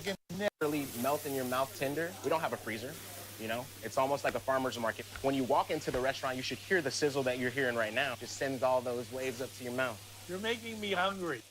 can really melt in your mouth tender. We don't have a freezer, you know? It's almost like a farmer's market. When you walk into the restaurant, you should hear the sizzle that you're hearing right now. Just sends all those waves up to your mouth. You're making me hungry.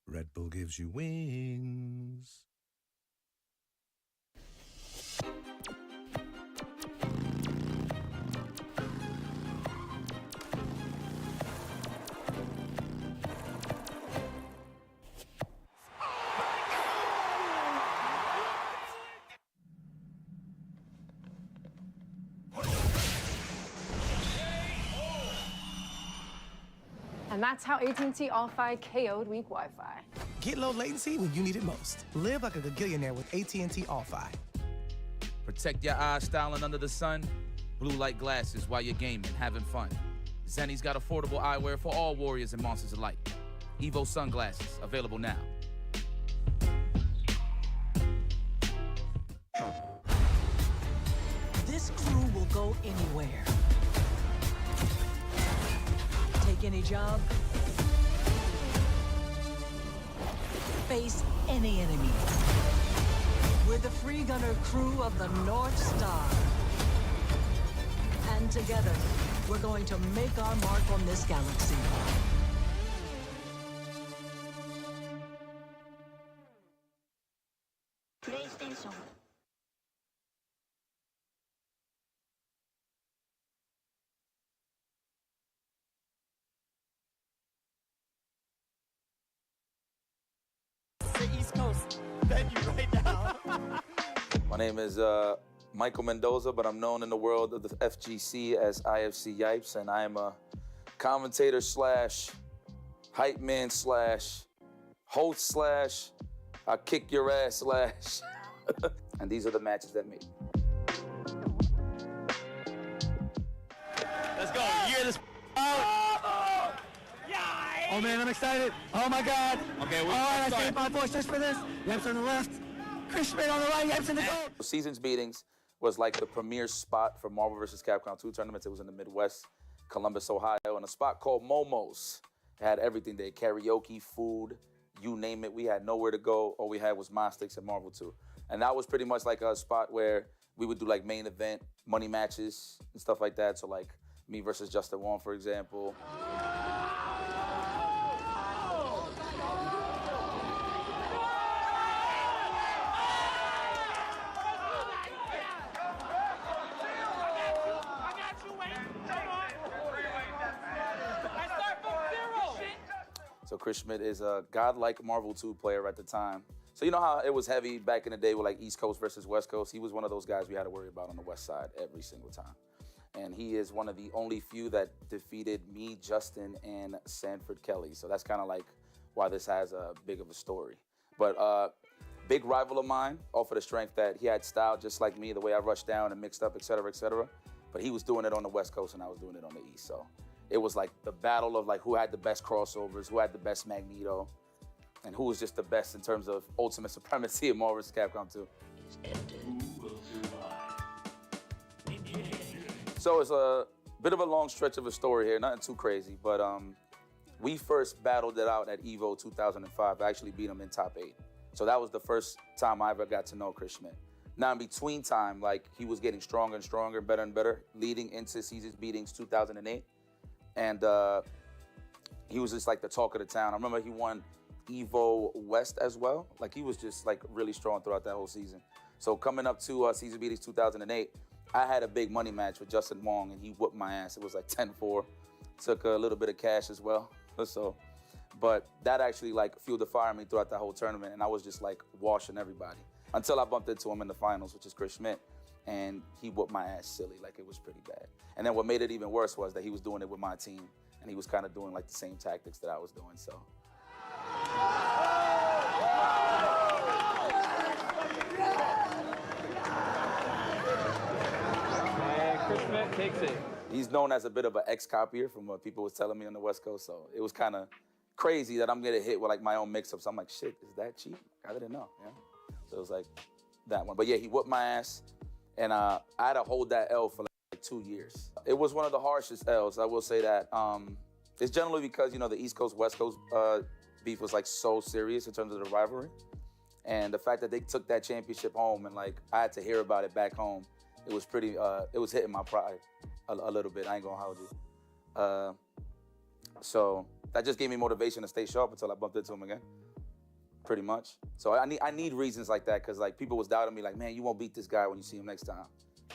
Red Bull gives you wings. And that's how AT&T All-Fi KO'd weak Wi-Fi. Get low latency when you need it most. Live like a gagillionaire with AT&T All-Fi. Protect your eyes styling under the sun. Blue light glasses while you're gaming, having fun. Zenni's got affordable eyewear for all warriors and monsters alike. Evo sunglasses, available now. This crew will go anywhere. Take any job. Face any enemy. We're the free gunner crew of the North Star. And together, we're going to make our mark on this galaxy. PlayStation. East Coast venue right now. My name is Michael Mendoza, but I'm known in the world of the FGC as IFC Yipes, and I am a commentator slash hype man slash host slash I kick your ass slash. And these are the matches that make. Let's go. You hear this out? Oh man, I'm excited. Oh my God. Okay, All right, I saved my voice just for this. Yeps on the left, Chris Schmidt on the right, Yeps in the goal. Seasons Meetings was like the premier spot for Marvel vs. Capcom 2 tournaments. It was in the Midwest, Columbus, Ohio, in a spot called Momo's. It had everything there, karaoke, food, you name it. We had nowhere to go. All we had was Monstix and Marvel 2. And that was pretty much like a spot where we would do like main event, money matches and stuff like that. So like me versus Justin Wong, for example. So Chris Schmidt is a godlike Marvel 2 player at the time. So you know how it was heavy back in the day with like East Coast versus West Coast? He was one of those guys we had to worry about on the West Side every single time. And he is one of the only few that defeated me, Justin, and Sanford Kelly. So that's kind of like why this has a big of a story. But big rival of mine, all for the strength that he had style just like me, the way I rushed down and mixed up, et cetera, et cetera. But he was doing it on the West Coast and I was doing it on the East. So it was like the battle of like who had the best crossovers, who had the best Magneto, and who was just the best in terms of ultimate supremacy in Marvel vs. Capcom 2. So it's a bit of a long stretch of a story here, nothing too crazy, but we first battled it out at EVO 2005. I actually beat him in top 8. So that was the first time I ever got to know Chris Schmidt. Now in between time, like he was getting stronger and stronger, better and better, leading into Seasons Beatings 2008. And he was just like the talk of the town. I remember he won Evo West as well. Like he was just like really strong throughout that whole season. So coming up to Season Beatings 2008, I had a big money match with Justin Wong and he whooped my ass. It was like 10-4. Took a little bit of cash as well. So, but that actually like fueled the fire in me throughout that whole tournament. And I was just like washing everybody until I bumped into him in the finals, which is Chris Schmidt. and he whooped my ass silly, like it was pretty bad. And then what made it even worse was that he was doing it with my team, and he was kind of doing like the same tactics that I was doing, so. And Chris Smith takes it. He's known as a bit of an ex-copier from what people was telling me on the West Coast, so it was kind of crazy that I'm getting hit with like my own mix-ups. I'm like, shit, is that cheap? I didn't know, yeah. So it was like that one. But yeah, he whooped my ass, and I had to hold that L for like 2 years. It was one of the harshest L's, I will say that. It's generally because, you know, the East Coast, West Coast beef was like so serious in terms of the rivalry. And the fact that they took that championship home and like I had to hear about it back home, it was pretty, it was hitting my pride a little bit, I ain't gonna hold you. So that just gave me motivation to stay sharp until I bumped into him again, pretty much. So I need reasons like that, because like people was doubting me like, man, you won't beat this guy when you see him next time.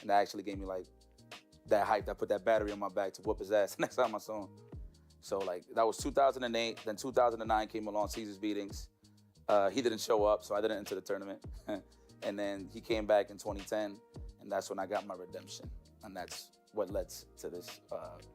And that actually gave me like that hype, that put that battery on my back to whoop his ass next time I saw him. So like that was 2008, then 2009 came along, Caesar's Beatings. He didn't show up, so I didn't enter the tournament. And then he came back in 2010, and that's when I got my redemption. And that's what led to this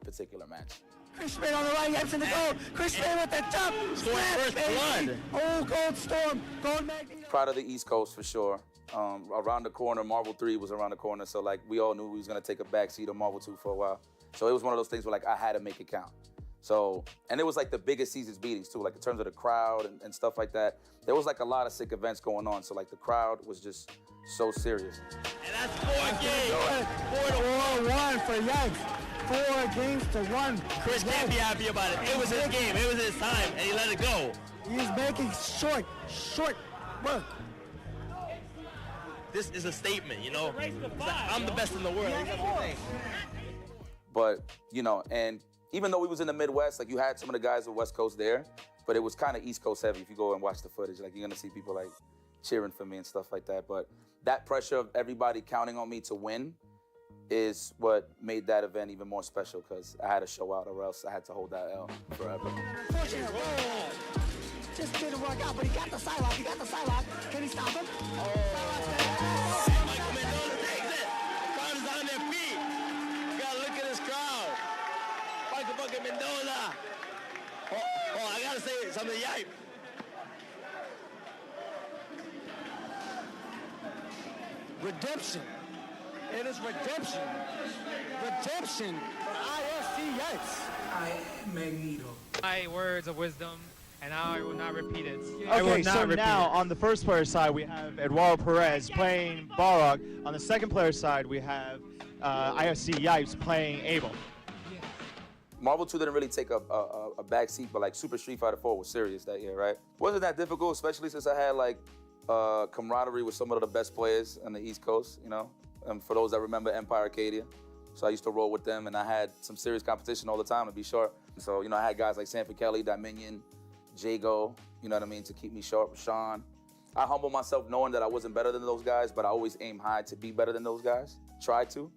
particular match. Chris Smith on the right, Epps in the goal. Chris Smith with the jump. First blood. Oh, Gold Storm, Gold Magneto. Proud of the East Coast for sure. Around the corner, Marvel 3 was around the corner, so like we all knew we was gonna take a backseat on Marvel 2 for a while. So it was one of those things where like I had to make it count. So, and it was like the biggest Caesar's Beatings too, like in terms of the crowd and stuff like that. There was like a lot of sick events going on, so like the crowd was just so serious. And that's 4 games. 4-1 for Yanks. 4 games to 1. Chris can't be happy about it. It was his game. It was his time, and he let it go. He's making short work. This is a statement, you know? I'm the best in the world. But, you know, and even though we was in the Midwest, like you had some of the guys on West Coast there, but it was kind of East Coast heavy. If you go and watch the footage, like you're gonna see people like cheering for me and stuff like that. But that pressure of everybody counting on me to win is what made that event even more special, because I had to show out or else I had to hold that L forever. Just didn't work out, but he got the sidelock. Can he stop him? Michael Mendoza takes it. Crowd is on their feet. You gotta look at this crowd. Michael fucking Mendoza. Oh, I gotta say something, yipe. Redemption. It is redemption. Redemption for ISC Yanks. I am Magneto. My words of wisdom, and I will not repeat it. Okay, so now on the first player side, we have Eduardo Perez playing Balrog. On the second player side, we have IFC Yipes playing Abel. Marvel 2 didn't really take a back seat, but like Super Street Fighter 4 was serious that year, right? Wasn't that difficult, especially since I had like camaraderie with some of the best players on the East Coast, you know? And for those that remember Empire Arcadia. So I used to roll with them, and I had some serious competition all the time, to be sharp. So, you know, I had guys like Sanford Kelly, Dominion, Jago, you know what I mean, to keep me sharp, Sean. I humble myself knowing that I wasn't better than those guys, but I always aim high to be better than those guys, try to.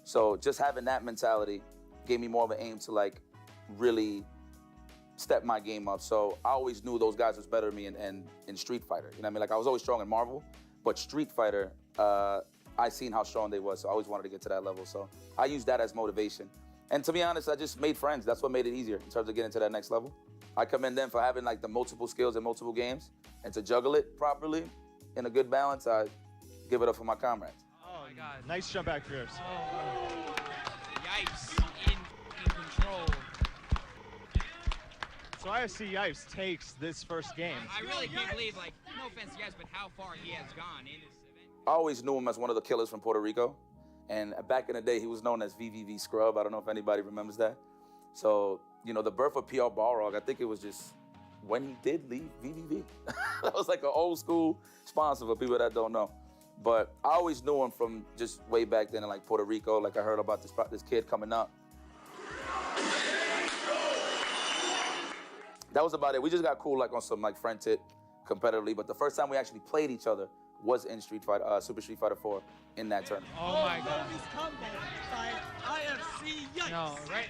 So just having that mentality gave me more of an aim to like really step my game up. So I always knew those guys was better than me in Street Fighter. You know what I mean? Like I was always strong in Marvel, but Street Fighter, I seen how strong they was, so I always wanted to get to that level. So I used that as motivation. And to be honest, I just made friends. That's what made it easier in terms of getting to that next level. I commend them for having like the multiple skills in multiple games, and to juggle it properly in a good balance, I give it up for my comrades. Oh my God. Nice jump back fierce. Oh. Yipes in control. So IFC Yipes takes this first game. I really can't believe, like, no offense, yes, but how far he has gone in this event. I always knew him as one of the killers from Puerto Rico. And back in the day, he was known as VVV Scrub. I don't know if anybody remembers that. So, you know, the birth of PR Balrog, I think it was just when he did leave VVV. That was like an old school sponsor for people that don't know. But I always knew him from just way back then in like Puerto Rico. Like I heard about this kid coming up. That was about it. We just got cool like on some like friend tit competitively. But the first time we actually played each other was in Super Street Fighter 4 in that tournament. Oh my God. No, right?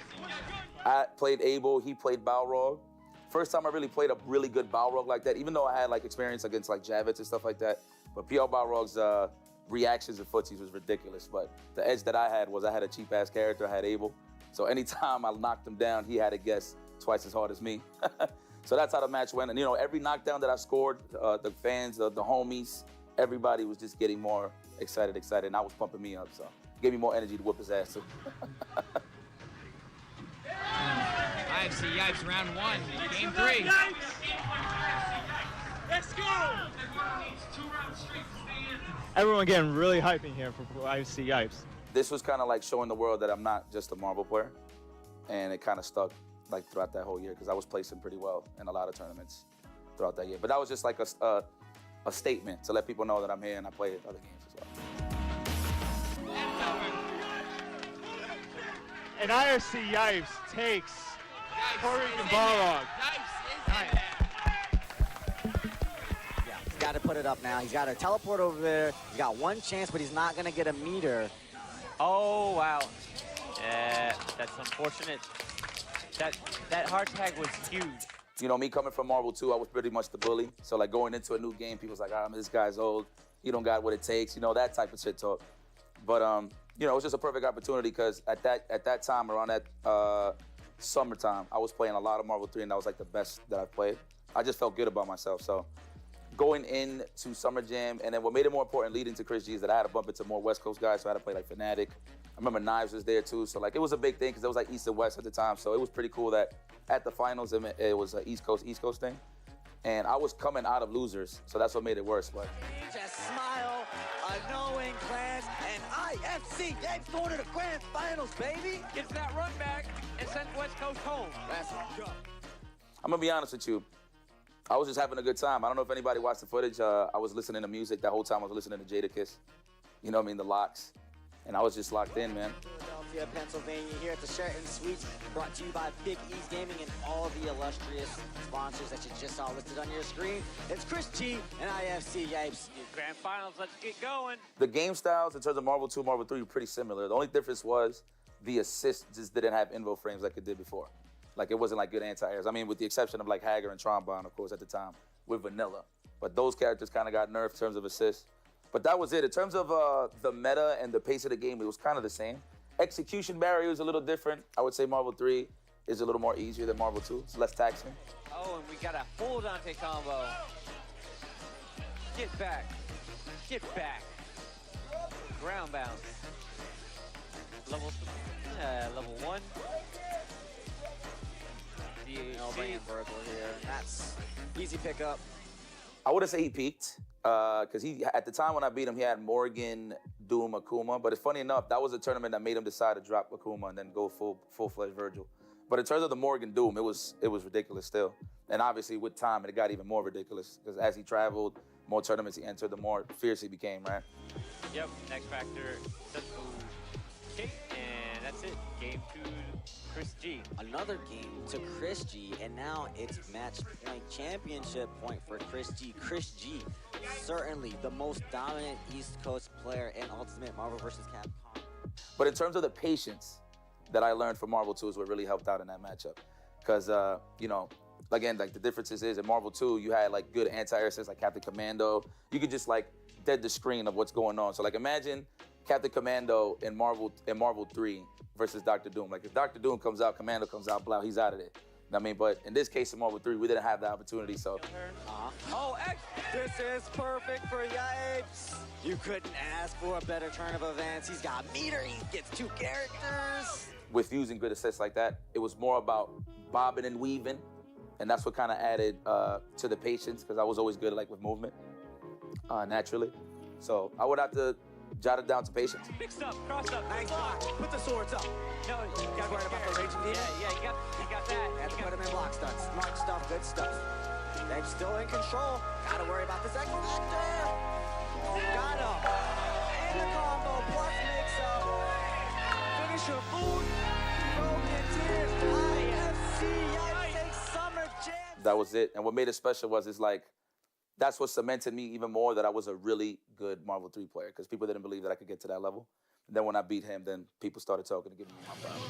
I played Abel, he played Balrog. First time I really played a really good Balrog like that, even though I had like experience against like Javits and stuff like that. But PR Balrog's reactions of footsies was ridiculous. But the edge that I had was I had a cheap-ass character. I had Abel. So anytime I knocked him down, he had to guess twice as hard as me. So that's how the match went. And, you know, every knockdown that I scored, the fans, the homies, everybody was just getting more excited, and I was pumping me up. So it gave me more energy to whoop his ass, too. IFC Yipes, round 1, game 3. Let's go! Everyone getting really hyping here for IFC Yipes. This was kind of like showing the world that I'm not just a marble player. And it kind of stuck like throughout that whole year because I was placing pretty well in a lot of tournaments throughout that year. But that was just like a statement to let people know that I'm here and I play other games as well. And IFC Yipes takes Puerto Rican Balrog. Yeah, he's got to put it up now. He's got to teleport over there. He's got one chance, but he's not going to get a meter. Oh, wow. Yeah, that's unfortunate. That hard tag was huge. You know, me coming from Marvel 2, I was pretty much the bully. So, like, going into a new game, people's like, this guy's old. He don't got what it takes. You know, that type of shit talk. But, you know, it was just a perfect opportunity because at that time, around that summertime, I was playing a lot of Marvel 3, and that was, like, the best that I've played. I just felt good about myself. So, going into Summer Jam, and then what made it more important leading to Chris G is that I had to bump into more West Coast guys, so I had to play, like, Fnatic. I remember Knives was there, too. So, like, it was a big thing because it was, like, East and West at the time. So, it was pretty cool that at the finals, it was an East Coast thing. And I was coming out of losers, so that's what made it worse. But Just smile, a knowing glance, and IFC Yipes going to the grand finals, baby. Gets that run back and sends West Coast home. Let's go. I'm going to be honest with you. I was just having a good time. I don't know if anybody watched the footage. I was listening to music. That whole time I was listening to Jadakiss. You know what I mean? The Locks. And I was just locked in, man. Philadelphia, Pennsylvania, here at the Sheraton Suites, brought to you by Big E's Gaming and all the illustrious sponsors that you just saw listed on your screen. It's Chris G and IFC Yipes. Grand finals, let's get going. The game styles in terms of Marvel 2, Marvel 3 were pretty similar. The only difference was the assist just didn't have invo frames like it did before. Like, it wasn't like good anti-airs. I mean, with the exception of like Hager and Trombone, of course, at the time, with Vanilla. But those characters kind of got nerfed in terms of assists. But that was it. In terms of the meta and the pace of the game, it was kind of the same. Execution barrier was a little different. I would say Marvel 3 is a little more easier than Marvel 2. It's less taxing. Oh, and we got a full Dante combo. Get back. Get back. Ground bounce. Level 1. No bringing Virgil here. That's easy pickup. I wouldn't say he peaked, because at the time when I beat him, he had Morgan, Doom, Akuma. But it's funny enough, that was a tournament that made him decide to drop Akuma and then go full-fledged Virgil. But in terms of the Morgan Doom, it was ridiculous still. And obviously with time, it got even more ridiculous because as he traveled, more tournaments he entered, the more fierce he became, right? Yep, next factor, okay, and that's it. Game 2, Chris G. Another game to Chris G, and now it's match point championship point for Chris G. Chris G, certainly the most dominant East Coast player in Ultimate Marvel vs. Capcom. But in terms of the patience that I learned from Marvel 2 is what really helped out in that matchup. Because, you know, again, like the differences is in Marvel 2, you had like good anti-air assists like Captain Commando. You could just like dead the screen of what's going on. So like imagine Captain Commando in Marvel 3 versus Dr. Doom. Like if Dr. Doom comes out, Commando comes out, blah, he's out of there. I mean, but in this case in Marvel 3, we didn't have the opportunity, so. Oh, this is perfect for Yipes. You couldn't ask for a better turn of events. He's got meter, he gets 2 characters. With using good assists like that, it was more about bobbing and weaving, and that's what kind of added to the patience, because I was always good like with movement, naturally. So I would have to jot it down to patience. Mix up, cross up, nice block. Put the swords up. No, you got worried about the raging demon? Yeah, you got that. Had to put him in block stunts. Smart stuff, good stuff. They're still in control. Gotta worry about this X Factor. Got him. And the combo plus mix up. Finish your food. Broken tears. IFC Yipes Summer Jam. That was it. And what made it special was it's like, that's what cemented me even more that I was a really good Marvel 3 player, because people didn't believe that I could get to that level. And then when I beat him, then people started talking and giving me my proud.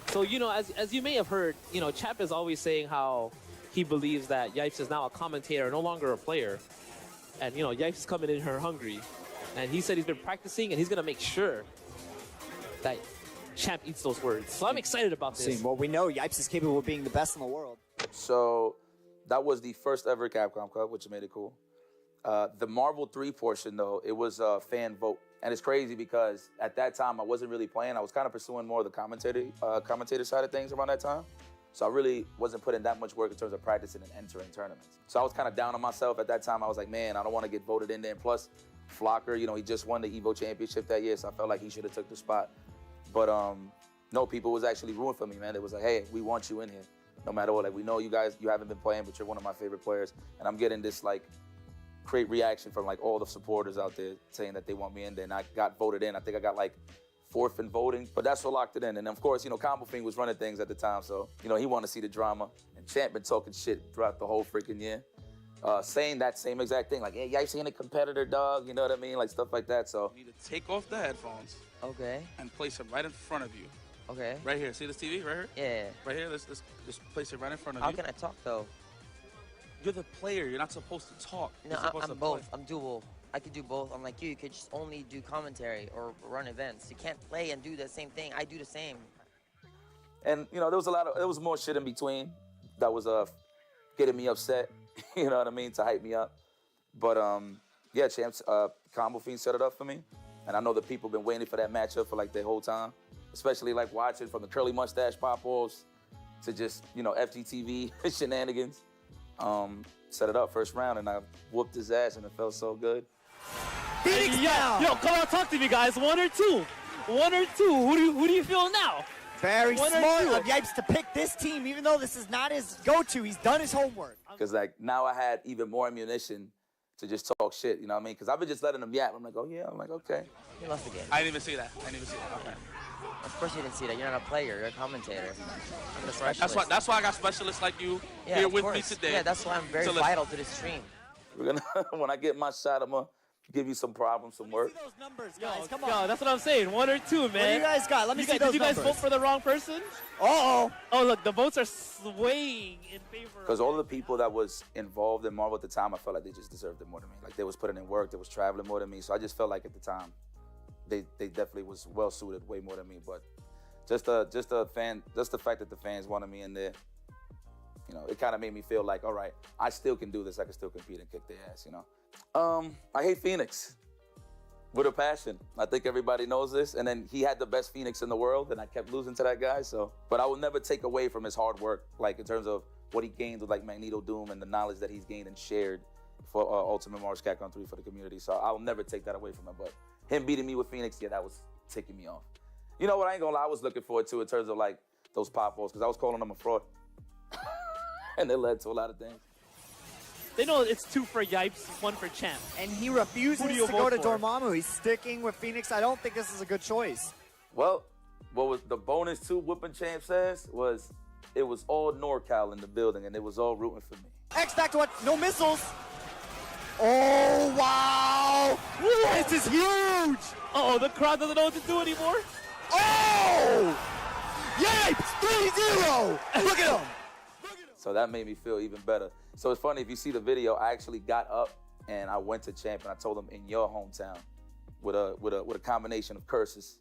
So, you know, as you may have heard, you know, Chap is always saying how he believes that Yipes is now a commentator, no longer a player. And, you know, Yipes is coming in here hungry. And he said he's been practicing, and he's going to make sure that Champ eats those words. So I'm excited about this. Well, we know Yipes is capable of being the best in the world. So that was the first ever Capcom Cup, which made it cool. The Marvel 3 portion, though, it was a fan vote. And it's crazy because at that time, I wasn't really playing. I was kind of pursuing more of the commentator side of things around that time. So I really wasn't putting that much work in terms of practicing and entering tournaments. So I was kind of down on myself at that time. I was like, man, I don't want to get voted in there. And plus, Flocker, you know, he just won the Evo Championship that year, so I felt like he should have took the spot. But no, people was actually rooting for me, man. It was like, hey, we want you in here, no matter what. Like, we know you guys, you haven't been playing, but you're one of my favorite players. And I'm getting this, like, great reaction from, like, all the supporters out there saying that they want me in there. And I got voted in. I think I got, like, 4th in voting, but that's what locked it in. And of course, you know, Combo Fiend was running things at the time, so, you know, he wanted to see the drama. And Champ been talking shit throughout the whole freaking year. Saying that same exact thing, like, hey, Yipes ain't a competitor, dog, you know what I mean? Like, stuff like that, so. You need to take off the headphones. Okay. And place them right in front of you. Okay. Right here. See this TV right here? Yeah. Right here. Let's just place it right in front of How you. can I talk, though? You're the player. You're not supposed to talk. No, I'm both. I'm dual. I could do both. Unlike you, you could just only do commentary or run events. You can't play and do the same thing. I do the same. And, you know, there was more shit in between that was getting me upset, you know what I mean, to hype me up. But, yeah, Champs, Combo Fiend set it up for me. And I know the people been waiting for that matchup for, like, the whole time, especially, like, watching from the curly mustache pop-offs to just, you know, FGTV shenanigans. Set it up first round, and I whooped his ass, and it felt so good. Phoenix now! Yo, come on, talk to me, guys. 1 or 2? 1 or 2? Who do you feel now? Very One or smart two. of Yipes to pick this team, even though this is not his go-to. He's done his homework. Because, like, now I had even more ammunition to just talk shit, you know what I mean? Because I've been just letting them yap. I'm like, oh, yeah. I'm like, okay. You lost the game. I didn't even see that. Okay. Of course you didn't see that. You're not a player. You're a commentator. I'm the Right. That's why I got specialists like you here with me today. Yeah, that's why I'm very vital to this stream. We're gonna, when I get my shot, I'm going to give you some problems, some work. See those numbers, guys. Come Yo, on. that's what I'm saying. 1 or 2, man. What do you guys got? Let me see those Did you guys numbers. vote for the wrong person? Uh-oh. Oh, look, the votes are swaying in favor of... Because all of the people that was involved in Marvel at the time, I felt like they just deserved it more than me. Like, they was putting in work, they was traveling more than me. So I just felt like at the time, they definitely was well-suited way more than me. But just the fact that the fans wanted me in there, you know, it kind of made me feel like, all right, I still can do this. I can still compete and kick their ass, you know. I hate Phoenix with a passion. I think everybody knows this. And then he had the best Phoenix in the world, and I kept losing to that guy. So, but I will never take away from his hard work, like in terms of what he gained with like Magneto Doom and the knowledge that he's gained and shared for Ultimate Marvel Capcom 3 for the community. So I'll never take that away from him. But him beating me with Phoenix, yeah, that was ticking me off. You know what? I ain't gonna lie. I was looking forward to in terms of like those pop-balls because I was calling him a fraud. And it led to a lot of things. They know it's 2 for Yipes, 1 for Champ. And he refuses to go to Dormammu. He's sticking with Phoenix. I don't think this is a good choice. Well, what was the bonus to whooping Champ says was it was all NorCal in the building and it was all rooting for me. X back to what? No missiles. Oh, wow. This is huge. Uh-oh, the crowd doesn't know what to do anymore. Oh! Yipes, 3-0. Look at him. So that made me feel even better. So it's funny, if you see the video, I actually got up and I went to Champ and I told him in your hometown with a combination of curses.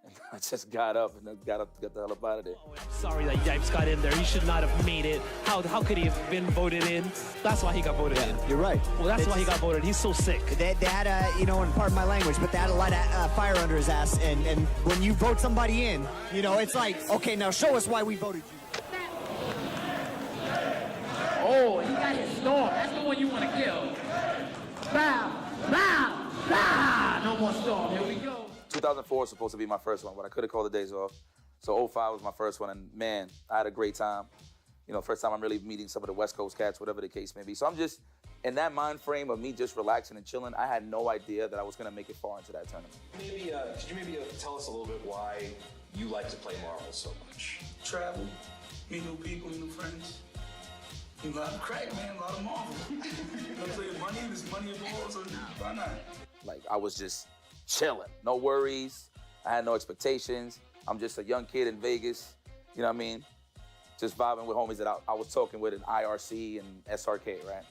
And I just got up and then got the hell up out of there. Oh, I'm sorry that Yipes got in there. He should not have made it. How could he have been voted in? That's why he got voted in. You're right. Well, that's why he got voted. He's so sick. They had you know, and pardon my language, but they had a lot of fire under his ass. And when you vote somebody in, you know, it's like, okay, now show us why we voted you. Oh, he got his storm. That's the one you want to kill. Bow, bow, bow. No more storm. Here we go. 2004 was supposed to be my first one, but I could have called the days off. So 05 was my first one, and man, I had a great time. You know, first time I'm really meeting some of the West Coast cats, whatever the case may be. So I'm just in that mind frame of me just relaxing and chilling, I had no idea that I was gonna make it far into that tournament. Maybe, could you maybe tell us a little bit why you like to play marbles so much? Travel, meet new people, new friends. A lot of crack, man, a lot of marbles. You know what I'm saying? Money, there's money involved, so why not? Like, I was just chilling, no worries. I had no expectations. I'm just a young kid in Vegas, you know what I mean? Just vibing with homies that I was talking with in IRC and SRK, right?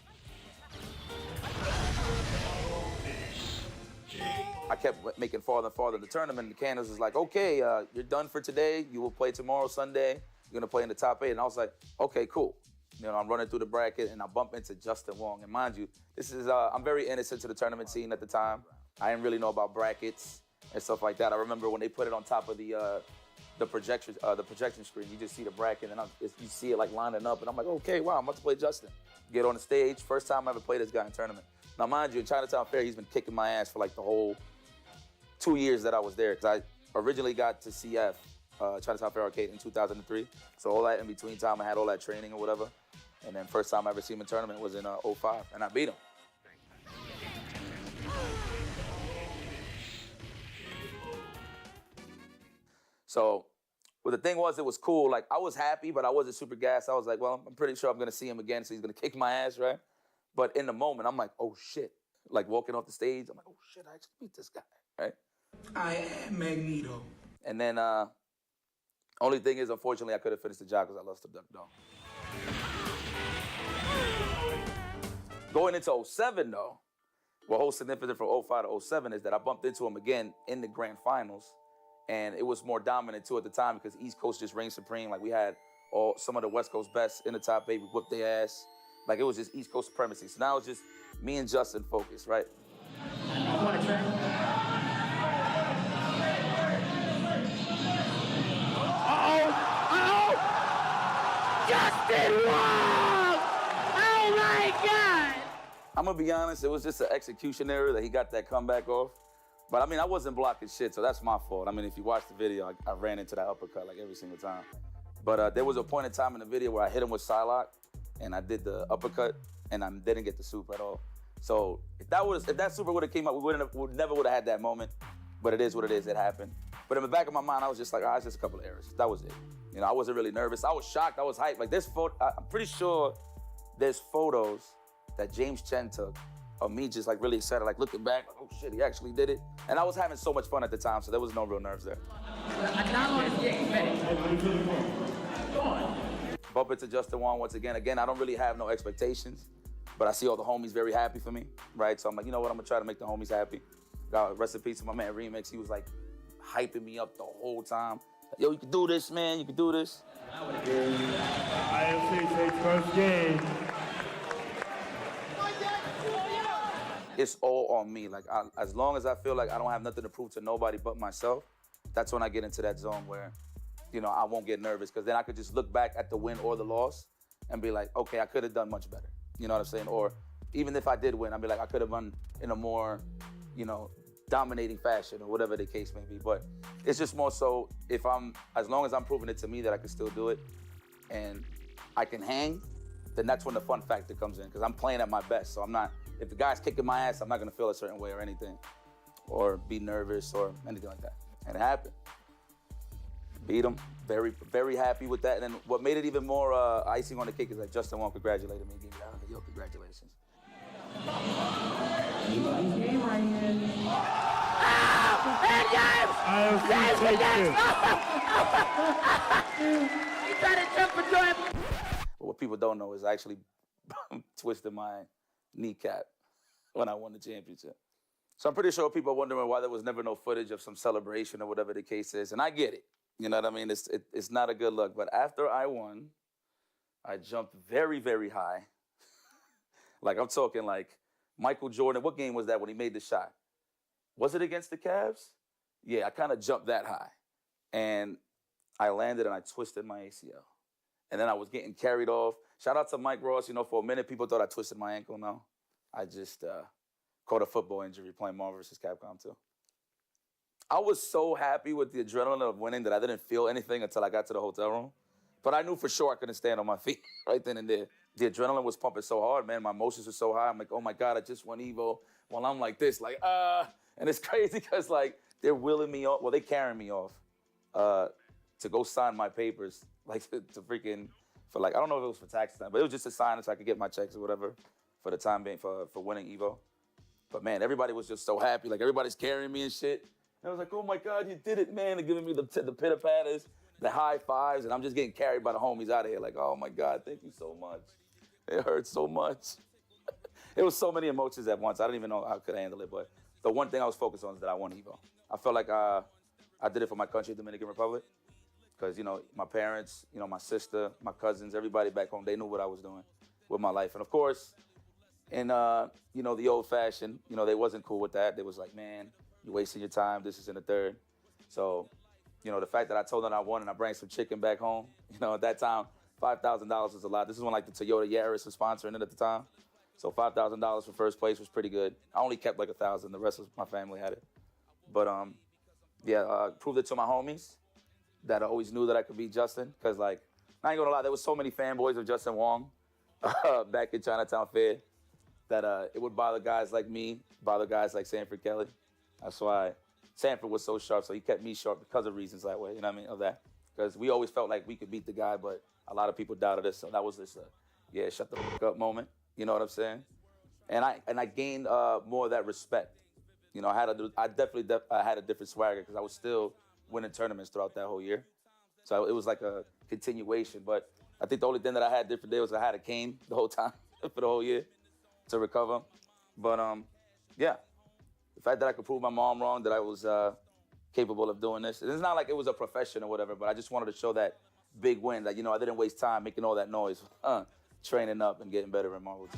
I kept making farther and farther in the tournament, and Candace was like, okay, you're done for today. You will play tomorrow, Sunday. You're gonna play in the top 8. And I was like, okay, cool. You know, I'm running through the bracket, and I bump into Justin Wong. And mind you, this is, I'm very innocent to the tournament scene at the time. I didn't really know about brackets and stuff like that. I remember when they put it on top of the projection screen, you just see the bracket, and you see it like lining up, and I'm like, okay, wow, I'm about to play Justin. Get on the stage, first time I ever played this guy in tournament. Now, mind you, in Chinatown Fair, he's been kicking my ass for like the whole 2 years that I was there, because I originally got to CF, Chinatown Fair Arcade, in 2003. So all that in between time, I had all that training or whatever. And then first time I ever seen him in tournament was in 05, and I beat him. So, well, the thing was, it was cool. Like, I was happy, but I wasn't super gassed. I was like, well, I'm pretty sure I'm gonna see him again, so he's gonna kick my ass, right? But in the moment, I'm like, oh shit. Like, walking off the stage, I'm like, oh shit, I actually beat this guy, right? I am Magneto. And then, only thing is, unfortunately, I couldn't finish the job because I lost to Duck Dog. Going into 07, though, what holds significant from 05 to 07 is that I bumped into him again in the grand finals, and it was more dominant, too, at the time because East Coast just reigned supreme. Like, we had some of the West Coast best in the top 8. We whooped their ass. Like, it was just East Coast supremacy. So now it's just me and Justin focused, right? Justin Wong! Oh my God! I'm gonna be honest, it was just an execution error that he got that comeback off. But I mean, I wasn't blocking shit, so that's my fault. I mean, if you watch the video, I ran into that uppercut like every single time. But there was a point in time in the video where I hit him with Psylocke, and I did the uppercut, and I didn't get the super at all. So if that super would have came up, we never would have had that moment. But it is what it is. It happened. But in the back of my mind, I was just like, it's just a couple of errors. That was it. You know, I wasn't really nervous. I was shocked. I was hyped. Like, I'm pretty sure there's photos that James Chen took of me just like really excited, like looking back, like, oh shit, he actually did it. And I was having so much fun at the time, so there was no real nerves there. Bump into Justin Wong once again. Again, I don't really have no expectations, but I see all the homies very happy for me, right? So I'm like, you know what, I'm gonna try to make the homies happy. Rest in peace to my man Remix. He was like hyping me up the whole time. Like, yo, you can do this, man, you can do this. IFC takes first game. It's all on me. Like, as long as I feel like I don't have nothing to prove to nobody but myself, that's when I get into that zone where, you know, I won't get nervous, because then I could just look back at the win or the loss and be like, okay, I could have done much better. You know what I'm saying? Or even if I did win, I'd be like, I could have won in a more, you know, dominating fashion or whatever the case may be. But it's just more so as long as I'm proving it to me that I can still do it and I can hang, then that's when the fun factor comes in, because I'm playing at my best. So if the guy's kicking my ass, I'm not gonna feel a certain way or anything, or be nervous or anything like that. And it happened. Beat him, very, very happy with that. And then what made it even more icing on the cake is that Justin Wong congratulated me again. Yo, congratulations. But what people don't know is I actually twisted my kneecap when I won the championship. So I'm pretty sure people are wondering why there was never no footage of some celebration or whatever the case is. And I get it. You know what I mean? It's not a good look. But after I won, I jumped very, very high. Like, I'm talking like Michael Jordan. What game was that when he made the shot? Was it against the Cavs? Yeah, I kind of jumped that high. And I landed and I twisted my ACL. And then I was getting carried off. Shout out to Mike Ross. You know, for a minute, people thought I twisted my ankle. No, I just caught a football injury playing Marvel vs. Capcom 2. I was so happy with the adrenaline of winning that I didn't feel anything until I got to the hotel room. But I knew for sure I couldn't stand on my feet right then and there. the adrenaline was pumping so hard, man. My emotions were so high. I'm like, oh my God, I just won Evo. While I'm like this, like, and it's crazy because like they're wheeling me off. Well, they carrying me off to go sign my papers, like to freaking, for like, I don't know if it was for tax time, but it was just a sign so I could get my checks or whatever for the time being for winning Evo. But man, everybody was just so happy. Like everybody's carrying me and shit. And I was like, oh my God, you did it, man. They're giving me the pitter-patters, the high fives, and I'm just getting carried by the homies out of here. Like, oh my God, thank you so much. It hurts so much. It was so many emotions at once. I didn't even know how I could handle it. But the one thing I was focused on is that I won Evo. I felt like I did it for my country, Dominican Republic. Because, you know, my parents, you know, my sister, my cousins, everybody back home, they knew what I was doing with my life. And of course, in, you know, the old fashioned, you know, they wasn't cool with that. They was like, man, you're wasting your time. This is in the third. So, you know, the fact that I told them I won and I brought some chicken back home, you know, at that time, $5,000 was a lot. This is when like the Toyota Yaris was sponsoring it at the time. So $5,000 for first place was pretty good. I only kept like 1,000. The rest of my family had it. But yeah, proved it to my homies that I always knew that I could beat Justin. Cause like, I ain't gonna lie, there was so many fanboys of Justin Wong back in Chinatown Fair that it would bother guys like me, bother guys like Sanford Kelly. That's why Sanford was so sharp. So he kept me sharp because of reasons that way. You know what I mean? Of that. Because we always felt like we could beat the guy, but a lot of people doubted us. So that was this, yeah, shut the fuck up moment. You know what I'm saying? And I gained more of that respect. You know, I definitely had a different swagger because I was still winning tournaments throughout that whole year. So it was like a continuation. But I think the only thing that I had different there was I had a cane the whole time for the whole year to recover. But yeah, the fact that I could prove my mom wrong, that I was capable of doing this. And it's not like it was a profession or whatever, but I just wanted to show that big win that, you know, I didn't waste time making all that noise, training up and getting better in Marvel.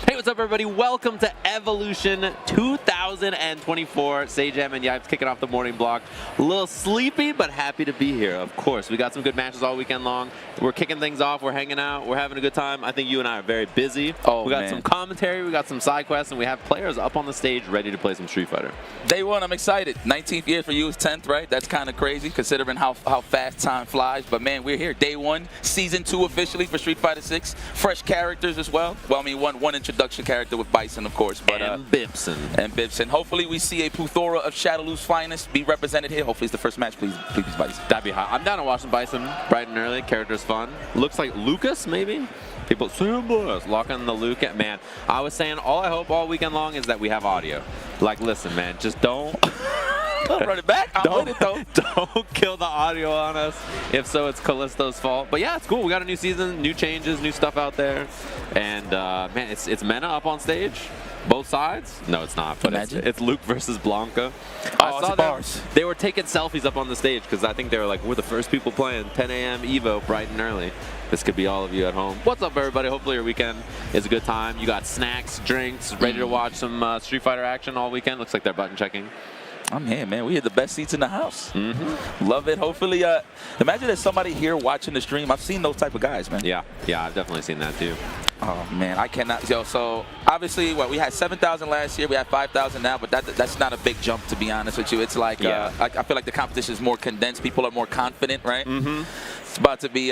Hey, what's up, everybody? Welcome to Evolution 2024. Sajam and Yipes kicking off the morning block. A little sleepy, but happy to be here, of course. We got some good matches all weekend long. We're kicking things off. We're hanging out. We're having a good time. I think you and I are very busy. Oh, we got man. some commentary. We got some side quests, and we have players up on the stage ready to play some Street Fighter. Day one, I'm excited. 19th year for you is 10th, right? That's kind of crazy considering how fast time flies. But man, we're here. Day one, season 2 officially for Street Fighter 6. Fresh characters as well. Well, I mean, one introduction character with Bison, of course. But, and Bibson. And Bibson. Hopefully we see a Puthora of Shadowloo's finest be represented here. Hopefully it's the first match, please Bison. That'd be hot. I'm down to watch some Bison bright and early. Character's fun. Looks like Lucas, maybe? People, Simbas, locking the Luke. Man, I was saying, all I hope all weekend long is that we have audio. Like, listen, man, just don't... Run it back. I'm with it, though. Don't kill the audio on us. If so, it's Callisto's fault. But yeah, it's cool. We got a new season, new changes, new stuff out there. And man, it's Mena up on stage. Both sides? No, it's not. But it's Luke versus Blanca. I saw that they were taking selfies up on the stage because I think they were like, we're the first people playing 10 a.m. Evo bright and early. This could be all of you at home. What's up, everybody? Hopefully your weekend is a good time. You got snacks, drinks, ready to watch some Street Fighter action all weekend. Looks like they're button checking. I'm here, man. We had the best seats in the house. Mm-hmm. Love it. Hopefully, imagine there's somebody here watching the stream. I've seen those type of guys, man. Yeah, I've definitely seen that too. Oh man, I cannot. Yo, so obviously, we had 7,000 last year. We have 5,000 now, but that's not a big jump, to be honest with you. It's like I feel like the competition is more condensed. People are more confident, right? Mm-hmm. It's about to be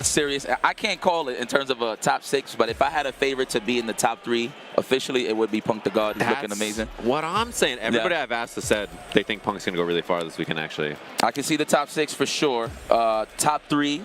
serious. I can't call it in terms of a top 6, but if I had a favorite to be in the top 3 officially, it would be Punk the God. He's looking amazing. What I'm saying. Everybody I've asked has said they think Punk's going to go really far this weekend, actually. I can see the top 6 for sure. Top 3.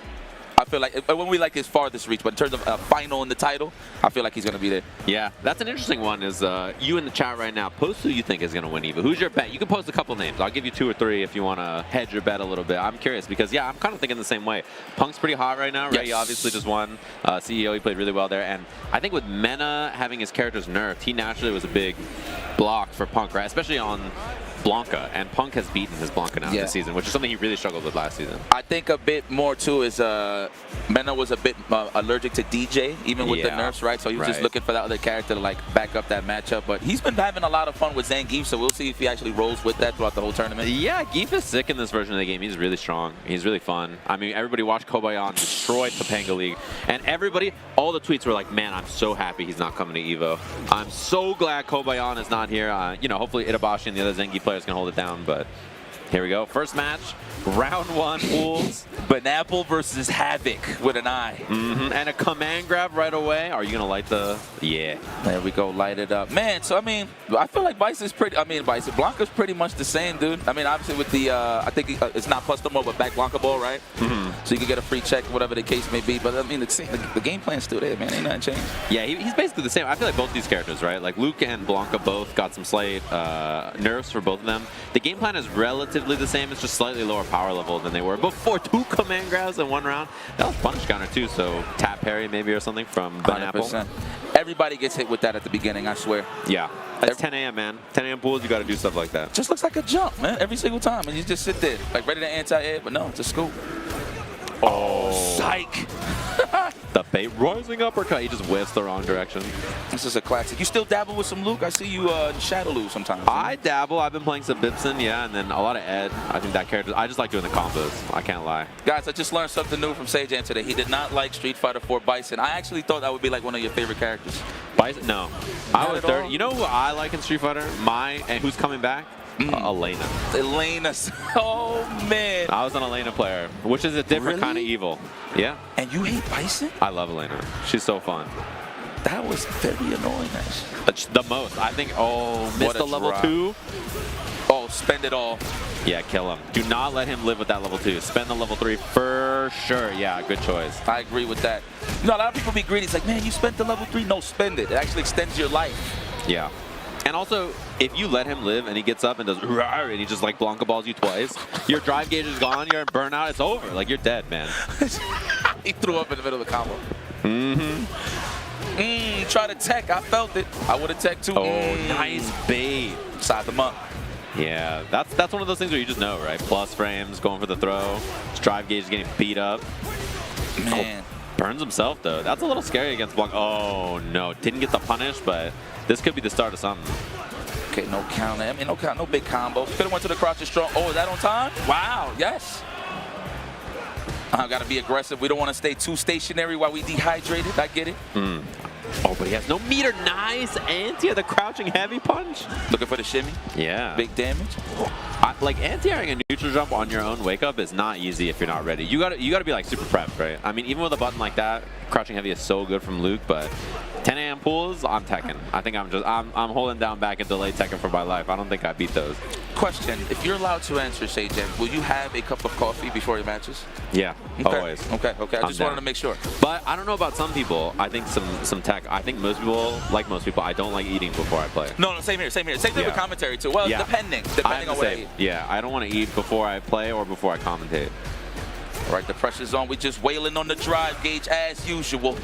I feel like when we like his farthest reach, but in terms of a final in the title, I feel like he's going to be there. Yeah, that's an interesting one. Is you in the chat right now, post who you think is going to win Evo. Who's your bet? You can post a couple names. I'll give you 2 or 3 if you want to hedge your bet a little bit. I'm curious because, yeah, I'm kind of thinking the same way. Punk's pretty hot right now, right? Yes. He obviously just won CEO. He played really well there. And I think with Mena having his characters nerfed, he naturally was a big block for Punk, right? Especially on Blanca, and Punk has beaten his Blanca now this season, which is something he really struggled with last season. I think a bit more too is Mena was a bit allergic to DJ, even with the nerfs, right? So he was just looking for that other character to like back up that matchup. But he's been having a lot of fun with Zangief, so we'll see if he actually rolls with that throughout the whole tournament. Yeah, Geef is sick in this version of the game. He's really strong. He's really fun. I mean, everybody watched Kobayan destroy Topanga League, and everybody, all the tweets were like, "Man, I'm so happy he's not coming to Evo. I'm so glad Kobayan is not here." You know, hopefully Itabashi and the other Zangief players can hold it down, but here we go. First match, round 1 pools. Banapple versus Havoc with an I. And a command grab right away. Are you going to light the... Yeah. There we go. Light it up. Man, so I mean, I feel like Bison's pretty... Blanca's pretty much the same, dude. I mean, obviously with the... I think it's not custom mode, but back Blanca ball, right? So you can get a free check, whatever the case may be. But I mean, the game plan's still there, man. Ain't nothing changed. Yeah, he's basically the same. I feel like both these characters, right? Like Luke and Blanca both got some slight nerfs for both of them. The game plan is relatively the same. It's just slightly lower power level than they were before. 2 command grabs in 1 round. That was punish counter too, so tap parry maybe or something from Banapple. 100%. Everybody gets hit with that at the beginning, I swear. Yeah. It's 10 a.m., man. 10 a.m. pools, you got to do stuff like that. Just looks like a jump, man, every single time. And you just sit there, like ready to anti-air, but no, it's a scoop. Oh. Psych. The bait rising uppercut. He just whiffs the wrong direction. This is a classic. You still dabble with some Luke? I see you in Shadow Lu sometimes. I dabble. I've been playing some Bibson, yeah, and then a lot of Ed. I think that character, I just like doing the combos. I can't lie. Guys, I just learned something new from Sage today. He did not like Street Fighter 4 Bison. I actually thought that would be like one of your favorite characters. Bison? No. I was third. You know who I like in Street Fighter? And who's coming back? Elena. Elena. Oh, man. I was an Elena player, which is a different kind of evil. Yeah. And you hate Bison? I love Elena. She's so fun. That was very annoying, actually. The most. I think, missed the level 2. Oh, spend it all. Yeah, kill him. Do not let him live with that level 2. Spend the level 3 for sure. Yeah, good choice. I agree with that. You know, a lot of people be greedy. It's like, man, you spent the level 3. No, spend it. It actually extends your life. Yeah. And also, if you let him live and he gets up and does rawr, and he just like Blanca balls you twice, your drive gauge is gone, you're in burnout, it's over. Like, you're dead, man. He threw up in the middle of the combo. Try to tech. I felt it. I would have tech too. Oh, nice bait. Side them up. Yeah, that's one of those things where you just know, right? Plus frames, going for the throw. His drive gauge is getting beat up. Man. Burns himself, though. That's a little scary against Blanca. Oh, no. Didn't get the punish, but this could be the start of something. Okay, no counter. I mean, no count, no big combo. Could have went to the crouch and strong. Oh, is that on time? Wow, yes. I got to be aggressive. We don't want to stay too stationary while we dehydrated. I get it. Oh, but he has no meter. Nice anti the crouching heavy punch. Looking for the shimmy. Yeah. Big damage. Like anti-airing a neutral jump on your own wake up is not easy if you're not ready. You gotta be like super prepped, right? I mean, even with a button like that, crouching heavy is so good from Luke, but 10 a.m. pools, I'm teching. I think I'm holding down back and delay teching for my life. I don't think I beat those. Question: if you're allowed to answer, Seijen, will you have a cup of coffee before your matches? Yeah, okay. Always. Okay. I just wanted to make sure. But I don't know about some people. I think some tech. I think most people, like most people, I don't like eating before I play. No, same here. Same thing with commentary too. Well, depending on what I eat. Yeah, I don't want to eat before I play or before I commentate. All right, the pressure's on. We just wailing on the drive gauge as usual.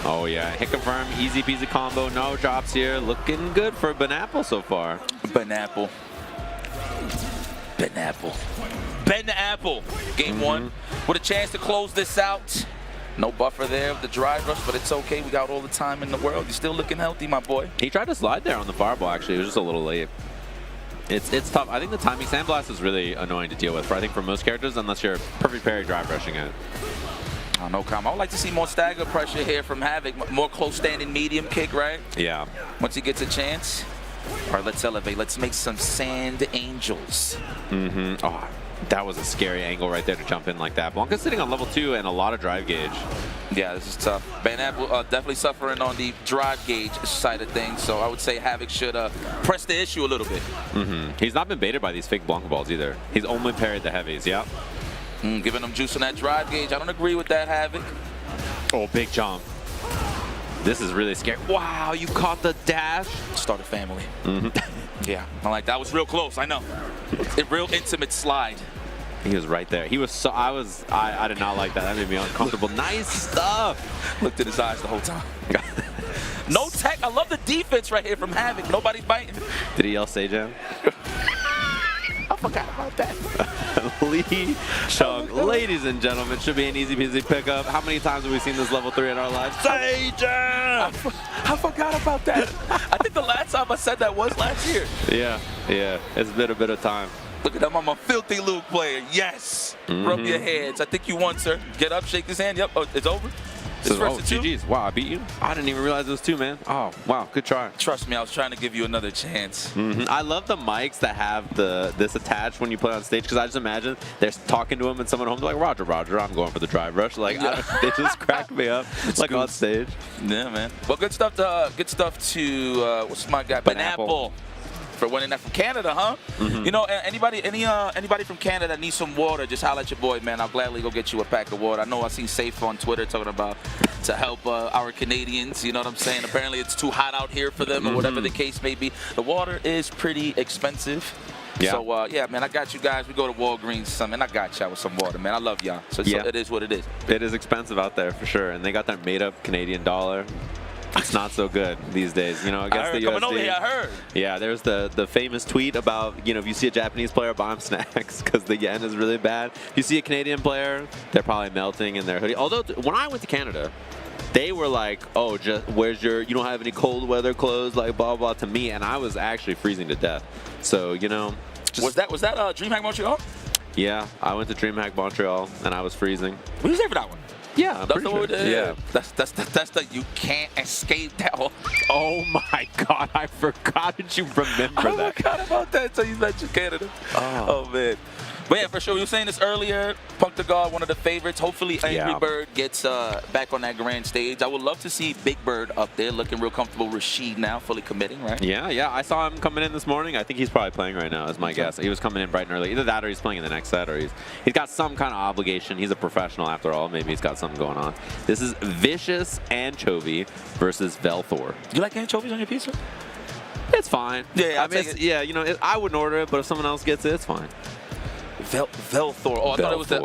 Oh yeah, hit confirm, easy peasy combo, no drops here. Looking good for Banapple so far. Banapple. Game 1 with a chance to close this out. No buffer there of the drive rush, but it's okay. We got all the time in the world. You're still looking healthy, my boy. He tried to slide there on the fireball, actually. It was just a little late. It's tough. I think the timing Sandblast is really annoying to deal with, I think, for most characters, unless you're perfect parry drive rushing it. Oh, no comment. I would like to see more stagger pressure here from Havoc. More close standing medium kick, right? Yeah. Once he gets a chance. All right, let's elevate. Let's make some sand angels. Oh, that was a scary angle right there to jump in like that. Blanca's sitting on level 2 and a lot of drive gauge. Yeah, this is tough. Banapple definitely suffering on the drive gauge side of things, so I would say Havoc should press the issue a little bit. He's not been baited by these fake Blanca balls either. He's only parried the heavies, yeah. Giving them juice on that drive gauge. I don't agree with that, Havoc. Oh, big jump. This is really scary. Wow, you caught the dash. Start a family. Yeah, I like that. That was real close, I know. A real intimate slide. He was right there. He was so, I did not like that. That made me uncomfortable. Nice stuff. Looked at his eyes the whole time. No tech. I love the defense right here from Havoc. Nobody's biting. Did he yell Seijen? forgot about that. Lee Chung, ladies and gentlemen, should be an easy peasy pickup. How many times have we seen this level 3 in our lives? I forgot about that. I think the last time I said that was last year. Yeah, it's been a bit of time. Look at that, I'm a filthy Luke player. Yes. Rub your hands. I think you won, sir. Get up, shake his hand. Yep. Oh, it's over. It's first to 2. GG's. Wow, I beat you? I didn't even realize it was 2, man. Oh, wow, good try. Trust me, I was trying to give you another chance. I love the mics that have this attached when you play on stage, because I just imagine they're talking to him and someone home's like, Roger, I'm going for the drive rush. Like, they just crack me up, like on stage. Yeah, man. Well, good stuff to what's my guy? Pineapple. For winning that from Canada, huh? You know, anybody from Canada that needs some water, just holler at your boy, man. I'll gladly go get you a pack of water. I know I seen Safe on Twitter talking about to help our Canadians. You know what I'm saying? Apparently, it's too hot out here for them, or whatever the case may be. The water is pretty expensive. Yeah. So, yeah, man, I got you guys. We go to Walgreens, man. I got y'all with some water, man. I love y'all. So it is what it is. It is expensive out there, for sure. And they got their made-up Canadian dollar. It's not so good these days, you know, against the USD. Coming over here, I heard. Yeah, there's the famous tweet about, you know, if you see a Japanese player, buy them snacks because the yen is really bad. If you see a Canadian player, they're probably melting in their hoodie. Although, when I went to Canada, they were like, oh, just where's you don't have any cold weather clothes, like blah, blah, to me. And I was actually freezing to death. So, you know. Was that DreamHack Montreal? Yeah, I went to DreamHack Montreal, and I was freezing. We was there for that one. Yeah, I'm that's pretty sure. Yeah, that's the you can't escape that. Oh my God, I forgot that you remember that. I forgot about that until you mentioned Canada. Oh man. But yeah, for sure, we were saying this earlier. Punk the God, one of the favorites. Hopefully, Angry Bird gets back on that grand stage. I would love to see Big Bird up there, looking real comfortable. Rashid now, fully committing, right? Yeah. I saw him coming in this morning. I think he's probably playing right now, is my guess. He was coming in bright and early. Either that, or he's playing in the next set, or he's got some kind of obligation. He's a professional after all. Maybe he's got something going on. This is Vicious Anchovy versus Velthor. You like anchovies on your pizza? It's fine. Yeah, I mean, yeah. You know, I wouldn't order it, but if someone else gets it, it's fine. Velthor. Oh, I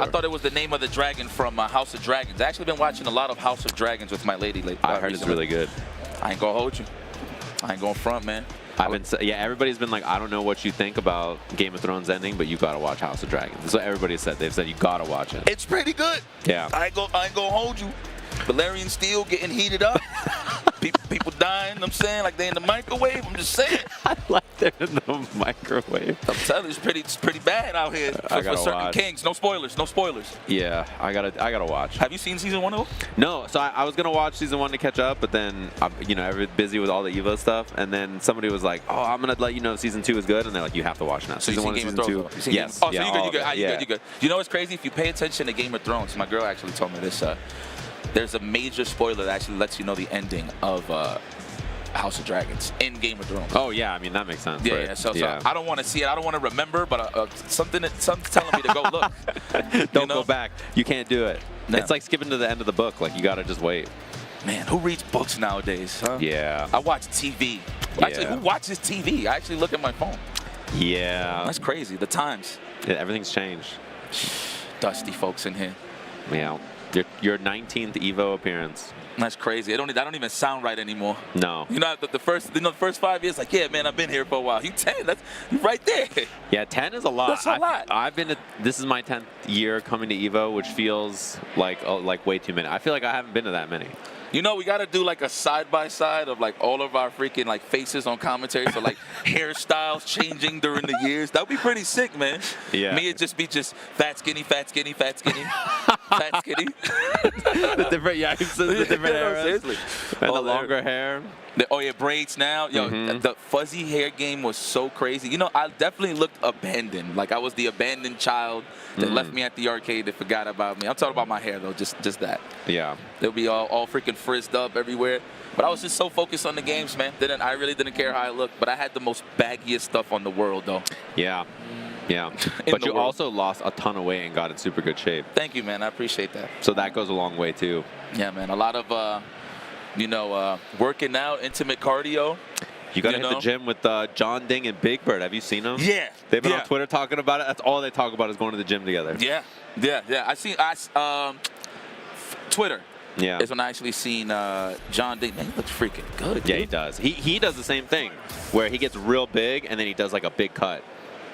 thought it was the name of the dragon from House of Dragons. I've actually been watching a lot of House of Dragons with my lady lately. I heard it's really good. I ain't gonna hold you. I ain't going front, man. Everybody's been like, I don't know what you think about Game of Thrones ending, but you gotta watch House of Dragons. That's what everybody said. They've said you gotta watch it. It's pretty good. Yeah. I ain't gonna hold you. Valerian steel getting heated up. People dying, I'm saying, like they in the microwave. I'm just saying. I like they're in the microwave. I'm telling you, it's pretty bad out here for certain kings. No spoilers. Yeah, I gotta watch. Have you seen season 1 of it? No, so I was gonna watch season 1 to catch up, but then I'm busy with all the Evo stuff, and then somebody was like, "Oh, I'm gonna let you know season 2 is good," and they're like, "You have to watch now." So season 1 and season 2. Yes. Oh, so you good. You good. You know what's crazy? If you pay attention to Game of Thrones, my girl actually told me this. There's a major spoiler that actually lets you know the ending of House of Dragons in Game of Thrones. Oh yeah, I mean that makes sense. Yeah, right? yeah. So I don't want to see it. I don't want to remember, but something's telling me to go look. Don't go back. You can't do it. No. It's like skipping to the end of the book. Like you gotta just wait. Man, who reads books nowadays? Huh? Yeah. I watch TV. Actually, who watches TV? I actually look at my phone. Yeah. That's crazy. The times. Yeah, everything's changed. Dusty folks in here. Yeah. Your 19th Evo appearance. That's crazy. I don't even sound right anymore. No. You know, the first 5 years, like, yeah, man, I've been here for a while. You 10, you're right there. Yeah, 10 is a lot. That's a lot. This is my 10th year coming to Evo, which feels like way too many. I feel like I haven't been to that many. You know, we got to do like a side-by-side of like all of our freaking like faces on commentary. So like hairstyles changing during the years. That would be pretty sick, man. Yeah. Me, it'd just be fat, skinny, fat, skinny, fat, skinny, fat, skinny. The different yipes, the different eras. Seriously. And the longer hair. Braids now. Yo, the fuzzy hair game was so crazy. You know, I definitely looked abandoned. Like I was the abandoned child that left me at the arcade that forgot about me. I'm talking about my hair, though, just that. Yeah. They'll be all freaking frizzed up everywhere. But I was just so focused on the games, man. I really didn't care how I looked. But I had the most baggiest stuff on the world, though. Yeah. Yeah. But you also lost a ton of weight and got in super good shape. Thank you, man. I appreciate that. So that goes a long way, too. Yeah, man. A lot of... working out, intimate cardio. You got to hit the gym with John Ding and Big Bird. Have you seen them? Yeah. They've been on Twitter talking about it. That's all they talk about is going to the gym together. Yeah. Twitter. Yeah. Is when I actually seen John Ding. Man, he looks freaking good. Yeah, dude. he does. He does the same thing where he gets real big and then he does like a big cut.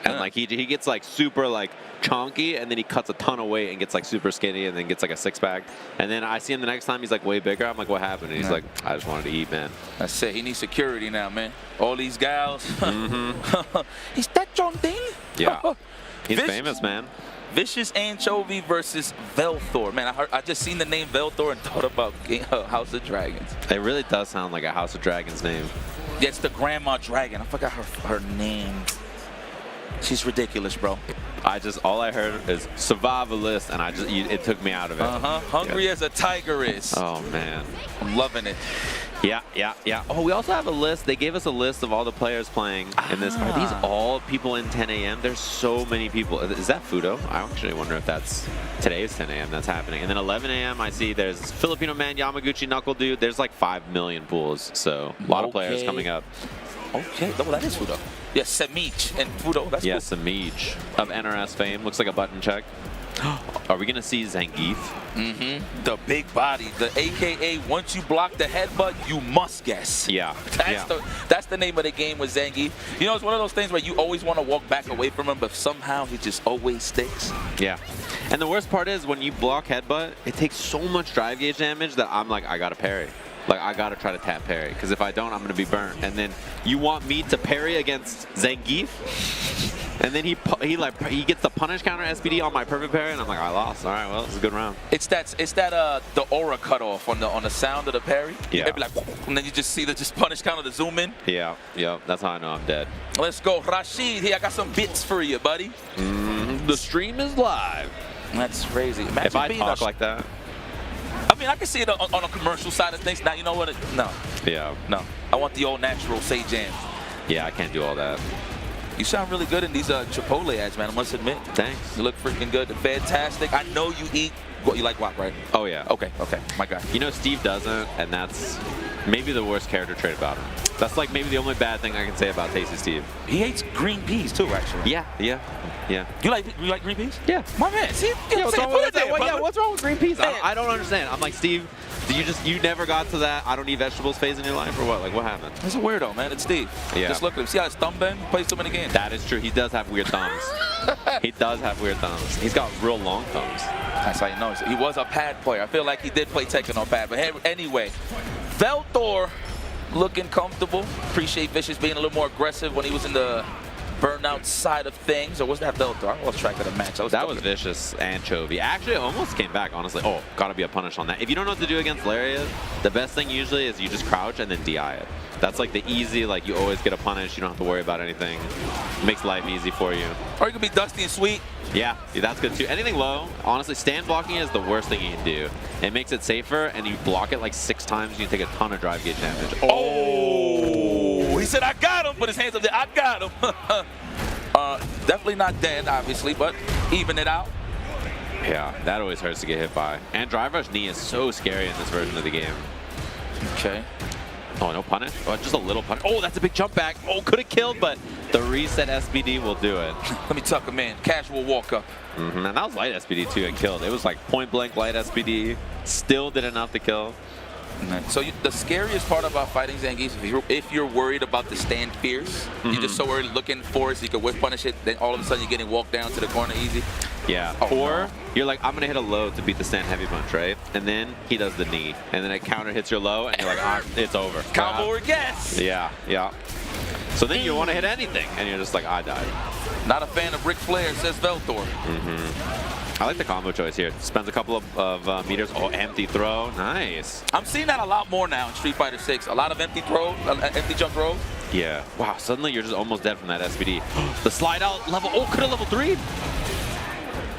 And like he gets like super like chunky, and then he cuts a ton of weight and gets like super skinny, and then gets like a 6-pack. And then I see him the next time, he's like way bigger. I'm like, what happened? And he's like, I just wanted to eat, man. That's it. He needs security now, man. All these gals. Is that John Dean? Yeah. He's famous, man. Vicious Anchovy versus Velthor. Man, I just seen the name Velthor and thought about House of Dragons. It really does sound like a House of Dragons name. Yeah, it's the Grandma Dragon. I forgot her name. She's ridiculous, bro. All I heard is survivalist, and it took me out of it. Hungry as a tiger is. Oh, man. I'm loving it. Yeah. Oh, we also have a list. They gave us a list of all the players playing in this. Are these all people in 10 a.m.? There's so many people. Is that Fudo? I actually wonder if that's today's 10 a.m. that's happening. And then 11 a.m. I see there's Filipino Man, Yamaguchi, Knuckle Dude. There's like 5 million pools, so a lot of players coming up. Okay, well, that is Fudo. Yeah, Semich and Fudo. That's cool. Semich of NRS fame. Looks like a button check. Are we going to see Zangief? The big body. The AKA, once you block the headbutt, you must guess. Yeah. That's the name of the game with Zangief. You know, it's one of those things where you always want to walk back away from him, but somehow he just always sticks. Yeah. And the worst part is when you block headbutt, it takes so much drive gauge damage that I'm like, I got to parry. Like, I got to try to tap parry, because if I don't, I'm going to be burnt. And then you want me to parry against Zangief? And then he gets the punish counter SPD on my perfect parry, and I'm like, I lost. All right, well, it's a good round. It's that the aura cutoff on the sound of the parry. Yeah. It'd be like, and then you just see the punish counter to zoom in. Yeah. That's how I know I'm dead. Let's go, Rashid. Here, I got some bits for you, buddy. The stream is live. That's crazy. Imagine if I being talk like that. I mean, I can see it on a commercial side of things. Now, you know what? No. Yeah. No. I want the old natural Say Jam. Yeah, I can't do all that. You sound really good in these Chipotle ads, man. I must admit. Thanks. You look freaking good. Fantastic. I know you eat. You like guac, right? Oh, yeah. Okay. My guy. You know, Steve doesn't, and that's maybe the worst character trait about him. That's like maybe the only bad thing I can say about Tasty Steve. He hates green peas, too, actually. Yeah. You like green peas? Yeah. My man. See? What's wrong with green peas? I don't understand. I'm like, Steve, you never got to that I don't eat vegetables phase in your life, or what? Like, what happened? He's a weirdo, man. It's Steve. Yeah. Just look at him. See how his thumb bend? He plays too many games. That is true. He does have weird thumbs. He does have weird thumbs. He's got real long thumbs. That's how you know. He was a pad player. I feel like he did play Tekken on pad. But anyway, Velthor looking comfortable. Appreciate Vicious being a little more aggressive when he was in the burnout side of things. Or was that Velthor? I lost track of the match. That was Vicious Anchovy. Actually, it almost came back, honestly. Oh, gotta be a punish on that. If you don't know what to do against Lariat, the best thing usually is you just crouch and then DI it. That's like the easy, like you always get a punish. You don't have to worry about anything. It makes life easy for you. Or you can be Dusty and Sweet. Yeah, that's good too. Anything low, honestly, stand blocking is the worst thing you can do. It makes it safer, and you block it like 6 times, you take a ton of drive gauge damage. Oh! He said, I got him, put his hands up there, I got him. Definitely not dead, obviously, but even it out. Yeah, that always hurts to get hit by. And drive rush knee is so scary in this version of the game. Okay. Oh, no punish? Oh, just a little punish. Oh, that's a big jump back. Oh, could have killed, but the reset SPD will do it. Let me tuck him in. Casual walk up. And that was light SPD too and killed. It was like point blank light SPD. Still did enough to kill. So the scariest part about fighting Zangief, if you're worried about the stand fierce, you're just so worried looking for it so you can whiff punish it, then all of a sudden you're getting walked down to the corner easy. Yeah, or you're like, I'm going to hit a low to beat the stand heavy punch, right? And then he does the knee, and then it counter hits your low, and you're like, it's over. Combo or guess. Yeah. So then you don't want to hit anything, and you're just like, I died. Not a fan of Ric Flair, says Velthor. I like the combo choice here. Spends a couple of meters. Oh, empty throw. Nice. I'm seeing that a lot more now in Street Fighter 6. A lot of empty throws, empty jump throws. Yeah. Wow, suddenly you're just almost dead from that SPD. The slide out level. Oh, could have level 3.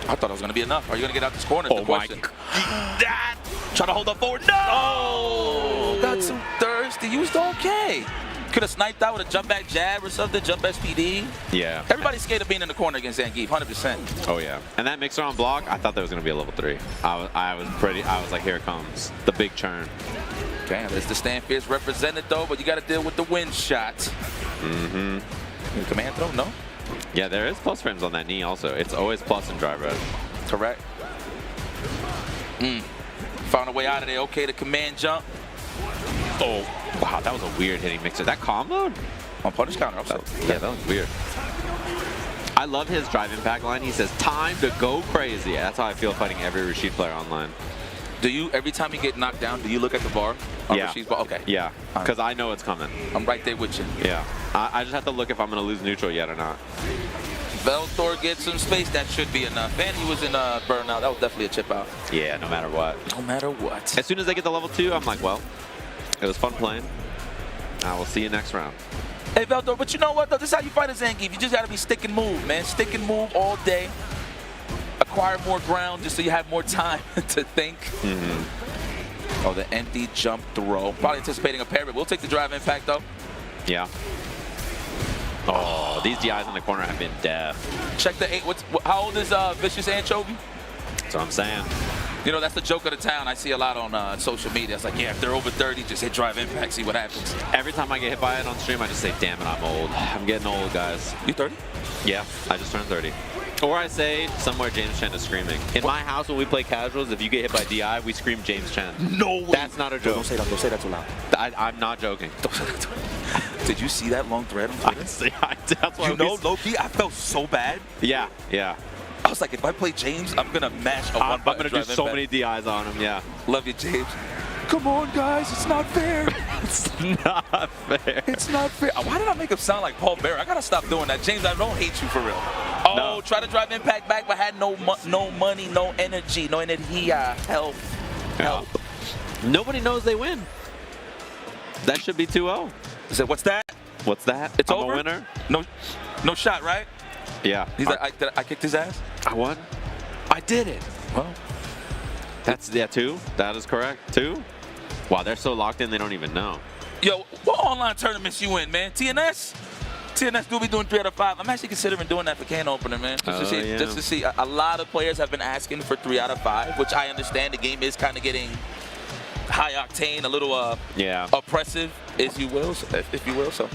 I thought it was going to be enough. Are you going to get out this corner? Oh, my God. Try to hold up forward. No! Oh, got too thirsty. You was okay. Could have sniped out with a jump back jab or something, jump SPD. Yeah. Everybody's scared of being in the corner against Zangief, 100%. Oh, yeah. And that mixer on block, I thought that was going to be a level 3. I was like, here it comes. The big churn. Damn, there's the stand fierce represented, though, but you got to deal with the wind shot. Command throw? No? Yeah, there is plus frames on that knee also. It's always plus in drive rush. Correct. Found a way out of there. Okay, the command jump. Oh, wow, that was a weird hitting mixer. That comboed? On punish counter, also. Yeah, that was weird. I love his drive impact line. He says, time to go crazy. That's how I feel fighting every Rashid player online. Do you, every time you get knocked down, do you look at the bar? Yeah. Rashid's bar? Okay. Yeah, because I know it's coming. I'm right there with you. Yeah. I just have to look if I'm going to lose neutral yet or not. Velthor gets some space. That should be enough. And he was in burnout. That was definitely a chip out. Yeah, no matter what. No matter what. As soon as I get to level 2, I'm like, well, it was fun playing. I will see you next round. Hey, Velthor, but you know what, though? This is how you fight a Zangief. You just got to be stick and move, man. Stick and move all day. Acquire more ground just so you have more time to think. Oh, the empty jump throw. Probably anticipating a parry. We'll take the drive impact, though. Yeah. Oh, these DIs in the corner have been deaf. Check the 8. How old is Vicious Anchovy? That's what I'm saying. You know, that's the joke of the town. I see a lot on social media. It's like, yeah, if they're over 30, just hit drive impact, see what happens. Every time I get hit by it on stream, I just say, damn it, I'm old. I'm getting old, guys. You 30? Yeah, I just turned 30. Or I say somewhere James Chen is screaming. In my house, when we play casuals, if you get hit by DI, we scream James Chen. No way. That's not a joke. Don't say that. Don't say that too loud. I'm not joking. Don't say that too loud. Did you see that long thread on Twitter? That's why you know, low-key, I felt so bad. Yeah, yeah. I was like, if I play James, I'm going to mash a I'm going to do so many DIs on him, yeah. Love you, James. Come on, guys. It's not fair. It's not fair. It's not fair. Why did I make him sound like Paul Bearer? I got to stop doing that. James, I don't hate you for real. Oh, no. Try to drive impact back, but had no money, no energy, no energia. Help. Help. Nobody knows they win. That should be 2-0. I said, what's that? What's that? It's I'm over? a winner? No shot, right? Yeah. He's like, I kicked his ass? I won. I did it. Well. That's, 2. That is correct. 2. Wow, they're so locked in, they don't even know. Yo, what online tournaments you in, man? TNS? TNS do be doing 3 out of 5. I'm actually considering doing that for can opener, man. Just to see. A lot of players have been asking for 3 out of 5, which I understand. The game is kind of getting high octane, a little oppressive, if you will. So.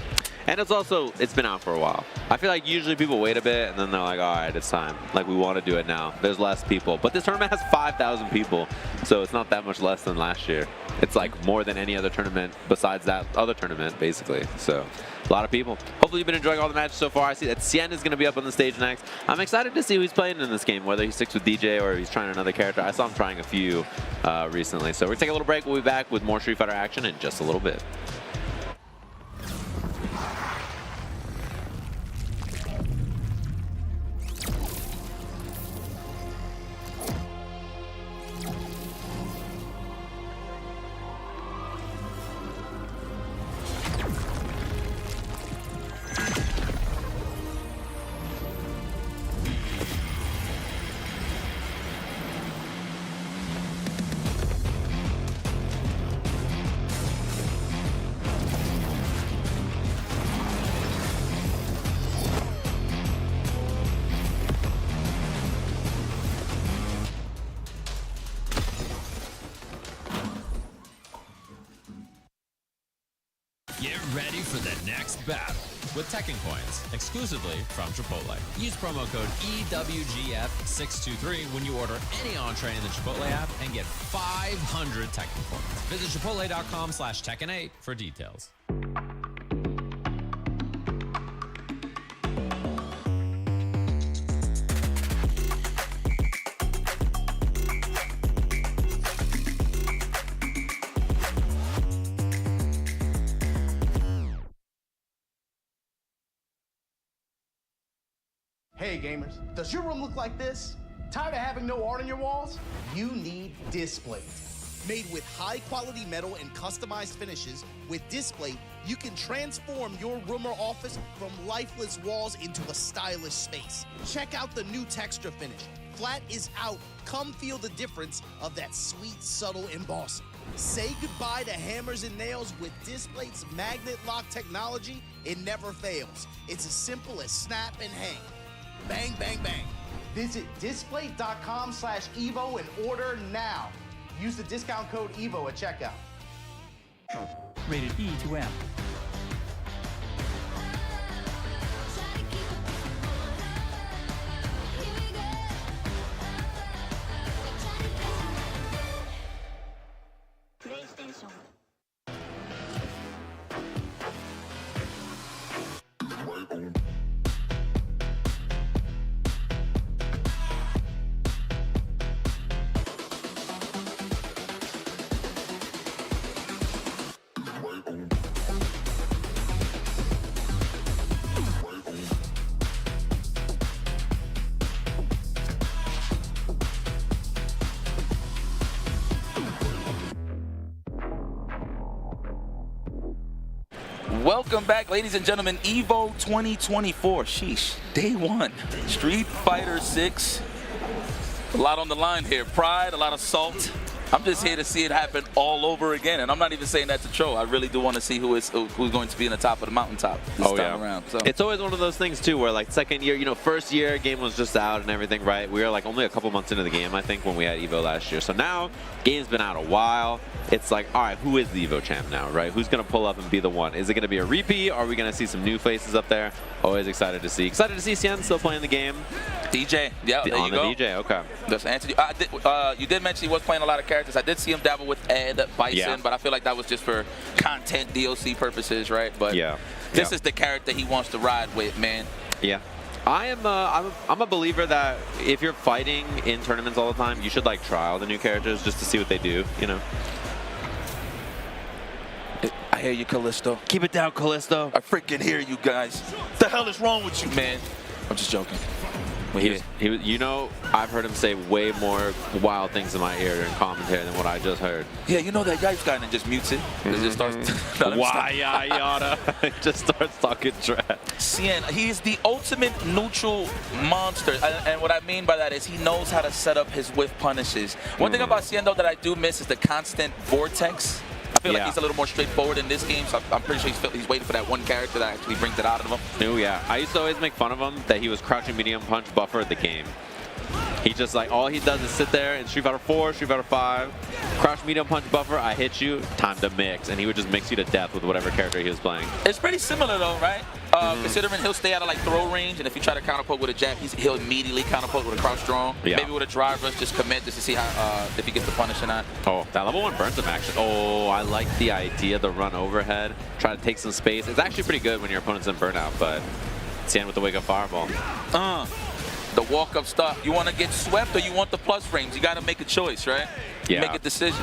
And it's been out for a while. I feel like usually people wait a bit and then they're like, all right, it's time. Like, we want to do it now. There's less people. But this tournament has 5,000 people, so it's not that much less than last year. It's like more than any other tournament besides that other tournament, basically. So, a lot of people. Hopefully you've been enjoying all the matches so far. I see that Cien is going to be up on the stage next. I'm excited to see who he's playing in this game, whether he sticks with DJ or he's trying another character. I saw him trying a few recently. So we're going to take a little break. We'll be back with more Street Fighter action in just a little bit. Get ready for the next battle with Tekken Coins, exclusively from Chipotle. Use promo code EWGF623 when you order any entree in the Chipotle app and get 500 Tekken Coins. Visit chipotle.com/Tekken8 for details. Hey gamers, does your room look like this? Tired of having no art on your walls? You need Displate. Made with high quality metal and customized finishes, with Displate, you can transform your room or office from lifeless walls into a stylish space. Check out the new texture finish. Flat is out. Come feel the difference of that sweet, subtle embossing. Say goodbye to hammers and nails with Displate's magnet lock technology. It never fails. It's as simple as snap and hang. Bang, bang, bang. Visit displate.com/Evo and order now. Use the discount code EVO at checkout. Rated E to M. Welcome back, ladies and gentlemen. EVO 2024. Sheesh. Day 1. Street Fighter 6. A lot on the line here. Pride, a lot of salt. I'm just here to see it happen all over again, and I'm not even saying that to troll. I really do want to see who's going to be in the top of the mountaintop this time around. So. It's always one of those things too, where like second year, you know, first year game was just out and everything, right? We were like only a couple months into the game, I think, when we had EVO last year. So now, game's been out a while. It's like, all right, who is the EVO champ now, right? Who's gonna pull up and be the one? Is it gonna be a repeat? Or are we gonna see some new faces up there? Always excited to see. Excited to see Cien still playing the game. DJ, yeah, there on you go. The DJ, okay. Just answered you. You did mention he was playing a lot of characters. I did see him dabble with Ed Bison, but I feel like that was just for content DLC purposes, right? But this is the character he wants to ride with, man. Yeah. I'm a believer that if you're fighting in tournaments all the time, you should like trial the new characters just to see what they do, you know. I hear you, Callisto. Keep it down, Callisto. I freaking hear you guys. What the hell is wrong with you, man? I'm just joking. You know, I've heard him say way more wild things in my ear during commentary than what I just heard. Yeah, you know that Yipes guy and just mutes it. It just starts. Why, yada? Just starts talking trash. Cien, he is the ultimate neutral monster, and what I mean by that is he knows how to set up his whiff punishes. One thing about Cien, though, that I do miss is the constant vortex. I feel like he's a little more straightforward in this game, so I'm pretty sure he's waiting for that one character that actually brings it out of him. Oh, yeah. I used to always make fun of him that he was crouching medium punch buffer at the game. He just like, all he does is sit there in Street Fighter 4, Street Fighter 5, crouch medium punch buffer, I hit you, time to mix. And he would just mix you to death with whatever character he was playing. It's pretty similar though, right? Considering he'll stay out of like throw range, and if you try to counterpoke with a jab, he'll immediately counterpoke with a crouch strong. Yeah. Maybe with a drive rush, just commit just to see how if he gets the punish or not. Oh, that level 1 burns him actually. Oh, I like the idea, the run overhead, try to take some space. It's actually pretty good when your opponent's in burnout, but Cien with the wake up fireball. The walk-up stuff. You want to get swept or you want the plus frames? You got to make a choice, right? Yeah. Make a decision.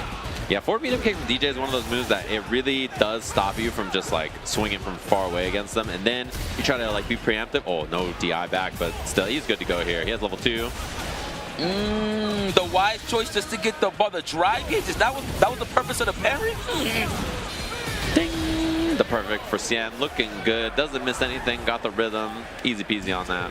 Yeah, forward medium kick from DJ is one of those moves that it really does stop you from just like swinging from far away against them. And then you try to like be preemptive. Oh, no DI back, but still he's good to go here. He has level 2. The wise choice just to get the drive hit. That was the purpose of the parry? Ding! The perfect for Cien. Looking good. Doesn't miss anything. Got the rhythm. Easy peasy on that.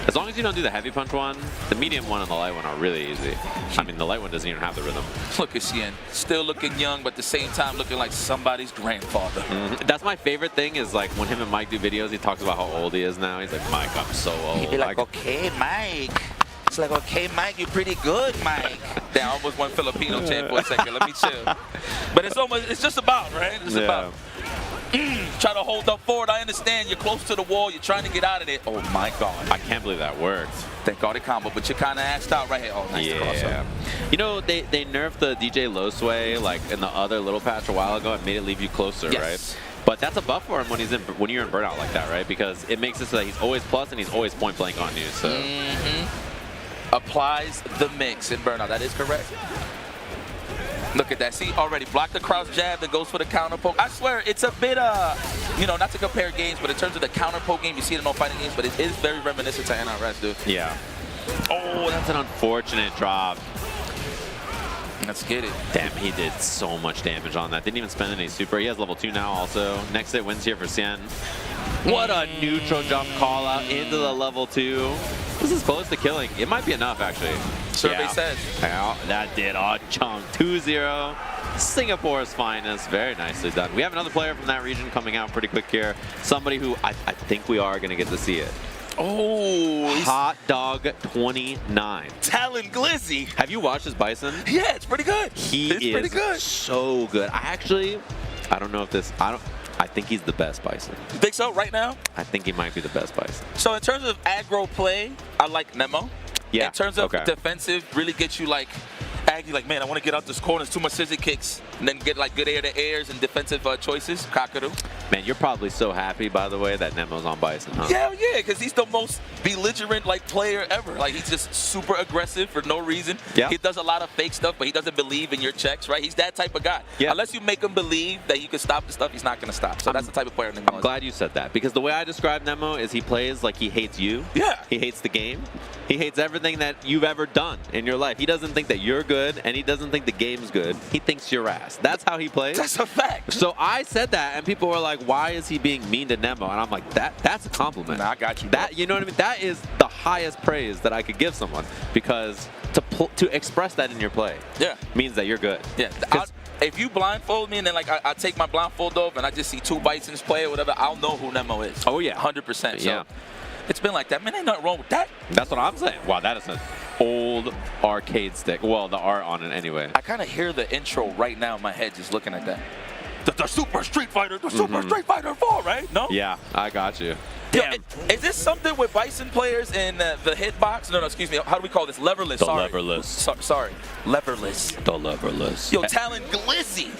As long as you don't do the heavy punch one, the medium one and the light one are really easy. I mean, the light one doesn't even have the rhythm. Look at Cien. Still looking young, but at the same time looking like somebody's grandfather. That's my favorite thing is like when him and Mike do videos, he talks about how old he is now. He's like, Mike, I'm so old. He'd be like, okay, Mike. It's like, okay, Mike, you're pretty good, Mike. Damn, I almost went Filipino chant for a second. Let me chill. But it's just about, right? It's about. Try to hold up forward. I understand you're close to the wall. You're trying to get out of it. Oh, my God. I can't believe that worked. Thank God it combo, but you're kind of axed out right here. Oh, nice crossover. You know, they nerfed the DJ low sway like in the other little patch a while ago and made it leave you closer, right? But that's a buff for him when you're in burnout like that, right? Because it makes it so that he's always plus and he's always point blank on you. So applies the mix in burnout. That is correct. Look at that. See, already blocked the crouch jab that goes for the counter poke. I swear, it's a bit, you know, not to compare games, but in terms of the counter poke game, you see it in all fighting games, but it is very reminiscent to NRS, dude. Yeah. Oh, that's an unfortunate drop. Let's get it. Damn, he did so much damage on that. Didn't even spend any super. He has level 2 now also. Next hit wins here for Cien. What a neutral jump call out into the level 2. This is close to killing. It might be enough, actually. Survey says. Yeah, that did a chunk. 2-0. Singapore's finest. Very nicely done. We have another player from that region coming out pretty quick here. Somebody who I think we are going to get to see it. Oh, Hot Dog 29. Talon Glizzy. Have you watched his Bison? Yeah, it's pretty good. It's pretty good. So good. I don't know if this, I think he's the best Bison. You think so right now? I think he might be the best Bison. So in terms of aggro play, I like Nemo. Yeah. In terms of defensive, really gets you like, like, man, I want to get out this corner. It's too much scissor kicks. And then get like good air-to-airs and defensive choices. Kakadu. Man, you're probably so happy, by the way, that Nemo's on Bison, huh? Yeah, because he's the most belligerent like player ever. Like, he's just super aggressive for no reason. Yeah. He does a lot of fake stuff, but he doesn't believe in your checks, right? He's that type of guy. Yeah. Unless you make him believe that you can stop the stuff, he's not going to stop. So that's the type of player Nemo is. I'm glad you said that, because the way I describe Nemo is he plays like he hates you. Yeah. He hates the game. He hates everything that you've ever done in your life. He doesn't think that you're good, and he doesn't think the game's good. He thinks you're ass. fast. That's how he plays. That's a fact. So I said that, and people were like, "Why is he being mean to Nemo?" And I'm like, "That's a compliment." Nah, I got you. That you know what I mean? That is the highest praise that I could give someone, because to express that in your play, means that you're good. Yeah. If you blindfold me and then like I take my blindfold off and I just see two Bisons play or whatever, I'll know who Nemo is. Oh yeah, 100%. So yeah. It's been like that. Man, ain't nothing wrong with that. That's what I'm saying. Wow, that is an old arcade stick. Well, the art on it anyway. I kind of hear the intro right now in my head just looking at that. The Super Street Fighter, Super Street Fighter 4, right? No? Yeah, I got you. Yo, is this something with Bison players in the hitbox? No, excuse me. How do we call this? Leverless. The sorry. leverless. Sorry. Leverless. The leverless. Yo, Talon Glizzy.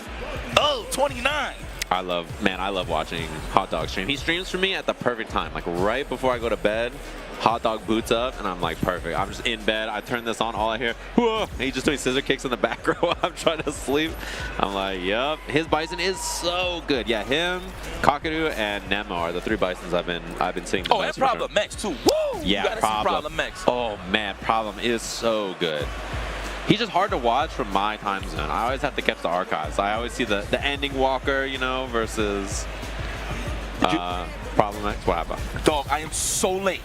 Oh, 29. I love watching Hot Dog stream. He streams for me at the perfect time, like right before I go to bed. Hot Dog boots up, and I'm like, perfect. I'm just in bed. I turn this on. All I hear, whoa! And he's just doing scissor kicks in the back row while I'm trying to sleep. I'm like, yep. His Bison is so good. Yeah, him, Kakadu, and Nemo are the three Bisons I've been seeing. Oh, and Problem X too. Woo! Yeah, Problem X. Oh man, Problem is so good. He's just hard to watch from my time zone. I always have to catch the archives. I always see the ending walker, you know, versus Problem X. What happened? Dog, I am so late.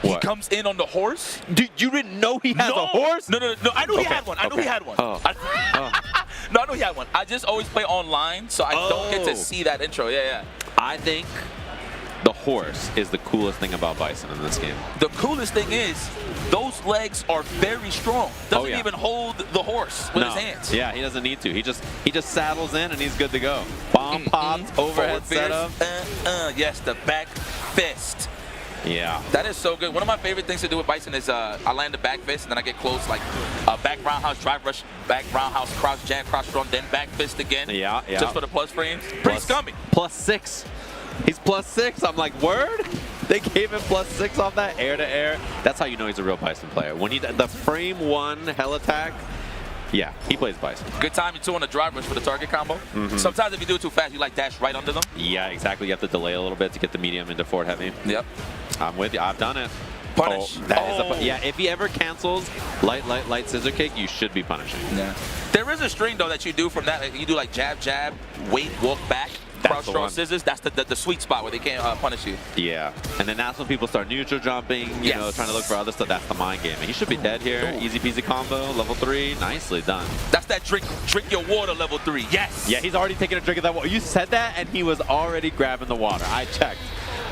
What? He comes in on the horse. Dude, you didn't know he has a horse? No. I knew he had one. I knew he had one. Oh. No, I knew he had one. I just always play online, so I don't get to see that intro. Yeah. I think the horse is the coolest thing about Bison in this game. The coolest thing is those legs are very strong. Doesn't even hold the horse with his hands. Yeah, he doesn't need to. He just saddles in and he's good to go. Bomb pops, overhead setup. Yes, the back fist. Yeah. That is so good. One of my favorite things to do with Bison is I land the back fist and then I get close, like back roundhouse, drive rush, back roundhouse, cross jab, cross strong, then back fist again. Yeah. Just for the plus frames. Pretty scummy. +6. He's +6. I'm like, word? They gave him +6 off that air to air. That's how you know he's a real Bison player. When the frame 1 hell attack, yeah, he plays Bison. Good timing too on the drive rush for the target combo. Sometimes if you do it too fast, you like dash right under them. Yeah, exactly. You have to delay a little bit to get the medium into forward heavy. Yep. I'm with you. I've done it. Punish. Yeah, if he ever cancels light scissor kick, you should be punishing. Yeah. There is a string though that you do from that. You do like jab, wait, walk back. Cross straw scissors, that's the sweet spot where they can't punish you. Yeah, and then that's when people start neutral jumping, you know, trying to look for other stuff. That's the mind game. And he should be dead here. Easy peasy combo, level 3, nicely done. That's that drink your water level 3, yes. Yeah, he's already taking a drink of that water. You said that, and he was already grabbing the water. I checked.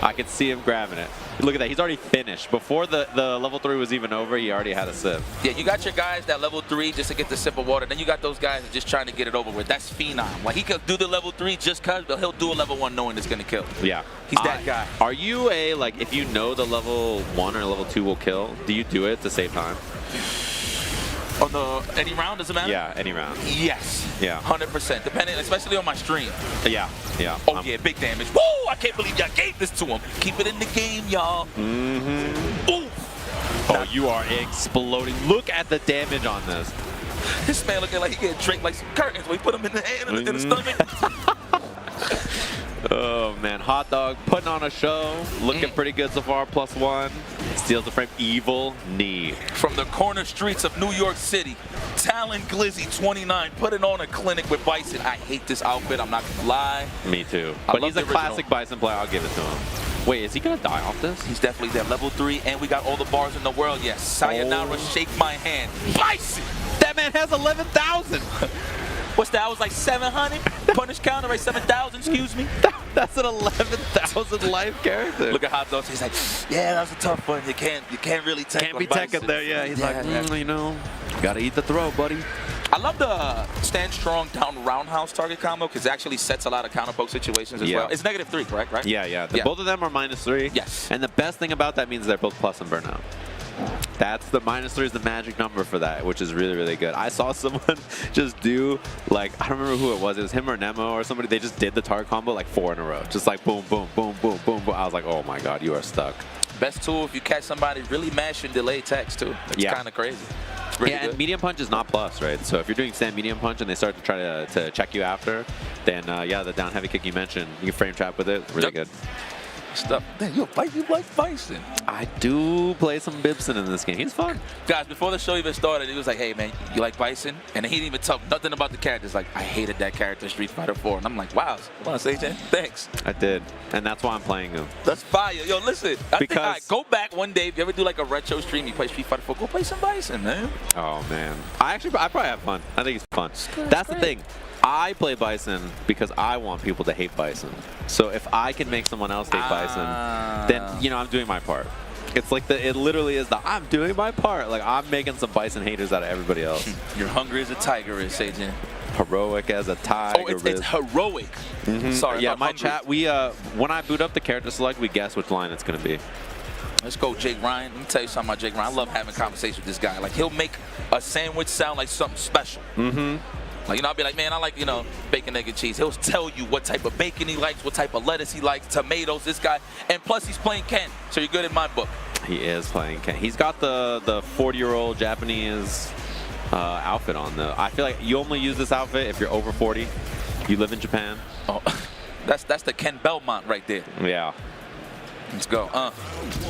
I could see him grabbing it. Look at that, he's already finished. Before the level 3 was even over, he already had a sip. Yeah, you got your guys that level 3 just to get the sip of water. Then you got those guys that just trying to get it over with. That's Phenom. Like, he could do the level 3 just because, but he'll do a level 1 knowing it's going to kill. Yeah. He's that guy. Are you like, if you know the level 1 or level 2 will kill, do you do it to save time? On any round, does it matter? Yeah, any round. Yes. Yeah. 100%, depending, especially on my stream. Yeah. Oh, yeah, big damage. Woo! I can't believe y'all gave this to him. Keep it in the game, y'all. Ooh. Oh, you are exploding. Look at the damage on this. This man looking like he getting draped like some curtains when he put him in the hand and in the stomach. Oh, man. Hot Dog putting on a show. Looking pretty good so far. +1. Steals the frame. Evil knee. From the corner streets of New York City, Talon Glizzy, 29, putting on a clinic with Bison. I hate this outfit. I'm not going to lie. Me too. But he's a classic Bison player. I'll give it to him. Wait, is he going to die off this? He's definitely there. Level 3, and we got all the bars in the world. Yes. Sayonara, shake my hand. Bison! That man has 11,000. What's that? I was like 700. Punish counter, right? 7,000, excuse me. That's an 11,000 life character. Look at Hot Dogs. He's like, yeah, that was a tough one. You can't really take Can't be teching there, yeah. He's like, you know, gotta eat the throw, buddy. I love the stand strong down roundhouse target combo because it actually sets a lot of counter poke situations as well. It's -3, correct? Right? Yeah. Both of them are -3. Yes. And the best thing about that means they're both plus and burnout. That's the -3 is the magic number for that, which is really, really good. I saw someone just do, like, I don't remember who it was. It was him or Nemo or somebody. They just did the target combo like 4 in a row. Just like boom, boom, boom, boom, boom, boom. I was like, oh my God, you are stuck. Best tool if you catch somebody really mashing delay text too. It's kind of crazy. Really good. And medium punch is not plus, right? So if you're doing stand medium punch and they start to try to check you after, then yeah, the down heavy kick you mentioned, you can frame trap with it. Really good. Stuff. Man, you like Bison. I do play some Bibson in this game. He's fun. Guys, before the show even started, he was like, hey, man, you like Bison? And he didn't even talk nothing about the characters. Like, I hated that character in Street Fighter 4. And I'm like, wow. Come on, Sage. Thanks. I did. And that's why I'm playing him. That's fire. Yo, listen. I think, all right, Because go back one day. If you ever do like a retro stream, you play Street Fighter 4, go play some Bison, man. Oh, man. I probably have fun. I think he's fun. That's the thing. I play Bison because I want people to hate Bison. So if I can make someone else hate Bison, then, you know, I'm doing my part. It's like it literally is I'm doing my part. Like, I'm making some Bison haters out of everybody else. You're hungry as a tiger is, Sage. Heroic as a tiger. Oh, it's heroic. Sorry. Yeah, my chat, when I boot up the character select, we guess which line it's going to be. Let's go, Jake Ryan. Let me tell you something about Jake Ryan. I love having conversations with this guy. Like, he'll make a sandwich sound like something special. Like, you know, I'll be like, man, I like, you know, bacon, egg, and cheese. He'll tell you what type of bacon he likes, what type of lettuce he likes, tomatoes, this guy. And plus, he's playing Ken, so you're good in my book. He is playing Ken. He's got the 40-year-old Japanese outfit on, though. I feel like you only use this outfit if you're over 40. You live in Japan. Oh, that's the Ken Belmont right there. Yeah. Let's go.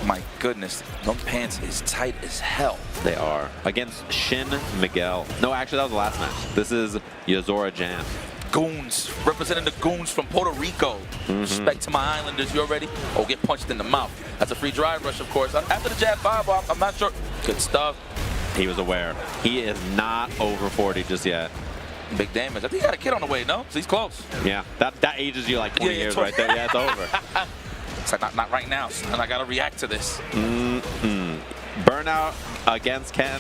My goodness. Those pants is tight as hell. They are. Against Shin Miguel. No, actually, that was the last match. This is Yozora Jan. Goons. Representing the Goons from Puerto Rico. Respect to my Islanders. You already? Oh, get punched in the mouth. That's a free drive rush, of course. After the jab fireball, I'm not sure. Good stuff. He was aware. He is not over 40 just yet. Big damage. I think he got a kid on the way, no? So he's close. Yeah. That ages you like 20 years right there. Yeah, it's over. It's like, not right now, and I gotta react to this. Burnout against Ken,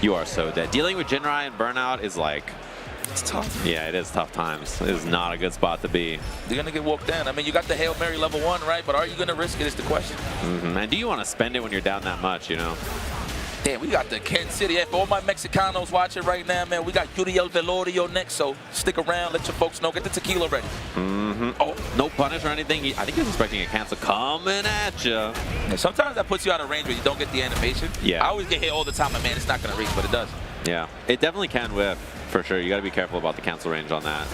you are so dead. Dealing with Jinrai and Burnout is like... It's tough. Yeah, it is tough times. It is not a good spot to be. You're gonna get walked down. I mean, you got the Hail Mary level 1, right? But are you gonna risk it is the question. And do you want to spend it when you're down that much, you know? Damn, we got the Ken City. Hey, for all my Mexicanos watching right now, man, we got Uriel Velorio next, so stick around, let your folks know. Get the tequila ready. Oh, no punish or anything. I think he's expecting a cancel coming at you. Yeah, sometimes that puts you out of range where you don't get the animation. Yeah. I always get hit all the time, and man, it's not going to reach, but it does. Yeah, it definitely can whiff, for sure. You got to be careful about the cancel range on that.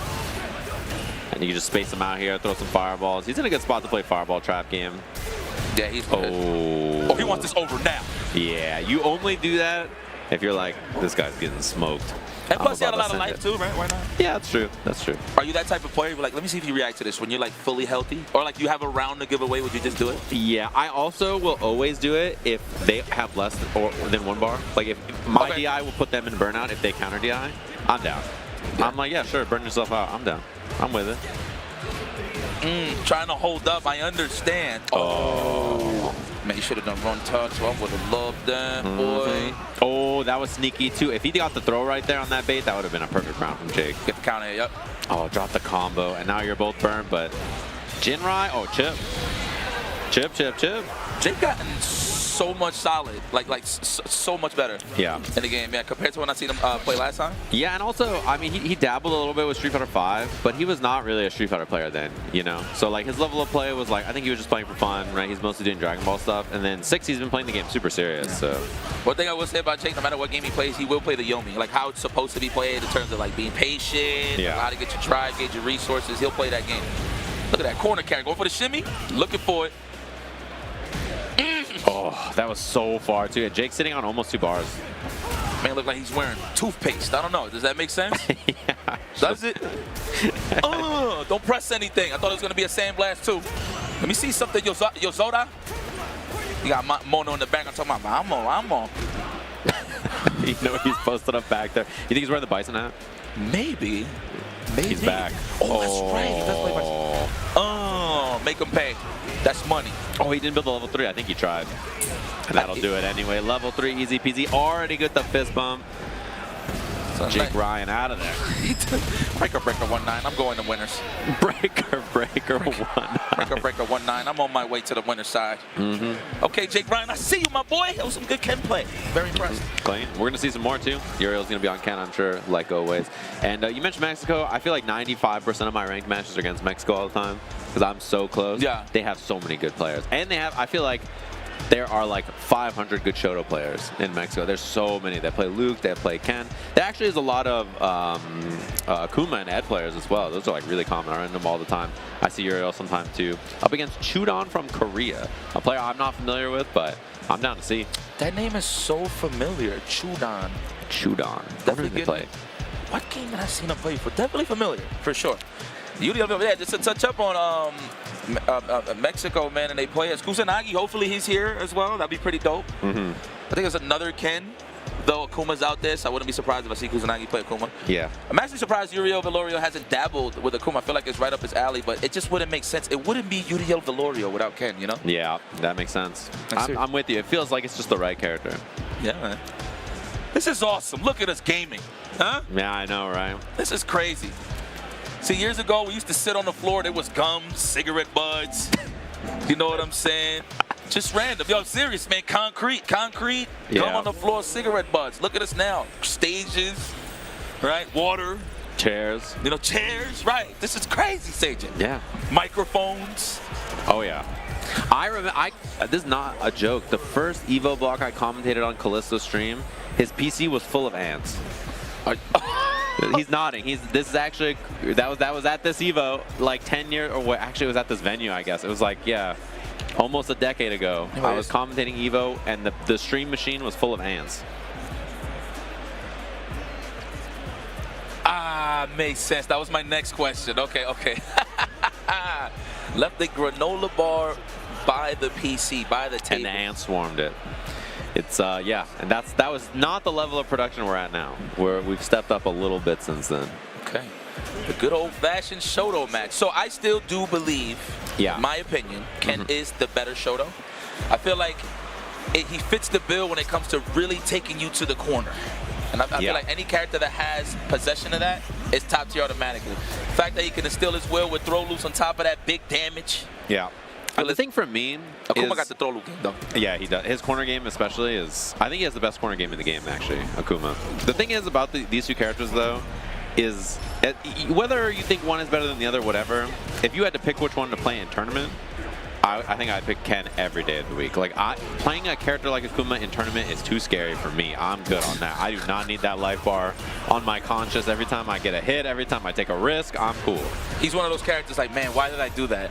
And you can just space him out here, throw some fireballs. He's in a good spot to play fireball trap game. Yeah, he's good. Oh, he wants this over now. Yeah, you only do that if you're like, this guy's getting smoked. And plus, he had a lot of life too, right? Why not? Yeah, that's true. That's true. Are you that type of player? You're like, let me see if you react to this when you're like fully healthy, or like you have a round to give away. Would you just do it? Yeah, I also will always do it if they have less than 1 bar. Like if my DI will put them in burnout if they counter DI, I'm down. Yeah. I'm like, yeah, sure, burn yourself out. I'm down. I'm with it. Trying to hold up, I understand. Oh. Man, you should have done run touch. So I would have loved that, boy. Oh, that was sneaky, too. If he got the throw right there on that bait, that would have been a perfect round from Jake. Get the counter, yep. Oh, drop the combo. And now you're both burned, but Jinrai, oh, chip. Chip. Jake gotten so much solid, like so much better. Yeah. In the game, yeah, compared to when I seen him play last time. Yeah, and also, I mean, he dabbled a little bit with Street Fighter 5, but he was not really a Street Fighter player then, you know? So, like, his level of play was like, I think he was just playing for fun, right? He's mostly doing Dragon Ball stuff. And then 6, he's been playing the game super serious, so. One thing I will say about Jake, no matter what game he plays, he will play the Yomi. Like, how it's supposed to be played in terms of, like, being patient, how to get your tribe, gauge your resources. He'll play that game. Look at that corner carry. Going for the shimmy. Looking for it. Oh, that was so far, too. Jake's sitting on almost 2 bars. Man, look like he's wearing toothpaste. I don't know. Does that make sense? Yeah. Does it? Don't press anything. I thought it was going to be a sandblast, too. Let me see something, Yozoda. You got Mono in the back. I'm talking about, I'm on. You know he's posted up back there. You think he's wearing the Bison hat? Maybe. He's back. Oh, that's right. He does play Bison. Oh, make him pay. That's money. Oh, he didn't build the level 3. I think he tried. And that'll do it anyway. Level 3, easy peasy. Already got the fist bump. Jake Ryan out of there. Breaker 1-9. I'm going to winners. Breaker 1-9. Breaker 1-9. I'm on my way to the winner's side. Okay, Jake Ryan, I see you, my boy. That was some good Ken play. Very impressed. Clean. We're going to see some more, too. Uriel's going to be on Ken, I'm sure, like always. And you mentioned Mexico. I feel like 95% of my ranked matches are against Mexico all the time because I'm so close. Yeah. They have so many good players. And they have, I feel like, there are like 500 good Shoto players in Mexico. There's so many. They play Luke, they play Ken. There actually is a lot of Akuma and Ed players as well. Those are like really common. I run them all the time. I see Uriel sometimes too. Up against Chudon from Korea, a player I'm not familiar with, but I'm down to see. That name is so familiar. Chudon. Where did they play? What game did I seen him play for? Definitely familiar, for sure. Yeah, just to touch up on Mexico, man, and they play as Kusanagi. Hopefully he's here as well. That'd be pretty dope. I think there's another Ken, though Akuma's out there, so I wouldn't be surprised if I see Kusanagi play Akuma. Yeah. I'm actually surprised Uriel Velorio hasn't dabbled with Akuma. I feel like it's right up his alley, but it just wouldn't make sense. It wouldn't be Uriel Velorio without Ken, you know? Yeah, that makes sense. I'm with you. It feels like it's just the right character. Yeah, man. This is awesome. Look at us gaming. Huh? Yeah, I know, right? This is crazy. See, years ago, we used to sit on the floor. There was gum, cigarette butts. You know what I'm saying? Just random. Yo, I'm serious, man. Concrete, gum on the floor, cigarette butts. Look at us now. Stages, right? Water. Chairs. You know, chairs. Right. This is crazy, Seijin. Yeah. Microphones. Oh, yeah. I remember, this is not a joke. The first Evo block I commentated on Callisto's stream, his PC was full of ants. He's nodding. This is actually, that was at this Evo like 10 years, or what? Actually, it was at this venue, I guess. It was like, yeah, almost a decade ago. I was commentating Evo, and the stream machine was full of ants. Makes sense. That was my next question. Okay. Left the granola bar by the PC, by the table. And the ants swarmed it. It's, yeah, and that was not the level of production we're at now. We've stepped up a little bit since then. Okay. The good old-fashioned Shoto match. So I still do believe, in my opinion, Ken is the better Shoto. I feel like he fits the bill when it comes to really taking you to the corner. And I feel like any character that has possession of that is top tier automatically. The fact that he can instill his will with throw loose on top of that big damage. Yeah. The thing for me Akuma got the throw loop game, though. Yeah, he does. His corner game especially is, I think he has the best corner game in the game, actually, Akuma. The thing is about these two characters, though, is whether you think one is better than the other, whatever, if you had to pick which one to play in tournament, I think I'd pick Ken every day of the week. Like, playing a character like Akuma in tournament is too scary for me. I'm good on that. I do not need that life bar on my conscience every time I get a hit, every time I take a risk. I'm cool. He's one of those characters like, man, why did I do that?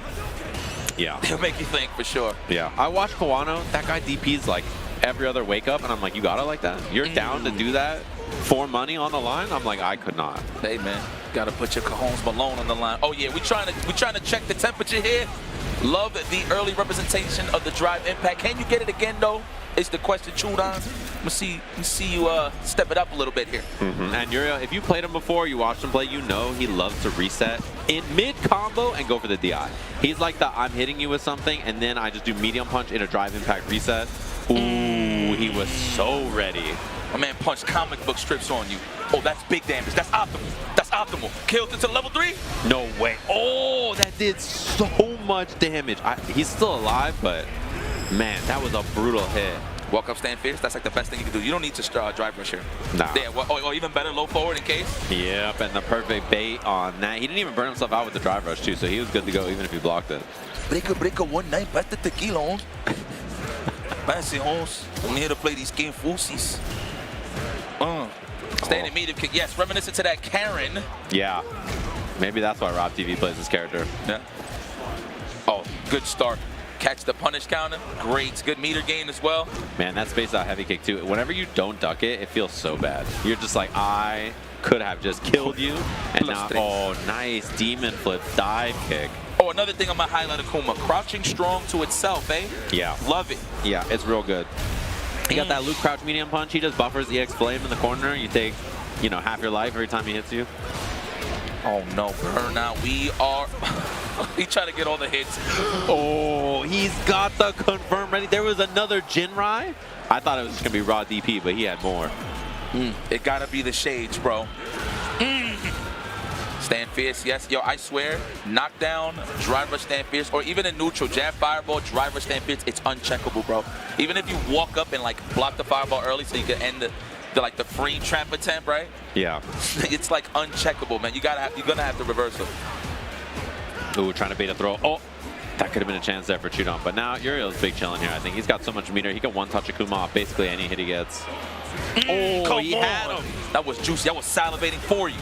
Yeah. He'll make you think, for sure. Yeah. I watch Kawano. That guy DPs like every other wake up, and I'm like, you got it like that? You're down to do that for money on the line? I'm like, I could not. Hey, man. Got to put your Cajones Malone on the line. Oh, yeah. We trying to check the temperature here. Love the early representation of the drive impact. Can you get it again, though? Is the question, Chudon. Let me see you step it up a little bit here. And Uriel, if you played him before, you watched him play, you know he loves to reset in mid-combo and go for the DI. He's like the I'm hitting you with something, and then I just do medium punch in a drive impact reset. Ooh, he was so ready. My man punched comic book strips on you. Oh, that's big damage. That's optimal. That's optimal. Killed into level 3? No way. Oh, that did so much damage. He's still alive, but man, that was a brutal hit. Walk up, stand fierce. That's like the best thing you can do. You don't need to drive rush here. Nah. Yeah, or even better, low forward in case. Yep, and the perfect bait on that. He didn't even burn himself out with the drive rush, too, so he was good to go even if he blocked it. Breaker, one night, pass the tequila on. Pass it, Holmes. I'm here to play these game fusies. Standing medium kick. Yes, reminiscent to that Karen. Yeah. Maybe that's why Rob TV plays this character. Yeah. Oh, good start. Catch the punish counter. Great. Good meter gain as well. Man, that space out heavy kick, too. Whenever you don't duck it, it feels so bad. You're just like, I could have just killed you. And now, oh, nice demon flip dive kick. Oh, another thing on my highlight Akuma. Crouching strong to itself, eh? Yeah. Love it. Yeah, it's real good. He got that Luke crouch medium punch. He just buffers EX Flame in the corner. You take, you know, half your life every time he hits you. Oh, no. Burnout. We are... He trying to get all the hits. Oh, he's got the confirm ready. There was another Jinrai. I thought it was just going to be raw DP, but he had more. It got to be the shades, bro. Stand fierce, yes. Yo, I swear, knockdown, drive rush, stand fierce, or even in neutral, jab fireball, drive rush, stand fierce, it's uncheckable, bro. Even if you walk up and like block the fireball early so you can end the free trap attempt, right? Yeah. It's like uncheckable, man. You're gonna have to reverse it. Ooh, trying to bait a throw. Oh, That could have been a chance there for Chudon, but now Uriel's big chilling here. I think he's got so much meter. He can one-touch Akuma off basically any hit he gets. Oh, he had him. That was juicy. I was salivating for you.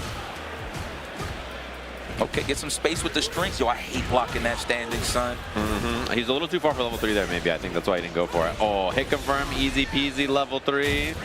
Okay, get some space with the strings. Yo, I hate blocking that standing, son. He's a little too far for level 3 there, maybe. I think that's why he didn't go for it. Oh, hit confirm, easy peasy, level 3.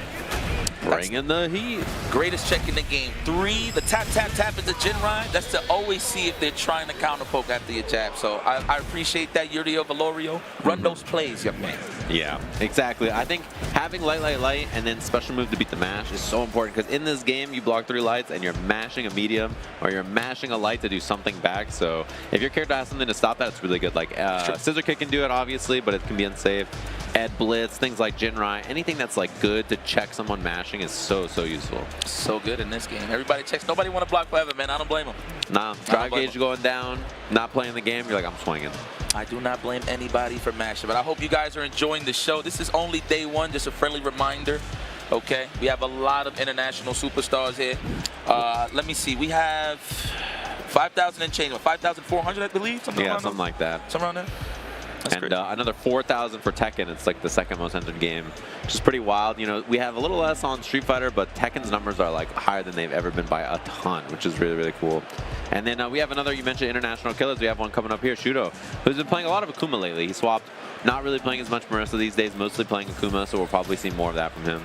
Bringing the heat. Greatest check in the game. 3, the tap, tap, tap is the Jinrai. That's to always see if they're trying to counter poke after your jab. So I appreciate that, Uriel Valorio. Run those plays, young man. Yeah, exactly. I think having light, and then special move to beat the mash is so important because in this game, you block 3 lights and you're mashing a medium or you're mashing a light to do something back. So if your character has something to stop that, it's really good. Like Scissor Kick can do it, obviously, but it can be unsafe. Ed Blitz, things like Jinrai, anything that's like good to check someone mashing is so useful. So good in this game. Everybody checks. Nobody want to block forever, man. I don't blame them. Nah, drive gauge going down, not playing the game, you're like, I'm swinging. I do not blame anybody for mashing, but I hope you guys are enjoying the show. This is only day 1, just a friendly reminder. Okay, we have a lot of international superstars here. Let me see. We have 5,000 and change, 5,400, I believe. Something like that. Somewhere around there. And another 4,000 for Tekken. It's like the second most entered game, which is pretty wild. You know, we have a little less on Street Fighter, but Tekken's numbers are like higher than they've ever been by a ton, which is really cool. And then we have another, you mentioned international killers. We have one coming up here, Shudo, who's been playing a lot of Akuma lately. He swapped, not really playing as much Marissa these days, mostly playing Akuma, so we'll probably see more of that from him.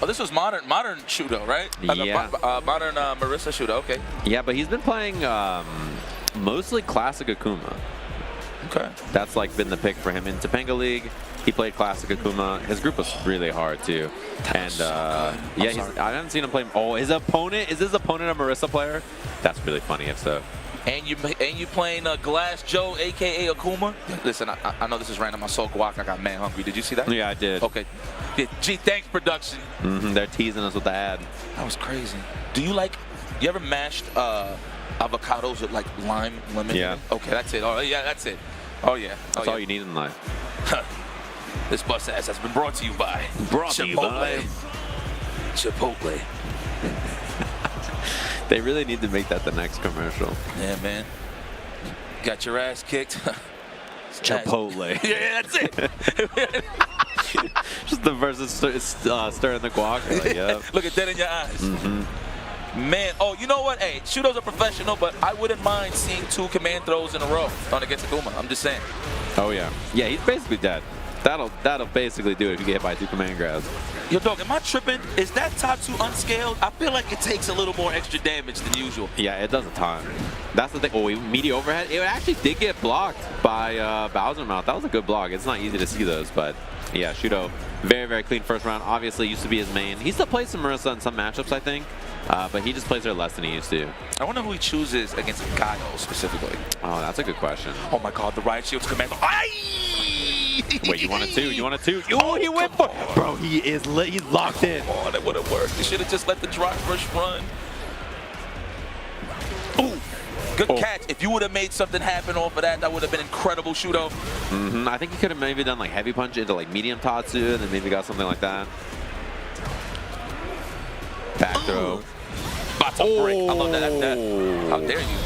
Oh, this was modern Shudo, right? Yeah. Modern Marissa Shudo, okay. Yeah, but he's been playing mostly classic Akuma. Okay. That's like been the pick for him in Topanga League. He played classic Akuma. His group was really hard too. And yeah, I haven't seen him play. Oh, his opponent, is his opponent a Marissa player? That's really funny if so. And you playing Glass Joe, aka Akuma? Listen, I know this is random. I saw Guac. I got man hungry. Did you see that? Yeah, I did. Okay. Yeah, gee, thanks production. They're teasing us with the ad. That was crazy. Do you ever mashed avocados with like lime, lemon? Yeah. Okay, that's it. Oh yeah, that's it. Oh yeah. That's all you need in life. This bus ass has been brought to you by Chipotle. They really need to make that the next commercial. Yeah, man. Got your ass kicked. Chipotle. Yeah, that's it. Just the versus stirring the guac. Like, yep. Look at that in your eyes. Man, oh, you know what? Hey, Shudo's a professional, but I wouldn't mind seeing 2 command throws in a row on against Akuma. I'm just saying. Oh, yeah. Yeah, he's basically dead. That'll basically do it if you get hit by 2 command grabs. Yo, dog, am I tripping? Is that Tatsu unscaled? I feel like it takes a little more extra damage than usual. Yeah, it does a ton. That's the thing. Oh, meaty overhead. It actually did get blocked by Bowser Mouth. That was a good block. It's not easy to see those, but yeah, Shudo, very clean first round. Obviously, used to be his main. He still plays some Marissa in some matchups, I think. But he just plays her less than he used to. I wonder who he chooses against Gaio specifically. Oh, that's a good question. Oh my God, the Riot Shield's commando. Wait, you want a 2? You want a 2? Oh, he went for it. Bro, he's locked in. Oh, that would have worked. He should have just let the drop rush run. Ooh, good catch. If you would have made something happen off of that, that would have been incredible, Shudo. I think he could have maybe done like heavy punch into like medium Tatsu and then maybe got something like that. Back throw. About to break. I love that. How dare you?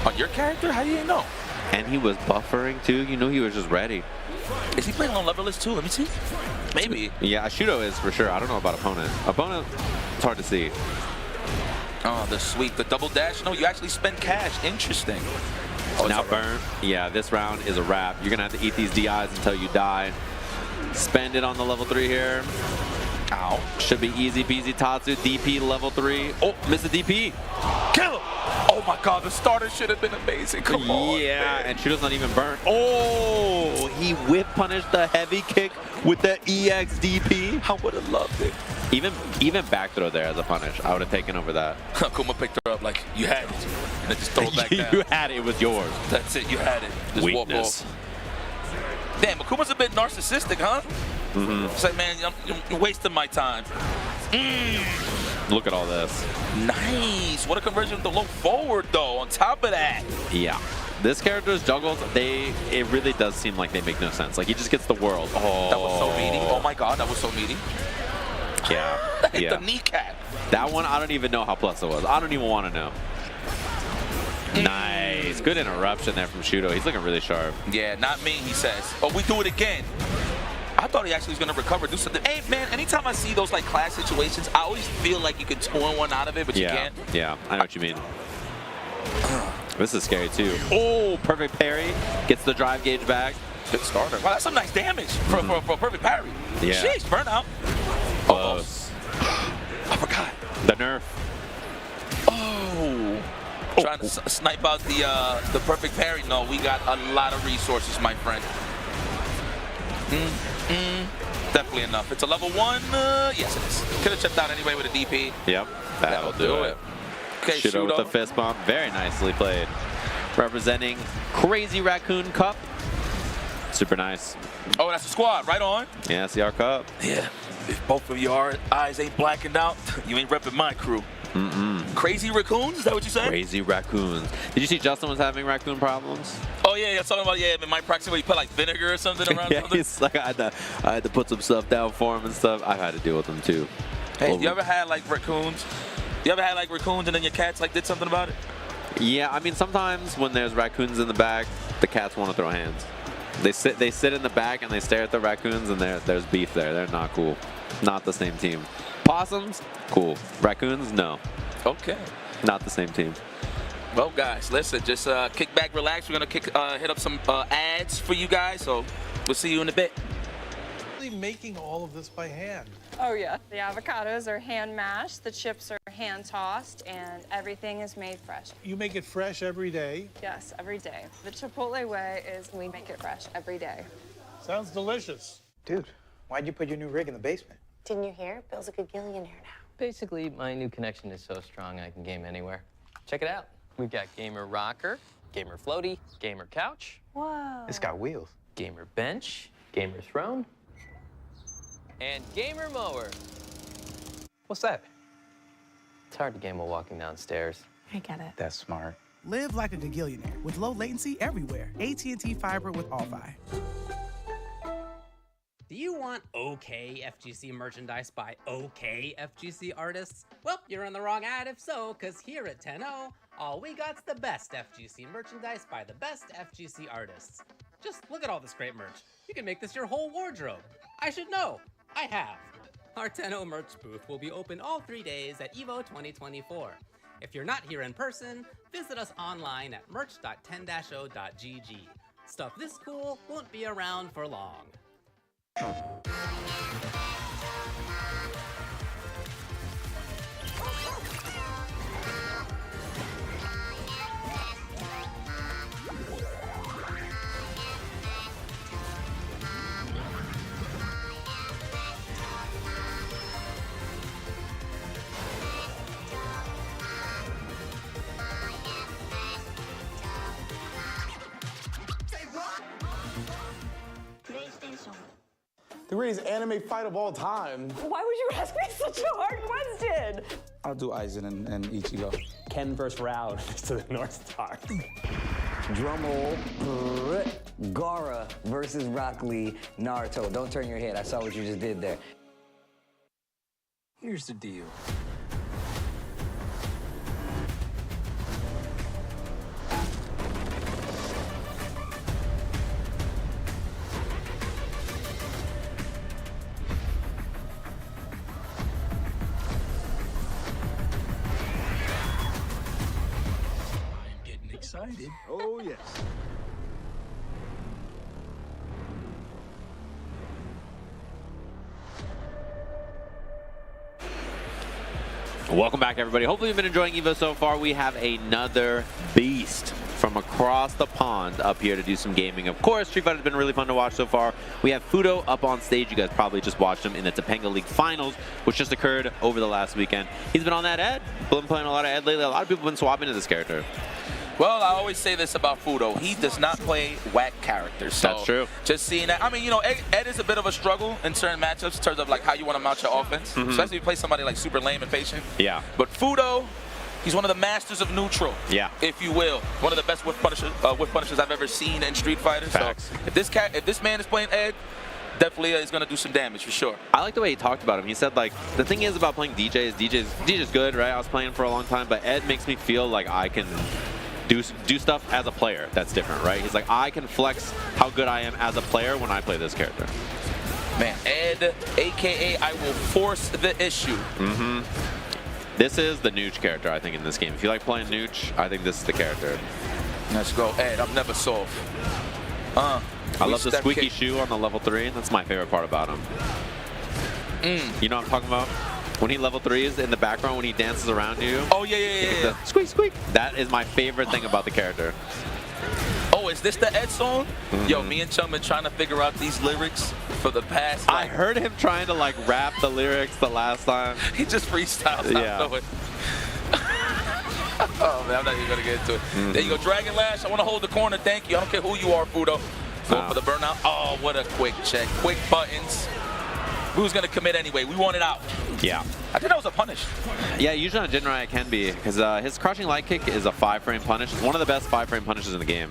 On your character? How do you know? And he was buffering too. You know he was just ready. Is he playing on leverless too? Let me see. Maybe. Yeah, Shudo is for sure. I don't know about opponent. Opponent, it's hard to see. Oh, the sweep, the double dash. No, you actually spend cash. Interesting. Oh, now burn. Yeah, this round is a wrap. You're gonna have to eat these DIs until you die. Spend it on the level 3 here. Ow. Should be easy peasy Tatsu. DP level 3. Oh, missed the DP. Kill him. Oh my God, the starter should have been amazing. Come on. Yeah, man. and Shudo's not even burnt. Oh, he whip punished the heavy kick with the EX DP. I would have loved it. Even back throw there as a punish. I would have taken over that. Kuma picked her up like, you had it. And then just throw it back down. You had it. It was yours. That's it. You had it. Just Weakness. walk off. Damn, Akuma's a bit narcissistic, huh? It's like, man, you're wasting my time. Look at all this. Nice. What a conversion with the low forward, though, on top of that. Yeah. This character's juggles, it really does seem like they make no sense. Like, he just gets the world. Oh. That was so meaty. Oh, my God, that was so meaty. Yeah. Hit the kneecap. That one, I don't even know how plus it was. I don't even want to know. Nice. Good interruption there from Shudo. He's looking really sharp. Yeah, not me, he says. Oh, we do it again. I thought he actually was going to recover, do something. Hey, man, anytime I see those, like, class situations, I always feel like you could torn one out of it, but you can't. Yeah, I know what you mean. This is scary, too. Oh, perfect parry. Gets the drive gauge back. Good starter. Wow, that's some nice damage for a perfect parry. Yeah. Sheesh, burnout. Close. I forgot. The nerf. Oh. Trying to snipe out the perfect parry. No, we got a lot of resources, my friend. Definitely enough. It's a level 1. Yes, it is. Could have chipped out anyway with a DP. Yep, that'll do it. Okay, Shudo with the fist bump. Very nicely played. Representing Crazy Raccoon Cup. Super nice. Oh, that's a squad. Right on. Yeah, CR Cup. Yeah. If both of your eyes ain't blackened out, you ain't repping my crew. Crazy raccoons? Is that what you said? Crazy raccoons. Did you see Justin was having raccoon problems? Oh yeah, yeah. Talking about in my practice where you put like vinegar or something around. Yeah, something. he's like I had to put some stuff down for him and stuff. I've had to deal with them too. Hey, you ever had like raccoons? You ever had like raccoons and then your cats like did something about it? Yeah, I mean sometimes when there's raccoons in the back, the cats want to throw hands. They sit in the back and they stare at the raccoons and there's beef there. They're not cool. Not the same team. Possums, cool. Raccoons, no. Okay. Not the same team. Well, guys, listen, just kick back, relax. We're gonna hit up some ads for you guys, so we'll see you in a bit. Making all of this by hand. Oh yeah, the avocados are hand mashed, the chips are hand tossed, and everything is made fresh. You make it fresh every day. Yes, every day. The Chipotle way is we make it fresh every day. Sounds delicious. Dude, why'd you put your new rig in the basement? Didn't you hear? Bill's a gagillionaire now. Basically, my new connection is so strong I can game anywhere. Check it out. We've got gamer rocker, gamer floaty, gamer couch. Whoa. It's got wheels. Gamer bench, gamer throne, and gamer mower. What's that? It's hard to game while walking downstairs. I get it. That's smart. Live like a gagillionaire with low latency everywhere. AT&T Fiber with All-Fi. Do you want okay FGC merchandise by okay FGC artists? Well, you're in the wrong ad if so, because here at 10-0, all we got's the best FGC merchandise by the best FGC artists. Just look at all this great merch. You can make this your whole wardrobe. I should know. I have. Our 10-0 merch booth will be open all 3 days at EVO 2024. If you're not here in person, visit us online at merch.10-0.gg. Stuff this cool won't be around for long. The greatest anime fight of all time. Why would you ask me such a hard question? I'll do Aizen and Ichigo. Ken versus Raud to the North Star. Drumroll. Gaara versus Rock Lee, Naruto. Don't turn your head. I saw what you just did there. Here's the deal. Excited. Oh, yes. Welcome back, everybody. Hopefully you've been enjoying EVO so far. We have another beast from across the pond up here to do some gaming. Of course, Street Fighter's been really fun to watch so far. We have Fudo up on stage. You guys probably just watched him in the Topanga League Finals, which just occurred over the last weekend. He's been on that Ed. Been playing a lot of Ed lately. A lot of people have been swapping to this character. Well, I always say this about Fudo. He does not play whack characters. So that's true. Just seeing that. I mean, you know, Ed is a bit of a struggle in certain matchups in terms of like how you want to mount your offense, especially if you play somebody like super lame and patient. Yeah. But Fudo, he's one of the masters of neutral. Yeah. If you will, one of the best whiff punishers I've ever seen in Street Fighter. Facts. So if this man is playing Ed, definitely is going to do some damage for sure. I like the way he talked about him. He said, like, the thing is about playing DJ is DJ's good, right? I was playing for a long time, but Ed makes me feel like I can do stuff as a player that's different, right? He's like, I can flex how good I am as a player when I play this character. Man, Ed, a.k.a. I will force the issue. This is the Nooch character, I think, in this game. If you like playing Nooch, I think this is the character. Let's go, Ed. I'm never soft. I love the squeaky shoe on the level 3. That's my favorite part about him. You know what I'm talking about? When he level 3s in the background, when he dances around you. Oh, yeah. Squeak, squeak. That is my favorite thing about the character. Oh, is this the Ed song? Yo, me and Chum been trying to figure out these lyrics for the past. I heard him trying to like rap the lyrics the last time. He just freestyles. Yeah. I know it. Oh, man, I'm not even going to get into it. There you go, Dragon Lash. I want to hold the corner. Thank you. I don't care who you are, Fudo. Go for the burnout. Oh, what a quick check. Quick buttons. Who's going to commit anyway? We want it out. Yeah. I think that was a punish. Yeah, usually on Jinrai it can be, because his crouching light kick is a 5-frame punish. It's one of the best 5-frame punishes in the game.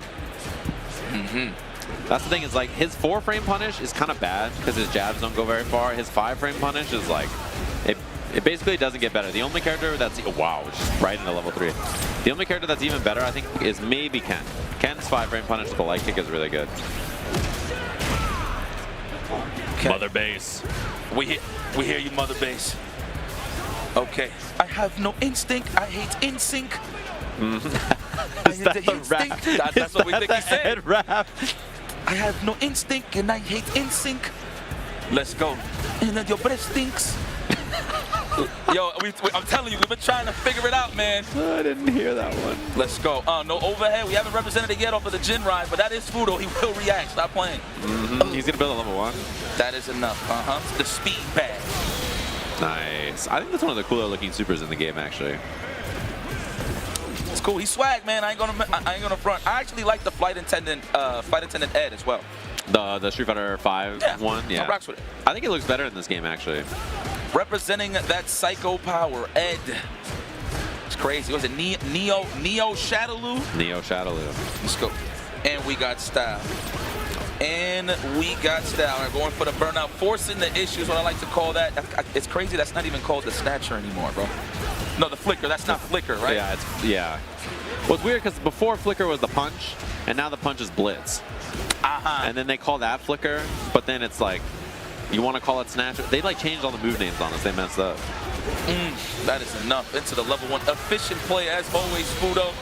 That's the thing, is like his 4-frame punish is kind of bad because his jabs don't go very far. His 5-frame punish is like, it basically doesn't get better. The only character that's, wow, just right into level 3. The only character that's even better, I think, is maybe Ken. Ken's 5-frame punish with the light kick is really good. Okay. Mother base. We hear you, Mother Base. Okay. I have no instinct. I hate InSync. Is that the rap? That's what we think he said. Rap? I have no instinct and I hate InSync. Let's go. And then your breath stinks. Yo, I'm telling you, we've been trying to figure it out, man. I didn't hear that one. Let's go. No overhead. We haven't represented it yet off of the Jinrai, but that is Fudo. He will react. Stop playing. He's going to build a level 1. That is enough. The speed bag. Nice. I think that's one of the cooler looking supers in the game, actually. It's cool. He's swag, man. I ain't gonna front. I actually like the Flight Attendant Ed as well. The Street Fighter 5 one? Yeah. I rocks with it. I think it looks better in this game, actually. Representing that psycho power, Ed. It's crazy. Was it Neo Shadaloo? Neo Shadaloo. Let's go. And we got style. And we got style. We're going for the burnout, forcing the issues, what I like to call that. It's crazy that's not even called the snatcher anymore, bro. No, the flicker. That's not flicker, right? Yeah, yeah. Well, it's weird because before flicker was the punch, and now the punch is blitz. And then they call that flicker, but then it's like, you want to call it snatcher? They like changed all the move names on us. They messed up. That is enough. Into the level 1. Efficient play, as always, Fudo.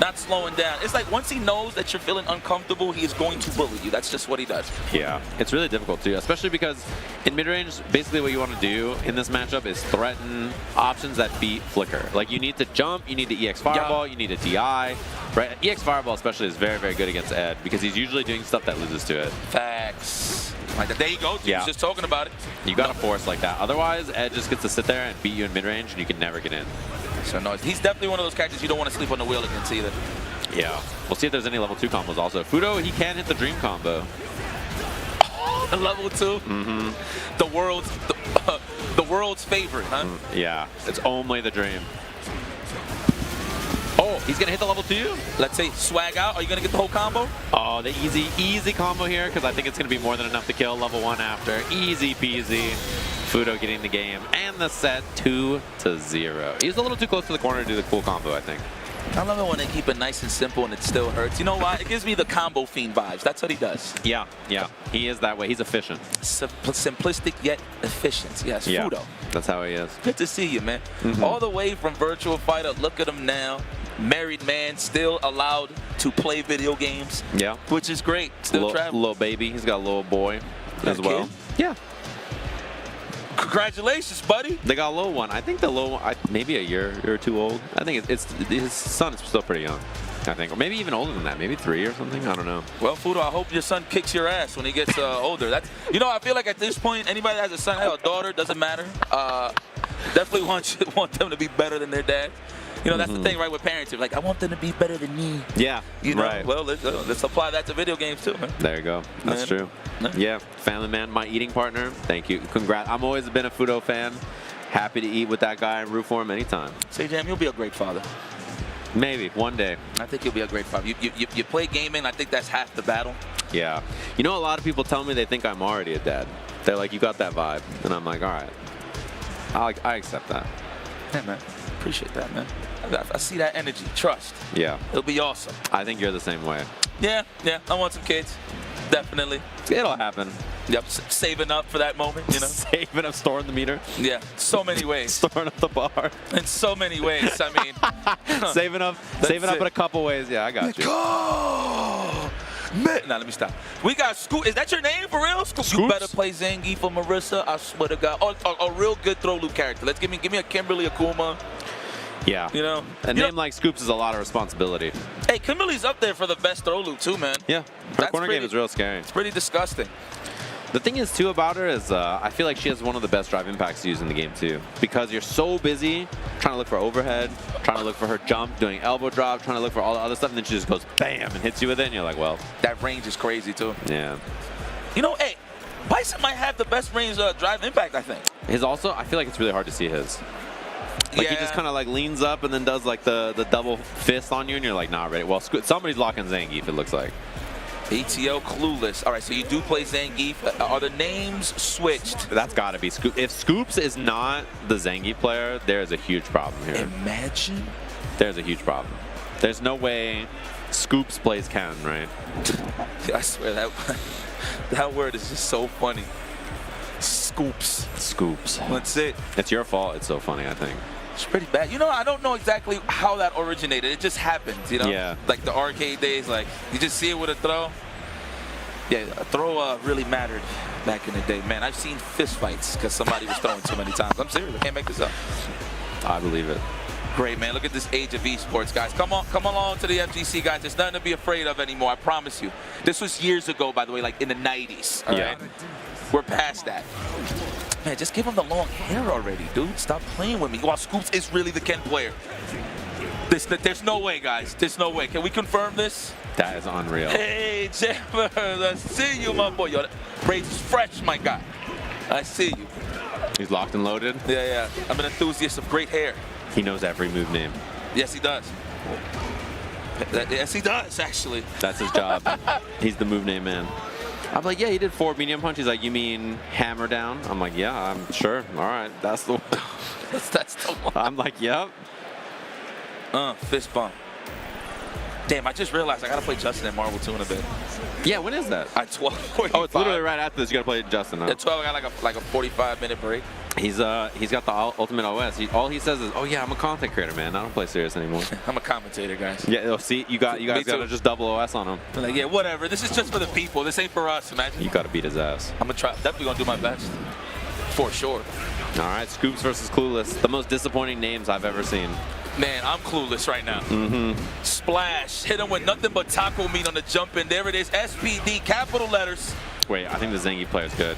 Not slowing down. It's like once he knows that you're feeling uncomfortable, he is going to bully you. That's just what he does. Yeah, it's really difficult too, especially because in mid-range, basically what you want to do in this matchup is threaten options that beat flicker. Like you need to jump, you need to EX Fireball, you need a DI. Right? EX Fireball especially is very, very good against Ed because he's usually doing stuff that loses to it. Facts. Like there you go. Yeah. Just talking about it. You got to force like that. Otherwise, Ed just gets to sit there and beat you in mid-range and you can never get in. So no, he's definitely one of those characters you don't want to sleep on the wheel against either. Yeah. We'll see if there's any level 2 combos also. Fudo, he can hit the dream combo. Level 2? The world's favorite, huh? Yeah. It's only the dream. Oh, he's going to hit the level 2? Let's say swag out. Are you going to get the whole combo? Oh, the easy combo here because I think it's going to be more than enough to kill level 1 after. Easy peasy. Fudo getting the game and the set 2-0. He's a little too close to the corner to do the cool combo, I think. I love it when they keep it nice and simple and it still hurts. You know why? It gives me the combo fiend vibes. That's what he does. Yeah, yeah. He is that way. He's efficient. Simplistic yet efficient. Yes, yeah, Fudo. That's how he is. Good to see you, man. All the way from Virtual Fighter. Look at him now. Married man, still allowed to play video games. Yeah. Which is great. Still traveling. Little baby. He's got a little boy as well. Yeah. Congratulations, buddy. They got a little one. I think the little one, maybe a year or 2 old. I think it's his son is still pretty young, I think. Or maybe even older than that. Maybe 3 or something. I don't know. Well, Fudo, I hope your son kicks your ass when he gets older. That's, you know, I feel like at this point, anybody that has a son or a daughter, doesn't matter. Definitely want them to be better than their dad. You know, that's the thing, right, with parents. You're like, I want them to be better than me. Yeah, you know? Right. Well, let's apply that to video games, too, man. There you go. That's true. Yeah, Family Man, my eating partner. Thank you. Congrats. I'm always been a Fudo fan. Happy to eat with that guy and root for him anytime. Say, Jam, you'll be a great father. Maybe, one day. I think you'll be a great father. You play gaming, I think that's half the battle. Yeah. You know, a lot of people tell me they think I'm already a dad. They're like, you got that vibe. And I'm like, all right. I accept that. Yeah, man. Appreciate that, man. I see that energy. Trust. Yeah. It'll be awesome. I think you're the same way. Yeah. I want some kids. Definitely. It'll happen. Yep. Saving up for that moment, you know? Saving up, storing the meter. Yeah. So many ways. Storing up the bar. In so many ways. I mean. saving up in a couple ways. Yeah, I got you. Oh, man. Now, let me stop. We got Scoop. Is that your name for real? Scoop. You better play Zangief for Marissa. I swear to God. A real good throw loop character. Let's give me a Kimberly Akuma. Yeah. You know? A name like Scoops is a lot of responsibility. Hey, Kimberly's up there for the best throw loop, too, man. Yeah. Her corner game is real scary. It's pretty disgusting. The thing is, too, about her is I feel like she has one of the best drive impacts to use in the game, too. Because you're so busy trying to look for overhead, trying to look for her jump, doing elbow drop, trying to look for all the other stuff, and then she just goes bam and hits you with it, and you're like, well. That range is crazy, too. Yeah. You know, hey, Bison might have the best range drive impact, I think. His also, I feel like it's really hard to see his. Like he just kind of like leans up and then does like the double fist on you, and you're like, nah, ready. Well, somebody's locking Zangief, it looks like. ATO clueless. All right, so you do play Zangief. Are the names switched? That's got to be Scoops. If Scoops is not the Zangief player, there is a huge problem here. Imagine. There's a huge problem. There's no way Scoops plays Ken, right? I swear that word is just so funny. Scoops. Scoops. That's it. It's your fault. It's so funny, I think. It's pretty bad. You know, I don't know exactly how that originated. It just happens, you know? Yeah. Like the arcade days, like you just see it with a throw. Yeah, a throw really mattered back in the day. Man, I've seen fist fights because somebody was throwing too many times. I'm serious. I can't make this up. I believe it. Great, man. Look at this age of esports, guys. Come along to the FGC, guys. There's nothing to be afraid of anymore. I promise you. This was years ago, by the way, like in the 90s. All right? We're past that. Man, just give him the long hair already, dude. Stop playing with me. Wow, Scoops is really the Ken player. There's no way, guys. There's no way. Can we confirm this? That is unreal. Hey, Jammers. I see you, my boy. Yo, that braids is fresh, my guy. I see you. He's locked and loaded? Yeah. I'm an enthusiast of great hair. He knows every move name. Yes, he does. Yes, he does, actually. That's his job. He's the move name man. I'm like, yeah, he did 4 medium punch. He's like, you mean hammer down? I'm like, yeah, I'm sure. All right, that's the one. that's the one. I'm like, yep. Fist bump. Damn, I just realized I gotta play Justin at Marvel 2 in a bit. Yeah, when is that? At 12:45. Oh, it's literally right after this. You gotta play Justin. Huh? At 12, I got like a 45-minute break. He's got the ultimate OS. All he says is, "Oh yeah, I'm a content creator, man. I don't play serious anymore." I'm a commentator, guys. Yeah, see, you guys gotta just double OS on him. I'm like, yeah, whatever. This is just for the people. This ain't for us. Imagine. You gotta beat his ass. I'm definitely gonna do my best, for sure. All right, Scoops versus Clueless. The most disappointing names I've ever seen. Man, I'm clueless right now. Splash. Hit him with nothing but taco meat on the jump in. There it is. SPD, capital letters. Wait, I think the Zangief player is good.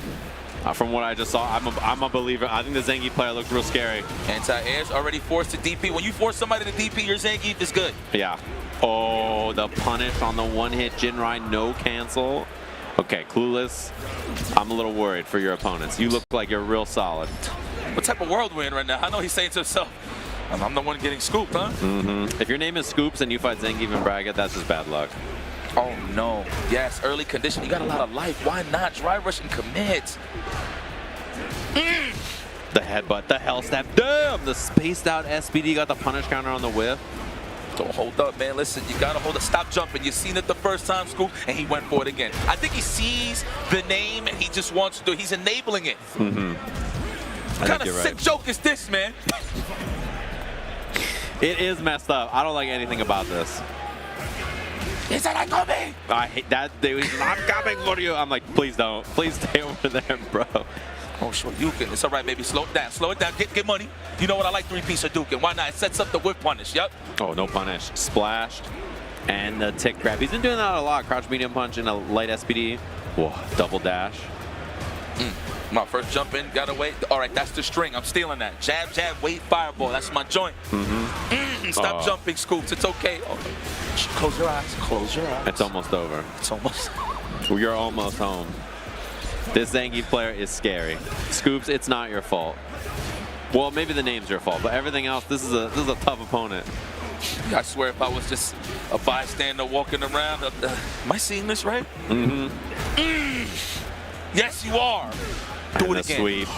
From what I just saw, I'm a believer. I think the Zangief player looks real scary. Anti-airs already forced to DP. When you force somebody to DP, your Zangief is good. Yeah. Oh, the punish on the one-hit Jinrai, no cancel. Okay, Clueless, I'm a little worried for your opponents. You look like you're real solid. What type of world we're in right now? I know he's saying to himself, I'm the one getting scooped, huh? If your name is Scoops and you fight Zangief and Braggett, that's just bad luck. Oh, no. Yes, early condition. You got a lot of life. Why not? Dry rush and commit. The headbutt, the hell snap. Damn! The spaced out SPD got the punish counter on the whip. Don't hold up, man. Listen, you got to hold up. Stop jumping. You seen it the first time, Scoop, and he went for it again. I think he sees the name, and he just wants to do it. He's enabling it. What kind of sick joke is this, man? It is messed up. I don't like anything about this. He said, I'm coming. I hate that. I'm coming for you. I'm like, please don't. Please stay over there, bro. Oh, sure, you can. It's all right, baby. Slow it down. Slow it down. Get money. You know what? I like 3-piece of Duke. And why not? It sets up the whip punish. Yep. Oh, no punish. Splashed. And the tick grab. He's been doing that a lot. Crouch medium punch and a light SPD. Whoa, double dash. My first jump in, got away. All right, that's the string. I'm stealing that. Jab, jab, wait, fireball. That's my joint. Stop jumping, Scoops. It's okay. Oh, close your eyes. Close your eyes. It's almost over. It's almost. You're almost home. This Zangief player is scary. Scoops, it's not your fault. Well, maybe the name's your fault, but everything else, this is a tough opponent. I swear, if I was just a bystander walking around, am I seeing this right? Yes, you are. Do it again. Sweep.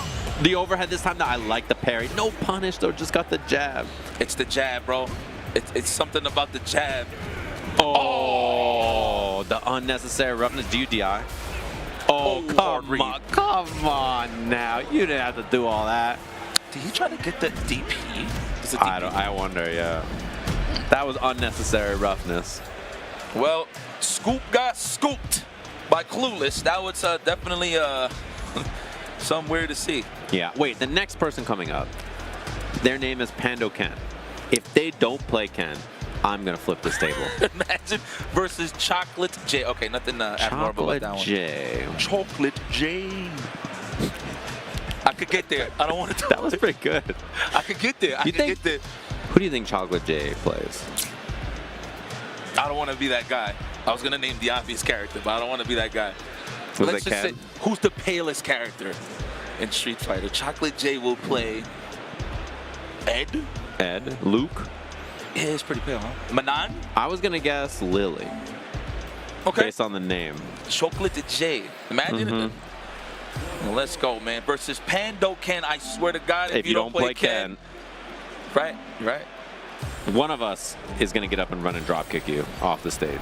The overhead this time, I like the parry. No punish, though, just got the jab. It's the jab, bro. It's something about the jab. Oh, the unnecessary roughness. Do you DI? Oh, come on now. You didn't have to do all that. Did he try to get the DP? I wonder, yeah. That was unnecessary roughness. Well, Scoop got scooped by Clueless. That was definitely something weird to see. Yeah. Wait, the next person coming up, their name is Pando Ken. If they don't play Ken, I'm going to flip this table. Imagine versus Chocolate J. Okay, nothing abnormal about that one. Chocolate J. I could get there. I don't want to. That was pretty good. I could get there. I could get there. Who do you think Chocolate J plays? I don't want to be that guy. I was going to name the obvious character, but I don't want to be that guy. Let's just say, who's the palest character in Street Fighter? Chocolate J will play Ed? Luke? Yeah, it's pretty pale, huh? Manan? I was going to guess Lily. Okay. Based on the name. Chocolate J. Imagine it. Well, let's go, man. Versus Pando Ken. I swear to God, if you don't play Ken. Right, right. One of us is going to get up and run and drop kick you off the stage.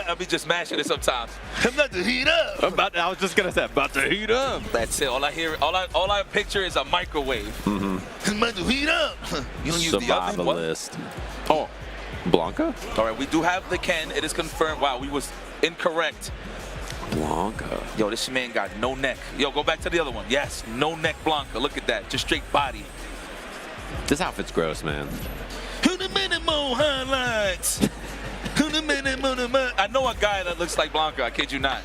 I'll be just mashing it sometimes. I'm about to heat up. I was just going to say, about to heat up. That's it. All I hear, all I picture is a microwave. I'm about to heat up. You don't use the oven? Survivalist. Oh, Blanca? All right, we do have the Ken. It is confirmed. Wow, we was incorrect. Blanca. Yo, this man got no neck. Yo, go back to the other one. Yes, no neck Blanca. Look at that. Just straight body. This outfit's gross, man. Highlights. I know a guy that looks like Blanca. I kid you not.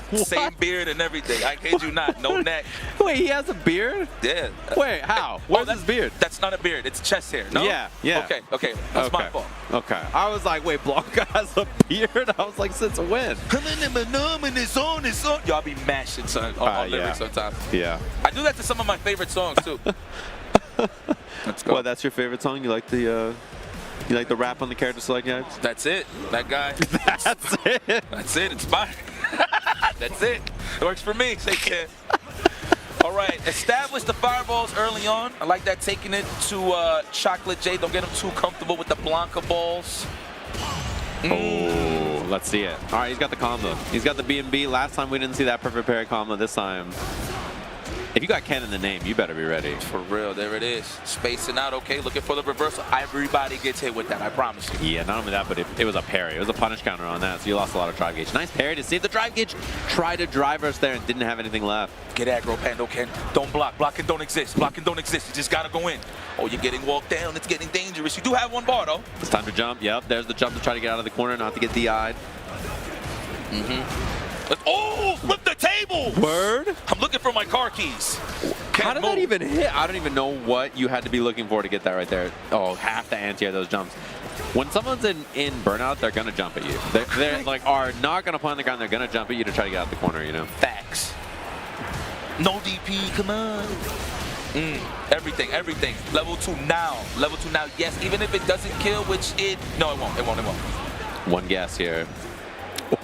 What? Same beard and everything. I kid you not. No neck. Wait, he has a beard? Yeah. Wait, how? Where's his beard? That's not a beard. It's chest hair. No? Yeah. Okay. That's my fault. Okay. I was like, wait, Blanca has a beard? I was like, since when? Yo, I'll be mashing on lyrics sometimes. Yeah. I do that to some of my favorite songs, too. Let's go. Well, that's your favorite song? You like the rap on the character select guys? That's it. That guy. That's it. That's it. It's mine. That's it. It works for me. Say Ken. All right. Establish the fireballs early on. I like that. Taking it to Chocolate J. Don't get him too comfortable with the Blanca balls. Oh, let's see it. All right, he's got the combo. He's got the B&B. Last time we didn't see that perfect parry combo. This time, if you got Ken in the name, you better be ready. For real, there it is. Spacing out, okay, looking for the reversal. Everybody gets hit with that, I promise you. Yeah, not only that, but it was a parry. It was a punish counter on that, so you lost a lot of drive gauge. Nice parry to save the drive gauge. Tried to drive us there and didn't have anything left. Get aggro, Pando Ken. Don't block. Blocking don't exist. Blocking don't exist. You just got to go in. Oh, you're getting walked down. It's getting dangerous. You do have one bar, though. It's time to jump. Yep, there's the jump to try to get out of the corner, not to get DI'd. Oh, flip the table! Word? I'm looking for my car keys. How did that even hit? I don't even know what you had to be looking for to get that right there. Oh, half the anti-air those jumps. When someone's in burnout, they're going to jump at you. They're like, are not going to play on the ground. They're going to jump at you to try to get out the corner, you know? Facts. No DP, come on. Everything. Level 2 now. Level 2 now, yes. Even if it doesn't kill, which it... No, it won't. One guess here.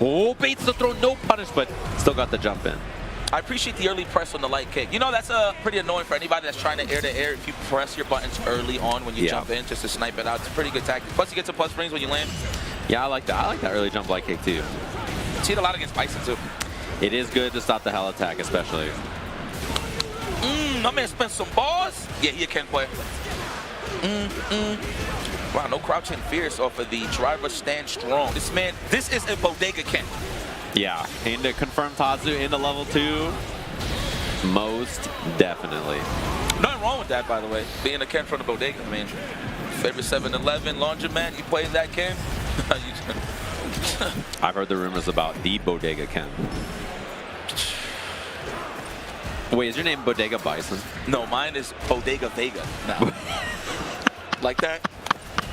Oh, baits the throw, no punish, but still got the jump in. I appreciate the early press on the light kick. You know, that's pretty annoying for anybody that's trying to air-to-air. If you press your buttons early on when you jump in just to snipe it out, it's a pretty good tactic. Plus, you get some plus rings when you land. Yeah, I like that. I like that early jump light kick, too. See it a lot against Bison, too. It is good to stop the hell attack, especially. My man spent some balls. Yeah, he a Ken player. Wow, no crouching fierce off of the driver stand strong. This is a Bodega Ken. Yeah, and to confirm Tatsu into level 2, most definitely. Nothing wrong with that, by the way. Being a Ken from the Bodega, I mean, favorite 7-Eleven, laundromat, you play that Ken? I've heard the rumors about the Bodega Ken. Wait, is your name Bodega Bison? No, mine is Bodega Vega now. Like that?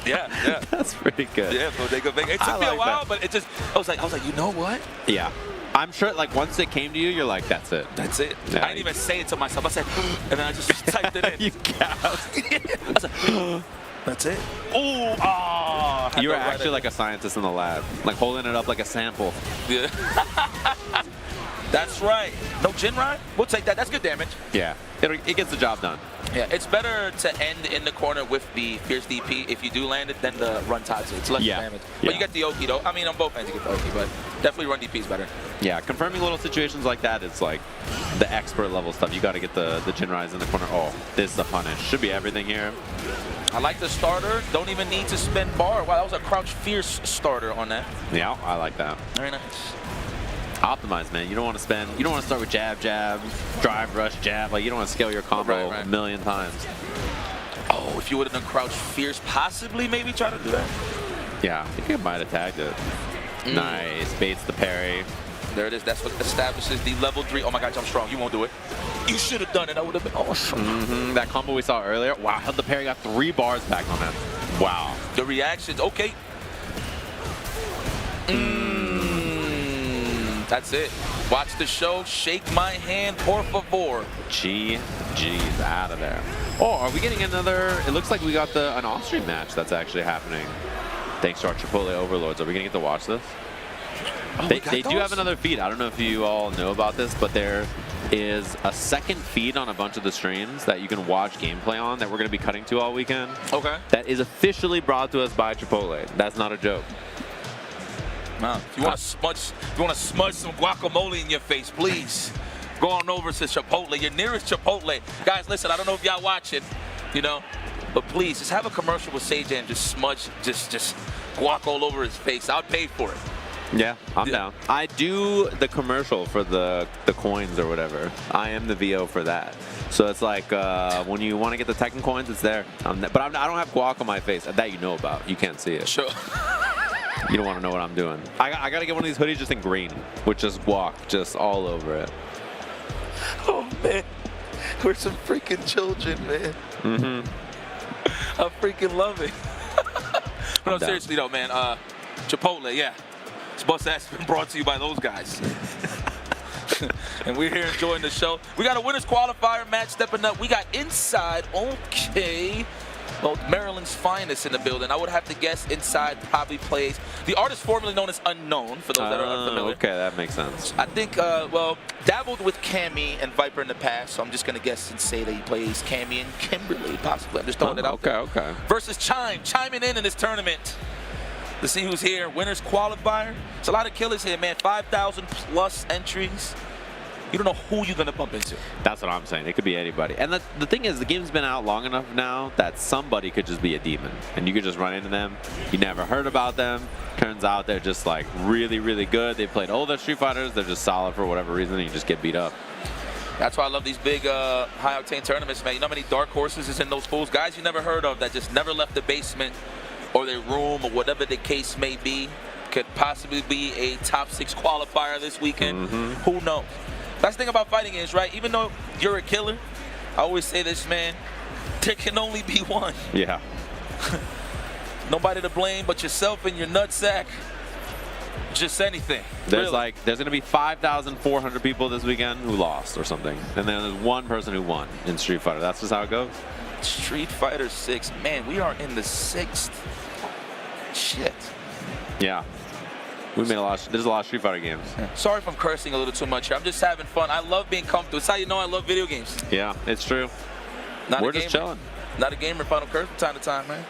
Yeah. That's pretty good. Yeah, Bodega Vega. It took me a while, but it just, I was like, you know what? Yeah. I'm sure, like, once it came to you, you're like, that's it. That's it. Yeah, I didn't even say it to myself. I said, and then I just typed it in. You gasped. I was like, that's it. Oh, you were actually like a scientist in the lab, like holding it up like a sample. Yeah. That's right. No Jinrai? We'll take that. That's good damage. Yeah, it gets the job done. Yeah, it's better to end in the corner with the Fierce DP if you do land it than the run Tatsu. It's less damage. But you get the Oki, though. I mean, on both ends you get the Oki, but definitely run DP is better. Yeah, confirming little situations like that is like the expert level stuff. You got to get the Jinrais in the corner. Oh, this is a punish. Should be everything here. I like the starter. Don't even need to spend bar. Wow, that was a crouch fierce starter on that. Yeah, I like that. Very nice. Optimize, man. You don't want to spend. You don't want to start with jab, jab, drive, rush, jab. Like you don't want to scale your combo a million times. Oh, if you would have done crouch fierce, possibly maybe try to do that. Yeah, I think I might have tagged it. Nice. Baits the parry. There it is. That's what establishes the level 3. Oh my gosh, I'm strong. You won't do it. You should have done it. I would have been awesome. That combo we saw earlier. Wow, held the parry, got 3 bars back on that. Wow. The reactions. Okay. That's it. Watch the show. Shake my hand, por favor. GG's out of there. Oh, are we getting another? It looks like we got an off-stream match that's actually happening. Thanks to our Chipotle overlords. Are we going to get to watch this? Oh, they do have another feed. I don't know if you all know about this, but there is a second feed on a bunch of the streams that you can watch gameplay on that we're going to be cutting to all weekend. Okay. That is officially brought to us by Chipotle. That's not a joke. Wow. If you want to smudge some guacamole in your face, please go on over to Chipotle, your nearest Chipotle. Guys, listen, I don't know if y'all watching, you know, but please just have a commercial with Sage and just smudge, just guac all over his face. I'll pay for it. Yeah, I'm down. I do the commercial for the coins or whatever. I am the VO for that. So it's like when you want to get the Tekken coins, it's there. But I don't have guac on my face. That you know about. You can't see it. Sure. You don't want to know what I'm doing. I got to get one of these hoodies just in green, with just guac just all over it. Oh, man. We're some freaking children, man. Mm-hmm. I freaking love it. But no, seriously, though, man. Chipotle, yeah. This bus has been brought to you by those guys. And we're here enjoying the show. We got a winners qualifier match stepping up. We got Inside. Okay. Well, Maryland's finest in the building. I would have to guess Inside probably plays the artist formerly known as Unknown, for those that are unfamiliar. Okay, that makes sense. I think, well, dabbled with Cammy and Viper in the past, so I'm just going to guess and say that he plays Cammy and Kimberly, possibly. I'm just throwing it out there. Okay. Versus chiming in this tournament to see who's here. Winners qualifier. It's a lot of killers here, man. 5,000 plus entries. You don't know who you're going to bump into. That's what I'm saying. It could be anybody. And the thing is, the game's been out long enough now that somebody could just be a demon. And you could just run into them. You never heard about them. Turns out they're just like really, really good. They played older Street Fighters. They're just solid for whatever reason. And you just get beat up. That's why I love these big high-octane tournaments, man. You know how many dark horses is in those fools? Guys you never heard of that just never left the basement or their room or whatever the case may be. Could possibly be a top 6 qualifier this weekend. Who knows? That's the thing about fighting is, right, even though you're a killer, I always say this, man, there can only be one. Yeah. Nobody to blame but yourself and your nutsack. Just anything. There's there's going to be 5,400 people this weekend who lost or something. And then there's one person who won in Street Fighter. That's just how it goes. Street Fighter 6. Man, we are in the 6th. Shit. Yeah. We made there's a lot of Street Fighter games. Yeah. Sorry if I'm cursing a little too much here. I'm just having fun. I love being comfortable. It's how you know I love video games. Yeah, it's true. We're just chilling. Not a gamer, final curse from time to time, man.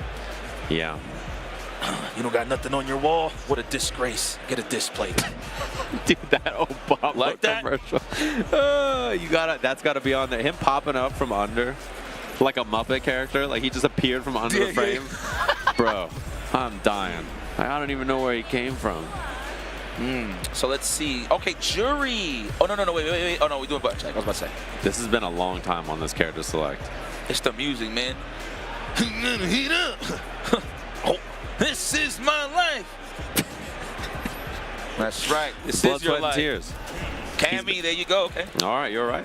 Yeah. You don't got nothing on your wall? What a disgrace. Get a display. Dude, that Obama like commercial. That's gotta be on there. Him popping up from under like a Muppet character. Like he just appeared from under the frame. Bro, I'm dying. I don't even know where he came from. So let's see. Okay, jury. Oh, no, wait. Oh, no, we're doing butt check. I was about to say. This has been a long time on this character select. It's the music, man. Heat up. Oh, this is my life. That's right. This Blood, is your sweat, life. and tears. Cammy, there you go. Okay. All right, you're right.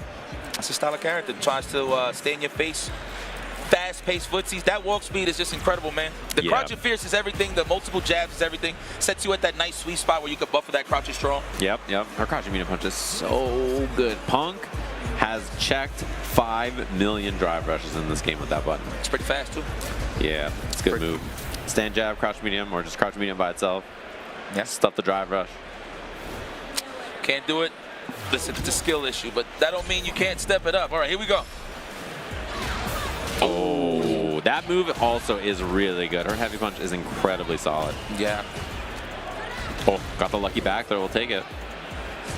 That's a style of character. Tries to stay in your face. Fast-paced footsies. That walk speed is just incredible, man. The crouch and fierce is everything. The multiple jabs is everything. Sets you at that nice sweet spot where you can buffer that crouch and strong. Yep. Her crouching medium punch is so good. Punk has checked 5 million drive rushes in this game with that button. It's pretty fast, too. Yeah, it's a good move. Stand jab, crouch medium, or just crouch medium by itself. Yeah. Stuff the drive rush. Can't do it. Listen, it's a skill issue, but that don't mean you can't step it up. All right, here we go. Oh, that move also is really good. Her heavy punch is incredibly solid. Yeah. Oh, got the lucky back there. We'll take it.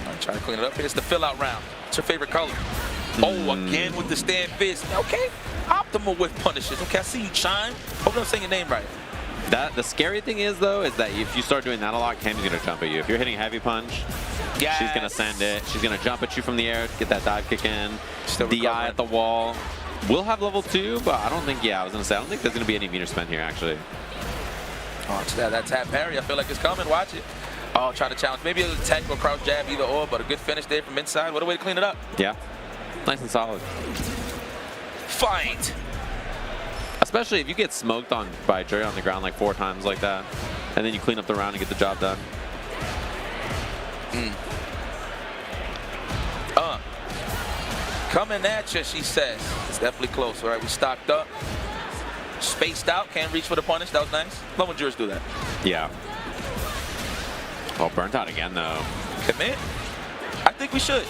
I'm trying to clean it up. Here's the fill-out round. What's your favorite color? Oh, again with the stand fist. Okay. Optimal whiff punishes. Okay, I see you, Chime. Hope I'm saying your name right. The scary thing is, though, is that if you start doing that a lot, Cammy's going to jump at you. If you're hitting heavy punch, yes. She's going to send it. She's going to jump at you from the air, get that dive kick in. Still DI recovering. at the wall. We'll have level 2, but I don't think, I was going to say, I don't think there's going to be any meter spent here, actually. Oh, that tap parry. I feel like it's coming. Watch it. Oh, try to challenge. Maybe a tech or crouch jab, either or, but a good finish there from inside. What a way to clean it up. Yeah. Nice and solid. Fight. Especially if you get smoked on by Jerry on the ground like 4 times like that, and then you clean up the round and get the job done. Coming at you, she says. It's definitely close. All right, we stocked up. Spaced out. Can't reach for the punish. That was nice. Love when jurors do that. Yeah. Oh, burnt out again, though. Commit? I think we should.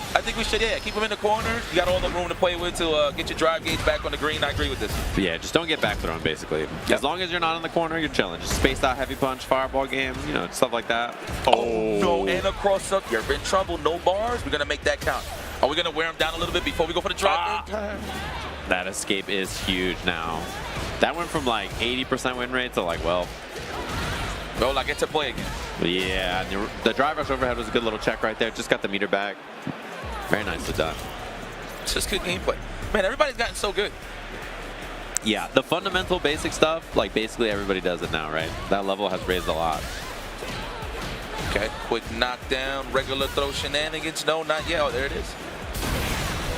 Yeah. Keep him in the corner. You got all the room to play with to get your drive gauge back on the green. I agree with this. Yeah, just don't get back thrown, basically. Yep. As long as you're not in the corner, you're chilling. Just spaced out heavy punch, fireball game, stuff like that. Oh, no, and a cross up. You're in trouble. No bars. We're going to make that count. Are we going to wear him down a little bit before we go for the drive? That escape is huge now. That went from like 80% win rate to like, well, I get to play again. Yeah, and the drive rush overhead was a good little check right there. Just got the meter back. Very nicely done. It's just good gameplay. Man, everybody's gotten so good. Yeah, the fundamental basic stuff, like basically everybody does it now, right? That level has raised a lot. Okay, quick knockdown, regular throw shenanigans. No, not yet. Oh, there it is.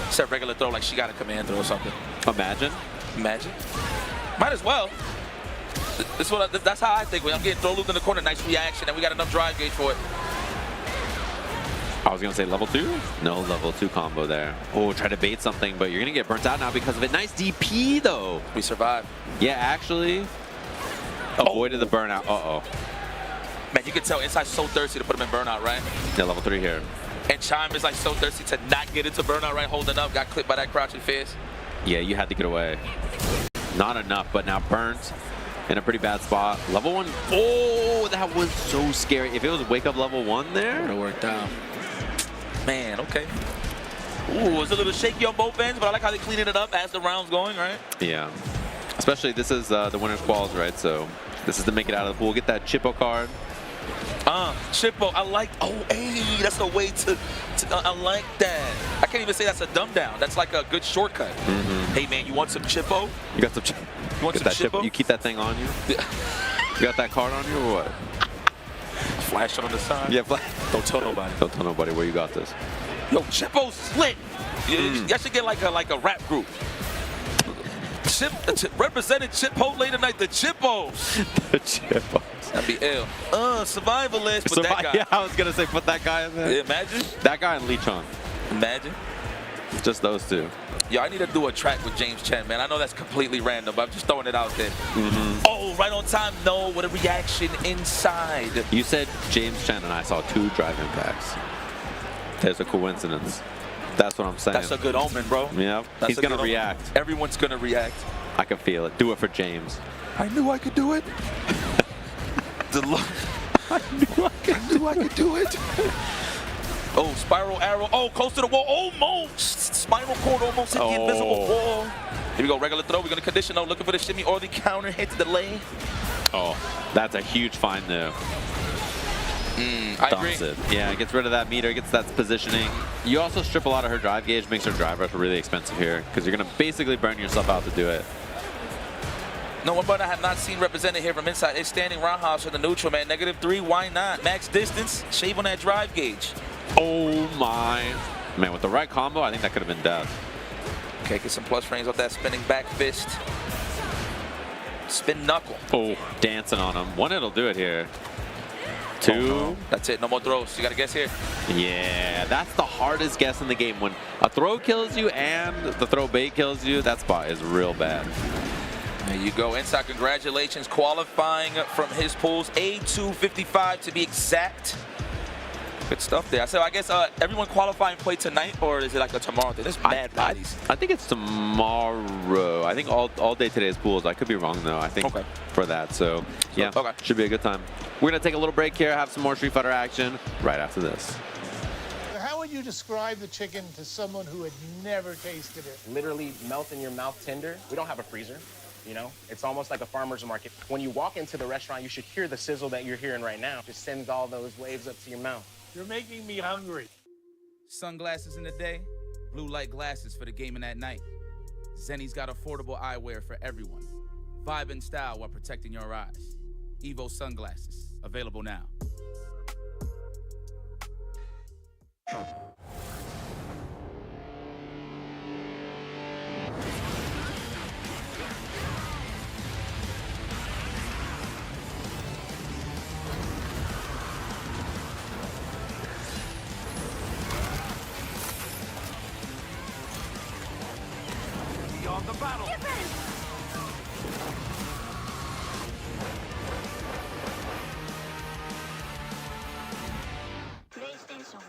Said regular throw like she got a command throw or something. Imagine. Might as well. That's how I think. When I'm getting throw looped in the corner, nice reaction, and we got enough drive gauge for it. I was going to say level 2? No level 2 combo there. Oh, try to bait something, but you're going to get burnt out now because of it. Nice DP, though. We survived. Yeah, actually. Avoided the burnout. Uh-oh. Man, you can tell Inside's so thirsty to put him in burnout, right? Yeah, level 3 here. And Chime is like so thirsty to not get into burnout, right? Holding up, got clipped by that crouching fist. Yeah, you had to get away. Not enough, but now burnt in a pretty bad spot. Level 1. Oh, that was so scary. If it was wake up level 1 there, it would have worked out. Man, okay. Ooh, it's a little shaky on both ends, but I like how they're cleaning it up as the round's going, right? Yeah. Especially this is the winner's quals, right? So this is to make it out of the pool. Get that Chippo card. Chippo, I like, hey, that's a way to I like that. I can't even say that's a dumb down. That's like a good shortcut. Hey, man, you want some Chippo? You got some Chippo? You want some Chippo? You keep that thing on you? You got that card on you or what? Flash it on the side? Yeah, flash. Don't tell nobody. Don't tell nobody where you got this. Yo, Chippo's slick. Y'all should get like a rap group. Represented Chipotle tonight, the Chippos. The Chippos. That'd be ill. Survivalist, but that guy. Yeah, I was going to say put that guy in there. Yeah, imagine. That guy and Leechon. Imagine. Just those two. Yo, I need to do a track with James Chen, man. I know that's completely random, but I'm just throwing it out there. Oh, right on time. No, what a reaction inside. You said James Chen and I saw 2 drive impacts. There's a coincidence. That's what I'm saying. That's a good omen, bro. Yeah, he's going to react. Everyone's going to react. I can feel it. Do it for James. I knew I could do it. I knew I could do it. Oh, spiral arrow. Oh, close to the wall. Almost. Spinal cord almost hit the invisible wall. Here we go. Regular throw. We're going to condition. Oh, looking for the shimmy or the counter hit to delay. Oh, that's a huge find there. I agree. It. Yeah, it gets rid of that meter, gets that positioning. You also strip a lot of her drive gauge, makes her drive rush really expensive here because you're going to basically burn yourself out to do it. No, one button I have not seen represented here from inside is standing roundhouse in the neutral, man. -3, why not? Max distance, shave on that drive gauge. Oh my. Man, with the right combo, I think that could have been death. Okay, get some plus frames off that spinning back fist. Spin knuckle. Oh, dancing on him. 1, it'll do it here. 2. Oh, no. That's it. No more throws. You got to guess here. Yeah, that's the hardest guess in the game. When a throw kills you and the throw bait kills you, that spot is real bad. There you go. Inside, congratulations. Qualifying from his pools. A255 to be exact. Good stuff there. So I guess everyone qualifying play tonight, or is it like a tomorrow thing? There's mad bodies. I think it's tomorrow. I think all day today is pools. I could be wrong though. I think for that. So yeah, should be a good time. We're gonna take a little break here, have some more Street Fighter action right after this. How would you describe the chicken to someone who had never tasted it? Literally melt in your mouth tender. We don't have a freezer, you know? It's almost like a farmer's market. When you walk into the restaurant, you should hear the sizzle that you're hearing right now. Just sends all those waves up to your mouth. You're making me hungry. Sunglasses in the day, blue light glasses for the gaming at night. Zenny's got affordable eyewear for everyone. Vibe in style while protecting your eyes. Evo sunglasses, available now. Beyond the battle. PlayStation.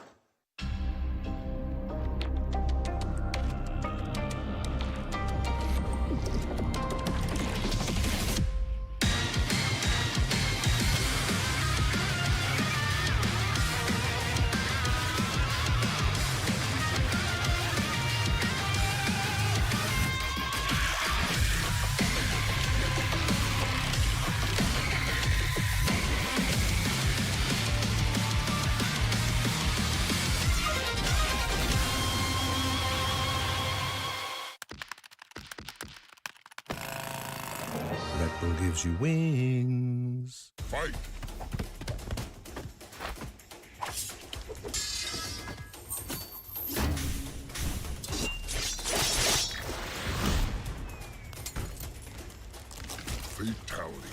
Red Bull gives you wings. Fight! Fatality.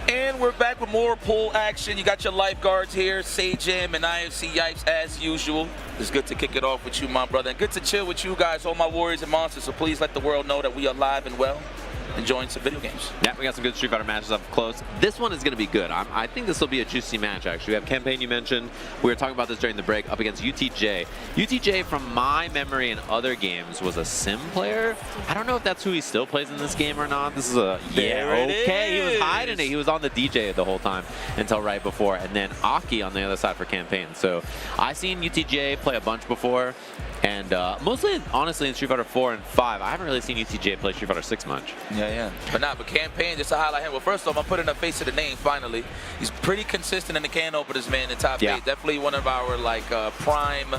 And we're back with more pool action. You got your lifeguards here, Sajam and IFC Yipes as usual. It's good to kick it off with you, my brother, and good to chill with you guys, all my warriors and monsters. So please let the world know that we are live and well, enjoying some video games. Yeah, we got some good Street Fighter matches up close. This one is going to be good. I think this will be a juicy match, actually. We have Campaign you mentioned. We were talking about this during the break, up against UTJ. UTJ, from my memory in other games, was a sim player. I don't know if that's who he still plays in this game or not. This is a, okay. He was hiding it. He was on the DJ the whole time until right before. And then Aki on the other side for Campaign. So I've seen UTJ play a bunch before. And mostly, honestly, in Street Fighter 4 and 5, I haven't really seen UTJ play Street Fighter 6 much. Yeah. But Campaign, just to highlight him. Well, first off, I'm putting a face to the name, finally. He's pretty consistent in the can openers, man, in top 8. Definitely one of our, prime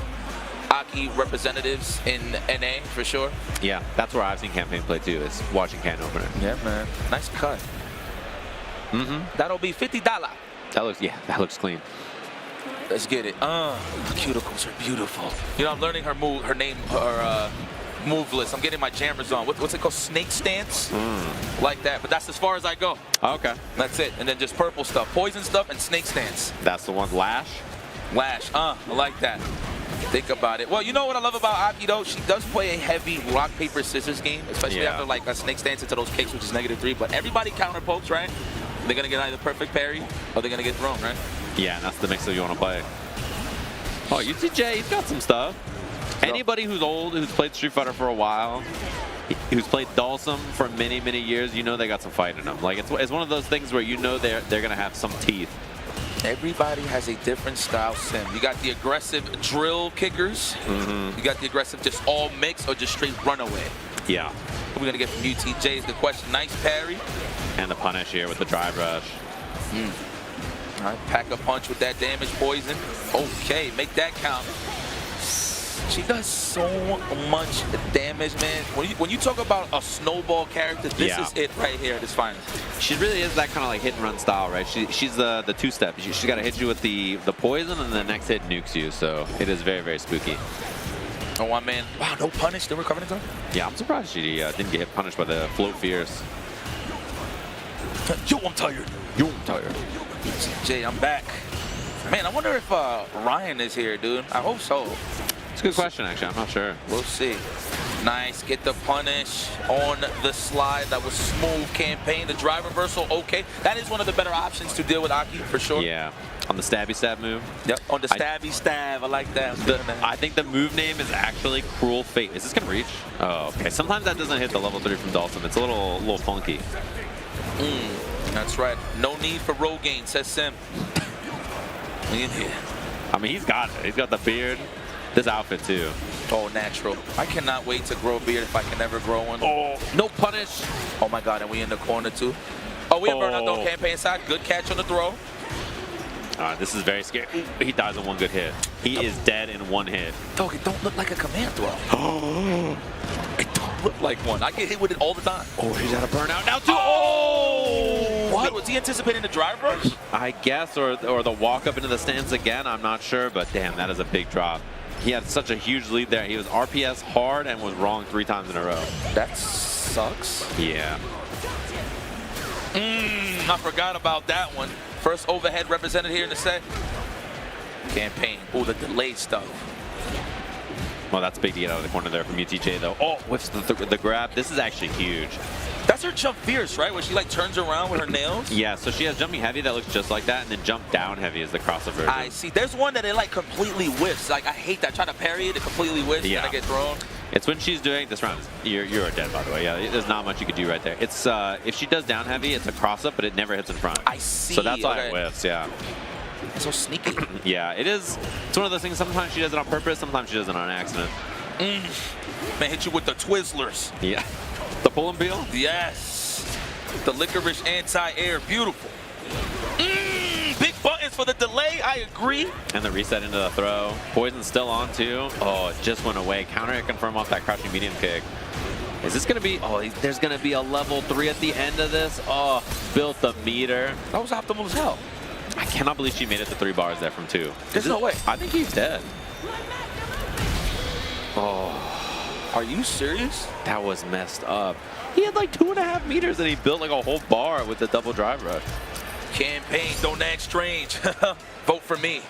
Aki representatives in NA, for sure. Yeah, that's where I've seen Campaign play, too, is watching can opener. Yeah, man. Nice cut. That'll be $50. That looks clean. Let's get it. Cuticles are beautiful. You know, I'm learning her move list. I'm getting my jammers on. What's it called? Snake stance? Like that. But that's as far as I go. Okay. That's it. And then just purple stuff. Poison stuff and snake stance. That's the one. Lash? Lash. I like that. Think about it. Well, you know what I love about Aki, though? She does play a heavy rock, paper, scissors game, especially after, a snake stance into those kicks, which is -3. But everybody counter pokes, right? They're going to get either perfect parry or they're going to get thrown, right? Yeah, and that's the mix that you want to play. Oh, UTJ, he's got some stuff. Anybody who's old, who's played Street Fighter for a while, who's played Dhalsim for many, many years, you know they got some fight in them. It's one of those things where you know they're going to have some teeth. Everybody has a different style sim. You got the aggressive drill kickers. You got the aggressive just all mix or just straight runaway. Yeah. What we're going to get from UTJ is the question. Nice parry. And the punish here with the drive rush. All right, pack a punch with that damage poison. Okay, make that count. She does so much damage, man. When you talk about a snowball character, this is it right here. This finals. She really is that kind of like hit and run style, right? She's the two-step. She's got to hit you with the poison, and the next hit nukes you. So it is very, very spooky. Oh, one man. Wow, no punish. Still recovering time? Yeah, I'm surprised she didn't get punished by the float fierce. Yo, I'm tired. Yo, I'm tired. Jay, I'm back. Man, I wonder if Ryan is here, dude. I hope so. It's a good question, actually. I'm not sure. We'll see. Nice. Get the punish on the slide. That was smooth campaign. The drive reversal, okay. That is one of the better options to deal with Aki, for sure. Yeah. On the stabby stab move. Yep. On the stabby stab. I like that. I think the move name is actually Cruel Fate. Is this going to reach? Oh, okay. Sometimes that doesn't hit the level 3 from Dalton. It's a little funky. That's right. No need for Rogaine, says Sim. In here. I mean, he's got it. He's got the beard. This outfit, too. Oh, natural. I cannot wait to grow a beard if I can ever grow one. Oh, no punish. Oh, my God. And we in the corner, too. Oh, we have burnout though. Campaign side. Good catch on the throw. This is very scary. He dies in one good hit. He is dead in one hit. Dog, it don't look like a command throw. It don't look like one. I get hit with it all the time. Oh, he's out of burnout now, too. Oh! What? Was he anticipating the drive rush? I guess, or the walk up into the stance again. I'm not sure, but damn, that is a big drop. He had such a huge lead there. He was RPS hard and was wrong 3 times in a row. That sucks. Yeah. I forgot about that one. First overhead represented here in the set. Campaign. Oh, the delayed stuff. Well, that's big to get out of the corner there from UTJ, though. Oh, whiffs the grab. This is actually huge. That's her jump fierce, right? Where she like turns around with her nails? Yeah, so she has jumping heavy that looks just like that, and then jump down heavy is the crossover version. I see. There's one that it like completely whiffs. Like, I hate that. Try to parry it, it completely whiffs, and I get thrown. It's when she's doing this round. You're dead, by the way. Yeah, there's not much you could do right there. It's if she does down heavy, it's a cross up, but it never hits in front. I see. So that's why it whiffs. Yeah. So sneaky. Yeah, it is. It's one of those things. Sometimes she does it on purpose. Sometimes she does it on accident. Man, hit you with the Twizzlers. Yeah. The pull and peel. Yes. The licorice anti-air. Beautiful. Big buttons for the delay. I agree. And the reset into the throw. Poison's still on, too. Oh, it just went away. Counter hit confirm off that crouching medium kick. Is this going to be... Oh, there's going to be a level 3 at the end of this. Oh, built the meter. That was optimal as hell. I cannot believe she made it to 3 bars there from 2. There's no way. I think he's dead. Oh. Are you serious? That was messed up. He had like 2.5 meters and he built like a whole bar with the double drive rush. Campaign, don't act strange. Vote for me.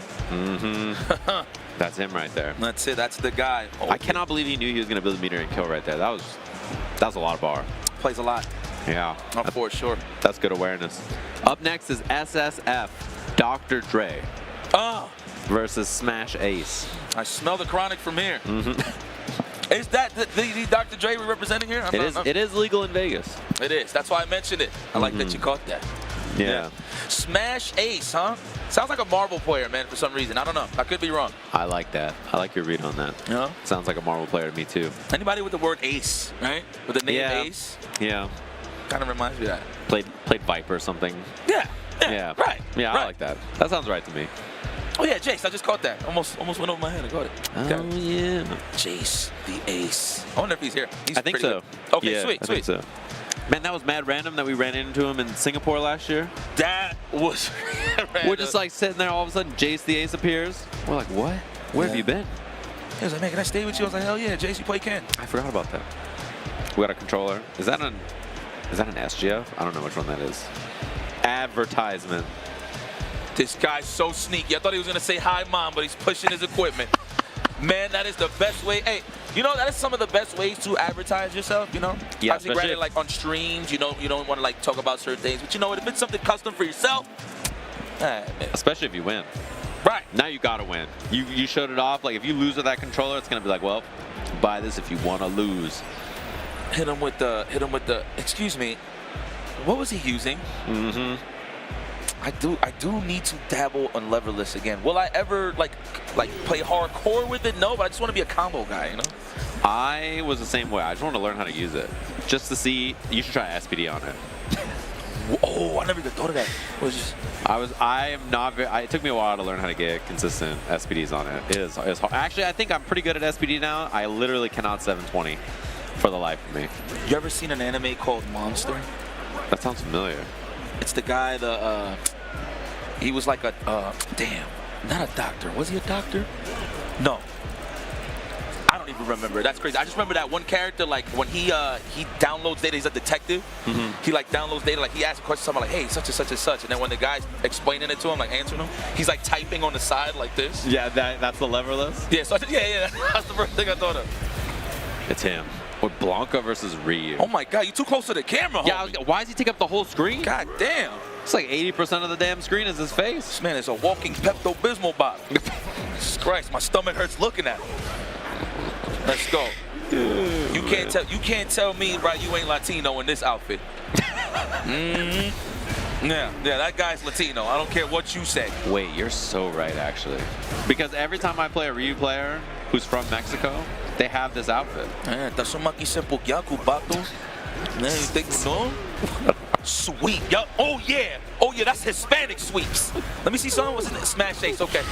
That's him right there. That's it. That's the guy. Oh, I cannot believe he knew he was going to build a meter and kill right there. That was a lot of bar. Plays a lot. Yeah. For sure. That's good awareness. Up next is SSF, Dr. Dre. Versus Smash Ace. I smell the chronic from here. Is that the Dr. Dre we're representing here? It is legal in Vegas. It is. That's why I mentioned it. I like that you caught that. Yeah. Smash Ace, huh? Sounds like a Marvel player, man, for some reason. I don't know. I could be wrong. I like that. I like your read on that. Yeah. Sounds like a Marvel player to me, too. Anybody with the word Ace, right? With the name Ace? Yeah. Kind of reminds me of that. Played Viper or something. Yeah. Right. Yeah, I like that. That sounds right to me. Oh, yeah, Jace. I just caught that. Almost went over my head. I got it. Oh, yeah. Jace, the Ace. I wonder if he's here. He's I think so. Good. Okay, yeah, sweet. I think so. Man, that was mad random that we ran into him in Singapore last year. That was random. We're just like sitting there, all of a sudden, Jace the Ace appears. We're like, what? Where have you been? He was like, man, can I stay with you? I was like, hell yeah, Jace, you play Ken. I forgot about that. We got a controller. Is that an SGF? I don't know which one that is. Advertisement. This guy's so sneaky. I thought he was going to say hi, Mom, but he's pushing his equipment. Man, that is the best way. Hey, you know, that is some of the best ways to advertise yourself, you know? Yeah, obviously, granted, like on streams, you don't want to like talk about certain things. But you know what? If it's something custom for yourself, especially if you win. Right. Now you got to win. You showed it off. Like, if you lose with that controller, it's going to be like, well, buy this if you want to lose. Hit him with the, excuse me, what was he using? I do need to dabble on leverless again. Will I ever like play hardcore with it? No, but I just want to be a combo guy, you know? I was the same way. I just want to learn how to use it. Just to see, you should try SPD on it. Oh, I never even thought of that. It took me a while to learn how to get consistent SPDs on it. It's hard. Actually, I think I'm pretty good at SPD now. I literally cannot 720 for the life of me. You ever seen an anime called Monster? That sounds familiar. It's the guy, he was like a, damn, not a doctor. Was he a doctor? No. I don't even remember. That's crazy. I just remember that one character, like when he downloads data, he's a detective. He like downloads data, like he asks a question, something like, hey, such and such and such. And then when the guy's explaining it to him, like answering him, he's like typing on the side like this. Yeah, that's the leverless? Yeah, so yeah, that's the first thing I thought of. It's him. With Blanca versus Ryu. Oh my God, you too close to the camera, Yeah, homie. why does he take up the whole screen? God damn. It's like 80% of the damn screen is his face. This man is a walking Pepto-Bismol bottle. Jesus Christ, my stomach hurts looking at him. Let's go. You can't tell me, right, you ain't Latino in this outfit. Yeah, that guy's Latino. I don't care what you say. Wait, you're so right, actually. Because every time I play a Ryu player who's from Mexico, they have this outfit. Sweep. Yo. Oh yeah, that's Hispanic sweeps. Let me see something. What's in it? Smash face. Okay.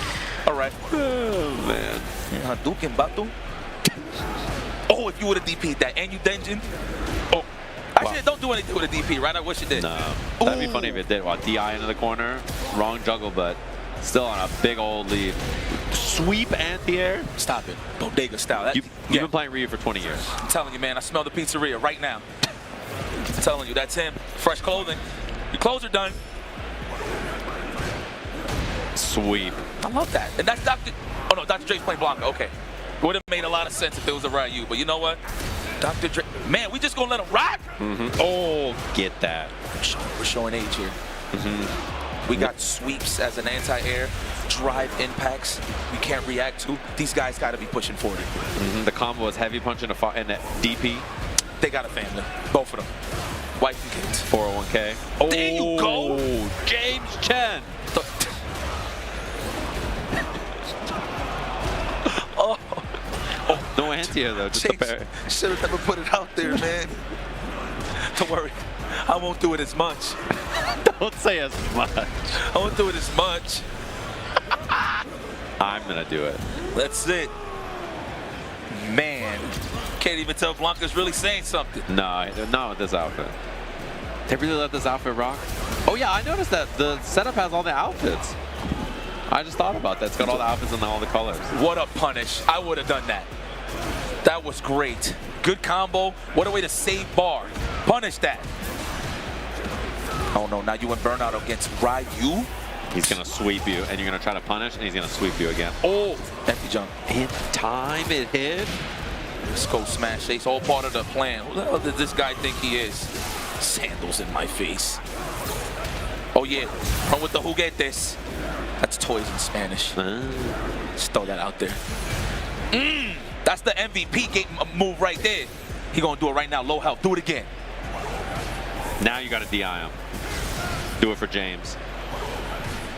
All right. Oh man. Hadouken Batu. Oh, if you would have DP'd that and you dungeon. Oh. Actually, don't do anything with a DP, right? I wish it did. No. That'd be funny if it did. Well, DI into the corner. Wrong juggle, but still on a big old lead. Sweep anti-air. Stop it. Bodega style. You've been playing Ryu for 20 years. I'm telling you, man. I smell the pizzeria right now. I'm telling you, that's him. Fresh clothing. Your clothes are done. Sweep. I love that. And that's Dr. Oh, no, Dr. Dre's playing Blanca. Okay. Would have made a lot of sense if it was a Ryu. But you know what? Dr. Dre. Man, we just going to let him rock? Oh, get that. We're showing age here. We got sweeps as an anti-air. Drive impacts we can't react to. These guys got to be pushing 40. The combo is heavy punch and a DP. They got a family. Both of them. Wife and kids. 401k. Oh, there you go. James Chen. No anti-air though, just a pair. Should have never put it out there, man. Don't worry. I won't do it as much. Don't say as much. I won't do it as much. I'm going to do it. That's it. Man. Can't even tell Blanca's really saying something. No, not with this outfit. They really let this outfit rock. Oh yeah, I noticed that the setup has all the outfits. I just thought about that. It's got all the outfits and all the colors. What a punish. I would have done that. That was great. Good combo. What a way to save bar. Punish that. Oh no, now you in burnout against Ryu. He's going to sweep you, and you're going to try to punish, and he's going to sweep you again. Oh, empty jump. In time, it hit. Let's go smash face. All part of the plan. Who the hell does this guy think he is? Sandals in my face. Oh yeah, run with the juguetes. That's toys in Spanish. Just throw that out there. That's the MVP game move right there. He gonna do it right now, low health. Do it again. Now you gotta DI him. Do it for James.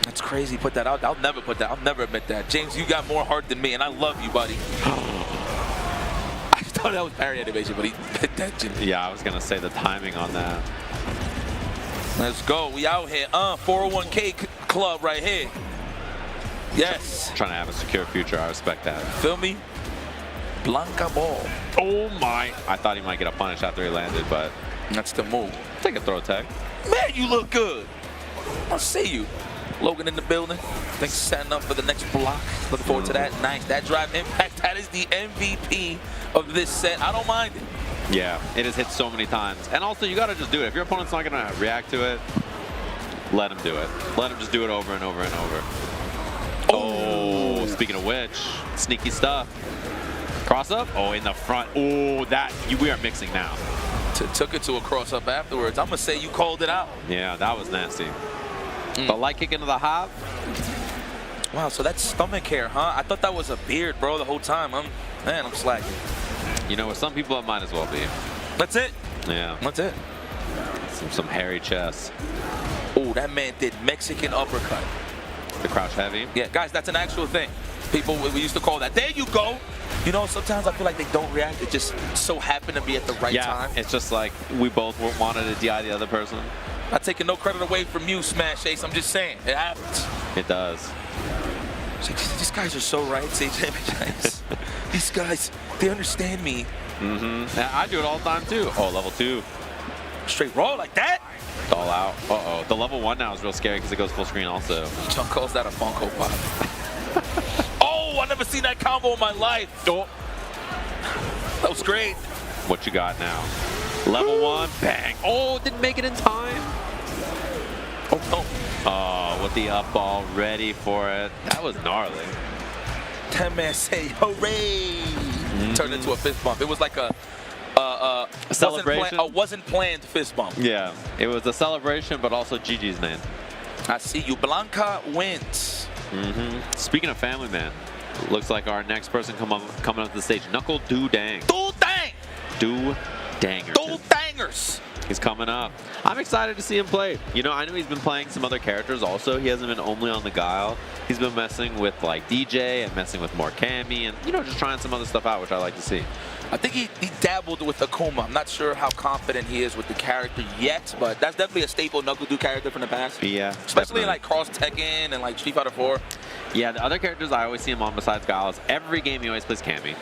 That's crazy. Put that out. I'll never put that. I'll never admit that. James, you got more heart than me, and I love you, buddy. I thought that was parry animation, but he hit that. Yeah, I was gonna say the timing on that. Let's go. We out here. 401k club right here. Yes. Trying to have a secure future. I respect that. Feel me? Blanca ball. Oh my. I thought he might get a punish after he landed, but that's the move. Take a throw tag. Man, you look good. I'll see you. Logan in the building. Thanks for setting up for the next block. Looking forward to that. Nice. That drive impact. That is the MVP of this set. I don't mind it. Yeah, it has hit so many times. And also, you got to just do it. If your opponent's not going to react to it, let him do it. Let him just do it over and over and over. Oh, speaking of which, sneaky stuff. Cross up. Oh, in the front. Oh, we are mixing now. Took it to a cross up afterwards. I'm going to say you called it out. Yeah, that was nasty. The light kick into the hop. Wow, so that's stomach hair, huh? I thought that was a beard, bro, the whole time. I'm slacking. You know, with some people, it might as well be. That's it. Yeah. That's it. Some hairy chest. Oh, that man did Mexican uppercut. The crouch heavy? Yeah, guys, that's an actual thing. People, we used to call that. There you go. You know, sometimes I feel like they don't react. It just so happened to be at the right time. It's just like we both wanted to DI the other person. Not taking no credit away from you, Smash Ace. I'm just saying, it happens. It does. It's like, these guys are so right, CJ. These guys, they understand me. I do it all the time too. Oh, level 2. Straight roll like that? All out. Uh-oh. The level 1 now is real scary because it goes full screen also. Chunk calls that a Funko Pop. Oh, I never seen that combo in my life. Oh. That was great. What you got now? Level 1, bang. Oh, didn't make it in time. Oh, no. Oh, with the up ball, ready for it. That was gnarly. 10-man say hooray. Turned into a fist bump. It was like a celebration. Wasn't planned fist bump. Yeah, it was a celebration, but also Gigi's man. I see you. Blanca wins. Speaking of family, man, looks like our next person coming up to the stage, Knuckle Do Dang. Do Dang. Do Dangers. Do Dangers. He's coming up. I'm excited to see him play. You know, I know he's been playing some other characters also. He hasn't been only on the Guile. He's been messing with like DJ and messing with more Cammy and, you know, just trying some other stuff out, which I like to see. I think he dabbled with Akuma. I'm not sure how confident he is with the character yet, but that's definitely a staple Knuckle Do character from the past. Yeah. Especially in like Cross Tekken and like Street Fighter 4. Yeah, the other characters I always see him on besides Guile is every game he always plays Cammy.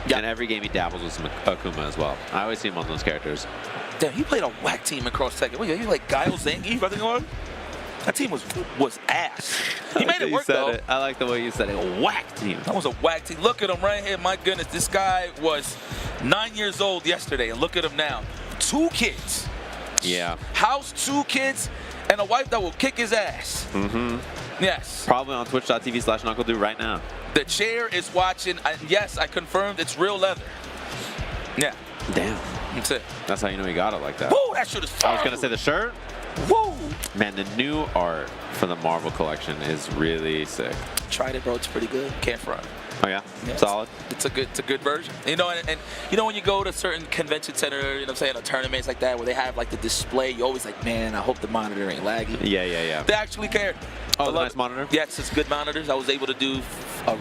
Yeah. And every game he dabbles with some Akuma as well. I always see him on those characters. Damn, he played a whack team in Cross Tekken. Wait, he like Guile Zangief, I think it was? That team was ass. He made it work, though. I like the way you said it. A whack team. That was a whack team. Look at him right here. My goodness, this guy was 9 years old yesterday, and look at him now. 2 kids. Yeah. House, 2 kids, and a wife that will kick his ass. Yes. Probably on twitch.tv/KnuckleDo right now. The chair is watching. Yes, I confirmed it's real leather. Yeah. Damn. That's it. That's how you know he got it like that. Woo, that shit is fire. I was going to say the shirt. Woo! Man, the new art for the Marvel collection is really sick. Tried it, bro. It's pretty good. Can't front. Oh yeah, solid. It's a good version. You know, and you know when you go to certain convention center, you know what I'm saying, or tournaments like that where they have like the display, you always like, man, I hope the monitor ain't laggy. Yeah. They actually cared. Oh, the nice monitor? Yes, it's good monitors. I was able to do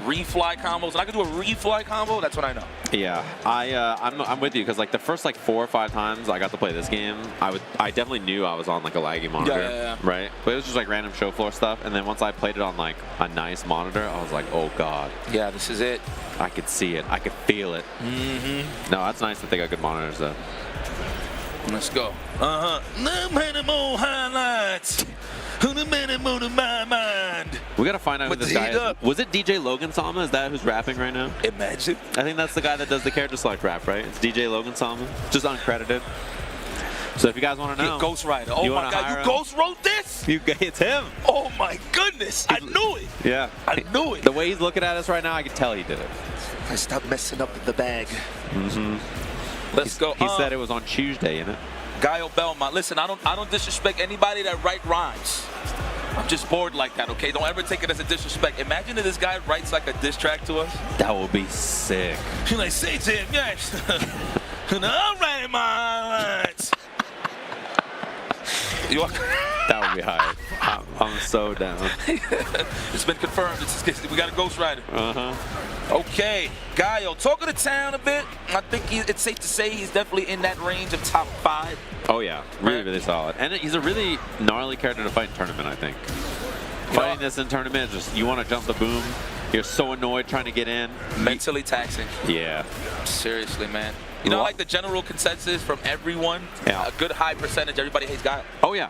refly combos. And I could do a refly combo, that's what I know. Yeah, I'm with you because like the first like 4 or 5 times I got to play this game, I definitely knew I was on like a laggy monitor, yeah. right? But it was just like random show floor stuff, and then once I played it on like a nice monitor, I was like, oh god. Yeah, this is it. I could see it. I could feel it. No, that's nice that they got good monitors though. Let's go. No many more highlights. No many more to my mind. We gotta find out who this guy is. Was it DJ Logan Sama? Is that who's rapping right now? Imagine. I think that's the guy that does the character select rap, right? It's DJ Logan Sama, just uncredited. So if you guys want to know, Ghost Rider. Oh my God, you ghost wrote this? It's him. Oh my goodness, I knew it. Yeah, I knew it. The way he's looking at us right now, I can tell he did it. I stopped messing up the bag. Let's go. He said it was on Tuesday, innit? Guile Belmont. Listen, I don't disrespect anybody that write rhymes. I'm just bored like that, okay? Don't ever take it as a disrespect. Imagine if this guy writes like a diss track to us. That would be sick. He's like, say to him, yes. And I'm writing my lines. That would be high. I'm so down. It's been confirmed. We got a Ghost Rider. Okay, Guile, talk of the town a bit. I think it's safe to say he's definitely in that range of top 5. Oh yeah, really solid. And he's a really gnarly character to fight in tournament, I think. Fighting this in tournament, just you want to jump the boom. You're so annoyed trying to get in. Mentally taxing. Yeah. Seriously, man. You know, like the general consensus from everyone, a good high percentage, everybody hates Guile. Oh yeah.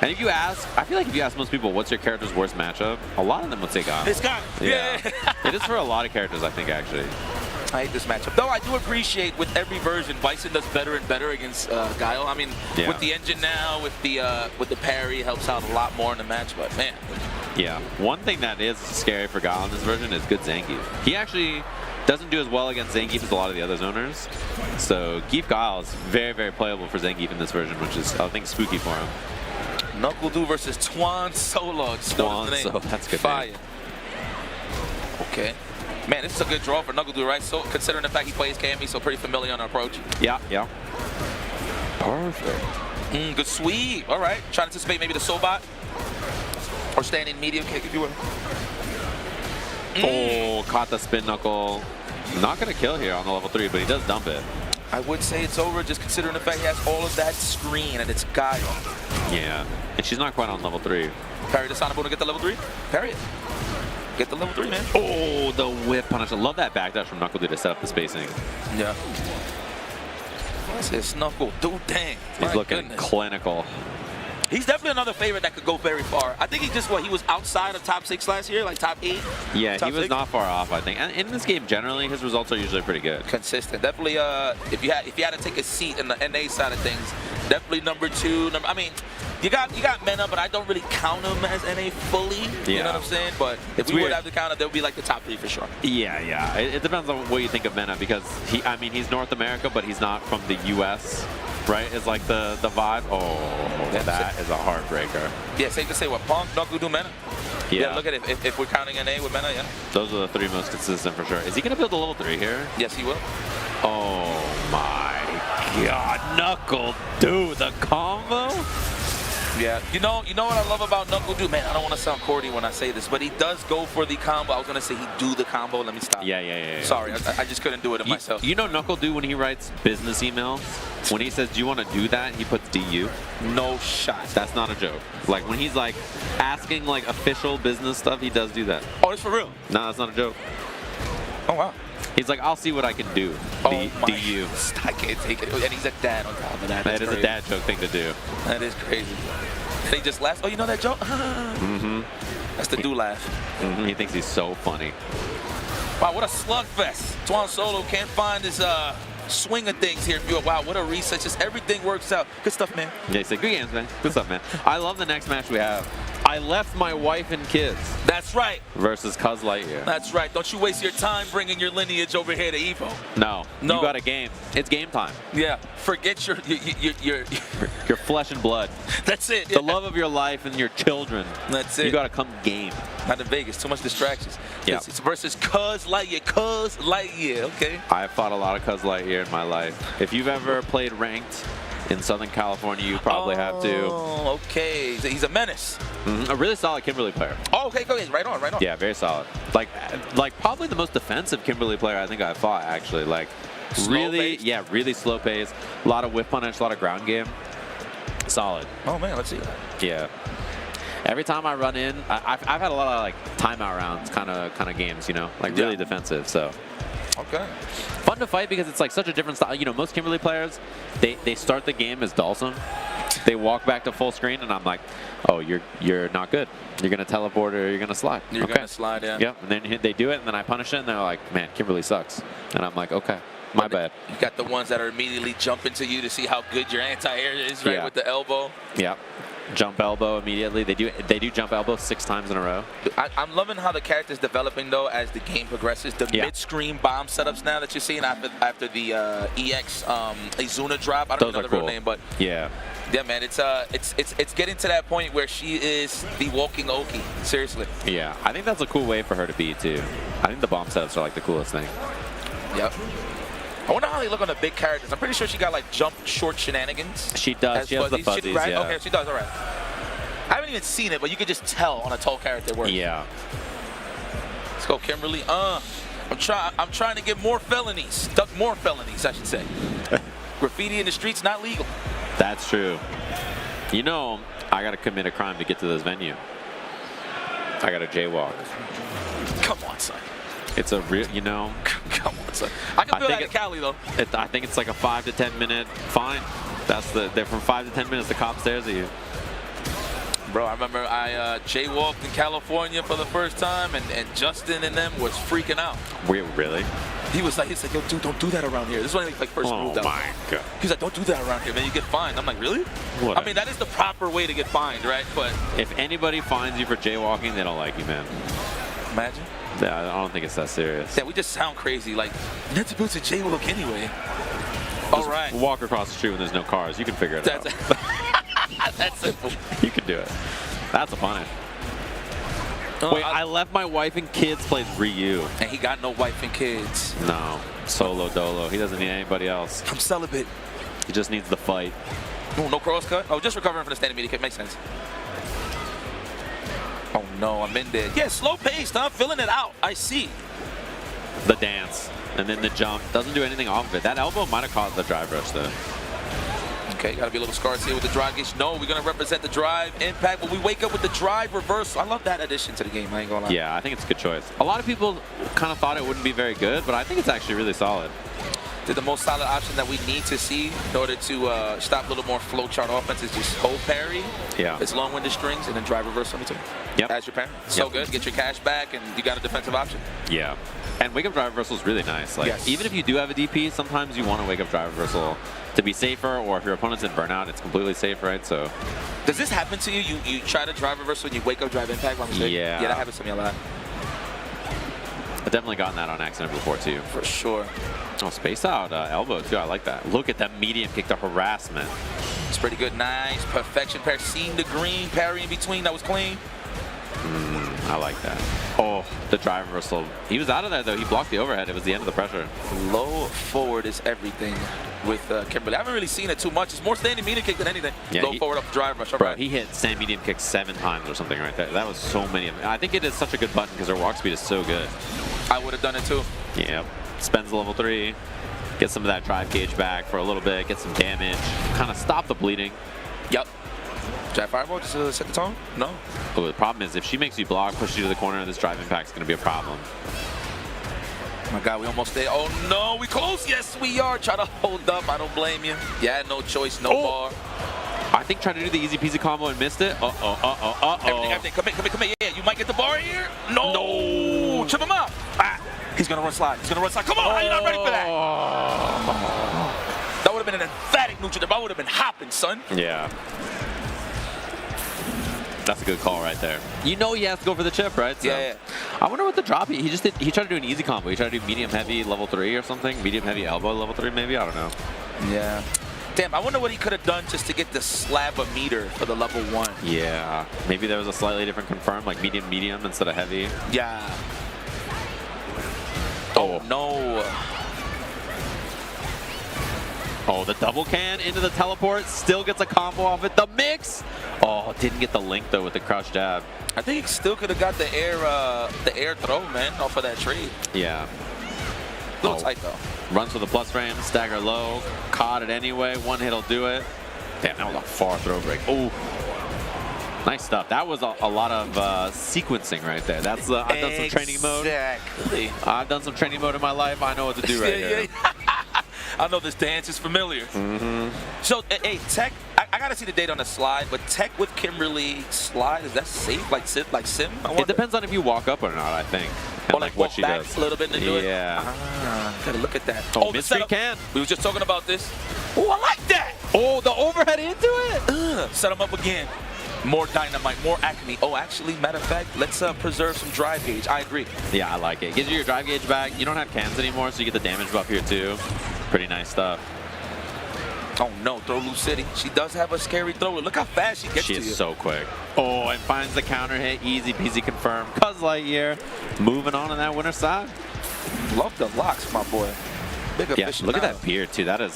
And if you ask, I feel like if you ask most people, what's your character's worst matchup? A lot of them would say Guile. It's Guile. Yeah. It is for a lot of characters, I think, actually. I hate this matchup. Though I do appreciate with every version, Bison does better and better against Guile. I mean, with the engine now, with the parry, it helps out a lot more in the match, but man. Yeah. One thing that is scary for Guile in this version is good Zangief. He actually doesn't do as well against Zangief as a lot of the other zoners. So Geef Guile is very, very playable for Zangief in this version, which is, I think, spooky for him. Knuckle Do versus Twan Solo. Twan Solo, that's good. Fire. Name. Okay. Man, this is a good draw for Knuckle Do, right? So considering the fact he plays Cammy, so pretty familiar on the approach. Yeah. Perfect. Good sweep. All right. Trying to anticipate maybe the Sobot. Or standing medium kick, if you will. Oh, caught the spin knuckle. Not going to kill here on the level 3, but he does dump it. I would say it's over just considering the fact he has all of that screen and it's Guile. Yeah, and she's not quite on level 3. Parry the Sonic boom to get the level 3. Parry it. Get the level 3, man. Oh, the whip punish. I love that backdash from Knuckle Dude to set up the spacing. Yeah. What's his Knuckle Dude? Dang. He's looking clinical. He's definitely another favorite that could go very far. I think he just, he was outside of top 6 last year, like top 8. Yeah, top he was 6. not far off, I think. And in this game, generally, his results are usually pretty good. Consistent. Definitely, if you had to take a seat in the NA side of things, definitely number 2. I mean, you got Mena, but I don't really count him as NA fully. Yeah. You know what I'm saying? But if we would have to count it, they would be like the top 3 for sure. Yeah. It depends on what you think of Mena, because he's North America, but he's not from the U.S. Right? Is like the vibe. Oh, that is a heartbreaker. Yeah, safe to say what? Punk, Knuckle Dude, Mena. Yeah, look at it. If we're counting NA with Mena, yeah. Those are the 3 most consistent for sure. Is he going to build a level 3 here? Yes, he will. Oh my God, Knuckle Dude, the combo? Yeah, you know what I love about Knuckle Dude? Man, I don't want to sound corny when I say this, but he does go for the combo. I was going to say he'd do the combo. Let me stop. Yeah. Sorry, I just couldn't do it myself. You know Knuckle Dude, when he writes business emails, when he says, do you want to do that, he puts DU. No shot. That's not a joke. Like, when he's, like, asking, like, official business stuff, he does do that. Oh, it's for real? No, that's not a joke. Oh, wow. He's like, I'll see what I can do. Oh my. DU. I can't take it. And he's a dad on top of that. That is a dad joke thing to do. That is crazy. And he just laughs. Oh, you know that joke? That's the do laugh. He thinks he's so funny. Wow, what a slugfest. Twan Solo can't find his swing of things here. Wow, what a reset. Just everything works out. Good stuff, man. Yeah, he said, good games, man. Good stuff, man. I love the next match we have. I left my wife and kids. That's right. Versus Cuz Lightyear. That's right. Don't you waste your time bringing your lineage over here to Evo. No. You got a game. It's game time. Yeah. Forget your flesh and blood. That's it. The love of your life and your children. That's it. You got to come game. Not in Vegas. Too much distractions. Yeah. It's versus Cuz Lightyear. Cuz Lightyear. Okay. I've fought a lot of Cuz Lightyear in my life. If you've ever played ranked in Southern California, you probably have to. Oh, okay. He's a menace. A really solid Kimberly player. Oh, okay. Go ahead. Right on. Yeah, very solid. Like probably the most defensive Kimberly player I think I've fought, actually. Like, really slow pace. A lot of whip punish, a lot of ground game. Solid. Oh, man. Let's see. Yeah. Every time I run in, I've had a lot of like timeout rounds kind of games, you know, like really defensive. So. Okay. Fun to fight because it's like such a different style. You know, most Kimberly players, they start the game as Dhalsim. They walk back to full screen, and I'm like, oh, you're not good. You're gonna teleport or you're gonna slide. You're gonna slide, yeah. Yep. And then they do it, and then I punish it, and they're like, man, Kimberly sucks. And I'm like, okay, my bad. You got the ones that are immediately jumping to you to see how good your anti-air is, right, with the elbow. Yeah. Jump elbow immediately. They do jump elbow 6 times in a row. I'm loving how the character's developing though as the game progresses. The mid-screen bomb setups now that you're seeing after the EX Izuna drop. I don't know the real name, but yeah, man, it's getting to that point where she is the walking Oki. Seriously. Yeah, I think that's a cool way for her to be too. I think the bomb setups are like the coolest thing. Yep. I wonder how they look on the big characters. I'm pretty sure she got like jump short shenanigans. She does. She has the fuzzies, right? yeah. Okay, she does. All right. I haven't even seen it, but you could just tell on a tall character works. Yeah. Let's go, Kimberly. I'm trying to get more felonies. More felonies, I should say. Graffiti in the streets not legal. That's true. You know, I got to commit a crime to get to this venue. I got to jaywalk. Come on, son. It's a real, you know. Come on, son. I can feel that in Cali, though. I think it's like a 5 to 10 minute fine. They're from 5 to 10 minutes. The cop stares at you. Bro, I remember I jaywalked in California for the first time, and Justin and them was freaking out. Really? He's like, yo, dude, don't do that around here. This is when he like first moved out. Oh my God. He's like, don't do that around here, man. You get fined. I'm like, really? What? I mean, that is the proper way to get fined, right? But if anybody finds you for jaywalking, they don't like you, man. Imagine. Yeah, I don't think it's that serious. Yeah, we just sound crazy. Like, you're not supposed to jaywalk anyway. All right. Walk across the street when there's no cars. You can figure it out. That's simple. You can do it. That's a punish. Wait, I left my wife and kids plays Ryu. And he got no wife and kids. No. Solo dolo. He doesn't need anybody else. I'm celibate. He just needs the fight. Oh, no cross cut? Oh, just recovering from the standing media kick. Makes sense. Oh, no. I'm in there. Yeah, slow paced. I'm filling it out. I see. The dance. And then the jump. Doesn't do anything off of it. That elbow might have caused the drive rush, though. Okay, gotta be a little scarce here with the drive gauge. No, we're gonna represent the drive impact, but we wake up with the drive reversal. I love that addition to the game, I ain't gonna lie. Yeah, I think it's a good choice. A lot of people kind of thought it wouldn't be very good, but I think it's actually really solid. The most solid option that we need to see in order to stop a little more flowchart offense is just hold parry. Yeah. It's long-winded strings and then drive reversal me too. Yep. As your parry. So good. Get your cash back and you got a defensive option. Yeah. And wake up drive reversal is really nice. Like, Yes. even if you do have a DP, sometimes you want to wake up drive reversal to be safer, or if your opponent's in burnout, it's completely safe, right? So. Does this happen to you? You try to drive reversal and you wake up drive impact by mistake? Yeah. Yeah, that happens to me a lot. I've definitely gotten that on accident before too. For sure. Oh, space out elbow too. I like that. Look at that medium kick to harassment. It's pretty good. Nice. Perfection parry. Seeing the green parry in between. That was clean. I like that. Oh, the drive reversal. He was out of there though. He blocked the overhead. It was the end of the pressure. Low forward is everything with Kimberly. I haven't really seen it too much. It's more standing medium kick than anything. Yeah, Low forward up drive rush. Bro, he hit stand medium kick 7 times or something right there. That was so many of them. I think it is such a good button because her walk speed is so good. I would have done it too. Yeah. Spends level 3. Get some of that drive gauge back for a little bit. Get some damage. Kind of stop the bleeding. Yep. Jab fireball just to set the tone? No. Oh, the problem is if she makes you block, push you to the corner, this drive impact is going to be a problem. Oh my God, we almost there. Oh no, we close. Yes, we are. Try to hold up. I don't blame you. Yeah, no choice, no bar. I think trying to do the easy peasy combo and missed it. Everything. Come in. Yeah, you might get the bar here. No. Chip him up. Ah, he's going to run slide. Come on, how you not ready for that? That would have been an emphatic neutral. The ball would have been hopping, son. Yeah. That's a good call right there. You know he has to go for the chip, right? So, yeah. I wonder what the drop he just did. He tried to do an easy combo. He tried to do medium heavy level 3 or something. Medium heavy elbow level 3 maybe. I don't know. Yeah. Damn, I wonder what he could have done just to get the slab of meter for the level 1. Yeah. Maybe there was a slightly different confirm, like medium instead of heavy. Yeah. Oh no. Oh, the double can into the teleport, still gets a combo off it. The mix! Oh, didn't get the link though with the crouch jab. I think he still could have got the air throw, man, off of that trade. Yeah. A little tight though. Runs for the plus frame, stagger low, caught it anyway. One hit'll do it. Damn, that was a far throw break. Oh, nice stuff. That was a lot of sequencing right there. That's I've done some training mode. Exactly. I've done some training mode in my life. I know what to do right here. I know this dance is familiar. So, hey, Tech, I gotta see the date on the slide, but Tech with Kimberly slide, is that safe? Like sim? It depends on if you walk up or not, I think. And or like what walk she back does. a little bit and then do it? Yeah. Gotta look at that. Oh, the mystery setup. can. We was just talking about this. Oh, I like that. Oh, the overhead into it. Set him up again. More dynamite, more acme. Oh, actually, matter of fact, let's preserve some drive gauge. I agree. Yeah, I like it. Gives you your drive gauge back. You don't have cans anymore, so you get the damage buff here too. Pretty nice stuff. Oh no, throw Lou City. She does have a scary thrower. Look how fast she gets to you. She is so quick. Oh, and finds the counter hit. Easy peasy confirm. Cuz Lightyear moving on that winner's side. Love the locks, my boy. Big yeah, aficionado. look at that beard too. That is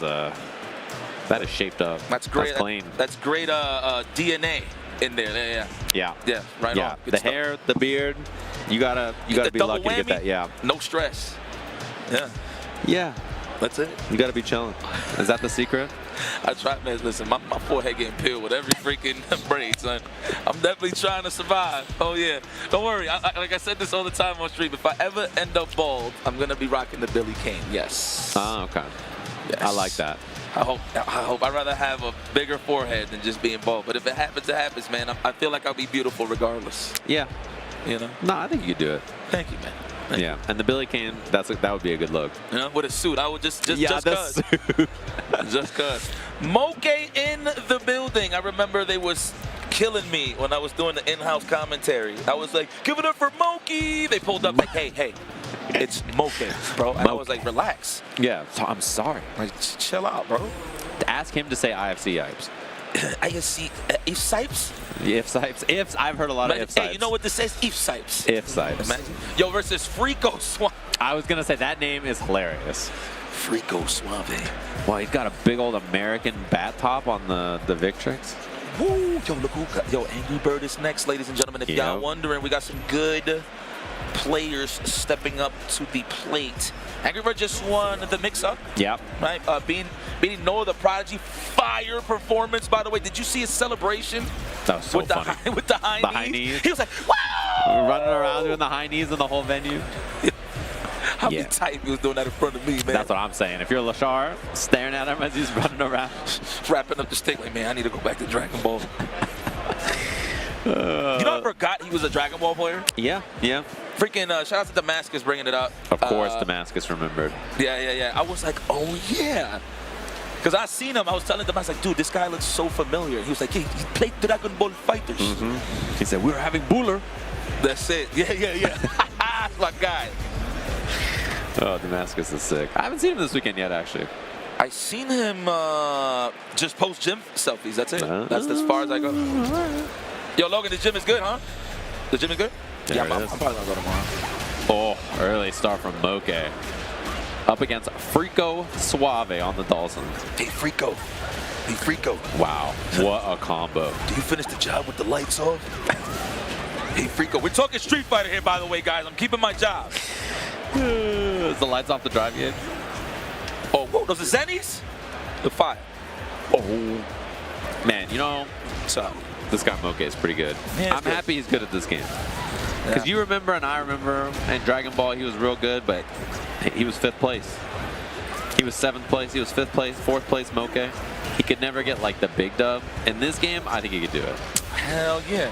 shaped up. That's great. That's clean. That's great DNA in there. Yeah. Yeah, right yeah. on. Good the stuff. hair, the beard. You gotta be lucky to get that. Yeah. No stress. Yeah. Yeah. That's it. You gotta be chilling. Is that the secret? I try, man. Listen, my forehead getting peeled with every freaking braid, son. I'm definitely trying to survive. Oh yeah. Don't worry. Like I said this all the time on stream. If I ever end up bald, I'm gonna be rocking the Billy Kane. Yes. Oh, okay. Yes. I like that. I hope. I'd rather have a bigger forehead than just being bald. But if it happens, it happens, man. I feel like I'll be beautiful regardless. Yeah. You know? No, I think you could do it. Thank you, man. Yeah, and the Billy Kane, that would be a good look. You know, with a suit, I would just cuz. Suit. Just cuz. Moke in the building. I remember they was killing me when I was doing the in-house commentary. I was like, give it up for Mokey. They pulled up like, hey, it's Moke, bro. And I was like, relax. Yeah, I'm sorry. Like, chill out, bro. Ask him to say IFC Yipes. IFC, if Sipes? If Sipes. Ifs. I've heard a lot of if Sipes. Hey, you know what this says? If Sipes. If Sipes. Imagine. Yo, versus Frico Suave. I was going to say that name is hilarious. Frico Suave. Well, he's got a big old American bat top on the Victrix. Woo! Yo, look who got. Yo, Angry Bird is next, ladies and gentlemen. If y'all wondering, we got some good players stepping up to the plate. Angry Bird just won the mix-up. Yeah. Right? Beating Noah the Prodigy. Fire performance, by the way. Did you see his celebration? That was so with funny. The high knees. He was like, wow! Running around doing the high knees in the whole venue. How many times he was doing that in front of me, man? That's what I'm saying. If you're Lashar, staring at him as he's running around. Wrapping up the stick like, man, I need to go back to Dragon Ball. You know, I forgot he was a Dragon Ball player? Yeah, yeah. Freaking shout out to Damascus bringing it up. Of course, Damascus remembered. Yeah. I was like, oh, yeah. Because I seen him. I was telling Damascus, like, dude, this guy looks so familiar. He was like, he played Dragon Ball Fighters. He said, we were having Buller. That's it. Yeah. That's my guy. Oh, Damascus is sick. I haven't seen him this weekend yet, actually. I seen him just post gym selfies. That's it. That's as far as I go. Yo, Logan, the gym is good, huh? The gym is good? There I'm probably going to go tomorrow. Oh, early start from Moke. Up against Frico Suave on the Dawsons. Hey, Frico. Wow, what a combo. Do you finish the job with the lights off? Hey, Frico. We're talking Street Fighter here, by the way, guys. I'm keeping my job. Is the lights off the drive yet? Oh, whoa, those are Zennies? The fire. Oh. Man, you know, this guy Moke is pretty good. Yeah, I'm happy he's good at this game. Because you remember and I remember, in Dragon Ball he was real good, but he was 5th place. He was 7th place, he was 5th place, 4th place Moke. He could never get like the big dub. In this game, I think he could do it. Hell yeah.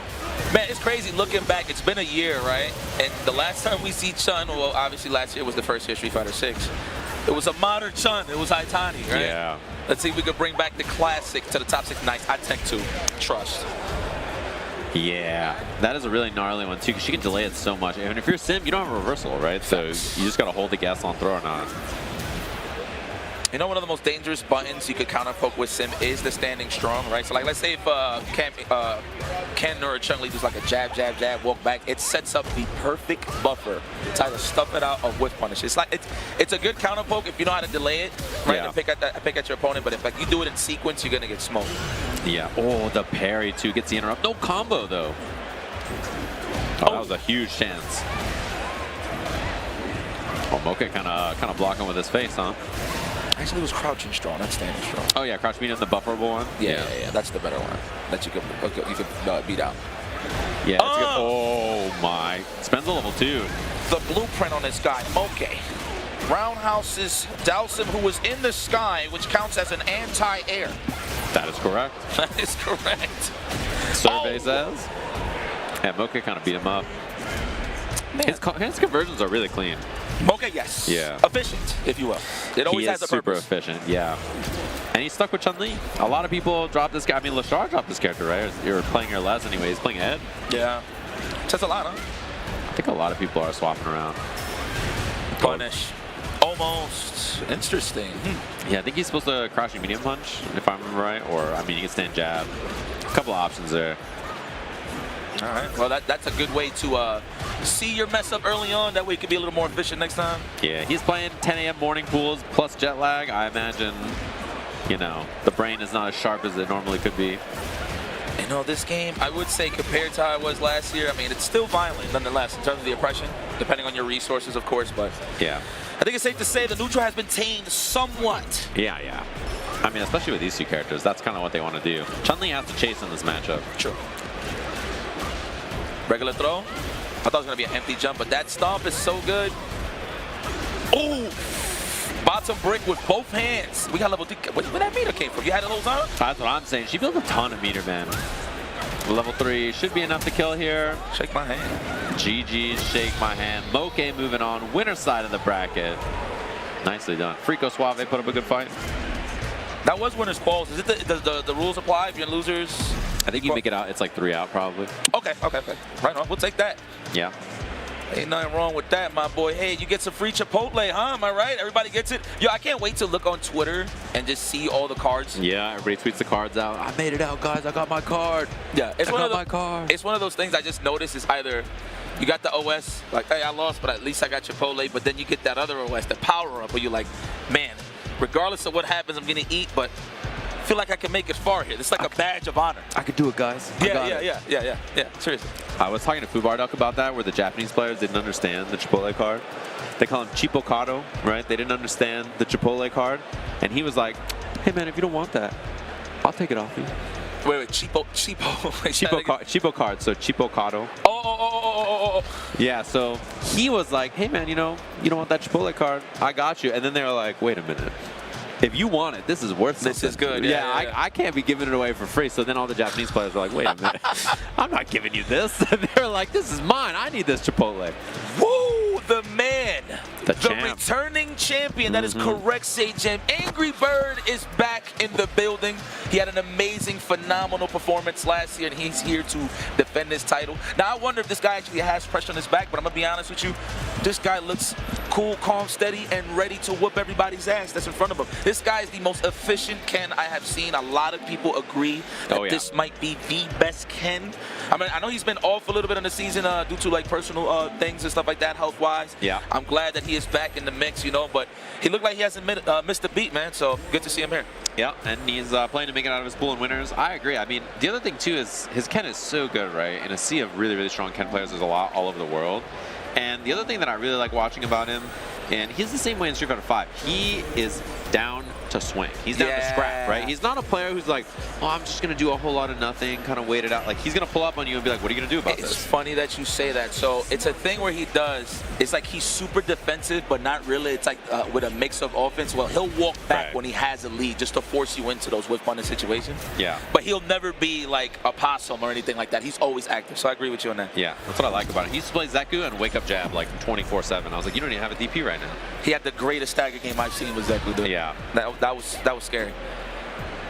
Man, it's crazy looking back. It's been a year, right? And the last time we see Chun, well, obviously last year was the first year of Street Fighter 6. It was a modern Chun. It was Haitani, right? Yeah. Let's see if we could bring back the classic to the top 6. Nice. I tech 2. Trust. Yeah, that is a really gnarly one too, because she can delay it so much. And if you're Sim, you don't have a reversal, right? So you just got to hold the gas on throw or not. You know, one of the most dangerous buttons you could counter poke with Sim is the standing strong, right? So, like, let's say if Ken or Chun-Li does like a jab, walk back, it sets up the perfect buffer to either stuff it out or whiff punish. It's like it's a good counter poke if you know how to delay it, right? Yeah. And pick at your opponent. But if like you do it in sequence, you're gonna get smoked. Yeah. Oh, the parry too gets the interrupt. No combo though. Oh, that was a huge chance. Oh, Moke kind of blocking with his face, huh? Actually, it was crouching strong, not standing strong. Oh yeah, crouch medium, the bufferable one. Yeah, that's the better one that you could beat out. Yeah, that's good. Oh my, Spen's a level 2. The blueprint on this guy, Moke. Roundhouses Dalsim, who was in the sky, which counts as an anti-air. That is correct. That is correct. Survey says. Yeah, Moke kind of beat him up. His conversions are really clean. Moke, yes. Yeah. Efficient, if you will. It always has a super purpose. efficient, yeah. And he's stuck with Chun-Li. A lot of people drop this guy. I mean, Lashar dropped this character, right? You're playing her less anyway. He's playing Ed. Yeah. Says a lot, huh? I think a lot of people are swapping around. Punish. Almost. Interesting. Yeah, I think he's supposed to crouch medium punch, if I remember right. Or, I mean, he can stand jab. A couple of options there. All right. Well, that's a good way to see your mess up early on. That way you can be a little more efficient next time. Yeah, he's playing 10 a.m. morning pools plus jet lag. I imagine, you know, the brain is not as sharp as it normally could be. You know, this game, I would say, compared to how it was last year, I mean, it's still violent nonetheless in terms of the oppression, depending on your resources, of course. But yeah, I think it's safe to say the neutral has been tamed somewhat. Yeah. I mean, especially with these two characters, that's kind of what they want to do. Chun-Li has to chase in this matchup. True. Regular throw. I thought it was going to be an empty jump, but that stomp is so good. Oh! Bottom brick with both hands. We got level 3. Where that meter came from? You had it the whole time? That's what I'm saying. She built a ton of meter, man. Level 3 should be enough to kill here. Shake my hand. GG, shake my hand. Moke moving on. Winner side of the bracket. Nicely done. Frico Suave put up a good fight. That was winner's balls. Is it the rules apply if you're in losers? I think you make it out. It's like 3 out probably. Okay. Right on. We'll take that. Yeah. Ain't nothing wrong with that, my boy. Hey, you get some free Chipotle, huh? Am I right? Everybody gets it? Yo, I can't wait to look on Twitter and just see all the cards. Yeah, everybody tweets the cards out. I made it out, guys. I got my card. Yeah, I got my card. It's one of those things I just noticed is either you got the OS, like, hey, I lost, but at least I got Chipotle. But then you get that other OS, the power up, where you're like, man, regardless of what happens, I'm going to eat, but feel like I can make it far here. It's like a badge of honor. I could do it, guys. Yeah. Seriously. I was talking to Fubar Duck about that, where the Japanese players didn't understand the Chipotle card. They call him Chipotle, right? They didn't understand the Chipotle card. And he was like, hey, man, if you don't want that, I'll take it off you. Wait, Chipo card, so Chipotle. Oh. Yeah, so he was like, hey, man, you don't want that Chipotle card? I got you. And then they were like, wait a minute. If you want it, this is worth something. This is good. Yeah. I can't be giving it away for free. So then all the Japanese players were like, wait a minute. I'm not giving you this. And they were like, this is mine. I need this Chipotle. Woo! The man. The returning champion. That is correct, Sage. Angry Bird is back in the building. He had an amazing, phenomenal performance last year, and he's here to defend his title. Now, I wonder if this guy actually has pressure on his back, but I'm going to be honest with you. This guy looks cool, calm, steady, and ready to whoop everybody's ass that's in front of him. This guy is the most efficient Ken I have seen. A lot of people agree that this might be the best Ken. I mean, I know he's been off a little bit in the season due to like personal things and stuff like that, health-wise. Yeah. I'm glad that he is back in the mix, but he looked like he hasn't missed a beat, man. So good to see him here. Yeah, and he's playing to make it out of his pool and winners. I agree. I mean, the other thing too is his Ken is so good, right? In a sea of really, really strong Ken players, there's a lot all over the world. And the other thing that I really like watching about him, and he's the same way in Street Fighter 5, he is down to swing. He's down to scrap, right? He's not a player who's like, oh, I'm just going to do a whole lot of nothing, kind of wait it out. Like, he's going to pull up on you and be like, what are you going to do about this? It's funny that you say that. So it's a thing where he does, it's like he's super defensive, but not really. It's like with a mix of offense. Well, he'll walk back when he has a lead just to force you into those whip punish situations. Yeah. But he'll never be like a possum or anything like that. He's always active. So I agree with you on that. Yeah, that's what I like about it. He used to play Zeku and wake up jab like 24/7. I was like, you don't even have a DP right now. He had the greatest stagger game I've seen with Zeku, dude. Yeah. That was scary.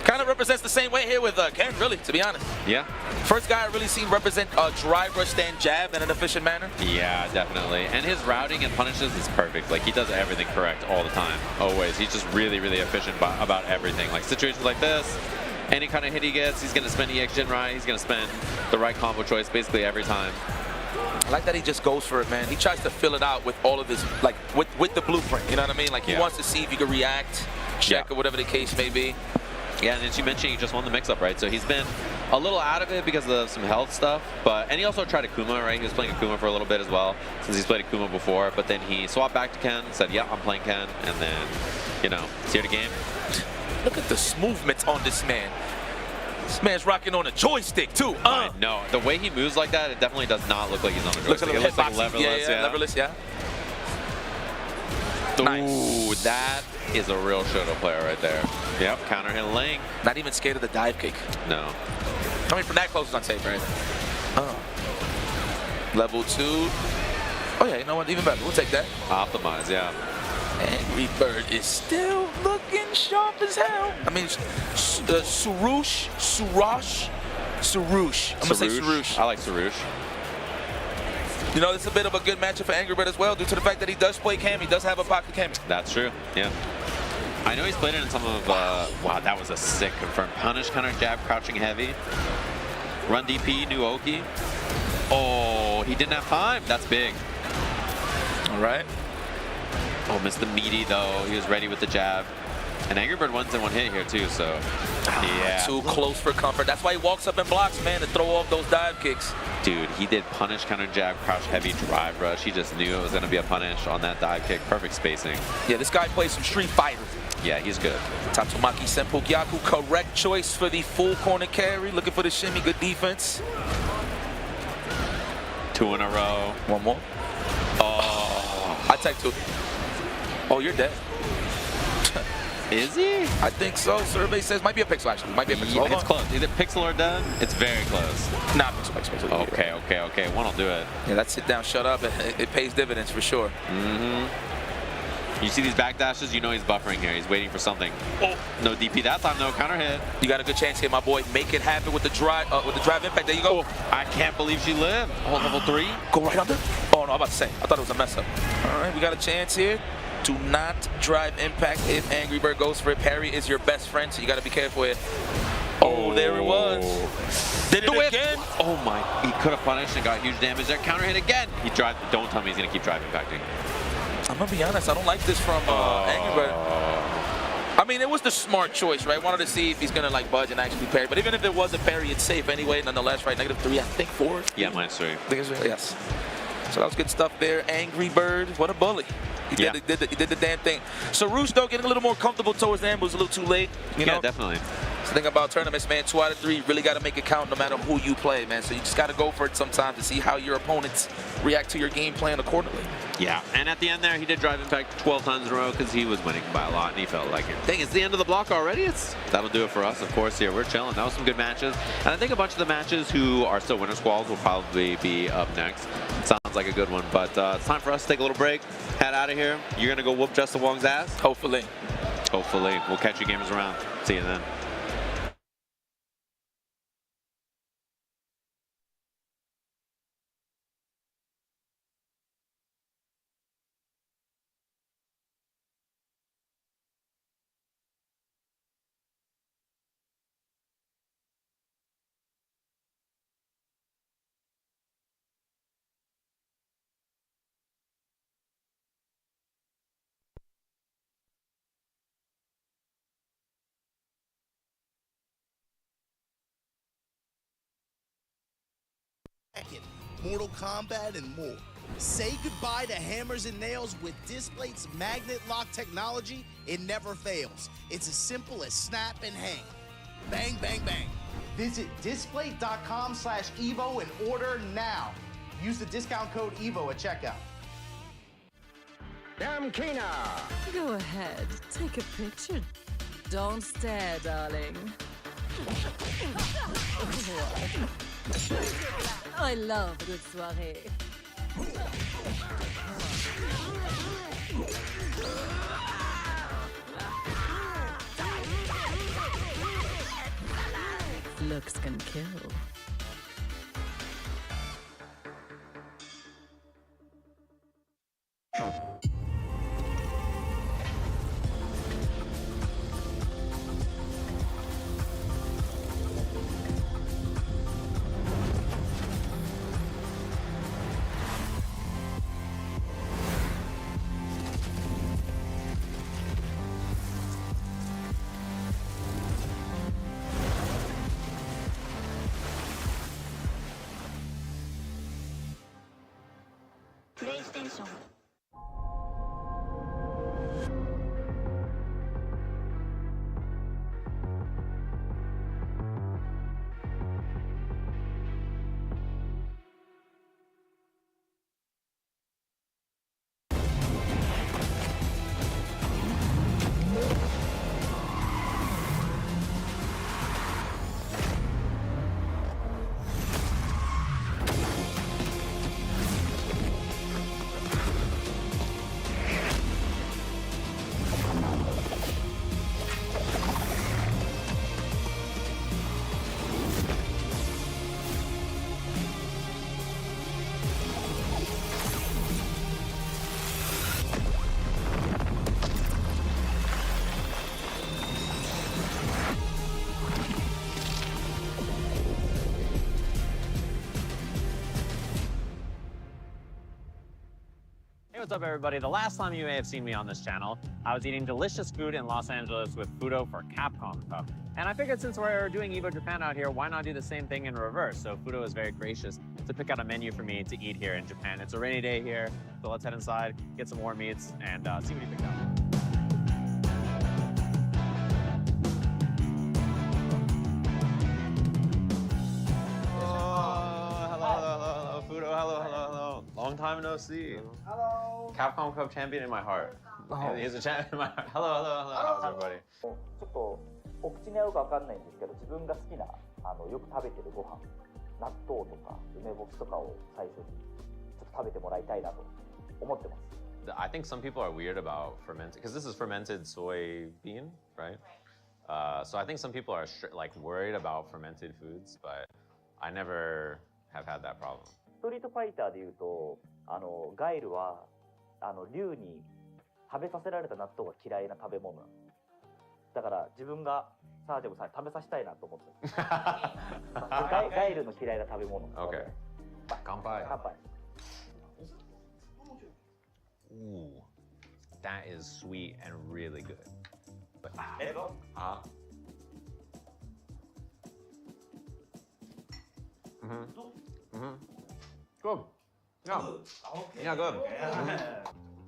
Kind of represents the same way here with Ken, really, to be honest. Yeah. First guy I really seen represent drive, rush, stand, jab in an efficient manner. Yeah, definitely. And his routing and punishes is perfect. Like, he does everything correct all the time, always. He's just really, really efficient about everything. Like, situations like this, any kind of hit he gets, he's going to spend EX Gen right. He's going to spend the right combo choice basically every time. I like that he just goes for it, man. He tries to fill it out with all of his, like, with the blueprint. You know what I mean? Like, he wants to see if he can react, check, or whatever the case may be. Yeah, and as you mentioned, he just won the mix-up, right? So he's been a little out of it because of some health stuff, and he also tried Akuma, right? He was playing Akuma for a little bit as well, since he's played Akuma before, but then he swapped back to Ken, said, yeah, I'm playing Ken, and then, he's here to game. Look at the movements on this man. This man's rocking on a joystick, too. I know. The way he moves like that, it definitely does not look like he's on a joystick. It looks like leverless, leverless, yeah. Ooh, that is a real Shoto player right there. Yep, counter hit link. Not even scared of the dive kick. No. I mean, from that close, it's not safe, right? Level 2. Oh, yeah, you know what? Even better. We'll take that. Optimize, yeah. Angry Bird is still looking sharp as hell. I mean, Surush. I'm going to say Surush. I like Surush. You know, it's a bit of a good matchup for Angry Bird as well, due to the fact that he does play Cam. He does have a pocket Cam. That's true, yeah. I know he's played it in some of, wow, that was a sick confirmed punish, counter jab, crouching heavy. Run DP, new Oki. Oh, he didn't have time. That's big. All right. Oh, missed the meaty, though. He was ready with the jab. And Angry Bird wins in one hit here, too, so yeah. Too close for comfort. That's why he walks up and blocks, man, to throw off those dive kicks. Dude, he did punish, counter jab, crouch heavy, drive rush. He just knew it was going to be a punish on that dive kick. Perfect spacing. Yeah, this guy plays some Street Fighter. Yeah, he's good. Tatsumaki Senpu Gyaku, correct choice for the full corner carry. Looking for the shimmy, good defense. 2 in a row. One more. Oh, I take 2. Oh, you're dead. Is he? I think so. Survey says might be a pixel, actually. Might be a pixel. It's close. Either pixel or done. It's very close. Nah, pixel. Okay. One will do it. Yeah, that sit down, shut up. It pays dividends for sure. You see these back dashes, you know he's buffering here. He's waiting for something. Oh, no DP that time, no counter hit. You got a good chance here, my boy. Make it happen with the drive impact. There you go. Oh, I can't believe she lived. Oh, level 3. Go right under. Oh, no, I'm about to say. I thought it was a mess up. All right, we got a chance here. Do not drive impact if Angry Bird goes for it. Parry is your best friend, so you got to be careful here. Oh, there it was. Did it again. Oh, my. He could have punished and got huge damage there. Counter hit again. He drive. Don't tell me he's going to keep drive impacting. I'm going to be honest. I don't like this from Angry Bird. I I mean, it was the smart choice, right? Wanted to see if he's gonna like budge and actually parry. But even if it was a parry, it's safe anyway. Nonetheless, right? -3, I think 4. Yeah, -3. I think it's yes. So that was good stuff there. Angry Bird, what a bully. He did the damn thing. So Roos, though, getting a little more comfortable towards the end, but it was a little too late. You know? Definitely. That's the thing about tournaments, man. 2 out of 3, really got to make it count no matter who you play, man. So you just got to go for it sometimes to see how your opponents react to your game plan accordingly. Yeah, and at the end there, he did drive impact 12 times in a row because he was winning by a lot, and he felt like it. Dang, it's the end of the block already? That'll do it for us, of course, here. We're chilling. That was some good matches. And I think a bunch of the matches who are still winner squalls will probably be up next. Sounds like a good one, but it's time for us to take a little break, head out of here. You're going to go whoop Justin Wong's ass? Hopefully. Hopefully. We'll catch you gamers around. See you then. Mortal Kombat, and more. Say goodbye to hammers and nails with Displate's magnet lock technology. It never fails. It's as simple as snap and hang. Bang, bang, bang. Visit displate.com/Evo and order now. Use the discount code EVO at checkout. Damkina! Go ahead, take a picture. Don't stare, darling. I love a good soirée. Looks can kill. PlayStation. What's up, everybody? The last time you may have seen me on this channel, I was eating delicious food in Los Angeles with Fudo for Capcom Cup. And I figured since we're doing EVO Japan out here, why not do the same thing in reverse? So Fudo is very gracious to pick out a menu for me to eat here in Japan. It's a rainy day here, so let's head inside, get some more meats, and see what he picked out. Long time no see. Hello. Capcom Cup champion in my heart. He's a champion in my heart. Hello, hello, hello. How's everybody? ちょっとお口に合うかわかんないんですけど、自分が好きなよく食べてるご飯、納豆とか梅干しとかを最初にちょっと食べてもらいたいなと思ってます。I think some people are weird about fermented, because this is fermented soybean, right? So I think some people are like worried about fermented foods, but I never have had that problem. ストリートファイターでいうと、ガイルは竜に食べさせられた納豆が嫌いな食べ物なんです。だから自分がサージェムさんに食べさせたいなと思ってます。ガイルの嫌いな食べ物。Okay. 乾杯。乾杯。Ooh, that is sweet and really good. Good. Yeah. Yeah, good.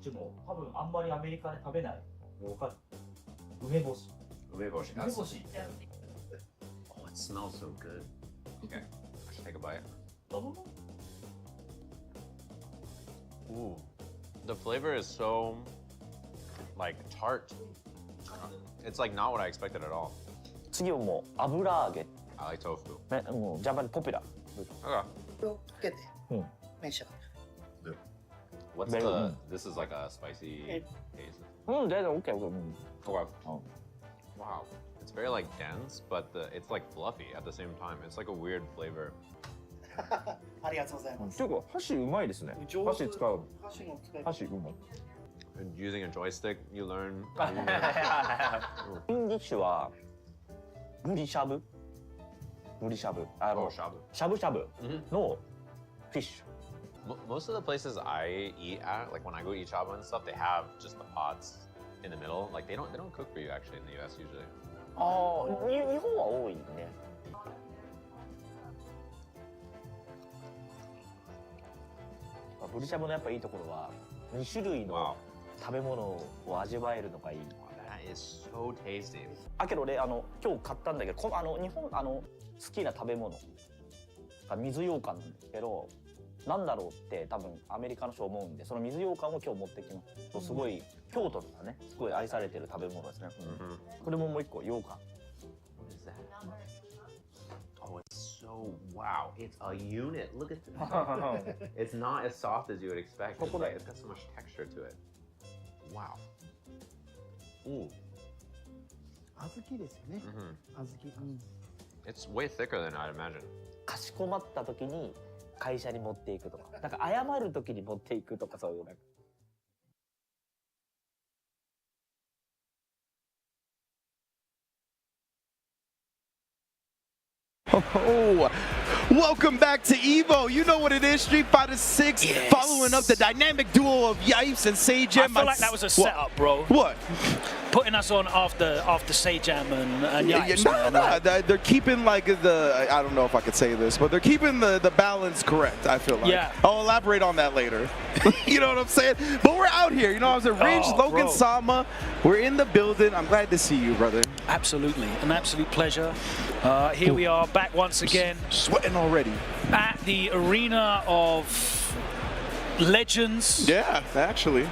でも多分あんまりアメリカで食べないのわかる。梅干し。梅干し。梅干し。 Oh, it smells so good. Okay, take a bite. Ooh, the flavor is so like tart. It's like not what I expected at all. 次はもう油揚げ。 I like tofu. もうジャパンポピュラー。 Okay. かけて召し上がって。 What's the? This is like a spicy taste. 全然 OK。 Okay. Wow. It's very like dense, but it's like fluffy at the same time. It's like a weird flavor. ありがとうございます。結構箸うまいですね。箸使う。箸の使い。箸うまい。 And using a joystick, you learn. インディッシュはブリしゃぶ。ブリしゃぶ。しゃぶしゃぶのフィッシュ。 Most of the places I eat at, like when I go eat shabu and stuff, they have just the pots in the middle. Like they don't cook for you actually in the US usually. ああ、日本は多いね。ブリしゃぶのやっぱいいところは2種類の食べ物を味わえるのがいい。That is so tasty. けどね、今日買ったんだけど、日本好きな食べ物が水羊羹なんですけど。 なんだろうって多分アメリカの人思うんで、その水羊羹を今日持ってきます。すごい京都とかね、すごい愛されてる食べ物ですね。これももう一個羊羹。What is that? Oh, it's so wow! It's a unit. Look at this. It's not as soft as you would expect. It's got so much texture to it. Wow. Ooh. 小豆ですよね。小豆。It's way thicker than I'd imagine. かしこまった時に 会社に持っていくとか、なんか謝る時に持っていくとかそういうなんか。 Oh, welcome back to Evo. You know what it is, Street Fighter 6. Yes. Following up the dynamic duo of Yipes and Sajam. I feel like that was a setup, bro. What? Putting us on after Sajam and Yipes. No, they're keeping like the, I don't know if I could say this, but they're keeping the balance correct, I feel like. Yeah. I'll elaborate on that later. You know what I'm saying? But we're out here, you know, I was at Ridge, Logan Sama. We're in the building. I'm glad to see you, brother. Absolutely, an absolute pleasure. Here we are back once again. Sweating already. At the arena of legends. Yeah, actually.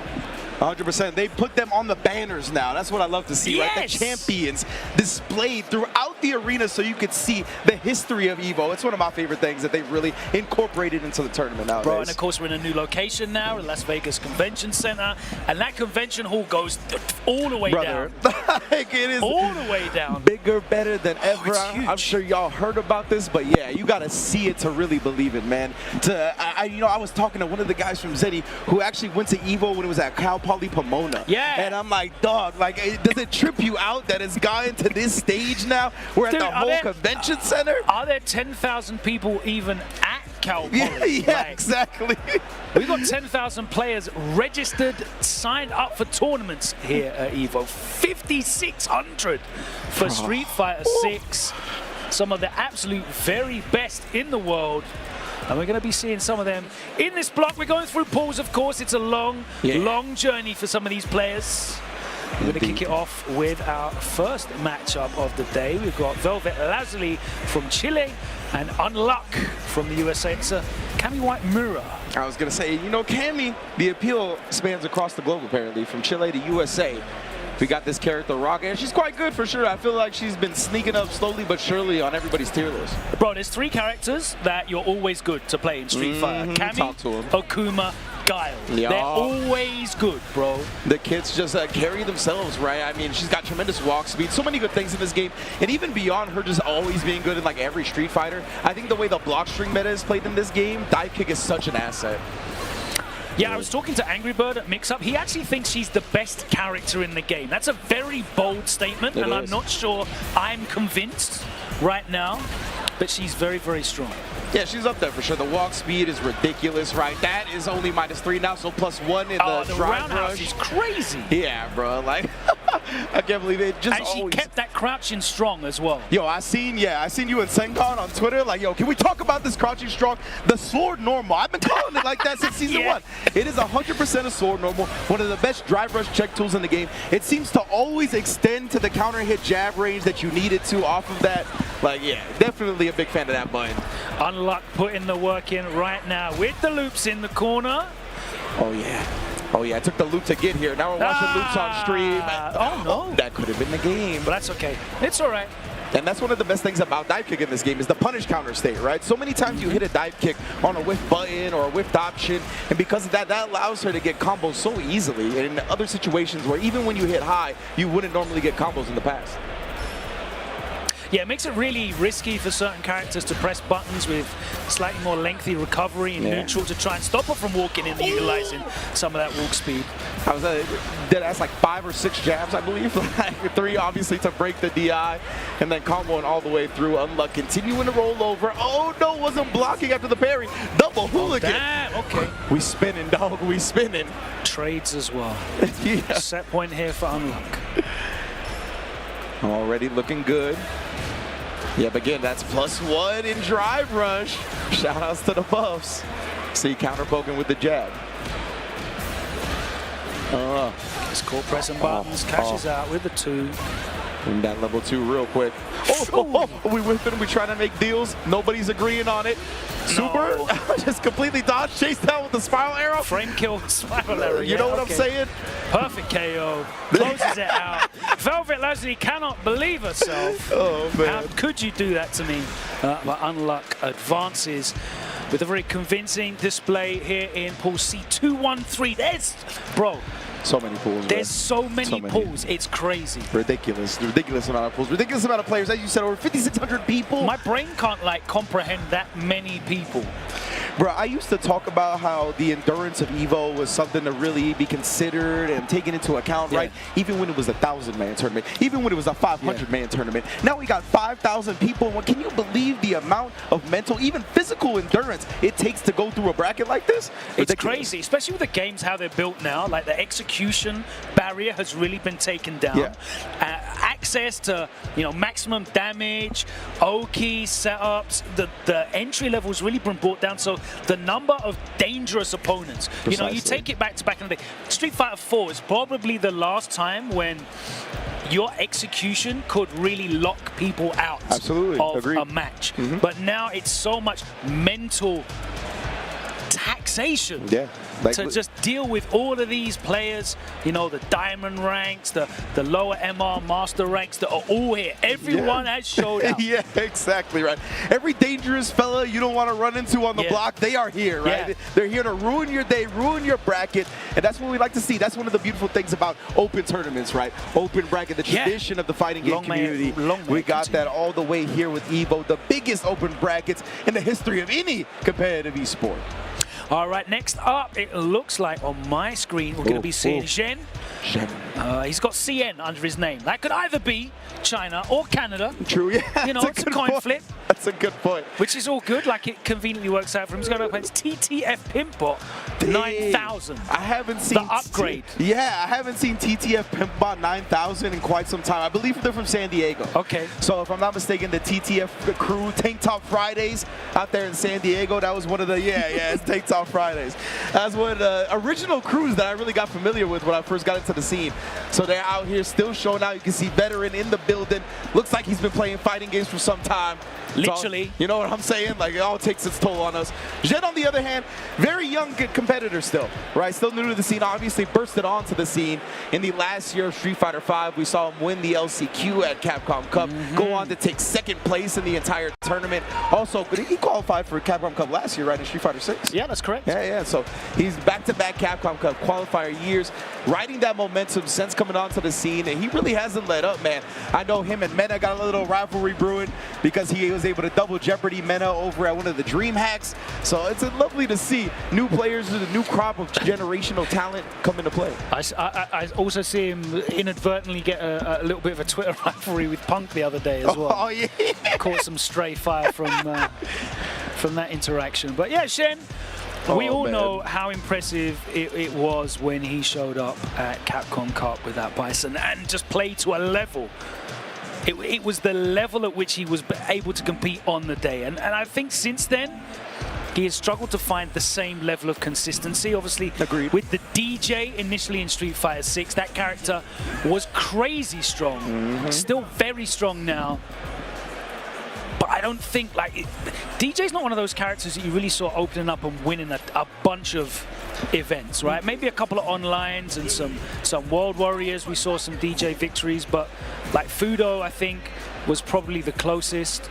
100%. They put them on the banners now. That's what I love to see, right? The champions displayed throughout the arena so you could see the history of Evo. It's one of my favorite things that they've really incorporated into the tournament nowadays. Bro, and of course we're in a new location now, Las Vegas Convention Center, and that convention hall goes all the way down. Like it is all the way down. Bigger, better than ever. I'm sure y'all heard about this, but yeah, you got to see it to really believe it, man. You know, I was talking to one of the guys from Zeddy who actually went to Evo when it was at Cal Poly Pomona. Yeah. And I'm like, dog, like, does it trip you out that it's gotten to this stage now? We're at the whole convention center. Are there 10,000 people even at Cal Poly? Yeah, exactly. We've got 10,000 players registered, signed up for tournaments here at Evo. 5,600 for Street Fighter 6. Some of the absolute very best in the world. And we're going to be seeing some of them in this block. We're going through pools, of course. It's a long, long journey for some of these players. We're going to kick it off with our first matchup of the day. We've got Velvet Lazuli from Chile and Unluck from the USA. It's a Cammy White Mirror. I was going to say, you know, Cammy, the appeal spans across the globe, apparently, from Chile to USA. We got this character, Rock, and she's quite good for sure. I feel like she's been sneaking up slowly but surely on everybody's tier list. Bro, there's 3 characters that you're always good to play in Street Fighter. Cammy, Okuma, Guile. They're always good, bro. The kids just carry themselves, right? I mean, she's got tremendous walk speed, so many good things in this game. And even beyond her just always being good in like every Street Fighter, I think the way the block string meta is played in this game, dive kick is such an asset. Yeah, I was talking to Angry Bird at Mix Up. He actually thinks she's the best character in the game. That's a very bold statement, and I'm not sure I'm convinced right now, but she's very, very strong. Yeah, she's up there for sure. The walk speed is ridiculous, right? That is only -3 now, so +1 in the drive roundhouse rush. is crazy. Yeah, bro. Like, I can't believe it. Just and she always kept that crouching strong as well. Yo, I seen you and Sengon on Twitter. Like, yo, can we talk about this crouching strong? The sword normal. I've been calling it like that since season 1. It is 100% a sword normal. One of the best drive rush check tools in the game. It seems to always extend to the counter hit jab range that you needed to off of that. Like, yeah, definitely a big fan of that button. Unluck putting the work in right now with the loops in the corner. Oh, yeah. Oh, yeah, it took the loop to get here. Now we're watching loops on stream. Oh, no. That could have been the game. But that's okay. It's all right. And that's one of the best things about dive kick in this game is the punish counter state, right? So many times you hit a dive kick on a whiff button or a whiffed option, and because of that, that allows her to get combos so easily. And in other situations where even when you hit high, you wouldn't normally get combos in the past. Yeah, it makes it really risky for certain characters to press buttons with slightly more lengthy recovery and neutral to try and stop her from walking in and utilizing some of that walk speed. I was that's like 5 or 6 jabs, I believe. Like 3 obviously to break the DI, and then comboing all the way through. Unluck continuing to roll over. Oh no, wasn't blocking after the parry. Double hooligan. Damn, okay. We spinning, dog. We spinning. Trades as well. Yeah. Set point here for Unluck. Already looking good. Yeah, but again, that's +1 in drive rush. Shout outs to the buffs. See counter poking with the jab. It's caught pressing buttons, cashes out with the 2. And that level 2 real quick. We whipping, we trying to make deals. Nobody's agreeing on it. Super, just completely dodged, chased down with the spiral arrow. Frame kill, spiral arrow. You know what I'm saying? Perfect KO. Closes it out. Velvet Leslie cannot believe herself. Oh, man. How could you do that to me? But Unluck advances with a very convincing display here in pool C213. There's, bro. So many pools. There's so many pools. It's crazy. Ridiculous. Ridiculous amount of pools. Ridiculous amount of players. As you said, over 5,600 people. My brain can't like comprehend that many people. Bro, I used to talk about how the endurance of EVO was something to really be considered and taken into account, right? Even when it was a 1,000-man tournament, even when it was a 500-man tournament. Now we got 5,000 people. Can you believe the amount of mental, even physical endurance it takes to go through a bracket like this? It's crazy, especially with the games, how they're built now. Like the execution barrier has really been taken down. Access to, maximum damage, O-key setups, the entry level has really been brought down. So the number of dangerous opponents, you take it back in the day. Street Fighter 4 is probably the last time when your execution could really lock people out of a match. But now it's so much mental taxation to just deal with all of these players, the diamond ranks, the lower MR master ranks that are all here. Everyone has showdown. Yeah, exactly right. Every dangerous fella you don't want to run into on the block, they are here, right? They're here to ruin your day, ruin your bracket, and that's what we like to see. That's one of the beautiful things about open tournaments, right? Open bracket, the tradition of the fighting game community. We got that all the way here with EVO, the biggest open brackets in the history of any competitive esport. All right, next up, it looks like on my screen we're going to be seeing Zhen. He's got CN under his name. That could either be China or Canada. True, yeah. It's a coin flip. That's a good point. Which is all good, like it conveniently works out for him. He's going up against TTF Pimpbot 9000. I haven't seen the upgrade. I haven't seen TTF Pimpbot 9000 in quite some time. I believe they're from San Diego. Okay. So if I'm not mistaken, the TTF crew, Tank Top Fridays out there in San Diego, that was one of the, it's Tank Top Fridays. That's one of the original crews that I really got familiar with when I first got into the scene. So they're out here still showing out. You can see Veteran in the building. Looks like he's been playing fighting games for some time. Literally. So, you know what I'm saying? Like, it all takes its toll on us. Zhen, on the other hand, very young competitor still, right? Still new to the scene. Obviously bursted onto the scene in the last year of Street Fighter V. We saw him win the LCQ at Capcom Cup, go on to take 2nd place in the entire tournament. Also, he qualified for Capcom Cup last year, right, in Street Fighter 6? Yeah, that's correct. Yeah. So he's back-to-back Capcom Cup qualifier years, riding that momentum since coming onto the scene, and he really hasn't let up, man. I know him and Mena got a little rivalry brewing because he was able to double Jeopardy Mena over at one of the Dream Hacks. So it's lovely to see new players with a new crop of generational talent come into play. I also see him inadvertently get a little bit of a Twitter rivalry with Punk the other day as well. Oh, yeah. Caught some stray fire from that interaction. But yeah, Zhen, We all know how impressive it was when he showed up at Capcom Cup with that Bison and just played to a level. It was the level at which he was able to compete on the day. And I think since then, he has struggled to find the same level of consistency. Obviously, agreed. With the DJ initially in Street Fighter 6, that character was crazy strong. Still very strong now. But I don't think, DJ's not one of those characters that you really saw opening up and winning a bunch of events, right? Maybe a couple of onlines and some World Warriors. We saw some DJ victories, but like Fudo, I think, was probably the closest.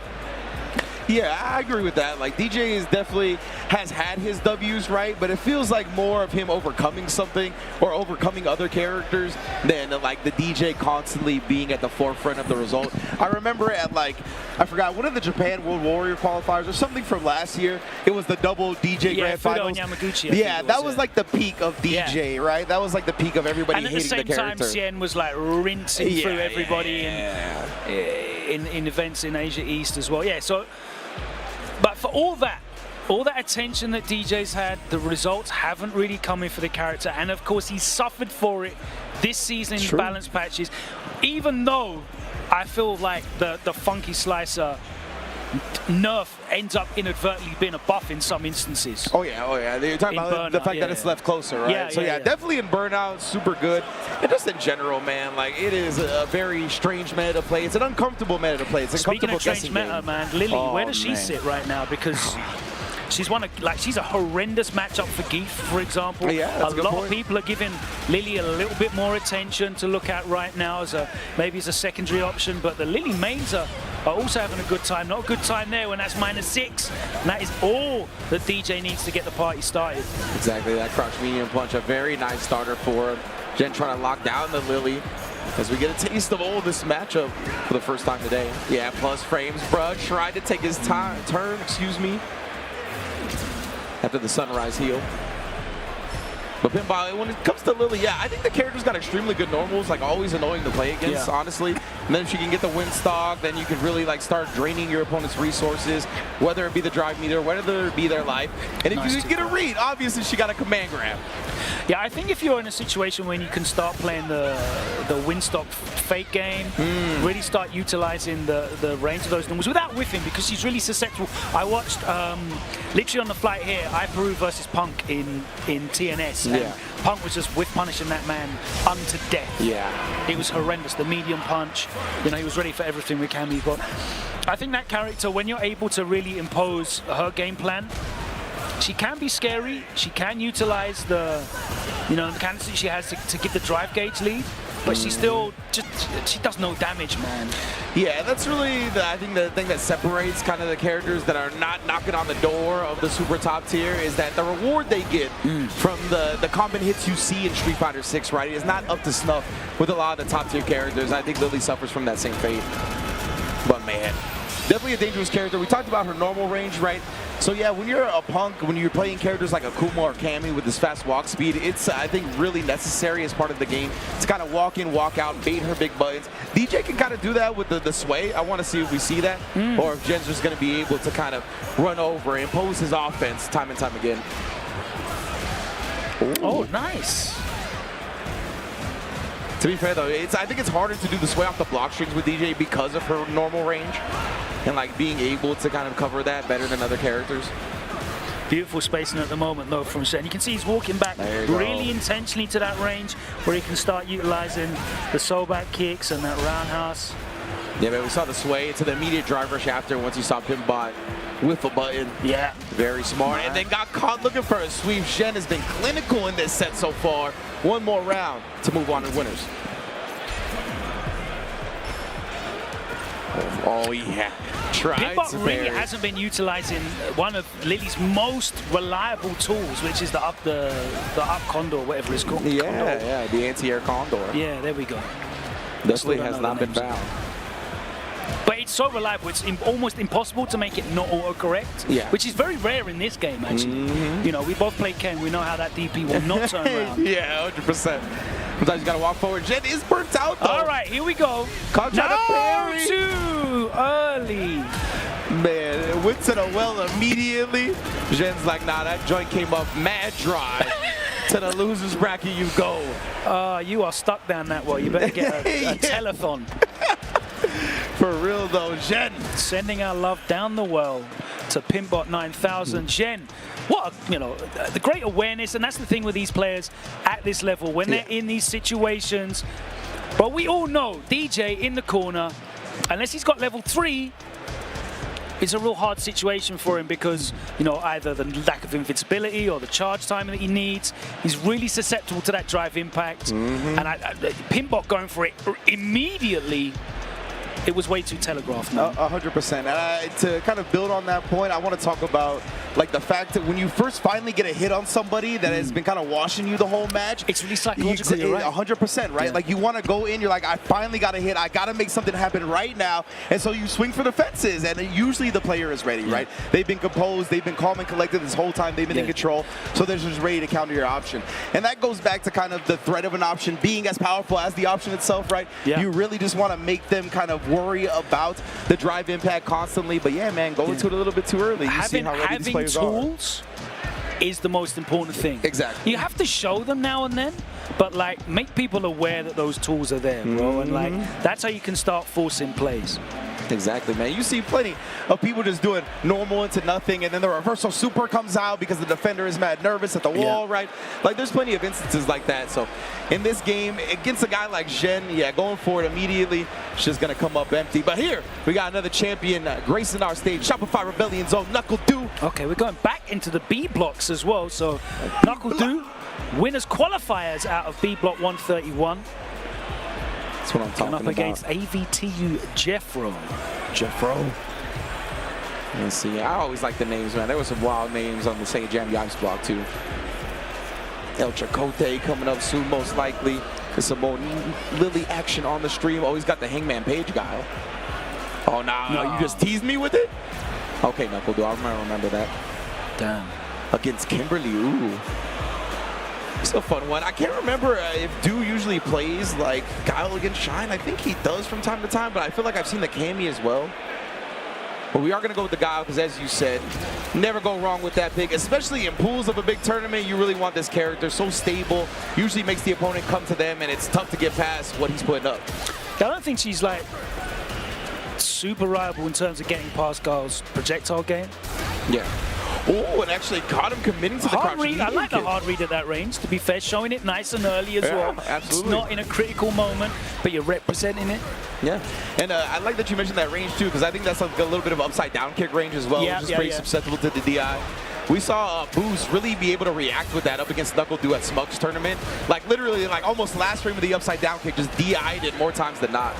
Yeah, I agree with that. Like, DJ is definitely has had his W's, right? But it feels like more of him overcoming something or overcoming other characters than like the DJ constantly being at the forefront of the result. I remember at I forgot, one of the Japan World Warrior qualifiers or something from last year. It was the double DJ Grand Finals. And Yamaguchi, yeah, that was like the peak of DJ, right? That was like the peak of everybody hating the character. And at the same time, Sien was like rinsing through everybody in events in Asia East as well. Yeah, so. But for all that attention that DJ's had, the results haven't really come in for the character. And of course, he's suffered for it this season in balance patches. Even though I feel like the Funky Slicer nerf ends up inadvertently being a buff in some instances. Oh yeah. You're talking about the fact that it's left closer, right? Yeah, definitely in Burnout, super good. And just in general, man, like, it is a very strange meta to play. It's an uncomfortable meta to play. It's Speaking uncomfortable of strange meta, man, Lily, where does she sit right now? Because she's she's a horrendous matchup for Geef, for example. Yeah, that's a lot of people are giving Lily a little bit more attention to look at right now as maybe as a secondary option, but the Lily mains are also having a good time. Not a good time there when that's -6. And that is all that DJ needs to get the party started. Exactly, that crouch medium punch, a very nice starter for him. Jen trying to lock down the Lily as we get a taste of all this matchup for the first time today. Yeah, plus frames, bruh. Tried to take his turn, after the sunrise heal. But Pinball, when it comes to Lily, yeah, I think the character's got extremely good normals, like always annoying to play against, honestly. And then if she can get the win stock, then you can really start draining your opponent's resources, whether it be the drive meter, whether it be their life. And if you get a read, obviously she got a command grab. Yeah, I think if you're in a situation when you can start playing the Winstock fake game, really start utilizing the range of those normals without whiffing, because she's really susceptible. I watched, literally on the flight here, Iperu versus Punk in TNS. And Punk was just whiff punishing that man unto death. Yeah. It was horrendous. The medium punch, he was ready for everything with Cammy. But I think that character, when you're able to really impose her game plan, she can be scary. She can utilize the mechanics that she has to give the drive gauge lead, but she still she does no damage, man. Yeah, that's really I think the thing that separates kind of the characters that are not knocking on the door of the super top tier is that the reward they get from the combat hits you see in Street Fighter 6, right, is not up to snuff with a lot of the top tier characters. I think Lily suffers from that same fate. But man, definitely a dangerous character. We talked about her normal range, right? So yeah, when you're a Punk, when you're playing characters like Akuma or Cammy with this fast walk speed, it's, I think, really necessary as part of the game to kind of walk in, walk out, bait her big buttons. DJ can kind of do that with the sway. I want to see if we see that, or if Jen's just going to be able to kind of run over and impose his offense time and time again. Ooh. Oh, nice. To be fair, though, I think it's harder to do the sway off the block strings with DJ because of her normal range. And being able to kind of cover that better than other characters. Beautiful spacing at the moment, though, from Shen. You can see he's walking back really intentionally to that range where he can start utilizing the soul-back kicks and that roundhouse. Yeah, man, we saw the sway to the immediate drive rush after once you saw Pimbot with a button. Yeah. Very smart. And then got caught looking for a sweep. Shen has been clinical in this set so far. One more round to move on to winners. Oh, yeah. Pimbot really hasn't been utilizing one of Lily's most reliable tools, which is the up condor, whatever it's called. Yeah, condor. Yeah, the anti-air condor. Yeah, there we go. Definitely has not been found. But it's so reliable, it's almost impossible to make it not auto-correct, which is very rare in this game, actually. We both play Ken, we know how that DP will not turn around. Yeah, 100%. Sometimes you gotta walk forward. Jen is burnt out, though. All right, here we go. No, too early. Man, went to the well immediately. Zhen's like, nah, that joint came up mad dry. To the loser's bracket you go. You are stuck down that well. You better get a telethon. For real though, Zhen. Sending our love down the well to Pimbot 9000. Zhen, what the great awareness, and that's the thing with these players at this level when they're in these situations. But we all know DJ in the corner, unless he's got level 3, it's a real hard situation for him because, either the lack of invincibility or the charge time that he needs. He's really susceptible to that drive impact. And Pimbot going for it immediately, it was way too telegraphed. 100%. To kind of build on that point, I want to talk about the fact that when you first finally get a hit on somebody that has been kind of washing you the whole match, it's really psychological. 100%, right? Yeah. You want to go in, you're like, I finally got a hit. I got to make something happen right now. And so you swing for the fences, and usually the player is ready, right? They've been composed, they've been calm and collected this whole time. They've been in control, so they're just ready to counter your option. And that goes back to kind of the threat of an option being as powerful as the option itself, right? Yeah. You really just want to make them kind of worry about the drive impact constantly. But yeah, man, go into it a little bit too early. You see how ready these players tools is the most important thing. Exactly. You have to show them now and then, but make people aware that those tools are there, bro. And that's how you can start forcing plays. Exactly, man. You see plenty of people just doing normal into nothing, and then the reversal super comes out because the defender is mad nervous at the wall, right? There's plenty of instances like that. So in this game, against a guy like Zhen, going for it immediately, it's just going to come up empty. But here, we got another champion gracing our stage, Shopify Rebellion Zone, Knuckle Doo. Okay, we're going back into the B blocks as well. So Knuckle Doo, winners qualifiers out of B block 131. That's what I'm talking up about. Against AVTU Jeffro. Let's see. I always like the names, man. There were some wild names on the St. Jam Ice block, too. El Chipotle coming up soon, most likely. There's some more Lily action on the stream. Oh, he's got the Hangman Page guy. Oh, no, you just teased me with it? Okay, Knuckle Doo, I remember that. Damn. Against Kimberly, ooh. It's a fun one. I can't remember if Doo usually plays Guile against Shine. I think he does from time to time, but I feel like I've seen the Cammy as well. But we are going to go with the Guile because, as you said, never go wrong with that pick, especially in pools of a big tournament. You really want this character. So stable. Usually makes the opponent come to them, and it's tough to get past what he's putting up. I don't think she's super reliable in terms of getting past Guile's projectile game. Yeah. Oh, and actually caught him committing to the hard read. I like the hard read at that range, to be fair, showing it nice and early as well. Absolutely. It's not in a critical moment, but you're representing it. Yeah, and I like that you mentioned that range too, because I think that's a little bit of upside down kick range as well, which is pretty susceptible to the DI. We saw Boost really be able to react with that up against Knuckle Doo at Smug's tournament. Literally, almost last frame of the upside down kick, just DI'd it more times than not.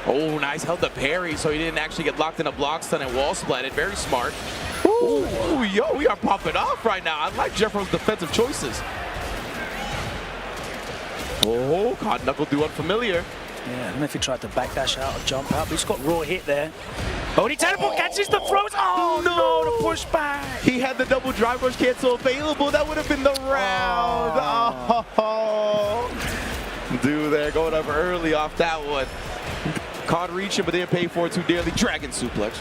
Oh, nice. Held the parry so he didn't actually get locked in a block stun and wall splatted. Very smart. Ooh, yo, we are popping off right now. I like Jeffro's defensive choices. Oh, caught Knuckle Doo unfamiliar. Yeah, I don't know if he tried to backdash out or jump out, but he's got raw hit there. Oh, he teleport catches the throws. Oh, no, the pushback. He had the double drive rush cancel available. That would have been the round. Oh. Doo there going up early off that one. Caught reaching, but didn't pay for it too dearly. Dragon suplex.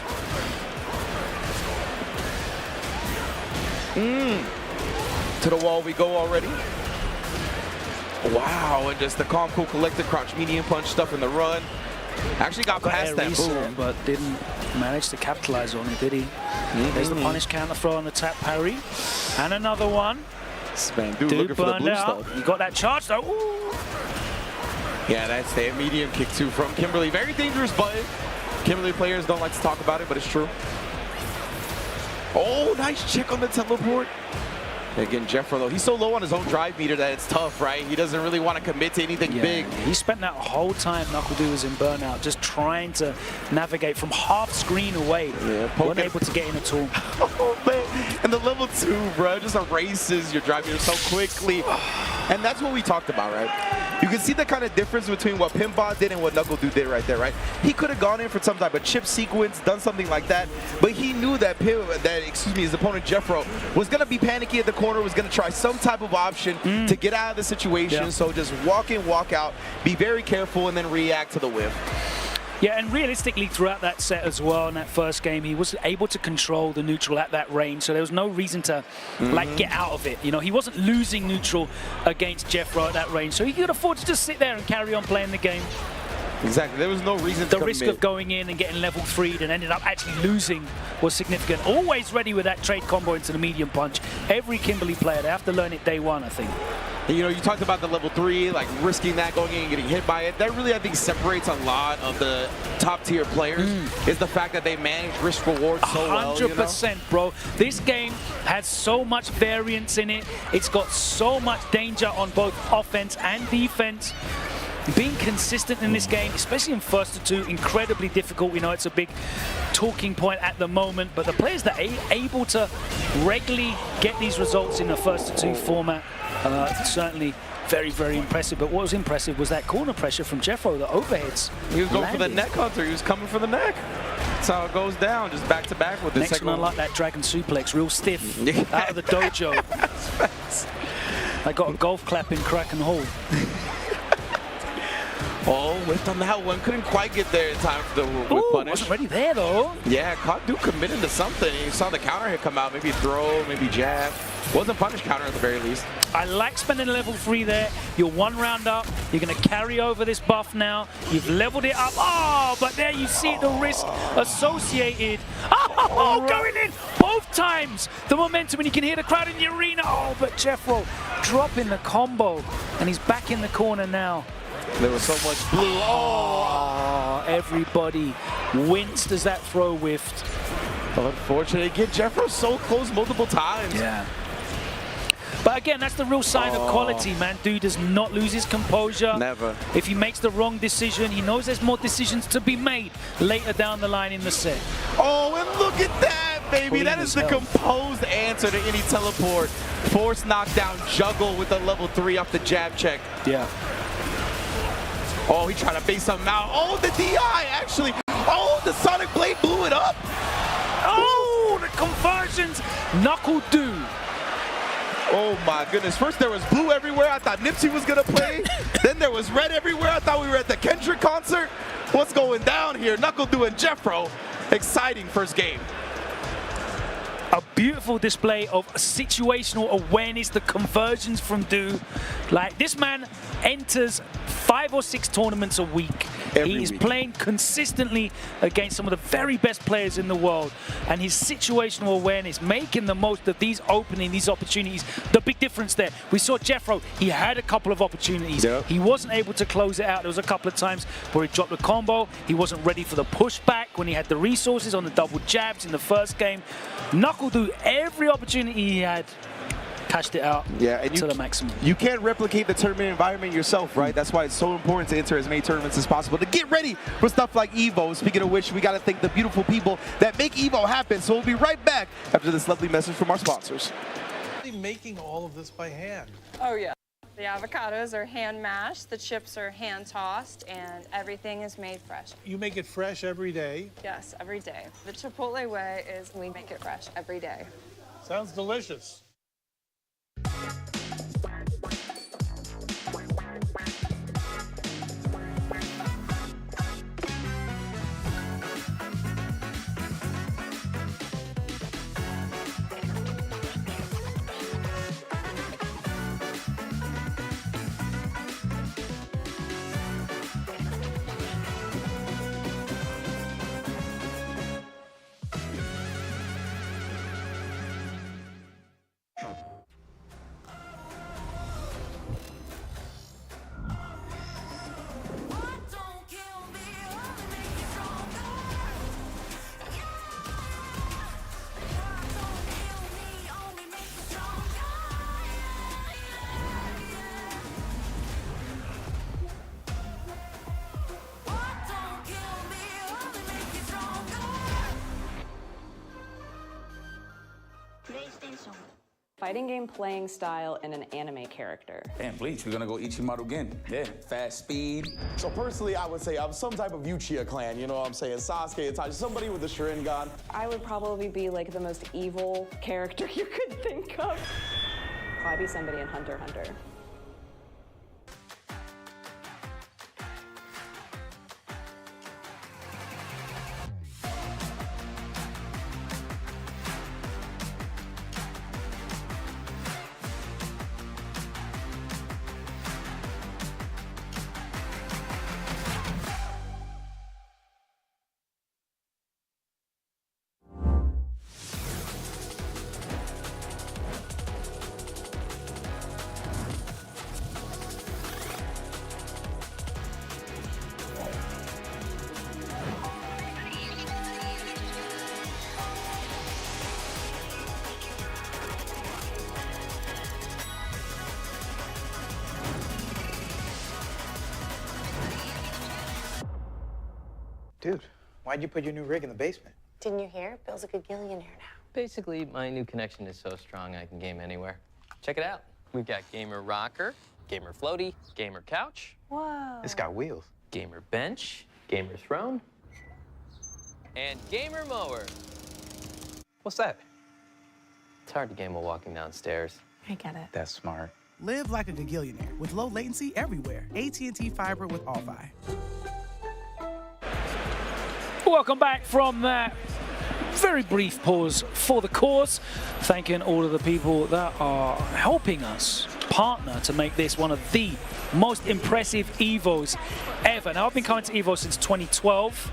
To the wall we go already. Wow, and just the calm, cool, collected crouch medium punch stuff in the run. Actually got past that boom, but didn't manage to capitalize on it, did he? There's the punish counter throw on the tap parry. And another one. Man, Doo looking for the blue stuff. You got that charge though. Ooh. Yeah, that's the medium kick too from Kimberly. Very dangerous button. Kimberly players don't like to talk about it, but it's true. Oh, nice check on the teleport. Again, Jeffro, though, he's so low on his own drive meter that it's tough, right? He doesn't really want to commit to anything big. He spent that whole time Knuckle Doo was in burnout, just trying to navigate from half screen away. Yeah, wasn't able to get in at all. Oh, man. And the level 2, bro, just erases your drive meter so quickly. And that's what we talked about, right? You can see the kind of difference between what Pimbot did and what Knuckle Doo did right there, right? He could have gone in for some type of chip sequence, done something like that, but he knew that his opponent Jeffro was going to be panicky at the corner, was going to try some type of option to get out of the situation. So just walk in, walk out, be very careful, and then react to the whiff. Yeah, and realistically throughout that set as well, in that first game, he was able to control the neutral at that range, so there was no reason to like get out of it. You know, he wasn't losing neutral against Jeffro at that range, so he could afford to just sit there and carry on playing the game. Exactly. There was no reason to The risk of going in and getting level 3'd and ended up actually losing was significant. Always ready with that trade combo into the medium punch. Every Kimberly player, they have to learn it day one, I think. You know, you talked about the level 3, like risking that going in and getting hit by it. That really, I think, separates a lot of the top tier players, is the fact that they manage risk reward so well. 100%, bro. This game has so much variance in it. It's got so much danger on both offense and defense. Being consistent in this game, especially in first to two, incredibly difficult. We know it's a big talking point at the moment, but the players that are able to regularly get these results in the first to two format, certainly very, very impressive. But what was impressive was that corner pressure from Jeffro, the overheads. He was going for the neck hunter. He was coming for the neck. That's how it goes down, just back to back with the next second one. I like that dragon suplex, real stiff, out of the dojo. I got a golf clap in Kraken Hall. Oh, whipped on that one. Couldn't quite get there in time for the whip punish. Wasn't ready there, though. Yeah, caught Duke committed to something. You saw the counter hit come out. Maybe throw, maybe jab. Wasn't punish counter at the very least. I like spending level 3 there. You're 1 round up. You're going to carry over this buff now. You've leveled it up. Oh, but there you see the risk associated. Oh, going in both times. The momentum, and you can hear the crowd in the arena. Oh, but Jeffro dropping the combo, and he's back in the corner now. There was so much blue. Oh, everybody winced as that throw whiffed. Unfortunately, again, Jeffro's so close multiple times. Yeah. But again, that's the real sign of quality, man. Dude does not lose his composure. Never. If he makes the wrong decision, he knows there's more decisions to be made later down the line in the set. Oh, and look at that, baby. Clean That is the composed answer to any teleport. Force knockdown, juggle with the level 3 off the jab check. Yeah. Oh, he tried to base something out. Oh, the DI, actually. Oh, the Sonic Blade blew it up. Oh, the conversions. Knuckle do. Oh, my goodness. First, there was blue everywhere. I thought Nipsey was going to play. Then there was red everywhere. I thought we were at the Kendrick concert. What's going down here? Knuckle do and Jeffro. Exciting first game. A beautiful display of situational awareness, the conversions from Do. Like, this man enters 5 or 6 tournaments a week. He is playing consistently against some of the very best players in the world. And his situational awareness, making the most of these opportunities, the big difference there. We saw Jeffro, he had a couple of opportunities. Yep. He wasn't able to close it out. There was a couple of times where he dropped the combo. He wasn't ready for the pushback when he had the resources on the double jabs in the first game. Knuckle do every opportunity he had, cashed it out to the maximum. You can't replicate the tournament environment yourself, right? That's why it's so important to enter as many tournaments as possible to get ready for stuff like EVO. Speaking of which, we got to thank the beautiful people that make EVO happen. So we'll be right back after this lovely message from our sponsors. Making all of this by hand. Oh, yeah. The avocados are hand mashed, the chips are hand tossed, and everything is made fresh. You make it fresh every day. Yes, every day. The Chipotle way is we make it fresh every day. Sounds delicious. Fighting game playing style and an anime character. Damn, Bleach, we're gonna go Ichimaru again. Yeah, fast speed. So personally, I would say I'm some type of Uchiha clan, you know what I'm saying? Sasuke, Itachi, somebody with a Sharingan. I would probably be like the most evil character you could think of. Probably be somebody in Hunter x Hunter. Dude, why'd you put your new rig in the basement? Didn't you hear? Bill's a gagillionaire now. Basically, my new connection is so strong I can game anywhere. Check it out. We've got gamer rocker, gamer floaty, gamer couch. Whoa. It's got wheels. Gamer bench, gamer throne, and gamer mower. What's that? It's hard to game while walking downstairs. I get it. That's smart. Live like a gagillionaire with low latency everywhere. AT&T Fiber with All-Fi. Welcome back from that very brief pause for the cause. Thanking all of the people that are helping us partner to make this one of the most impressive Evos ever. Now, I've been coming to Evo since 2012.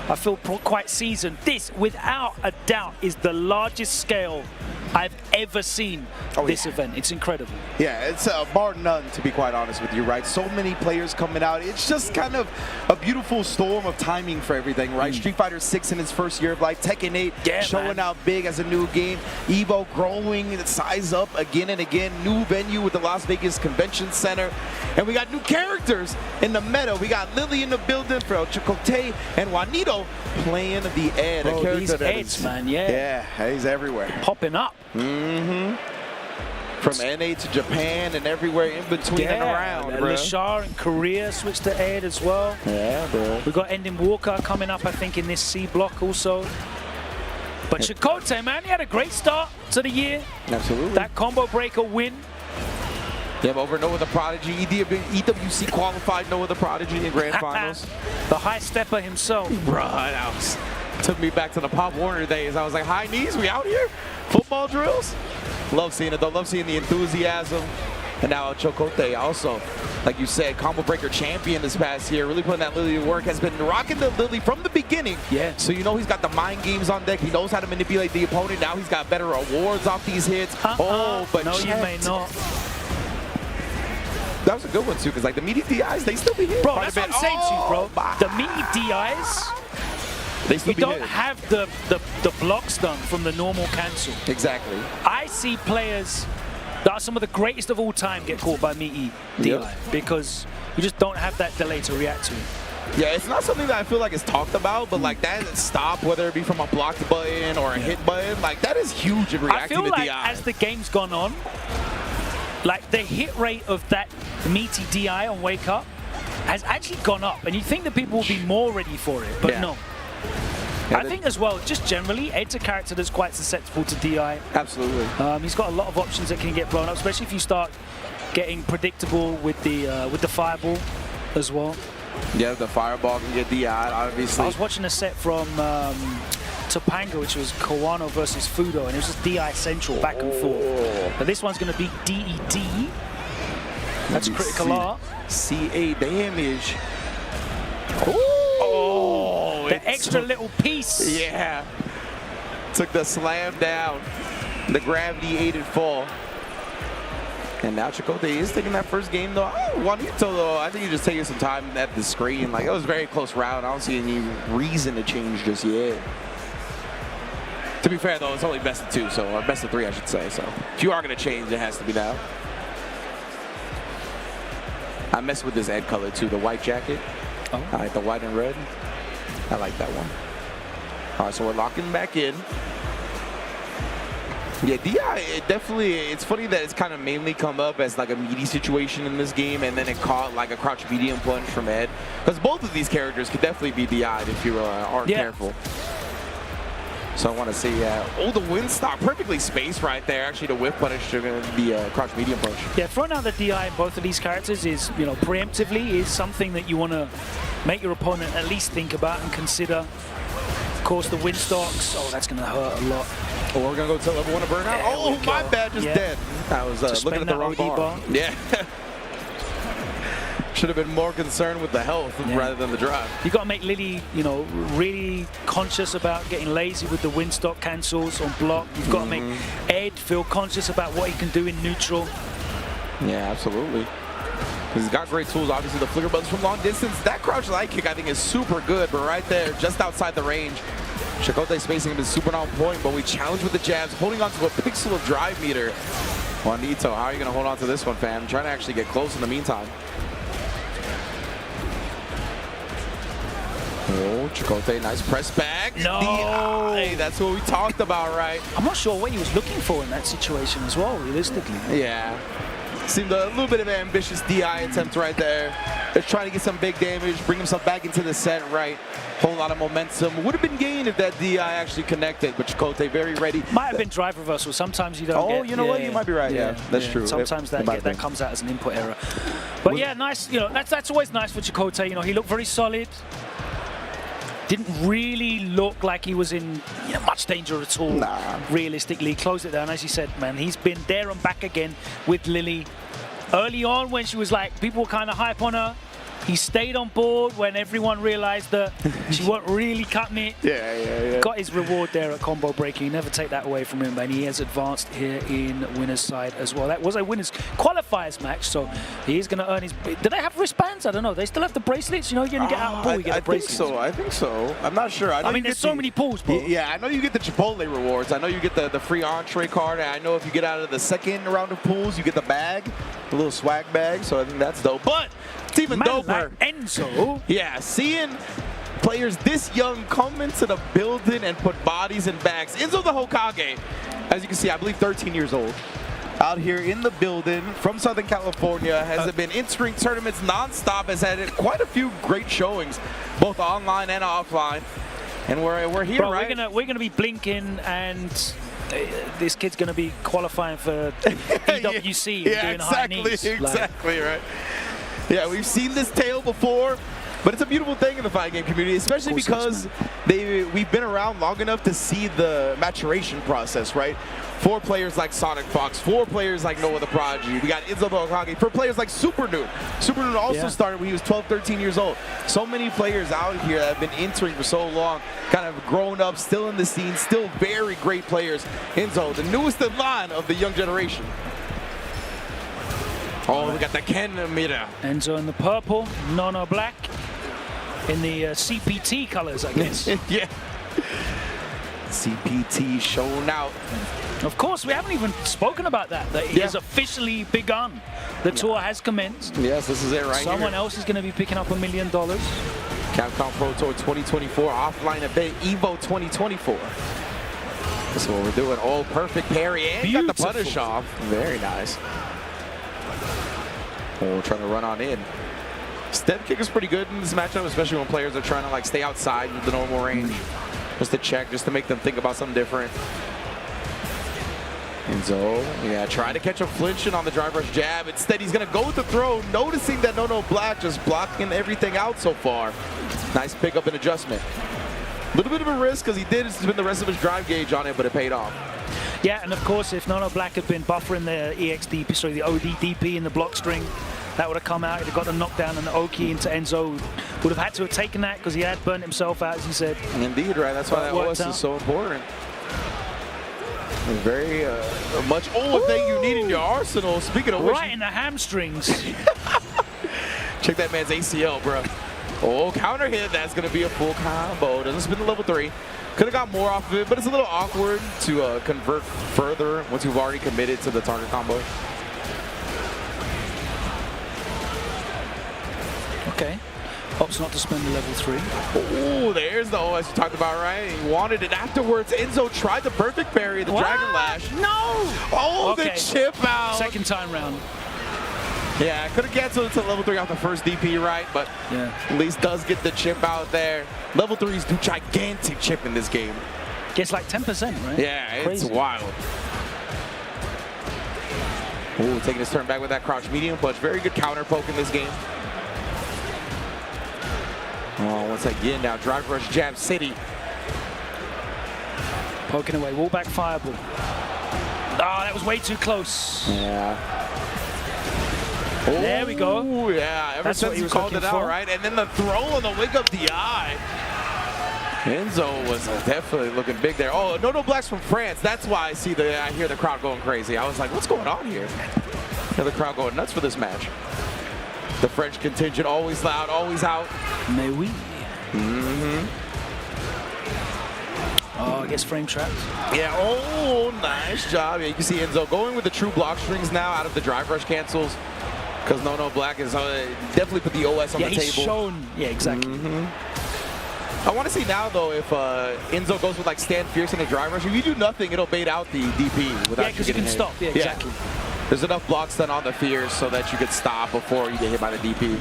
I feel quite seasoned. This, without a doubt, is the largest scale I've ever seen this event. It's incredible. Yeah, it's bar none, to be quite honest with you, right? So many players coming out. It's just kind of a beautiful storm of timing for everything, right? Street Fighter 6 in its first year of life, Tekken 8 showing out big as a new game, Evo growing its size up again and again, new venue with the Las Vegas Convention Center, and we got new characters in the meta. We got Lily in the building for El Chipotle and Juanito playing the Ed. Bro, these Eds, man, Yeah, he's everywhere. Popping up. From NA to Japan and everywhere in between and around, bro. Lashar in Korea switched to Ed as well. Yeah, bro. We got Ending Walker coming up, I think, in this C block also. But Chipotle, man, he had a great start to the year. Absolutely. That combo breaker win. Yeah, but over Noah the Prodigy, EWC qualified Noah the Prodigy in Grand Finals. The high stepper himself. Bruh, that was, took me back to the Pop Warner days. I was like, high knees, we out here? Football drills? Love seeing it though, love seeing the enthusiasm. And now Chipotle also, like you said, combo breaker champion this past year, really putting that Lily to work, has been rocking the Lily from the beginning. Yeah. So you know he's got the mind games on deck, he knows how to manipulate the opponent, now he's got better awards off these hits. Oh, but no, you may not. That was a good one too, because like the meaty DIs, they still be hit. Bro, that's what I'm saying to you, bro. The meaty DIs, we don't have the blocks done from the normal cancel. Exactly. I see players that are some of the greatest of all time get caught by meaty DI because you just don't have that delay to react to it. Yeah, it's not something that I feel like is talked about, but like that stop, whether it be from a blocked button or a hit button, like that is huge in reacting I feel to like DI. as the game's gone on, like the hit rate of that meaty DI on Wake Up has actually gone up, and you think that people will be more ready for it, but no. I think as well, just generally, Ed's a character that's quite susceptible to DI. Absolutely. He's got a lot of options that can get blown up, especially if you start getting predictable with the fireball as well. Yeah, the fireball can get DI, obviously. I was watching a set from Topanga, which was Kawano versus Fudo, and it was just DI central back and forth. But this one's going to be DED. That's critical art. CA damage. The extra little piece. Yeah. Took the slam down. The gravity aided fall. And now Chipotle is taking that first game though. Juanito though, I think you're just taking some time at the screen. Like it was a very close round. I don't see any reason to change just yet. To be fair though, it's only best of 2, or best of 3 I should say. So if you are gonna change, it has to be now. I mess with this Ed color too, the white jacket. I like the white and red. I like that one. All right, so we're locking back in. Yeah, DI, it's funny that it's kind of mainly come up as like a meaty situation in this game, and then it caught like a crouch medium plunge from Ed. Because both of these characters could definitely be DI'd if you aren't careful. So I want to see, the wind stop, perfectly spaced right there. Actually, the whiff punish to the crouch medium punch. Yeah, throwing out the DI in both of these characters is, preemptively is something that you want to make your opponent at least think about and consider. Of course, the wind stocks, that's going to hurt a lot. Oh, we're going to go to level 1 of burnout? Oh, my bad, just dead. I was looking at the wrong bar. Yeah. Should have been more concerned with the health rather than the drive. You got to make Lily, really conscious about getting lazy with the windstock cancels on block. You've got to make Ed feel conscious about what he can do in neutral. Yeah, absolutely. He's got great tools. Obviously, the flicker buttons from long distance. That crouch light kick, I think, is super good, but right there, just outside the range. Chipotle spacing him is super on point, but we challenge with the jabs, holding on to a pixel of drive meter. Juanito, how are you going to hold on to this one, fam? Trying to actually get close in the meantime. Oh, Chipotle, nice press back. No. DI, that's what we talked about, right? I'm not sure what he was looking for in that situation as well, realistically. Yeah. Seemed a little bit of an ambitious DI attempt right there. Just trying to get some big damage, bring himself back into the set, right? Whole lot of momentum. Would have been gained if that DI actually connected, but Chipotle very ready. Might have been drive reversal. Sometimes you don't get... Oh, you know what? You might be right. Yeah, that's true. Sometimes that comes out as an input error. But yeah, nice. You know, that's always nice for Chipotle. You know, he looked very solid. Didn't really look like he was in much danger at all. Nah. Realistically, closed it down. As you said, man, he's been there and back again with Lily. Early on, when she was like, people were kind of hype on her, he stayed on board when everyone realized that she wasn't really cutting it. Yeah. Got his reward there at combo breaking. Never take that away from him, and he has advanced here in winner's side as well. That was a winner's qualifiers match, so he is going to earn his... Do they have wristbands? I don't know. They still have the bracelets? You know, you get out of pool, you get the bracelets. I think so. I'm not sure. I mean, there's so many pools, bro. Yeah, I know you get the Chipotle rewards. I know you get the free entree card. And I know if you get out of the second round of pools, you get the bag, the little swag bag. So I think that's dope. But it's even doper. Like Enzo. Yeah, seeing players this young come into the building and put bodies in bags. Enzo the Hokage, as you can see, I believe 13 years old. Out here in the building from Southern California, has been entering tournaments nonstop, has had quite a few great showings, both online and offline. And we're here, right? We're gonna be blinking, and this kid's gonna be qualifying for EWC and doing high knees. Exactly, right. Yeah, we've seen this tale before, but it's a beautiful thing in the fighting game community, especially because we've been around long enough to see the maturation process, right? For players like Sonic Fox, for players like Noah the Prodigy, we got Enzo the Hokage, for players like Super Noob. Super Noob also started when he was 12, 13 years old. So many players out here that have been entering for so long, kind of grown up, still in the scene, still very great players. Enzo, the newest in line of the young generation. Oh, we got the Ken Mira. Enzo in the purple, Nono black, in the CPT colors, I guess. Yeah. CPT shown out. Of course, we haven't even spoken about that. That it has officially begun. The tour has commenced. Yes, this is it right here. Someone else is going to be picking up $1 million. Capcom Pro Tour 2024 offline event, EVO 2024. That's what we're doing. Oh, perfect parry and got the punish off. Very nice. Oh, trying to run on in. Step kick is pretty good in this matchup, especially when players are trying to like stay outside of the normal range. Just to check, just to make them think about something different. Enzo, yeah, trying to catch a flinching on the drive rush jab. Instead, he's going to go with the throw, noticing that Nono Black just blocking everything out so far. Nice pickup and adjustment. A little bit of a risk because he did spend the rest of his drive gauge on it, but it paid off. Yeah, and of course, if Nono Black had been buffering the EXDP, sorry, the ODDP in the block string, that would have come out. He'd have got the knockdown and the Oki into Enzo. Would have had to have taken that because he had burnt himself out, as he said. Indeed, right? That's why that OS is so important. Very much old thing you need in your arsenal. Speaking of which, right in the hamstrings. Check that man's ACL, bro. Oh, counter hit. That's going to be a full combo. Doesn't spin the level 3. Could have got more off of it, but it's a little awkward to convert further once you've already committed to the target combo. Okay. Opts not to spend the level 3. Oh, there's the OS you talked about, right? He wanted it afterwards. Enzo tried the perfect parry, the Dragon Lash. No! Oh, the chip out. Second time round. Yeah, could have canceled it to level 3 off the first DP, right? But at least does get the chip out there. Level 3s do gigantic chip in this game. Gets like 10%, right? Yeah, Crazy. It's wild. Ooh, taking his turn back with that crouch medium punch. Very good counter poke in this game. Oh, once again now, drive rush jab city. Poking away, wall back fireball. Oh, that was way too close. Yeah. There we go. Oh, yeah, ever since he called it out, right? And then the throw on the wake up DI. Enzo was definitely looking big there. Oh, Nono Black's from France. That's why I hear the crowd going crazy. I was like, what's going on here? I hear the crowd going nuts for this match. The French contingent always loud, always out. Mais oui. Mm-hmm. Oh, I guess frame trapped. Yeah, oh, nice job. Yeah, you can see Enzo going with the true block strings now out of the drive rush cancels. Because Nono Black is definitely put the OS on the table. Yeah, he's shown. Yeah, exactly. Mm-hmm. I want to see now, though, if Enzo goes with like stand fierce in the drive rush. If you do nothing, it'll bait out the DP without because you can stop. Yeah, exactly. There's enough blocks done on the fierce so that you could stop before you get hit by the DP.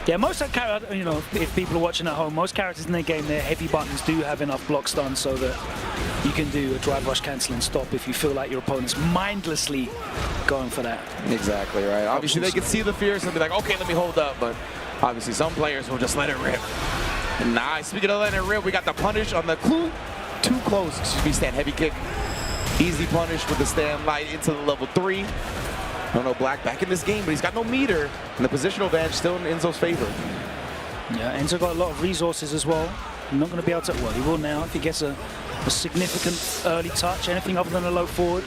Yeah, most of the characters, you know, if people are watching at home, most characters in the game, their heavy buttons do have enough blocks done so that you can do a drive rush cancel and stop if you feel like your opponent's mindlessly going for that. Exactly, right. Obviously, they can see the fierce and be like, okay, let me hold up, but obviously some players will just let it rip. Nice. Speaking of letting it rip, we got the punish on the too close. Excuse me, stand heavy kick. Easy punish with the stand light into the level 3. I don't know, Black back in this game, but he's got no meter. And the positional advantage still in Enzo's favor. Yeah, Enzo got a lot of resources as well. I'm not going to be able to, well, he will now if he gets a significant early touch, anything other than a low forward.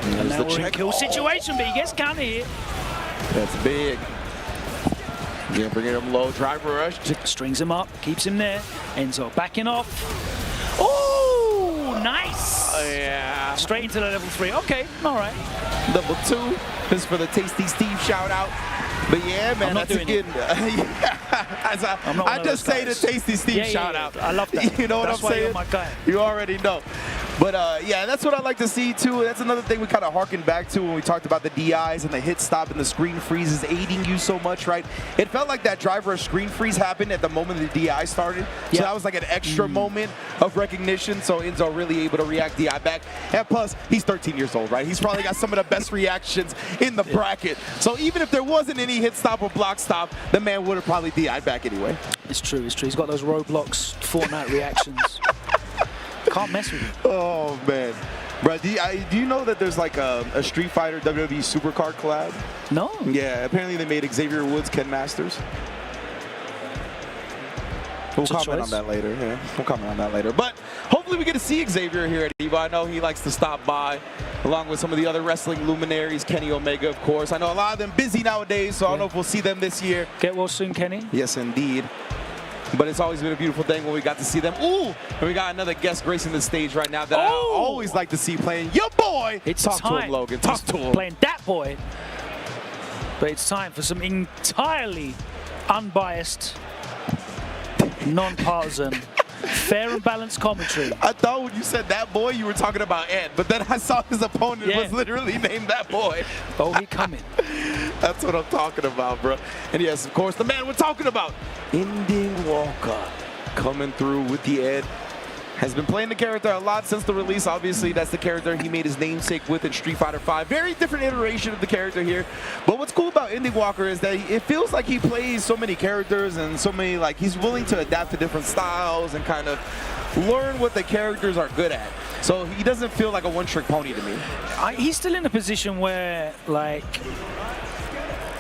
And now we're in kill situation, but he gets counter hit. That's big. Again, bringing him low, driver rush. Strings him up, keeps him there. Enzo backing off. Oh, nice. Yeah. Straight into the level 3. Okay, all right. Level 2 is for the Tasty Steve shout out. But yeah, man, that's again. I just say the Tasty Steve shout out. I love that. You know what I'm saying? You're my guy. You already know. But yeah, that's what I like to see too. That's another thing we kind of harken back to when we talked about the DIs and the hit stop and the screen freeze is aiding you so much, right? It felt like that drive rush screen freeze happened at the moment the DI started. So that was like an extra moment of recognition. So Enzo really able to react DI back. And plus, he's 13 years old, right? He's probably got some of the best reactions in the bracket. So even if there wasn't any hit stop or block stop, the man would have probably DI'd back anyway. It's true, it's true. He's got those Roblox Fortnite reactions. Can't mess with him. Oh, man. Bro, do you know that there's like a Street Fighter WWE Supercard collab? No. Yeah, apparently they made Xavier Woods, Ken Masters. We'll comment on that later. Yeah, we'll comment on that later. But hopefully we get to see Xavier here at EVO. I know he likes to stop by, along with some of the other wrestling luminaries, Kenny Omega, of course. I know a lot of them busy nowadays, so I don't know if we'll see them this year. Get well soon, Kenny. Yes, indeed. But it's always been a beautiful thing when we got to see them. Ooh! And we got another guest gracing the stage right now that I always like to see playing your boy. It's Talk time. to him, Logan. Talk to him. Playing that boy. But it's time for some entirely unbiased, non-partisan, fair and balanced commentary. I thought when you said that boy, you were talking about Ed, but then I saw his opponent was literally named that boy. Oh, he coming. That's what I'm talking about, bro. And yes, of course, the man we're talking about, Ending Walker, coming through with the Ed. Has been playing the character a lot since the release. Obviously, that's the character he made his namesake with in Street Fighter V. Very different iteration of the character here. But what's cool about Ending Walker is that it feels like he plays so many characters and so many, like, he's willing to adapt to different styles and kind of learn what the characters are good at. So he doesn't feel like a one-trick pony to me. He's still in a position where, like,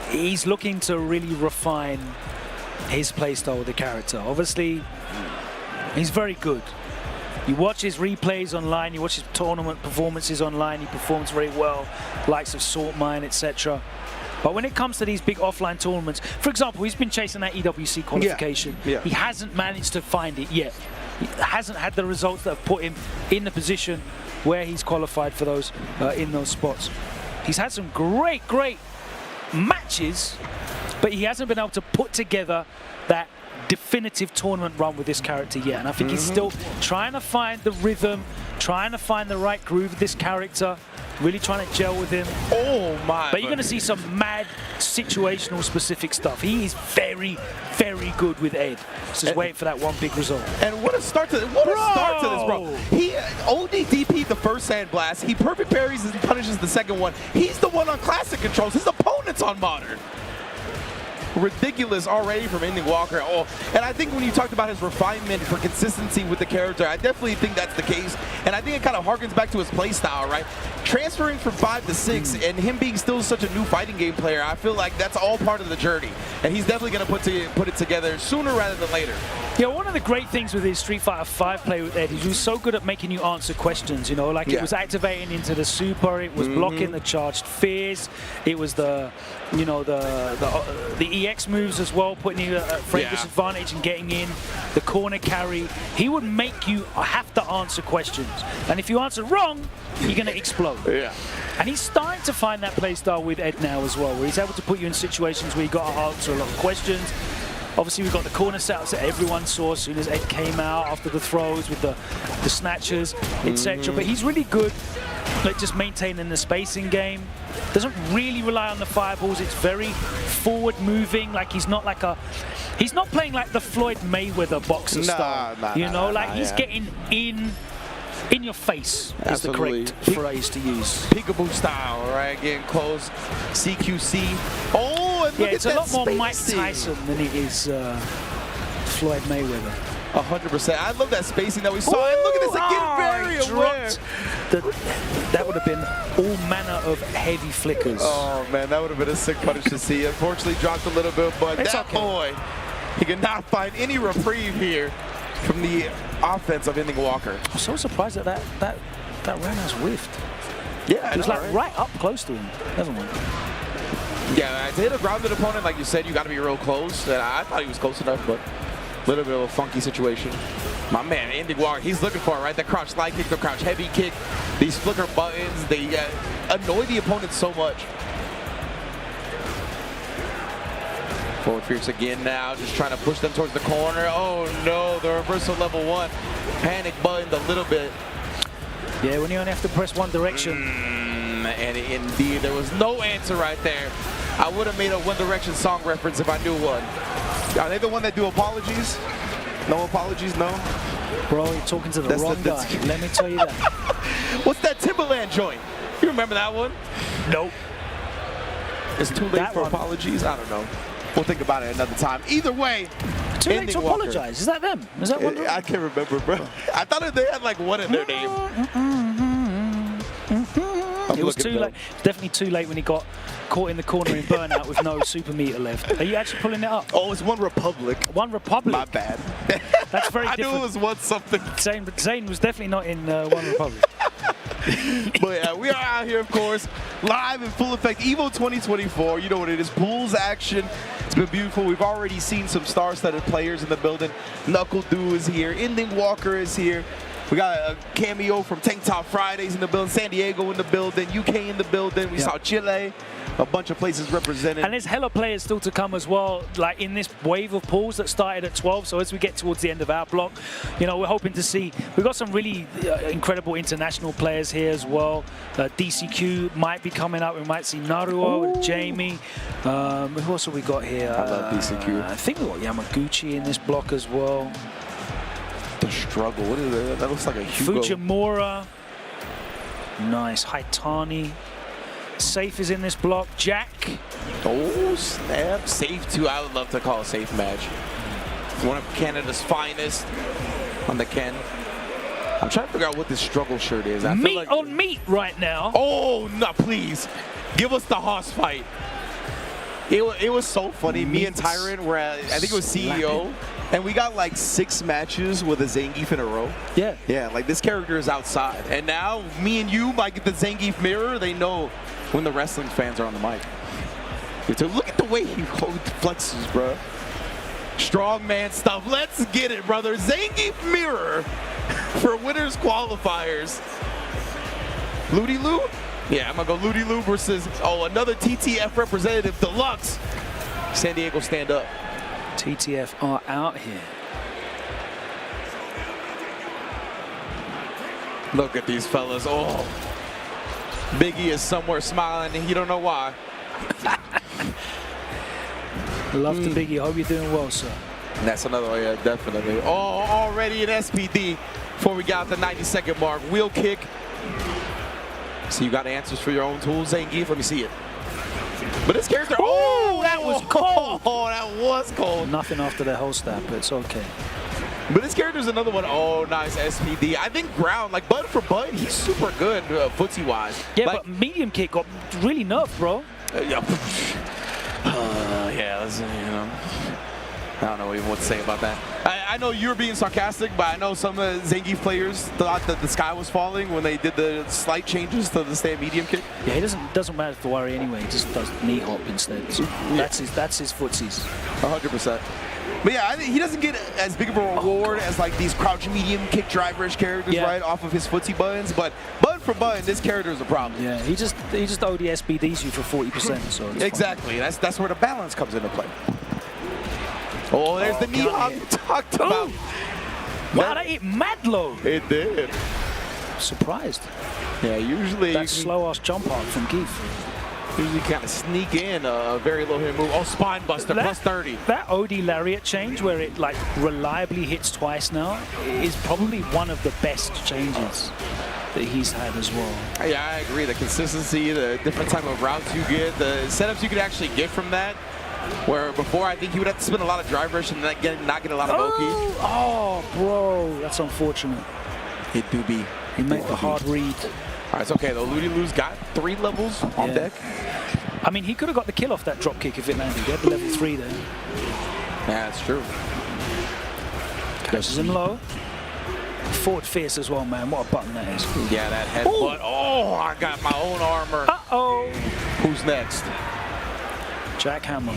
he's looking to really refine his playstyle with the character. Obviously, he's very good. You watch his replays online, you watch his tournament performances online, he performs very well, likes of Salt Mine, etc. But when it comes to these big offline tournaments, for example, he's been chasing that EWC qualification. Yeah. He hasn't managed to find it yet. He hasn't had the results that have put him in the position where he's qualified for those, in those spots. He's had some great matches, but he hasn't been able to put together that definitive tournament run with this character yet. And I think he's still trying to find the rhythm, trying to find the right groove with this character, really trying to gel with him. Oh my. But you're going to see some mad situational specific stuff. He is very, very good with Ed. Just waiting for that one big result. And what a start to this, bro. He ODDP'd the first Sand Blast. He perfect parries and punishes the second one. He's the one on classic controls. His opponent's on modern. Ridiculous already from Ending Walker. Oh, and I think when you talked about his refinement for consistency with the character, I definitely think that's the case. And I think it kind of harkens back to his play style, right? Transferring from 5 to 6 and him being still such a new fighting game player, I feel like that's all part of the journey. And he's definitely going to put it together sooner rather than later. Yeah, one of the great things with his Street Fighter V play with Ed is he was so good at making you answer questions, you know, like it was activating into the super, it was blocking the charged fears, it was the, you know, the EX moves as well, putting you at frame disadvantage and getting in, the corner carry. He would make you have to answer questions. And if you answer wrong, you're going to explode. Yeah. And he's starting to find that play style with Ed now as well, where he's able to put you in situations where you got to answer a lot of questions. Obviously, we've got the corner setups that everyone saw as soon as Ed came out after the throws with the snatchers, etc. But he's really good at just maintaining the spacing game. Doesn't really rely on the fireballs. It's very forward moving. Like he's not playing like the Floyd Mayweather boxer style. He's getting in your face is the correct phrase to use. Peekaboo style, right? Getting close. CQC. Oh, and look at it's a that lot more Mike spacing. Tyson than it is Floyd Mayweather. 100%. I love that spacing that we saw. And look at this again, very aware. That would have been all manner of heavy flickers. Oh, man, that would have been a sick punish to see. Unfortunately, dropped a little bit, but boy, he could not find any reprieve here from the offense of Ending Walker. I'm so surprised that roundhouse whiffed. Yeah, it was right up close to him. Never mind. Yeah, to hit a grounded opponent, like you said, you got to be real close. And I thought he was close enough, but a little bit of a funky situation. My man, Ending Walker, he's looking for it, right? That crouch slide kick, the crouch heavy kick, these flicker buttons, they annoy the opponent so much. Forward fierce again now, just trying to push them towards the corner. Oh no, the reversal level 1. Panic buttoned a little bit. Yeah, when you only have to press one direction. And indeed, there was no answer right there. I would have made a One Direction song reference if I knew one. Are they the one that do apologies? No apologies, no? Bro, you're talking to the wrong guy. Let me tell you that. What's that Timberland joint? You remember that one? Nope. It's too late for apologies? I don't know. We'll think about it another time. Either way, too late to apologize. Is that them? Is that one? I can't remember, bro. I thought they had like one in their name. It was too late. Definitely too late when he got caught in the corner in burnout with no super meter left. Are you actually pulling it up? Oh, it's One Republic. One Republic. My bad. That's very different. I knew it was one something. Zane was definitely not in One Republic. But yeah, we are out here, of course, live in full effect. EVO 2024, you know what it is. Pools action. It's been beautiful. We've already seen some star-studded players in the building. Knuckle Dew is here. Ending Walker is here. We got a cameo from Tank Top Fridays in the building. San Diego in the building. UK in the building. We saw Chile. A bunch of places represented. And there's hella players still to come as well, like in this wave of pools that started at 12. So as we get towards the end of our block, you know, we're hoping to see, we've got some really incredible international players here as well. DCQ might be coming up. We might see Naruo and Jamie. Who else have we got here? I love DCQ. I think we've got Yamaguchi in this block as well. The struggle. What is that? That looks like a Hugo. Fujimura. Nice. Haitani. Safe is in this block. Jack. Oh, snap. Safe, too. I would love to call a safe match. One of Canada's finest on the Ken. I'm trying to figure out what this struggle shirt is. I meat like... on meat right now. Oh, no, please. Give us the hoss fight. It was so funny. Me and Tyron were at, I think it was CEO, and we got like 6 matches with a Zangief in a row. Yeah. Yeah, like this character is outside. And now me and you might get the Zangief mirror. They know when the wrestling fans are on the mic. Look at the way he flexes, bro. Strongman stuff. Let's get it, brother. Zangief mirror for winners qualifiers. Ludi Lou? Yeah, I'm gonna go Ludi Lou versus, another TTF representative, Deluxe. San Diego, stand up. TTF are out here. Look at these fellas. Oh, Biggie is somewhere smiling and he don't know why. Love to Biggie. Hope you're doing well, sir. And that's another one, yeah, definitely. Oh, already an SPD before we got the 90-second mark. Wheel kick. So you got answers for your own tools, Zangief. Let me see it. But this character, that was cold. Oh, that was cold. Nothing after the whole stab, but it's okay. But this character's another one. Oh, nice SPD. I think ground, like button for button, he's super good footsie-wise. Yeah, like, but medium kick got really nerfed, bro. Yeah, that's, I don't know even what to say about that. I know you're being sarcastic, but I know some of the Zangief players thought that the sky was falling when they did the slight changes to the stand medium kick. Yeah, he doesn't matter to worry anyway. He just does knee hop instead. So that's his footsies. 100%. But yeah, I think he doesn't get as big of a reward as like these crouch medium kick driverish characters, right, off of his footsie buttons. But button for button, this character is a problem. Yeah, he just OD SBDs you for 40%. So exactly. That's where the balance comes into play. Oh, there's the knee we talked about. Wow, that hit mad low. It did. Surprised. Yeah, usually that slow-ass jump out from Keith. Usually kind of sneak in a very low hit move. Oh, spine buster, plus 30. That OD lariat change where it like reliably hits twice now is probably one of the best changes that he's had as well. Yeah, I agree. The consistency, the different type of routes you get, the setups you could actually get from that. Where before I think he would have to spend a lot of drive rush and not get a lot of Oki. Oh, bro, that's unfortunate. It do be. He made the hard read. All right, it's okay though. Ludi Lu's got 3 levels on deck. I mean, he could have got the kill off that drop kick if it landed. He had the level 3 there. Yeah, that's true. Catches him low. Forward fierce as well, man. What a button that is. Yeah, that headbutt. Oh, I got my own armor. Uh-oh. Who's next? Jackhammer.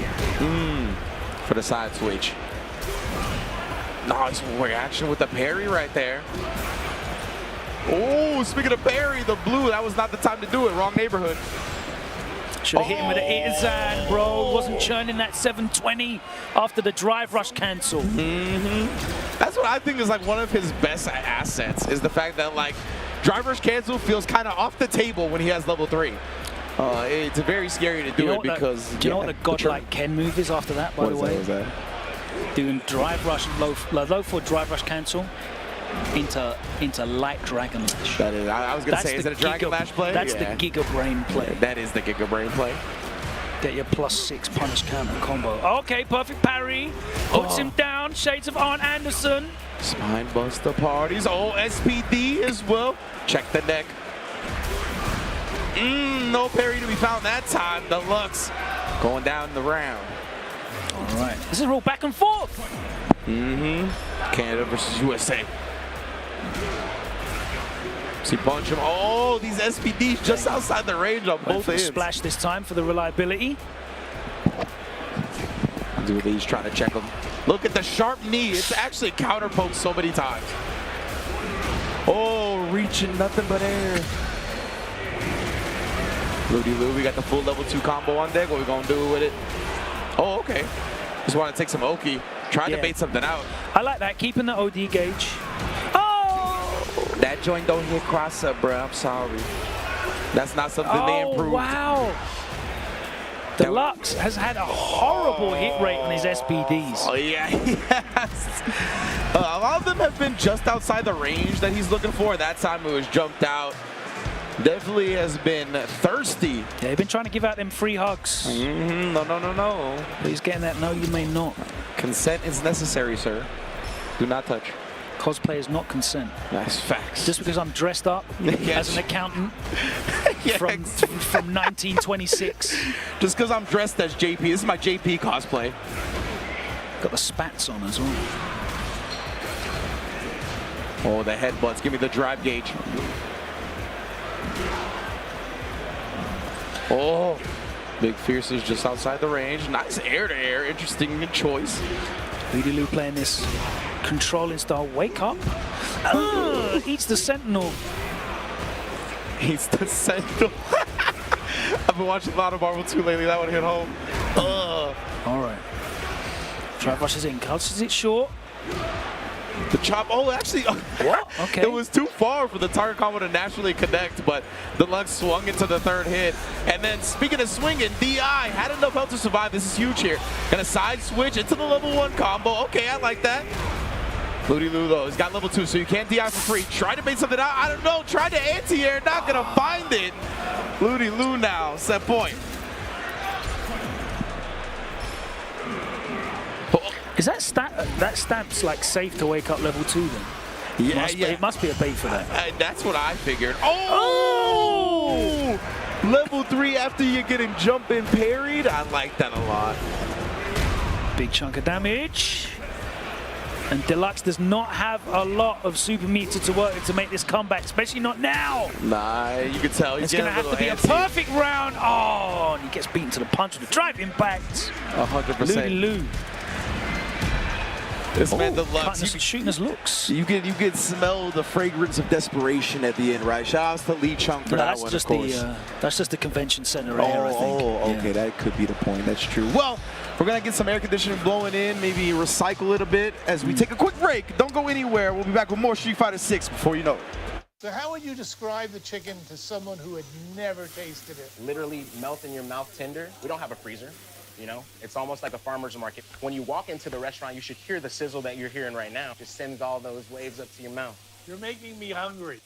For the side switch. Nice reaction with the parry right there. Oh, speaking of parry, the blue, that was not the time to do it. Wrong neighborhood. Should have hit him with an Itazan, bro. Wasn't churning that 720 after the drive rush cancel. That's what I think is like one of his best assets, is the fact that like drive rush cancel feels kind of off the table when he has level 3. It's very scary to do it because... Do you know what the godlike Ken move is after that, by the way? What is that? Doing drive rush, low for drive rush cancel into light dragon lash. That is, I was going to say, is it a dragon lash play? That's the Giga Brain play. That is the Giga Brain play. Get your +6 punish counter combo. Okay, perfect parry. Puts him down. Shades of Arn Anderson. Spine buster parties. Oh, SPD as well. Check the neck. No parry to be found that time. Deluxe going down the round. All right. This is all back and forth. Canada versus USA. See, punch him. Oh, these SPDs just outside the range on both ends. Splash this time for the reliability. Do these trying to check him. Look at the sharp knee. It's actually counter poked so many times. Oh, reaching nothing but air. Ludi Lu, we got the full level 2 combo on deck. What we gonna do with it? Oh, okay. Just want to take some Oki. Trying to bait something out. I like that. Keeping the OD gauge. That joint don't hit cross up, bro. I'm sorry. That's not something they improved. Wow. Deluxe has had a horrible hit rate on his SPDs. Oh, yeah, yes. A lot of them have been just outside the range that he's looking for. That time it was jumped out. Definitely has been thirsty. Yeah, they've been trying to give out them free hugs. No. But he's getting that, no, you may not. Consent is necessary, sir. Do not touch. Cosplay is not consent. That's facts. Just because I'm dressed up as an accountant from 1926. Just because I'm dressed as JP. This is my JP cosplay. Got the spats on as well. Oh, the headbutts. Give me the drive gauge. Oh, Big Fierce is just outside the range. Nice air-to-air. Interesting choice. Ludi Lu playing this controlling style. Wake up. Eats the Sentinel. Eats the Sentinel. I've been watching a lot of Marvel 2 lately. That one hit home. All right. Drive rushes in. Cuts it short. The chop. Oh, actually. What? Okay. It was too far for the target combo to naturally connect, but Deluxe swung into the 3rd hit. And then, speaking of swinging, DI had enough health to survive. This is huge here. Gonna side switch into the level 1 combo. Okay, I like that. Ludi Lu, though, he's got level 2, so you can't DI for free. Try to bait something out. I don't know. Tried to anti-air. Not gonna find it. Ludi Lu now. Set point. Is that stance like safe to wake up level 2 then? Yeah, It must be a bait for that. That's what I figured. Oh! Level 3 after you're getting jumping parried. I like that a lot. Big chunk of damage. And Deluxe does not have a lot of super meter to work with to make this comeback, especially not now. Nah, you can tell he's it's going to have to be a perfect round. Oh, and he gets beaten to the punch with the drive impact. 100%. Ludi Lu. This man Deluxe. Shooting his looks. You can smell the fragrance of desperation at the end, right? Shout outs to Lee Chung for that one, that's just the convention center air, I think. Oh, okay, that could be the point. That's true. Well, We're going to get some air conditioning blowing in, maybe recycle it a bit as we take a quick break. Don't go anywhere. We'll be back with more Street Fighter 6 before you know it. So how would you describe the chicken to someone who had never tasted it? Literally melt in your mouth tender. We don't have a freezer, you know? It's almost like a farmer's market. When you walk into the restaurant, you should hear the sizzle that you're hearing right now. Just sends all those waves up to your mouth. You're making me hungry.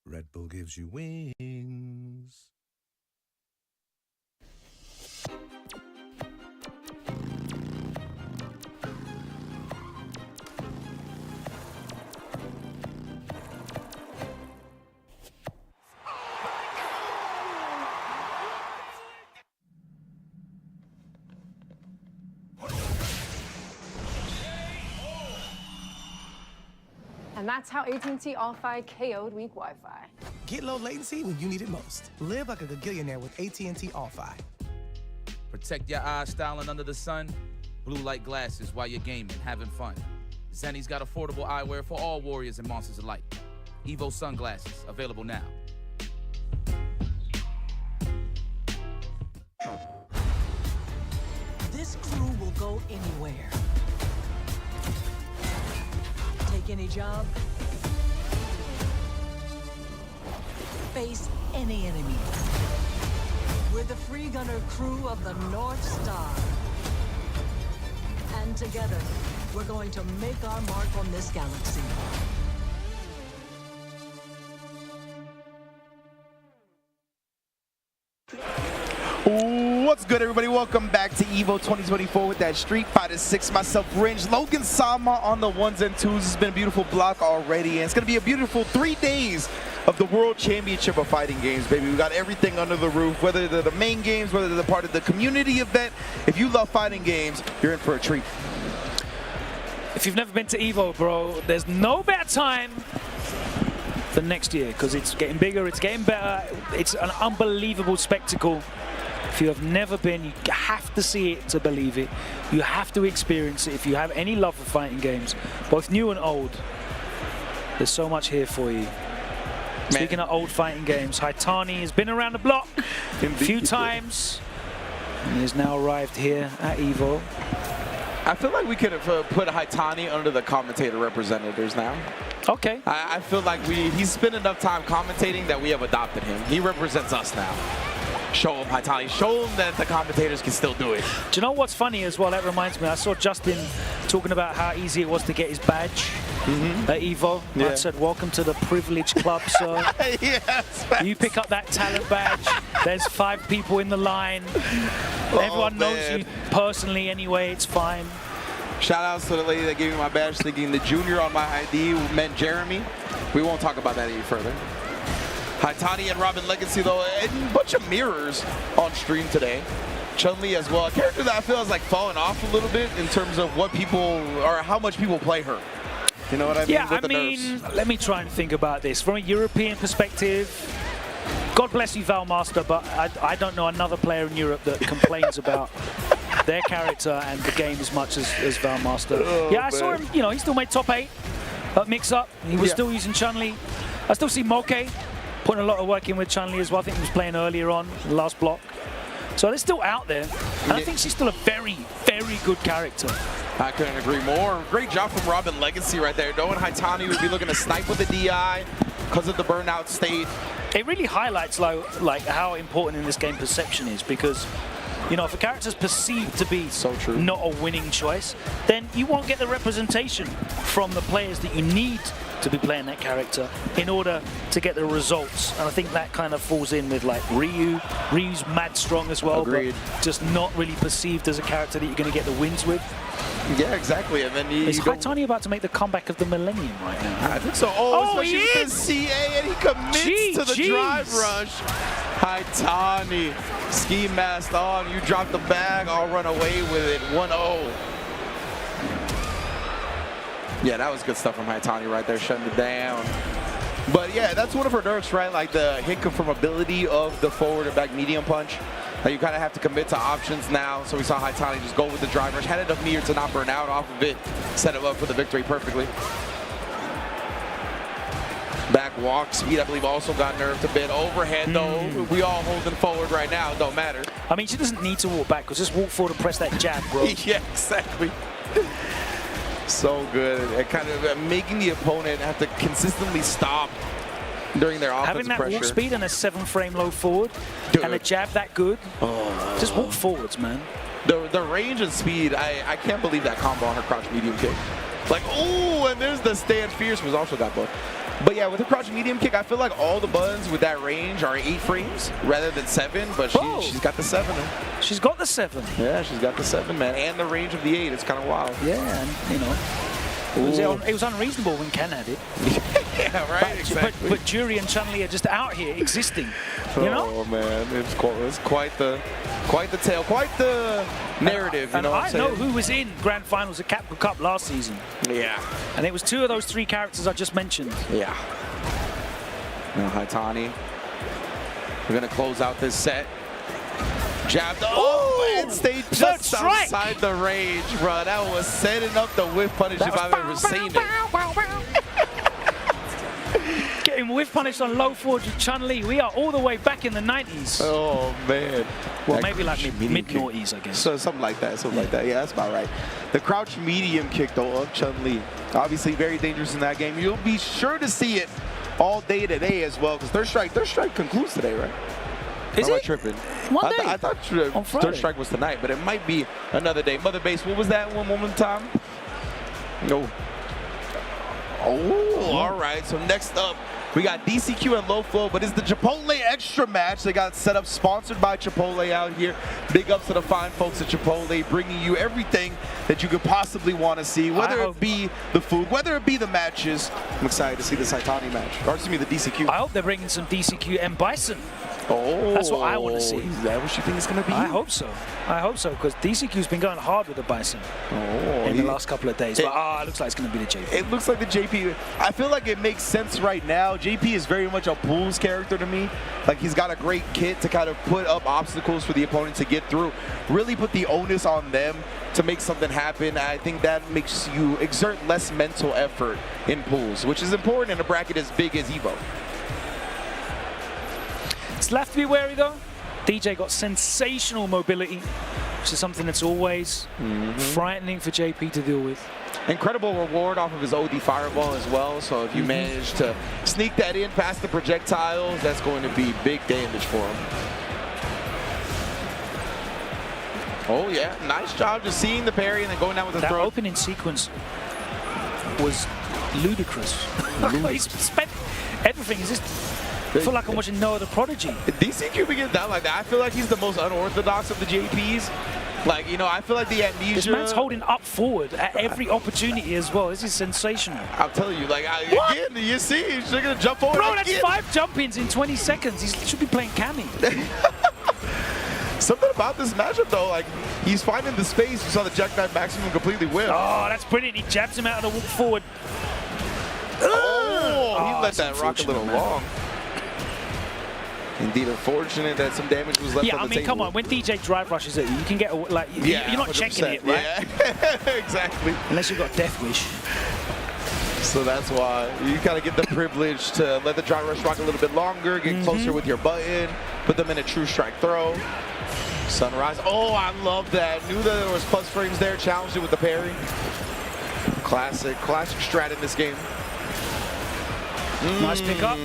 Red Bull gives you wings. And that's how AT&T All-Fi KO'd weak Wi-Fi. Get low latency when you need it most. Live like a gagillionaire with AT&T All-Fi. Protect your eyes styling under the sun. Blue light glasses while you're gaming, having fun. Zenny's got affordable eyewear for all warriors and monsters alike. Evo sunglasses, available now. This crew will go anywhere. Take any job. Face any enemy. We're the free gunner crew of the North Star. And together, we're going to make our mark on this galaxy. What's good, everybody? Welcome back to EVO 2024 with that Street Fighter 6. Myself, Ringe, Logan Sama on the ones and twos. It's been a beautiful block already, and it's going to be a beautiful 3 days of the World Championship of Fighting Games, baby. We got everything under the roof, whether they're the main games, whether they're part of the community event. If you love fighting games, you're in for a treat. If you've never been to EVO, bro, there's no better time than next year, because it's getting bigger, it's getting better. It's an unbelievable spectacle. If you have never been, you have to see it to believe it. You have to experience it if you have any love for fighting games, both new and old. There's so much here for you. Speaking of old fighting games, Haitani has been around the block a few times and has now arrived here at EVO. I feel like we could have put Haitani under the commentator representatives now. Okay. I feel like he's spent enough time commentating that we have adopted him. He represents us now. Show him, Haitani. Show him that the commentators can still do it. Do you know what's funny as well? That reminds me, I saw Justin talking about how easy it was to get his badge at EVO. Yeah. I said, welcome to the privileged club, sir. Yes. You pick up that talent badge, there's 5 people in the line. Everyone knows you personally anyway, it's fine. Shout outs to the lady that gave me my badge, thinking the junior on my ID meant Jeremy. We won't talk about that any further. Haitani and Robin Legacy, though, and a bunch of mirrors on stream today. Chun-Li as well, a character that I feel is like falling off a little bit in terms of what people, or how much people play her. You know what I mean? Yeah, With I the mean, nerves. let me try and think about this. From a European perspective, God bless you, Valmaster, but I don't know another player in Europe that complains about their character and the game as much as Valmaster. Oh, yeah, I saw him, you know, he still made top 8 at mix-up. He was still using Chun-Li. I still see Moke putting a lot of work in with Chun-Li as well. I think he was playing earlier on, the last block. So they're still out there. And I think she's still a very, very good character. I couldn't agree more. Great job from Robin Legacy right there. Knowing Haitani would be looking to snipe with the DI because of the burnout state. It really highlights like how important in this game perception is, because you know, if a character's perceived to be not a winning choice, then you won't get the representation from the players that you need to be playing that character in order to get the results. And I think that kind of falls in with like Ryu. Ryu's mad strong as well, Agreed. but just not really perceived as a character that you're going to get the wins with. Yeah, exactly. And then Is Haitani about to make the comeback of the millennium right now? I think so. Especially with the CA, and he commits to the drive rush. Haitani, ski mask on. You drop the bag, I'll run away with it. 1-0. Yeah, that was good stuff from Haitani right there, shutting it down. But yeah, that's one of her nerfs, right? Like the hit confirmability of the forward or back medium punch. Like you kind of have to commit to options now. So we saw Haitani just go with the drive rush. Had enough meter to not burn out off of it. Set him up for the victory perfectly. Back walk speed, I believe, also got nerfed a bit. Overhead, though, we all holding forward right now. It don't matter. I mean, she doesn't need to walk back, because just walk forward and press that jab, bro. Yeah, exactly. So good at kind of making the opponent have to consistently stop during their offensive Having that pressure. walk speed and a 7-frame low forward, and a jab that good, just walk forwards, man. The range and speed, I can't believe that combo on her crouch medium kick. Like, ooh, and there's the stand fierce, was also got both. But yeah, with the crouch medium kick, I feel like all the buttons with that range are 8 frames rather than 7, but she's got the 7. She's got the 7. Yeah, she's got the 7, man, and the range of the 8. It's kind of wild. Yeah, and, you know, it was unreasonable when Ken had it. Yeah, right, exactly. But Jury and Chun-Li are just out here existing, you know? Oh, man, it's quite the tale, quite the narrative, you know what I'm saying? I know who was in Grand Finals at Capcom Cup last season. Yeah. And it was 2 of those 3 characters I just mentioned. Yeah. Now Haitani, we're going to close out this set. Jabbed. Oh, and stayed just outside the range, bro. That was setting up the whiff punish if I've ever seen it. Getting whiff punished on low forward with Chun-Li. We are all the way back in the 90s. Oh, man. Well, maybe like mid-noughties, I guess. So something like that, Yeah, that's about right. The crouch medium kick, though, of Chun-Li. Obviously very dangerous in that game. You'll be sure to see it all day today as well, because third strike concludes today, right? Is Am I it? tripping? One day? I thought third strike was tonight, but it might be another day. Mother Base, what was that one moment in time? No. Oh, all right. So next up, we got DCQ and Low Flow, but it's the Chipotle Extra match. They got set up, sponsored by Chipotle out here. Big ups to the fine folks at Chipotle, bringing you everything that you could possibly want to see, whether it be the food, whether it be the matches. I'm excited to see the Haitani match, or excuse me, the DCQ. I hope they're bringing some DCQ and Bison. Oh, that's what I want to see. Is that what you think it's going to be? I hope so. I hope so, because DCQ's been going hard with the Bison in the last couple of days. But it looks like it's going to be the JP. It looks like the JP. I feel like it makes sense right now. JP is very much a pools character to me. Like, he's got a great kit to kind of put up obstacles for the opponent to get through. Really put the onus on them to make something happen. I think that makes you exert less mental effort in pools, which is important in a bracket as big as EVO. It's left to be wary though. DJ got sensational mobility, which is something that's always frightening for JP to deal with. Incredible reward off of his OD Fireball as well, so if you manage to sneak that in past the projectiles, that's going to be big damage for him. Oh yeah, nice job just seeing the parry and then going down with the throw. That opening sequence was ludicrous. He's spent everything. He's just... I feel like I'm watching no other Prodigy. DCQ begins down like that. I feel like he's the most unorthodox of the JPs. Like, you know, I feel like the amnesia. This man's holding up forward at every opportunity as well. This is sensational. I'm telling you, like, again, you see, he's going to jump forward. Bro, that's 5 jump-ins in 20 seconds. He should be playing Cammy. Something about this matchup, though, like, he's finding the space. You saw the Jackknife Maximum completely whip. Oh, that's brilliant. He jabs him out of the walk forward. Oh, he let that rock a little long. Indeed, unfortunate that some damage was left on the table. Yeah, I mean, come on. When DJ drive rushes at you, you can get, like, you're not 100%. Checking it, right? Yeah, exactly. Unless you've got Death Wish. So that's why you kind of get the privilege to let the drive rush rock a little bit longer, get closer with your button, put them in a true strike throw. Sunrise. Oh, I love that. Knew that there was plus frames there, challenged it with the parry. Classic strat in this game. Nice pickup.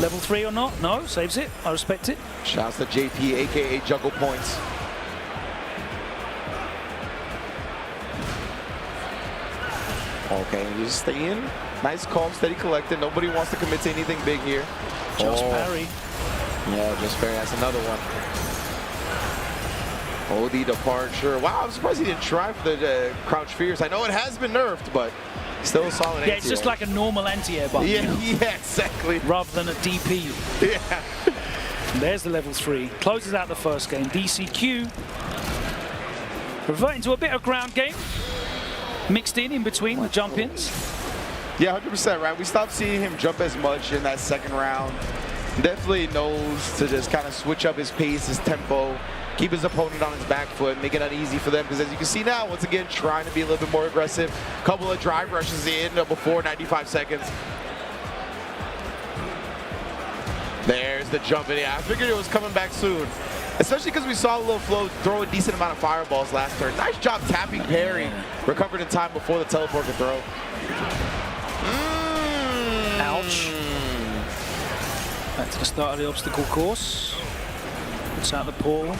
Level 3 or not? No, saves it. I respect it. Shouts to JP, aka Juggle Points. Okay, just stay in. Nice, calm, steady, collected. Nobody wants to commit to anything big here. Just parry. Yeah, just parry. That's another one. OD departure. Wow, I'm surprised he didn't try for the crouch fierce. I know it has been nerfed, but still a solid anti-air. Yeah, it's just like a normal anti-air button. Yeah, you know? yeah, exactly. Rather than a DP. Yeah. There's the level 3. Closes out the first game. DCQ. Reverting to a bit of ground game. Mixed in between the jump-ins. Yeah, 100%, right? We stopped seeing him jump as much in that second round. Definitely knows to just kind of switch up his pace, his tempo, keep his opponent on his back foot, make it uneasy for them. Because as you can see now, once again, trying to be a little bit more aggressive. Couple of drive rushes in before 95 seconds. There's the jump in. Yeah, I figured it was coming back soon. Especially because we saw Low Flow throw a decent amount of fireballs last turn. Nice job tapping parry. Recovered in time before the teleport could throw. Ouch. Back to the start of the obstacle course. Puts out the portal.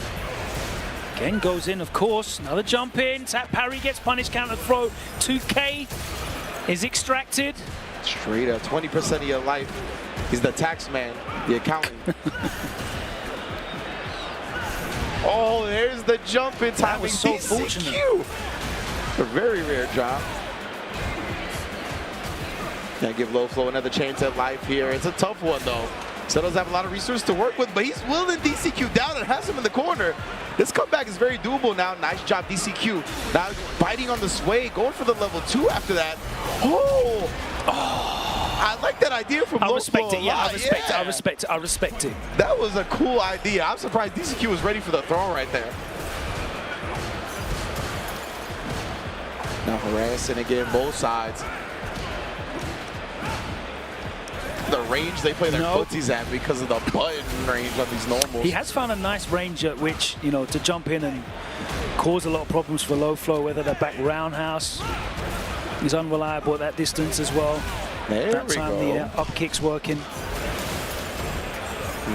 Again goes in, of course. Another jump in. Tap parry gets punished. Counter throw. 2K is extracted. Straight up 20% of your life. He's the tax man, the accountant. Oh, there's the jump in time. That was so fortunate. A very rare job. Can't give Low Flow another chance at life here. It's a tough one, though. Still doesn't have a lot of resources to work with, but he's willing DCQ down and has him in the corner. This comeback is very doable now. Nice job, DCQ. Now biting on the sway, going for the level 2 after that. Oh! I like that idea from Low Flow. I respect it, yeah, I respect it, I respect it, I respect it. That was a cool idea. I'm surprised DCQ was ready for the throw right there. Now harassing again, both sides. The range they play their footsies at because of the button range on these normals. He has found a nice range at which, you know, to jump in and cause a lot of problems for Low Flow, whether they're back roundhouse. He's unreliable at that distance as well. There that we time go. the up kick's working.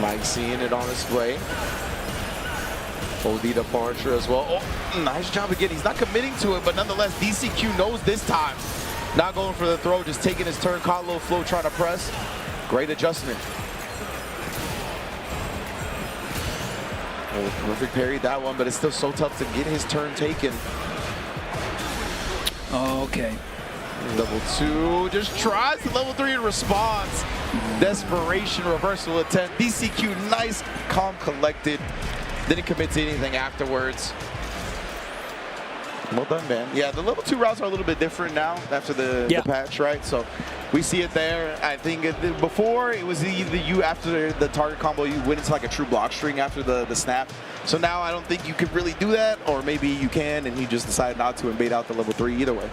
Mike seeing it on display. OD departure as well. Oh, nice job again. He's not committing to it, but nonetheless, DCQ knows this time. Not going for the throw, just taking his turn. Caught Low Flow trying to press. Great adjustment. Oh, perfect parried that one, but it's still so tough to get his turn taken. Okay. Level 2 just tries the level 3 in response. Desperation reversal attempt. DCQ, nice, calm, collected. Didn't commit to anything afterwards. Well done, man. Yeah, the level 2 routes are a little bit different now after the patch, right? So we see it there. I think before it was either you after the target combo, you went into like a true block string after the snap. So now I don't think you could really do that, or maybe you can and you just decide not to and bait out the level 3 either way.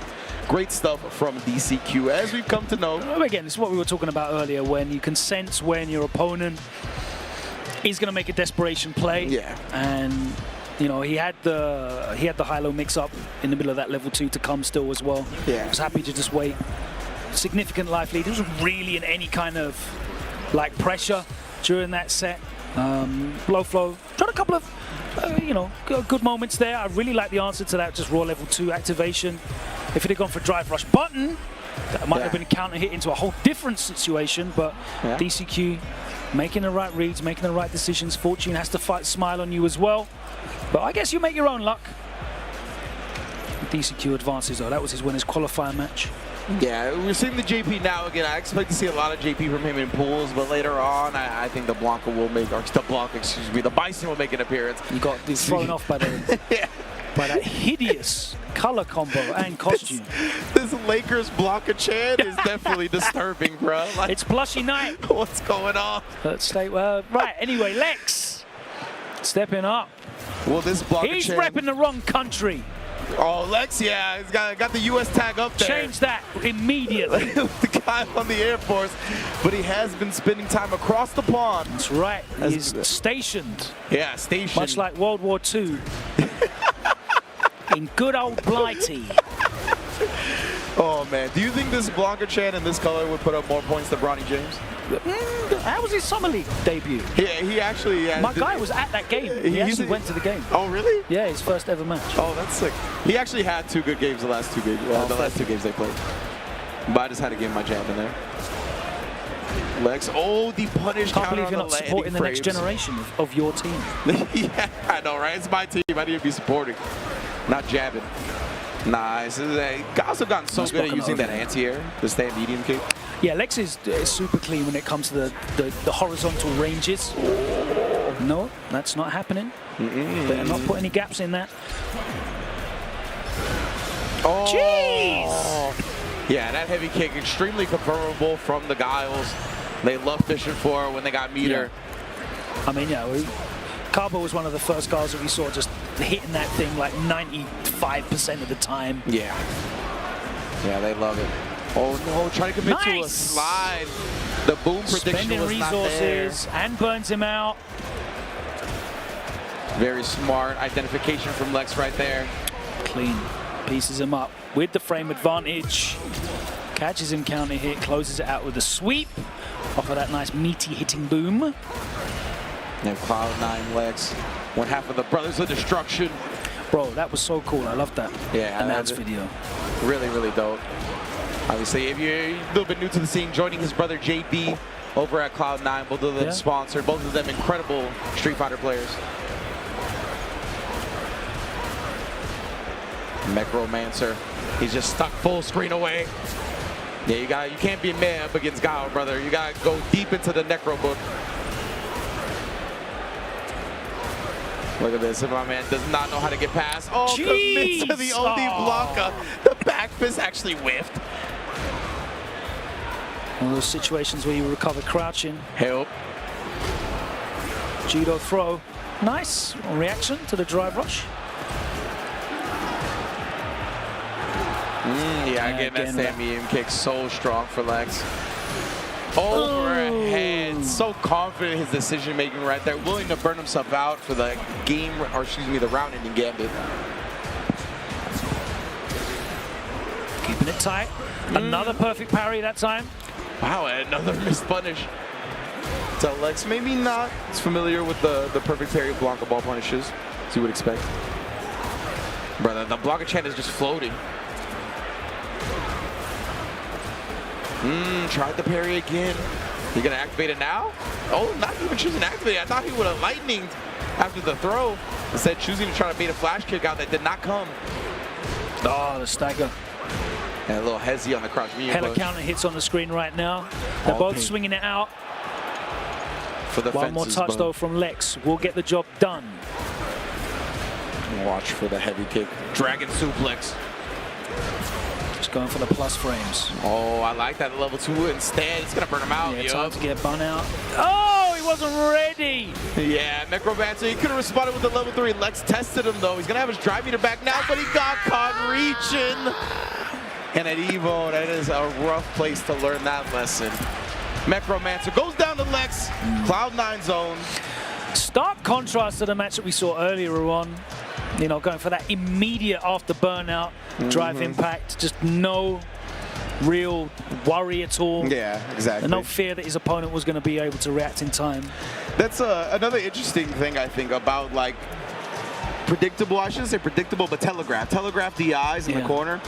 Great stuff from DCQ, as we've come to know. Again, this is what we were talking about earlier, when you can sense when your opponent is going to make a desperation play. Yeah. And you know, he had the high-low mix-up in the middle of that level 2 to come still as well. Yeah. I was happy to just wait. Significant life lead. He wasn't really in any kind of like pressure during that set. Low Flow tried a couple of you know, good moments there. I really like the answer to that, just raw level 2 activation. If it had gone for drive rush button, that might have been a counter hit into a whole different situation, but DCQ making the right reads, making the right decisions. Fortune has to fight smile on you as well. But I guess you make your own luck. DCQ advances though. That was his winner's qualifier match. Yeah, we're seeing the JP now again. I expect to see a lot of JP from him in pools, but later on, I think the Blanca will make, or the Blanca, excuse me, the Bison will make an appearance. You got thrown off by the by that hideous color combo and costume. This Lakers Blanca Chan is definitely disturbing, bro. Like, it's Plushy Night. What's going on? Let's stay right. Anyway, Lex stepping up. Well, this Blanca He's Chan, repping the wrong country. Oh, Lex, yeah, he's got the U.S. tag up there. Change that immediately. The guy on the Air Force, but he has been spending time across the pond. That's right. He's stationed. Yeah, stationed. Much like World War II. In good old Blighty. Oh, man. Do you think this Blanca Chan in this color would put up more points than Bronny James? How was his Summer League debut? He actually... My guy was at that game. He actually went to the game. Oh, really? Yeah, his first ever match. Oh, that's sick. He actually had 2 good games the last 2 games. The last 2 games they played. But I just had to give my jab in there. Lex, oh, the punish Can't counter believe on you're the not landing supporting the next frames. generation of your team. Yeah, I know, right? It's my team. I need to be supporting, not jabbing. Nice. Guys have gotten so Nice good at blocking using that over. anti-air, the stand medium kick. Yeah, Lex is super clean when it comes to the horizontal ranges. No, that's not happening. Better not put any gaps in that. Oh. Jeez! Yeah, that heavy kick, extremely confirmable from the Guiles. They love fishing for it when they got meter. Yeah. I mean, yeah, Carbo was one of the first guys that we saw just hitting that thing like 95% of the time. Yeah. Yeah, they love it. Oh no, trying to commit to a slide. The boom prediction Spending was not there. resources and burns him out. Very smart identification from Lex right there. Clean. Pieces him up with the frame advantage. Catches him counter hit, closes it out with a sweep off of that nice meaty hitting boom. And Cloud9 Lex, one half of the Brothers of Destruction. Bro, that was so cool. I love that announce video. Really, really dope. Obviously, if you're a little bit new to the scene, joining his brother JB over at Cloud9, both of them sponsored, both of them incredible Street Fighter players. Necromancer, he's just stuck full screen away. Yeah, you can't be mad up against Guile, brother. You gotta go deep into the Necro book. Look at this, my man does not know how to get past. Oh, commits to the OD blocker. The back fist actually whiffed. One of those situations where you recover crouching. Help. Judo throw. Nice reaction to the drive rush. Yeah, again, that stand medium kick so strong for Lex. Overhead, so confident in his decision making right there, willing to burn himself out for the game, or excuse me, the round ending gambit. Keeping it tight. Another perfect parry that time. Wow, another missed punish. So Lex maybe not as familiar with the perfect parry Blanca ball punishes as you would expect. Brother, the Blanca chant is just floating. Tried the parry again. You gonna activate it now? Oh, not even choosing to activate it. I thought he would have lightninged after the throw. Instead, choosing to try to bait a flash kick out that did not come. Oh, the stagger. And a little hezzy on the crouch medium Hella push. counter hits on the screen right now. They're both swinging it out. For the One more touch though from Lex. We'll get the job done. Watch for the heavy kick. Dragon suplex. Just going for the plus frames. Oh, I like that level 2 instead. It's gonna burn him out. Yeah, time to get bun out. Oh, he wasn't ready. Yeah, Necromancer, he could have responded with the level 3. Lex tested him though. He's gonna have his drive meter back now, but he got caught reaching. And at Evo, that is a rough place to learn that lesson. Necromancer goes down to Lex. Cloud9 zone. Stark contrast to the match that we saw earlier on. You know, going for that immediate after burnout, drive impact, just no real worry at all. Yeah, exactly. And no fear that his opponent was going to be able to react in time. That's another interesting thing, I think, about like predictable, I shouldn't say predictable, but telegraph the eyes in the corner.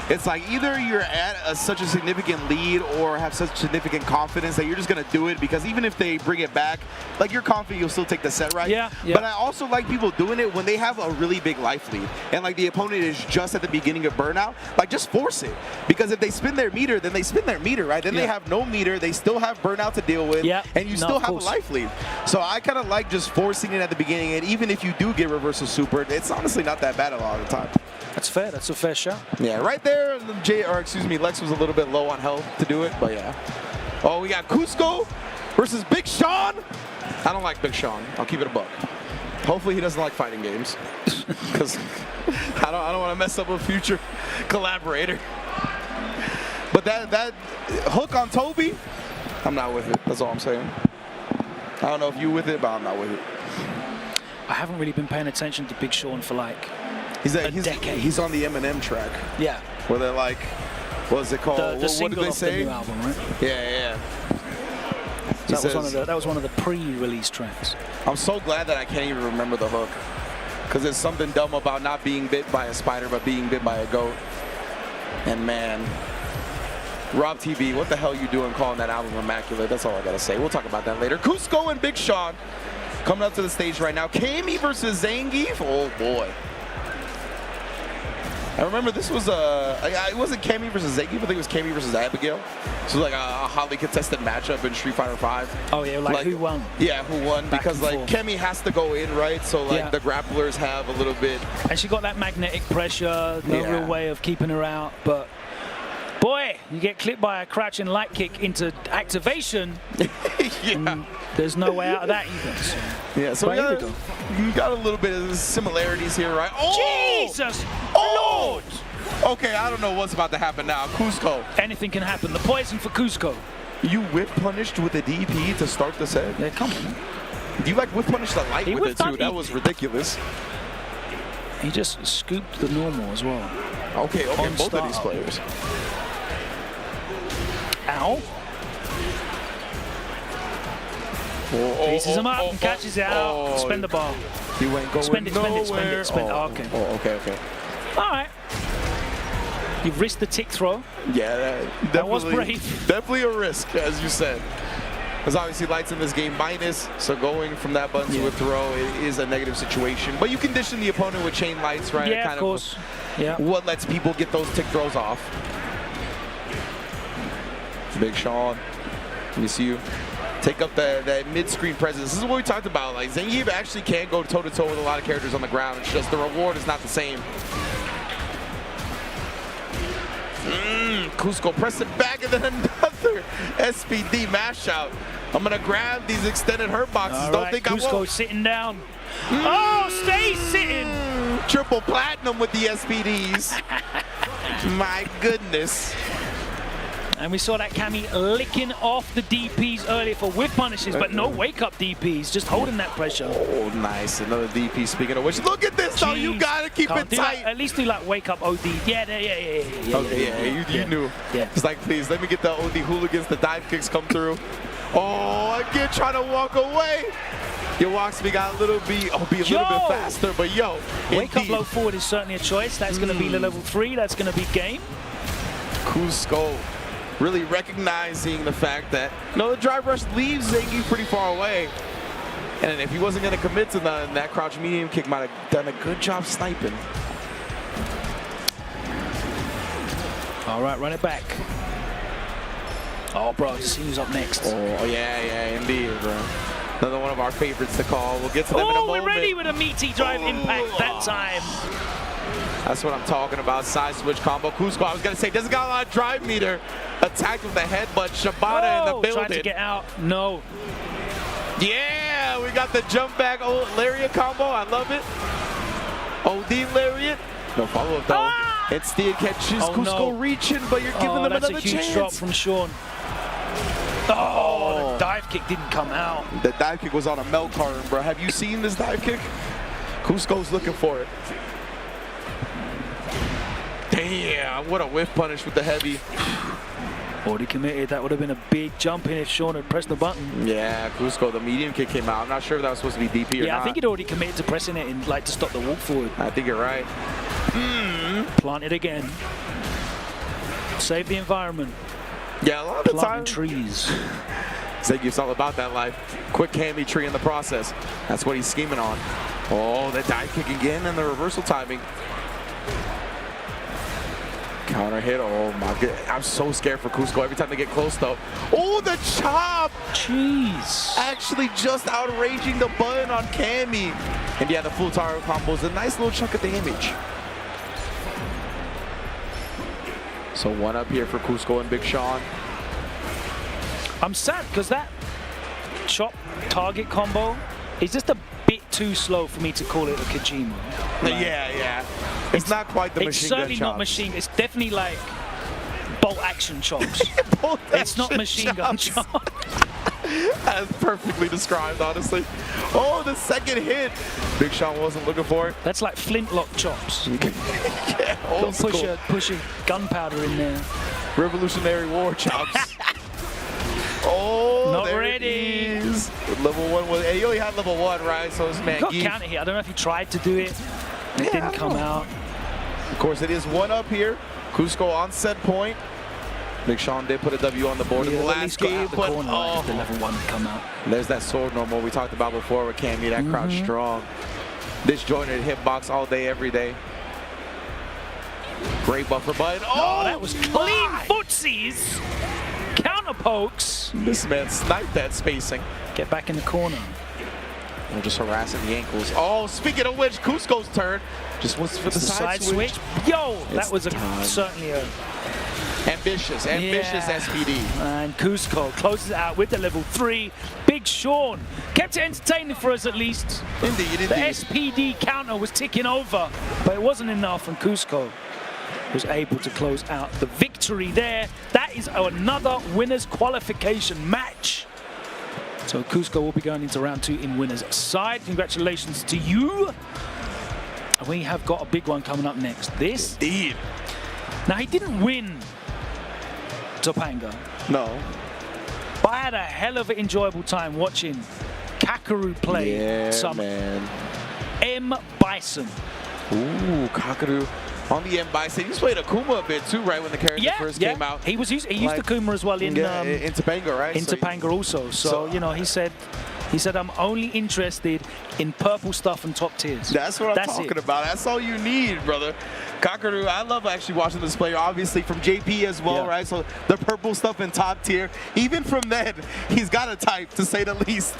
It's like either you're at such a significant lead or have such significant confidence that you're just going to do it, because even if they bring it back, like you're confident you'll still take the set, right? Yeah. But I also like people doing it when they have a really big life lead and like the opponent is just at the beginning of burnout, like just force it. Because if they spin their meter, then they spin their meter, right? Then they have no meter, they still have burnout to deal with, and you still have a life lead. So I kind of like just forcing it at the beginning, and even if you do get reversal super, it's honestly not that bad a lot of the time. That's fair. That's a fair shot. Yeah, right there, Lex was a little bit low on health to do it, but yeah. Oh, we got Cusco versus Big Sean. I don't like Big Sean. I'll keep it a buck. Hopefully he doesn't like fighting games, because I don't want to mess up a future collaborator. But that hook on Toby, I'm not with it. That's all I'm saying. I don't know if you with it, but I'm not with it. I haven't really been paying attention to Big Sean for like a decade. He's on the Eminem track. Yeah. Where they're like, what's it called? The what did they say? The new album, right? Yeah. So that was one of the pre-release tracks. I'm so glad that I can't even remember the hook, because there's something dumb about not being bit by a spider but being bit by a goat. And man, Rob TV, what the hell you doing calling that album immaculate? That's all I gotta say. We'll talk about that later. Cusco and Big Sean coming up to the stage right now. Cammy versus Zangief. Oh boy. I remember this was it wasn't Cammy versus Zangief, I think it was Cammy versus Abigail. So like a hotly contested matchup in Street Fighter V. Oh yeah, like who won? Yeah, who won? Back because like forth. Cammy has to go in, right? So like the grapplers have a little bit. And she got that magnetic pressure, no real way of keeping her out, but boy, you get clipped by a crouching light kick into activation. And there's no way out of that either. So. Yeah, so But here we go. you got a little bit of similarities here, right? Oh! Jesus! Oh! Lord! Okay, I don't know what's about to happen now. Cusco. Anything can happen. The poison for Cusco. You whip punished with a DP to start the set? Yeah, come on. You like whip punished the light He with it whipped too. up- That was ridiculous. He just scooped the normal as well. Okay, On both of start. these players. Ow. Pieces him up and catches it out. Spend the ball. You ain't going Spend it, spend nowhere. it, spend it, spend it. Oh, Okay. Oh, okay. All right. You've risked the tick throw. Yeah, That was definitely- brave. Definitely a risk, as you said. There's obviously lights in this game minus, so going from that button to a throw is a negative situation. But you condition the opponent with chain lights, right? Yeah, kind of course. Yeah. What lets people get those tick throws off. Big Sean, let me see you. Take up that mid-screen presence. This is what we talked about. Like, Zangief actually can go toe-to-toe with a lot of characters on the ground. It's just the reward is not the same. Cusco press it back and then another SPD mash out. I'm gonna grab these extended hurt boxes. All Don't right, think Cusco I won't. sitting down. Oh, stay sitting. Triple platinum with the SPDs. My goodness. And we saw that Cammy licking off the DPs earlier for whip punishes, but no wake-up DPs, just holding that pressure. Oh, nice. Another DP. Speaking of which, look at this, though. You gotta keep Can't it do tight. That. At least do like wake-up OD. Yeah. Okay, you knew. Yeah. It's like, please, let me get the OD hooligans. The dive kicks come through. Oh, again, trying to walk away. Your walk speed got a little bit, be a little bit faster, but yo. Wake up low forward is certainly a choice. That's going to be the level 3. That's going to be game. Cusco really recognizing the fact that, no, the drive rush leaves Zangief pretty far away. And if he wasn't going to commit to that crouch medium kick, might have done a good job sniping. All right, run it back. Oh, bro, just see who's up next. Oh, yeah, indeed, bro. Another one of our favorites to call. We'll get to them in a moment. Oh, we're ready with a meaty drive impact that time. That's what I'm talking about. Side switch combo. Cusco, I was going to say, doesn't got a lot of drive meter. Attacked with the headbutt. Shibata in the building. Trying to get out. No. Yeah, we got the jump back lariat combo. I love it. OD lariat. No follow-up, though. Instead catches Cusco reaching, but you're giving them that's another a huge chance. drop from Sean. Oh, the dive kick didn't come out. The dive kick was on a milk carton, bro. Have you seen this dive kick? Cusco's looking for it. Damn, what a whiff punish with the heavy. Already committed. That would have been a big jump in if Sean had pressed the button. Yeah, Cusco, the medium kick came out. I'm not sure if that was supposed to be DP or not. Yeah, I think he'd already committed to pressing it in, like, to stop the walk forward. I think you're right. Planted again. Save the environment. Yeah, a lot of the Planting time. trees. Zangief's all about that life. Quick candy tree in the process. That's what he's scheming on. Oh, the dive kick again and the reversal timing. Counter hit. Oh my god. I'm so scared for Cusco every time they get close though. Oh, the chop! Jeez. Actually just outraging the button on Cammy. And yeah, the full Taro combo is a nice little chunk of damage. So one up here for Cusco and Big Sean. I'm sad because that chop target combo is just a bit too slow for me to call it a Kojima. Like, Yeah. It's not quite the it's machine gun certainly not chops. machine. It's definitely like bolt action chops. It's not machine gun chops. That's perfectly described, honestly. Oh, the second hit. Big Sean wasn't looking for it. That's like flintlock chops. Yeah, old Push a gunpowder in there. Revolutionary War chops. Oh, Not there ready. it is. Level 1 was. Hey, he only had level 1, right? So this man Got Geef. counter hit. I don't know if he tried to do it. It didn't come out. Of course, it is one up here. Cusco on set point. Big Sean did put a W on the board in the last game, but the level 1 come out. There's that sword normal we talked about before with Cammy, that crouch strong. Disjointed hitbox all day, every day. Great buffer button. Oh, that was clean footsies. Counter pokes. This man sniped that spacing. Get back in the corner. And just harassing the ankles. Oh, speaking of which, Cusco's turn. Just wants for the side switch. Yo, that was certainly a ambitious SPD. And Cusco closes it out with the level 3. Big Sean kept it entertaining for us at least. Indeed. The SPD counter was ticking over, but it wasn't enough, and Cusco was able to close out the victory there. That is another winners qualification match. So Cusco will be going into round 2 in winner's side. Congratulations to you. And we have got a big one coming up next. This. Indeed. Now, he didn't win Topanga. No. But I had a hell of an enjoyable time watching Kakaru play some M. Bison. Ooh, Kakaru on the M. Bison. He's played Akuma a bit too, right, when the character first came out. He used Akuma as well in Topanga, right? In Topanga also. So, you know, he said, I'm only interested in purple stuff and top tiers. That's what I'm talking about. That's all you need, brother. Kakaru, I love actually watching this player, obviously from JP as well, right? So the purple stuff in top tier. Even from then, he's got a type, to say the least.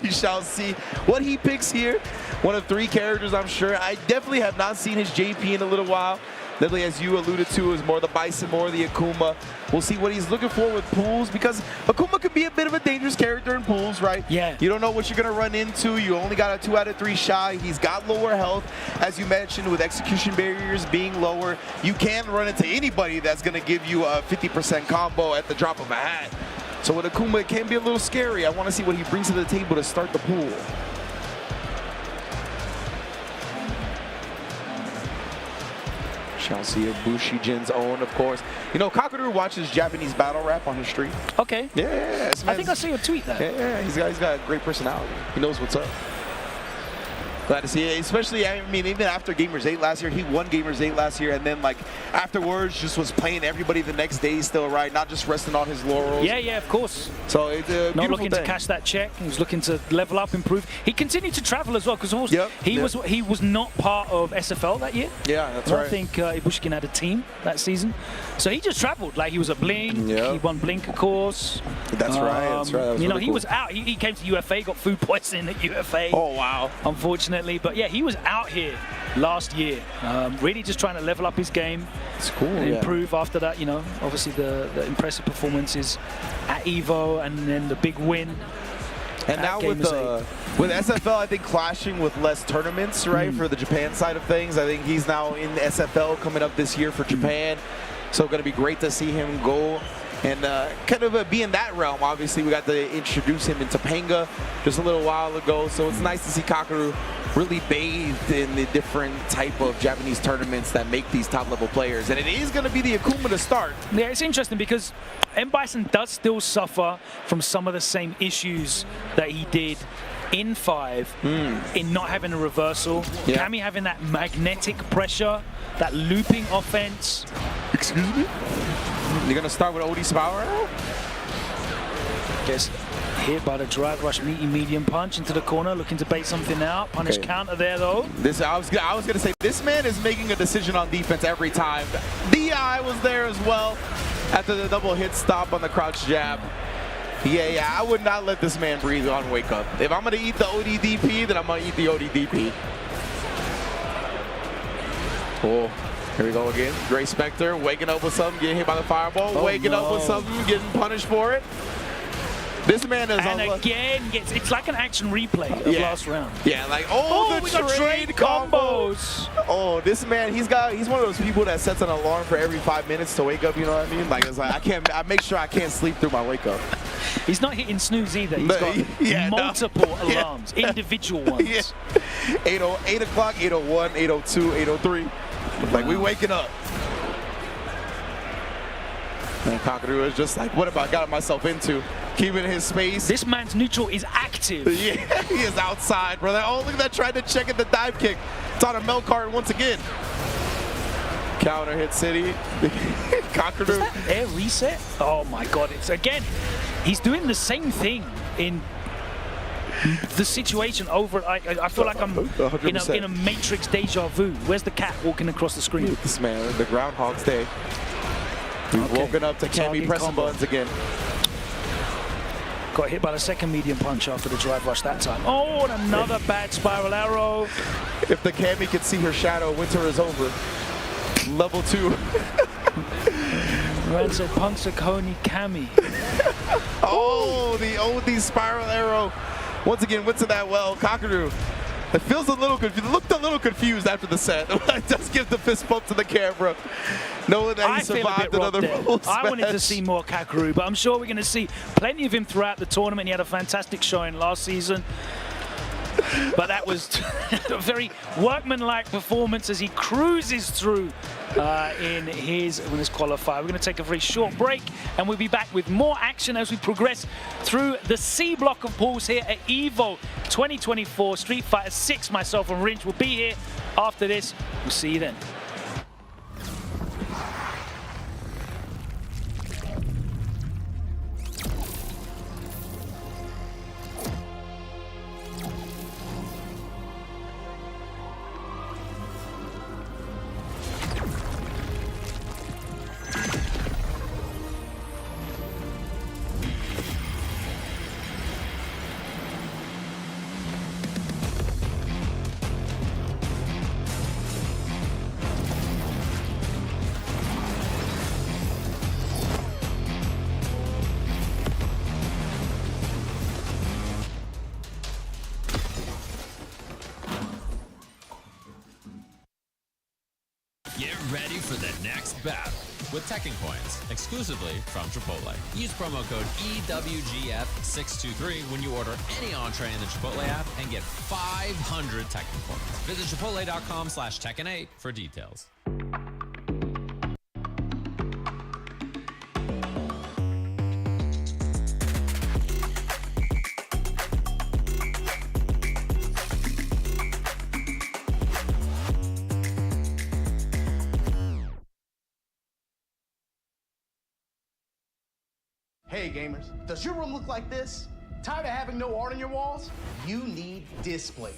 We shall see what he picks here. One of 3 characters, I'm sure. I definitely have not seen his JP in a little while. Definitely, as you alluded to, is more the Bison, more the Akuma. We'll see what he's looking for with pools, because Akuma could be a bit of a dangerous character in pools, right? Yeah. You don't know what you're going to run into. You only got a 2 out of 3 shot. He's got lower health. As you mentioned, with execution barriers being lower, you can run into anybody that's going to give you a 50% combo at the drop of a hat. So with Akuma, it can be a little scary. I want to see what he brings to the table to start the pool. Shall see a Bushi Jin's own, of course. You know, Kakaru watches Japanese battle rap on his stream. Okay. Yeah. I think I see a tweet there. Yeah, he's got a great personality. He knows what's up. Glad to see it, especially, I mean, even after Gamers 8 last year, he won Gamers 8 last year, and then, like, afterwards, just was playing everybody the next day still, right? Not just resting on his laurels. Yeah, of course. So it's a not looking thing. to cash that check. He was looking to level up, improve. He continued to travel as well, because he was not part of SFL that year. Yeah, that's right. I think Ibushkin had a team that season. So he just traveled. Like, he was at Blink. He won Blink, of course. That's right. That was you know, really he was out. He came to UFA, got food poisoning at UFA. Oh, wow. Unfortunately. But yeah, he was out here last year, really just trying to level up his game. It's cool. And improve after that, you know, obviously the impressive performances at EVO and then the big win. And now with SFL, I think clashing with less tournaments, right, for the Japan side of things. I think he's now in the SFL coming up this year for Japan. So going to be great to see him go and kind of be in that realm. Obviously, we got to introduce him in Topanga just a little while ago. So it's nice to see Kakaru really bathed in the different type of Japanese tournaments that make these top-level players. And it is going to be the Akuma to start. Yeah, it's interesting because M. Bison does still suffer from some of the same issues that he did in 5, in not having a reversal. Cammy having that magnetic pressure, that looping offense. Excuse me? You're going to start with Odie's power arrow? Gets hit by the drive rush meaty medium punch into the corner, looking to bait something out. Punish counter there, though. I was going to say, this man is making a decision on defense every time. DI was there as well after the double hit stop on the crouch jab. Yeah, I would not let this man breathe on wake up. If I'm going to eat the ODDP, then I'm going to eat the ODDP. Oh, here we go again. Gray Spectre waking up with something, getting hit by the fireball, waking up with something, getting punished for it. This man is and again, it's like an action replay of last round. Yeah, like, we got trade combos. Oh, this man, he's one of those people that sets an alarm for every 5 minutes to wake up, you know what I mean? Like, it's like, I make sure I can't sleep through my wake up. He's not hitting snooze either. He's got multiple alarms, individual ones. 8 o'clock, 8:01, 8:02, 8:03. Like, we waking up. And Kakaru is just like, what have I got myself into? Keeping his space. This man's neutral is active. Yeah, he is outside, brother. Oh, look at that, trying to check at the dive kick. It's on a milk cart once again. Counter hit City. Conqueror. Is that air reset? Oh my god, it's again. He's doing the same thing in the situation over. I feel like I'm in a Matrix deja vu. Where's the cat walking across the screen? This man, the Groundhog's Day. We've woken up to Cammy pressing buttons again. Got hit by the second medium punch after the drive rush that time. Oh, and another bad spiral arrow. If the Cammy could see her shadow, winter is over. Level 2. Renzo Punxsutawney Cammy. Oh, the OD spiral arrow. Once again, went to that well. Cockadoo. It feels a little confused. Looked a little confused after the set. Just give the fist bump to the camera, knowing that he survived another roll smash. I wanted to see more Kakaroo, but I'm sure we're going to see plenty of him throughout the tournament. He had a fantastic showing last season. But that was a very workmanlike performance as he cruises through in his winners qualifier. We're going to take a very short break, and we'll be back with more action as we progress through the C block of pools here at EVO 2024 Street Fighter 6. Myself and Ringe will be here after this. We'll see you then. Get ready for the next battle with Tekken Coins, exclusively from Chipotle. Use promo code EWGF623 when you order any entree in the Chipotle app and get 500 Tekken Coins. Visit chipotle.com/Tekken8 for details. Hey gamers, does your room look like this? Tired of having no art on your walls? You need Displate.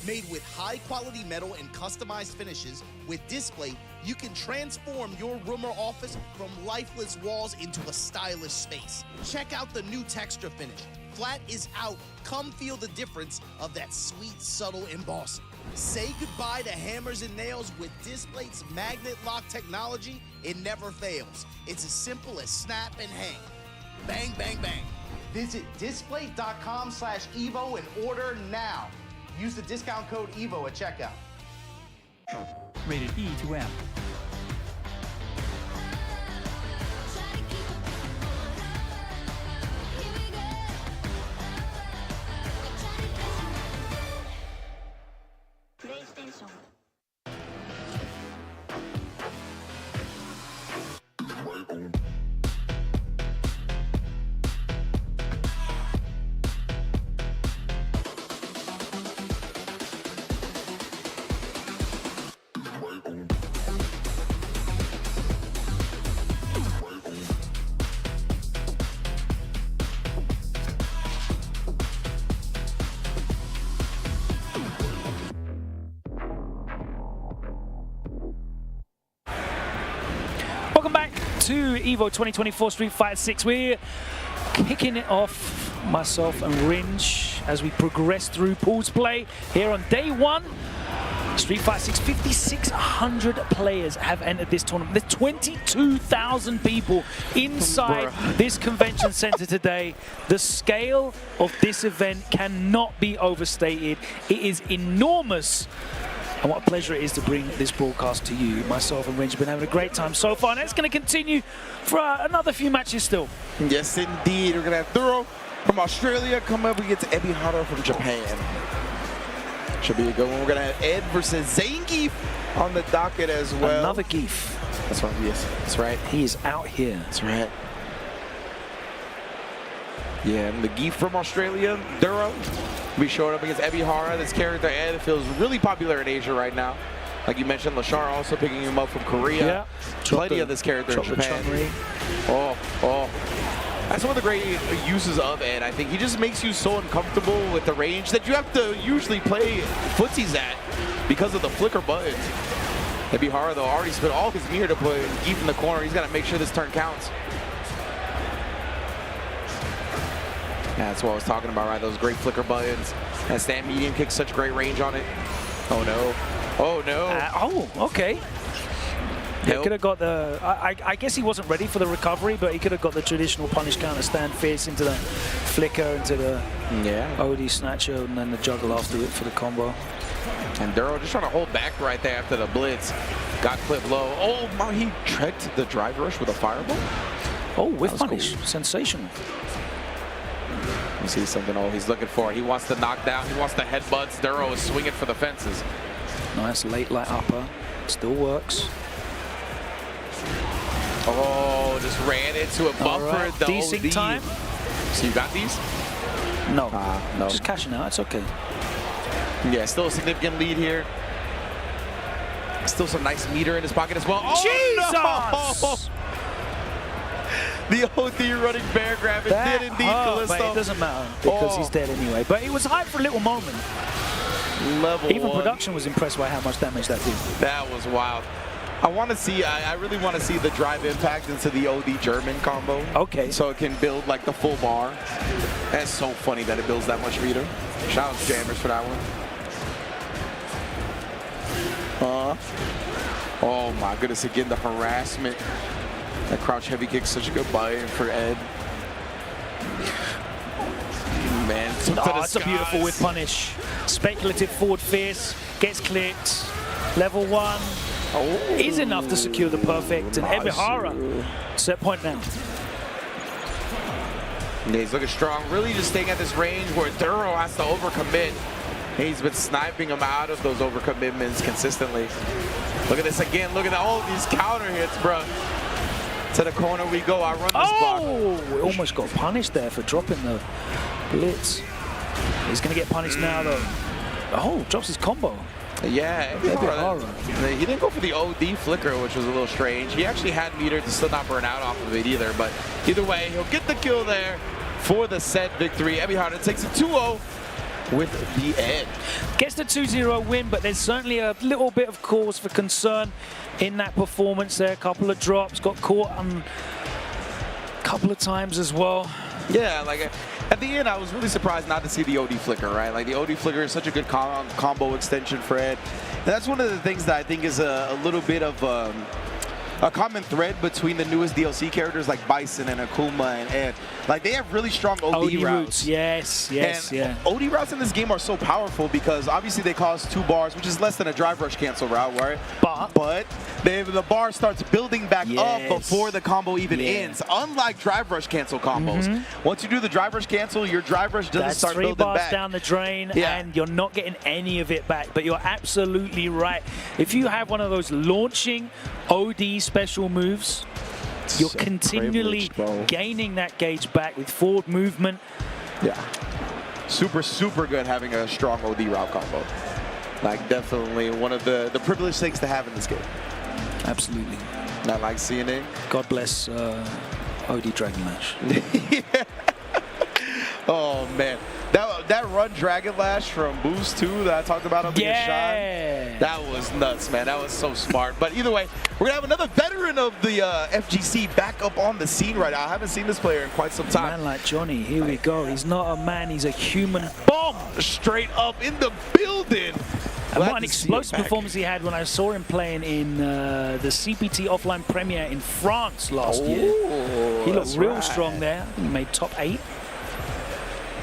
Made with high quality metal and customized finishes, with Displate, you can transform your room or office from lifeless walls into a stylish space. Check out the new texture finish. Flat is out. Come feel the difference of that sweet, subtle embossing. Say goodbye to hammers and nails with Displate's magnet lock technology. It never fails. It's as simple as snap and hang. Bang, bang, bang. Visit displate.com/EVO and order now. Use the discount code EVO at checkout. Rated E to M. Welcome back to EVO 2024 Street Fighter 6. We're kicking it off, myself and Ringe, as we progress through pools play here on day one. Street Fighter 6, 5,600 players have entered this tournament. There's 22,000 people inside this convention center today. The scale of this event cannot be overstated. It is enormous. And what a pleasure it is to bring this broadcast to you. Myself and Ringe have been having a great time so far, and it's going to continue for another few matches still. Yes, indeed. We're going to have Thuro from Australia come up against Ebihara from Japan. Should be a good one. We're going to have Ed versus Zangief on the docket as well. Another Geef. That's right, yes. That's right. He is out here. That's right. Yeah, and the Geef from Australia, Thuro, will be showing up against Ebihara. This character, Ed, feels really popular in Asia right now. Like you mentioned, Lashar also picking him up from Korea. Yeah. Plenty of this character in Japan. Oh. That's one of the great uses of Ed. I think he just makes you so uncomfortable with the range that you have to usually play footsies at because of the flicker buttons. Ebihara, though, already spent all his meter to put Geef in the corner. He's got to make sure this turn counts. Yeah, that's what I was talking about, right? Those great flicker buttons. That stand medium kick, such great range on it. Oh, no. Oh, no. Okay. He could have got the... I guess he wasn't ready for the recovery, but he could have got the traditional punish counter stand fierce into the flicker, into the OD snatcher, and then the juggle after it for the combo. And Duro just trying to hold back right there after the blitz. Got clipped low. Oh, my, he tricked the drive rush with a fireball. Oh, with punish. Cool. Sensational. You see something, he's looking for it. He wants to knock down. He wants the headbutts. Duro is swinging for the fences. Nice late light upper. Still works. Oh, just ran into a buffer. Right. The Decent OD. time. So you got these? No. No. Just cashing out. It's okay. Yeah, still a significant lead here. Still some nice meter in his pocket as well. Oh, Jesus! No! The OD running bear grab. It did indeed, Callisto. But it doesn't matter because he's dead anyway. But it was hype for a little moment. Even production was impressed by how much damage that did. That was wild. I want to see, I really want to see the drive impact into the OD German combo. Okay. So it can build like the full bar. That's so funny that it builds that much meter. Shout out to Jammers for that one. Oh my goodness, again, the harassment. That crouch heavy kick, such a good buy-in for Ed. Man, it's a beautiful with punish. Speculative forward fierce, gets clipped. Level 1 is enough to secure the perfect. And Ebihara, set point now. Yeah, he's looking strong. Really just staying at this range where Duro has to overcommit. He's been sniping him out of those overcommitments consistently. Look at this again. Look at all these counter hits, bro. To the corner we go. I run this block. Oh, almost got punished there for dropping the blitz. He's going to get punished now, though. Oh, drops his combo. Yeah, he didn't go for the OD flicker, which was a little strange. He actually had meter to still not burn out off of it either. But either way, he'll get the kill there for the set victory. Ebihara takes a 2-0 with the Ed. Gets the 2-0 win, but there's certainly a little bit of cause for concern in that performance there. A couple of drops, got caught a couple of times as well. Yeah, like at the end, I was really surprised not to see the OD flicker, right? Like the OD flicker is such a good combo extension for Ed. And that's one of the things that I think is a little bit of a common thread between the newest DLC characters like Bison and Akuma and Ed. Like, they have really strong OD routes. Yes, and OD routes in this game are so powerful because obviously they cost 2 bars, which is less than a drive rush cancel route, right? But the bar starts building back up before the combo even ends, unlike drive rush cancel combos. Once you do the drive rush cancel, your drive rush doesn't start building back. 3 bars down the drain, and you're not getting any of it back. But you're absolutely right. If you have one of those launching OD special moves, you're continually gaining that gauge back with forward movement. Yeah. Super good having a strong OD route combo. Like, definitely one of the privileged things to have in this game. Absolutely. Not like seeing it. God bless OD Dragon Lash. Oh, man. That run Dragon Lash from Boost 2 that I talked about on the shot, that was nuts, man. That was so smart. But either way, we're going to have another veteran of the FGC back up on the scene right now. I haven't seen this player in quite some time. A man like Johnny, here we go. He's not a man, he's a human bomb. Straight up in the building. And what an explosive performance he had when I saw him playing in the CPT offline premiere in France last year. He looked real strong there. He made top 8.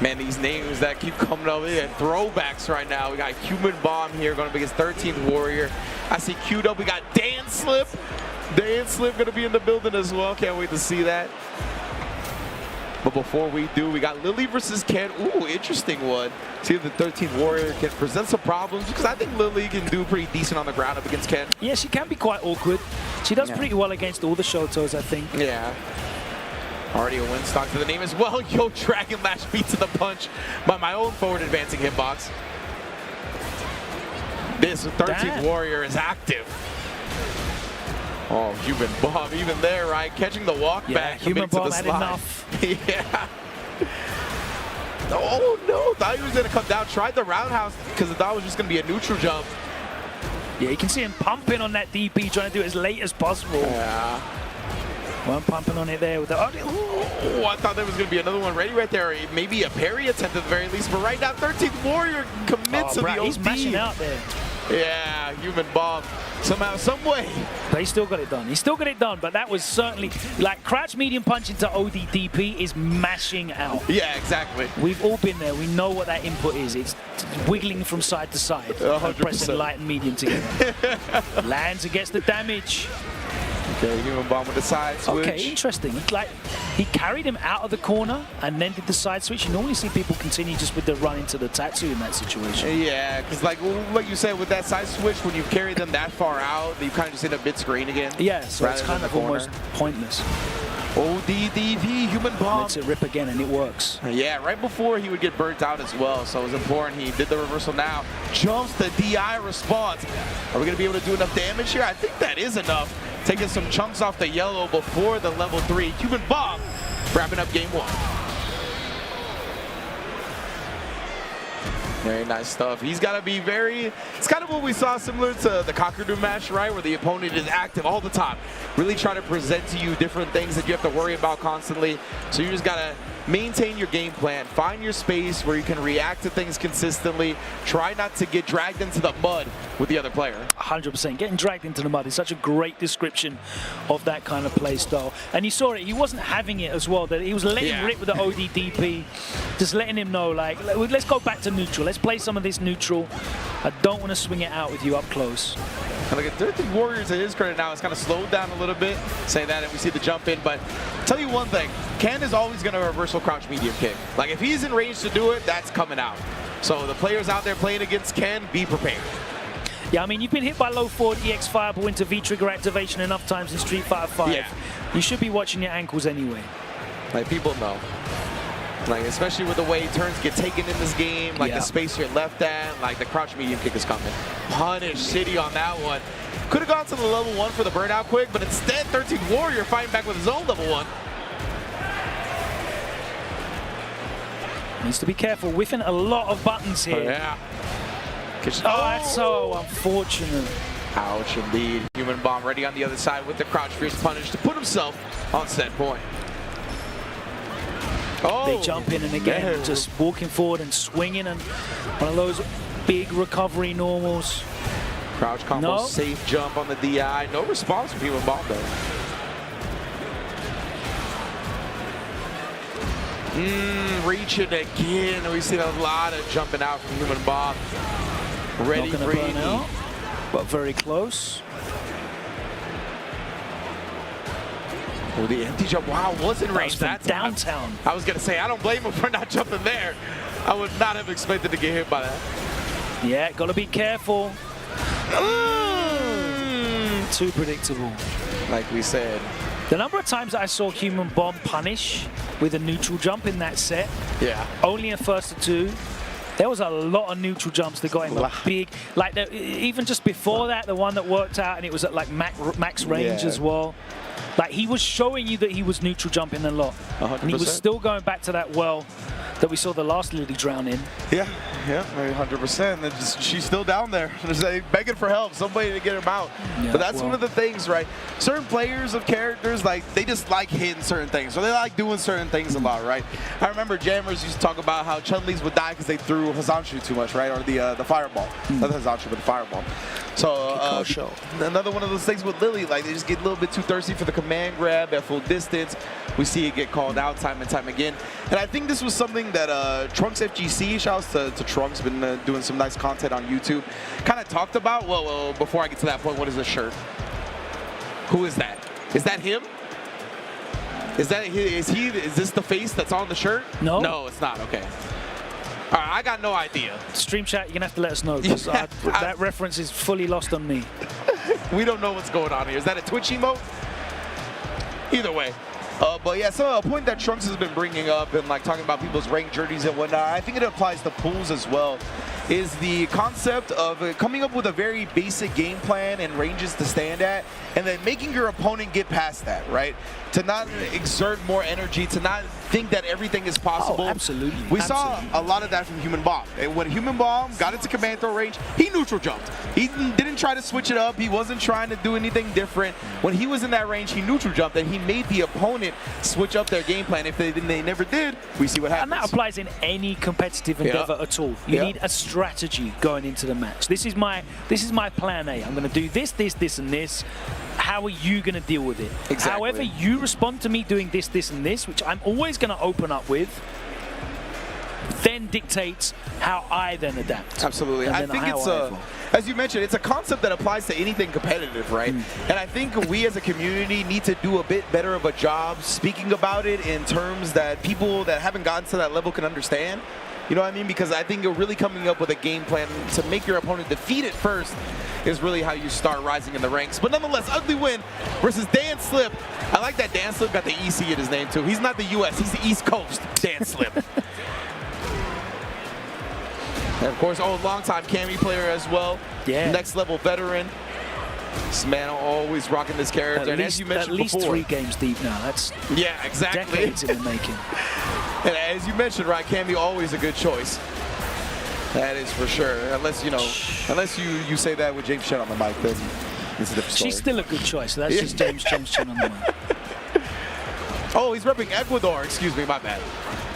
Man, these names that keep coming up here, throwbacks right now. We got Human Bomb here going to be his 13th Warrior. I see queued up. We got Dan Slip. Dan Slip going to be in the building as well. Can't wait to see that. But before we do, we got Lily versus Ken. Ooh, interesting one. See if the 13th Warrior can present some problems, because I think Lily can do pretty decent on the ground up against Ken. Yeah, she can be quite awkward. She does pretty well against all the Shotos, I think. Yeah. Already a win stock to the name as well. Yo, Dragon Lash beat to the punch by my own forward advancing hitbox. This 13th Warrior is active. Oh, Human Bomb, even there, right? Catching the walk back. Human Bomb had slide. enough. Yeah. Oh, no. Thought he was going to come down. Tried the roundhouse because I thought it was just going to be a neutral jump. Yeah, you can see him pumping on that DP, trying to do it as late as possible. Yeah. One pumping on it there with the... Oh, I thought there was going to be another one ready right there. Maybe a parry attempt at the very least. But right now, 13th Warrior commits to the OD. He's mashing out there. Yeah, Human Bomb. Somehow, some way. But he still got it done. He still got it done, but that was certainly... Like, crouch medium punch into OD DP is mashing out. Yeah, exactly. We've all been there. We know what that input is. It's wiggling from side to side. 100%. Pressing light and medium together. Lands and gets the damage. Okay, Human Bomb with the side switch. Okay, interesting. He carried him out of the corner and then did the side switch. You normally see people continue just with the run into the tattoo in that situation. Yeah, because like you said, with that side switch, when you carry them that far out, you kind of just hit a mid-screen again. Yeah, so it's kind of almost pointless. ODDP, Human Bomb. Lets it rip again, and it works. Yeah, right before he would get burnt out as well, so it was important. He did the reversal now. Jumps the DI response. Are we going to be able to do enough damage here? I think that is enough. Taking some chunks off the yellow before the level 3. Human Bomb wrapping up game 1. Very nice stuff. He's got to be very... It's kind of what we saw similar to the Kakadu match, right? Where the opponent is active all the time. Really try to present to you different things that you have to worry about constantly. So you just got to maintain your game plan. Find your space where you can react to things consistently. Try not to get dragged into the mud with the other player. 100%. Getting dragged into the mud is such a great description of that kind of play style. And you saw it. He wasn't having it as well. That he was letting rip with the ODDP. Just letting him know, like, let's go back to neutral. Let's play some of this neutral. I don't want to swing it out with you up close. And look at 13 Warriors to his credit now. It's kind of slowed down a little bit. Say that, and we see the jump in. But tell you one thing, Ken is always going to reversal crouch medium kick. Like, if he's in range to do it, that's coming out. So the players out there playing against Ken, be prepared. Yeah, I mean, you've been hit by low forward EX fireball into V-trigger activation enough times in Street Fighter 5. Yeah. You should be watching your ankles anyway. Like, people know. Like, especially with the way turns get taken in this game, like the space you're left at, like the crouch medium kick is coming. Punish City on that one. Could have gone to the level 1 for the burnout quick, but instead 13 Warrior fighting back with his own level 1. Needs to be careful, whiffing a lot of buttons here. Yeah. Oh, that's so unfortunate. Ouch, indeed. Human Bomb ready on the other side with the crouch fierce punish to put himself on set point. Oh, they jump in and again, just walking forward and swinging, and one of those big recovery normals. Crouch combo, safe jump on the DI. No response from Human Bomb though. Reaching again. We've seen a lot of jumping out from Human Bomb. Ready for burn out, but very close. Oh, the empty jump, wow, was in range. That's downtown. I was going to say, I don't blame him for not jumping there. I would not have expected to get hit by that. Yeah, got to be careful. Too predictable. Like we said. The number of times that I saw Human Bomb punish with a neutral jump in that set, only a first or two. There was a lot of neutral jumps that got him a big, like even just before that, the one that worked out and it was at like max range as well. Like, he was showing you that he was neutral jumping a lot. 100%. And he was still going back to that well that we saw the last Lily drown in. Yeah, 100%. She's still down there. Begging for help, somebody to get him out. Yeah, but that's one of the things, right? Certain players of characters, like, they just like hitting certain things, or they like doing certain things a lot, right? I remember jammers used to talk about how Chun-Li's would die because they threw Hazanshu too much, right? Or the fireball. Not the Hazanshu, but the fireball. So another one of those things with Lily, like, they just get a little bit too thirsty for the command grab at full distance. We see it get called out time and time again. And I think this was something that Trunks FGC, shouts to Trunks, been doing some nice content on YouTube, kind of talked about. Well, before I get to that point, what is this shirt? Who is that? Is that him? Is this the face that's on the shirt? No. No, it's not. Okay. All right, I got no idea. Stream chat, you're going to have to let us know, because that reference is fully lost on me. We don't know what's going on here. Is that a Twitch emote? Either way. But yeah, so a point that Trunks has been bringing up and like talking about people's ranked jerseys and whatnot, I think it applies to pools as well. is the concept of coming up with a very basic game plan and ranges to stand at, and then making your opponent get past that, right? To not exert more energy, to not think that everything is possible. Oh, absolutely. We saw a lot of that from Human Bomb. And when Human Bomb got into command throw range, he neutral jumped. He didn't try to switch it up. He wasn't trying to do anything different. When he was in that range, he neutral jumped, and he made the opponent switch up their game plan. If they never did, we see what happens. And that applies in any competitive endeavor at all. You need a strategy going into the match. This is my plan A. I'm going to do this, this, this, and this. How are you going to deal with it? Exactly. However you respond to me doing this, this, and this, which I'm always going to open up with, then dictates how I then adapt. Absolutely. I think it's as you mentioned, it's a concept that applies to anything competitive, right? And I think we as a community need to do a bit better of a job speaking about it in terms that people that haven't gotten to that level can understand. You know what I mean? Because I think you're really coming up with a game plan to make your opponent defeat it first is really how you start rising in the ranks. But nonetheless, Ugly Win versus Dan Slip. I like that Dan Slip got the EC in his name too. He's not the US, he's the East Coast, Dan Slip. And of course, longtime Cammy player as well. Yeah. Next level veteran. This man always rocking this character. And as you mentioned before, at least 3 games deep now. That's exactly. Decades in the making. And as you mentioned, right, Cammy always a good choice. That is for sure. Unless you say that with James Chen on the mic, then it's a different story. She's still a good choice. So that's just James Chen on the mic. Oh, he's repping Ecuador. Excuse me, my bad.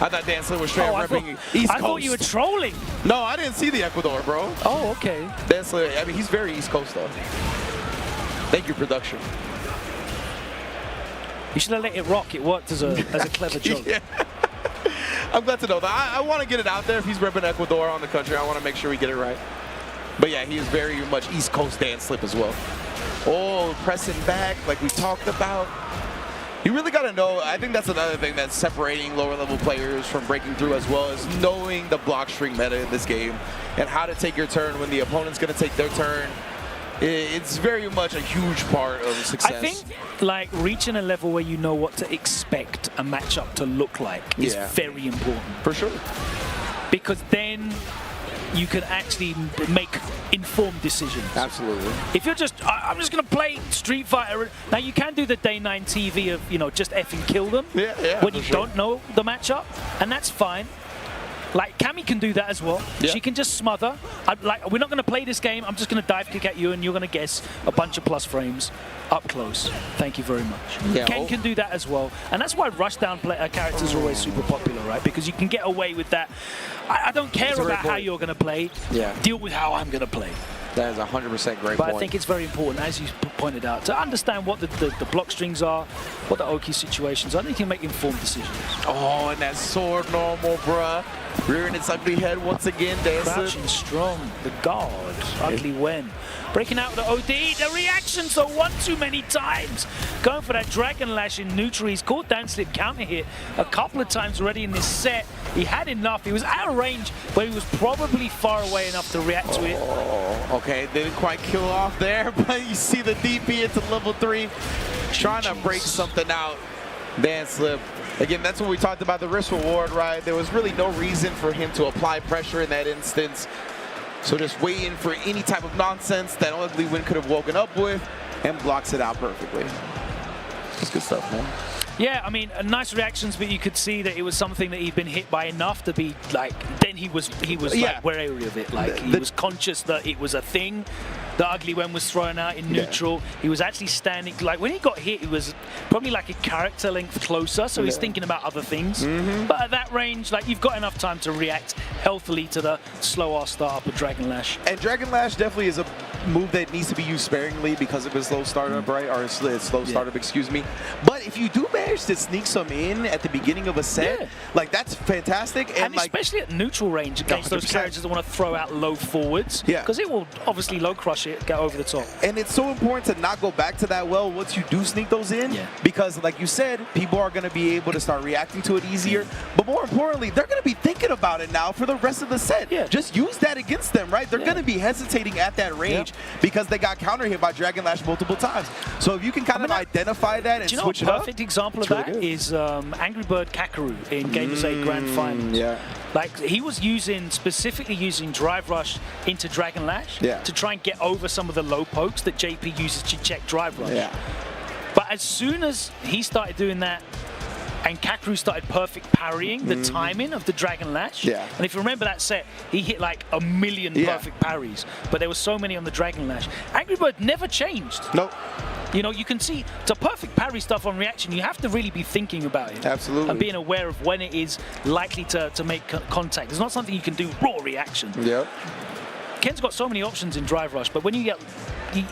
I thought Dan Slip was straight repping East Coast. I thought you were trolling. No, I didn't see the Ecuador, bro. Oh, okay. Dan Slip, I mean, he's very East Coast, though. Thank you, production. You should have let it rock. It worked as a clever joke. Yeah. I'm glad to know that. I want to get it out there. If he's repping Ecuador on the country, I want to make sure we get it right. But yeah, he is very much East Coast Dan Slip as well. Oh, pressing back like we talked about. You really got to know, I think that's another thing that's separating lower level players from breaking through as well, is knowing the block string meta in this game and how to take your turn when the opponent's going to take their turn. It's very much a huge part of success. I think like reaching a level where you know what to expect a matchup to look like is very important. For sure. Because then you can actually make informed decisions. Absolutely. If you're just, I'm just going to play Street Fighter. Now you can do the day 9 TV of, you know, just effing kill them when you don't know the matchup, and that's fine. Like, Cammy can do that as well. Yeah. She can just smother. We're not going to play this game. I'm just going to dive kick at you, and you're going to guess a bunch of plus frames up close. Thank you very much. Yeah, Ken can do that as well. And that's why rushdown characters are always super popular, right? Because you can get away with that. I don't care about how you're going to play. Yeah. Deal with how I'm going to play. That is 100% great point. But I think it's very important, as you pointed out, to understand what the block strings are, what the Oki situations are, and you can make informed decisions. Oh, and that sword normal, bruh. Rearing its ugly head once again, dancing. Crouching strong, the god, Ugly Wen. Breaking out with the OD, the reactions are one too many times. Going for that Dragon Lash in neutral. He's caught Dan Slip counter hit a couple of times already in this set. He had enough. He was out of range, but he was probably far away enough to react to it. Okay, didn't quite kill off there, but you see the DP into level 3. Trying to break something out. Dan Slip. Again, that's what we talked about, the risk reward, right? There was really no reason for him to apply pressure in that instance. So just waiting for any type of nonsense that Ugly Win could have woken up with and blocks it out perfectly. That's good stuff, man. Yeah, I mean, nice reactions, but you could see that it was something that he'd been hit by enough to be like, then he was like wary of it. Like, he was conscious that it was a thing that Ugly Wen was throwing out in neutral. He was actually standing, like when he got hit, he was probably like a character length closer, so he's thinking about other things. But at that range, like, you've got enough time to react healthily to the slow-ass startup of Dragon Lash. And Dragon Lash definitely is a move that needs to be used sparingly because of his slow startup, right? Or his slow startup, excuse me. But if you do manage to sneak some in at the beginning of a set, like, that's fantastic. And like, especially at neutral range against those characters that want to throw out low forwards, because it will obviously low crush push it, get over the top. And it's so important to not go back to that well once you do sneak those in, because like you said, people are going to be able to start reacting to it easier. But more importantly, they're going to be thinking about it now for the rest of the set. Just use that against them, right? They're going to be hesitating at that range because they got counter hit by Dragon Lash multiple times. So if you can kind of identify that and switch it up. A perfect example of that is Angry Bird Kakaroo in Gamers 8 Grand Finals. Like, he was specifically using Drive Rush into Dragon Lash to try and get over some of the low pokes that JP uses to check Drive Rush. But as soon as he started doing that, and Kakaroo started perfect parrying the timing of the Dragon Lash. And if you remember that set, he hit like 1 million perfect parries, but there were so many on the Dragon Lash. Angry Bird never changed. Nope. You know, you can see the perfect parry stuff on reaction. You have to really be thinking about it. Absolutely. And being aware of when it is likely to make contact. It's not something you can do raw reaction. Ken's got so many options in Drive Rush, but when you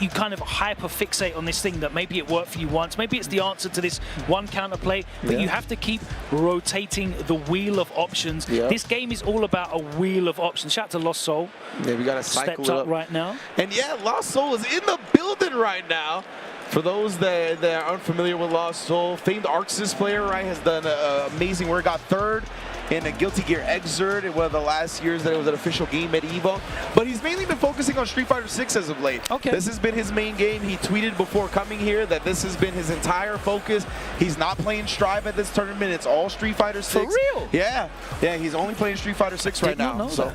kind of hyper fixate on this thing that maybe it worked for you once, maybe it's the answer to this one counterplay, but you have to keep rotating the wheel of options. This game is all about a wheel of options. Shout out to Lost Soul. Yeah, we got to cycle stepped up up right now. And yeah, Lost Soul is in the building right now. For those that are unfamiliar with Lost Soul, famed Arxis player, right, has done amazing work. Got third in a Guilty Gear Exert in one of the last years that it was an official game at EVO. But he's mainly been focusing on Street Fighter 6 as of late. This has been his main game. He tweeted before coming here that this has been his entire focus. He's not playing Strive at this tournament. It's all Street Fighter 6. For real? Yeah. Yeah, he's only playing Street Fighter 6 right now. Know that.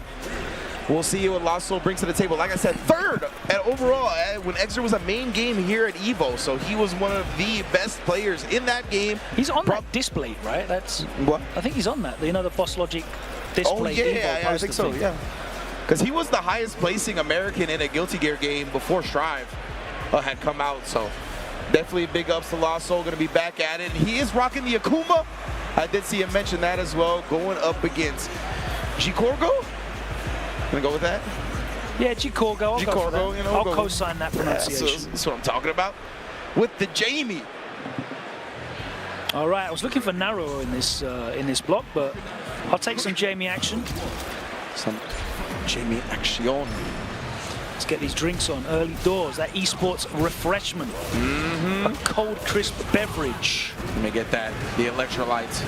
We'll see what Lost Soul brings to the table. Like I said, third at overall when Exer was a main game here at EVO. So he was one of the best players in that game. He's on that display, right? That's what? I think he's on that. You know, the Boss Logic display. Oh, yeah, I think so, yeah. Because he was the highest placing American in a Guilty Gear game before Strive had come out. So definitely big ups to Lost Soul. Going to be back at it. He is rocking the Akuma. I did see him mention that as well. Going up against G-Corgo. Gonna go with that? Yeah, G-Corgo. I'll go for that. You know, I'll co-sign that pronunciation. Yeah, so that's what I'm talking about. With the Jamie. All right, I was looking for Naruto in this block, but I'll take some Jamie action. Some Jamie action. Let's get these drinks on early doors. That esports refreshment. A cold, crisp beverage. Let me get that. The electrolytes.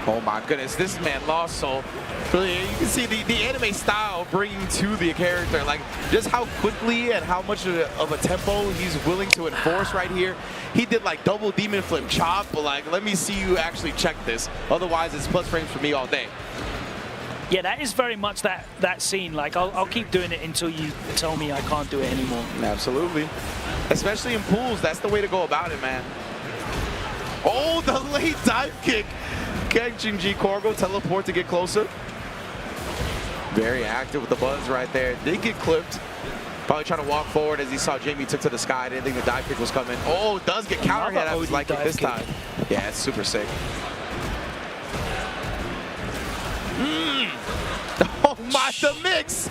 Oh my goodness, this man Lost Soul. Really, you can see the anime style bringing to the character, like just how quickly and how much of a tempo he's willing to enforce right here. He did like double demon flip chop, but like, let me see you actually check this. Otherwise, it's plus frames for me all day. Yeah, that is very much that scene. Like, I'll keep doing it until you tell me I can't do it anymore. Absolutely. Especially in pools, that's the way to go about it, man. Oh, the late dive kick. Catching G-Corgo, teleport to get closer. Very active with the buzz right there. Did get clipped. Probably trying to walk forward as he saw Jamie took to the sky. Didn't think the dive kick was coming. Oh, does get counter hit. I was like it this time. Yeah, it's super sick. Oh my, the mix.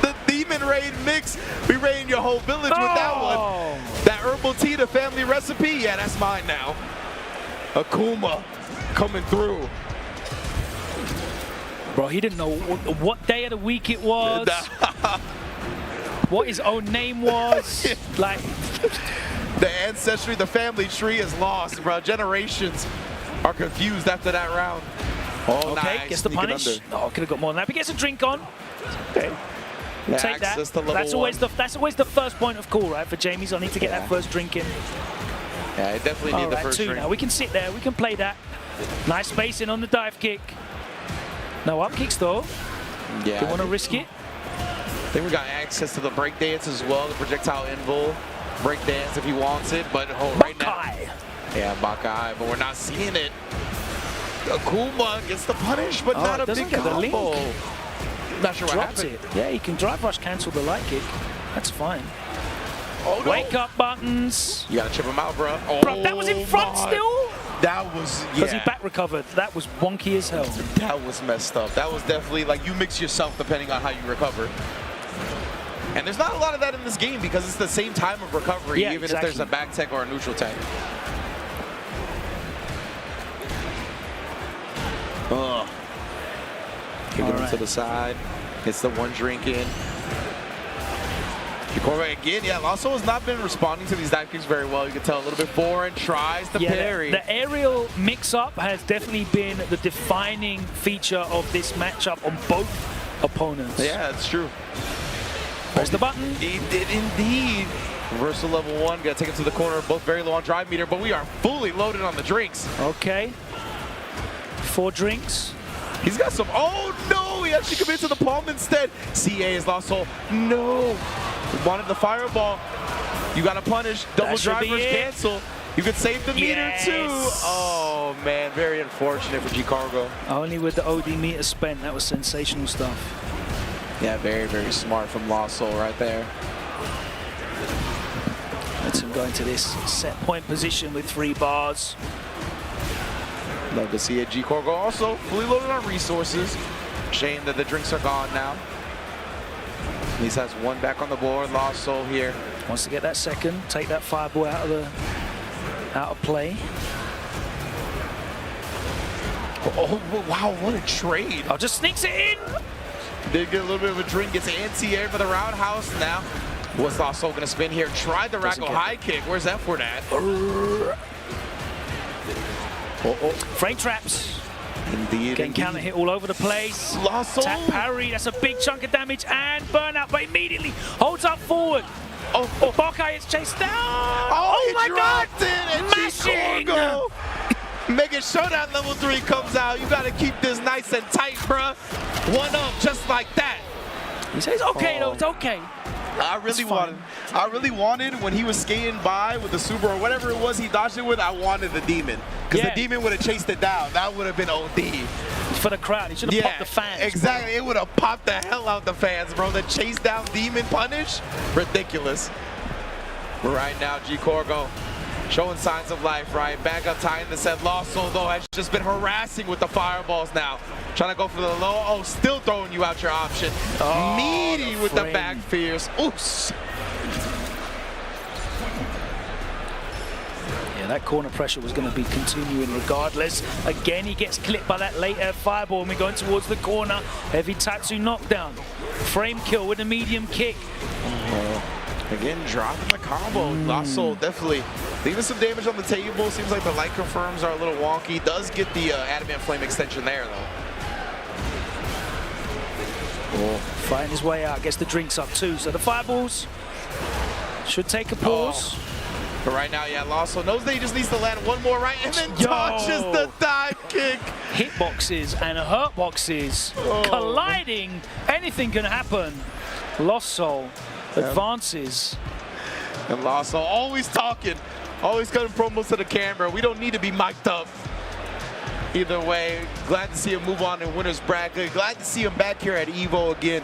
The Demon Raid mix. We raiding your whole village with that one. That herbal tea, the family recipe. Yeah, that's mine now. Akuma coming through. Bro, he didn't know what day of the week it was. What his own name was. Like, the ancestry, the family tree is lost, bro. Generations are confused after that round. Oh, okay, nice. Gets the punish. Oh, could have got more than that. But gets a drink on. Okay. We'll take that. That's always the first point of call, right? For Jamie's, I need to get that first drink in. Yeah, I definitely need the first drink. Now we can sit there. We can play that. Nice spacing on the dive kick. No up kicks though. Yeah. Do you want to risk it? I think we got access to the break dance as well, the projectile invul. Break dance if he wants it, but right now. Yeah, Bakai, but we're not seeing it. Akuma gets the punish, but not a big combo. Not sure what happened. Yeah, he can drive rush cancel the light kick. That's fine. Oh, no. Wake up buttons. You gotta chip him out, bro. Oh, bro, that was in front still? That was, yeah. Because he back recovered. That was wonky as hell. That was messed up. That was definitely like you mix yourself depending on how you recover. And there's not a lot of that in this game because it's the same time of recovery, even if there's a back tech or a neutral tech. Kicking him to the side. Gets the one drink in. Again, yeah, Lasso has not been responding to these dive kicks very well. You can tell a little bit forward, tries to parry. The aerial mix-up has definitely been the defining feature of this matchup on both opponents. Yeah, it's true. Press the button. He did indeed. Reversal level 1, gotta take him to the corner, both very low on drive meter, but we are fully loaded on the drinks. Okay. 4 drinks. He's got some, oh no, he actually commits to the palm instead. CA is lost soul, no. Wanted the fireball. You gotta punish, double drivers cancel. You could save the meter too. Oh man, very unfortunate for G-Cargo. Only with the OD meter spent, that was sensational stuff. Yeah, very, very smart from Lost Soul right there. Let's him go into this set point position with 3 bars. Love to see it. G-Cargo also fully loaded on resources. Shame that the drinks are gone now. At least has 1 back on the board. Lost Soul here. Wants to get that second, take that fireball out of play. Oh, wow, what a trade. Oh, just sneaks it in. Did get a little bit of a drink, gets anti-air for the roundhouse now. What's Lost Soul gonna spin here? Tried the Racco high kick. Where's F-word at? Frame traps. Indeed. Getting counter hit all over the place. Lost Soul. Tap parry, that's a big chunk of damage, and burnout, but immediately holds up forward. Oh, Bokai is chased down. Oh my God! And mashing. Mega Showdown level 3 comes out. You gotta keep this nice and tight, bruh. 1 up just like that. He says, okay, though, it's okay. I really wanted when he was skating by with the Super or whatever it was he dodged it with, I wanted the Demon. Because the Demon would have chased it down. That would have been OD. For the crowd, he should have popped the fans. Exactly, it would have popped the hell out the fans, bro. The chase down Demon punish, ridiculous. But right now, G-Cargo showing signs of life, right? Back up tying the set. Lost Soul, though, has just been harassing with the fireballs now. Trying to go for the low. Oh, still throwing you out your option. Meaty with the back fears. Oops. Yeah, that corner pressure was going to be continuing regardless. Again, he gets clipped by that late air fireball, and we're going towards the corner. Heavy Tatsu knockdown. Frame kill with a medium kick. Again, dropping the combo. Lost Soul definitely leaving some damage on the table. Seems like the light confirms are a little wonky. Does get the adamant flame extension there, though. Fighting his way out, gets the drinks up too. So the fireballs should take a pause. But right now, yeah, Lost Soul knows that he just needs to land 1 more right and then dodges the dive kick. Hitboxes and hurt boxes colliding. Anything can happen. Lost Soul advances. And Lost Soul always talking, always cutting promos to the camera. We don't need to be mic'd up. Either way, glad to see him move on in winner's bracket. Glad to see him back here at EVO again.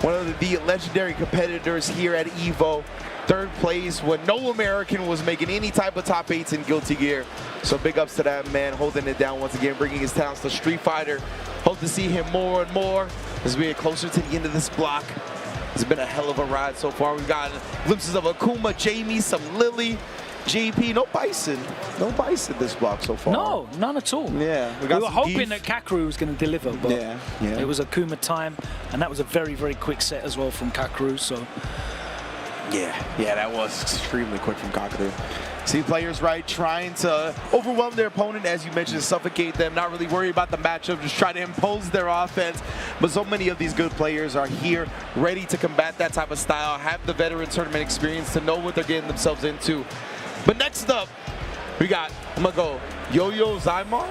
One of the legendary competitors here at EVO. 3rd place when no American was making any type of top 8s in Guilty Gear. So big ups to that man, holding it down once again, bringing his talents to Street Fighter. Hope to see him more and more as we get closer to the end of this block. It's been a hell of a ride so far. We've got glimpses of Akuma, Jamie, some Lily, JP, no Bison. No Bison this block so far. No, none at all. Yeah. We were hoping that Kakeru was going to deliver, but it was Akuma time, and that was a very, very quick set as well from Kakeru, so. Yeah, that was extremely quick from Kakeru. See players, right, trying to overwhelm their opponent, as you mentioned, suffocate them, not really worry about the matchup, just try to impose their offense. But so many of these good players are here, ready to combat that type of style, have the veteran tournament experience to know what they're getting themselves into. But next up, we got, I'm gonna go Yo-Yo Zaimon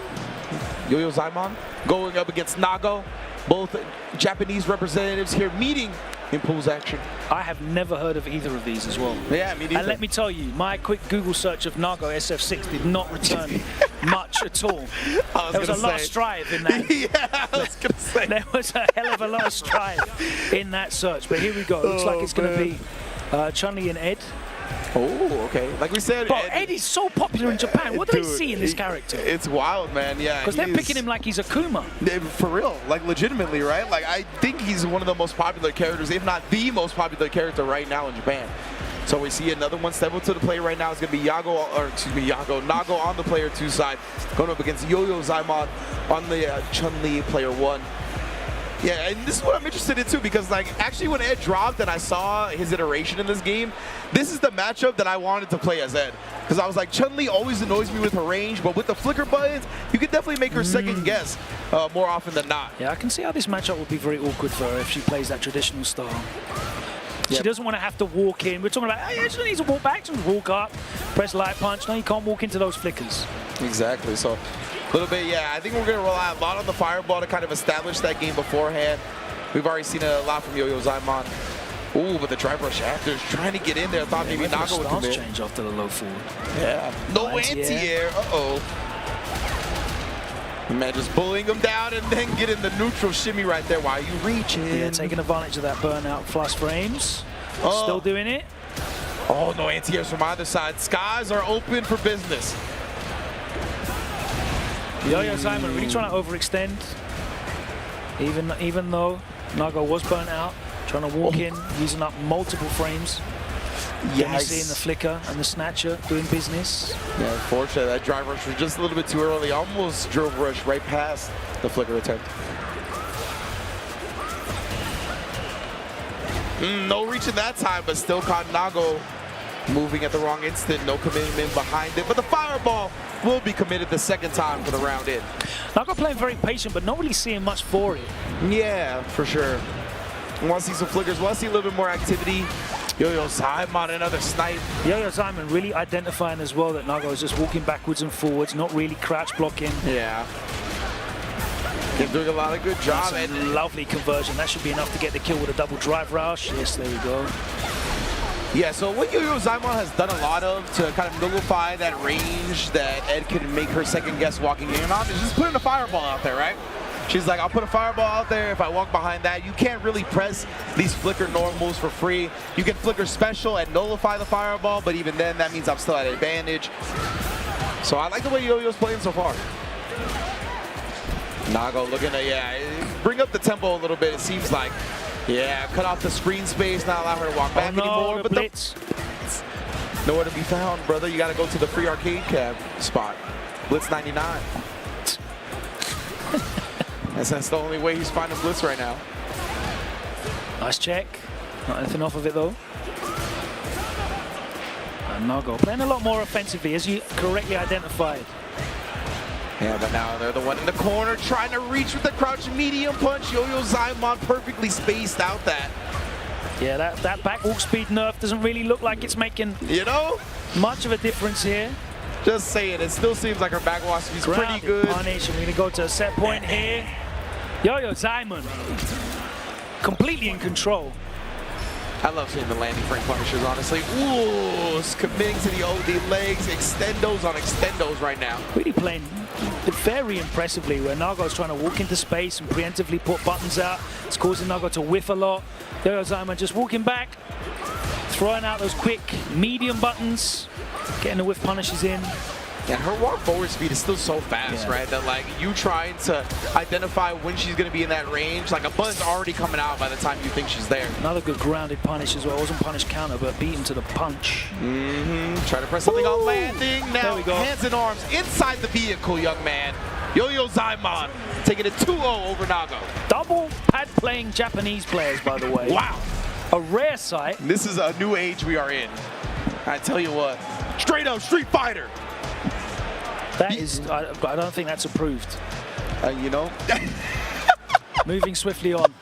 going up against Nago. Both Japanese representatives here meeting in pools action. I have never heard of either of these as well. Yeah, me neither. And let me tell you, my quick Google search of Nago SF6 did not return much at all. There was a lot of strive in that. Yeah, I was gonna say. There was a hell of a lot of strive in that search. But here we go. Looks like it's gonna be Chun-Li and Ed. Oh, okay. Like we said, but Ed is so popular in Japan. What do they see in this character? It's wild, man. Yeah, because they're picking him like he's Akuma. For real, like legitimately, right? Like I think he's one of the most popular characters, if not the most popular character right now in Japan. So we see another one step up to the play right now. It's gonna be Nago on the player 2 side, going up against Yo-Yo Zaimon on the Chun-Li player 1. Yeah, and this is what I'm interested in too, because like actually when Ed dropped and I saw his iteration in this game, this is the matchup that I wanted to play as Ed. Because I was like, Chun-Li always annoys me with her range, but with the flicker buttons, you can definitely make her second guess more often than not. Yeah, I can see how this matchup would be very awkward for her if she plays that traditional style. She doesn't want to have to walk in. We're talking about, hey, she needs to walk back, just walk up, press light punch. No, you can't walk into those flickers. Exactly. So a little bit, yeah, I think we're going to rely a lot on the fireball to kind of establish that game beforehand. We've already seen a lot from Yo-Yo Zaimon. Ooh, but the drive rush after is trying to get in there. I thought maybe Nago would come in. Change after the low forward. Yeah. No anti-air. Uh-oh. Man, just bullying him down and then getting the neutral shimmy right there while you reaching. Yeah, taking advantage of that burnout flush frames. Still doing it. Oh, no anti-airs from either side. Skies are open for business. Yo-Yo Zaimon really trying to overextend. Even though Nago was burnt out, trying to walk in, using up multiple frames. Yeah, seeing the flicker and the snatcher doing business. Yeah, unfortunately, that drive rush was just a little bit too early. Almost drove rush right past the flicker attempt. No reaching that time, but still caught Nago moving at the wrong instant. No commitment behind it, but the fireball will be committed the second time for the round in. Nago playing very patient, but not really seeing much for it. Yeah, for sure. Want to see some flickers, want to see a little bit more activity. Yo-Yo Zaimon, another snipe. Yo-Yo Zaimon really identifying as well that Nago is just walking backwards and forwards, not really crouch blocking. Yeah. They're doing a lot of good job. That's a lovely conversion. That should be enough to get the kill with a double drive rush. Yes, there we go. Yeah, so what Yo-Yo Zaimon has done a lot of to kind of nullify that range that Ed can make her second guess walking in on is just putting a fireball out there, right? She's like, I'll put a fireball out there. If I walk behind that, you can't really press these flicker normals for free. You can flicker special and nullify the fireball, but even then, that means I'm still at an advantage. So I like the way Yo-Yo's playing so far. Nago looking to, bring up the tempo a little bit, it seems like. Yeah, cut off the screen space, not allow her to walk back anymore. But blitz. Nowhere to be found, brother. You got to go to the free arcade cab spot. Blitz 99. That's the only way he's finding blitz right now. Nice check. Not anything off of it though. And Nago playing a lot more offensively, as you correctly identified. Yeah, but now they're the one in the corner trying to reach with the crouch medium punch. Yo-Yo Zaimon perfectly spaced out that. Yeah, that back walk speed nerf doesn't really look like it's making much of a difference here. Just saying, it still seems like her back walk speed is pretty good. Punish, and we're gonna go to a set point here. Yo-Yo Zaimon, completely in control. I love seeing the landing frame punishes, honestly. Ooh, committing to the OD legs, extendos on extendos right now. Really playing very impressively where Nago's trying to walk into space and preemptively put buttons out. It's causing Nago to whiff a lot. Yo-Yo Zaimon just walking back, throwing out those quick medium buttons, getting the whiff punishes in. And her walk forward speed is still so fast, right? That like you trying to identify when she's going to be in that range, like a button's already coming out by the time you think she's there. Another good grounded punish as well. It wasn't punish counter, but beat him to the punch. Try to press something on landing. Now there we go. Hands and arms inside the vehicle, young man. Yo-Yo Zaimon taking it 2-0 over Nago. Double pad playing Japanese players, by the way. Wow. A rare sight. This is a new age we are in. I tell you what, straight up Street Fighter. That is, I don't think that's approved. You know? Moving swiftly on.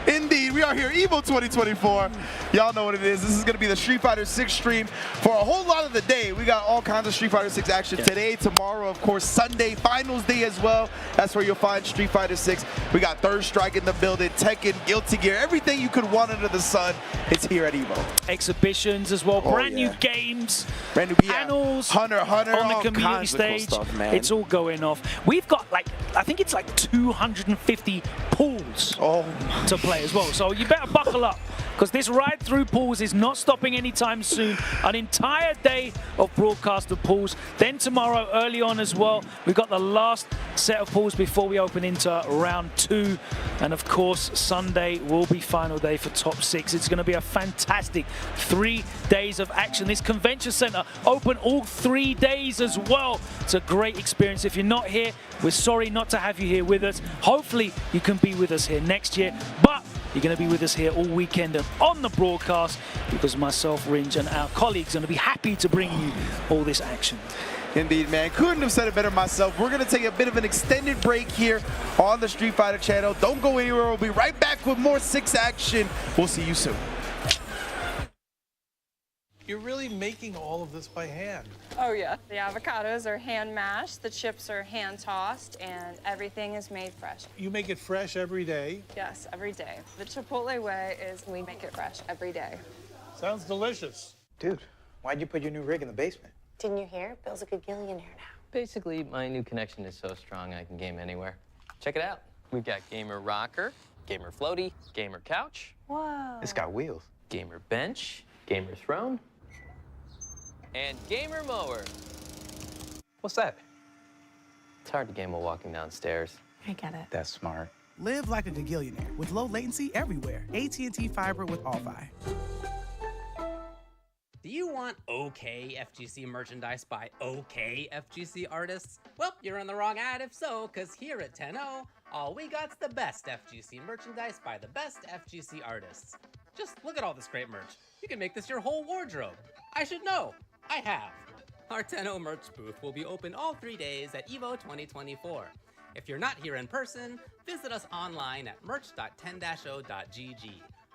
Indeed, we are here, EVO 2024. Y'all know what it is. This is going to be the Street Fighter 6 stream for a whole lot of the day. We got all kinds of Street Fighter 6 action today, tomorrow, of course, Sunday, finals day as well. That's where you'll find Street Fighter 6. We got Third Strike in the building, Tekken, Guilty Gear, everything you could want under the sun. It's here at EVO. Exhibitions as well, brand new games, brand new panels, Hunter, on the community stage. Cool stuff, man. It's all going off. We've got like, I think it's like 250 pools to play as well. So you better buckle up, because this ride right through pools is not stopping anytime soon. An entire day of broadcast of pools. Then tomorrow, early on as well, we've got the last set of pools before we open into round 2. And of course, Sunday will be final day for top 6. It's going to be a fantastic 3 days of action. This convention center open all 3 days as well. It's a great experience. If you're not here, we're sorry not to have you here with us. Hopefully, you can be with us here next year. But you're going to be with us here all weekend and on the broadcast, because myself, Ringe, and our colleagues are going to be happy to bring you all this action. Indeed, man. Couldn't have said it better myself. We're going to take a bit of an extended break here on the Street Fighter channel. Don't go anywhere. We'll be right back with more 6 action. We'll see you soon. You're really making all of this by hand. Oh, yeah. The avocados are hand mashed, the chips are hand tossed, and everything is made fresh. You make it fresh every day. Yes, every day. The Chipotle way is we make it fresh every day. Sounds delicious. Dude, why'd you put your new rig in the basement? Didn't you hear? Bill's a gagillionaire now. Basically, my new connection is so strong I can game anywhere. Check it out. We've got Gamer Rocker, Gamer Floaty, Gamer Couch. Whoa. It's got wheels. Gamer Bench, Gamer Throne, and Gamer Mower. What's that? It's hard to game while walking downstairs. I get it. That's smart. Live like a gagillionaire with low latency everywhere. AT&T Fiber with Wi-Fi. Do you want okay FGC merchandise by okay FGC artists? Well, you're in the wrong ad if so, because here at 10-0, all we got's the best FGC merchandise by the best FGC artists. Just look at all this great merch. You can make this your whole wardrobe. I should know. I have. Our 10-0 merch booth will be open all 3 days at EVO 2024. If you're not here in person, visit us online at merch.10-0.gg.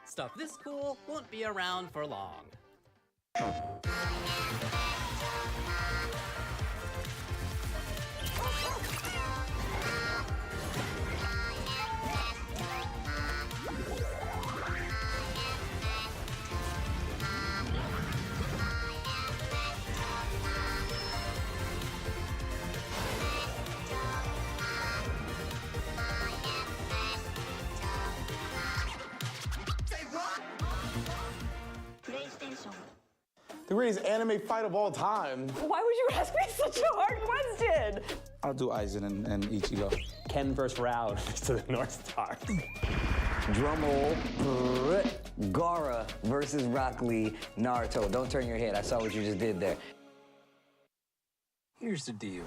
Stuff this cool won't be around for long. The greatest anime fight of all time. Why would you ask me such a hard question? I'll do Aizen and Ichigo. Ken versus Raud to the North Star. Drumroll. Gaara versus Rock Lee, Naruto. Don't turn your head. I saw what you just did there. Here's the deal.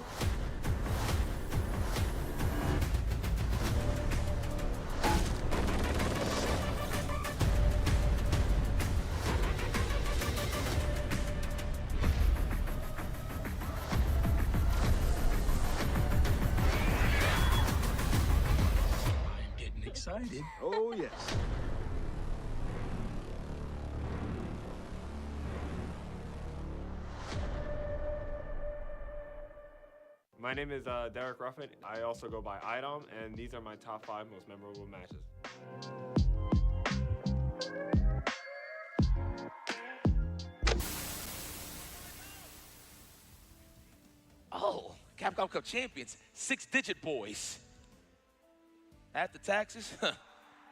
Excited. Oh, yes. My name is Derek Ruffin. I also go by IDOM, and these are my top 5 most memorable matches. Oh, Capcom Cup champions, 6-digit boys. After taxes,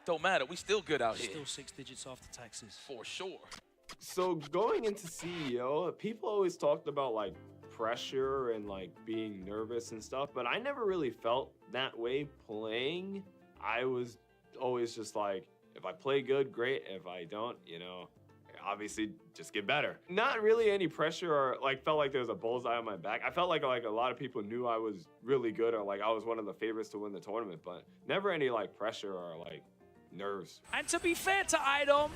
don't matter. We still good out here. Still 6 digits after taxes. For sure. So going into CEO, people always talked about like pressure and like being nervous and stuff, but I never really felt that way playing. I was always just like, if I play good, great. If I don't, you know, obviously just get better. Not really any pressure or like felt like there was a bullseye on my back. I felt like a lot of people knew I was really good or like I was one of the favorites to win the tournament, but never any like pressure or like nerves. And to be fair to IDOM,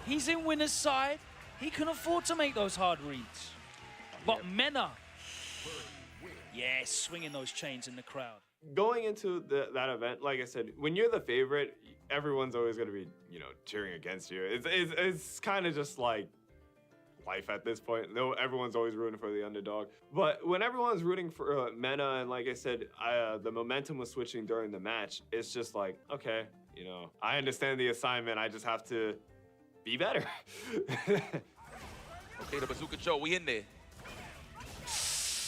he's in winner's side. He can afford to make those hard reads. But Mena, yeah, swinging those chains in the crowd. Going into that event, like I said, when you're the favorite, everyone's always going to be, you know, cheering against you. It's kind of just like life at this point. No, everyone's always rooting for the underdog. But when everyone's rooting for Mena, and like I said, the momentum was switching during the match, it's just like, okay, you know, I understand the assignment. I just have to be better. Okay, the Bazooka Joe, we in there.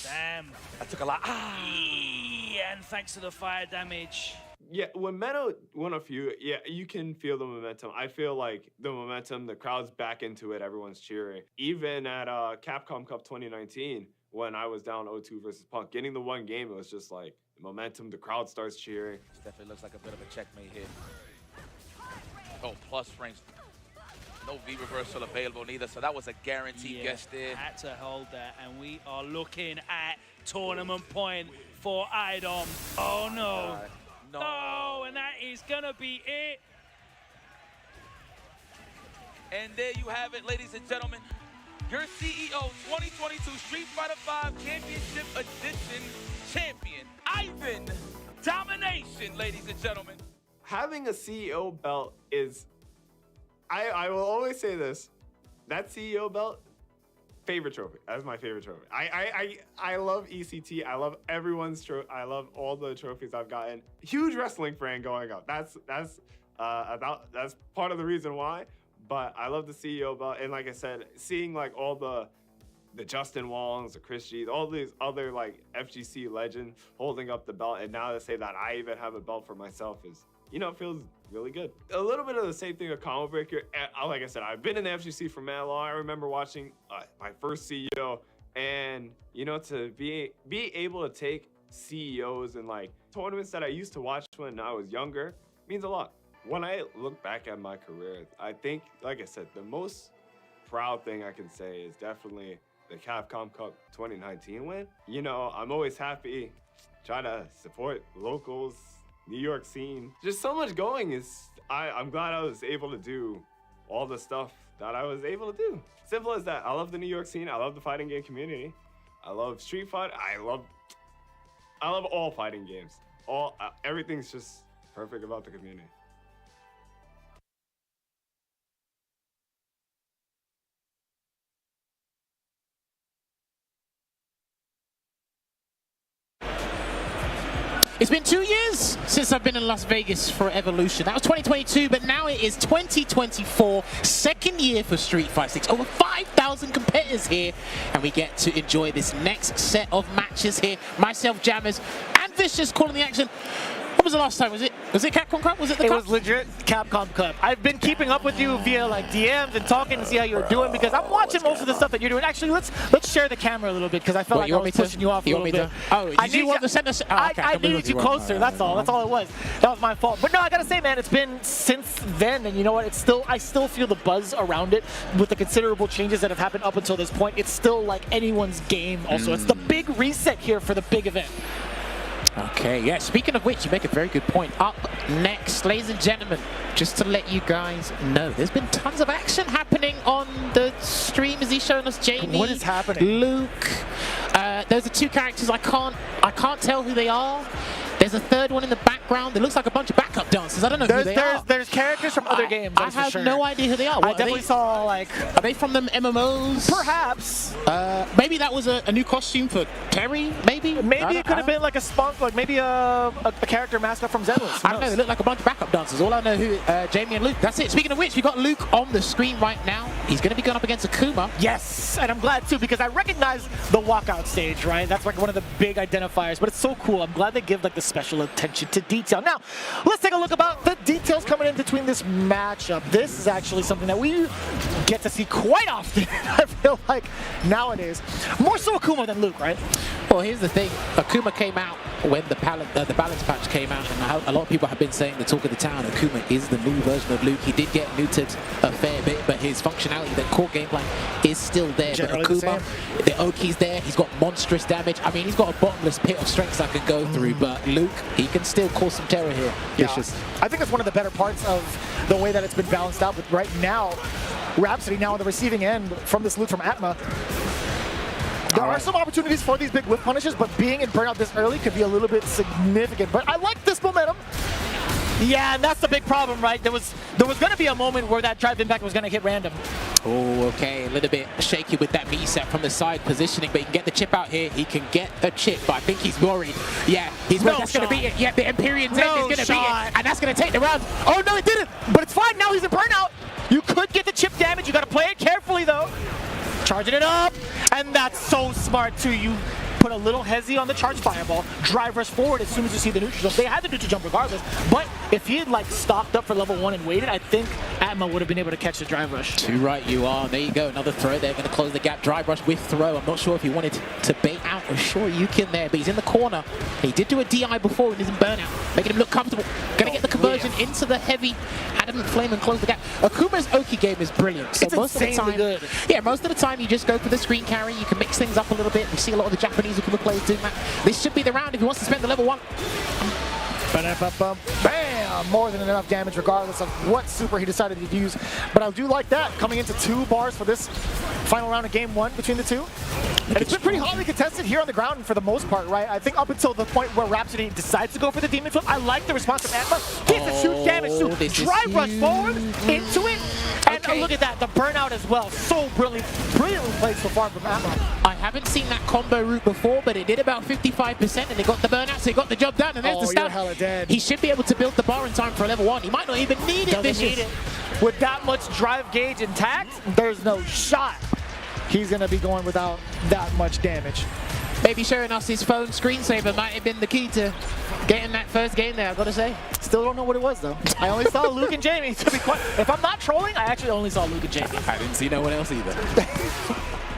Damn. I took a lot. And thanks to the fire damage. Yeah, when Meadow won a few, yeah, you can feel the momentum. I feel like the momentum, the crowd's back into it, everyone's cheering. Even at Capcom Cup 2019, when I was down 0-2 versus Punk, getting the one game, it was just like momentum, the crowd starts cheering. This definitely looks like a bit of a checkmate here. Oh, plus frames. No V reversal available neither, so that was a guaranteed guess there. Had to hold that, and we are looking at tournament point for IDOM. Oh no. No. Oh, and that is gonna be it. And there you have it, ladies and gentlemen. Your CEO 2022 Street Fighter V Championship Edition champion, Ivan Domination, ladies and gentlemen. Having a CEO belt is, I will always say this, that CEO belt, favorite trophy. That's my favorite trophy. I love ECT. I love everyone's trophy. I love all the trophies I've gotten. Huge wrestling fan going up. That's part of the reason why. But I love the CEO belt, and like I said, seeing like all the Justin Wongs, the Chris G's, all these other like FGC legends holding up the belt, and now to say that I even have a belt for myself is, you know, it feels really good. A little bit of the same thing with Combo Breaker. Like I said, I've been in the FGC for mad long. I remember watching my first CEO, and you know, to be able to take CEOs and like tournaments that I used to watch when I was younger means a lot. When I look back at my career, I think, like I said, the most proud thing I can say is definitely the Capcom Cup 2019 win. You know, I'm always happy, try to support locals, New York scene. Just so much going is, I'm glad I was able to do all the stuff that I was able to do. Simple as that. I love the New York scene. I love the fighting game community. I love Street Fighter. I love all fighting games. Everything's just perfect about the community. It's been 2 years since I've been in Las Vegas for Evolution. That was 2022, but now it is 2024, second year for Street Fighter 6. Over 5,000 competitors here, and we get to enjoy this next set of matches here. Myself, Jammers, and Vicious calling the action. When was the last time? Was it Capcom Cup? Was it the Cup? It was legit Capcom Cup. I've been keeping up with you via like DMs and talking to see how you're doing, because I'm watching most of the stuff that you're doing. Actually, let's share the camera a little bit, because I felt like I was pushing you off a little bit. Oh, did you want to send us? Oh, okay. I needed you closer. That's all. That's all it was. That was my fault. But no, I gotta say, man, it's been since then, and you know what? I still feel the buzz around it with the considerable changes that have happened up until this point. It's still like anyone's game. Also, it's the big reset here for the big event. Okay, yeah, speaking of which, you make a very good point. Up next, ladies and gentlemen, just to let you guys know, there's been tons of action happening on the stream. As he's showing us Jamie, what is happening? Luke. Those are two characters I can't tell who they are. There's a third one in the background. It looks like a bunch of backup dancers. I don't know who they are. There's characters from other games. I have no idea who they are. I definitely saw like. Are they from them MMOs? Perhaps. Maybe that was a new costume for Terry. Maybe it could have been like a spunk, like maybe a character mascot from Zenless. I don't know. They look like a bunch of backup dancers. All I know who Jamie and Luke. That's it. Speaking of which, we got Luke on the screen right now. He's going to be going up against Akuma. Yes, and I'm glad too, because I recognize the walkout stage, right? That's like one of the big identifiers, but it's so cool. I'm glad they give like the special attention to detail. Now, let's take a look about the details coming in between this matchup. This is actually something that we get to see quite often, I feel like, nowadays. More so Akuma than Luke, right? Well, here's the thing. Akuma came out when the balance patch came out, and a lot of people have been saying the talk of the town, Akuma is the new version of Luke. He did get neutered a fair bit, but his functionality, the core gameplay, is still there. Generally but Akuma, the Oki's there. He's got monstrous damage. I mean, he's got a bottomless pit of strengths I can go through, but Luke, he can still cause some terror here. Yeah, I think it's one of the better parts of the way that it's been balanced out. But right now, Rhapsody now on the receiving end from this Luke from Atma. There are some opportunities for these big whip punishes, but being in burnout this early could be a little bit significant. But I like this momentum. Yeah, and that's the big problem, right? There was going to be a moment where that drive impact was going to hit random. Oh, okay, a little bit shaky with that meat set from the side positioning, but he can get the chip out here. He can get the chip, but I think he's worried. Yeah, he's worried. That's going to beat it. Yeah, the Empyrean's end is going to beat it, and that's going to take the round. Oh, no, it didn't, but it's fine. Now he's in burnout. You could get the chip damage. You got to play it carefully, though. Charging it up, and that's so smart, too. You put a little hezzy on the charge fireball, drive rush forward as soon as you see the neutral jump. They had the neutral jump regardless, but if he had like stocked up for level 1 and waited, I think Atma would have been able to catch the drive rush. Too right you are. There you go, another throw. They're going to close the gap. Drive rush with throw. I'm not sure if he wanted to bait out a Shoryuken there, but he's in the corner. He did do a DI before and he's in burnout, making him look comfortable. Going to get the conversion into the heavy adamant flame and close the gap. Akuma's Oki game is brilliant. So It's most of the time, good. yeah, most of the time you just go for the screen carry. You can mix things up a little bit. We see a lot of the Japanese Akuma players doing that. This should be the round if he wants to spend the level 1. Bam! More than enough damage regardless of what super he decided to use. But I do like that, coming into 2 bars for this final round of game 1 between the two. And it's been pretty hotly contested here on the ground for the most part, right? I think up until the point where Rhapsody decides to go for the Demon Flip, I like the response from Atma. He has to shoot damage too. Drive rush forward into it. And look at that, the burnout as well. So brilliantly played so far from Atma. I haven't seen that combo route before, but it did about 55% and they got the burnout, so he got the job done. And there's the stun. You're hella dead. He should be able to build the bar in time for level 1. He might not even need it, Doesn't need it. With that much drive gauge intact, there's no shot he's going to be going without that much damage. Maybe showing us his phone screensaver might have been the key to getting that first game there, I've got to say. Still don't know what it was, though. I only saw Luke and Jamie. To be quite, if I'm not trolling, I actually only saw Luke and Jamie. I didn't see no one else either.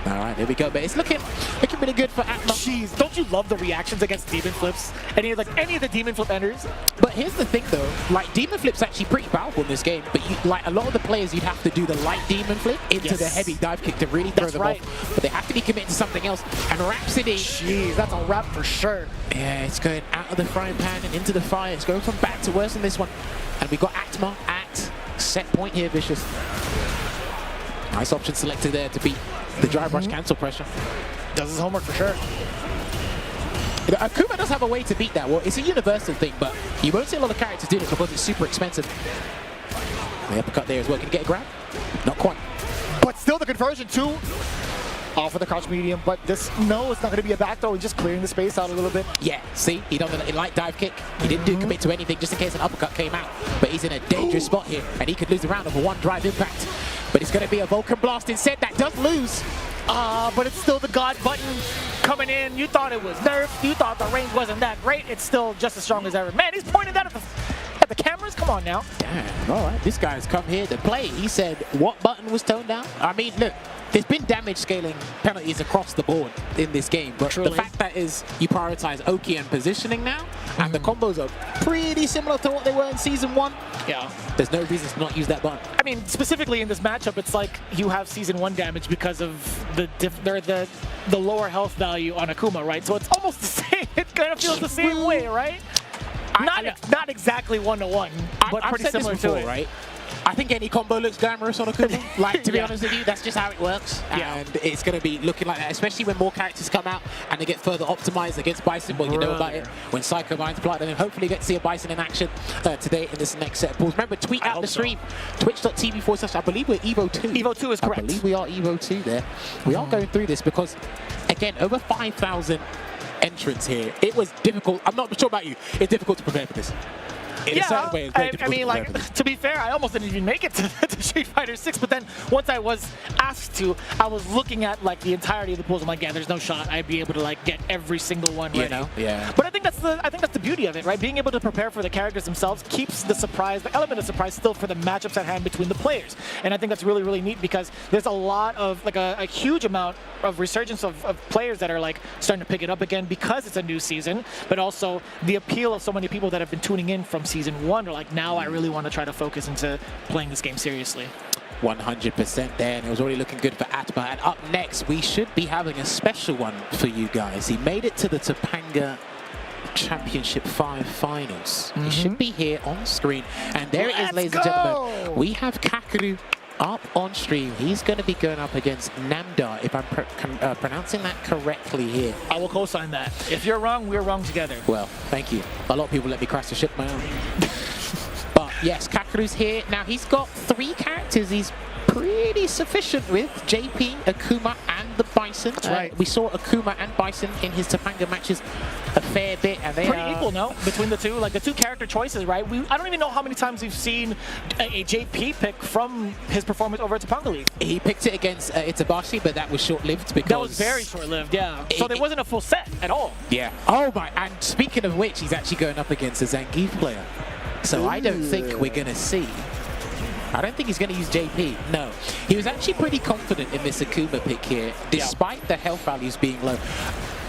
All right, there we go. But it's looking pretty good for Atma. Jeez, don't you love the reactions against Demon Flips? Any of the Demon Flip enders? But here's the thing, though. Like, Demon Flip's actually pretty powerful in this game. But like a lot of the players, you'd have to do the light Demon Flip into the heavy dive kick to really throw them off. But they have to be committed to something else. And Rhapsody... Jeez, that's a wrap for sure. Yeah, it's going out of the frying pan and into the fire. It's going from bad to worse in this one. And we got Atma at set point here, Vicious. Nice option selected there to beat the drive rush cancel pressure. Does his homework for sure. Akuma does have a way to beat that. Well, it's a universal thing, but you won't see a lot of characters do it because it's super expensive. The uppercut there as well. Can he get a grab? Not quite. But still the conversion too. Off with the crouch medium, but this, no, it's not going to be a back throw. He's just clearing the space out a little bit. Yeah, see, he done a light dive kick. He didn't do commit to anything just in case an uppercut came out. But he's in a dangerous spot here, and he could lose the round over 1 drive impact. But it's going to be a Vulcan Blast instead. That does lose. But it's still the God button coming in. You thought it was nerfed. You thought the range wasn't that great. It's still just as strong as ever. Man, he's pointing that at the cameras. Come on now. Damn, all right. This guy's come here to play. He said, what button was toned down? I mean, look. There's been damage scaling penalties across the board in this game, but the fact that is you prioritize Oki and positioning now, and the combos are pretty similar to what they were in Season 1. Yeah. There's no reason to not use that button. I mean, specifically in this matchup, it's like you have Season 1 damage because of the lower health value on Akuma, right? So it's almost the same. It kind of feels the same way, right? Not exactly 1-to-1, but pretty similar to it. Right? I think any combo looks glamorous on Akuma. Like, to be honest with you, that's just how it works. And it's going to be looking like that, especially when more characters come out and they get further optimized against Bison. Well, you know about it. When Psycho Mind's blood, and then hopefully get to see a Bison in action today in this next set of pools. Remember, tweet out the stream. Twitch.tv/. I believe we're Evo 2. Evo 2 is correct. I believe we are Evo 2 there. We are going through this because, again, over 5,000 entrants here. It was difficult. I'm not sure about you. It's difficult to prepare for this. In a certain way, it's very difficult I mean, like, to be fair, I almost didn't even make it to Street Fighter 6, but then once I was asked to, I was looking at like the entirety of the pools. I'm like, yeah, there's no shot I'd be able to like get every single one ready. You know? Yeah. But I think that's the beauty of it, right? Being able to prepare for the characters themselves keeps the element of surprise still for the matchups at hand between the players. And I think that's really, really neat because there's a lot of like a huge amount of resurgence of players that are like starting to pick it up again because it's a new season, but also the appeal of so many people that have been tuning in from Season 1 are like, now I really want to try to focus into playing this game seriously. 100% there, and it was already looking good for Atma. And up next, we should be having a special one for you guys. He made it to the Topanga Championship 5 finals. He should be here on screen. And there it is, ladies and gentlemen. We have Kakeru up on stream. He's going to be going up against Namda, if I'm pronouncing that correctly here. I will co-sign that. If you're wrong, we're wrong together. Well, thank you. A lot of people let me crash the ship my own. But yes, Kakeru's here. Now, he's got 3 characters he's pretty sufficient with. JP, Akuma, and the Bison. That's right. We saw Akuma and Bison in his Topanga matches a fair bit, and they pretty equal, no? Between the two, like the two character choices, right? I don't even know how many times we've seen a JP pick from his performance over at Topanga League. He picked it against Itabashi, but that was short-lived because that was very short-lived. Yeah. So there wasn't a full set at all. Yeah. Oh my! And speaking of which, he's actually going up against a Zangief player. So I don't think we're gonna see. I don't think he's going to use JP. No. He was actually pretty confident in this Akuma pick here, despite the health values being low.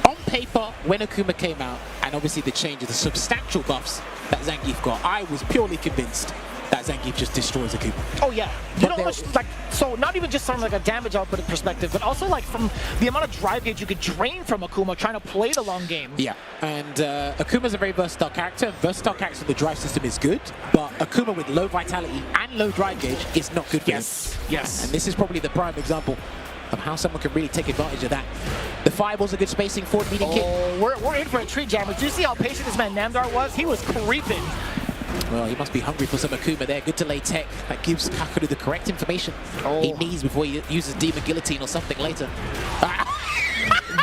On paper, when Akuma came out, and obviously the changes, the substantial buffs that Zangief got, I was purely convinced that Zangief just destroys Akuma. Oh yeah. You know how much, like, so not even just from like a damage output perspective, but also like from the amount of drive gauge you could drain from Akuma trying to play the long game. Yeah, and Akuma's a very versatile character. Versatile character, the drive system is good, but Akuma with low vitality and low drive gauge is not good for him. Yes. And this is probably the prime example of how someone can really take advantage of that. The fireball's a good spacing forward meeting kick. We're in for a treat, Jammer. Do you see how patient this man Namdar was? He was creeping. Well, he must be hungry for some Akuma there. Good to lay tech. That gives Kakeru the correct information he needs before he uses Demon Guillotine or something later.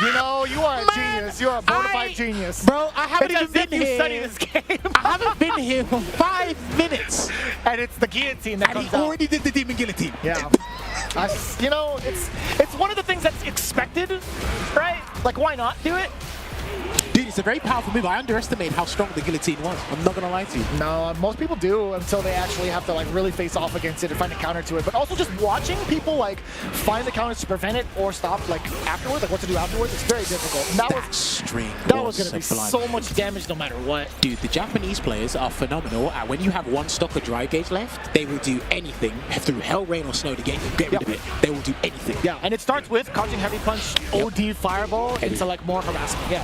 You know, you are a genius. You are a bona fide genius. Bro, I haven't even been you here. study this game. I haven't been here for 5 minutes. And it's the guillotine that comes out. And he already did the Demon Guillotine. Yeah. You know, it's one of the things that's expected, right? Like, why not do it? Dude, it's a very powerful move. I underestimated how strong the guillotine was. I'm not gonna lie to you. No, most people do until they actually have to like really face off against it and find a counter to it. But also just watching people like find the counters to prevent it or stop like afterwards, like what to do afterwards, it's very difficult. And that was gonna be so much damage no matter what. Dude, the Japanese players are phenomenal. And when you have one stock of drive gauge left, they will do anything through hell, rain, or snow to get rid of it. They will do anything. Yeah, and it starts with crouching heavy punch, OD fireball into like more harassment. Yeah.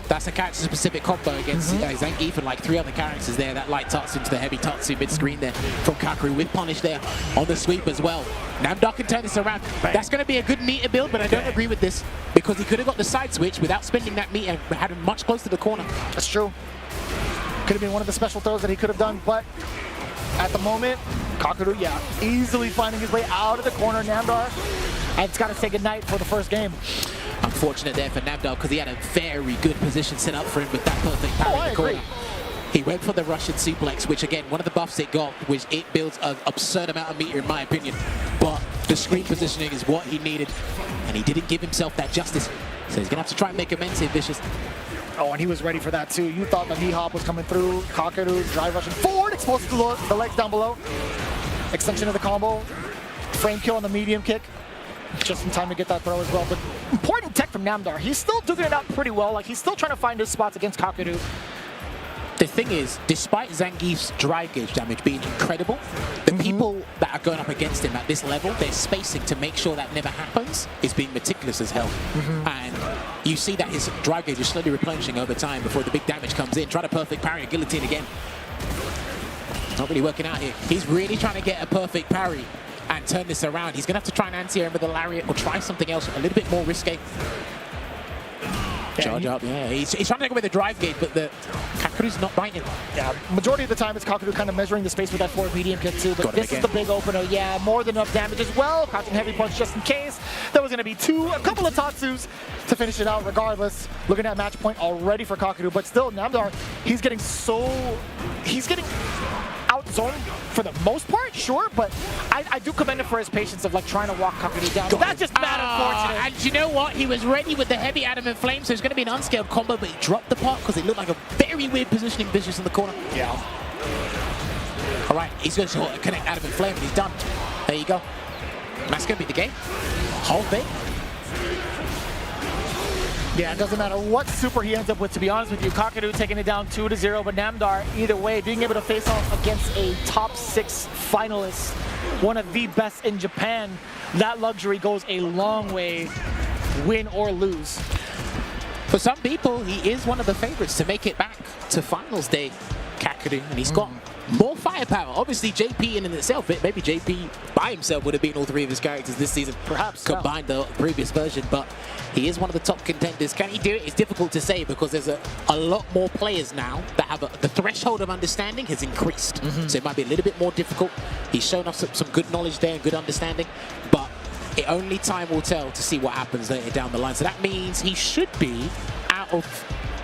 That's a character-specific combo against Zangief and like 3 other characters there. That light Tatsu into the heavy Tatsu mid-screen there from Kakeru with punish there on the sweep as well. Namdar can turn this around. That's going to be a good meter build, but I don't agree with this because he could have got the side switch without spending that meter and had him much closer to the corner. That's true. Could have been one of the special throws that he could have done, but at the moment, Kakeru, easily finding his way out of the corner. Namdar, and it's got to say goodnight for the first game. Unfortunate there for Namdar because he had a very good position set up for him with that perfect parry in the corner. He went for the Russian suplex, which again, one of the buffs it got, which it builds an absurd amount of meter in my opinion. But the screen positioning is what he needed, and he didn't give himself that justice. So he's gonna have to try and make amends here, Vicious. Oh, and he was ready for that too. You thought the knee hop was coming through. Kakeru drive rushing forward, exposed to the legs down below. Extension of the combo. Frame kill on the medium kick. Just in time to get that throw as well. But important tech from Namdar. He's still doing it out pretty well. Like, he's still trying to find his spots against Kakeru. The thing is, despite Zangief's drive gauge damage being incredible, the people that are going up against him at this level, their spacing to make sure that never happens is being meticulous as hell. And you see that his drive gauge is slowly replenishing over time before the big damage comes in. Try to perfect parry a guillotine again. Not really working out here. He's really trying to get a perfect parry and turn this around. He's going to have to try and anti-air him with a lariat or try something else a little bit more risque. Charge up, He's trying to go with the drive gauge, but the Kakeru's not biting. Yeah, majority of the time it's Kakeru kind of measuring the space with that forward medium kick too, but this is the big opener. Yeah, more than enough damage as well. Crouching heavy punch just in case. There was going to be a couple of Tatsus to finish it out regardless. Looking at match point already for Kakeru, but still Namdar, he's getting out-zoned for the most part, sure, but I do commend him for his patience of like trying to walk Kakeru down. That's just mad unfortunate. And you know what? He was ready with the heavy adamant flame, so it's going to be an unscaled combo, but he dropped the part because it looked like a very weird positioning Vicious in the corner. Yeah. All right, he's going to connect adamant flame, and he's done. There you go. And that's going to be the game. Whole thing. Yeah, it doesn't matter what super he ends up with, to be honest with you. Kakeru taking it down 2-0, but Namdar, either way, being able to face off against a top 6 finalist, one of the best in Japan, that luxury goes a long way, win or lose. For some people, he is one of the favorites to make it back to finals day, Kakeru, and he's got more firepower. Obviously, JP in and itself, maybe JP by himself would have beaten all 3 of his characters this season, perhaps combined the previous version, but he is one of the top contenders. Can he do it? It's difficult to say because there's a lot more players now that have the threshold of understanding has increased, so it might be a little bit more difficult. He's shown us some good knowledge there and good understanding, but only time will tell to see what happens later down the line. So that means he should be out of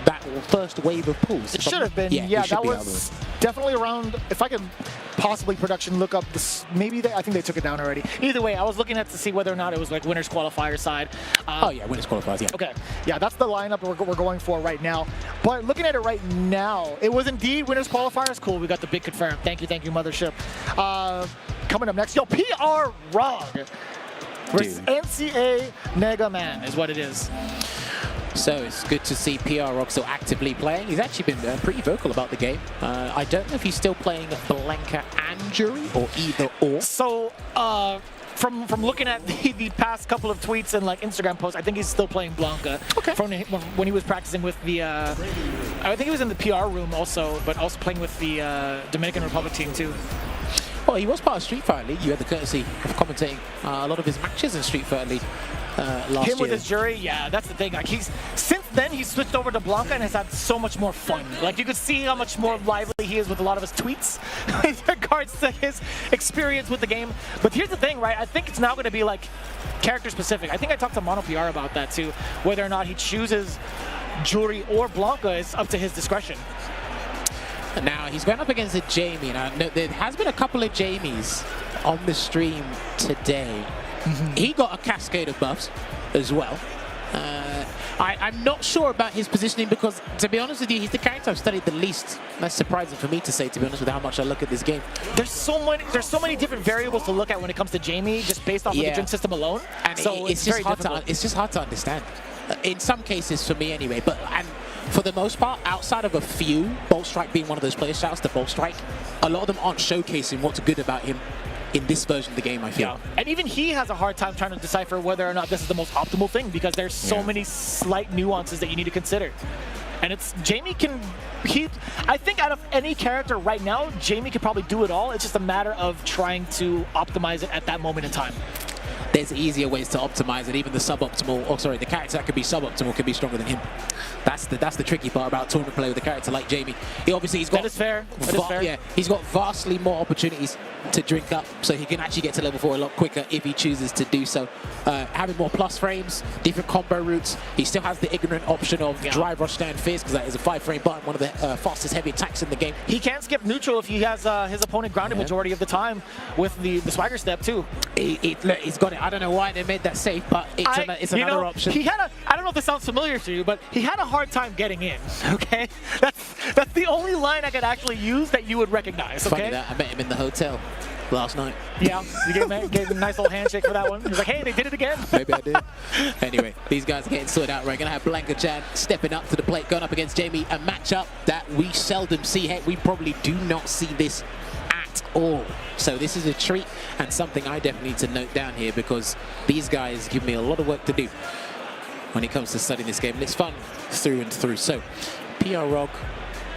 that first wave of pulls. It should have been. Yeah, that was definitely around. If I could possibly production look up this, maybe I think they took it down already. Either way, I was looking at to see whether or not it was like winners qualifier side. Oh yeah, winners qualifiers. Yeah. Okay. Yeah, that's the lineup we're going for right now. But looking at it right now, it was indeed winners qualifiers. Cool. We got the big confirmed. Thank you, mothership. Coming up next, PR Rog versus NCA Mega Man is what it is. So it's good to see PR Rog still actively playing. He's actually been pretty vocal about the game. I don't know if he's still playing Blanca and Jury or either or. So from looking at the past couple of tweets and like Instagram posts, I think he's still playing Blanca. Okay. From when he was practicing with the, I think he was in the PR room also, but also playing with the Dominican Republic team too. Well, he was part of Street Fighter League. You had the courtesy of commentating a lot of his matches in Street Fighter League last year. Him with his Jury, yeah, that's the thing. Like since then he's switched over to Blanca and has had so much more fun. Like you could see how much more lively he is with a lot of his tweets in regards to his experience with the game. But here's the thing, right? I think it's now going to be like character specific. I think I talked to Mono PR about that too. Whether or not he chooses Jury or Blanca is up to his discretion. Now, he's going up against a Jamie. Now, there has been a couple of Jamies on the stream today. He got a cascade of buffs as well. I'm not sure about his positioning because, to be honest with you, he's the character I've studied the least. That's surprising for me to say, to be honest with how much I look at this game. There's so many different variables to look at when it comes to Jamie, just based off of the gym system alone. And so it's just hard to understand. In some cases, for me anyway. And for the most part, outside of a few, Bolt Strike being one of those players, shouts to Bolt Strike, a lot of them aren't showcasing what's good about him in this version of the game, I feel. Yeah. And even he has a hard time trying to decipher whether or not this is the most optimal thing because there's so many slight nuances that you need to consider. And it's Jamie I think out of any character right now, Jamie could probably do it all. It's just a matter of trying to optimize it at that moment in time. There's easier ways to optimize it. Even the the character that could be suboptimal could be stronger than him. That's the tricky part about tournament play with a character like Jamie. He's got that is fair. Yeah, he's got vastly more opportunities to drink up, so he can actually get to level 4 a lot quicker if he chooses to do so. Having more plus frames, different combo routes. He still has the ignorant option of drive, rush, stand, fierce, because that is a 5-frame button, one of the fastest heavy attacks in the game. He can skip neutral if he has his opponent grounded majority of the time with the swagger step too. He's got it. I don't know why they made that safe, but it's another option. I don't know if this sounds familiar to you, but he had a hard time getting in, okay? That's the only line I could actually use that you would recognize, okay? Funny that I met him in the hotel last night. Yeah, you gave him a nice little handshake for that one. He was like, hey, they did it again. Maybe I did. Anyway, these guys are getting sorted out. We're going to have Blanca Chan stepping up to the plate, going up against Jamie, a matchup that we seldom see. Heck, we probably do not see this at all. So this is a treat and something I definitely need to note down here because these guys give me a lot of work to do when it comes to studying this game. And it's fun through and through. So PR Rog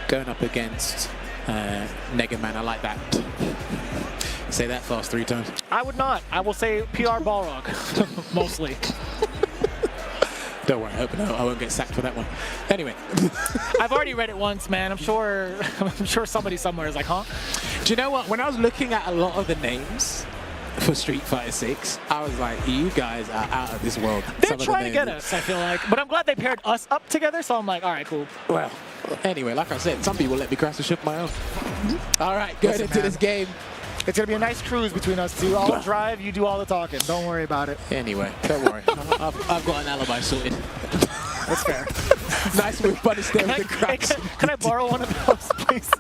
going up against Mega Man. I like that. Say that fast 3 times. I would not. I will say PR Balrog, mostly. Don't worry, I won't get sacked for that one. Anyway. I've already read it once, man. I'm sure somebody somewhere is like, huh? Do you know what? When I was looking at a lot of the names for Street Fighter 6, I was like, you guys are out of this world. They're trying to get us, I feel like. But I'm glad they paired us up together, so I'm like, all right, cool. Well, anyway, like I said, some people let me crash the ship my own. All right, going into this game. It's going to be a nice cruise between us two. I'll drive, you do all the talking. Don't worry about it. Anyway, don't worry. I've got an alibi sorted. That's fair. Nice move, but it's there with the cracks. Can I borrow one of those, please?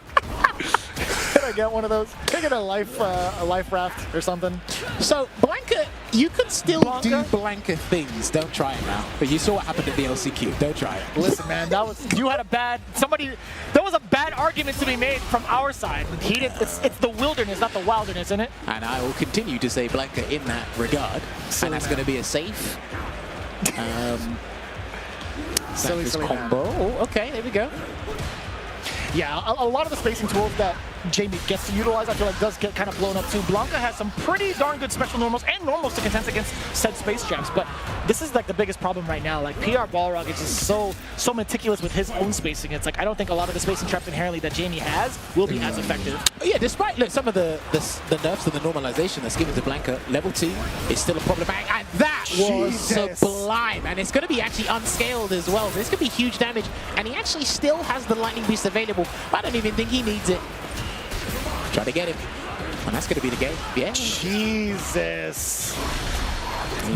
Can I get one of those? Can I get a life raft or something? So, Blanca, you can still do Blanca things. Don't try it now. But you saw what happened at the LCQ. Don't try it. Listen, man, there was a bad argument to be made from our side. It's the wilderness, not the wilderness, isn't it? And I will continue to say Blanca in that regard. So and that's going to be a safe. Silly combo. Oh, okay, there we go. Yeah, a lot of the spacing tools that Jamie gets to utilize, I feel like does get kind of blown up too. Blanca has some pretty darn good special normals and normals to contest against said space jams, but this is like the biggest problem right now. Like PR Balrog is just so meticulous with his own spacing. It's like I don't think a lot of the spacing traps inherently that Jamie has will be as effective. Yeah, despite some of the nerfs and the normalization that's given to Blanka, level 2 is still a problematic, and that was sublime, and it's going to be actually unscaled as well. So this could be huge damage, and he actually still has the lightning beast available, but I don't even think he needs it. Try to get him, and that's going to be the game. Yeah. Jesus.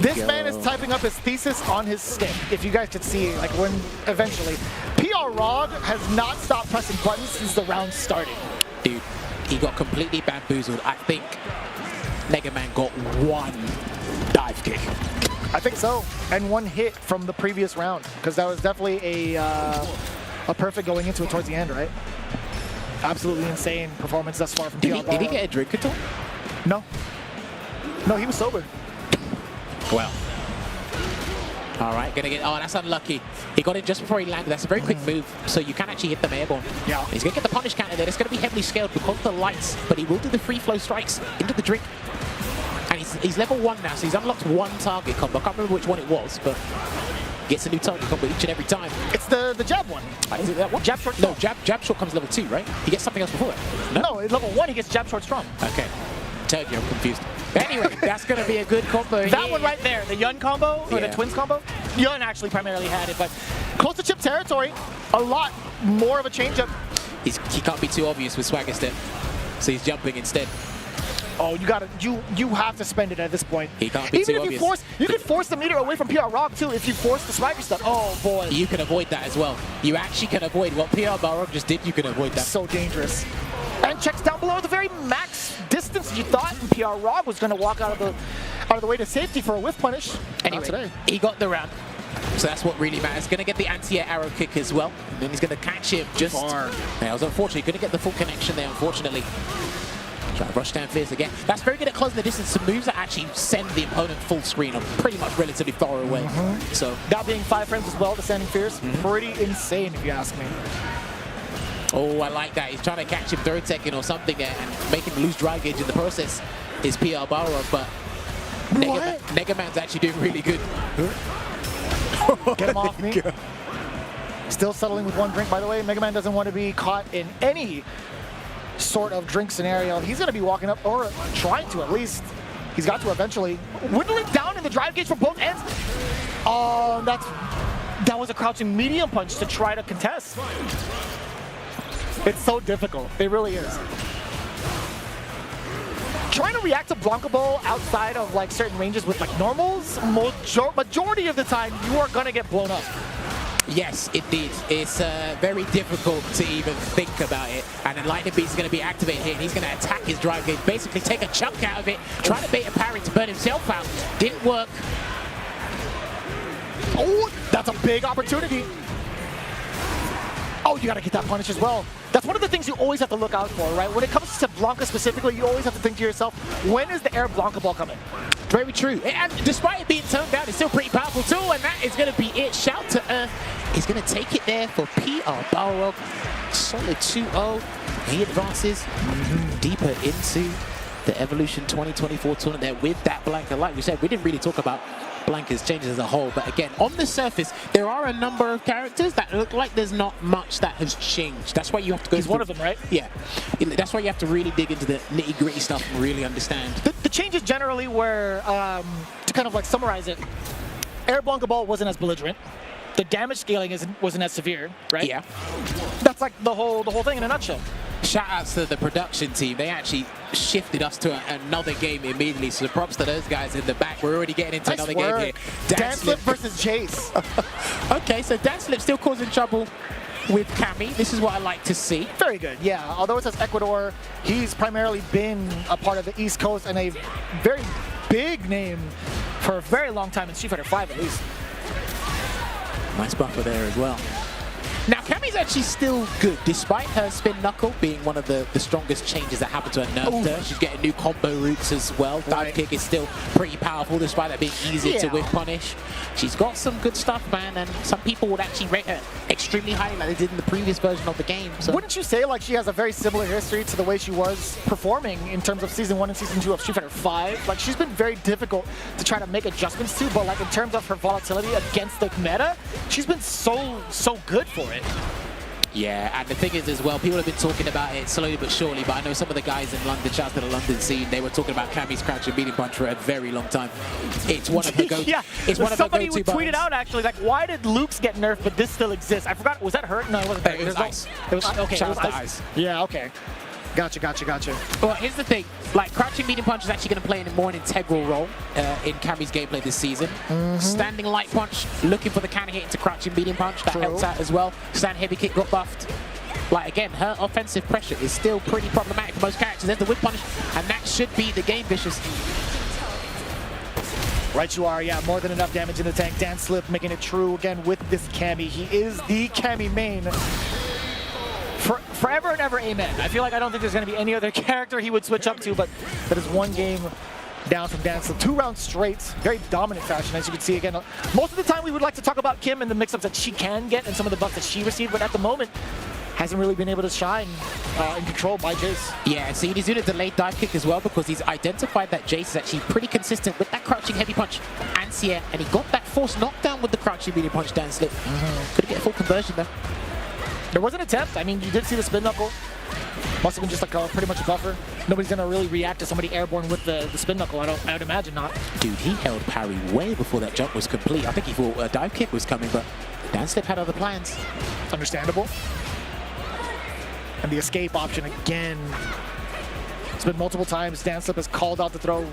This man is typing up his thesis on his stick. If you guys could see, like when eventually, PR Rog has not stopped pressing buttons since the round started. Dude, he got completely bamboozled. I think Mega Man got one dive kick. I think so, and one hit from the previous round, because that was definitely a perfect going into it towards the end, right? Absolutely insane performance thus far from PR Rog. Did he get a drink at all? No. No, he was sober. Well. All right, gonna get. Oh, that's unlucky. He got it just before he landed. That's a very quick move, so you can actually hit them airborne. Yeah. He's gonna get the punish counter there. It's gonna be heavily scaled because of the lights, but he will do the free flow strikes into the drink. And he's level 1 now, so he's unlocked one target combo. I can't remember which one it was, but gets a new target combo each and every time. It's the jab one. Is it that one? Jab short. No, jab short comes level 2, right? He gets something else before that. No, at level 1 he gets jab short strong. Okay. Told you, I'm confused. Anyway, that's going to be a good combo. That one right there, the Yun combo, or the Twins combo. Yun actually primarily had it, but close to chip territory, a lot more of a changeup. He can't be too obvious with Swagger Step, so he's jumping instead. Oh, you have to spend it at this point. He can't be Even too if obvious. you could force the meter away from PR Rog too. If you force the Swagger Step, oh boy. You can avoid that as well. You actually can avoid what PR Balrog just did. You can avoid that. So dangerous. And checks down below the very max distance you thought PR Rog was going to walk out of the way to safety for a whiff punish. Anyway, today. He got the round. So that's what really matters. Going to get the anti-air arrow kick as well. And then he's going to catch him just... Far. Yeah, it was unfortunate. Going to get the full connection there, unfortunately. Try to rush down Fierce again. That's very good at closing the distance. Some moves that actually send the opponent full screen are pretty much relatively far away. So that being 5 frames as well, the Standing Fierce, pretty insane if you ask me. Oh, I like that. He's trying to catch him third second or something there and make him lose drive gauge in the process. Is PR Balrog, but Mega Man's actually doing really good. Get him off me. Still settling with one drink, by the way. Mega Man doesn't want to be caught in any sort of drink scenario. He's going to be walking up, or trying to at least. He's got to eventually. Whittling down in the drive gauge from both ends. Oh, that was a crouching medium punch to try to contest. It's so difficult. It really is. Trying to react to Blanca Ball outside of like certain ranges with like normals, majority of the time you are gonna get blown up. Yes, indeed. It's very difficult to even think about it. And then Lightning Beast is going to be activated here, and he's going to attack his drive gauge, basically take a chunk out of it, try to bait a parry to burn himself out. Didn't work. Oh, that's a big opportunity. Oh, you got to get that punish as well. That's one of the things you always have to look out for, right? When it comes to Blanca specifically, you always have to think to yourself, when is the air Blanca Ball coming? Very true. And despite it being toned down, it's still pretty powerful too, and that is going to be it. Shout to Earth. He's going to take it there for PR Balrog. Solid 2-0. He advances deeper into the Evolution 2024 tournament there with that Blanca. Like we said, we didn't really talk about Blanca's changes as a whole, but again, on the surface, there are a number of characters that look like there's not much that has changed. That's why you have to go He's one of them, right? Yeah. That's why you have to really dig into the nitty-gritty stuff and really understand. The changes generally were, to kind of like summarize it, Air Blanca Ball wasn't as belligerent. The damage scaling wasn't as severe, right? Yeah. That's like the whole thing in a nutshell. Shout outs to the production team. They actually shifted us to another game immediately. So props to those guys in the back. We're already getting into another game here. Danslip versus Jace. Okay, so Danslip still causing trouble with Cammy. This is what I like to see. Very good, yeah. Although it says Ecuador, he's primarily been a part of the East Coast and a very big name for a very long time in Street Fighter V at least. Nice buffer there as well. Now, Cammy's actually still good, despite her spin knuckle being one of the strongest changes that happened to her nerf to her. She's getting new combo routes as well. Dive kick is still pretty powerful, despite that being easy to whiff punish. She's got some good stuff, man, and some people would actually rate her extremely highly like they did in the previous version of the game. So. Wouldn't you say like she has a very similar history to the way she was performing in terms of Season 1 and Season 2 of Street Fighter 5? Like, she's been very difficult to try to make adjustments to, but like in terms of her volatility against the meta, she's been so good for it. Yeah, and the thing is as well, people have been talking about it slowly but surely, but I know some of the guys in London, shout out to the London scene, they were talking about Cammy's crouching medium punch for a very long time. It's one of her go-to. Yeah, it's one of her go-to somebody tweeted out actually, like, why did Luke's get nerfed, but this still exists? I forgot, was that her? No, it wasn't. It was ice. It was okay. Shout It was out to ice. ice. Yeah, okay. Gotcha. Well, here's the thing. Like, crouching medium punch is actually going to play more an integral role in Cammy's gameplay this season. Standing light punch, looking for the counter hit into crouching medium punch. That helps out as well. Stand heavy kick got buffed. Like, again, her offensive pressure is still pretty problematic for most characters. There's the whip punish, and that should be the game, Vicious. Right you are, yeah, more than enough damage in the tank. Dan Slip making it true again with this Cammy. He is the Cammy main. Forever and ever, amen. I feel like I don't think there's going to be any other character he would switch up to, but that is one game down from Dan Slip. 2 rounds straight, very dominant fashion, as you can see again. Most of the time we would like to talk about Kim and the mix-ups that she can get and some of the buffs that she received, but at the moment, hasn't really been able to shine in control by Jace. Yeah, see, he's doing a delayed dive kick as well because he's identified that Jace is actually pretty consistent with that crouching heavy punch and Sierra, and he got that forced knockdown with the crouching medium punch Dan Slip. Couldn't get a full conversion though. There was an attempt. I mean, you did see the spin knuckle. Must have been just like a pretty much a buffer. Nobody's gonna really react to somebody airborne with the spin knuckle. I would imagine not. Dude, he held parry way before that jump was complete. I think he thought a dive kick was coming, but Dan Slip had other plans. Understandable. And the escape option again. It's been multiple times. Dan Slip has called out the throw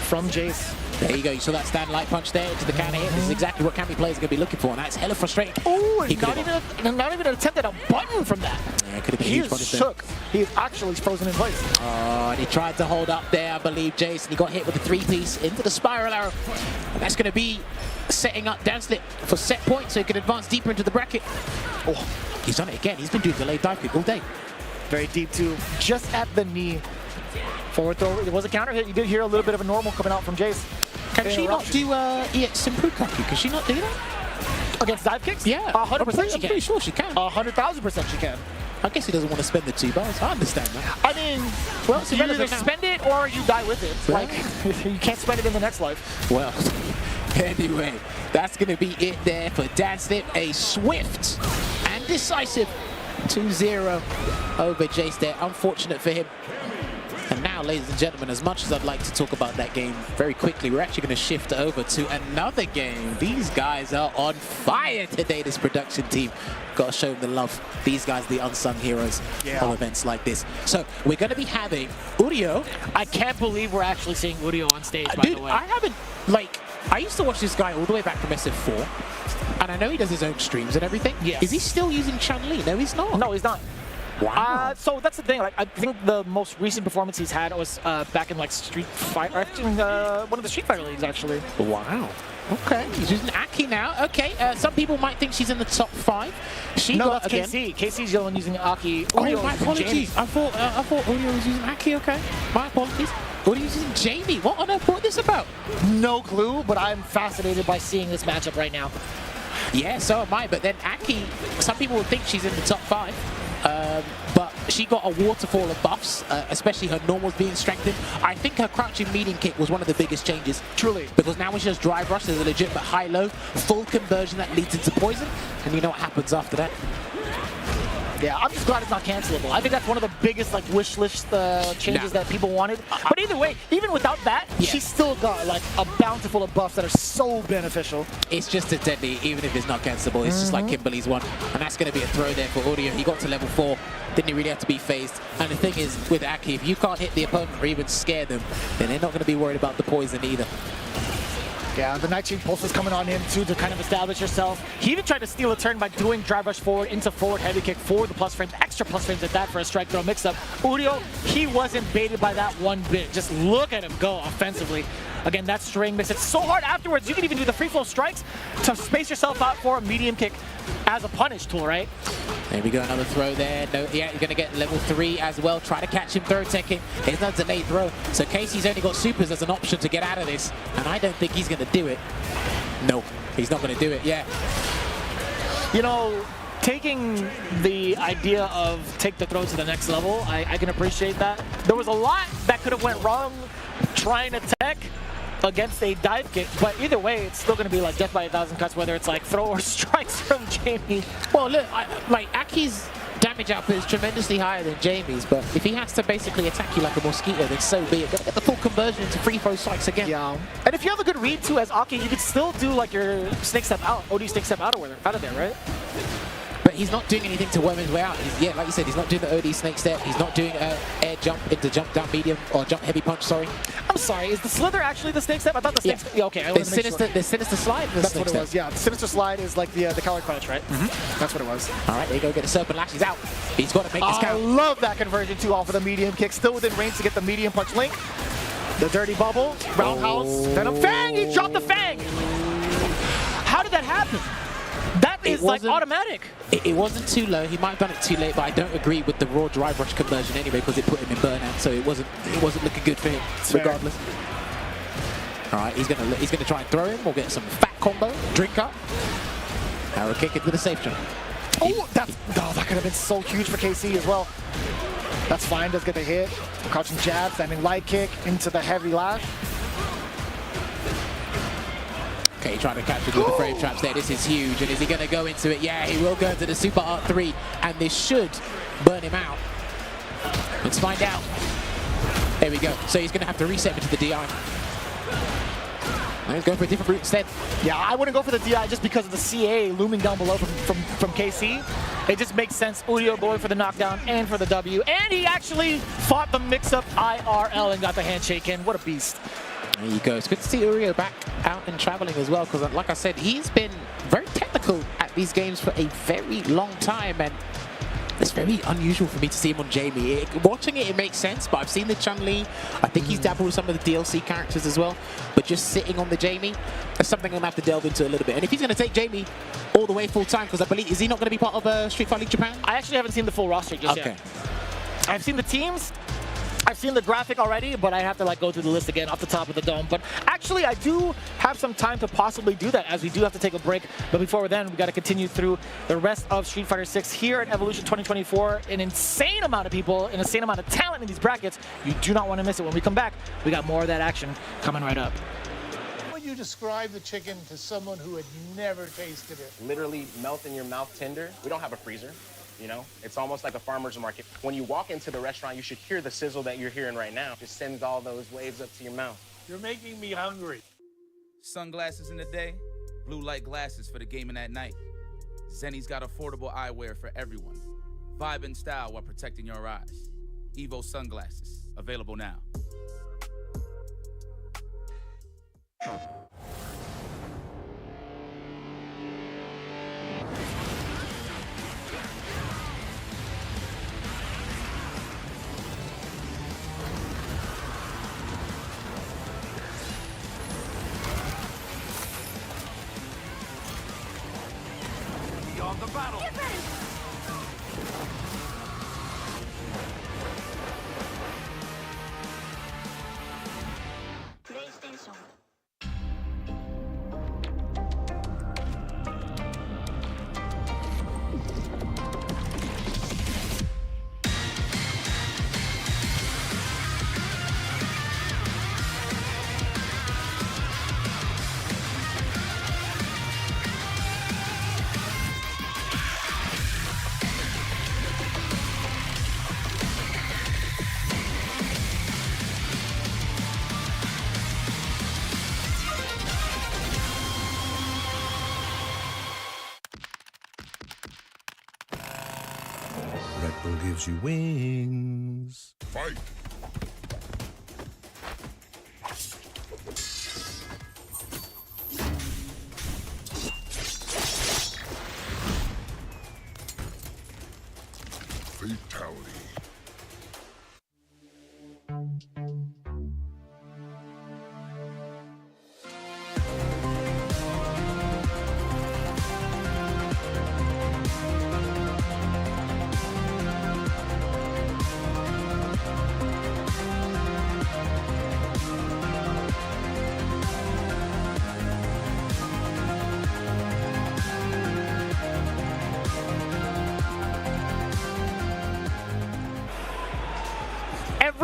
from Jace. There you go. You saw that stand light punch there into the counter hit. This is exactly what Cammy players are going to be looking for, and that's hella frustrating. Oh, not even an attempt at a button from that. Yeah, could have been he huge is punish shook. He is actually frozen in place. Oh, and he tried to hold up there, I believe, Jace, and he got hit with a 3-piece into the spiral arrow. And that's going to be setting up Dan Slip for set point so he can advance deeper into the bracket. Oh, he's done it again. He's been doing delayed dive kick all day. Very deep too, just at the knee. Forward throw, it was a counter hit. You did hear a little bit of a normal coming out from Jace. Can she not do EX improved Kaku? Can she not do that? Against dive kicks? Yeah, 100% she can. I'm pretty sure she can. 100,000% she can. I guess he doesn't want to spend the 2 bars. I understand that. I mean, well, so you either spend it or you die with it. Yeah. Like, you can't spend it in the next life. Well, anyway, that's going to be it there for Dan Slip. A swift and decisive 2-0 over Jace there. Unfortunate for him. And now, ladies and gentlemen, as much as I'd like to talk about that game very quickly, we're actually going to shift over to another game. These guys are on fire today, this production team. Got to show them the love. These guys are the unsung heroes of events like this. So we're going to be having Urio. I can't believe we're actually seeing Urio on stage, by the way. I haven't, like, I used to watch this guy all the way back from SF4. And I know he does his own streams and everything. Yes. Is he still using Chun-Li? No, he's not. No, he's not. Wow. So that's the thing. Like, I think the most recent performance he's had was back in like Street Fighter, one of the Street Fighter leagues, actually. Wow. Okay. He's using Aki now. Okay. Some people might think she's in the top 5. No, that's KC. KC's the one using Aki. Oh, my apologies. I thought Urio was using Aki. Okay. My apologies. Urio's using Jamie. What on earth? What is this about? No clue, but I'm fascinated by seeing this matchup right now. Yeah, so am I. But then Aki, some people would think she's in the top 5. But she got a waterfall of buffs, especially her normals being strengthened. I think her crouching medium kick was one of the biggest changes. Truly. Because now when she does drive rush, there's a legitimate high-low, full conversion that leads into poison. And you know what happens after that? Yeah, I'm just glad it's not cancelable. I think that's one of the biggest like wish list changes that people wanted. But either way, even without that, she's still got like a bountiful of buffs that are so beneficial. It's just as deadly, even if it's not cancelable. It's just like Kimberly's one. And that's going to be a throw there for Urio. He got to level 4. Didn't really have to be phased. And the thing is, with Aki, if you can't hit the opponent or even scare them, then they're not going to be worried about the poison either. Yeah, the Nightshade Pulse is coming on in too to kind of establish yourself. He even tried to steal a turn by doing drive rush forward into forward heavy kick for the plus frames, extra plus frames at that for a strike throw mix-up. Urio, he wasn't baited by that one bit. Just look at him go offensively. Again, that string mix. It's so hard afterwards. You can even do the free flow strikes to space yourself out for a medium kick. as a punish tool, right? There we go, another throw there. No, yeah, you're going to get level 3 as well. Try to catch him throw teching. There's no delayed throw. So Casey's only got supers as an option to get out of this. And I don't think he's going to do it. No, he's not going to do it, yeah. You know, taking the idea of take the throw to the next level, I can appreciate that. There was a lot that could have went wrong trying to tech against a dive kick, but either way, it's still going to be like death by 1,000 cuts, whether it's like throw or strikes from Jamie. Well, look, like Aki's damage output is tremendously higher than Jamie's, but if he has to basically attack you like a mosquito, then so be it. Get the full conversion into free throw strikes again. Yeah. And if you have a good read too as Aki, you could still do like your snake step out, OD snake step out of there, right? But he's not doing anything to worm his way out. Yeah, like you said, he's not doing the OD snake step. He's not doing air jump into jump down medium or jump heavy punch, sorry. I'm sorry, is the slither actually the snake step? I thought the snake step. Yeah, okay. The sinister slide. That's what it was. Yeah, the sinister slide is like the coward punch, right? That's what it was. All right, there you go. Get the serpent lash. He's out. He's got to make this count. I love that conversion too off of the medium kick. Still within range to get the medium punch link. The dirty bubble, roundhouse, Venom Fang. He dropped the Fang. How did that happen? That is like automatic. It wasn't too low. He might have done it too late, but I don't agree with the raw drive rush conversion anyway because it put him in burnout. So it wasn't looking good for him regardless. All right, he's gonna try and throw him. We'll get some fat combo, drink up, arrow kick it with a safe jump. Oh, that could have been so huge for KC as well. That's fine. Does get the hit. Crouching jab, standing light kick into the heavy lash. Okay, trying to catch it with the frame traps there. This is huge. And is he going to go into it? Yeah, he will go into the Super Art 3. And this should burn him out. Let's find out. There we go. So he's going to have to reset into the DI. He's going for a different route instead. Yeah, I wouldn't go for the DI just because of the CA looming down below from KC. It just makes sense. Udio going for the knockdown and for the W. And he actually fought the mix-up IRL and got the handshake in. What a beast. There you go. It's good to see Urio back out and traveling as well, because like I said, he's been very technical at these games for a very long time, and it's very unusual for me to see him on Jamie. Watching it makes sense, but I've seen the Chun-Li. I think he's dabbled with some of the DLC characters as well, but just sitting on the Jamie, that's something I'm going to have to delve into a little bit. And if he's going to take Jamie all the way full-time, because I believe, is he not going to be part of Street Fighter League Japan? I actually haven't seen the full roster just yet. I've seen the teams. I've seen the graphic already, but I have to like go through the list again off the top of the dome. But actually, I do have some time to possibly do that, as we do have to take a break. But before then, we got to continue through the rest of Street Fighter 6 here at Evolution 2024. An insane amount of people, an insane amount of talent in these brackets. You do not want to miss it. When we come back, we got more of that action coming right up. How would you describe the chicken to someone who had never tasted it? Literally melt in your mouth tender. We don't have a freezer. You know, it's almost like a farmer's market. When you walk into the restaurant, you should hear the sizzle that you're hearing right now. Just sends all those waves up to your mouth. You're making me hungry. Sunglasses in the day, blue light glasses for the gaming at night. Zenny's got affordable eyewear for everyone. Vibe and style while protecting your eyes. Evo sunglasses, available now. Beyond the battle. PlayStation. Red Bull gives you wings. Fight! Fatality.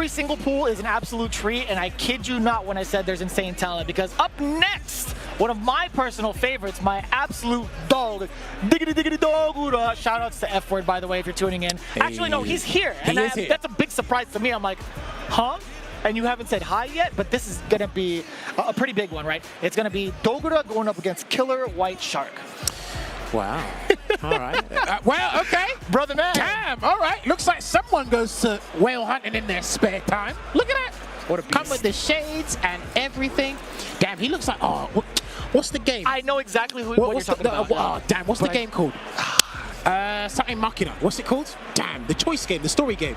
every single pool is an absolute treat, and I kid you not when I said there's insane talent, because up next, one of my personal favorites, my absolute dog, diggity diggity dog. Shout outs to F Word, by the way, if you're tuning in. Actually, no, he's here. And that's a big surprise to me. I'm like, huh? And you haven't said hi yet, but this is going to be a pretty big one, right? It's going to be Dogura going up against Killer White Shark. Wow. All right. Well, okay. Brother man. Damn. All right. Looks like someone goes to whale hunting in their spare time. Look at that. What a beast. Come with the shades and everything. Damn, he looks like, oh, what's the game? I know exactly what you're talking about. Oh, damn, what's the game called? Something Machina. What's it called? Damn, the choice game, the story game.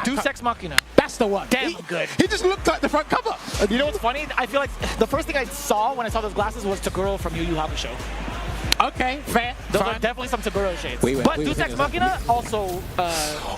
Deus Ex Machina. That's the one. Damn good. He just looked like the front cover. You know what's funny? I feel like the first thing I saw when I saw those glasses was Toguro from Yu Yu Hakusho. Okay, fair. Those are definitely some Toguro shades. But Deus Ex Machina also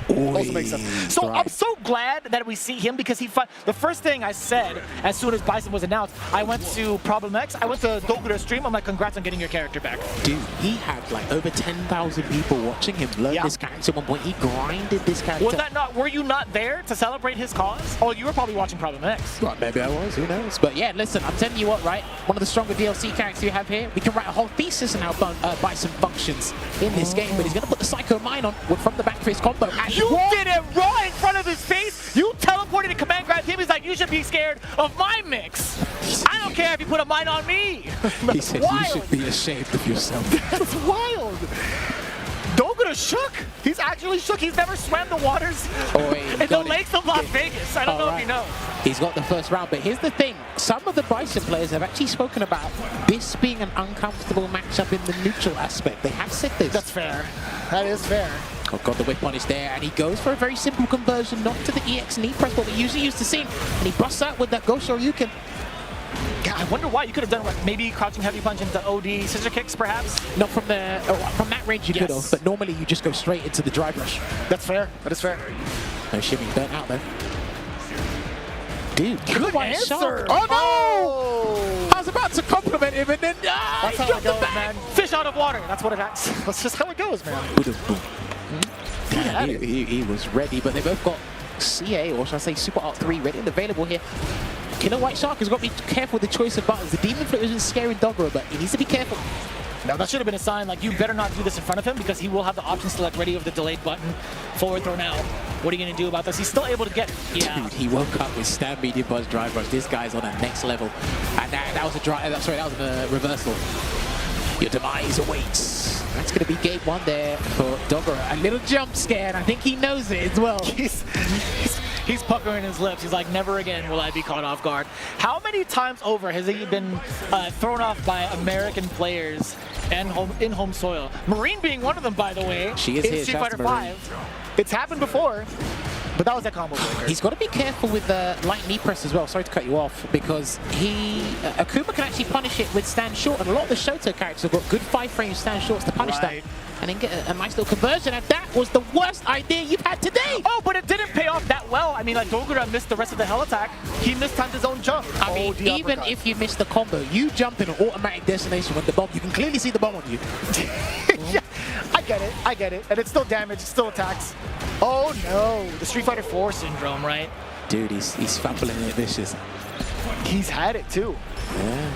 makes sense. So I'm so glad that we see him, because the first thing I said as soon as Bison was announced, I went to Problem X, I went to Dogura's stream, I'm like, congrats on getting your character back. Dude, he had like over 10,000 people watching him learn this character at one point. He grinded this character. Were you not there to celebrate his cause? Oh, you were probably watching Problem X. Well, maybe I was, who knows? But yeah, listen, I'm telling you what, right? One of the stronger DLC characters you have here, we can write a whole thesis on how Bison functions in this game, but he's going to put the Psycho Mine on from the back for his combo. You did it right in front of his face. You teleported to command grab him. He's like, you should be scared of my mix. I don't care if you put a mine on me. He said, you should be ashamed of yourself. That's wild. Dogura shook. He's actually shook. He's never swam the waters in the lakes of Las Vegas. I don't know if you know. He's got the first round, but here's the thing. Some of the Bison players have actually spoken about this being an uncomfortable matchup in the neutral aspect. They have said this. That's fair. That is fair. Oh, God, the whip punish there, and he goes for a very simple conversion, not to the EX knee press, what we usually used to see, and he busts out with that Go Shoryuken. God, I wonder why. You could have done maybe crouching heavy punch into OD scissor kicks, perhaps? Not from that range you could have, but normally you just go straight into the drive rush. That's fair. That is fair. No shimmy, burnt out though. Dude, good answer. Oh no! I was about to compliment him, and then that's how it goes, man. Fish out of water. That's what it has. That's just how it goes, man. He was ready, but they both got CA, or should I say Super Art 3, ready and available here. Killer White Shark has got to be careful with the choice of buttons. The Demon Flip isn't scaring Dogura, but he needs to be careful. Now that should have been a sign, like, you better not do this in front of him, because he will have the option select ready with the delayed button. Forward throw now. What are you going to do about this? He's still able to get it. Yeah. Dude, he woke up with stand medium buzz drive rush. This guy's on a next level. And that was a drive. Sorry, that was a reversal. Your demise awaits. That's going to be game one there for Dogura. A little jump scare, and I think he knows it as well. He's puckering his lips. He's like, never again will I be caught off guard. How many times over has he been thrown off by American players and in home soil? Marine being one of them, by the way. She is here. Street Fighter V. It's happened before, but that was that combo breaker. He's got to be careful with the light knee press as well. Sorry to cut you off, because Akuma can actually punish it with stand short, and a lot of the Shoto characters have got good 5-frame stand shorts to punish that. And then get a nice little conversion, and that was the worst idea you've had today. Oh, but it didn't pay off that well. I mean, like, Dogura missed the rest of the hell attack. He mistimed his own jump. I mean, even if you miss the combo, you jump in an automatic destination with the bomb. You can clearly see the bomb on you. Yeah, I get it. And it's still damage, it's still attacks. Oh no, the Street Fighter 4 syndrome, right? Dude, he's fumbling it vicious. He's had it too. Yeah.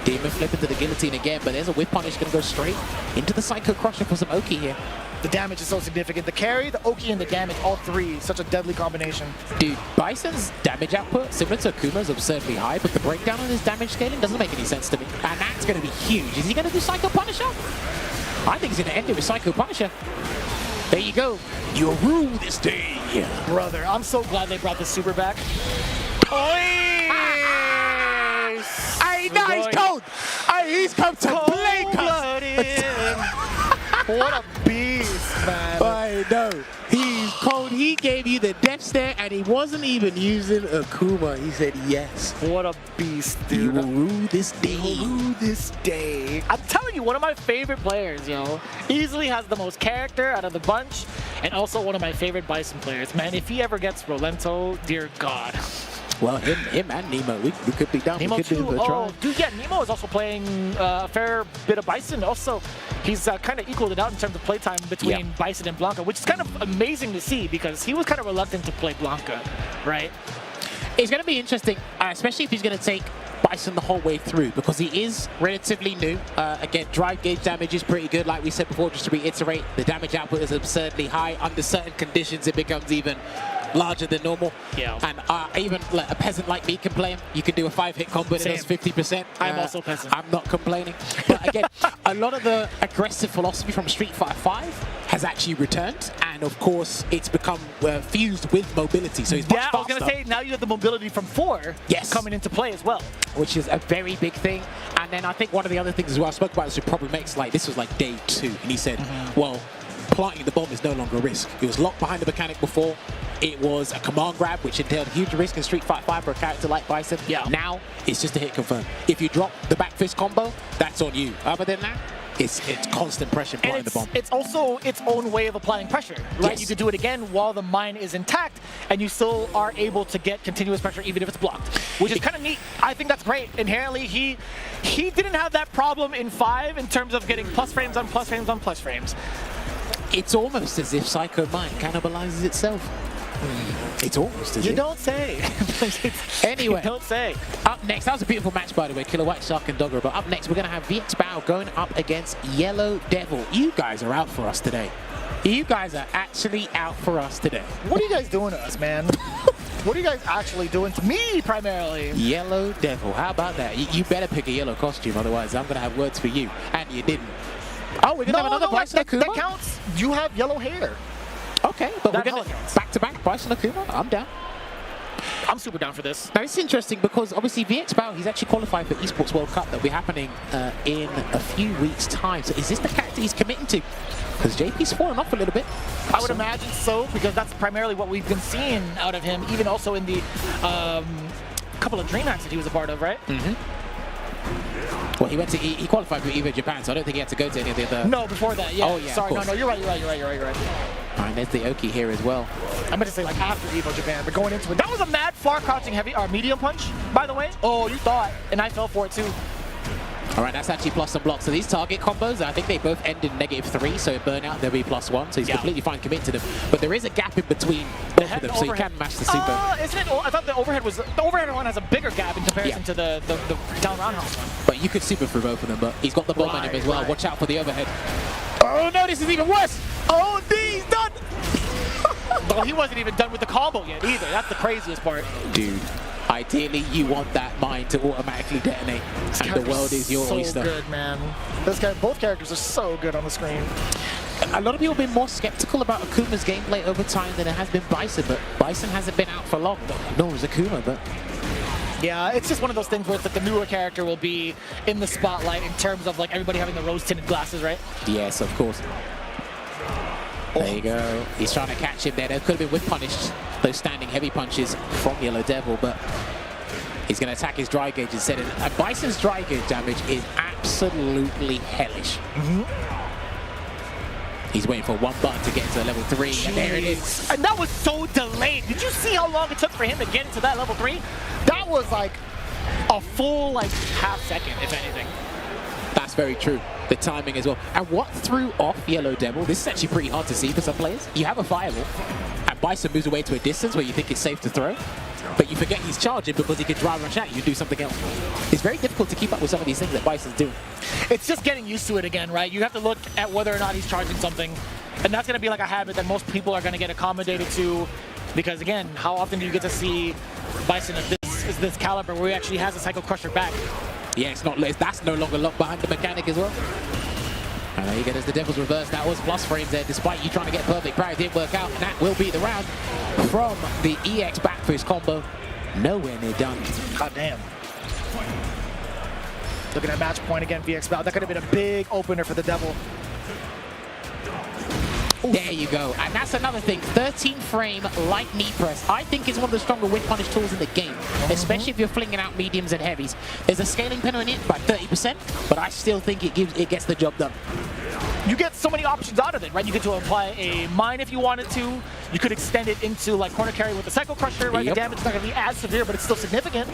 Demon flip into the guillotine again, but there's a whip punish going to go straight into the Psycho Crusher for some Oki here. The damage is so significant. The carry, the Oki, and the damage, all three, such a deadly combination. Dude, Bison's damage output, similar to Akuma's, absurdly high, but the breakdown on his damage scaling doesn't make any sense to me. And that's going to be huge. Is he going to do Psycho Punisher? I think he's going to end it with Psycho Punisher. There you go. You'll rule this day. Brother, I'm so glad they brought the super back. Hey, no, he's cold. Hey, he's come to play. What a beast, man. I know. He's cold. He gave you the death stare, and he wasn't even using Akuma. He said yes. What a beast, dude. You will rule this day. You will rule this day. I'm telling you, one of my favorite players, yo. Easily has the most character out of the bunch, and also one of my favorite Bison players. Man, if he ever gets Rolento, dear God. Well, him and Nemo, we could be down. Nemo we could too. do a try. Oh, dude, yeah, Nemo is also playing a fair bit of Bison. Also, he's kind of equaled it out in terms of playtime between Bison and Blanca, which is kind of amazing to see because he was kind of reluctant to play Blanca, right? It's going to be interesting, especially if he's going to take Bison the whole way through, because he is relatively new. Again, drive gauge damage is pretty good. Like we said before, just to reiterate, the damage output is absurdly high. Under certain conditions, it becomes even larger than normal. Yeah. And even like, a peasant like me can play him. You can do a 5-hit combo that does 50%. I'm also peasant. I'm not complaining. But again, a lot of the aggressive philosophy from Street Fighter V has actually returned. And of course, it's become fused with mobility. So he's much faster. I was going to say, now you have the mobility from 4 coming into play as well. Which is a very big thing. And then I think one of the other things as well, I spoke about this with Problem X, like this was like day 2. And he said, well, planting the bomb is no longer a risk. It was locked behind the mechanic before. It was a command grab, which entailed huge risk in Street Fighter V for a character like Bison. Yeah. Now, it's just a hit confirm. If you drop the back fist combo, that's on you. Other than that, it's constant pressure planting the bomb. It's also its own way of applying pressure, right? Yes. You could do it again while the mine is intact, and you still are able to get continuous pressure even if it's blocked, which is kind of neat. I think that's great. Inherently, he didn't have that problem in 5 in terms of getting plus frames on plus frames on plus frames. It's almost as if Psycho Mind cannibalizes itself. It's almost as You if. don't say. Anyway, you don't say. Up next, that was a beautiful match, by the way, Killer White Shark and Dogger. But up next, we're going to have VX Bao going up against Yellow Devil. You guys are out for us today. You guys are actually out for us today. What are you guys doing to us, man? What are you guys actually doing to me, primarily? Yellow Devil. How about that? You better pick a yellow costume, otherwise I'm going to have words for you. And you didn't. Oh, we're going to have another Bison Akuma? That counts. You have yellow hair. Okay, but we're going to back-to-back Bison Akuma. I'm down. I'm super down for this. Now, it's interesting because obviously VX Bao, he's actually qualified for Esports World Cup that'll be happening in a few weeks' time. So is this the character he's committing to? Because JP's fallen off a little bit. I would imagine so, because that's primarily what we've been seeing out of him, even also in the couple of DreamHacks that he was a part of, right? Well, he qualified for EVO Japan, so I don't think he had to go to any of the other... No, before that, yeah. Oh, yeah, sorry, of course. no, you're right. All right, there's the Oki here as well. I meant to say like after EVO Japan, but going into it. That was a mad far crouching heavy or medium punch, by the way. Oh, you thought, and I fell for it too. All right, that's actually plus some blocks. So these target combos, I think they both end in -3, so burnout, there'll be +1. So he's completely fine committing to them. But there is a gap in between both of them, so you can match the super. Isn't it? I thought the overhead one has a bigger gap in comparison to the down roundhouse one. But you could super through both of them, but he's got the bomb on him as well. Watch out for the overhead. Oh no, this is even worse! Oh, he's done! Well, he wasn't even done with the combo yet either. That's the craziest part. Dude, ideally you want that mine to automatically detonate, and the world is your oyster. So good, man. Both characters are so good on the screen. A lot of people have been more skeptical about Akuma's gameplay over time than it has been Bison, but Bison hasn't been out for long. Nor is Akuma, but... Yeah, it's just one of those things where it's like the newer character will be in the spotlight in terms of like everybody having the rose-tinted glasses, right? Yes, of course. There you go. He's trying to catch him there. There could have been whip punished those standing heavy punches from Yellow Devil, but he's going to attack his dry gauge instead. And Bison's dry gauge damage is absolutely hellish. He's waiting for one button to get into level 3, and there it is. And that was so delayed. Did you see how long it took for him to get into that level 3? That was like a full like half second, if anything. That's very true. The timing as well. And what threw off Yellow Devil, this is actually pretty hard to see for some players. You have a fireball, and Bison moves away to a distance where you think it's safe to throw, but you forget he's charging because he can drive rush at you and do something else. It's very difficult to keep up with some of these things that Bison's doing. It's just getting used to it again, right? You have to look at whether or not he's charging something, and that's going to be like a habit that most people are going to get accommodated to, because again, how often do you get to see Bison of this caliber where he actually has a Psycho Crusher back? Yeah, that's no longer locked behind the mechanic as well. And there you go, there's the Devil's Reverse. That was plus frames there, despite you trying to get perfect power. It didn't work out, and that will be the round from the EX back fist combo. Nowhere near done. God damn. Looking at match point again, VX Bao. That could have been a big opener for the Devil. There you go. And that's another thing. 13 frame light knee press. I think is one of the stronger whip punish tools in the game, especially if you're flinging out mediums and heavies. There's a scaling penalty in it by 30%, but I still think it gets the job done. you get so many options out of it, right? You get to apply a mine if you wanted to. You could extend it into like corner carry with the Psycho Crusher, right? The damage is not going to be as severe, but it's still significant.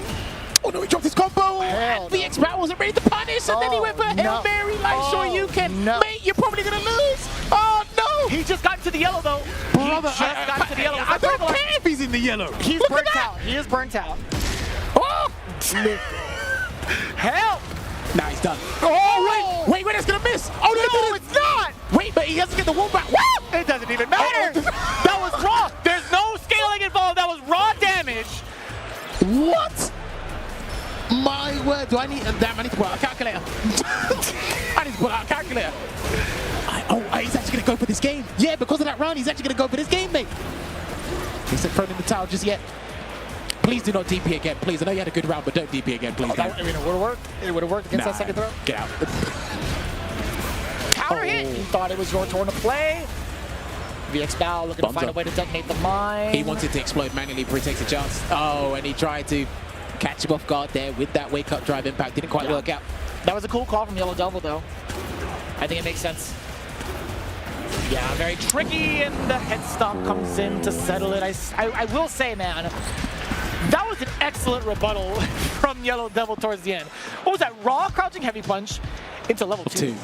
Oh no, he dropped his combo! And VX Bat wasn't ready to punish, and then he went for a Hail Mary, like, sure you can. Mate, you're probably going to lose. Oh no! He just got into the yellow, though. Brother, he just got into the yellow. I don't care if he's in the yellow. He's burnt out. He is burnt out. Oh! Help! Nah, he's done. Oh, wait, that's gonna miss. Oh, no, it's not. Wait, but he doesn't get the wall back. Woo! It doesn't even matter. That was raw. There's no scaling involved. That was raw damage. What? My word, do I need, damn, I need to pull out a calculator. I need to pull out a calculator. He's actually gonna go for this game. Yeah, because of that round, he's actually gonna go for this game, mate. He said thrown in the towel just yet. Please do not DP again, please. I know you had a good round, but don't DP again, please. It would have worked. It would have worked against that second throw. Get out. Counter hit. He thought it was your turn to play. VX Bow looking to find a way to detonate the mine. He wanted to explode manually, but he takes a chance. Oh, and he tried to catch him off guard there with that wake up drive impact. Didn't quite work out. That was a cool call from Yellow Devil, though. I think it makes sense. Yeah, very tricky, and the head stop comes in to settle it. I will say, man, that was an excellent rebuttal from Yellow Devil towards the end. What was that? Raw crouching heavy punch into level 2.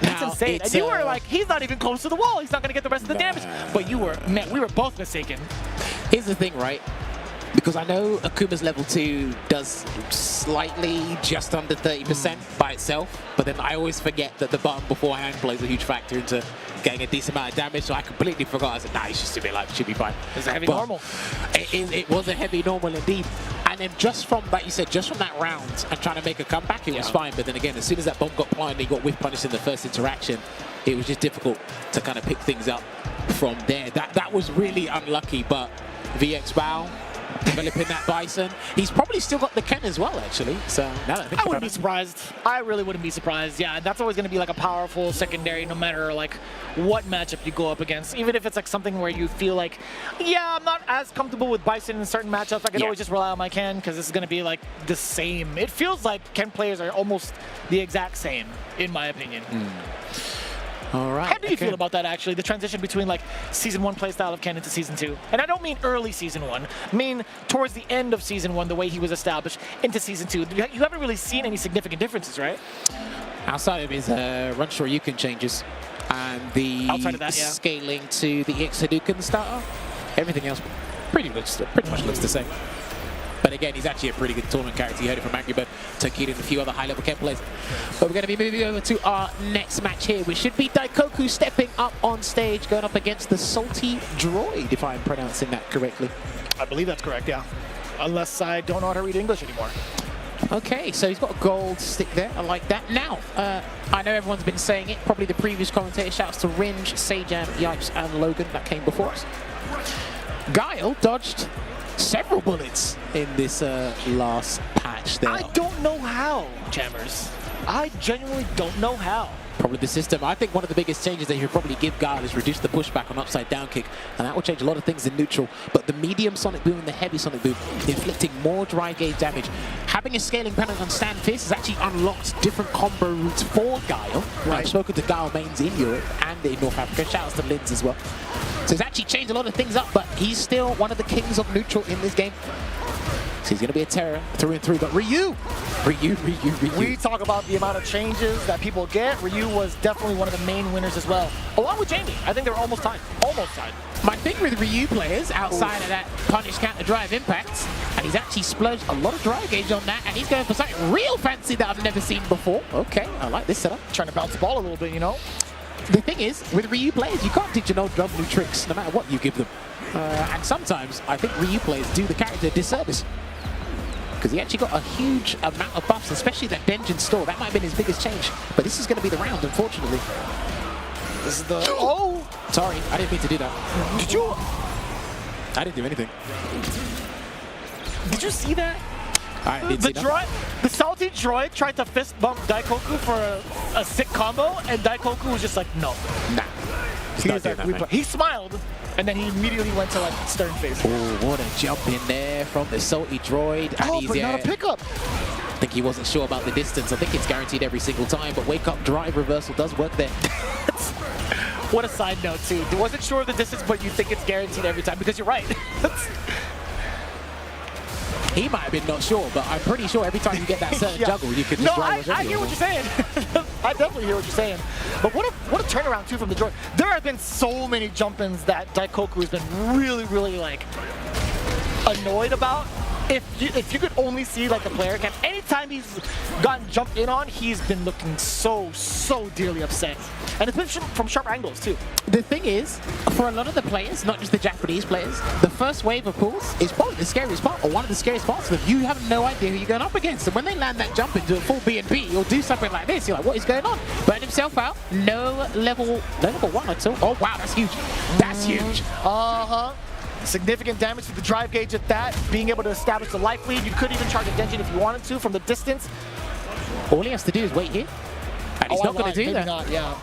That's insane. And you were like, he's not even close to the wall. He's not going to get the rest of the damage. But you were, man, we were both mistaken. Here's the thing, right? Because I know Akuma's level 2 does slightly just under 30% by itself, but then I always forget that the button beforehand plays a huge factor into getting a decent amount of damage, so I completely forgot. I said, nah, it's just a bit like, it should be fine. It's a heavy normal. It was a heavy normal indeed. And then just from, like you said, just from that round and trying to make a comeback, it was fine. But then again, as soon as that bomb got planted and he got whiff punished in the first interaction, it was just difficult to kind of pick things up from there. That was really unlucky, but VX Bow developing that Bison. He's probably still got the Ken as well, actually. So now that I wouldn't be surprised. I really wouldn't be surprised. Yeah, that's always going to be like a powerful secondary, no matter like what matchup you go up against. Even if it's like something where you feel like, yeah, I'm not as comfortable with Bison in certain matchups. I can always just rely on my Ken because this is going to be like the same. It feels like Ken players are almost the exact same, in my opinion. All right. How do you feel about that, actually? The transition between like Season 1 playstyle of Ken into Season 2. And I don't mean early Season 1. I mean towards the end of Season 1, the way he was established into Season 2. You haven't really seen any significant differences, right? Outside of his run Shoryuken changes and the scaling to the X Hadouken starter, everything else pretty much looks the same. But again, he's actually a pretty good tournament character. You heard it from Angry Bird, Tokid, and a few other high-level Ken players. But we're going to be moving over to our next match here, which should be Daikoku stepping up on stage, going up against the Salty Droid, if I'm pronouncing that correctly. I believe that's correct, yeah. Unless I don't know how to read English anymore. Okay, so he's got a gold stick there. I like that. Now, I know everyone's been saying it. Probably the previous commentator. Shouts to Ringe, Sejan, Yipes, and Logan that came before us. Guile dodged several bullets in this last patch there. I don't know how, Jammers. I genuinely don't know how. Probably the system. I think one of the biggest changes that you should probably give Guile is reduce the pushback on upside down kick, and that will change a lot of things in neutral. But the medium sonic boom and the heavy sonic boom, inflicting more dry gauge damage. Having a scaling penalty on Stand Fist has actually unlocked different combo routes for Guile. I've spoken to Guile mains in Europe and in North Africa. Shoutouts to Linz as well. So it's actually changed a lot of things up, but he's still one of the kings of neutral in this game. So he's going to be a terror through and through. But Ryu. We talk about the amount of changes that people get. Ryu was definitely one of the main winners as well. Along with Jamie. I think they were almost tied. Almost tied. My thing with Ryu players, outside of that punish counter drive impacts, and he's actually splurged a lot of drive gauge on that, and he's going for something real fancy that I've never seen before. Okay, I like this setup. Trying to bounce the ball a little bit, you know? The thing is, with Ryu players, you can't teach an old drum new tricks, no matter what you give them. And sometimes, I think Ryu players do the character a disservice. Because he actually got a huge amount of buffs, especially that Denjin store. That might have been his biggest change. But this is going to be the round, unfortunately. This is the... Oh! Sorry, I didn't mean to do that. Did you... I didn't do anything. Did you see that? I didn't see that. The Salty Droid tried to fist bump Daikoku for a sick combo, and Daikoku was just like, no. Nah. He was like, he smiled, and then he immediately went to like stern face. Oh, what a jump in there from the Salty Droid. Oh, but not a pickup. think he wasn't sure about the distance. I think it's guaranteed every single time, but wake up drive reversal does work there. What a side note, too. I wasn't sure of the distance, but you think it's guaranteed every time because you're right. He might have been not sure, but I'm pretty sure every time you get that certain juggle, you can just drive I hear what you're saying. I definitely hear what you're saying. But what a turnaround, too, from the droid. There have been so many jump-ins that Daikoku has been really, really, like, annoyed about. If you could only see like the player cam, anytime he's gotten jumped in on, he's been looking so dearly upset. And it's been from sharp angles too. The thing is, for a lot of the players, not just the Japanese players, the first wave of pulls is probably the scariest part, or one of the scariest parts of it. You have no idea who you're going up against. And when they land that jump into a full B&B, or do something like this, you're like, what is going on? Burn himself out, no level 1 at all. Oh wow, that's huge. That's huge. Significant damage to the drive gauge at that. Being able to establish the life lead. You could even charge a Denjin if you wanted to from the distance. All he has to do is wait here. And he's not going to do that. Not, yeah.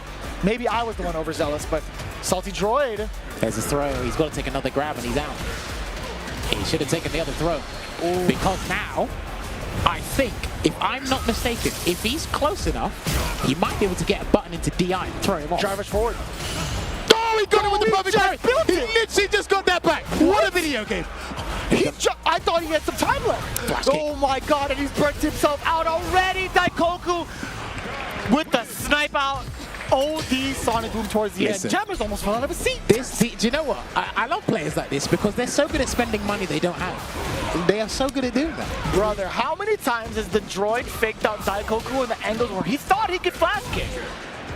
Maybe I was the one overzealous, but Salty Droid. There's his throw. He's got to take another grab and he's out. He should have taken the other throw. Ooh. Because now, I think, if I'm not mistaken, if he's close enough, he might be able to get a button into DI and throw him off. Drive rush forward. He got it with the perfect time. He literally just got that back. What a video game. I thought he had some time left. Oh my god, and he's burnt himself out already. Daikoku with the snipe out. OD Sonic Boom towards the end. Jammer's almost fell out of his seat. Do you know what? I love players like this because they're so good at spending money they don't have. They are so good at doing that. Brother, how many times has the droid faked out Daikoku in the angles where he thought he could flash kick?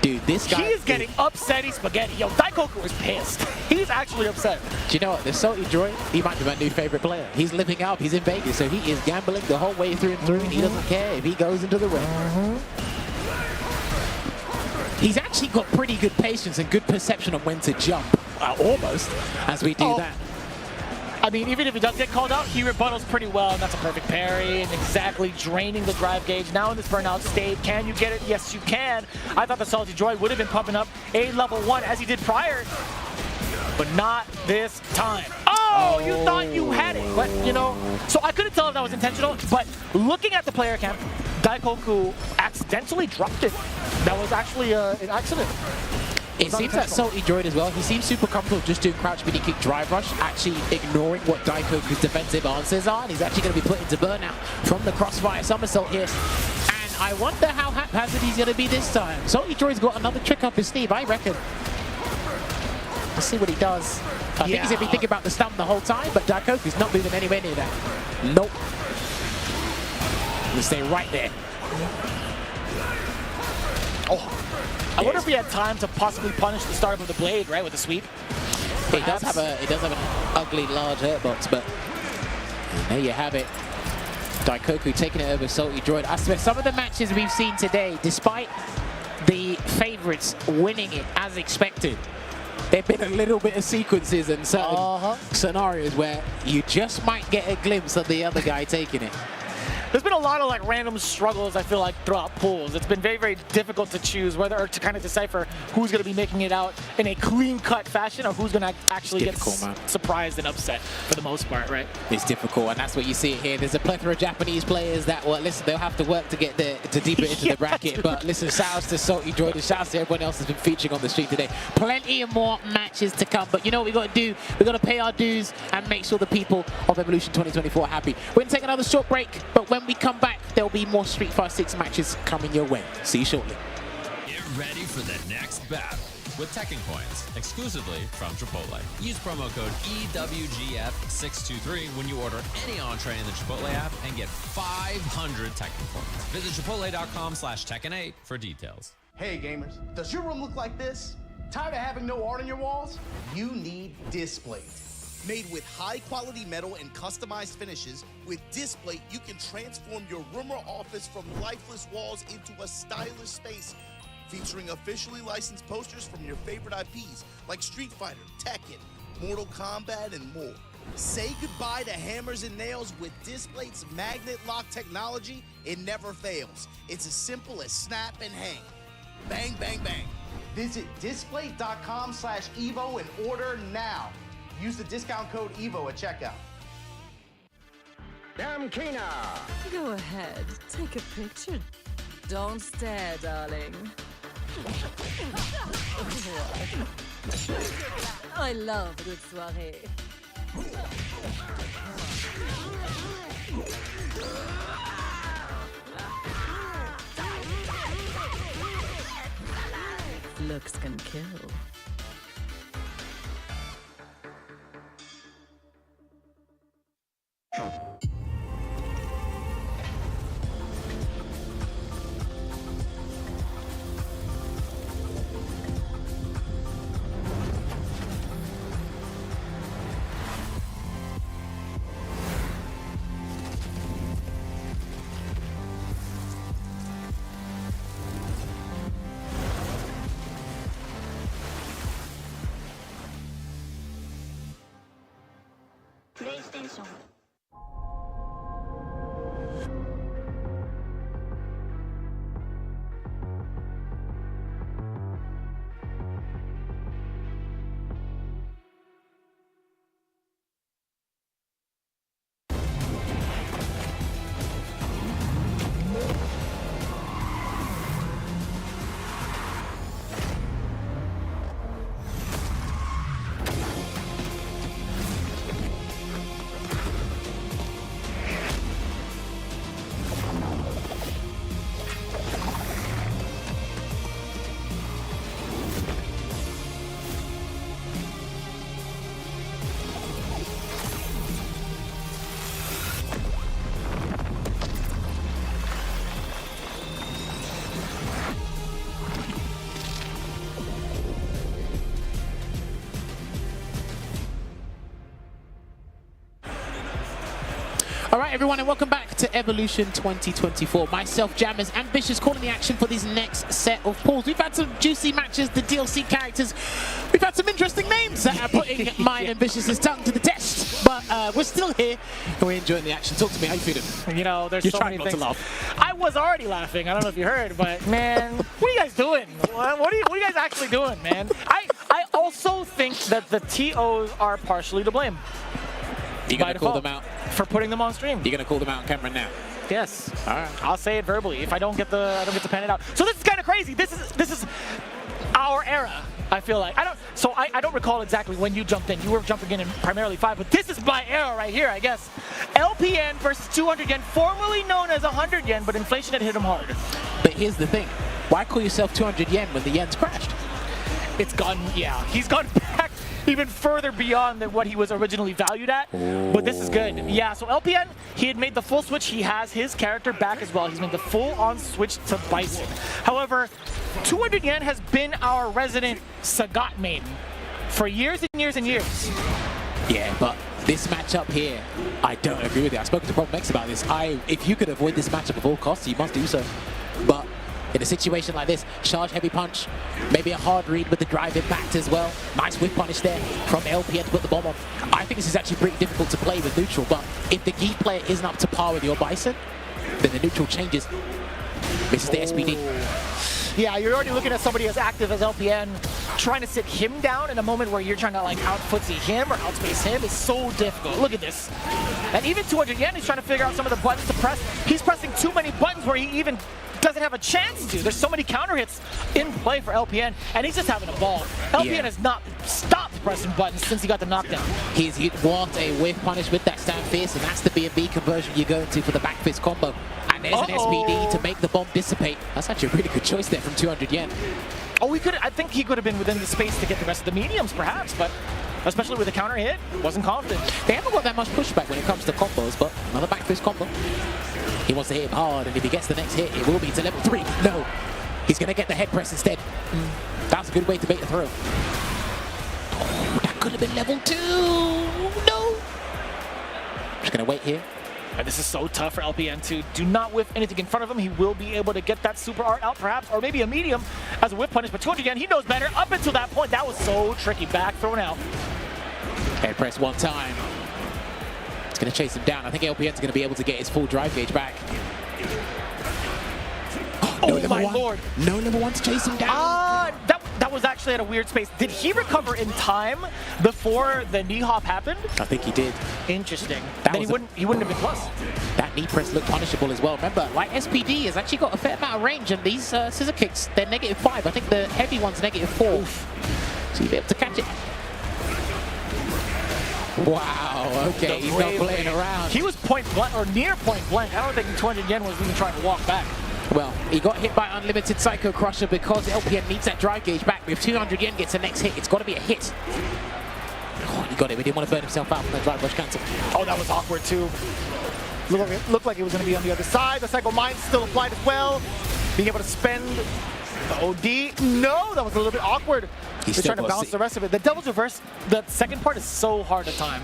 Dude, this guy... He is getting upsetty spaghetti. Yo, Daikoku is pissed. He's actually upset. Do you know what? The Salty Droid, he might be my new favorite player. He's living out. He's in Vegas, so he is gambling the whole way through and through, and he doesn't care if he goes into the ring. He's actually got pretty good patience and good perception of when to jump, almost, as we do that. I mean, even if he does get called out, he rebuttals pretty well, and that's a perfect parry, and exactly draining the drive gauge. Now in this burnout state, can you get it? Yes, you can. I thought the Salty Droid would have been pumping up a level 1 as he did prior, but not this time. Oh, you thought you had it, but you know, so I couldn't tell if that was intentional, but looking at the player cam, Daikoku accidentally dropped it. That was actually an accident. It seems that Salty Droid as well, he seems super comfortable just doing crouch midi kick drive rush, actually ignoring what Daikoku's defensive answers are, and he's actually going to be put into burnout from the crossfire somersault here. And I wonder how haphazard he's going to be this time. Salty Droid's got another trick up his sleeve, I reckon. Let's see what he does. I think he's going to be thinking about the stun the whole time, but Daikoku's not moving anywhere near that. Nope. He'll stay right there. I wonder if he had time to possibly punish the start of the blade, right, with a sweep. It does have an ugly large hurt box, but there you have it. Daikoku taking it over Salty Droid. I swear, some of the matches we've seen today, despite the favorites winning it as expected, there have been a little bit of sequences and certain scenarios where you just might get a glimpse of the other guy taking it. There's been a lot of like random struggles, I feel like, throughout pools. It's been very difficult to choose whether or to kind of decipher who's going to be making it out in a clean-cut fashion or who's going to actually get surprised and upset for the most part, right? It's difficult, and that's what you see here. There's a plethora of Japanese players that, well, listen, they'll have to work to get deeper into the bracket. But listen, shouts to Salty Droid and shouts to everyone else that's been featuring on the stream today. Plenty of more matches to come. But you know what we got to do? We got to pay our dues and make sure the people of Evolution 2024 are happy. We're going to take another short break, but when we come back, there'll be more Street Fighter 6 matches coming your way. See you shortly. Get ready for the next battle with Tekken Coins, exclusively from Chipotle. Use promo code EWGF623 when you order any entree in the Chipotle app and get 500 Tekken Coins. Visit chipotle.com/Tekken8 for details. Hey gamers, does your room look like this? Tired of having no art on your walls? You need Displate. Made with high-quality metal and customized finishes, with Displate, you can transform your room or office from lifeless walls into a stylish space, featuring officially licensed posters from your favorite IPs like Street Fighter, Tekken, Mortal Kombat, and more. Say goodbye to hammers and nails with Displate's magnet lock technology. It never fails. It's as simple as snap and hang. Bang, bang, bang. Visit displate.com/Evo and order now. Use the discount code EVO at checkout. Damkina. Go ahead, take a picture. Don't stare, darling. I love a good soirée. Looks can kill. PlayStation. All right, everyone, and welcome back to Evolution 2024. Myself, Jammers, Ambitious, calling the action for these next set of pools. We've had some juicy matches, the DLC characters. We've had some interesting names that are putting my Ambitious's tongue to the test. But we're still here, and we're enjoying the action. Talk to me, how you feeling? You know, there's You're so trying many not to things. laugh. I was already laughing. I don't know if you heard, but man, what are you guys doing? What are you guys actually doing, man? I also think that the TOs are partially to blame. You're going to call them out? For putting them on stream. You're going to call them out on camera now? Yes. All right. I'll say it verbally if I don't get to pen it out. So this is kind of crazy. This is our era. I feel like I don't recall exactly when you jumped in. You were jumping in primarily 5, but this is my era right here, I guess. LPN versus 200 yen, formerly known as 100 yen, but inflation had hit him hard. But here's the thing. Why call yourself 200 yen when the yen's crashed? It's gone, yeah. He's gone back even further beyond than what he was originally valued at. Ooh. But this is good. Yeah, so LPN, he had made the full switch. He has his character back as well. He's made the full-on switch to Bison. However, 200 yen has been our resident Sagat main for years and years and years. Yeah, but this matchup here, I don't agree with it. I spoke to Problem X about this. If you could avoid this matchup at all costs, you must do so. But in a situation like this, charge heavy punch, maybe a hard read with the drive impact as well. Nice whip punish there from LPN to put the bomb on. I think this is actually pretty difficult to play with neutral, but if the Gi player isn't up to par with your Bison, then the neutral changes. This is the SPD. Yeah, you're already looking at somebody as active as LPN. Trying to sit him down in a moment where you're trying to like out-footsie him or outspace him is so difficult. Look at this. And even 200 yen, he's trying to figure out some of the buttons to press. He's pressing too many buttons where he even doesn't have a chance to. There's so many counter hits in play for LPN, and he's just having a ball. LPN has not stopped pressing buttons since he got the knockdown. He's walked a whiff punish with that stand fist, and that's the B&B conversion you go into for the back fist combo. And there's an SPD to make the bomb dissipate. That's actually a really good choice there from 200 yen. Oh, I think he could have been within the space to get the rest of the mediums, perhaps, but especially with the counter hit, wasn't confident. They haven't got that much pushback when it comes to combos, but another back fist combo. He wants to hit him hard, and if he gets the next hit, it will be to level 3. No, he's going to get the head press instead. That's a good way to make the throw. Oh, that could have been level 2. No. Just going to wait here. And this is so tough for LPN to do not whiff anything in front of him. He will be able to get that super art out perhaps, or maybe a medium as a whip punish, but 200 yen, he knows better. Up until that point, that was so tricky. Back thrown out. Head press one time. It's going to chase him down. I think LPN's going to be able to get his full drive gauge back. Oh, no, my lord. No level 1 to chase him down. That That was actually at a weird space. Did he recover in time before the knee hop happened? I think he did. Interesting. That Then he wouldn't have been plus. That knee press looked punishable as well. Remember, like SPD has actually got a fair amount of range, and these scissor kicks, they're -5. I think the heavy one's -4. So you'll be able to catch it. Wow, okay, he's not playing around. He was point blank, or near point blank. I don't think 200 yen was even trying to walk back. Well, he got hit by Unlimited Psycho Crusher because LPN needs that drive gauge back. If 200 yen gets the next hit, it's got to be a hit. Oh, he got it. He didn't want to burn himself out from that drive rush cancel. Oh, that was awkward too. Looked like it was going to be on the other side. The Psycho Mind still applied as well. Being able to spend the OD. No, that was a little bit awkward. He's trying to bounce the rest of it. The Devil's Reverse, the second part is so hard to time.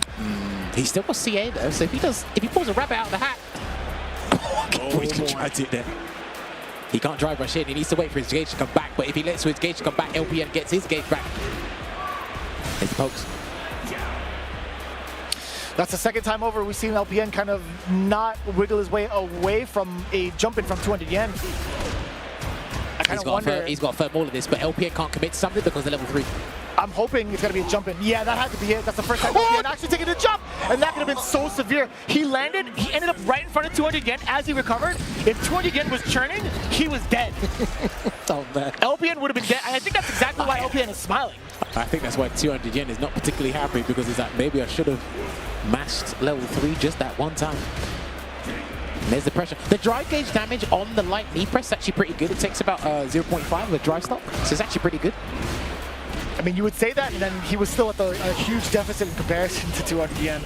He still got CA though, so if he pulls a rabbit out of the hat, he's going to try to do that. He can't drive rush in. He needs to wait for his gauge to come back. But if he lets his gauge to come back, LPN gets his gauge back. There's the pokes. That's the second time over we've seen LPN kind of not wiggle his way away from a jump in from 200 yen. I kind of wonder. He's got to firm all of this, but LPN can't commit to something because they're level 3. I'm hoping it's going to be a jump in. Yeah, that had to be it. That's the first time LPN actually taking a jump, and that could have been so severe. He landed, he ended up right in front of 200 yen as he recovered. If 200 yen was churning, he was dead. Oh, man. LPN would have been dead, and I think that's exactly why LPN is smiling. I think that's why 200 yen is not particularly happy, because he's like, maybe I should have mashed level 3 just that one time. And there's the pressure. The drive gauge damage on the light knee press is actually pretty good. It takes about 0.5 with drive stop, so it's actually pretty good. I mean, you would say that, and then he was still at a huge deficit in comparison to 200 yen.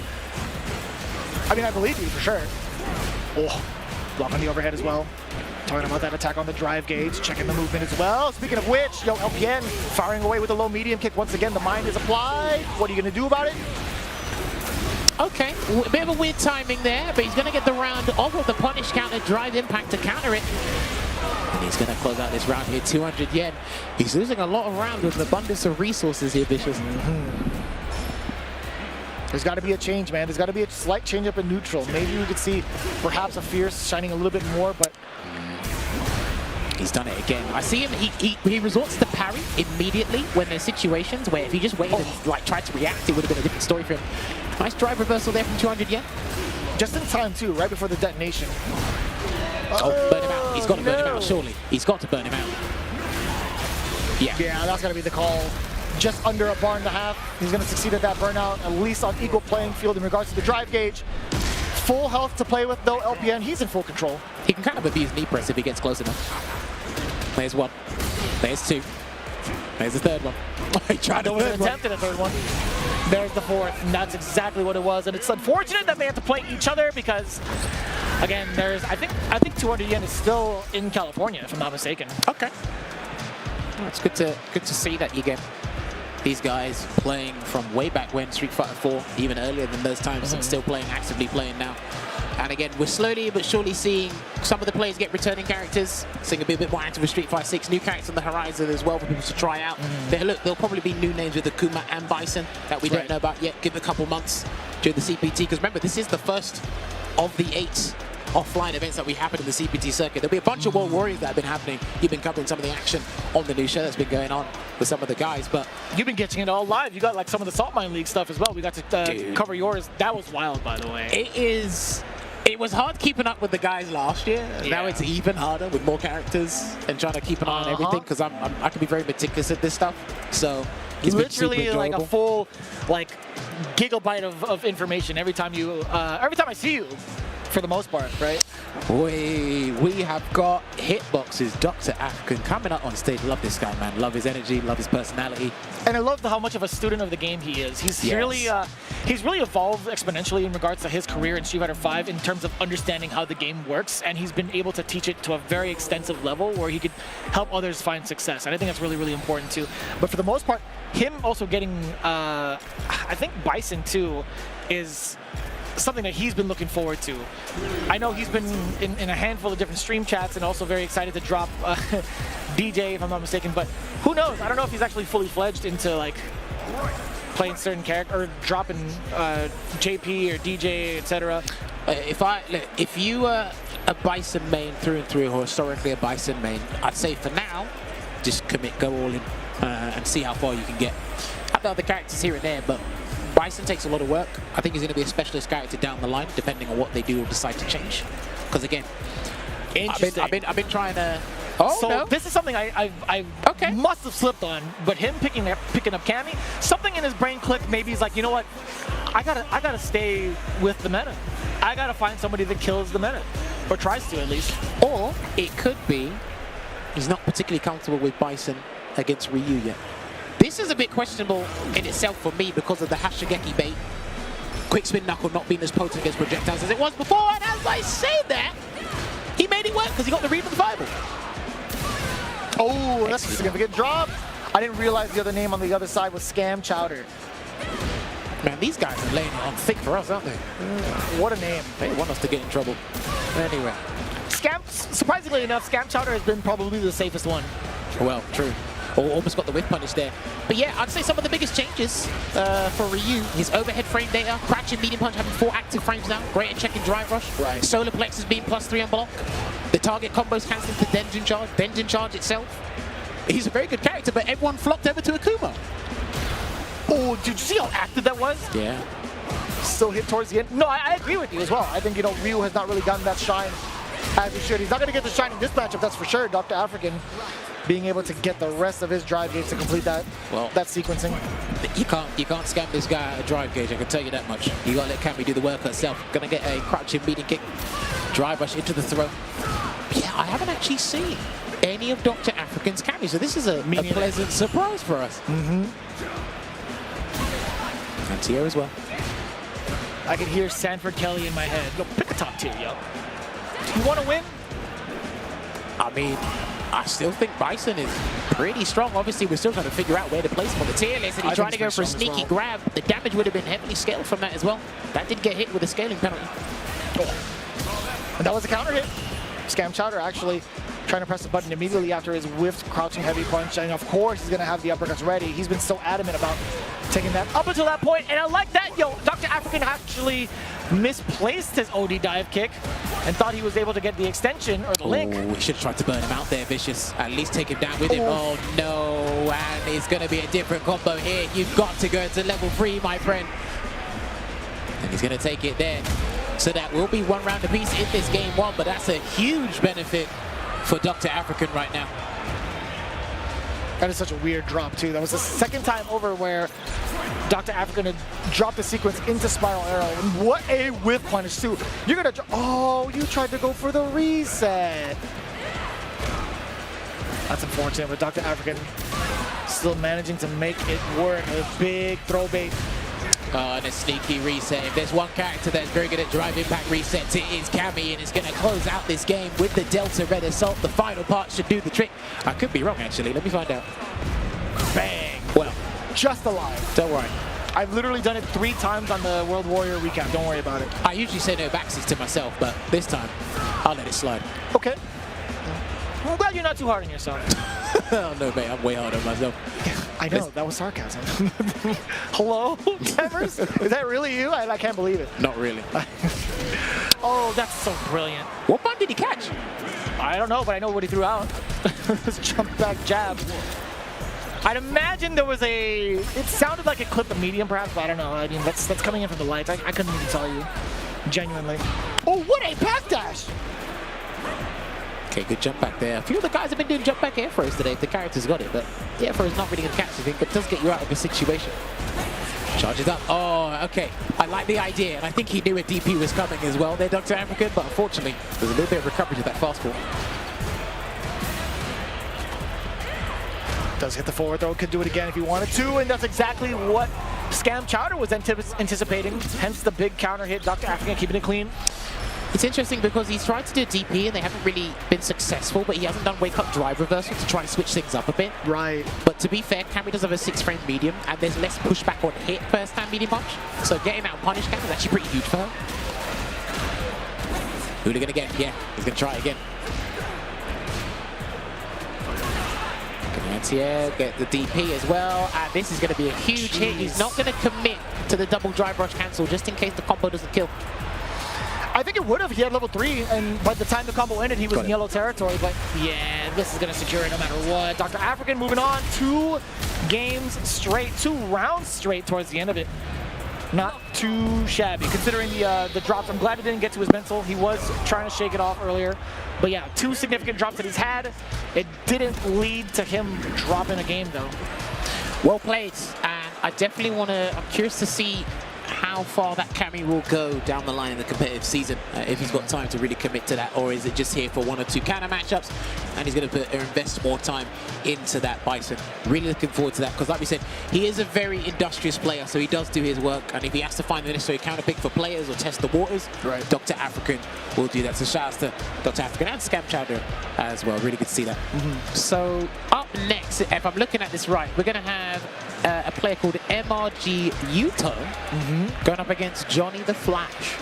I mean, I believe you for sure. Oh, block on the overhead as well. Talking about that attack on the drive gauge, checking the movement as well. Speaking of which, yo, LPN firing away with a low medium kick once again. The mind is applied. What are you going to do about it? Okay, a bit of a weird timing there, but he's going to get the round off of the punish counter, drive impact to counter it. And he's going to close out this round here, 200 yen. He's losing a lot of rounds with an abundance of resources here, Vicious. There's got to be a change, man. There's got to be a slight change up in neutral. Maybe we could see perhaps a Fierce shining a little bit more, but he's done it again. I see him, he resorts to parry immediately when there's situations where if he just waited and like tried to react, it would have been a different story for him. Nice drive reversal there from 200 yen. Just in time too, right before the detonation. Oh, burn him out. He's got to burn him out, surely. He's got to burn him out. Yeah. Yeah, that's got to be the call. Just under a bar and a half. He's going to succeed at that burnout, at least on equal playing field in regards to the drive gauge. Full health to play with, though. LPN, he's in full control. He can kind of abuse knee press if he gets close enough. There's one. There's two. There's the third one. He tried to attempt at a third one. There's the fourth, and that's exactly what it was. And it's unfortunate that they have to play each other because, again, there's I think 200 yen is still in California, if I'm not mistaken. Okay. Well, it's good to see that you get these guys playing from way back when, Street Fighter 4, even earlier than those times, and still playing, actively playing now. And again, we're slowly but surely seeing some of the players get returning characters, seeing a bit more active with Street Fighter 6, new characters on the horizon as well for people to try out. There'll probably be new names with Akuma and Bison that we don't know about yet. Give it a couple months during the CPT, because remember, this is the first of the 8 offline events that we happen in the CPT circuit. There'll be a bunch of World Warriors that have been happening. You've been covering some of the action on the new show that's been going on with some of the guys, but you've been catching it all live. You got like some of the Salt Mine League stuff as well. We got to cover yours. That was wild, by the way. It was hard keeping up with the guys last year. Yeah. Now it's even harder with more characters and trying to keep an eye on everything, because I can be very meticulous at this stuff. So it's literally like a full gigabyte of information every time I see you, for the most part, right? We have got Hitbox's Dr. African coming up on stage. Love this guy, man. Love his energy, love his personality. And I love how much of a student of the game he is. He's really evolved exponentially in regards to his career in Street Fighter 5 in terms of understanding how the game works, and he's been able to teach it to a very extensive level where he could help others find success. And I think that's really, really important too. But for the most part, him also getting, I think Bison too, is something that he's been looking forward to. I know he's been in a handful of different stream chats and also very excited to drop DJ, if I'm not mistaken, but who knows? I don't know if he's actually fully fledged into like playing certain character or dropping JP or DJ, etc. If you are a Bison main through and through, or historically a Bison main, I'd say for now, just commit, go all in. and see how far you can get. I've got other characters here and there, but Bison takes a lot of work. I think he's going to be a specialist character down the line, depending on what they do or decide to change. Because again, I've been trying to. Oh, so no. this is something I must have slipped on, but him picking up Cammy, something in his brain clicked. Maybe he's like, you know what, I gotta stay with the meta. I gotta find somebody that kills the meta, or tries to at least. Or it could be he's not particularly comfortable with Bison against Ryu yet. This is a bit questionable in itself for me because of the Hashigeki bait. Quick spin knuckle not being as potent against projectiles as it was before, and as I say that, he made it work because he got the read of the fireball. Oh, that's a significant drop. I didn't realize the other name on the other side was Scam Chowder. Man, these guys are laying it on thick for us, aren't they? What a name. They want us to get in trouble. Anyway. Surprisingly enough, Scam Chowder has been probably the safest one. Well, true. Almost got the whiff punish there. But yeah, I'd say some of the biggest changes for Ryu. His overhead frame data, crouching medium punch having 4 active frames now, great at checking drive rush. Right. Solar plexus being +3 on block. The target combos cancelling to Denjin charge itself. He's a very good character, but everyone flocked over to Akuma. Oh, did you see how active that was? Yeah. Still hit towards the end. No, I agree with you as well. I think, you know, Ryu has not really gotten that shine as he should. He's not going to get the shine in this matchup, that's for sure. Dr. African being able to get the rest of his drive gauge to complete that sequencing. You can't scam this guy at a drive gauge, I can tell you that much. You got to let Cammy do the work herself. Gonna get a crouching beating kick, drive rush into the throw. Yeah, I haven't actually seen any of Dr. African's Cammy, so this is a pleasant surprise for us. Mm-hmm. And Tio as well. I can hear Sanford Kelly in my head. Go pick a top tier, yo. You want to win? I mean, I still think Bison is pretty strong. Obviously, we're still trying to figure out where to place him on the tier list, and he tried to go for a sneaky grab. The damage would have been heavily scaled from that as well. That did get hit with a scaling penalty. Oh. And that was a counter hit. Scam Chowder actually trying to press the button immediately after his whiffed crouching heavy punch, and of course he's going to have the uppercuts ready. He's been so adamant about taking that up until that point, and I like that. Yo, Dr. African actually misplaced his OD dive kick and thought he was able to get the extension or the link. We should have tried to burn him out there, Vicious. At least take him down with him. Oh no, and it's going to be a different combo here. You've got to go to level 3, my friend. And he's going to take it there. So that will be 1 round apiece in this game 1, but that's a huge benefit for Dr. African right now. That is such a weird drop too. That was the second time over where Dr. African had dropped the sequence into Spiral Arrow. And what a whiff punish too. You're gonna, oh, you tried to go for the reset. That's unfortunate, but Dr. African still managing to make it work. A big throw bait. And a sneaky reset. If there's one character that's very good at drive impact resets, it is Cammy, and it's going to close out this game with the Delta Red Assault. The final part should do the trick. I could be wrong, actually. Let me find out. Bang. Well, just alive. Don't worry. I've literally done it 3 times on the World Warrior recap. Don't worry about it. I usually say no backsies to myself, but this time, I'll let it slide. Okay. I'm glad you're not too hard on yourself. Oh, no, mate. I'm way hard on myself. I know. That was sarcasm. Hello, Cameras? Is that really you? I can't believe it. Not really. Oh, that's so brilliant. What button did he catch? I don't know, but I know what he threw out. This jump back jab. I'd imagine there was a... It sounded like it clipped the medium, perhaps, but I don't know. I mean, that's coming in from the lights. I couldn't even tell you. Genuinely. Oh, what a pack dash! Okay, good jump back there. A few of the guys have been doing jump back air throws today if the character's got it, but the air throw is not really going to catch anything, but it does get you out of a situation. Charges up. Oh, okay. I like the idea, and I think he knew a DP was coming as well there, Dr. African, but unfortunately, there's a little bit of recovery to that fastball. Does hit the forward throw, could do it again if he wanted to, and that's exactly what Scam Chowder was anticipating, hence the big counter hit. Dr. African keeping it clean. It's interesting because he's tried to do a DP and they haven't really been successful, but he hasn't done wake up drive reversal to try and switch things up a bit. Right. But to be fair, Cammy does have a 6-frame medium and there's less pushback on hit first time medium punch. So getting out punish Cammy is actually pretty huge for her. Hooligan again. Yeah, he's going to try again. Anti-air, get the DP as well, and this is going to be a huge hit. He's not going to commit to the double drive rush cancel just in case the combo doesn't kill. I think it would have. He had level 3, and by the time the combo ended, he was in yellow territory. But yeah, this is going to secure it no matter what. Dr. African moving on. 2 games straight, 2 rounds straight towards the end of it. Not too shabby, considering the drops. I'm glad he didn't get to his mental. He was trying to shake it off earlier. But yeah, 2 significant drops that he's had. It didn't lead to him dropping a game, though. Well played. And I definitely want to, I'm curious to see how far that Cammy will go down the line in the competitive season, if he's got time to really commit to that, or is it just here for 1 or 2 counter matchups and he's going to invest more time into that Bison. Really looking forward to that, because like we said, he is a very industrious player, so he does do his work, and if he has to find the necessary counter pick for players or test the waters, Dr. African will do that. So shout out to Dr. African and Scam Chowder as well. Really good to see that. So up next, if I'm looking at this right, we're going to have a player called MRG Yuto going up against Johnny the Flash.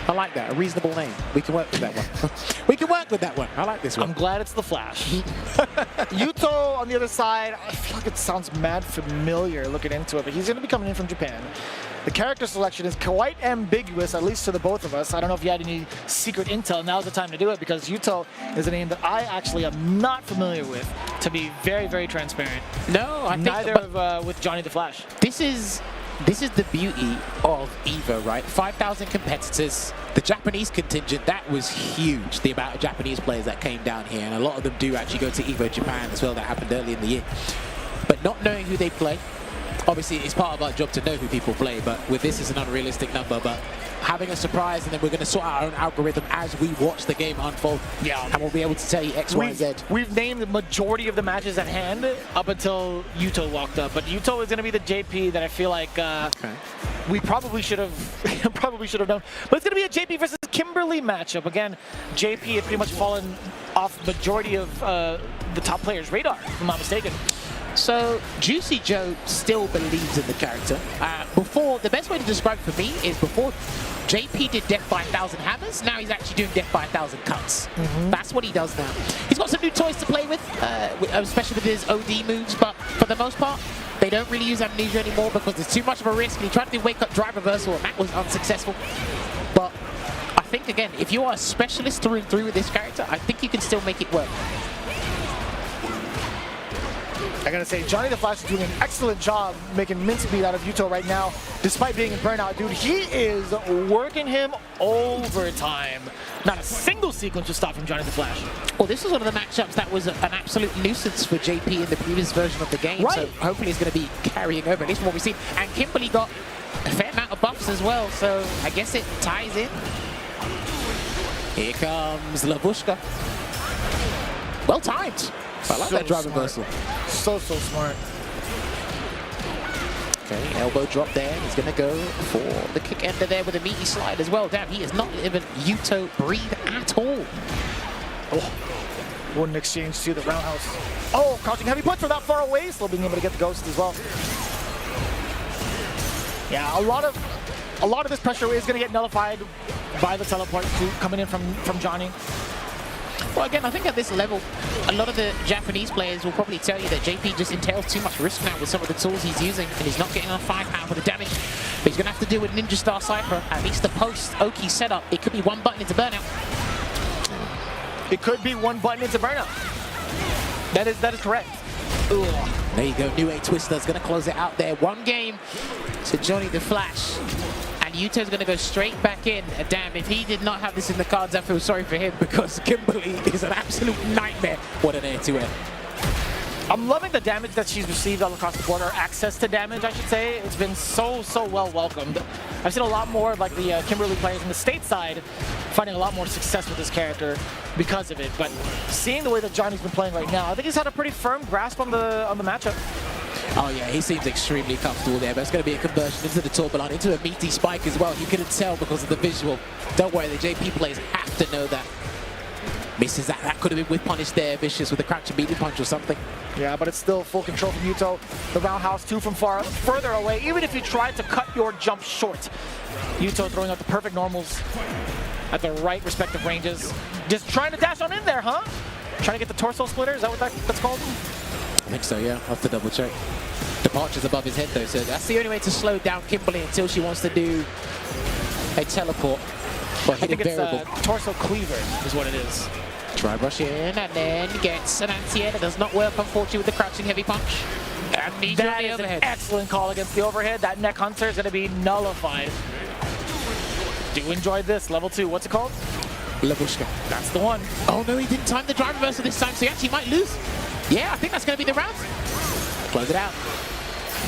I like that. A reasonable name. We can work with that one. We can work with that one. I like this one. I'm glad it's the Flash. Yuto on the other side, I feel like it sounds mad familiar looking into it, but he's going to be coming in from Japan. The character selection is quite ambiguous, at least to the both of us. I don't know if you had any secret intel. Now's the time to do it, because Yuto is a name that I actually am not familiar with, to be very, very transparent. No, I think neither with Johnny the Flash. This is the beauty of EVO, right? 5,000 competitors. The Japanese contingent, that was huge, the amount of Japanese players that came down here, and a lot of them do actually go to EVO Japan as well. That happened early in the year. But not knowing who they play, obviously it's part of our job to know who people play, but with this it's an unrealistic number. But having a surprise, and then we're going to sort out our own algorithm as we watch the game unfold. Yeah. And we'll be able to tell you X, Y, Z. We've named the majority of the matches at hand up until Yuto walked up. But Yuto is going to be the JP that I feel like we probably should have known. But it's going to be a JP versus Kimberly matchup. Again, JP had pretty much fallen off the majority of the top players' radar, if I'm not mistaken. So Juicy Joe still believes in the character. Before, the best way to describe it for me is before JP did death by 1,000 hammers, now he's actually doing death by 1,000 cuts. That's what he does now. He's got some new toys to play with, especially with his OD moves, but for the most part, they don't really use amnesia anymore because there's too much of a risk. And he tried to do wake up drive reversal, and that was unsuccessful. But I think, again, if you are a specialist through and through with this character, I think you can still make it work. I gotta say, Johnny the Flash is doing an excellent job making mincemeat out of Yuto right now, despite being in burnout. Dude, he is working him overtime. Not a single sequence to stop from Johnny the Flash. Well, this is one of the matchups that was an absolute nuisance for JP in the previous version of the game. Right. So hopefully he's going to be carrying over, at least from what we've seen. And Kimberly got a fair amount of buffs as well, so I guess it ties in. Here comes Lavushka. Well timed. I like that drive reversal. So smart. Okay, elbow drop there. He's going to go for the kick ender there with a meaty slide as well. Damn, he is not even Yuto breathe at all. Oh, one exchange to the roundhouse. Oh, crouching heavy punch from that far away. Still being able to get the ghost as well. Yeah, a lot of this pressure is going to get nullified by the teleport coming in from Johnny. Well, again, I think at this level, a lot of the Japanese players will probably tell you that JP just entails too much risk now with some of the tools he's using, and he's not getting enough firepower for the damage. But he's going to have to deal with Ninja Star Cypher. At least the post-Oki setup, it could be one button into burnout. It could be one button into burnout. That is correct. Ooh. There you go, New 8 Twister's going to close it out there. One game to Johnny the Flash. And Yuto's going to go straight back in. Damn, if he did not have this in the cards, I feel sorry for him, because Kimberly is an absolute nightmare. What an air-to-air. I'm loving the damage that she's received all across the board, or access to damage, I should say. It's been so well welcomed. I've seen a lot more of like the Kimberly players on the stateside finding a lot more success with this character because of it. But seeing the way that Johnny's been playing right now, I think he's had a pretty firm grasp on the matchup. Oh yeah, he seems extremely comfortable there, but it's going to be a conversion into the Tourbillon, into a meaty spike as well. You couldn't tell because of the visual. Don't worry, the JP players have to know that. Misses that. That could have been with punish there. Vicious with a crouching beating punch or something. Yeah, but it's still full control from Yuto. The roundhouse too from further away. Even if you tried to cut your jump short, Yuto throwing out the perfect normals at the right respective ranges. Just trying to dash on in there, huh? Trying to get the torso splitter. Is that what that's called? I think so, yeah. I'll have to double check. Departure's above his head though, so that's the only way to slow down Kimberly until she wants to do a teleport. Well, I think it's torso cleaver is what it is. Try brush in and then gets an anti-air. That does not work, unfortunately, with the crouching heavy punch. Amnesia That on the is overhead. an excellent call against the overhead. That neck hunter is going to be nullified. Do enjoy this. Level 2. What's it called? Labushka. That's the one. Oh no, he didn't time the drive reversal this time, so he actually might lose. Yeah, I think that's going to be the round. Close it out.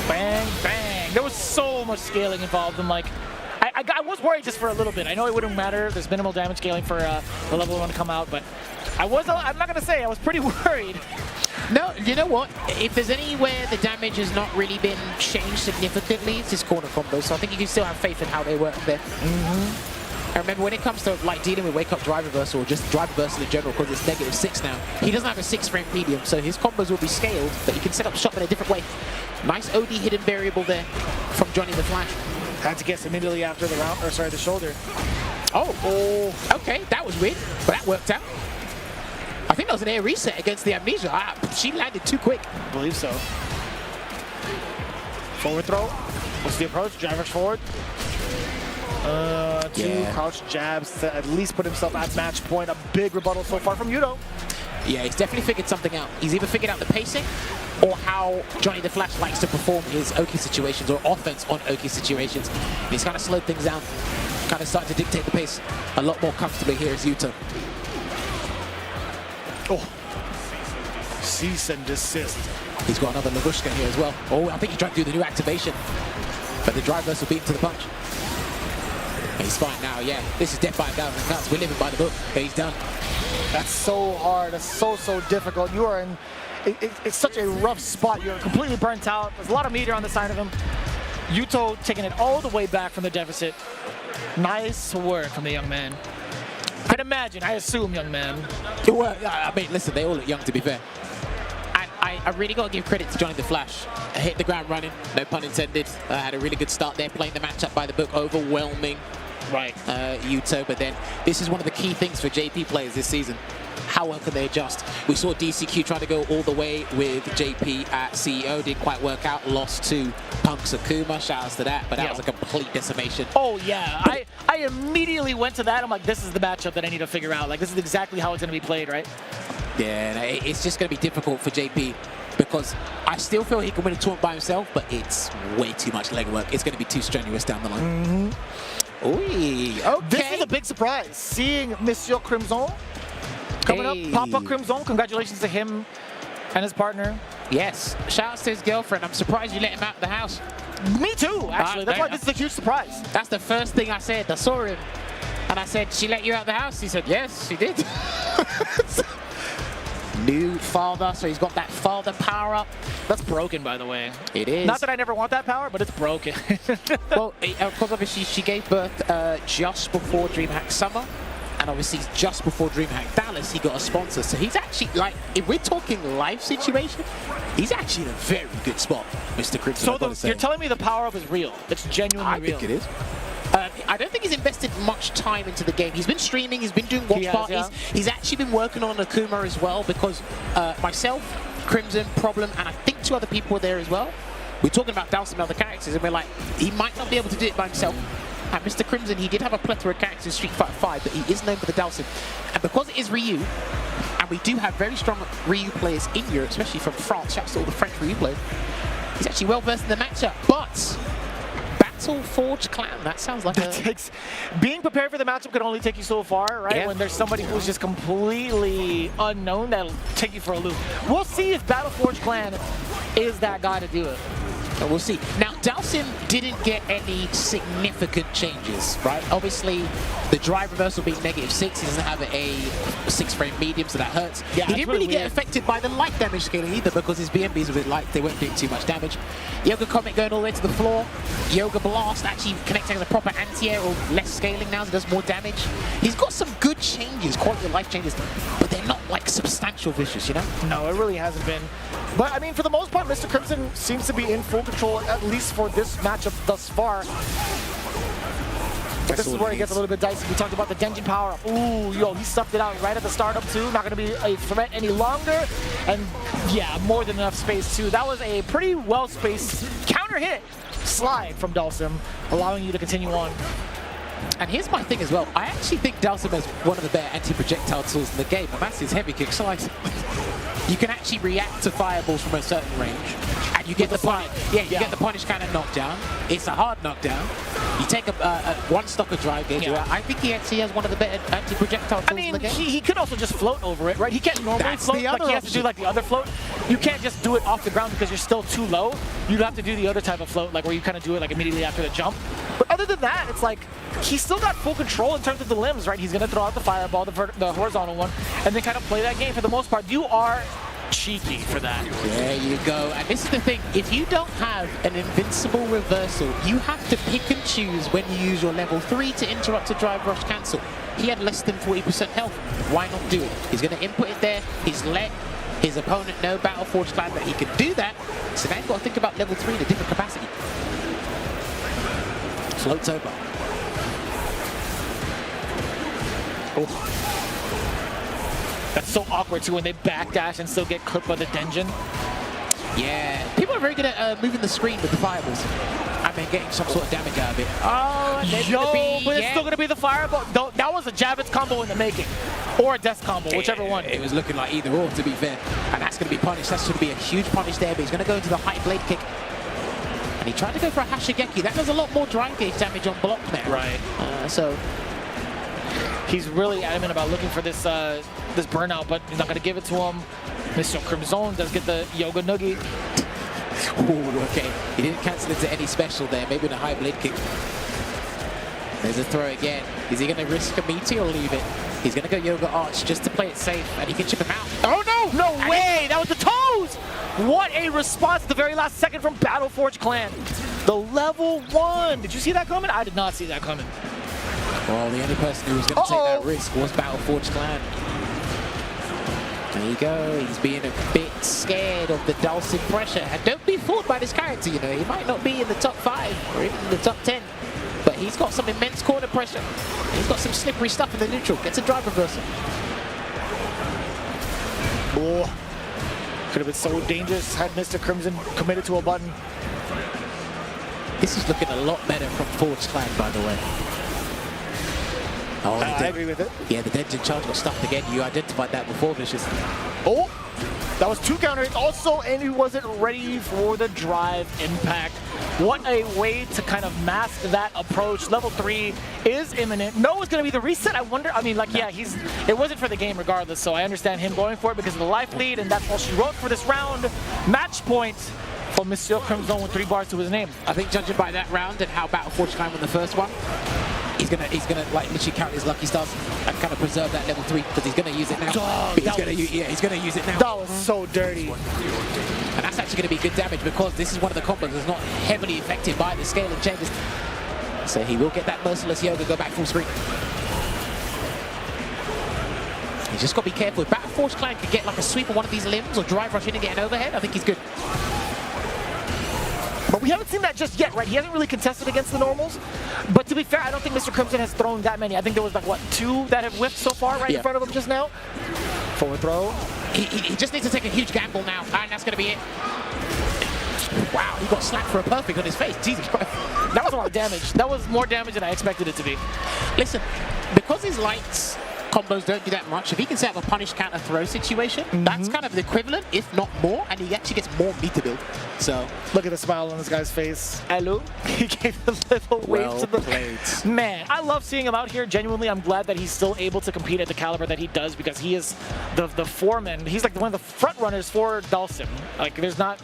Bang, bang. There was so much scaling involved. And like, I was worried just for a little bit. I know it wouldn't matter. There's minimal damage scaling for the level 1 to come out, but I'm not going to say I was pretty worried. No, you know what? If there's anywhere the damage has not really been changed significantly, it's his corner combos. So I think you can still have faith in how they work there. And remember, when it comes to like dealing with wake up drive reversal or just drive reversal in general, because it's -6 now, he doesn't have a 6-frame medium, so his combos will be scaled, but he can set up shop in a different way. Nice OD hidden variable there from Johnny the Flash. Had to guess immediately after the round, or sorry, the shoulder. Oh, okay, that was weird, but that worked out. I think that was an air reset against the Amnesia. She landed too quick. I believe so. Forward throw. What's the approach? Drivers forward. Two crouch jabs to at least put himself at match point. A big rebuttal so far from Yuto. Yeah, he's definitely figured something out. He's either figured out the pacing or how Johnny the Flash likes to perform his Oki situations or offense on Oki situations. And he's kind of slowed things down, kind of starting to dictate the pace a lot more comfortably here as Yuto. Oh, cease and desist. He's got another Labushka here as well. Oh, I think he tried to do the new activation, but the drive burst will beat him to the punch. And he's fine now, yeah. This is death by 1,000 cuts. We're living by the book, but he's done. That's so hard. That's so difficult. You are in. It's such a rough spot. You're completely burnt out. There's a lot of meter on the side of him. Yuto taking it all the way back from the deficit. Nice work from the young man. I'd imagine, I assume, young man. Well, I mean, listen, they all look young, to be fair. And I really got to give credit to Johnny the Flash. Hit the ground running, no pun intended. Had a really good start there, playing the matchup by the book, overwhelming Yuto. But then this is one of the key things for JP players this season. How well can they adjust? We saw DCQ try to go all the way with JP at CEO. Didn't quite work out. Lost to Punk Sakuma. Shout outs to that. But that was a complete decimation. Oh, yeah. I immediately went to that. I'm like, this is the matchup that I need to figure out. Like, this is exactly how it's going to be played, right? Yeah, no, it's just going to be difficult for JP because I still feel he can win a tournament by himself, but it's way too much legwork. It's going to be too strenuous down the line. Ooh, okay. This is a big surprise. Seeing Monsieur Crimson coming up, Papa Crimson. Congratulations to him and his partner. Yes. Shout out to his girlfriend. I'm surprised you let him out of the house. Me too, actually. That's why this is a huge surprise. That's the first thing I said. I saw him. And I said, she let you out of the house? He said, yes, she did. New father, so he's got that father power up. That's broken, by the way. It is. Not that I never want that power, but it's broken. Well, because obviously she gave birth just before DreamHack Summer. And obviously just before DreamHack Dallas, he got a sponsor. So he's actually, like, if we're talking life situation, he's actually in a very good spot, Mr. Crimson. So you're telling me the power-up is real? It's genuinely real? I think it is. I don't think he's invested much time into the game. He's been streaming, he's been doing watch parties. Yeah. He's actually been working on Akuma as well because myself, Crimson, Problem, and I think 2 other people were there as well. We're talking about Dalsim and other characters, and we're like, he might not be able to do it by himself. And Mr. Crimson, he did have a plethora of characters in Street Fighter 5, but he is known for the Dalsim. And because it is Ryu, and we do have very strong Ryu players in Europe, especially from France, shouts to all the French Ryu players, he's actually well versed in the matchup. But Battle Forge Clan, that sounds like being prepared for the matchup can only take you so far, right? Yeah. When there's somebody who's just completely unknown, that'll take you for a loop. We'll see if Battle Forge Clan is that guy to do it. We'll see. Now, Dalsim didn't get any significant changes, right? Obviously, the drive reversal being -6, he doesn't have a 6-frame medium, so that hurts. Yeah, he didn't really get affected by the light damage scaling either because his BMBs were a bit light. They weren't doing too much damage. Yoga Comet going all the way to the floor. Yoga Blast actually connecting as a proper anti-air or less scaling now, so it does more damage. He's got some good changes, quality of life changes, but they're not like substantial vicious, you know? No, it really hasn't been. But, I mean, for the most part, Mr. Crimson seems to be in full control, at least for this matchup thus far. This is where it gets a little bit dicey. We talked about the Denjin power-up. Ooh, yo, he stuffed it out right at the startup, too. Not going to be a threat any longer. And, yeah, more than enough space, too. That was a pretty well-spaced counter-hit slide from Dalsim, allowing you to continue on. And here's my thing as well. I actually think Dalsim is one of the better anti-projectile tools in the game, and that's his heavy kick slice. You can actually react to fireballs from a certain range, and you get the punish. Yeah, you get the punish kind of knockdown. It's a hard knockdown. You take a one stock of drive gauge. Yeah. I think he actually has one of the better anti-projectile tools in the game. He could also just float over it, right? He can't normally float like he has to do like the other float. You can't just do it off the ground because you're still too low. You'd have to do the other type of float, like where you kind of do it like immediately after the jump. But other than that, it's like he's still got full control in terms of the limbs, right? He's gonna throw out the fireball, the horizontal one, and then kind of play that game for the most part. You are cheeky for that. There you go. And this is the thing. If you don't have an invincible reversal, you have to pick and choose when you use your level 3 to interrupt a drive rush cancel. He had less than 40% health. Why not do it? He's going to input it there. He's let his opponent know, Battleforge Clan, that he can do that. So now you've got to think about level 3 in a different capacity. Floats over. Oh. That's so awkward too when they backdash and still get clipped by the Denjin. Yeah, people are very good at moving the screen with the fireballs. I mean, getting some sort of damage out of it. Oh, but it's still going to be the fireball. That was a Javits combo in the making. Or a Death combo, whichever one. It was looking like either or, to be fair. And that's going to be punished. That's going to be a huge punish there, but he's going to go into the high blade kick. And he tried to go for a Hashigeki. That does a lot more drive gauge damage on block there. Right. So he's really adamant about looking for this this burnout, but he's not going to give it to him. Mr. Crimson does get the Yoga Noogie. Ooh, okay. He didn't cancel into any special there. Maybe in a high blade kick. There's a throw again. Is he going to risk a meteor or leave it? He's going to go Yoga Arch just to play it safe, and he can chip him out. Oh, no! No way! That was the toes! What a response at the very last second from Battleforge Clan. The level 1. Did you see that coming? I did not see that coming. Well, the only person who was going to take that risk was Battleforge Clan. There you go. He's being a bit scared of the Dalsim pressure. And don't be fooled by this character, you know. He might not be in the top 5 or even in the top 10. But he's got some immense corner pressure. He's got some slippery stuff in the neutral. Gets a drive reversal. Oh, could have been so dangerous had Mr. Crimson committed to a button. This is looking a lot better from Forge Clan, by the way. Oh, I agree with it. Yeah, the Denjin charge got stuffed again. You identified that before, Vicious. Oh, that was 2 counter hits also, and he wasn't ready for the drive impact. What a way to kind of mask that approach. Level 3 is imminent. No, it's going to be the reset. I wonder, I mean, like, yeah, it wasn't for the game regardless, so I understand him going for it because of the life lead, and that's all she wrote for this round. Match point for Monsieur Crimson with 3 bars to his name. I think judging by that round and how Battleforge Clan won the first one, he's gonna like literally count his lucky stars and kind of preserve that level 3 because he's gonna use it now. He's gonna use it now. That was so dirty. And that's actually gonna be good damage because this is one of the combos that's not heavily affected by the scaling changes. So he will get that merciless Yoga, go back full screen. He's just got to be careful. If Battleforge Clan could get like a sweep on one of these limbs or drive rush in and get an overhead, I think he's good. But we haven't seen that just yet, right? He hasn't really contested against the normals. But to be fair, I don't think Mr. Crimson has thrown that many. I think there was like, what, 2 that have whiffed so far right in front of him just now? Forward throw. He just needs to take a huge gamble now, and that's going to be it. Wow, he got slapped for a perfect on his face. Jesus Christ. That was a lot of damage. That was more damage than I expected it to be. Listen, because his lights combos don't do that much, if he can set up a punish counter throw situation, that's kind of the equivalent, if not more, and he actually gets more meter build. So look at the smile on this guy's face. Hello. He gave a little wave to the man. I love seeing him out here. Genuinely, I'm glad that he's still able to compete at the caliber that he does because he is the foreman. He's like one of the front runners for Dalsim. Like there's not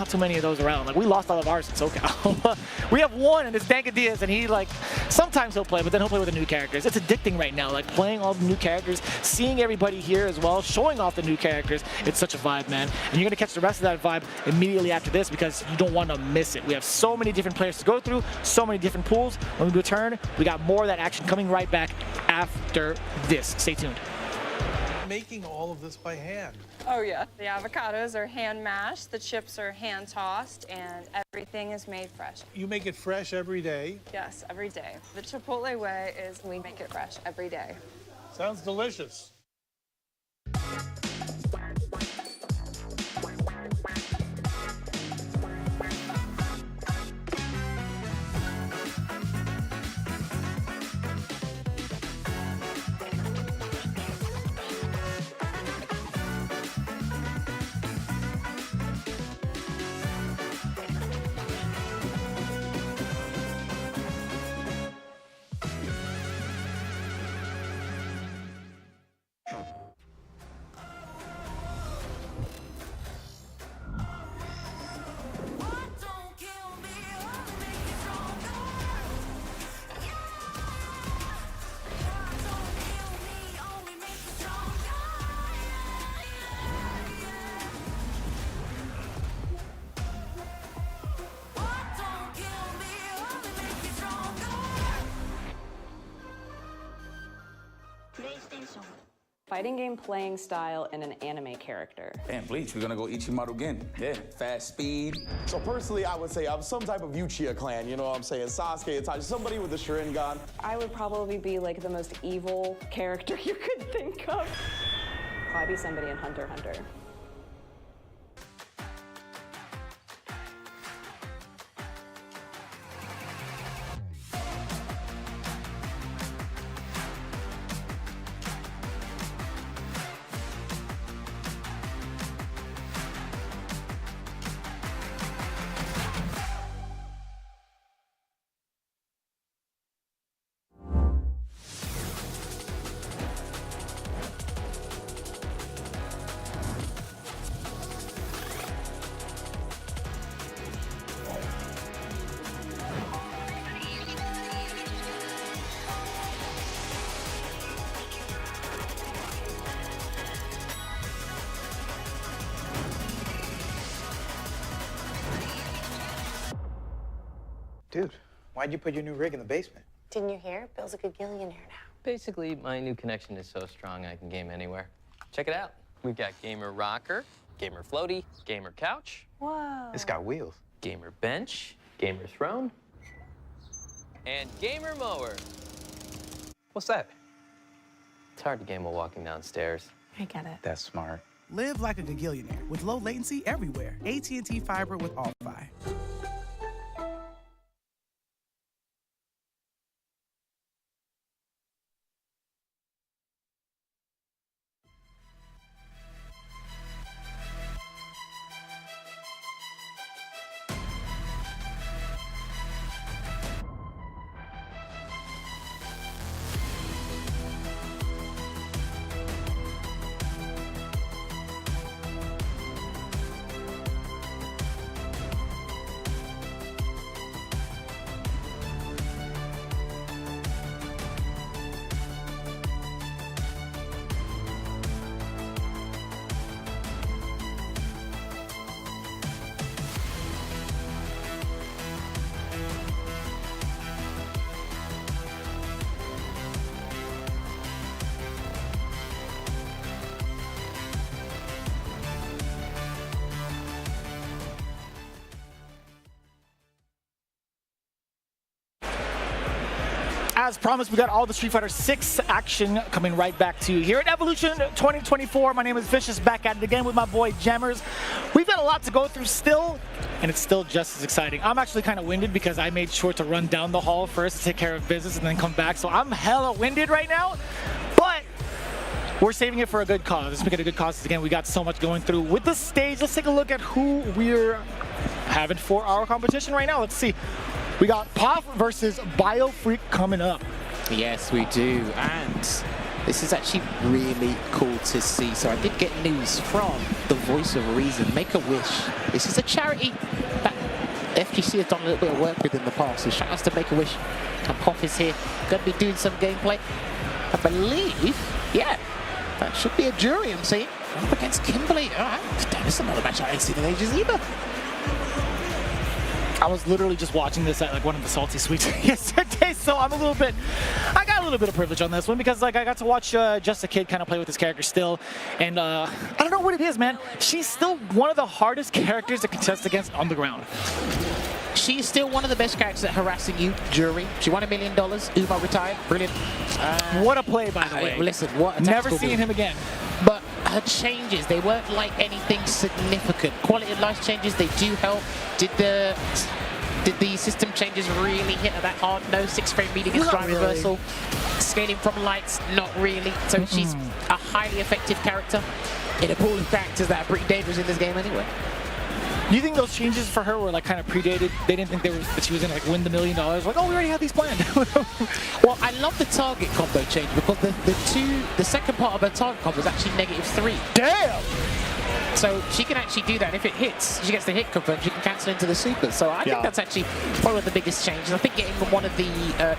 too many of those around. Like we lost all of ours in SoCal. We have one, and it's Danka Diaz, and he like sometimes he'll play, but then he'll play with the new characters. It's addicting right now. Like playing all the new characters, seeing everybody here as well, showing off the new characters. It's such a vibe, man. And you're gonna catch the rest of that vibe immediately after this because you don't want to miss it. We have so many different players to go through, so many different pools. When we return, we got more of that action coming right back after this. Stay tuned. Making all of this by hand. Oh yeah. The avocados are hand mashed, the chips are hand tossed, and everything is made fresh. You make it fresh every day. Yes, every day. The Chipotle way is we make it fresh every day. Sounds delicious. fighting game playing style and an anime character. Damn, Bleach, we're gonna go Ichimaru again. Yeah, fast speed. So personally, I would say I'm some type of Uchiha clan, you know what I'm saying? Sasuke, Itachi, somebody with a Sharingan. I would probably be like the most evil character you could think of. Probably be somebody in Hunter x Hunter. Dude, why'd you put your new rig in the basement? Didn't you hear? Bill's a gagillionaire now. Basically, my new connection is so strong I can game anywhere. Check it out. We've got gamer rocker, gamer floaty, gamer couch. Whoa. It's got wheels. Gamer bench, gamer throne, and gamer mower. What's that? It's hard to game while walking downstairs. I get it. That's smart. Live like a gagillionaire with low latency everywhere. AT&T Fiber with All-Fi. As promised, we got all the Street Fighter 6 action coming right back to you here at Evolution 2024. My name is Vicious, back at it again with my boy Jammers. We've got a lot to go through still, and it's still just as exciting. I'm actually kind of winded because I made sure to run down the hall first to take care of business and then come back, so I'm hella winded right now, but we're saving it for a good cause. Let's make it a good cause. Again, we got so much going through with the stage. Let's take a look at who we're having for our competition right now. Let's see. We got Puff versus BioFreak coming up. Yes, we do, and this is actually really cool to see. So I did get news from the Voice of Reason, Make-A-Wish. This is a charity that FGC has done a little bit of work with in the past, so shout outs to Make-A-Wish. And Puff is here, gonna be doing some gameplay. I believe, yeah, that should be a jury, I'm seeing. Up against Kimberly. All right, damn, this is another match I ain't seen in ages either. I was literally just watching this at like one of the Salty Suites yesterday, so I got a little bit of privilege on this one because like I got to watch Just a Kid kind of play with this character still, and I don't know what it is, man. She's still one of the hardest characters to contest against on the ground. She's still one of the best characters at harassing you, jury. She won $1 million. Uma retired. Brilliant. What a play, by the way. Listen, what a Never seen him again. But her changes, they weren't like anything significant. Quality of life changes, they do help. Did the system changes really hit her that hard? No. 6-frame reading is drive reversal. Scaling from lights, not really. So she's a highly effective character in a pool of characters that are pretty dangerous in this game anyway. Do you think those changes for her were like kind of predated? They didn't think that she was gonna like win the $1 million. Like, oh, we already had these planned. Well, I love the target combo change because the second part of her target combo is actually -3. Damn! So she can actually do that. If it hits, she gets the hit confirmed, she can cancel into the super. So I think that's actually one of the biggest changes. I think getting one of the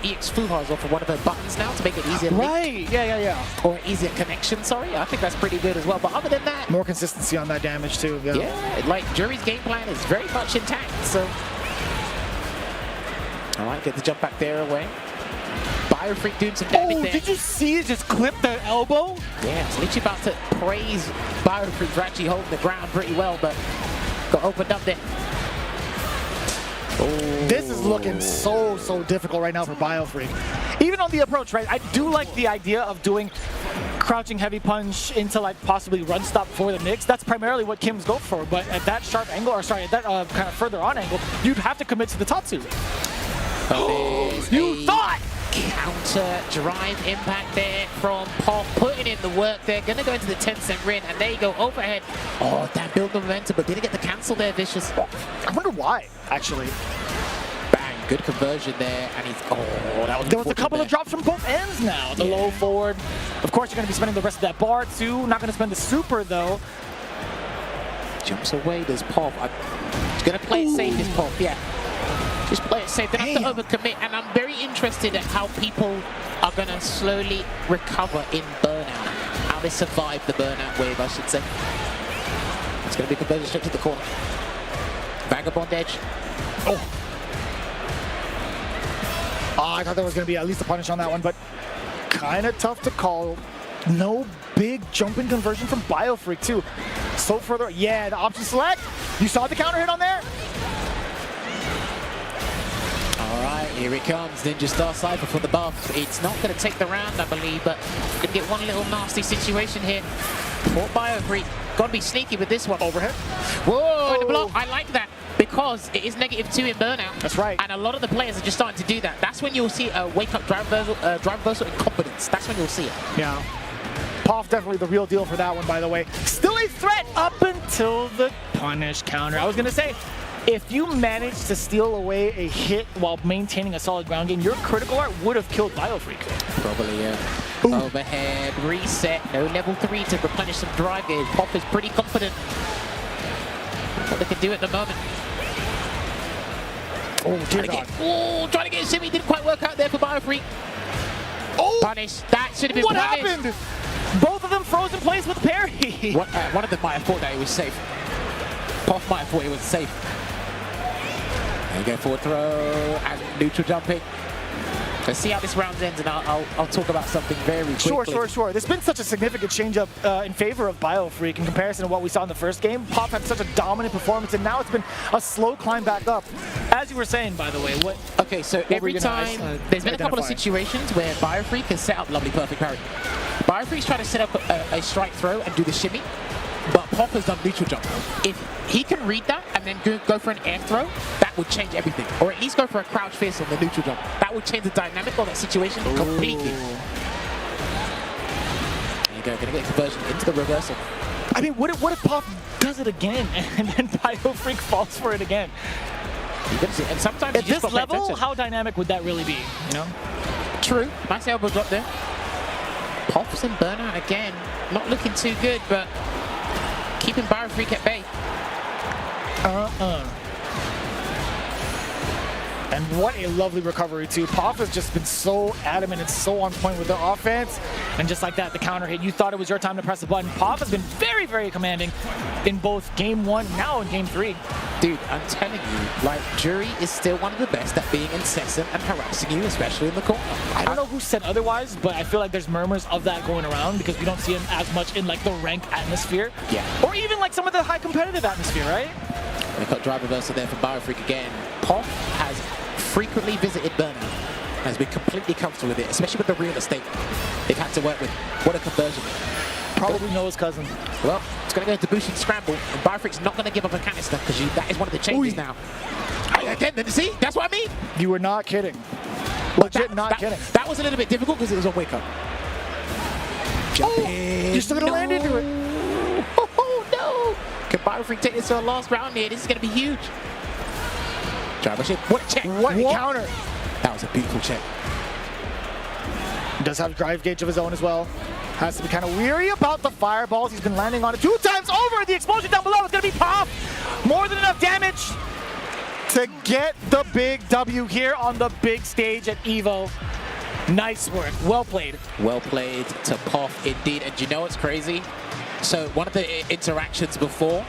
EX Fuhas off of one of her buttons now to make it easier. Right, yeah. Or easier connection, sorry. I think that's pretty good as well. But other than that, more consistency on that damage too. Yeah, like Jury's game plan is very much intact. So, all right, get the jump back there away. BioFreak doing some damage there. Did you see it just clip the elbow? Yeah, it's literally about to praise BioFreak for actually holding the ground pretty well, but got opened up there. This is looking so difficult right now for BioFreak. Even on the approach, right? I do like the idea of doing crouching heavy punch into like possibly run stop for the mix. That's primarily what Kim's go for, but at that sharp angle, or sorry, at that kind of further on angle, you'd have to commit to the Tatsu. You thought! Counter drive impact there from Pop, putting in the work there. Gonna go into the 10-cent ring, and there you go, overhead. Oh, that build the momentum, but didn't get the cancel there, Vicious. I wonder why, actually. Bang, good conversion there, and he's, that was there was a couple of drops from both ends now. The low forward. Of course, you're gonna be spending the rest of that bar too. Not gonna spend the super though. Jumps away, there's Pop. He's gonna play it safe, this Pop, yeah. Just play it safe, don't have to overcommit, and I'm very interested at how people are going to slowly recover in burnout. How they survive the burnout wave, I should say. It's going to be converted straight to the corner. Vagabond edge. I thought there was going to be at least a punish on that one, but kind of tough to call. No big jumping conversion from BioFreak too. So further, yeah, the option select. You saw the counter hit on there? Alright, here it comes. Ninja Star Cypher for the buff. It's not going to take the round, I believe, but going to get one little nasty situation here. Poor BioFreak. Got to be sneaky with this one. Overhead. Whoa, the block. I like that because it is -2 in burnout. That's right. And a lot of the players are just starting to do that. That's when you'll see a wake-up drive reversal incompetence. That's when you'll see it. Yeah. Poff definitely the real deal for that one, by the way. Still a threat up until the punish counter. I was going to say, if you manage to steal away a hit while maintaining a solid ground game, your critical art would have killed BioFreak. Probably, yeah. Overhead, reset, no level 3 to replenish some drive gauge. Pop is pretty confident what they can do at the moment. Oh, dear God. Trying to get a shimmy, didn't quite work out there for BioFreak. Punish, that should have been What punished. happened? Both of them froze in place with parry. One of them might have thought that it was safe. Pop might have thought it was safe. There you go, forward throw and neutral jumping. Let's see how this round ends, and I'll talk about something very quickly. Sure. There's been such a significant change up in favor of BioFreak in comparison to what we saw in the first game. Pop had such a dominant performance, and now it's been a slow climb back up. As you were saying, by the way, Okay, so every time there's been a couple of situations where BioFreak has set up lovely perfect parry. BioFreak's trying to set up a strike throw and do the shimmy, but Pop has done neutral jump. If he can read that and then go for an air throw, that would change everything. Or at least go for a crouch fist on the neutral jump. That would change the dynamic of that situation completely. There you go, gonna get a conversion into the reversal. I mean, what if Pop does it again and then BioFreak falls for it again? And sometimes at this level, how dynamic would that really be? You know? True. Nice elbow drop there. Pop's in burnout again. Not looking too good, but keeping BioFreak at bay. And what a lovely recovery too. Pop has just been so adamant and so on point with the offense. And just like that, the counter hit. You thought it was your time to press the button. Pop has been very, very commanding in both game 1, now in game 3. Dude, I'm telling you, like, Jury is still one of the best at being incessant and harassing you, especially in the corner. I don't know who said otherwise, but I feel like there's murmurs of that going around because we don't see him as much in like the ranked atmosphere. Yeah. Or even like some of the high competitive atmosphere, right? They got drive reversal there for BioFreak again. Pop has frequently visited burnout. Has been completely comfortable with it, especially with the real estate they've had to work with. What a conversion. Probably Noah's cousin. Well, it's going to go into Bushin Scramble, and BioFreak's not going to give up a canister because that is one of the changes now. Again, see? That's what I mean. You were not kidding. Legit not kidding. That was a little bit difficult because it was a wake-up. You're still going to land into it. Oh, no. Can BioFreak take this to the last round here? This is going to be huge. Driver ship. What a check. What a counter. That was a beautiful check. Does have drive gauge of his own as well. Has to be kind of weary about the fireballs. He's been landing on it 2 times over. The explosion down below is going to be Pop. More than enough damage to get the big W here on the big stage at EVO. Nice work. Well played. Well played to Pop, indeed. And do you know what's crazy? So one of the interactions before,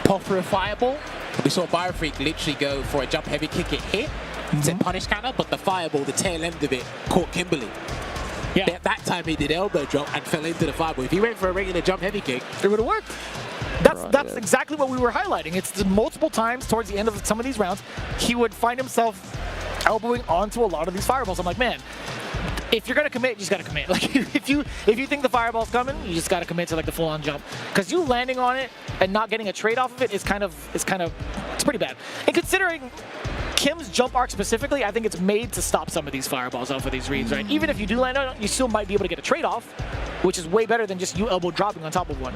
Pop threw a fireball. We saw BioFreak literally go for a jump heavy kick, it hit, said punish counter, but the fireball, the tail end of it, caught Kimberly. Yeah. At that time, he did elbow drop and fell into the fireball. If he went for a regular jump heavy kick, it would have worked. That's exactly what we were highlighting. It's multiple times towards the end of some of these rounds, he would find himself elbowing onto a lot of these fireballs. I'm like, man, if you're gonna commit, you just gotta commit. Like if you think the fireball's coming, you just gotta commit to like the full-on jump. Because you landing on it and not getting a trade off of it is it's pretty bad. And considering Kim's jump arc specifically, I think it's made to stop some of these fireballs off of these reads, right? Even if you do land on it, you still might be able to get a trade off, which is way better than just you elbow dropping on top of one.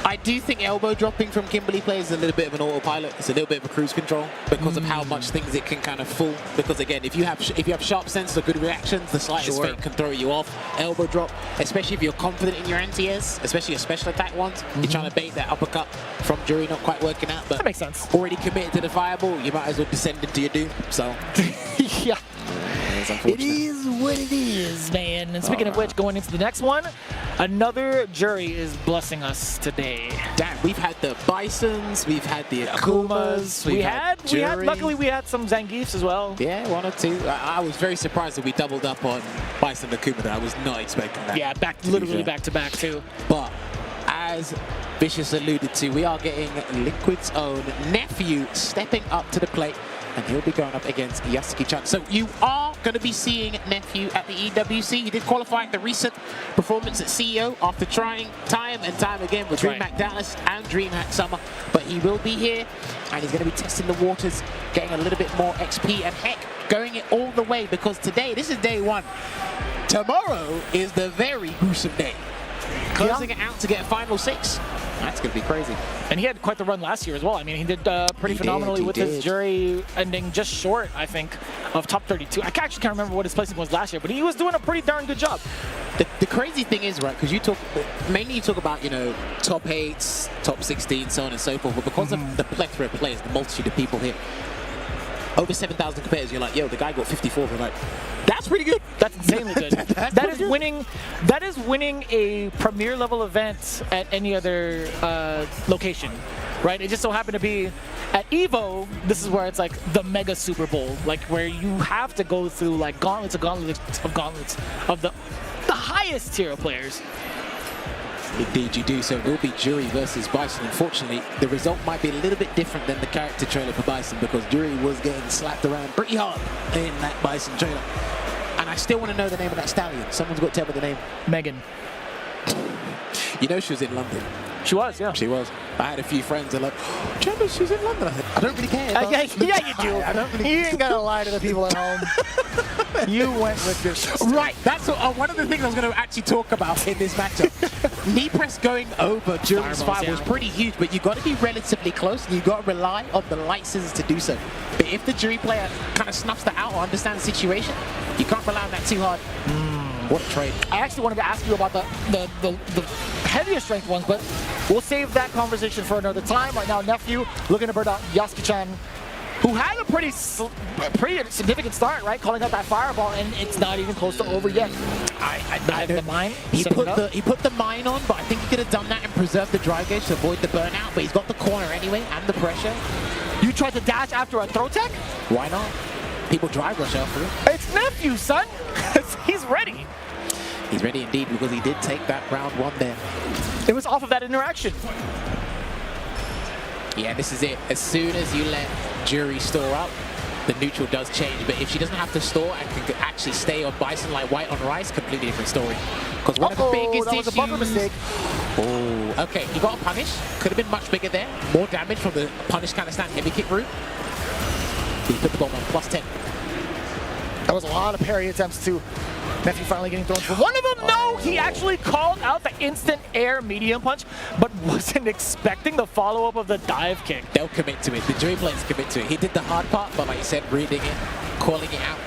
I do think elbow dropping from Kimberly players is a little bit of an autopilot. It's a little bit of a cruise control because of how much things it can kind of fool. Because again, if you have sharp sense or good reactions, the slightest fake can throw you off. Elbow drop, especially if you're confident in your anti-airs, especially your special attack ones, you're trying to bait that uppercut from Jury, not quite working out. But that makes sense. Already committed to the fireball, you might as well descend into your doom. So yeah. It is what it is, man. And speaking of which, going into the next one, another Jury is blessing us today. Damn, we've had the Bisons, we've had the Akumas, luckily we had some Zangiefs as well. Yeah, one or two. I was very surprised that we doubled up on Bison and Akuma. I was not expecting that. Yeah, literally back to back too. But as Vicious alluded to, we are getting Liquid's own nephew stepping up to the plate. And he'll be going up against Yasuki-chan. So you are going to be seeing Nephew at the EWC. He did qualify at the recent performance at CEO after trying time and time again with DreamHack Dallas and DreamHack Summer. But he will be here, and he's going to be testing the waters, getting a little bit more XP, and heck, going it all the way, because today, this is day one. Tomorrow is the very gruesome day. Closing it out to get a final 6. That's going to be crazy. And he had quite the run last year as well. I mean, he did pretty phenomenally with his Jury ending just short, I think, of top 32. I actually can't remember what his placing was last year, but he was doing a pretty darn good job. The crazy thing is, right, because you talk about, top 8s, top 16, so on and so forth, but because of the plethora of players, the multitude of people here, over 7,000 competitors, you're like, yo, the guy got 54. We're like, that's pretty good. That's insanely good. That is winning a premier level event at any other location, right? It just so happened to be at EVO. This is where it's like the mega Super Bowl, like where you have to go through like gauntlets of the highest tier of players. Indeed you do. So it will be Jury versus Bison. Unfortunately, the result might be a little bit different than the character trailer for Bison, because Jury was getting slapped around pretty hard in that Bison trailer. And I still want to know the name of that stallion. Someone's got to tell me the name. Megan. You know she was in London. She was, yeah. She was. I had a few friends that are like, oh, do you remember she's in London? I said, I don't really care. Yeah, you do. I don't really You ain't got to lie to the people at home. You went with your sister. Right, that's one of the things I was going to actually talk about in this matchup. Knee press going over Jury's fire was pretty huge, but you've got to be relatively close, and you've got to rely on the light scissors to do so. But if the Jury player kind of snuffs that out or understands the situation, you can't rely on that too hard. What a trade. I actually wanted to ask you about the heavier strength ones, but we'll save that conversation for another time. Right now, Nephew looking to burn out Yasuki-chan, who had a pretty significant start, right? Calling out that fireball, and it's not even close to over yet. I have the mine. He put the mine on, but I think he could have done that and preserved the drive gauge to avoid the burnout, but he's got the corner anyway and the pressure. You tried to dash after a throw tech? Why not? People drive rush after it. It's Nephew, son. He's ready. He's ready indeed, because he did take that round 1 there. It was off of that interaction. Yeah, this is it. As soon as you let Jury store up, the neutral does change. But if she doesn't have to store and can actually stay on Bison like white on rice, completely different story. Because one of the biggest that was a buffer mistake. Oh, okay. He got a punish. Could have been much bigger there. More damage from the punish kind of stand heavy kick route. He put the bomb on +10. That was a lot of parry attempts too. Nephew finally getting thrown for one of them. No, he actually called out the instant air medium punch, but wasn't expecting the follow-up of the dive kick. They'll commit to it. The Jury players commit to it. He did the hard part, but like you said, reading it, calling it out.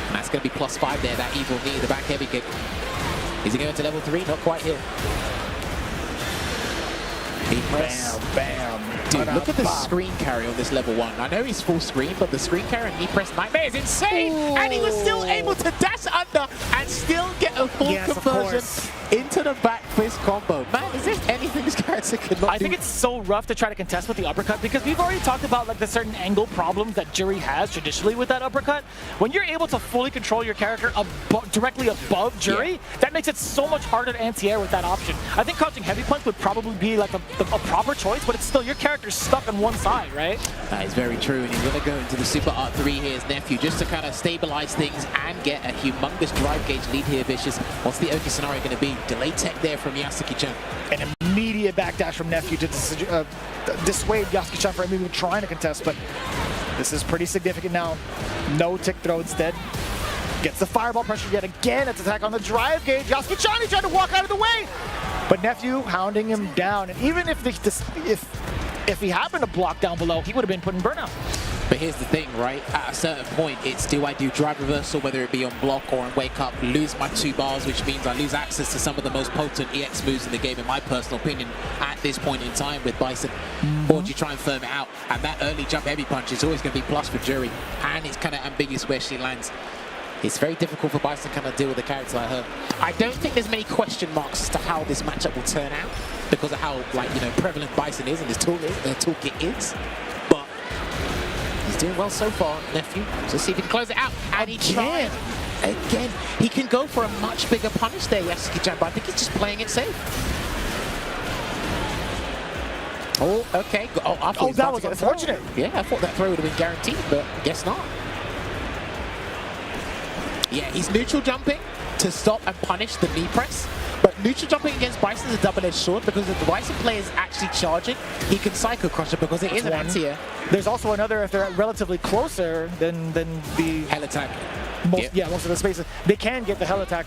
And that's going to be +5 there, that evil knee, the back heavy kick. Is he going to level 3? Not quite here. He press. Bam. Dude, look at the screen carry on this level 1. I know he's full screen, but the screen carry and knee press nightmare is insane. Ooh. And he was still able to dash under and still get a full conversion into the back fist combo. Man, is there anything this character could not do? I think it's so rough to try to contest with the uppercut because we've already talked about like the certain angle problems that Jury has traditionally with that uppercut. When you're able to fully control your character directly above Jury, that makes it so much harder to anti-air with that option. I think crouching heavy punch would probably be like a proper choice, but it's still your character's stuck on one side, right? That is very true, and he's going to go into the Super Art 3 here, his nephew, just to kind of stabilize things and get a humongous drive gauge lead here, Vicious. What's the Oki scenario going to be? Delay tech there from Yasuki-chan. An immediate backdash from nephew to dissuade Yasuki-chan from even trying to contest, but this is pretty significant now. No tick throw instead. Gets the fireball pressure yet again. It's attack on the drive gauge. Yasuki-chan, he tried to walk out of the way, but nephew hounding him down. And even if he happened to block down below, he would have been put in burnout. But here's the thing, right? At a certain point, it's do I do drive reversal, whether it be on block or on wake up, lose my 2 bars, which means I lose access to some of the most potent EX moves in the game, in my personal opinion, at this point in time with Bison. Or do you try and firm it out? And that early jump heavy punch is always going to be plus for Jury, and it's kind of ambiguous where she lands. It's very difficult for Bison to kind of deal with a character like her. I don't think there's many question marks as to how this matchup will turn out because of how, like, you know, prevalent Bison is and his toolkit is. But he's doing well so far, nephew. So see if he can close it out. And he tried again. He can go for a much bigger punish there, Yasuki-chan, but I think he's just playing it safe. Oh, okay. Oh, I thought that was unfortunate. Yeah, I thought that throw would have been guaranteed, but guess not. Yeah, he's neutral jumping to stop and punish the knee press. But neutral jumping against Bison is a double-edged sword because if the Bison player is actually charging, he can Psycho Crush it because it is an anti-air. There's also another, if they're relatively closer than the Hell attack. Most of the spaces, they can get the Hell attack,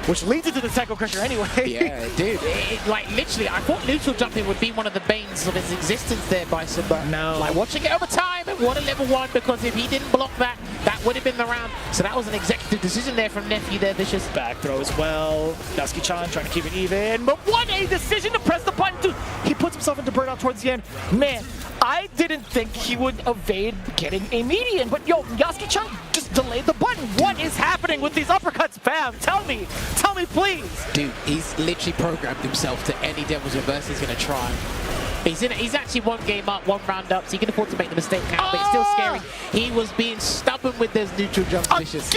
which leads into the Psycho Crusher anyway. Yeah, dude. Like, literally, I thought neutral jumping would be one of the banes of his existence there, Bison, but no. Like, watching it over time and won a level 1 because if he didn't block that, that would have been the round. So that was an executive decision there from nephew there, Vicious. Back throw as well. Yasuki-chan trying to keep it even, but what a decision to press the button. Dude, he puts himself into burnout towards the end. Man, I didn't think he would evade getting a median, but yo, Yasuki-chan just delayed the button. What is happening with these uppercuts, fam? Tell me please. Dude, he's literally programmed himself to any Devil's Reverse he's going to try. He's actually 1 game up, 1 round up, so he can afford to make the mistake now, but it's still scary. He was being stubborn with those neutral jumps, Vicious.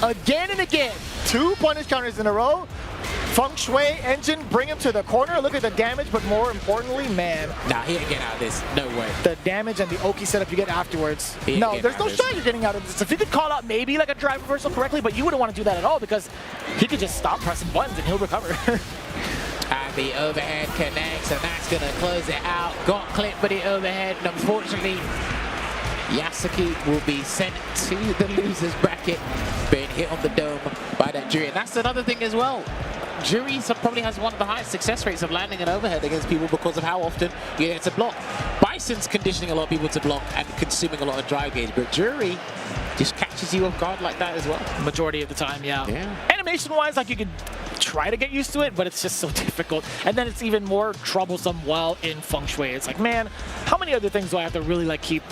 Again and again. 2 punish counters in a row. Feng Shui engine, bring him to the corner. Look at the damage, but more importantly, man. Nah, he ain't getting out of this. No way. The damage and the Oki setup you get afterwards. No, there's no shot you're getting out of this. If you could call out maybe like a drive reversal correctly, but you wouldn't want to do that at all because he could just stop pressing buttons and he'll recover. And the overhead connects, and that's going to close it out. Got clipped for the overhead, and unfortunately, Yasuki will be sent to the loser's bracket, being hit on the dome by that Jury. And that's another thing as well. Jury probably has one of the highest success rates of landing an overhead against people because of how often you get to block. Bison's conditioning a lot of people to block and consuming a lot of drive gauge, but Jury just catches you off guard like that as well. Majority of the time, yeah. Animation-wise, like you could try to get used to it, but it's just so difficult. And then it's even more troublesome while in Feng Shui. It's like, man, how many other things do I have to really like keep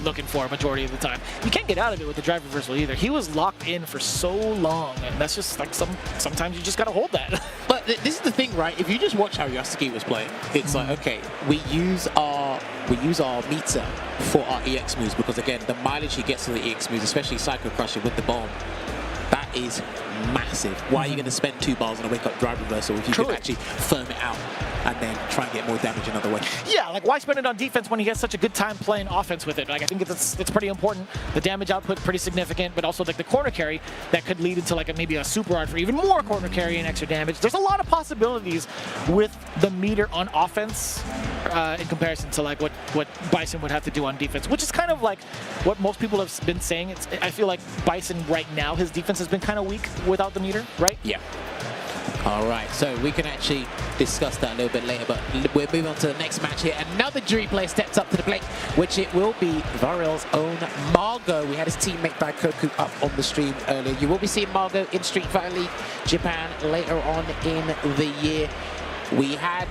looking for majority of the time? You can't get out of it with the drive reversal either. He was locked in for so long, and that's just like sometimes you just gotta hold that. But this is the thing, right? If you just watch how Yasuki was playing, it's like, okay, we use our meter for our EX moves because again, the mileage he gets to the EX moves, especially Psycho Crusher with the bomb, that is massive. Why are you going to spend 2 bars on a wake-up drive reversal if you can actually firm it out and then try and get more damage another way? Yeah, like why spend it on defense when he has such a good time playing offense with it? Like I think it's pretty important. The damage output pretty significant, but also like the corner carry that could lead into like maybe a super art for even more corner carry and extra damage. There's a lot of possibilities with the meter on offense in comparison to like what Bison would have to do on defense, which is kind of like what most people have been saying. I feel like Bison right now, his defense has been kind of weak without the meter, right? Yeah. All right, so we can actually discuss that a little bit later, but we're moving on to the next match here. Another Jury player steps up to the plate, which it will be Variel's own Margo. We had his teammate Daikoku up on the stream earlier. You will be seeing Margo in Street Fighter League Japan later on in the year. we had,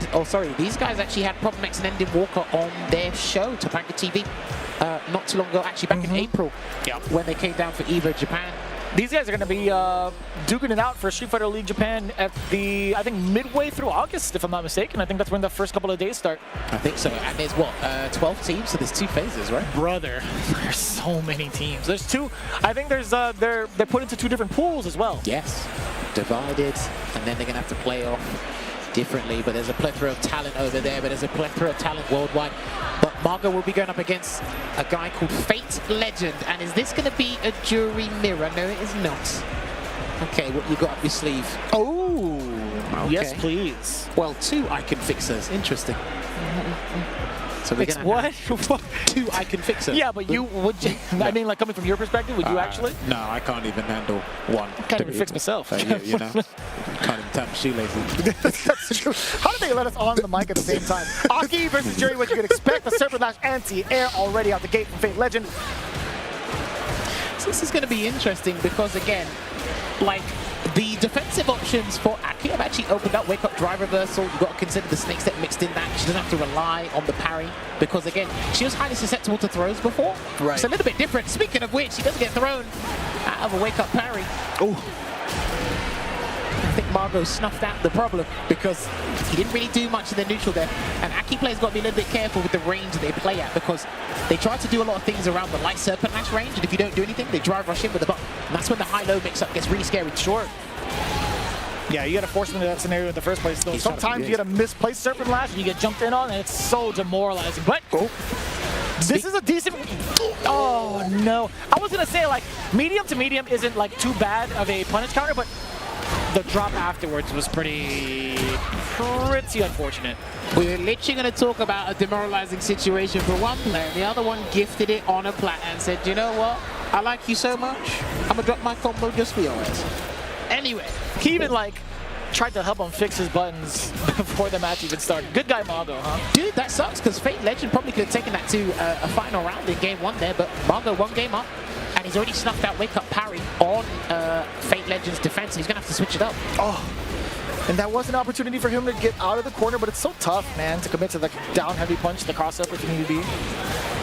these guys actually had Problem X and Ending Walker on their show, Topanga TV, not too long ago, actually back in April, when they came down for EVO Japan. These guys are going to be duking it out for Street Fighter League Japan at the, I think, midway through August, if I'm not mistaken. I think that's when the first couple of days start. I think so. And there's, 12 teams? So there's 2 phases, right? Brother, there's so many teams. There's 2. I think there's they're put into 2 different pools as well. Yes. Divided, and then they're going to have to play off differently, but there's a plethora of talent over there, but there's a plethora of talent worldwide. But Margot will be going up against a guy called Fate Legend, and is this going to be a jury mirror? No, it is not. Okay, what you got up your sleeve? Oh, okay. Yes, please. Well, 2 icon fixers. Interesting. So we're gonna what? 2 icon fixers. Yeah, but you would. I mean, like coming from your perspective, would you actually? No, I can't even handle 1. I can't even fix myself. You know, can't even tie my shoelaces. That's true. How did they let us on the mic at the same time? Aki versus Jury, what you could expect. The Serpent Lash anti-air already out the gate from Fate Legend. So this is going to be interesting because, again, like, the defensive options for Aki have actually opened up. Wake up, drive reversal. You've got to consider the snake step mixed in that. She doesn't have to rely on the parry because, again, she was highly susceptible to throws before. Right. It's a little bit different. Speaking of which, she doesn't get thrown out of a wake up parry. Oh. I think Margot snuffed out the problem because he didn't really do much in the neutral there. And Aki players got to be a little bit careful with the range they play at because they try to do a lot of things around the light serpent lash range, and if you don't do anything, they drive rush in with the button. And that's when the high-low mix-up gets really scary. Sure. Yeah, you got to force them into that scenario in the first place. Though. Sometimes you get a misplaced Serpent Lash and you get jumped in on, and it's so demoralizing. But this is a decent. Oh no! I was gonna say like medium to medium isn't like too bad of a punish counter, but the drop afterwards was pretty unfortunate. We're literally going to talk about a demoralizing situation for one player. The other one gifted it on a plat and said, you know what? I like you so much. I'm going to drop my combo just for yours. Anyway. He even like tried to help him fix his buttons before the match even started. Good guy, Margot, huh? Dude, that sucks because Fate Legend probably could have taken that to a final round in game 1 there, but Margot 1 game up. And he's already snuffed out wake up parry on Fate Legend's defense. He's going to have to switch it up. Oh. And that was an opportunity for him to get out of the corner, but it's so tough, man, to commit to the down heavy punch, the cross up if you need to be.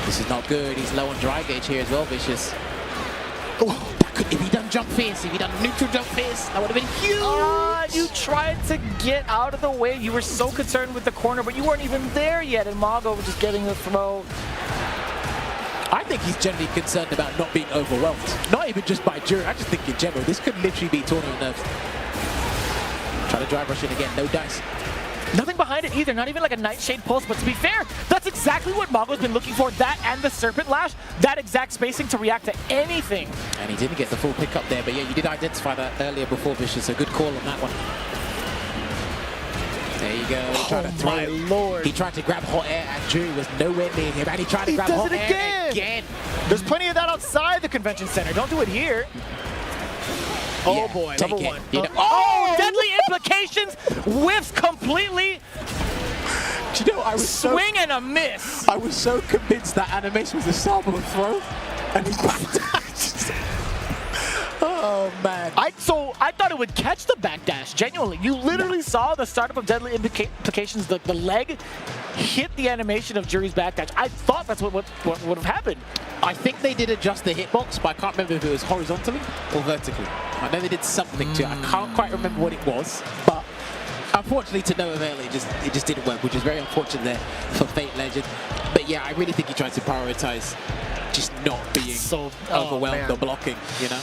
This is not good. He's low on dry gauge here as well, Vicious. Oh. If he done jump fierce, if he done neutral jump fierce, that would have been huge. You tried to get out of the way. You were so concerned with the corner, but you weren't even there yet, and Margot was just getting the throw. I think he's generally concerned about not being overwhelmed. Not even just by Jury. I just think in general, this could literally be tournament nerves. Try to drive rush in again, no dice. Nothing behind it either, not even like a Nightshade pulse, but to be fair, that's exactly what Margot's been looking for, that and the Serpent Lash, that exact spacing to react to anything. And he didn't get the full pickup there, but yeah, you did identify that earlier before, Vicious, so good call on that one. There you go. He tried to throw my it. Lord. He tried to grab hot air, and Jury was nowhere near him, and he tried to grab hot air again. There's plenty of that outside the convention center. Don't do it here. Oh yeah, boy, take level it. 1. You know, oh, deadly implications. Whiffs completely. Do you know, I was swing and a miss. I was so convinced that animation was a sample of throw, and he backdashed. Oh man. I thought it would catch the backdash, genuinely. You literally saw the startup of deadly implications, the leg hit the animation of Jury's backdash. I thought that's what would have happened. I think they did adjust the hitbox, but I can't remember if it was horizontally or vertically. I know they did something to it. I can't quite remember what it was, but unfortunately to no avail, it just didn't work, which is very unfortunate there for Fate Legend. But yeah, I really think he tried to prioritize just not being so overwhelmed or blocking, you know?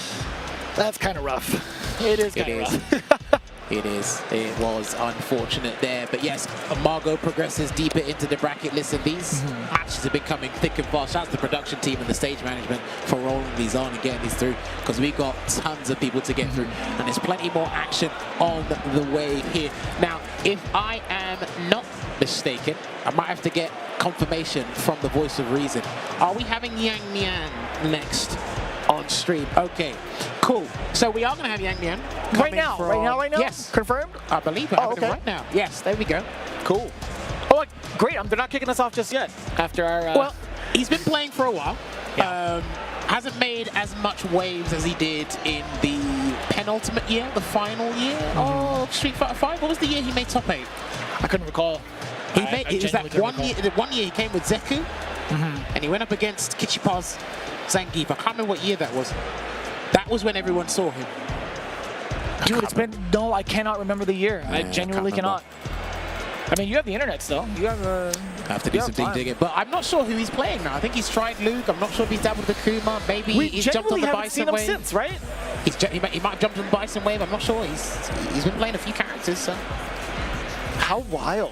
That's kind of rough. It is kind of rough. It is. It was unfortunate there. But yes, Margot progresses deeper into the bracket. Listen, these matches have been coming thick and fast. Shout out to the production team and the stage management for rolling these on and getting these through, because we got tons of people to get through. And there's plenty more action on the way here. Now, if I am not mistaken, I might have to get confirmation from the voice of reason. Are we having Yang Mian next on stream? Okay, cool. So we are going to have Yang Mian right now. Yes, confirmed. I believe we're having it right now. Yes, there we go. Cool. Oh, great! They're not kicking us off just yet. After our well, he's been playing for a while. Yeah. Hasn't made as much waves as he did in the penultimate year, the final year of Street Fighter V. What was the year he made top 8? I couldn't recall. It was that one year he came with Zeku, and he went up against Kichipo's Zangief. I can't remember what year that was. That was when everyone saw him. Dude, it's been... No, I cannot remember the year. I genuinely cannot. I mean, you have the internet still. You have I have to do some deep digging. But I'm not sure who he's playing now. I think he's tried Luke. I'm not sure if he's dabbled with Akuma. Maybe he's jumped on the Bison wave. Since, right? He might have jumped on the Bison wave. I'm not sure. He's been playing a few characters. So. How wild.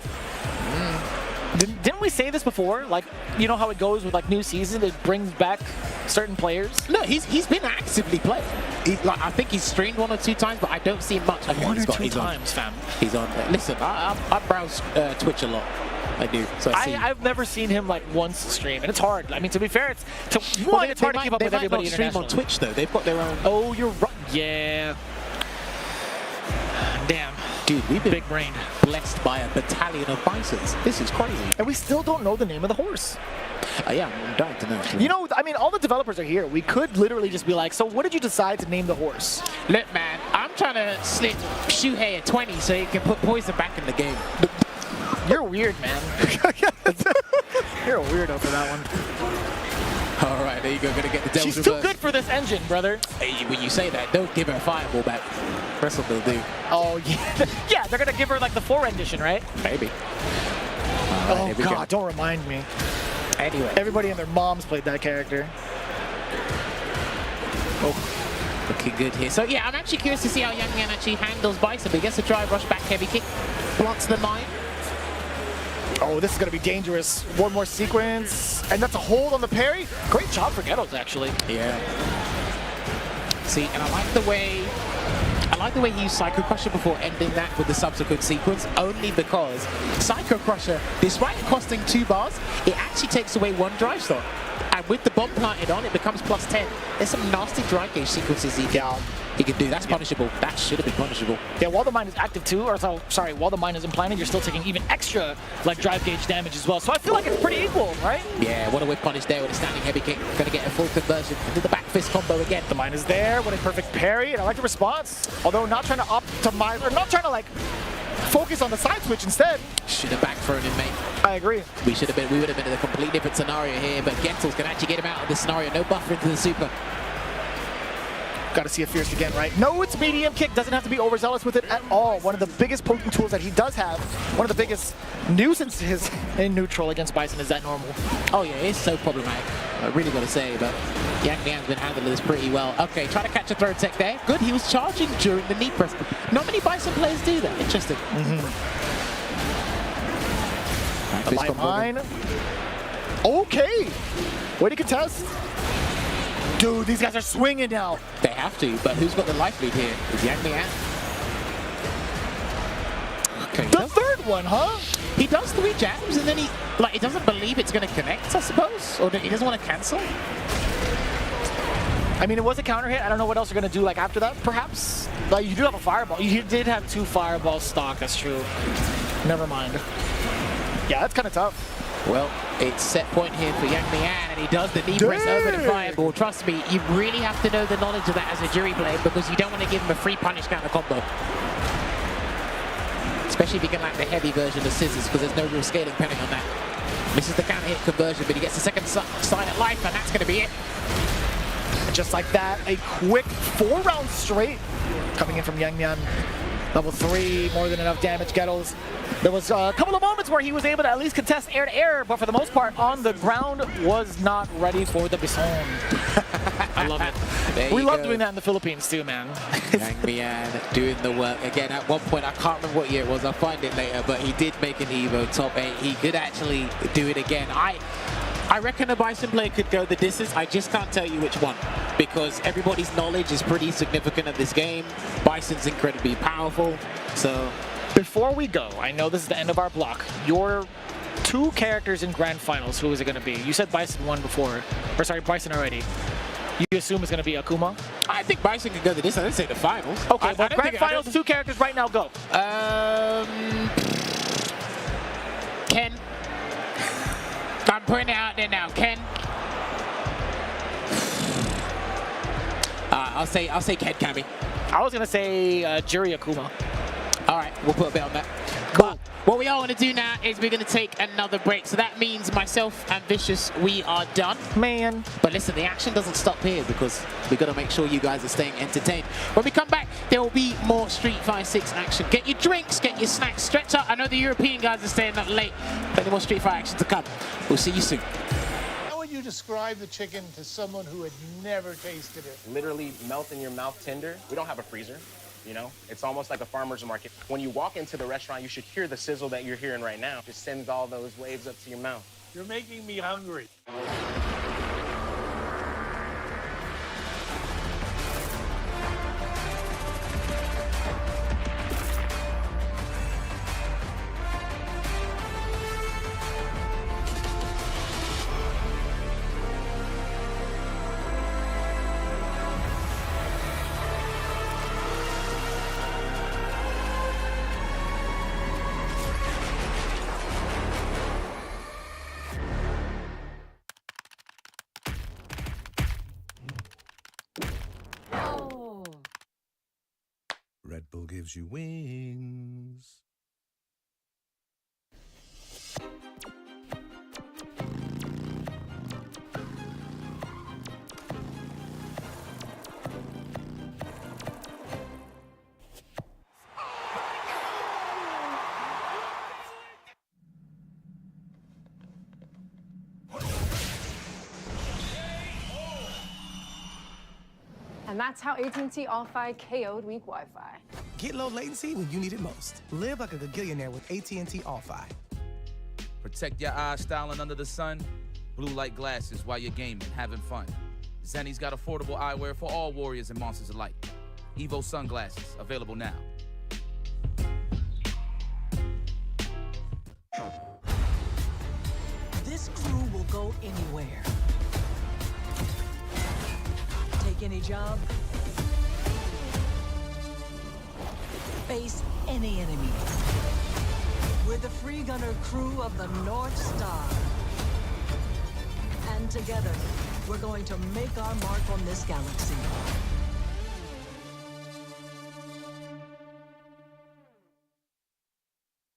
Didn't we say this before? Like, you know how it goes with like new season? It brings back certain players. No, he's been actively playing. I think he's streamed 1 or 2 times, but I don't see him much. Okay, 1 or 2 times, fam. He's on there. Listen, I browse Twitch a lot. I do. So I've never seen him like once stream, and it's hard. I mean, to be fair, it's hard to keep up with everybody internationally. They might not stream on Twitch though. They've got their own. Oh, you're right. Yeah. Damn. Dude, we've been big brain blessed by a battalion of bisons. This is crazy. And we still don't know the name of the horse. Yeah, I'm dying to know. You know, I mean, all the developers are here. We could literally just be like, so what did you decide to name the horse? Look, man, I'm trying to slip Shuhei at 20 so he can put poison back in the game. You're weird, man. You're a weirdo for that one. All right, there you go. Gonna get the devil's She's reverse. too good for this engine, brother. Hey, when you say that, don't give her a fireball back. That's what they'll do. Oh, yeah. Yeah, they're going to give her like the 4 rendition, right? Maybe. Oh, God, don't remind me. Anyway. Everybody and their moms played that character. Oh, looking good here. So, yeah, I'm actually curious to see how Yang Mian actually handles Bison, but he gets a drive rush back heavy kick. Blunts the 9. Oh, this is going to be dangerous. One more sequence, and that's a hold on the parry. Great job for Ghettos, actually. Yeah. See, and I like the way he used Psycho Crusher before ending that with the subsequent sequence, only because Psycho Crusher, despite costing 2 bars, it actually takes away 1 drive stop. And with the bomb planted on, it becomes +10. There's some nasty drive gauge sequences he can do. That's punishable. That should have been punishable. Yeah, while the mine is active too, or sorry, while the mine is implanted, you're still taking even extra like drive gauge damage as well. So I feel like it's pretty equal, right? Yeah, what a whip punish there with a standing heavy kick. Gonna get a full conversion into the back fist combo again. The mine is there. What a perfect parry, and I like the response. Although not trying to optimize, or not trying to like focus on the side switch instead. Should have back thrown him, mate. I agree. We would have been in a complete different scenario here, but Gentles can actually get him out of this scenario. No buffer into the super. Got to see it fierce again, right? No, it's medium kick. Doesn't have to be overzealous with it at all. One of the biggest poking tools that he does have. One of the biggest nuisances in neutral against Bison. Is that normal? Oh yeah, it's so problematic. I really got to say, but Yang Mian's been handling this pretty well. Okay, trying to catch a throw tech there. Good, he was charging during the knee press. Not many Bison players do that. Interesting. Right, mine. Okay. Way to contest. Dude, these guys are swinging now. They have to, but who's got the life lead here? Is Yang Mian. Okay. The third one, huh? He does 3 jabs and then he doesn't believe it's going to connect, I suppose, or he doesn't want to cancel. I mean, it was a counter hit. I don't know what else you're going to do like after that, perhaps. Like, you do have a fireball. You did have 2 fireballs stock. That's true. Never mind. Yeah, that's kind of tough. Well, it's set point here for Yang Mian, and he does the knee press over the fireball. Trust me, you really have to know the knowledge of that as a jury player because you don't want to give him a free punish counter combo. Especially if you can like the heavy version of scissors, because there's no real scaling penalty on that. Misses the counter hit conversion, but he gets the second sign at life, and that's going to be it. Just like that, a quick 4 rounds straight coming in from Yang Mian. Level 3, more than enough damage, Gettles. There was a couple of moments where he was able to at least contest air to air, but for the most part, on the ground, was not ready for the Bison. I love it. We love doing that in the Philippines too, man. Yang Mian doing the work. Again, at one point, I can't remember what year it was, I'll find it later, but he did make an Evo top 8. He could actually do it again. I reckon a Bison player could go the distance. I just can't tell you which one because everybody's knowledge is pretty significant of this game. Bison's incredibly powerful, so... Before we go, I know this is the end of our block. Your 2 characters in Grand Finals, who is it going to be? You said Bison won before. Or sorry, Bison already. You assume it's going to be Akuma? I think Bison can go the distance. I didn't say the finals. Okay, well, Grand Finals, 2 characters right now, go. Ken. I'm putting it out there now. Ken. I'll say Ken Kami. I was gonna say Jiri Akuma. All right, we'll put a bet on that. Cool. What we are going to do now is we're going to take another break. So that means myself and Vicious, we are done. Man. But listen, the action doesn't stop here because we've got to make sure you guys are staying entertained. When we come back, there will be more Street Fighter 6 action. Get your drinks, get your snacks, stretch out. I know the European guys are staying up late. Plenty more Street Fighter action to come. We'll see you soon. How would you describe the chicken to someone who had never tasted it? Literally melt in your mouth tender. We don't have a freezer. You know, it's almost like a farmer's market. When you walk into the restaurant, you should hear the sizzle that you're hearing right now. Just sends all those waves up to your mouth. You're making me hungry. Red Bull gives you wings. And that's how AT&T All-Fi KO'd weak Wi-Fi. Get low latency when you need it most. Live like a gagillionaire with AT&T All-Fi. Protect your eyes styling under the sun. Blue light glasses while you're gaming, having fun. Zenny's got affordable eyewear for all warriors and monsters alike. Evo sunglasses, available now. This crew will go anywhere. Take any job. Face any enemy. We're the free gunner crew of the North Star. And together, we're going to make our mark on this galaxy.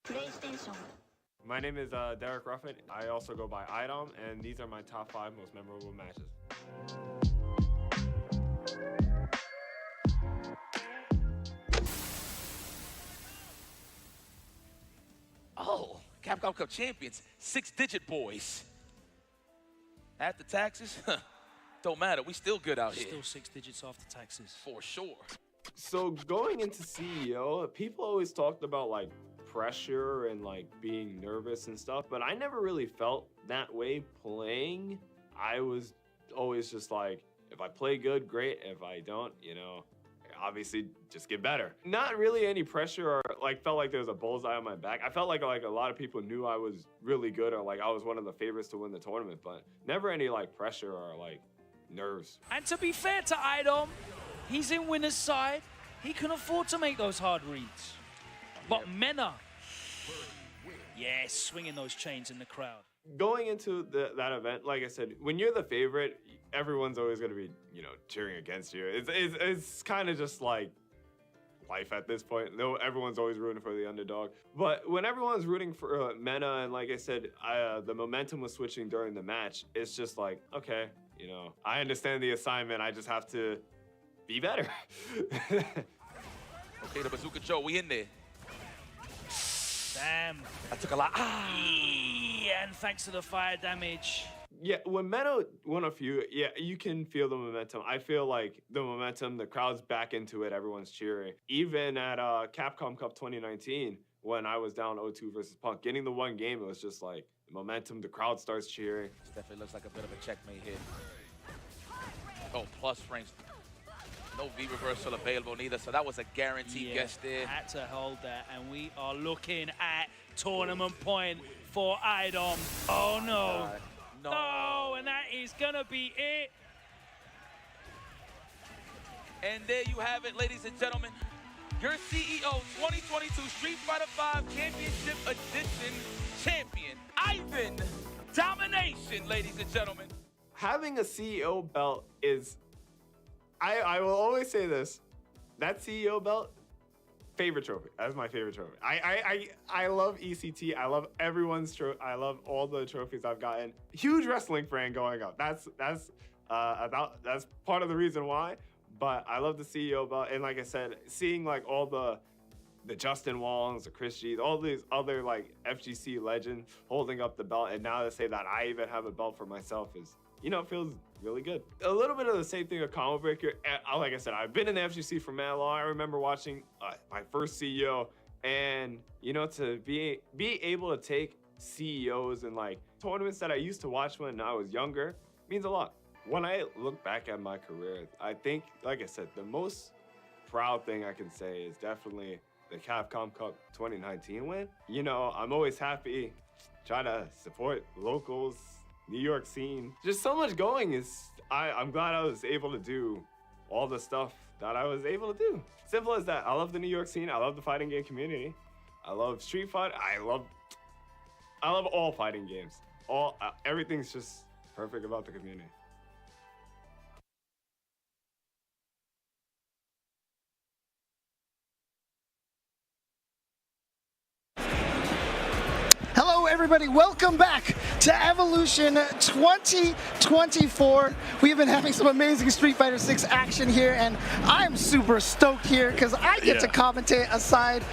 PlayStation. My name is Derek Ruffin. I also go by IDOM, and these are my top 5 most memorable matches. Oh, Capcom Cup champions, 6-digit boys. After taxes? Don't matter, we still good out here. Still 6 digits after taxes. For sure. So going into CEO, people always talked about like pressure and like being nervous and stuff, but I never really felt that way playing. I was always just like, if I play good, great. If I don't, you know, obviously just get better. Not really any pressure or like felt like there was a bullseye on my back. I felt like a lot of people knew I was really good or like I was one of the favorites to win the tournament, but never any like pressure or like nerves. And to be fair to IDOM, he's in winner's side. He can afford to make those hard reads. But Mena, yeah, swinging those chains in the crowd. Going into that event, like I said, when you're the favorite, everyone's always going to be, you know, cheering against you. It's kind of just like life at this point. No, everyone's always rooting for the underdog. But when everyone's rooting for Mena, and like I said, the momentum was switching during the match, it's just like, okay, you know, I understand the assignment. I just have to be better. Okay, the Bazooka Joe, we in there. Damn. I took a lot. Yeah, and thanks to the fire damage. Yeah, when Mena won a few, yeah, you can feel the momentum. I feel like the momentum, the crowd's back into it, everyone's cheering. Even at Capcom Cup 2019, when I was down 0-2 versus Punk, getting the one game, it was just like the momentum, the crowd starts cheering. This definitely looks like a bit of a checkmate here. Oh, plus frames. No V reversal available neither, so that was a guaranteed guess there. Had to hold that, and we are looking at tournament point for IDOM. Oh no. No. No, and that is gonna be it. And there you have it, ladies and gentlemen. Your CEO 2022 Street Fighter V Championship Edition champion, Ivan Domination, ladies and gentlemen. Having a CEO belt is, I will always say this, that CEO belt favorite trophy. That's my favorite trophy. I love ECT. I love everyone's trophy. I love all the trophies I've gotten. Huge wrestling fan going up. That's part of the reason why. But I love the CEO belt, and like I said, seeing like all the Justin Wongs, the Chris G's, all these other like FGC legends holding up the belt, and now to say that I even have a belt for myself is, you know, feels really good. A little bit of the same thing with Combo Breaker. Like I said, I've been in the FGC for mad long. I remember watching my first CEO, and you know, to be able to take CEOs and like tournaments that I used to watch when I was younger means a lot. When I look back at my career, I think, like I said, the most proud thing I can say is definitely the Capcom Cup 2019 win. You know, I'm always happy trying to support locals, New York scene. Just so much going I'm glad I was able to do all the stuff that I was able to do. Simple as that. I love the New York scene. I love the fighting game community. I love Street Fighter. I love all fighting games. Everything's just perfect about the community. Hello, everybody. Welcome back to Evolution 2024. We've been having some amazing Street Fighter 6 action here, and I'm super stoked here because I get to commentate aside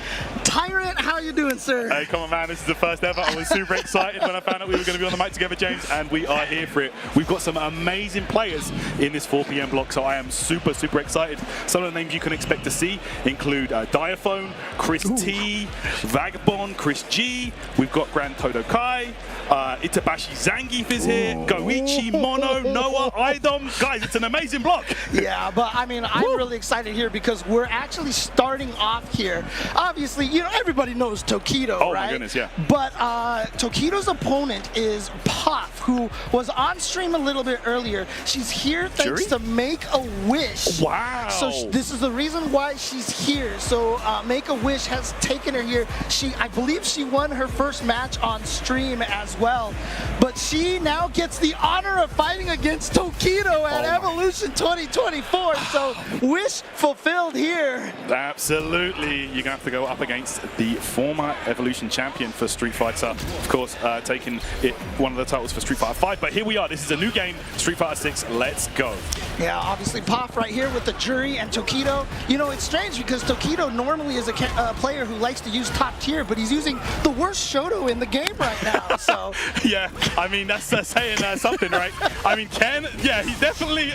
Tyrant. How you doing, sir? Hey, come on, man. This is the first ever. I was super excited when I found out we were going to be on the mic together, James, and we are here for it. We've got some amazing players in this 4 p.m. block, so I am super, super excited. Some of the names you can expect to see include Diaphone, Chris T, Vagabond, Chris G. We've got Grand Todo Kai, Itabashi Zangief is here, Goichi, Mono, Noah, Idom. Guys, it's an amazing block. Yeah, but I mean, I'm really excited here because we're actually starting off here. Obviously, you know, everybody knows Tokido, right? Oh my goodness, yeah. But Tokido's opponent is Puff, who was on stream a little bit earlier. She's here thanks to Make-A-Wish. Wow. So this is the reason why she's here. So Make-A-Wish has taken her here. I believe she won her first match on stream as well. But she now gets the honor of fighting against Tokido at Evolution 2024. So wish fulfilled here. Absolutely. You're going to have to go up against the former Evolution champion for Street Fighter. Of course, taking one of the titles for Street Fighter 5. But here we are. This is a new game, Street Fighter 6. Let's go. Yeah, obviously Puff right here with the jury and Tokido. You know, it's strange because Tokido normally is a player who likes to use top tier, but he's using the worst Shoto in the game right now. So yeah, I mean, that's saying something, right? I mean, Ken, yeah, he's definitely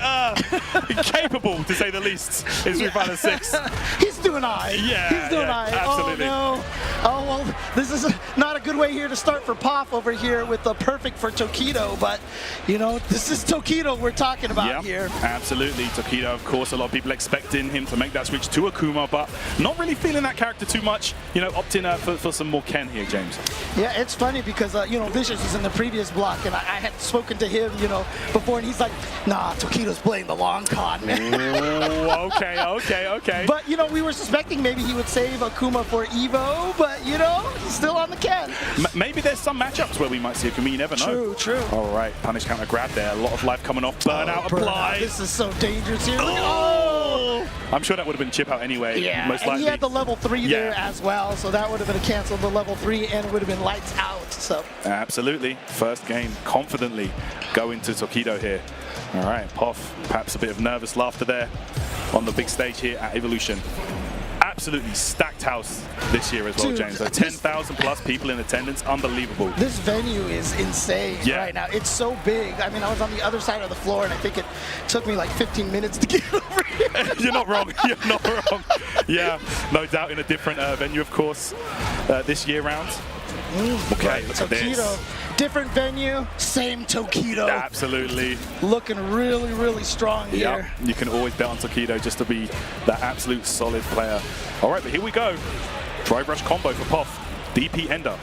capable, to say the least, in Street Fighter 6. He's doing all right. Yeah, he's doing all right. Absolutely. Oh, no. Oh, well, this is not a good way here to start for Puff over here with the perfect for Tokido, but, you know, this is Tokido we're talking about here. Absolutely. Tokido, of course, a lot of people expecting him to make that switch to Akuma, but not really feeling that character too much. You know, opting for some more Ken here, James. Yeah, it's funny because, you know, Vicious is in the previous block, and I had spoken to him, you know, before, and he's like, nah, Tokido's playing the long con, man. Ooh, okay. But, you know, we were suspecting maybe he would save Akuma for Evo, but, you know, he's still on the Ken. Maybe there's some matchups where we might see Akuma, you never know. True. All right, punish counter grab there. A lot of life coming off. Burnout apply. This is so dangerous here. I'm sure that would have been chip out anyway. Yeah, most likely. And he had the level 3 there as well, so that would have been canceled, the level 3, and it would have been lights out. So absolutely. First game, confidently going to Tokido here. All right, Puff, perhaps a bit of nervous laughter there on the big stage here at Evolution. Absolutely stacked house this year as well, James. So 10,000 plus people in attendance, unbelievable. This venue is insane right now. It's so big. I mean, I was on the other side of the floor, and I think it took me like 15 minutes to get over here. You're not wrong. You're not wrong. Yeah, no doubt in a different venue, of course, this year round. Okay, look at this. Different venue, same Tokido. Absolutely. Looking really, really strong here. You can always bet on Tokido just to be that absolute solid player. All right, but here we go. Drive rush combo for Puff. DP ender.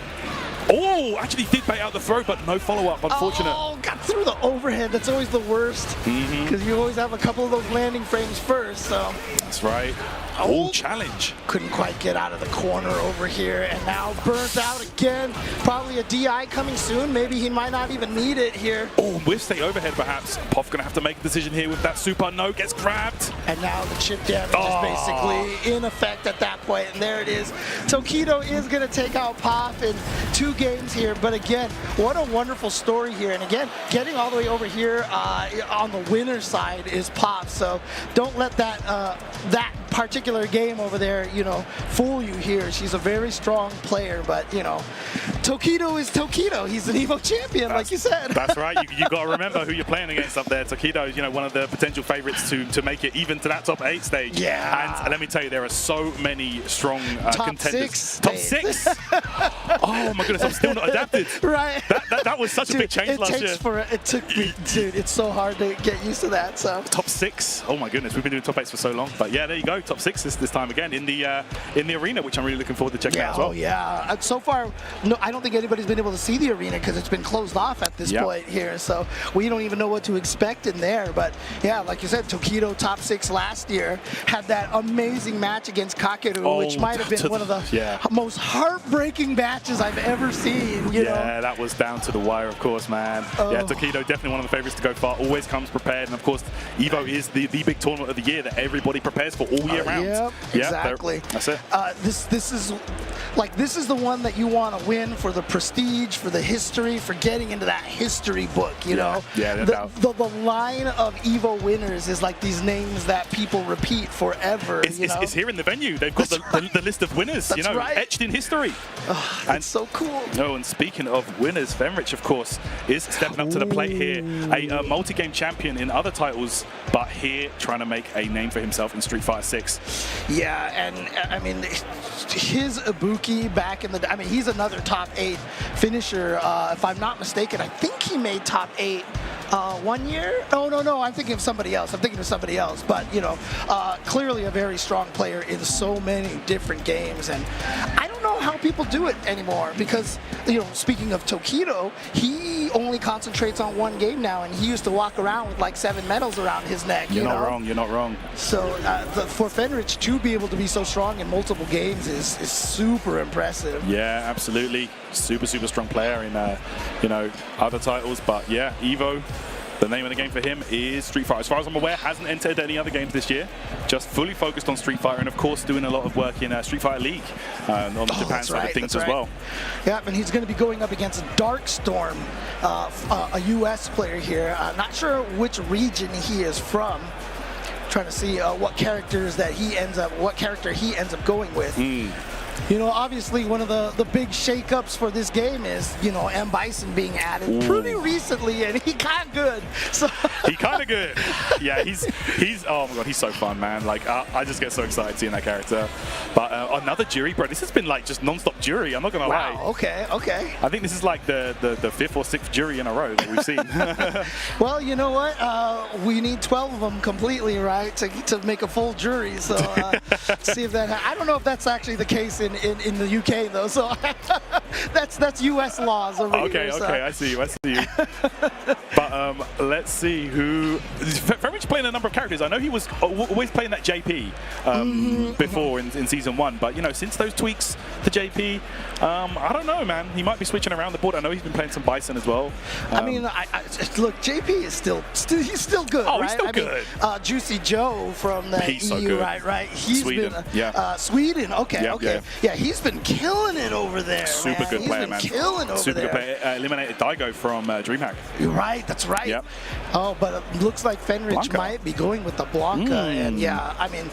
Oh, actually did bait out the throw, but no follow-up, unfortunate. Oh, got through the overhead. That's always the worst because you always have a couple of those landing frames first. So that's right. Oh, challenge. Couldn't quite get out of the corner over here, and now burnt out again. Probably a DI coming soon. Maybe he might not even need it here. Oh, with stay overhead perhaps. Puff gonna have to make a decision here with that super. No, gets grabbed. And now the chip damage is basically in effect at that point, and there it is. Tokido is gonna take out Puff in 2 games here, but again, what a wonderful story here. And again, getting all the way over here on the winner's side is Puff. So don't let that that particular game over there, you know, fool you here. She's a very strong player, but you know, Tokido is Tokido. He's an EVO champion, like you said. That's right. You got to remember who you're playing against up there. Tokido is, you know, one of the potential favorites to make it even to that top 8 stage. Yeah. And let me tell you, there are so many strong contenders. Top 6. Oh my goodness, I'm still not adapted. Right. That was such a big change last year. It took me, dude. It's so hard to get used to that. So top 6. Oh my goodness, we've been doing top 8s for so long. But yeah, there you go. Top 6 this time again in the arena, which I'm really looking forward to checking out as well. Oh yeah. So far, no, I don't think anybody's been able to see the arena because it's been closed off at this point here. So we don't even know what to expect in there. But yeah, like you said, Tokido top 6 last year had that amazing match against Kakeru, which might have been one of the most heartbreaking matches I've ever seen. You know? That was down to the wire, of course, man. Yeah, Tokido definitely one of the favorites to go far. Always comes prepared, and of course, EVO is the big tournament of the year that everybody prepares for all year round. Yep, exactly. That's it. This is the one that you want to win for the prestige, for the history, for getting into that history book. You know, the line of EVO winners is like these names that people repeat forever. It's here in the venue. They've got the list of winners. That's etched in history. Oh, that's so cool. Oh, and speaking of winners, Fenrich, of course, is stepping up to the plate here. A multi-game champion in other titles, but here trying to make a name for himself in Street Fighter 6. Yeah, and I mean, his Ibuki back in the... I mean, he's another top 8 finisher. If I'm not mistaken, I think he made top 8 1 year? No, I'm thinking of somebody else. But, you know, clearly a very strong player in so many different games. And I don't know how people do it anymore because, you know, speaking of Tokido, he only concentrates on one game now, and he used to walk around with like 7 medals around his neck. You're not wrong. So for Fenrich to be able to be so strong in multiple games is super impressive. Yeah, absolutely. Super strong player in, you know, other titles. But yeah, EVO, the name of the game for him is Street Fighter. As far as I'm aware, hasn't entered any other games this year. Just fully focused on Street Fighter, and of course doing a lot of work in Street Fighter League on the Japan side of things as well. Yeah, and he's going to be going up against Darkstorm, a U.S. player here. Not sure which region he is from. Trying to see what character he ends up going with. You know, obviously one of the big shakeups for this game is, you know, M. Bison being added pretty recently, and he kind of good. So he kind of good. Yeah, he's oh my god, he's so fun, man. Like I just get so excited seeing that character. But another jury, bro. This has been like just non-stop jury. I'm not gonna lie. Okay. I think this is like the 5th or 6th jury in a row that we've seen. Well, you know what? We need 12 of them completely, right, to make a full jury. So see if that. I don't know if that's actually the case in the UK though, so that's US laws over here. Okay, I see you. But let's see who. Fenrich playing a number of characters. I know he was always playing that JP before in season 1, but you know, since those tweaks to JP, I don't know, man. He might be switching around the board. I know he's been playing some Bison as well. I mean, look, JP is still he's still good. Oh, right? he's still good. Juicy Joe from the EU, so good. right? He's Sweden. been Sweden. Okay. Yeah, he's been killing it over there. Super good player, man. Killing over Super good player. Eliminated Daigo from DreamHack. You're right. That's right. Yep. Oh, but it looks like Fenrich might be going with the Blanca, and yeah, I mean.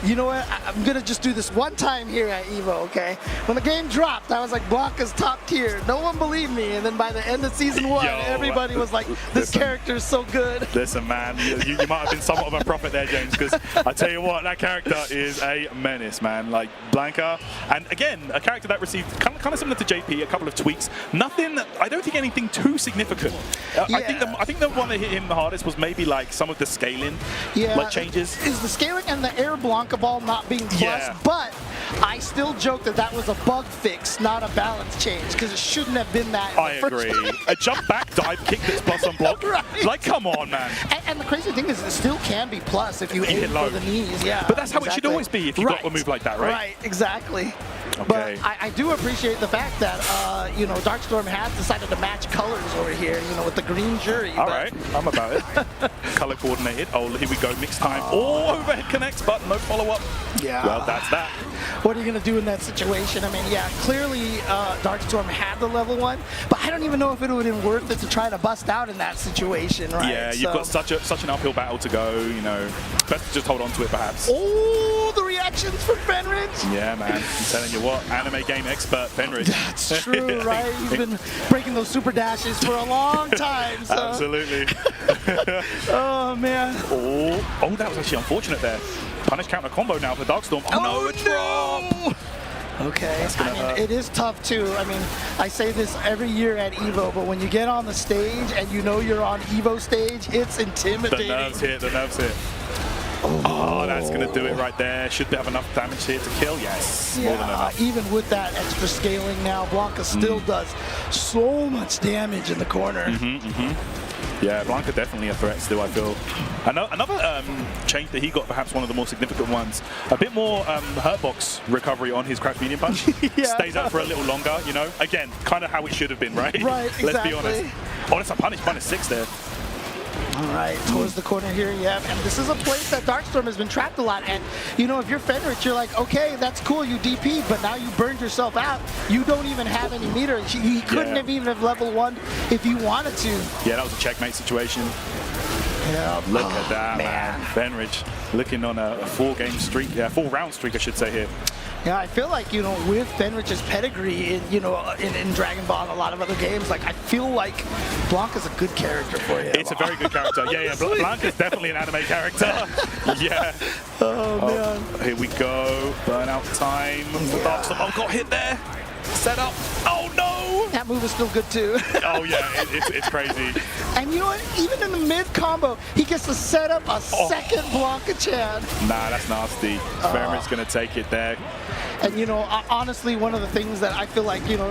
You know what? I'm going to just do this one time here at EVO, okay? When the game dropped, I was like, Blanca's top tier. No one believed me. And then by the end of season 1, everybody was like, this character's so good. Listen, man, you might have been somewhat of a prophet there, James, because I tell you what, that character is a menace, man. Like, Blanca. And again, a character that received kind of similar to JP, a couple of tweaks. Nothing, I don't think anything too significant. I think the one that hit him the hardest was maybe like some of the scaling like changes. Is the scaling and the air Blanca ball not being plus, but I still joke that that was a bug fix, not a balance change, because it shouldn't have been that. I agree. A jump back dive kick that's plus on block. Right. Like, come on, man. And the crazy thing is, it still can be plus if you aim for the knees. Yeah. But that's how it should always be if you got a move like that, right? Right, exactly. Okay. But I do appreciate the fact that, you know, Darkstorm has decided to match colors over here, you know, with the green jury. All right, I'm about it. Color coordinated. Oh, here we go. Mixed time. Oh, overhead connects, but no follow-up. Yeah. Well, that's that. What are you going to do in that situation? I mean, yeah, clearly Darkstorm had the level 1, but I don't even know if it would have been worth it to try to bust out in that situation, right? Yeah, you've got such an uphill battle to go, you know. Best to just hold on to it, perhaps. Oh, the reactions from Fenridge. Yeah, man. I'm telling you what, anime game expert Fenridge. That's true, right? He's been breaking those super dashes for a long time. So. Absolutely. Oh, man. Oh, that was actually unfortunate there. Punish counter combo now for Darkstorm. Oh, no, a drop! Okay, I mean, it is tough too. I mean, I say this every year at EVO, but when you get on the stage and you know you're on EVO stage, it's intimidating. The nerves hit, the nerves hit. Oh, that's going to do it right there. Should have enough damage here to kill. Yes, more than enough. Even with that extra scaling now, Blanka still does so much damage in the corner. Yeah, Blanka definitely a threat still, I feel. Another change that he got, perhaps one of the more significant ones, a bit more hurtbox recovery on his crash medium punch. Stays out for a little longer, you know. Again, kind of how it should have been, right? Right, exactly. Let's be honest. Oh, that's a punish, -6 there. All right, towards the corner here, yeah. And this is a place that Darkstorm has been trapped a lot. And, you know, if you're Fenrich, you're like, okay, that's cool, you DP'd, but now you burned yourself out. You don't even have any meter. You couldn't have even have level 1 if you wanted to. Yeah, that was a checkmate situation. Yeah. Look at that, man. Fenrich looking on a 4-game streak, 4-round streak, I should say here. Yeah, I feel like, you know, with Fenrich's pedigree in, you know, in Dragon Ball and a lot of other games, like, I feel like Blanka's a good character for you. It's a very good character. Yeah, Blanka's definitely an anime character. Yeah. Oh, man. Here we go. Burnout time. Darkstorm. Oh, got hit there. Set up. Oh, no. That move is still good, too. Oh, yeah, it's crazy. And you know what? Even in the mid-combo, he gets to set up a second Blanka-chan. Nah, that's nasty. Fenrich's going to take it there. And, you know, honestly, one of the things that I feel like, you know,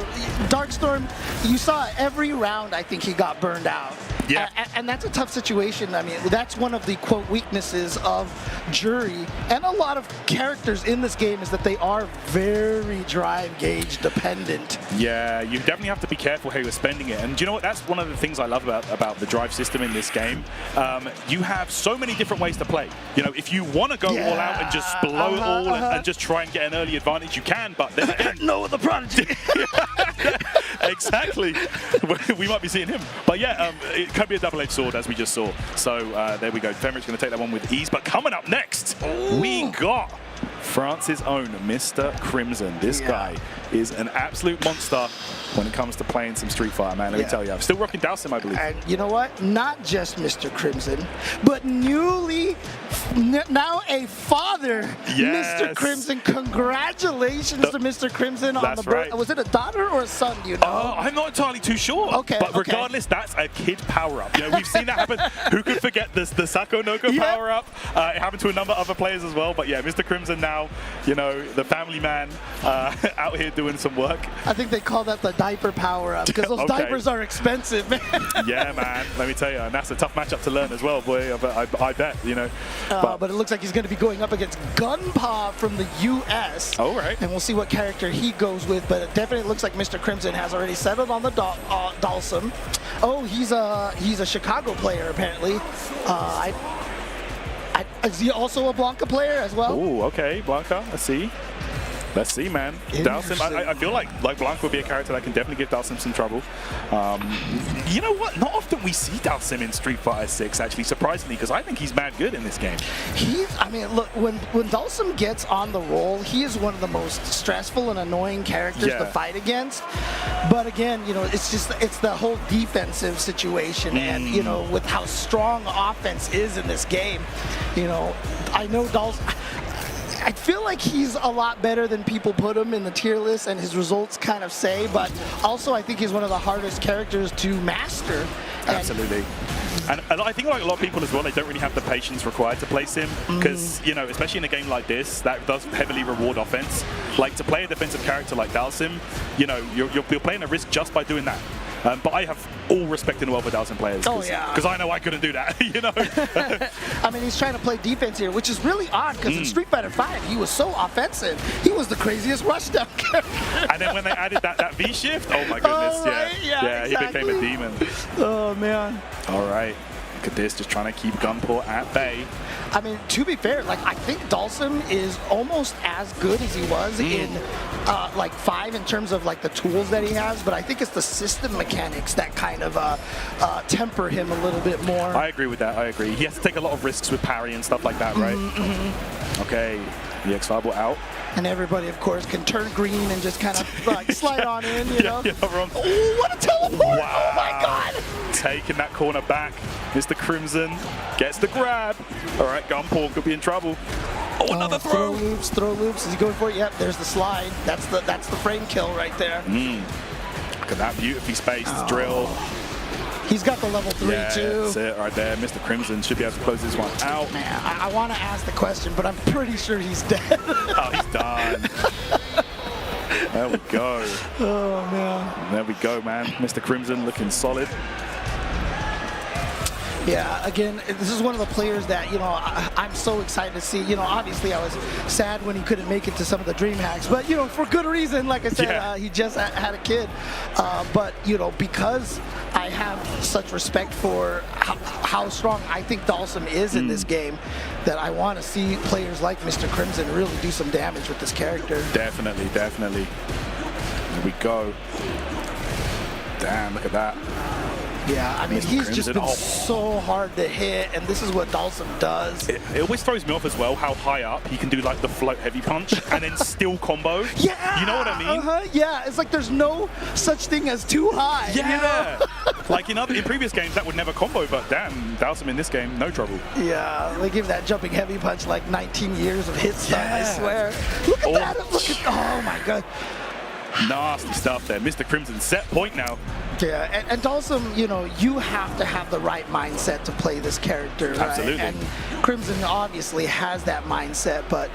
Darkstorm, you saw every round, I think he got burned out. Yeah. And that's a tough situation. I mean, that's one of the, quote, weaknesses of Jury and a lot of characters in this game is that they are very drive gauge dependent. Yeah, you definitely have to be careful how you're spending it. And do you know what? That's one of the things I love about the drive system in this game. You have so many different ways to play. You know, if you want to go all out and just blow it all and just try and get an early advantage, you can, but then again... No, the Prodigy! Exactly. We might be seeing him. But yeah, it can be a double-edged sword, as we just saw. So there we go. Fenrich's going to take that one with ease. But coming up next, we got France's own Mr. Crimson. This guy is an absolute monster when it comes to playing some Street Fighter, man. Let me tell you. I'm still rocking Dalsim, I believe. And you know what? Not just Mr. Crimson, but now a father, Mr. Crimson. Congratulations to Mr. Crimson on the birth. Was it a daughter or a son, do you know? I'm not entirely too sure. Okay. But regardless, that's a kid power-up. You know, we've seen that happen. Who could forget the Sako Noko power-up? It happened to a number of other players as well. But yeah, Mr. Crimson now, you know, the family man out here doing some work. I think they call that the diaper power-up because those diapers are expensive, man. Yeah, man. Let me tell you. And that's a tough matchup to learn as well, boy. I bet, you know. But it looks like he's going to be going up against Gunpaw from the U.S. All right. And we'll see what character he goes with. But it definitely looks like Mr. Crimson has already settled on the Dalsim. Oh, he's a Chicago player, apparently. Is he also a Blanka player as well? Oh, okay. Blanka. Let's see, man. Dalsim, I feel like Blanka would be a character that can definitely give Dalsim some trouble. You know what? Not often we see Dalsim in Street Fighter 6, actually, surprisingly, because I think he's mad good in this game. I mean, look, when Dalsim gets on the roll, he is one of the most stressful and annoying characters to fight against. But again, you know, it's the whole defensive situation, and you know, with how strong offense is in this game, you know, I know Dalsim. I feel like he's a lot better than people put him in the tier list and his results kind of say, but also I think he's one of the hardest characters to master. Absolutely. And I think like a lot of people as well, they don't really have the patience required to play Sim because, you know, especially in a game like this, that does heavily reward offense. Like to play a defensive character like Dalsim, you know, you're playing a risk just by doing that. But I have all respect in the world for Dalsim players. Because I know I couldn't do that, you know? I mean, he's trying to play defense here, which is really odd because in Street Fighter V, he was so offensive. He was the craziest rushdown character. And then when they added that V-shift, oh my goodness, exactly. he became a demon. Oh, man. All right. Look at this, just trying to keep Gunpor at bay. I mean, to be fair, like I think Dalsim is almost as good as he was in like 5 in terms of like the tools that he has, but I think it's the system mechanics that kind of temper him a little bit more. I agree with that. I agree. He has to take a lot of risks with parry and stuff like that, right? Okay, the X-Fireball out. And everybody, of course, can turn green and just kind of like slide on in, you know? Oh, what a teleport! Wow. Oh my God! Taking that corner back. Mr. Crimson gets the grab. All right, Gunpor could be in trouble. Oh, another throw. Throw loops. Is he going for it? Yep, there's the slide. That's the frame kill right there. Look at that beautifully spaced drill. He's got the level 3 too. That's it right there. Mr. Crimson should be able to close this one out. Man, I want to ask the question, but I'm pretty sure he's dead. Oh, he's done. There we go. Oh, man. There we go, man. Mr. Crimson looking solid. Yeah, again, this is one of the players that, you know, I'm so excited to see. You know, obviously I was sad when he couldn't make it to some of the dream hacks, but, you know, for good reason. Like I said, he just had a kid. But, you know, because I have such respect for how strong I think Dalsim is in this game, that I want to see players like Mr. Crimson really do some damage with this character. Definitely, definitely. There we go. Damn, look at that. Yeah, I mean, Mr. he's Crimson, just been so hard to hit, and this is what Dalsim does. It always throws me off as well how high up he can do like the float heavy punch and then still combo. Yeah! You know what I mean? Yeah, it's like there's no such thing as too high. Yeah! You know? Like in previous games that would never combo, but damn, Dalsim in this game, no trouble. Yeah, they give that jumping heavy punch like 19 years of hit stun, I swear. Look at that, look at, oh my God. Nasty stuff there. Mr. Crimson set point now. Yeah, and Dalsim, you know, you have to have the right mindset to play this character, right? Absolutely. And Crimson obviously has that mindset, but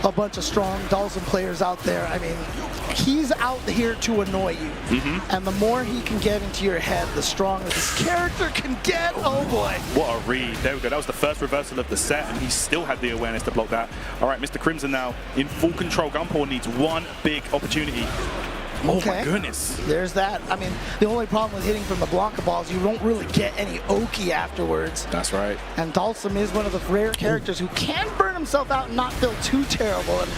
a bunch of strong Dalsim players out there, I mean, he's out here to annoy you. And the more he can get into your head, the stronger this character can get. Oh boy. What a read. There we go. That was the first reversal of the set, and he still had the awareness to block that. All right, Mr. Crimson now in full control. Gunpor needs one big opportunity. Oh my goodness. There's that. I mean, the only problem with hitting from the Blanca balls, you don't really get any Oki afterwards. That's right. And Dalsim is one of the rare characters who can burn himself out and not feel too terrible. And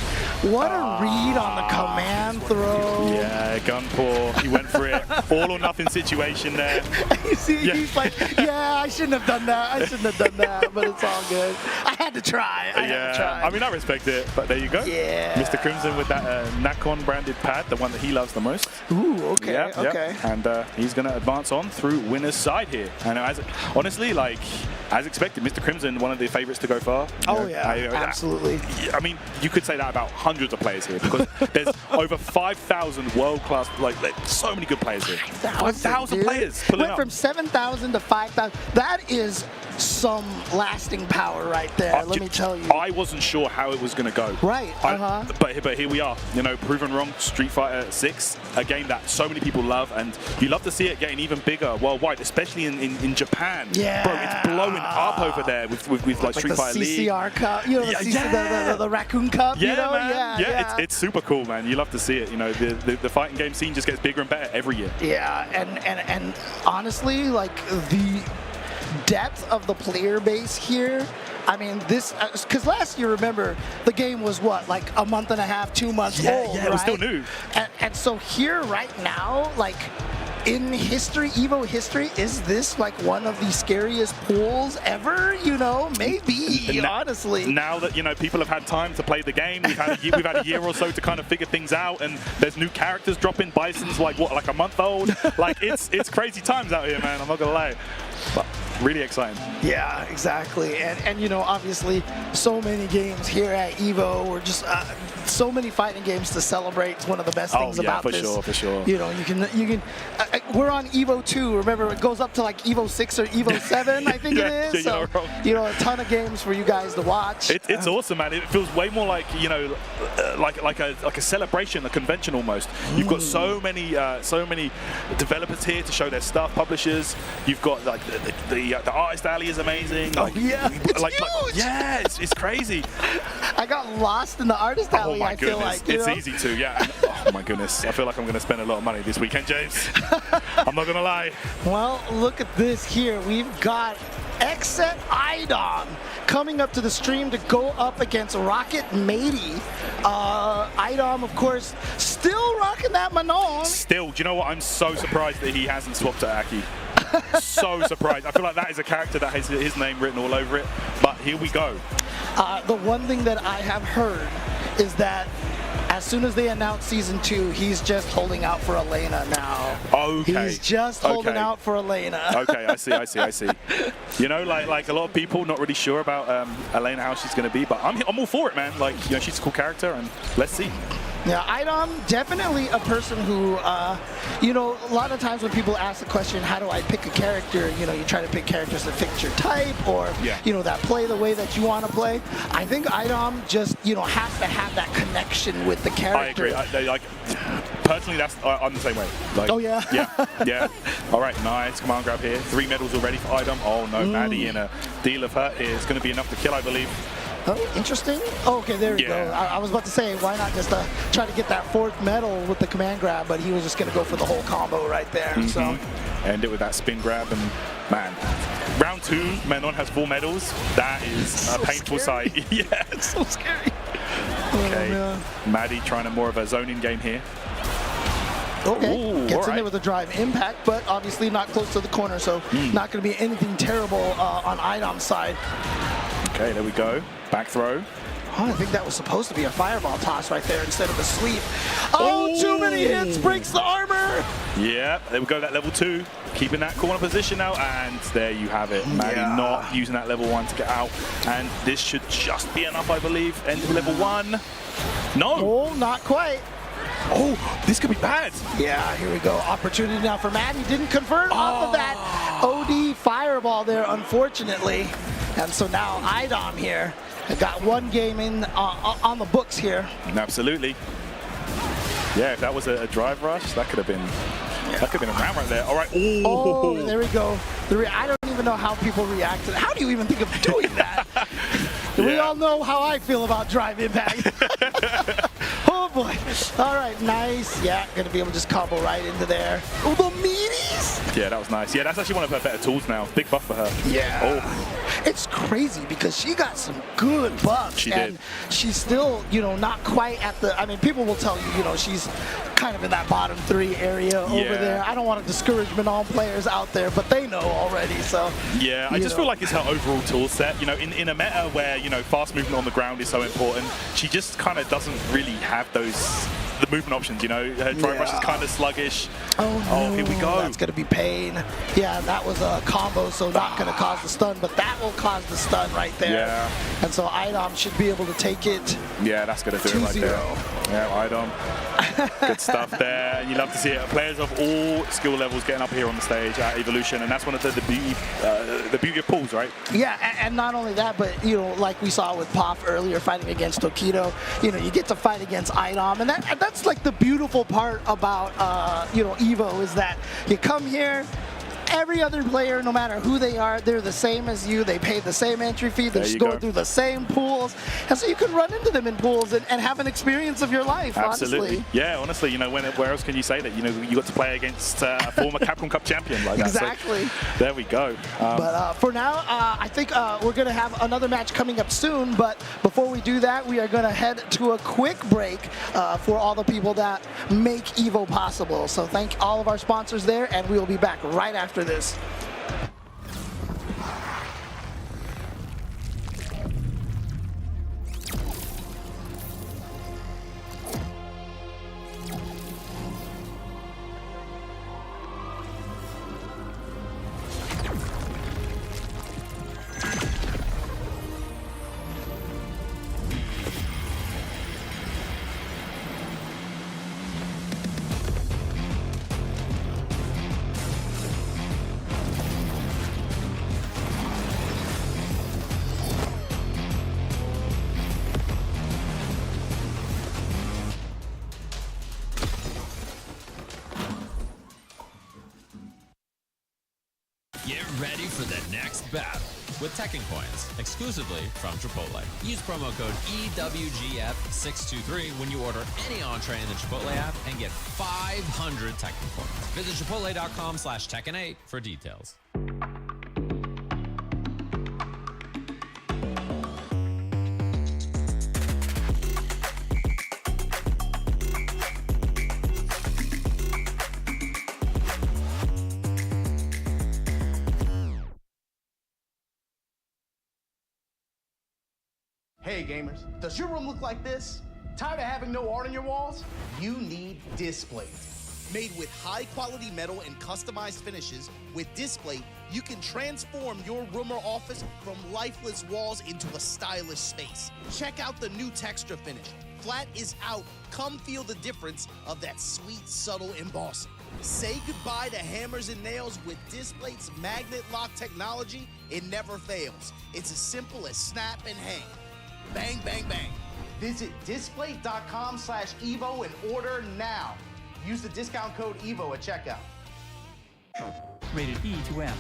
what a read on the command throw. Yeah, Gunpor, he went for it. All or nothing situation there. You see, he's like, yeah, I shouldn't have done that. I shouldn't have done that, but it's all good. I had to try. I had to try. I mean, I respect it, but there you go. Yeah. Mr. Crimson with that Nakon branded pad, the one that he loves the most. Ooh, okay, okay. And he's going to advance on through winner's side here. And honestly, like, as expected, Mr. Crimson, one of the favorites to go far. Oh, yeah, absolutely. I mean, you could say that about hundreds of players here because there's over 5,000 world-class, like so many good players here. 5,000 players pulling Went up. from 7,000 to 5,000. That is some lasting power right there, let me tell you. I wasn't sure how it was going to go. Right, But here we are, you know, proven wrong. Street Fighter 6, a game that so many people love, and you love to see it getting even bigger worldwide, especially in Japan. Yeah. Bro, it's blowing up over there with like Street Fighter League. CCR Cup, you know, the Raccoon Cup, Yeah, you know? man. Yeah, it's super cool, man. You love to see it. You know, the fighting game scene just gets bigger and better every year. Yeah, and honestly, like the depth of the player base here, I mean, this, because last year, remember, the game was what, like a month and a half, 2 months old, Yeah, it was still new. And so here right now, like, in history, EVO history, is this like one of the scariest pools ever? You know, maybe, honestly. Now that, you know, people have had time to play the game, we've had a year or so to kind of figure things out, and there's new characters dropping. Bison's like, what, like a month old? Like, it's crazy times out here, man. I'm not going to lie. But Really exciting. Yeah, exactly. And you know, obviously, so many games here at EVO. We're just so many fighting games to celebrate. It's one of the best things about this. For sure. You know, you can. We're on EVO 2. Remember, it goes up to like EVO 6 or EVO 7, I think it is. So, you know, a ton of games for you guys to watch. It's awesome, man. It feels way more like, you know, like a celebration, a convention almost. You've got so many developers here to show their stuff, publishers. You've got like the artist alley is amazing. Like, it's huge. Yeah, it's crazy. I got lost in the artist alley. Oh my I feel goodness, like it's easy to, yeah. And, oh my goodness, I feel like I'm going to spend a lot of money this weekend, James. I'm not going to lie. Well, look at this here. We've got Xset Idom coming up to the stream to go up against Rocket Matey. Idom, of course, still rocking that Manon. Still, do you know what? I'm so surprised that he hasn't swapped to Aki. So surprised. I feel like that is a character that has his name written all over it. But here we go. The one thing that I have heard is that as soon as they announce Season 2, he's just holding out for Elena now. Okay. He's just holding out for Elena. Okay, I see. You know, like a lot of people not really sure about Elena, how she's going to be, but I'm all for it, man. Like, you know, she's a cool character, and let's see. Yeah, Idom, definitely a person who, you know, a lot of times when people ask the question, how do I pick a character, you know, you try to pick characters that fit your type or, you know, that play the way that you want to play. I think Idom just, you know, has to have that connection with the character. I agree. Personally, I'm the same way. Like, oh, yeah? Yeah. All right, nice command grab here. 3 medals already for Idom. Oh, no, Maddie in a deal of her is going to be enough to kill, I believe. Oh, interesting. Oh, okay, there you go. I was about to say, why not just try to get that 4th medal with the command grab, but he was just going to go for the whole combo right there. So end it with that spin grab, and man, round 2, Manon has 4 medals. That is a painful sight. Yeah, it's so scary. Okay, Oh, Maddie trying more of a zoning game here. Okay, Ooh, gets in there with a drive impact, but obviously not close to the corner, so not going to be anything terrible on Idom's side. Okay, there we go. Back throw. Oh, I think that was supposed to be a fireball toss right there instead of a sweep. Oh, too many hits, breaks the armor. Yeah, there we go, that level 2. Keeping that corner position now, and there you have it. Maddie not using that level 1 to get out. And this should just be enough, I believe. End of level 1. No. Oh, not quite. Oh, this could be bad. Yeah, here we go. Opportunity now for Maddie. Didn't convert off of that OD fireball there, unfortunately. And so now Idom here got 1 game in on the books here. Absolutely. Yeah, if that was a drive rush, that could have been a round right there. All right. Oh, there we go. I don't even know how people react to that. How do you even think of doing that? We all know how I feel about drive impact. Oh boy. All right, nice. Yeah, gonna be able to just combo right into there. Oh, the meaties! Yeah, that was nice. Yeah, that's actually one of her better tools now. Big buff for her. Yeah. Oh. It's crazy because she got some good buffs. She and did. She's still, you know, not quite at the, I mean, people will tell you, you know, she's kind of in that bottom 3 area over there. I don't want to discourage Manon players out there, but they know already, so. Yeah, I just feel like it's her overall tool set. You know, in a meta where, you know, fast movement on the ground is so important, she just kind of doesn't really have the movement options, you know. Her drive rush is kind of sluggish. Oh, here we go. That's going to be pain. Yeah, that was a combo, so not going to cause the stun, but that will cause the stun right there. Yeah. And so Idom should be able to take it. Yeah, that's going to do it right there. Yeah, Idom. Good stuff there. You love to see it. Players of all skill levels getting up here on the stage at Evolution, and that's one of the beauty of pools, right? Yeah, and not only that, but, you know, like we saw with Poff earlier fighting against Tokido, you know, you get to fight against Idom, and that's like the beautiful part about, you know, EVO is that you come here, every other player, no matter who they are, they're the same as you. They pay the same entry fee. They're just going through the same pools. And so you can run into them in pools and have an experience of your life, Absolutely. honestly. Yeah, honestly, you know, where else can you say that? You know, you got to play against a former Capcom Cup champion like that. Exactly. So, there we go. But for now, I think we're going to have another match coming up soon. But before we do that, we are going to head to a quick break for all the people that make EVO possible. So thank all of our sponsors there, and we will be back right after this. for the next battle with Tekken coins exclusively from Chipotle. Use promo code EWGF623 when you order any entree in the Chipotle app and get 500 Tekken coins. Visit chipotle.com/Tekken8 for details. Hey gamers, does your room look like this? Tired of having no art on your walls? You need Displate. Made with high quality metal and customized finishes, with Displate, you can transform your room or office from lifeless walls into a stylish space. Check out the new texture finish. Flat is out. Come feel the difference of that sweet, subtle embossing. Say goodbye to hammers and nails with Displate's magnet lock technology. It never fails. It's as simple as snap and hang. Bang, bang, bang. Visit displate.com/Evo and order now. Use the discount code EVO at checkout. Rated E to M.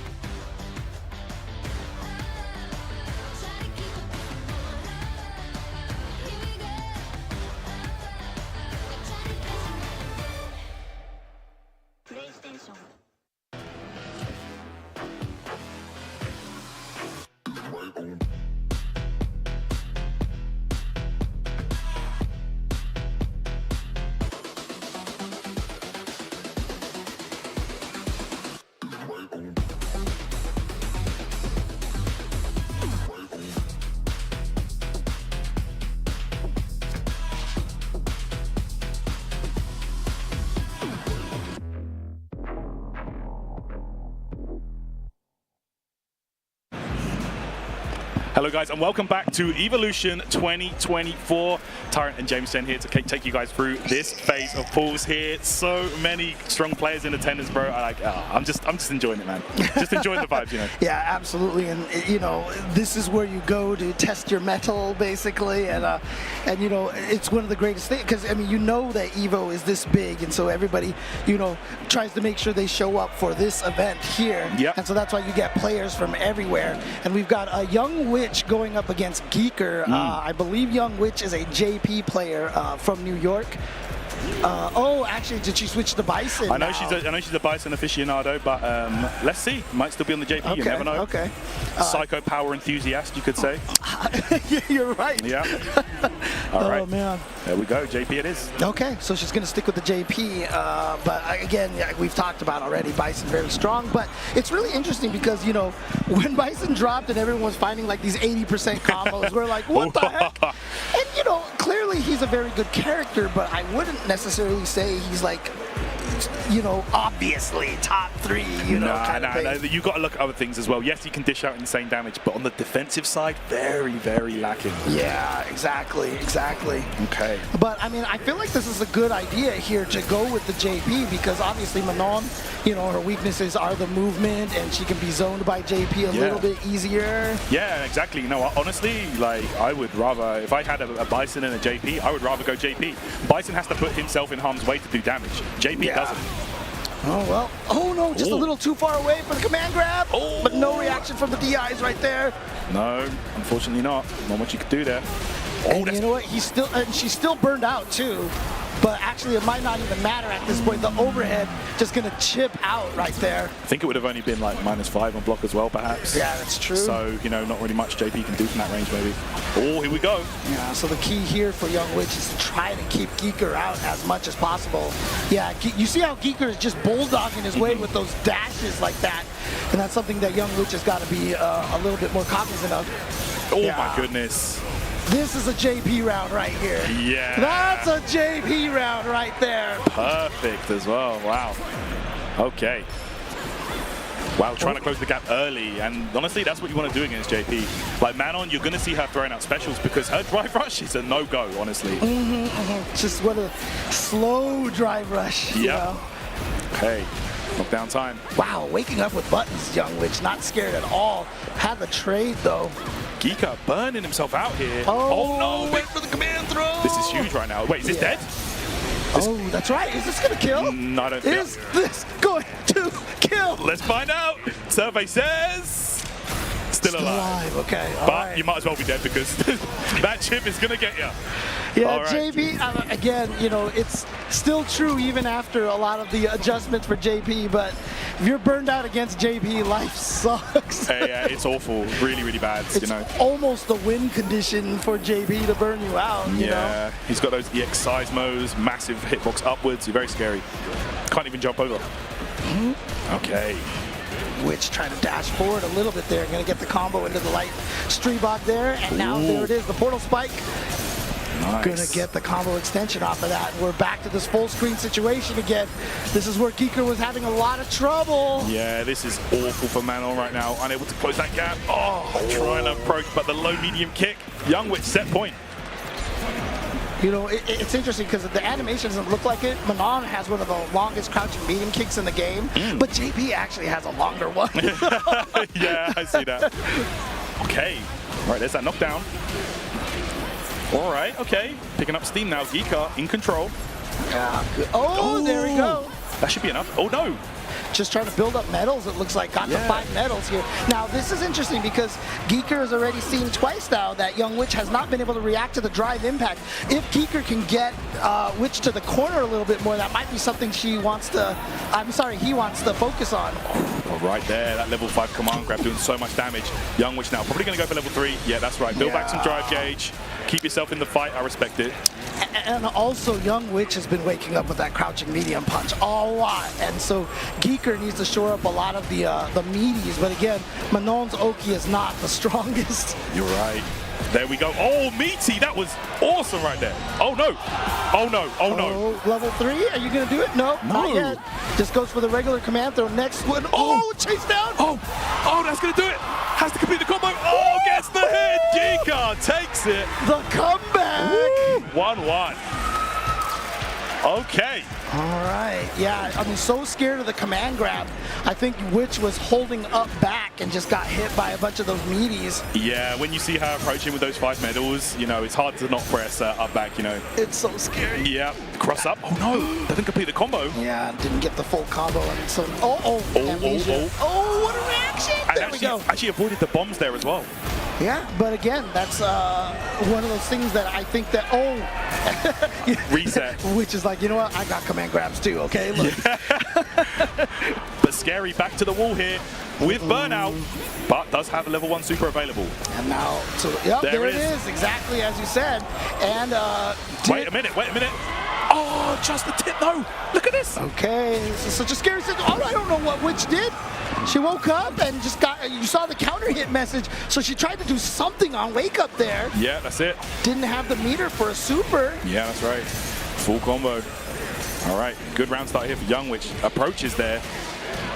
PlayStation. Hello guys and welcome back to Evolution 2024. Tyrant and Jameson here to take you guys through this phase of pools here. So many strong players in attendance, bro. I'm just enjoying it, man. Just enjoying the vibes, you know. Yeah, absolutely. And you know, this is where you go to test your mettle, basically. And you know, it's one of the greatest things because I mean, you know that Evo is this big, and so everybody, you know, tries to make sure they show up for this event here. Yeah. And so that's why you get players from everywhere. And we've got a Young Witch going up against Geeker. I believe Young Witch is a JP player from New York. Oh, actually, did she switch to Bison? I know she's a Bison aficionado, but let's see. Might still be on the JP. Okay, You never know. Okay. Psycho power enthusiut, you could say. You're right. Yeah. All right. Oh man. There we go. JP it is. Okay, so she's going to stick with the JP. But again, we've talked about already, Bison very strong. But it's really interesting because, you know, when Bison dropped and everyone was finding like these 80% combos, we're like, what the heck? And, you know, clearly he's a very good character, but I wouldn't necessarily say he's like, you know, obviously top 3, you know, kind of thing. You got to look at other things as well. Yes, he can dish out insane damage, but on the defensive side, very, very lacking. Yeah, exactly. Okay. But I mean, I feel like this is a good idea here to go with the JP because obviously Manon, you know, her weaknesses are the movement, and she can be zoned by JP a little bit easier. Yeah, exactly. You know, honestly, like I would rather, if I had a Bison and a JP, I would rather go JP. Bison has to put himself in harm's way to do damage. JP doesn't. Oh, well. Oh, no, just a little too far away for the command grab. Oh. But no reaction from the DIs right there. No, unfortunately not. Not much you could do there. And you know what? She's still burned out, too. But actually, it might not even matter at this point. The overhead just going to chip out right there. I think it would have only been like -5 on block as well, perhaps. Yeah, that's true. So, you know, not really much JP can do from that range, maybe. Oh, here we go. Yeah, so the key here for Young Witch is to try to keep Geeker out as much as possible. Yeah, you see how Geeker is just bulldogging his way with those dashes like that. And that's something that Young Witch has got to be a little bit more cognizant of. Oh, my goodness. This is a JP round right here. Yeah. That's a JP round right there. Perfect as well. Wow. Okay. Wow, trying to close the gap early. And honestly, that's what you want to do against JP. Like, Manon, you're going to see her throwing out specials because her drive rush is a no-go, honestly. Just what a slow drive rush. Yeah. You know? Okay. Knockdown time. Wow, waking up with buttons, Young Witch. Not scared at all. Had the trade, though. Geeker burning himself out here. Oh, no, wait for the command throw. This is huge right now. Wait, is this dead? Oh, that's right. Is this going to kill? No, I don't think. Is this going to kill? Let's find out. Survey says... Still alive. Okay. But you might as well be dead because that chip is going to get you. Yeah, JP, again, you know, it's still true even after a lot of the adjustments for JP, but if you're burned out against JP, life sucks. Yeah, it's awful. Really, really bad, It's almost the win condition for JP to burn you out, you know? He's got those EX seismos, massive hitbox upwards. He's very scary. Can't even jump over. Okay. Witch trying to dash forward a little bit there. Going to get the combo into the light Streebok there, and now there it is, the portal spike. Nice. Gonna get the combo extension off of that. We're back to this full screen situation again. This is where Geeker was having a lot of trouble. Yeah, this is awful for Manon right now. Unable to close that gap. Trying to approach, but the low medium kick. Young Witch set point. You know, it's interesting because the animation doesn't look like it. Manon has one of the longest crouching medium kicks in the game, but JP actually has a longer one. Yeah, I see that. Okay. All right, there's that knockdown. All right, okay. Picking up steam now. Geeka in control. Yeah. Oh, there we go. That should be enough. Oh, no. Just trying to build up medals, it looks like. Got the 5 medals here. Now, this is interesting because Geeker has already seen twice now that Young Witch has not been able to react to the drive impact. If Geeker can get Witch to the corner a little bit more, that might be something he wants to focus on. Oh, right there, that level 5 command grab doing so much damage. Young Witch now probably going to go for level 3. Yeah, that's right. Build back some drive gauge. Keep yourself in the fight. I respect it. And also, Young Witch has been waking up with that crouching medium punch a lot. And so Geeker needs to shore up a lot of the meaties. But again, Manon's Oki is not the strongest. You're right. There we go. Oh, meaty. That was awesome right there. Oh, no. Oh, no. Oh, no. Level 3? Are you going to do it? No, not yet. Just goes for the regular command throw. Next one. Oh, chase down. Oh, that's going to do it. Has to complete the combo. Oh, gets the hit. Geeka takes it. The comeback. 1-1. Okay. All right. Yeah, I mean, so scared of the command grab. I think Witch was holding up back and just got hit by a bunch of those meaties. Yeah, when you see her approaching with those 5 medals, you know, it's hard to not press up back, you know. It's so scary. Yeah, cross up. Oh, no. Doesn't complete the combo. Yeah, didn't get the full combo. And so, Oh, what a reaction. And There we go. Actually avoided the bombs there as well. Yeah, but again, that's one of those things that I think that, reset. Which is like, you know what, I got command grabs too, okay? Look. But Scary back to the wall here with Burnout, but does have a level 1 super available. And now, there it is, exactly as you said. And wait a minute. Oh, just the tip though. Look at this. Okay, this is such a scary situation. I don't know what Witch did. She woke up and just you saw the counter hit message, so she tried to do something on wake up there. Yeah, that's it. Didn't have the meter for a super. Yeah, that's right. Full combo. All right, good round start here for Young Witch. Approaches there.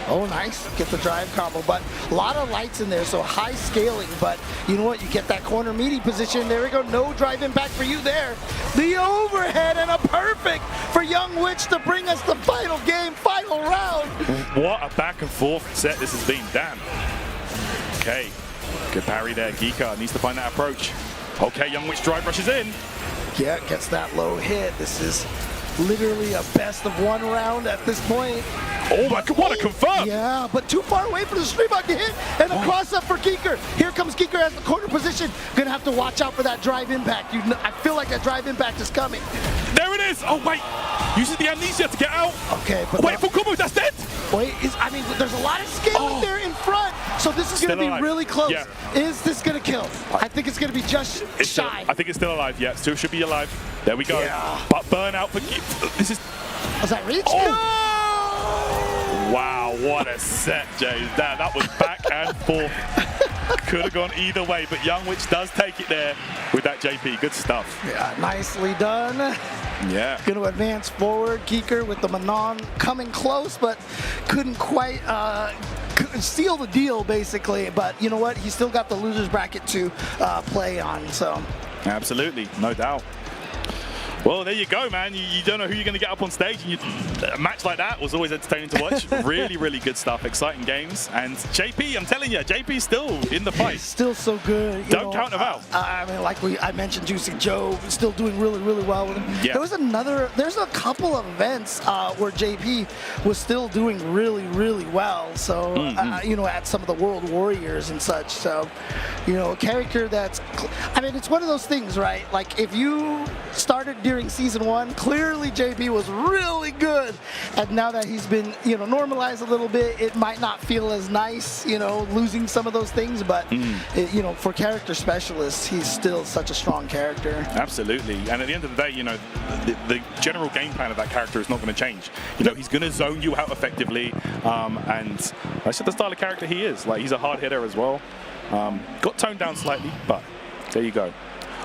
Oh, nice. Get the drive combo, but a lot of lights in there, so high scaling, but you know what? You get that corner meaty position. There we go. No drive impact for you there. The overhead and a perfect for Young Witch to bring us the final game, final round. What a back and forth set this has been. Damn. Okay. Good parry there. Geeka needs to find that approach. Okay, Young Witch drive rushes in. Yeah, gets that low hit. This is literally a best of 1 round at this point. Oh my God, what a confirm! Yeah, but too far away for the Streebok to hit, and a cross up for Geeker. Here comes Geeker as the corner position. Gonna have to watch out for that drive impact. I feel like that drive impact is coming. There it is! Oh wait, uses the amnesia to get out. Okay, but wait, full combo, that's dead! Wait, I mean, there's a lot of scaling there in front, so this is gonna be really close. Yeah. Is this gonna kill? I think it's gonna be just shy. I think it's still alive, yeah, still should be alive. There we go. Yeah. But Burnout for Geeker. This is... Was that reach? Wow, what a set, James. That was back and forth. Could have gone either way, but Young Witch does take it there with that JP. Good stuff. Yeah, nicely done. Yeah. Going to advance forward. Geeker with the Manon coming close, but couldn't quite seal the deal, basically. But you know what? He's still got the loser's bracket to play on, so. Absolutely, no doubt. Well, there you go, man. You don't know who you're going to get up on stage. And a match like that was always entertaining to watch. Really, really good stuff. Exciting games. And JP, I'm telling you, JP's still in the fight. He's still so good. Don't count him out. I mean, like I mentioned, Juicy Joe still doing really, really well with him. Yeah. There's a couple of events where JP was still doing really, really well. So, you know, at some of the World Warriors and such. So, you know, a character that's, I mean, it's one of those things, right? Like, if you started during Season 1, clearly JP was really good. And now that he's been, you know, normalized a little bit, it might not feel as nice, you know, losing some of those things. But, you know, for character specialists, he's still such a strong character. Absolutely. And at the end of the day, you know, the general game plan of that character is not going to change. You know, he's going to zone you out effectively. And that's just the style of character he is. Like, he's a hard hitter as well. Got toned down slightly, but there you go.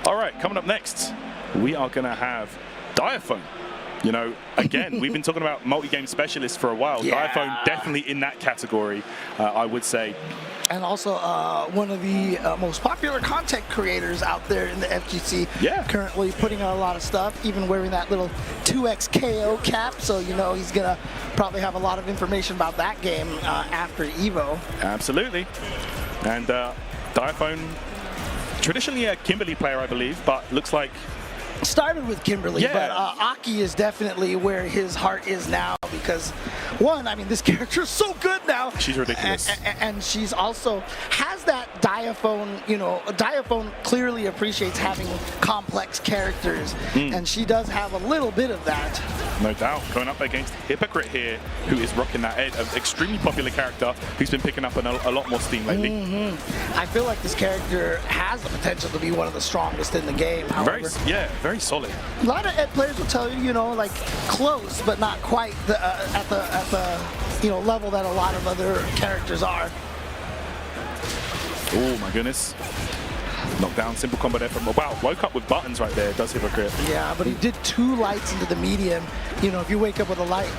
All right, coming up next, we are going to have Diaphone. You know, again, we've been talking about multi-game specialists for a while. Yeah. Diaphone definitely in that category, I would say. And also one of the most popular content creators out there in the FGC. Yeah. Currently putting out a lot of stuff, even wearing that little 2x KO cap. So, you know, he's going to probably have a lot of information about that game after EVO. Absolutely. And Diaphone, traditionally a Kimberly player, I believe, but looks like started with Kimberly, but Aki is definitely where his heart is now because, one, I mean, this character is so good now. She's ridiculous. And she's also has that Diaphone, you know, Diaphone clearly appreciates having complex characters, and she does have a little bit of that. No doubt. Going up against Hypocrite here, who is rocking that Ed, an extremely popular character who's been picking up a lot more steam lately. I feel like this character has the potential to be one of the strongest in the game. However, very solid. A lot of Ed players will tell you, you know, like close, but not quite at the you know level that a lot of other characters are. Oh my goodness. Knockdown, simple combo there from, wow, woke up with buttons right there, does Hypocrite. Yeah, but he did 2 lights into the medium. You know, if you wake up with a light,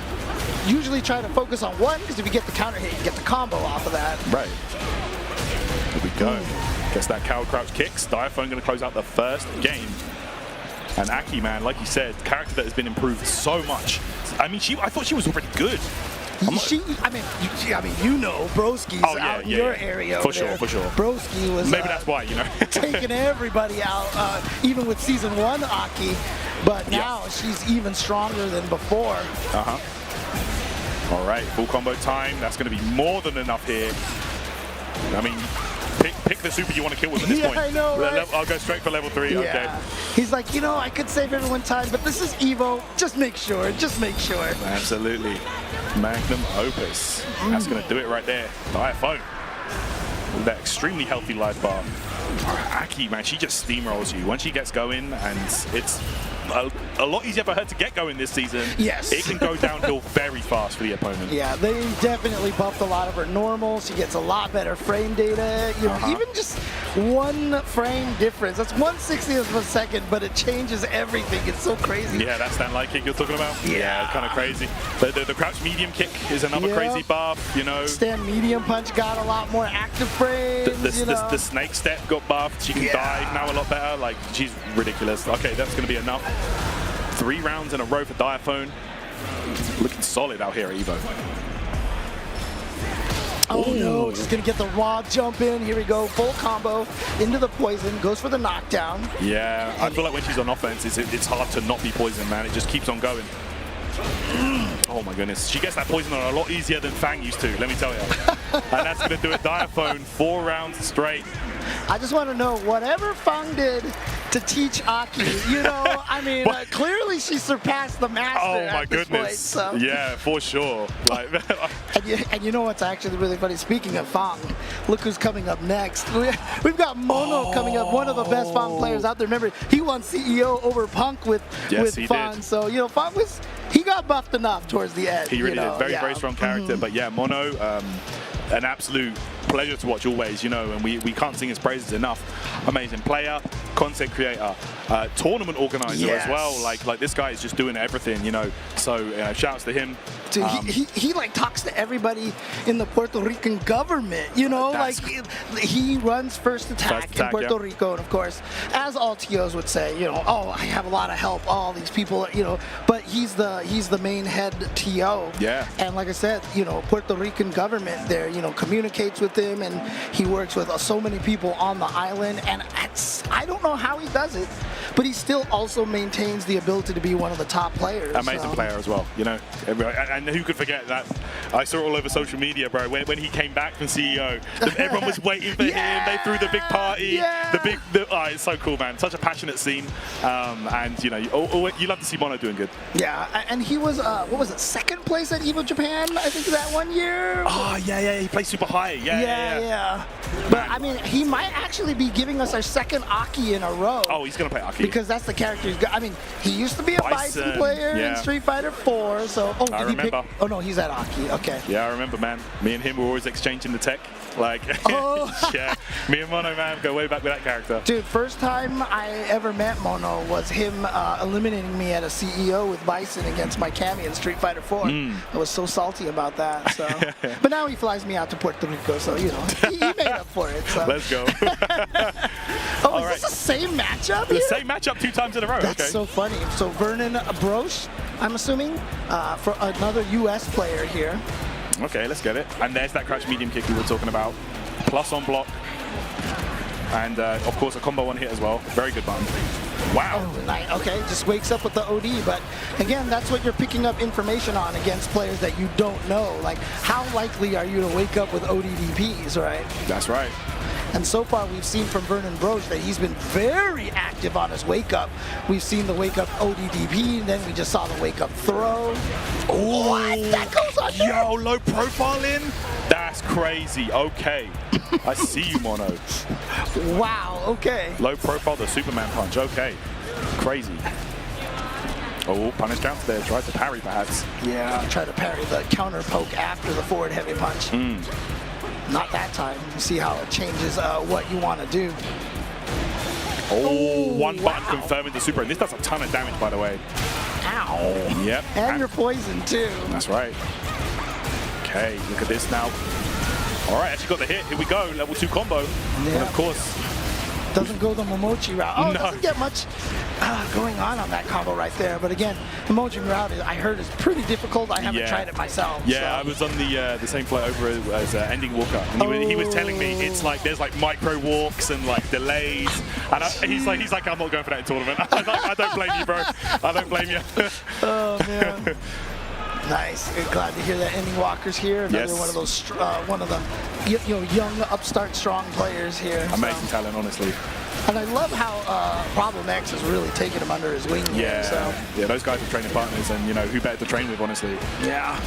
usually try to focus on one, because if you get the counter hit, you get the combo off of that. Right. Here we go. Gets that cow crouch kicks. Diaphone going to close out the first game. And Aki, man, like you said, character that has been improved so much. I mean, I thought she was already good. I mean, you know, Broski's out in your area. For sure. Broski was maybe that's why, you know, taking everybody out, even with Season 1 Aki, but now she's even stronger than before. All right, full combo time. That's going to be more than enough here. I mean, pick the super you want to kill with at this point. I know, right? I'll go straight for level 3. Yeah. Okay. He's like, you know, I could save everyone time, but this is EVO. Just make sure. Absolutely. Magnum Opus. That's going to do it right there. Diaphone. With that extremely healthy life bar. Aki, man, she just steamrolls you. Once she gets going, and it's a lot easier for her to get going this season. Yes. It can go downhill very fast for the opponent. Yeah, they definitely buffed a lot of her normal. She gets a lot better frame data. You know, even just 1 frame difference. That's 1/60th of a second, but it changes everything. It's so crazy. Yeah, that stand-like kick you're talking about? Yeah. Kind of crazy. The crouch medium kick is another crazy buff, you know. Stand medium punch got a lot more active frames, the snake step got buffed. She can dive now a lot better. Like, she's ridiculous. Okay, that's going to be enough. 3 rounds in a row for Diaphone. Looking solid out here at EVO. Oh no, just gonna get the raw jump in. Here we go, full combo into the poison, goes for the knockdown. Yeah, I feel like when she's on offense, it's hard to not be poisoned, man. It just keeps on going. Oh my goodness, she gets that poison on a lot easier than Fang used to, let me tell you. And that's gonna do it. Diaphone, 4 rounds straight. I just want to know, whatever Fang did to teach Aki, you know, I mean, clearly she surpassed the master. Oh my at this goodness. point, so. Yeah, for sure. Like, and you know what's actually really funny? Speaking of Fang, look who's coming up next. We've got Mono coming up, one of the best Fang players out there. Remember, he won CEO over Punk with Fang. So, you know, Fang he got buffed enough towards the end. He really did. Very strong character. But yeah, Mono, an absolute pleasure to watch always, you know, and we can't sing his praises enough. Amazing player, content creator, tournament organizer as well. Like this guy is just doing everything, you know. So shouts to him. Dude, he like talks to everybody in the Puerto Rican government, you know, like he runs first attack in Puerto Rico, and of course, as all TOs would say, you know, oh, I have a lot of help, all these people, you know, but he's the main head TO. Yeah. And like I said, you know, Puerto Rican government there, you know, communicates with him, and he works with so many people on the island, and I don't know how he does it, but he still also maintains the ability to be one of the top players. Amazing player as well, you know. And who could forget that? I saw it all over social media, bro. When he came back from CEO, everyone was waiting for him. They threw the big party. It's so cool, man. Such a passionate scene. And you know, you love to see Mono doing good. Yeah, and he was what was it, second place at EVO Japan? I think that 1 year. Oh yeah. He played super high. Yeah. But I mean, he might actually be giving us our second Aki in a row. Oh, he's gonna play Aki because that's the character he's got. I mean, he used to be a Bison player in Street Fighter 4. So I remember. Oh no, he's at Aki. Okay. Yeah, I remember, man. Me and him were always exchanging the tech. Like, yeah, me and Mono, man, go way back with that character. Dude, first time I ever met Mono was him eliminating me at a CEO with Bison against my Cammy in Street Fighter 4. I was so salty about that. So, but now he flies me out to Puerto Rico, so you know he made up for it. So. Let's go. Is this the same matchup? The same matchup 2 times in a row. That's so funny. So Vernon Broche, I'm assuming, for another U.S. player here. Okay, let's get it. And there's that crouch medium kick we were talking about. Plus on block. And, of course, a combo one hit as well. Very good button. Wow. Oh, nice. Okay, just wakes up with the OD. But, again, that's what you're picking up information on against players that you don't know. Like, how likely are you to wake up with ODDPs, right? That's right. And so far, we've seen from Vernon Broche that he's been very active on his wake-up. We've seen the wake-up ODDP, and then we just saw the wake-up throw. Oh, what? That goes on there? Yo, low profile in? That's crazy. Okay. I see you, Mono. Wow, okay. Low profile, the Superman punch. Okay. Crazy. Oh, punish counter there. Tried to parry, perhaps. Yeah, try to parry the counter poke after the forward heavy punch. Not that time. You see how it changes what you want to do. Oh, one button confirming the super. And this does a ton of damage, by the way. Ow. Yep. And you're poisoned, too. That's right. Okay, look at this now. All right, actually got the hit. Here we go. Level 2 combo. Yeah. And, of course, doesn't go the Momochi route. Oh, it doesn't get much going on that combo right there. But again, the Momochi route, I heard, is pretty difficult. I haven't tried it myself. Yeah, so. I was on the same flight over as Ending Walker, and he was telling me it's like there's like micro walks and like delays, and he's like I'm not going for that in tournament. I don't blame you, bro. I don't blame you. Oh man. Nice. Glad to hear that Ending Walker's here. Another one of those, one of the young, upstart, strong players here. Amazing talent, honestly. And I love how Problem X has really taken him under his wing here. So. Yeah, those guys are training partners, and you know who better to train with, honestly. Yeah.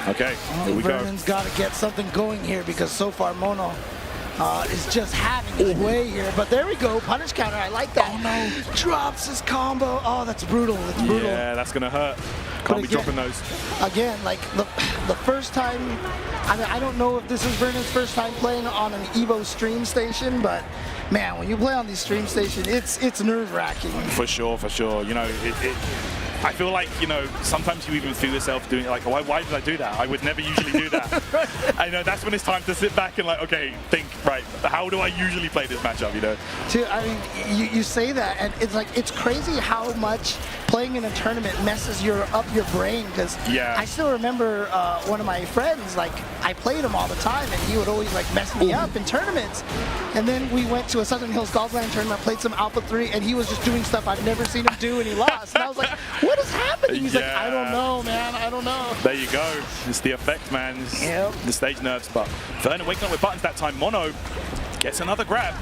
Okay, here we go. Vernon's got to get something going here because so far Mono is just having his way here. But there we go, punish counter. I like that. Oh no! Drops his combo. Oh, that's brutal. That's brutal. Yeah, that's gonna hurt. Can't be dropping those. Again, like the first time, I mean, I don't know if this is Vernon's first time playing on an EVO stream station, but man, when you play on these stream stations, it's nerve-wracking. For sure, for sure. You know, I feel like, you know, sometimes you even feel yourself doing it like, why did I do that? I would never usually do that. I know that's when it's time to sit back and like, okay, think, right, how do I usually play this matchup, you know? Dude, I mean, you say that, and it's like, it's crazy how much playing in a tournament messes up your brain, because I still remember one of my friends, like, I played him all the time, and he would always like mess me up in tournaments. And then we went to a Southern Hills Golfland tournament, played some Alpha 3, and he was just doing stuff I've never seen him do, and he lost. And I was like, what is happening? He's like, I don't know, man. I don't know. There you go. It's the effect, man. It's the stage nerves. But Vernon waking up with buttons that time. Mono gets another grab.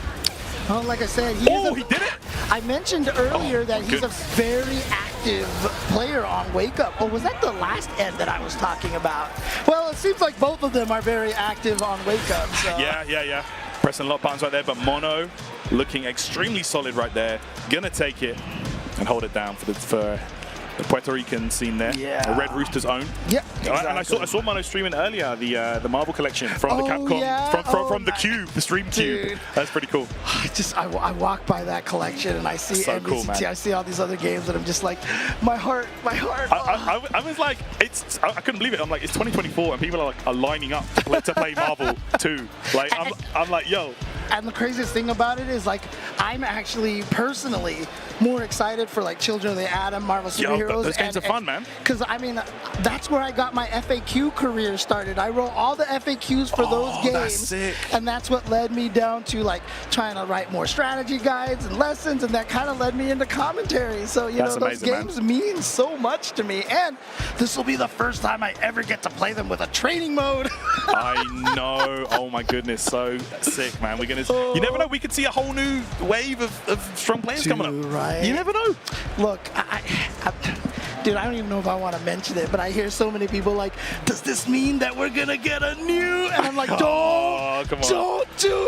Well, like I said, he did it. I mentioned earlier that he's a very active player on Wake Up. Or was that the last end that I was talking about? Well, it seems like both of them are very active on Wake Up. So. Yeah. Pressing a lot of buttons right there, but Mono looking extremely solid right there. Gonna take it and hold it down for the Puerto Rican scene there. Yeah. Red Rooster's own. Yeah, exactly. And I saw Mono streaming earlier the Marvel collection from the Capcom, from the Cube, the Stream Cube. That's pretty cool. I walk by that collection and I see So NBCT, cool, man. I see all these other games and I'm just like, my heart. I was like, I couldn't believe it. I'm like, it's 2024 and people are lining up to play Marvel 2. Like, I'm like, yo. And the craziest thing about it is, like, I'm actually personally more excited for, like, Children of the Atom, Marvel Superheroes. Yo, those games are fun, man. Because, I mean, that's where I got my FAQ career started. I wrote all the FAQs for those games. That's sick. And that's what led me down to, like, trying to write more strategy guides and lessons, and that kind of led me into commentary. So, you know, those games mean so much to me. And this will be the first time I ever get to play them with a training mode. I know. Oh, my goodness. So sick, man. We're going to... You never know. We could see a whole new wave of strong players coming up. Right. You never know. Look, dude, I don't even know if I want to mention it, but I hear so many people like, does this mean that we're going to get a new? And I'm like, don't do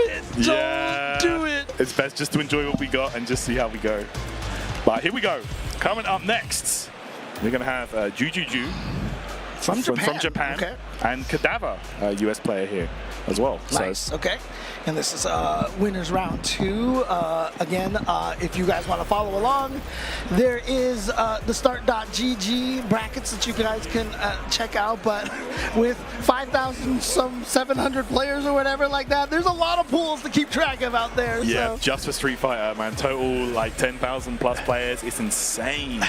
it. Don't do it. It's best just to enjoy what we got and just see how we go. But here we go. Coming up next, we're going to have Jujuju from Japan. Okay. And Cadaver, a US player here as well. Nice. So. Okay. And this is winners round 2. Again, if you guys want to follow along, there is the start.gg brackets that you guys can check out. But with 5,700 players or whatever like that, there's a lot of pools to keep track of out there. Yeah, so. just for Street Fighter, man. Total like 10,000 plus players. It's insane.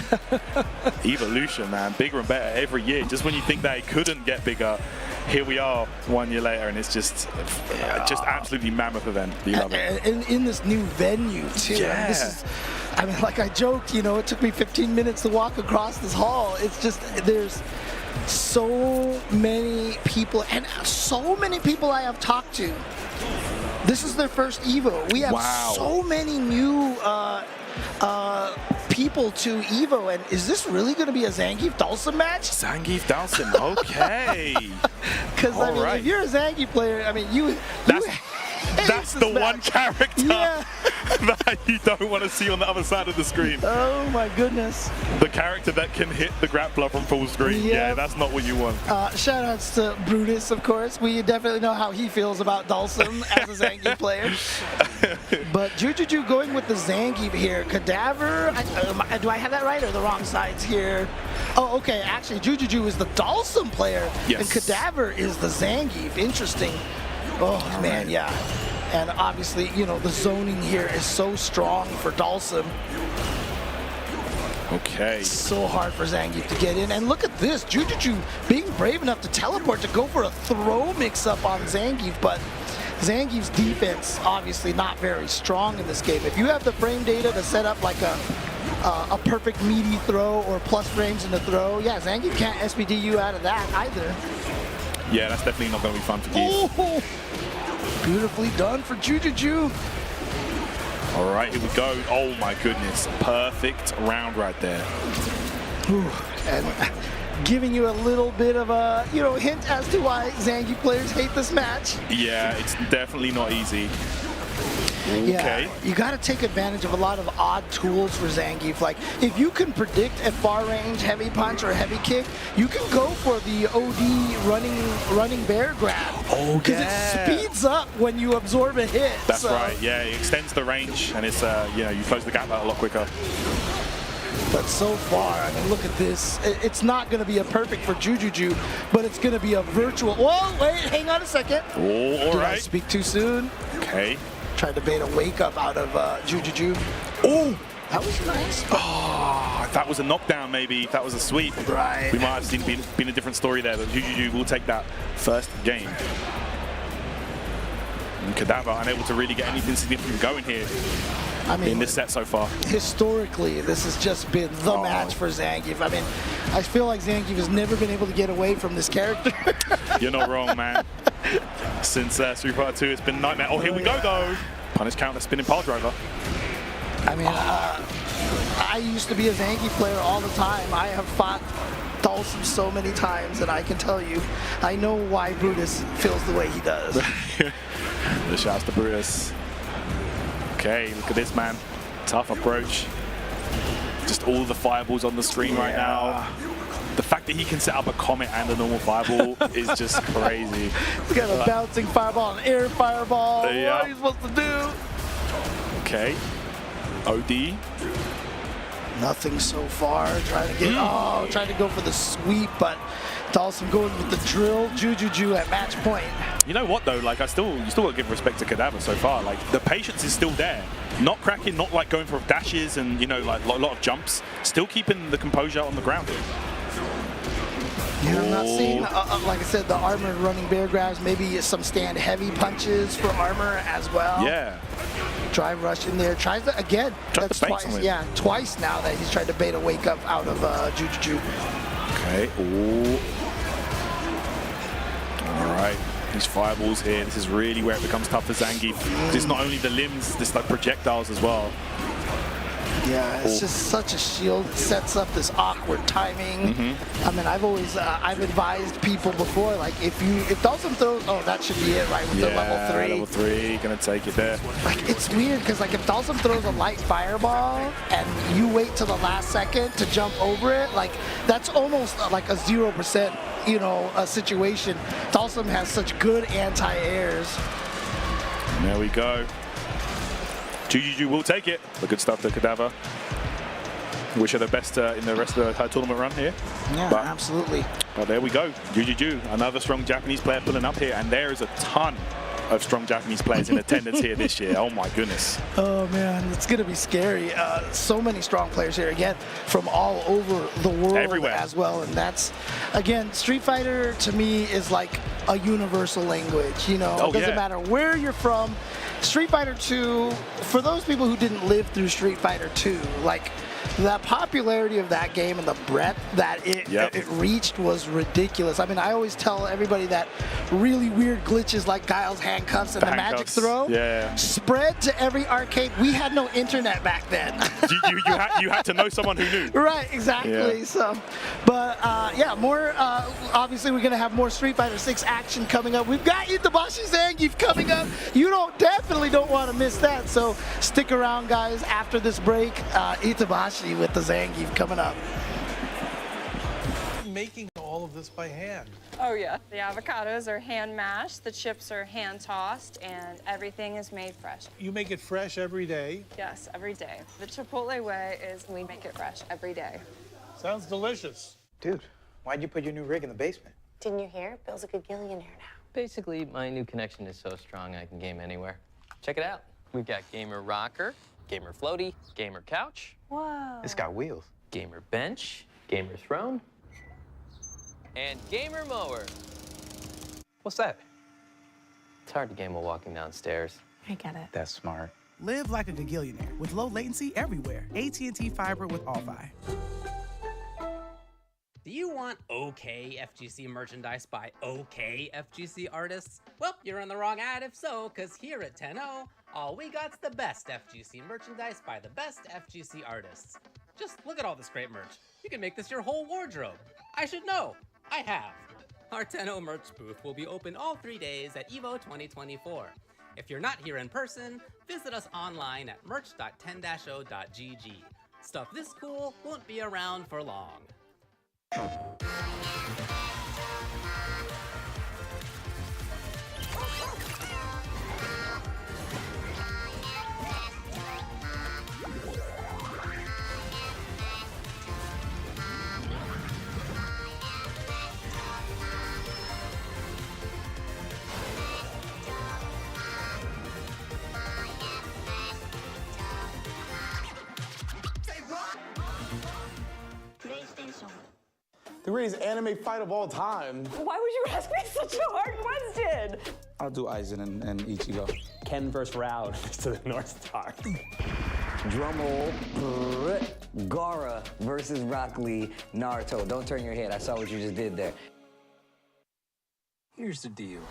Evolution, man. Bigger and better every year. Just when you think that it couldn't get bigger, here we are 1 year later, and it's just absolutely mammoth event. You love it. And in this new venue too. Yeah. I mean, this is, I mean, like I joked, you know, it took me 15 minutes to walk across this hall. It's just, there's so many people, and so many people I have talked to. This is their first Evo. We have so many new people to Evo, and is this really going to be a Zangief Dhalsim match? Zangief Dhalsim, okay. Because I mean, if you're a Zangief player, I mean, that's the one character that you don't want to see on the other side of the screen. Oh my goodness. The character that can hit the grappler from full screen. Yep. Yeah, that's not what you want. Shout outs to Brutus, of course. We definitely know how he feels about Dhalsim as a Zangief player. But Jujuju going with the Zangief here. Cadaver, do I have that right or the wrong sides here? Oh, okay. Actually, Jujuju is the Dhalsim player, and Cadaver is the Zangief. Interesting. Oh, man, yeah. And obviously, you know, the zoning here is so strong for Dhalsim. Okay. So hard for Zangief to get in. And look at this. Jujuju being brave enough to teleport to go for a throw mix-up on Zangief, but Zangief's defense obviously not very strong in this game. If you have the frame data to set up like a perfect meaty throw or plus frames in the throw, yeah, Zangief can't SPD you out of that either. Yeah, that's definitely not going to be fun for Keith. Oh, beautifully done for Jujuju. All right, here we go. Oh my goodness, perfect round right there. Ooh, and giving you a little bit of a, hint as to why Zangief players hate this match. Yeah, it's definitely not easy. Okay. Yeah, you got to take advantage of a lot of odd tools for Zangief. Like, if you can predict a far-range heavy punch or heavy kick, you can go for the OD running bear grab. Oh, because it speeds up when you absorb a hit. That's right. Yeah, it extends the range, and it's you close the gap out a lot quicker. But so far, I mean, look at this. It's not going to be a perfect for Jujuju, but it's going to be a virtual. Whoa, wait, hang on a second. Oh, all Did right. I speak too soon? Okay. Tried to bait a wake up out of Jujuju. Oh, that was nice. Oh, if that was a knockdown, maybe. If that was a sweep, right. We might have seen been a different story there. But Jujuju will take that first game. And Cadaver unable to really get anything significant going here. I mean, in this set so far. Historically, this has just been the match for Zangief. I mean, I feel like Zangief has never been able to get away from this character. You're not wrong, man. Since Street Fighter 2, it's been a nightmare. Oh, here we go, though. Punish counter, spinning pile driver. I mean, I used to be a Zangief player all the time. I have fought Dhalsim so many times, and I can tell you, I know why Brutus feels the way he does. The shouts to Brutus. Okay, look at this, man. Tough approach. Just all the fireballs on the screen right now. The fact that he can set up a comet and a normal fireball is just crazy. He's got a bouncing fireball, an air fireball. What are you supposed to do? Okay. OD. Nothing so far. Trying to get, trying to go for the sweep, but Dawson going with the drill. Juju at match point. You know what though? Like you still got to give respect to Cadaver so far. Like the patience is still there. Not cracking, not like going for dashes and like a lot of jumps. Still keeping the composure on the ground here. Yeah, I'm not seeing, like I said, the armor running bear grabs, maybe some stand heavy punches for armor as well. Yeah. Drive rush in there. Tries to, again, that's twice. Yeah, twice now that he's tried to bait a wake up out of Juju. Okay. Ooh. All right. These fireballs here. This is really where it becomes tough for Zangief. It's not only the limbs, it's like projectiles as well. Yeah, it's just such a shield. Sets up this awkward timing. I mean, I've advised people before, like if Dawson throws, that should be it, right? With the level 3. Level 3, gonna take it there. Like it's weird because like if Dawson throws a light fireball and you wait till the last second to jump over it, like that's almost like a 0%, a situation. Dawson has such good anti-airs. There we go. Juju will take it. The good stuff to Cadaver. Wish her the best in the rest of her tournament run here. Yeah, absolutely. But there we go. Juju, another strong Japanese player pulling up here. And there is a ton of strong Japanese players in attendance here this year. Oh my goodness. Oh man, it's going to be scary. So many strong players here, again, from all over the world. Everywhere. As well. And that's, again, Street Fighter to me is like a universal language. It doesn't matter where you're from. Street Fighter 2, for those people who didn't live through Street Fighter 2, like the popularity of that game and the breadth that it reached was ridiculous. I mean, I always tell everybody that really weird glitches like Guile's handcuffs and the magic throw spread to every arcade. We had no internet back then. you had to know someone who knew. Right, exactly. Yeah. So, but more. Obviously, we're gonna have more Street Fighter 6 action coming up. We've got Itabashi Zangief coming up. You definitely don't want to miss that. So stick around, guys. After this break, Itabashi with the Zangief coming up. Making all of this by hand. Oh yeah, the avocados are hand mashed, the chips are hand tossed, and everything is made fresh. You make it fresh every day? Yes, every day. The Chipotle way is we make it fresh every day. Sounds delicious. Dude, why'd you put your new rig in the basement? Didn't you hear? Bill's a good gillionaire now. Basically, my new connection is so strong I can game anywhere. Check it out. We've got gamer rocker, gamer floaty, gamer couch. Whoa. It's got wheels. Gamer bench, gamer throne, and gamer mower. What's that? It's hard to game while walking downstairs. I get it. That's smart. Live like a gagillionaire with low latency everywhere. AT&T Fiber with All-Fi. Do you want okay FGC merchandise by okay FGC artists? Well, you're in the wrong ad if so, because here at 10-0, all we got's the best FGC merchandise by the best FGC artists. Just look at all this great merch. You can make this your whole wardrobe. I should know. I have. Our 10-0 merch booth will be open all 3 days at EVO 2024. If you're not here in person, visit us online at merch.10-0.gg. Stuff this cool won't be around for long. The greatest anime fight of all time. Why would you ask me such a hard question? I'll do Aizen and Ichigo. Ken versus Raud to the North Star. Drumroll, Gaara versus Rock Lee, Naruto. Don't turn your head. I saw what you just did there. Here's the deal.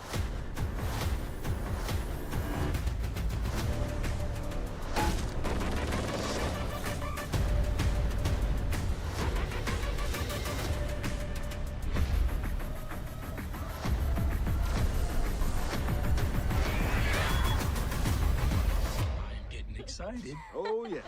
Excited. Oh, yes.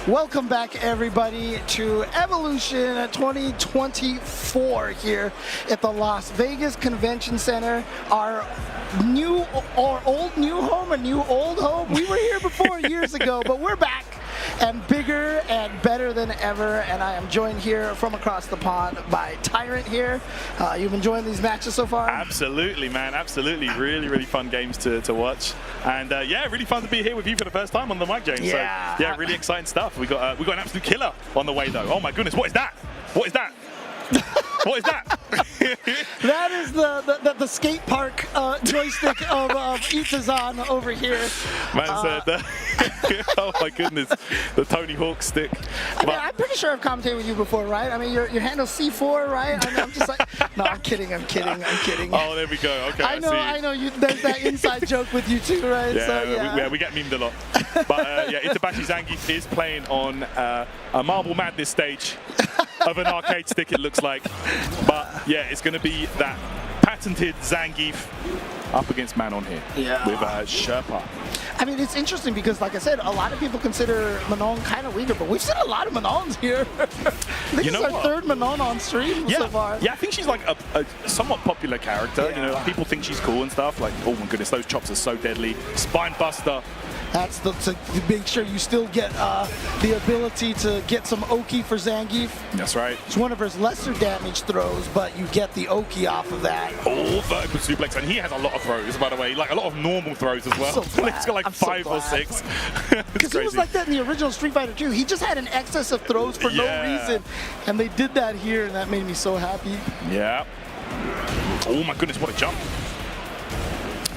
Welcome back, everybody, to Evolution 2024 here at the Las Vegas Convention Center. Our old new home, a new old home. We were here before years ago, but we're back and bigger and better than ever. And I am joined here from across the pond by Tyrant here. You've enjoying these matches so far? Absolutely, man. Absolutely. Really, really fun games to watch. And yeah, really fun to be here with you for the first time on the mic, James. Yeah. So yeah, really exciting stuff. We got an absolute killer on the way, though. Oh my goodness, what is that? What is that? What is that? That is the skate park joystick of Itazan over here. Man said, oh my goodness, the Tony Hawk stick. I mean, I'm pretty sure I've commentated with you before, right? I mean, your handle's C4, right? I mean, I'm just like, no, I'm kidding. Oh, there we go. Okay, I know. There's that inside joke with you too, right? Yeah, so, yeah. we get memed a lot. But yeah, Itabashi Zangief is playing on a Marble Madness stage of an arcade stick, it looks like. But yeah, it's going to be that patented Zangief up against Manon here with Sherpa. I mean, it's interesting because, like I said, a lot of people consider Manon kind of weaker, but we've seen a lot of Manons here. I think this is our third Manon on stream so far. Yeah, I think she's like a somewhat popular character. Yeah. You know, like, people think she's cool and stuff. Like, oh my goodness, those chops are so deadly. Spine buster. That's to make sure you still get the ability to get some Oki for Zangief. That's right. It's one of his lesser damage throws, but you get the Oki off of that. Oh, vertical suplex, and he has a lot of throws, by the way, like a lot of normal throws as well. So He's got like 5 or 6. Because he was like that in the original Street Fighter 2. He just had an excess of throws for no reason, and they did that here, and that made me so happy. Yeah. Oh my goodness, what a jump.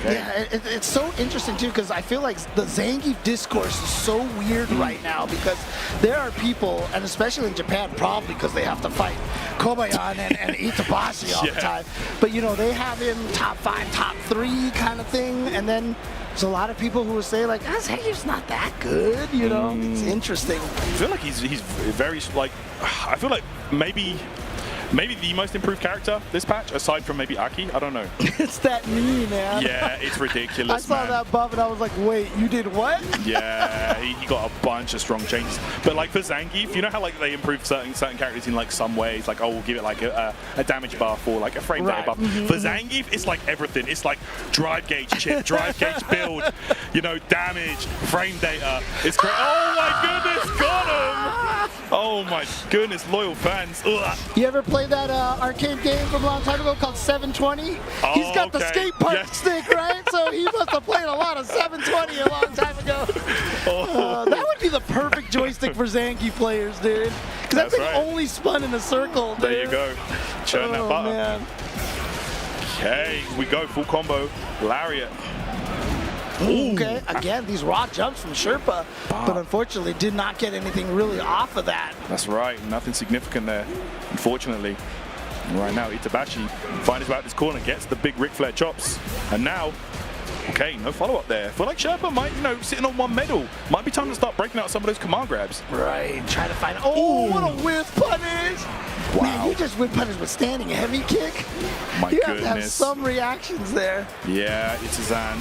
Okay. Yeah, it's so interesting too, because I feel like the Zangief discourse is so weird right now, because there are people, and especially in Japan, probably because they have to fight Kobayan and Itabashi all the time, but you know, they have him top 5, top 3 kind of thing, and then there's a lot of people who will say like, Zangief's not that good, you know? It's interesting. I feel like he's very, like, I feel like maybe the most improved character this patch, aside from maybe Aki. I don't know. It's that knee, man. Yeah, it's ridiculous, I saw that buff and I was like, wait, you did what? Yeah, he got a bunch of strong changes. But like for Zangief, you know how like they improve certain characters in like some ways, like, oh, we'll give it like a damage buff or like a frame data buff. For Zangief, it's like everything. It's like drive gauge chip, drive gauge build, you know, damage, frame data. It's great. Oh my goodness, got him! Oh my goodness, loyal fans. Ugh. You ever play that arcade game from a long time ago called 720? Oh, he's got the skate park stick, right? So he must have played a lot of 720 a long time ago. That would be the perfect joystick for Zangief players, dude. Because that thing only spun in a circle, dude. There you go. Churn that button. Man. Okay, we go full combo. Lariat. Ooh. Okay, again, these raw jumps from Sherpa, but unfortunately did not get anything really off of that. That's right, nothing significant there, unfortunately. Right now, Itabashi finds his way out this corner, gets the big Ric Flair chops, and now, okay, no follow-up there. I feel like Sherpa might, you know, sitting on one medal. Might be time to start breaking out some of those command grabs. Right, trying to find, oh, what a whip punish! Wow. Man, you just whip punish with standing heavy kick. My you goodness. have to have some reactions there. Yeah, Itazan.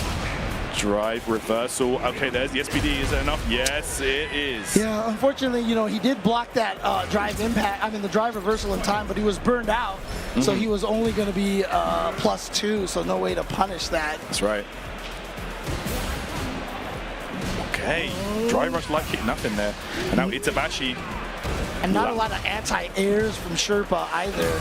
Drive, reversal. Okay, there's the SPD. Is that enough? Yes, it is. Yeah, unfortunately, you know, he did block that drive impact, the drive reversal in time, but he was burned out. So he was only going to be +2, so no way to punish that. That's right. Okay, drive rush light kick, nothing there. And now Itabashi. And not a lot of anti-airs from Sherpa either.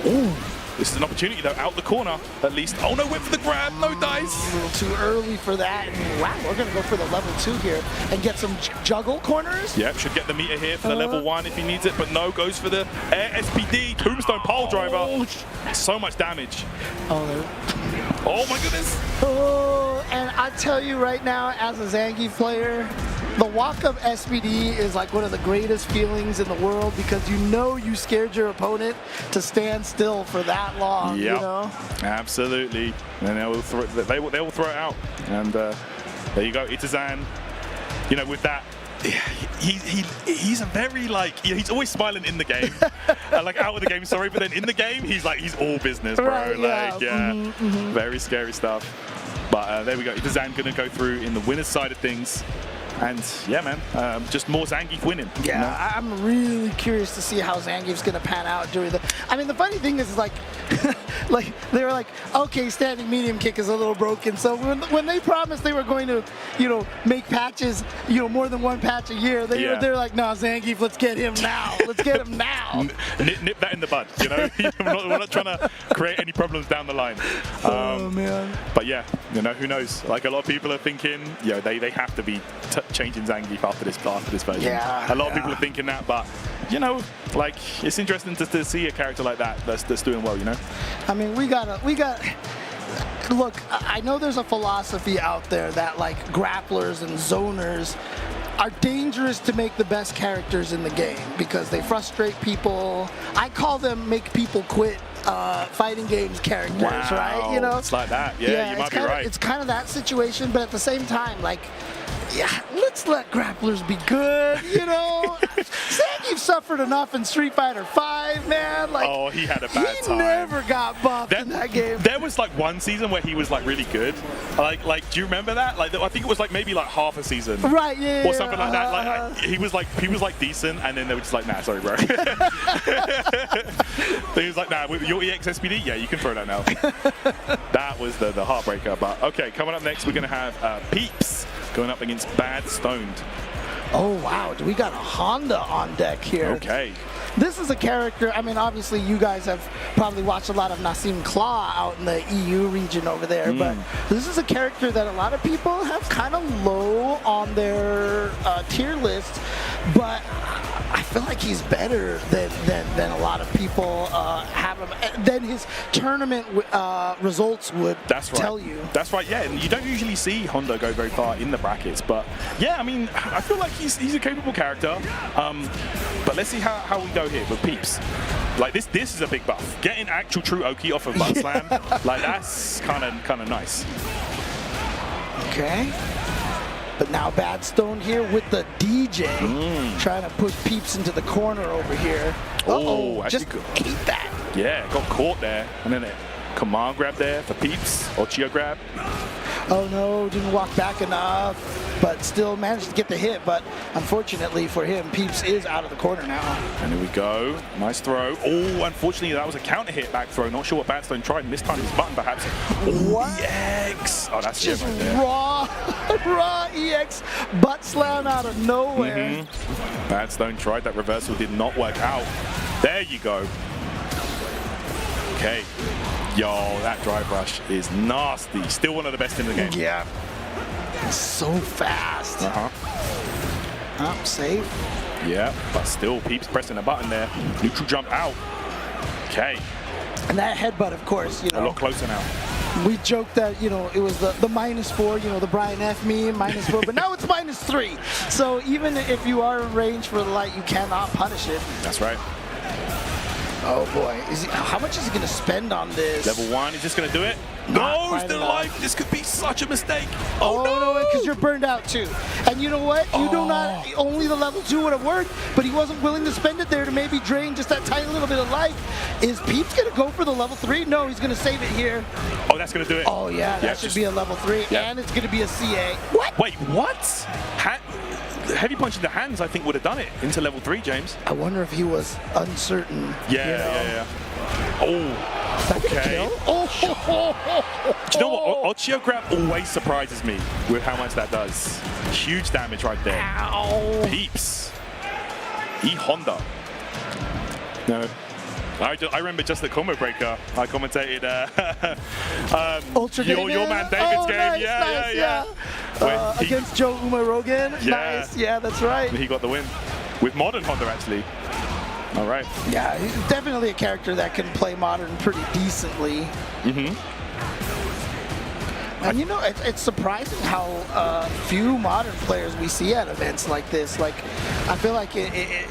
Ooh. This is an opportunity, though, out the corner, at least. Oh, no whip for the grab, no dice. A little too early for that. And wow, we're going to go for the level 2 here and get some juggle corners. Yep, should get the meter here for the level 1 if he needs it, but no, goes for the air SPD, tombstone pile driver. So much damage. Oh, my goodness. Oh, and I tell you right now, as a Zangief player, the walk-up SPD is like one of the greatest feelings in the world, because you know you scared your opponent to stand still for that long. Yep. You know? Absolutely. And they will throw it out. And there you go, Itazan. You know, with that, he's a very he's always smiling in the game, like out of the game. Sorry, but then in the game he's all business, bro. Right, very scary stuff. But there we go. Itazan gonna go through in the winner's side of things. And yeah, man, just more Zangief winning. Yeah, you know? I'm really curious to see how Zangief's gonna pan out during the. I mean, the funny thing is like, like they were like, okay, standing medium kick is a little broken. So when they promised they were going to, you know, make patches, you know, more than one patch a year, they're like, no, Zangief, let's get him now. Let's get him now. Nip that in the bud. You know, we're not trying to create any problems down the line. Oh man. But yeah, you know, who knows? Like a lot of people are thinking, you know, they have to be changing Zangief after this version. Yeah, a lot of people are thinking that, but you know, like it's interesting to see a character like that's doing well. You know. I mean, we got. Look, I know there's a philosophy out there that like grapplers and zoners are dangerous to make the best characters in the game because they frustrate people. I call them make people quit fighting games characters, right? You know, it's like that. Yeah, you might be right. It's kind of that situation, but at the same time, like, yeah, let's let grapplers be good, you know? Zangief suffered enough in Street Fighter V, man. Like, oh, he had a bad time. He never got buffed in that game. There was like one season where he was like really good. Like, do you remember that? Like, I think it was like maybe like half a season, right? Yeah, or something like that. Like, he was like decent, and then they were just like, nah, sorry, bro. He was like, nah, with your EX SPD, yeah, you can throw that now. That was the heartbreaker. But okay, coming up next, we're gonna have Peeps going up against Bad Stoned. Oh wow, we got a Honda on deck here. Okay. This is a character, I mean, obviously you guys have probably watched a lot of Nassim Claw out in the EU region over there, but this is a character that a lot of people have kind of low on their tier list, but I feel like he's better than a lot of people have him, than his tournament results would tell you. That's right, yeah, and you don't usually see Honda go very far in the brackets, but yeah, I mean, I feel like he's a capable character, but let's see how we go here with Peeps. Like this is a big buff. Getting actual true Oki off of Butt Slam, like that's kind of nice. Okay. But now Bad Stone here with the DJ, trying to push Peeps into the corner over here. Oh, just ate that. Yeah, got caught there, and then a command grab there for Peeps, or Chio grab. Oh no, didn't walk back enough, but still managed to get the hit. But unfortunately for him, Peeps is out of the corner now. And here we go, nice throw. Oh, unfortunately that was a counter hit back throw. Not sure what Bad Stone tried, mistimed his button perhaps. What? EX! Oh, that's just right there. raw EX butt slam out of nowhere. Bad Stone tried that reversal, did not work out. There you go. Okay. Yo, that drive rush is nasty. Still one of the best in the game. Yeah. So fast. Up, safe. Yeah, but still Peeps pressing a button there. Neutral jump out. Okay. And that headbutt, of course, you know. A lot closer now. We joked that, you know, it was the -4, you know, the Brian F meme, -4, but now it's -3. So even if you are in range for the light, you cannot punish it. That's right. Oh boy, how much is he gonna spend on this? Level 1, is just gonna do it? No, still alive. This could be such a mistake. Oh no, because you're burned out too. And you know what? You do not, only the level 2 would have worked, but he wasn't willing to spend it there to maybe drain just that tiny little bit of life. Is Peeps gonna go for the level 3? No, he's gonna save it here. Oh, that's gonna do it. Oh yeah, that should be a level 3, and it's gonna be a CA. What? Wait, what? Heavy punch in the hands, I think, would have done it into level 3, James. I wonder if he was uncertain. Yeah. Oh, okay. Do you know what? Ochio grab always surprises me with how much that does. Huge damage right there. Ow. Peeps. Honda. No. I remember just the combo breaker. I commentated your man David's game. Nice, yeah. Against Joe Umarogan. Yeah. Nice. Yeah, that's right. He got the win with modern Honda actually. All right. Yeah, he's definitely a character that can play modern pretty decently. And you know, it's surprising how few modern players we see at events like this. Like, I feel like,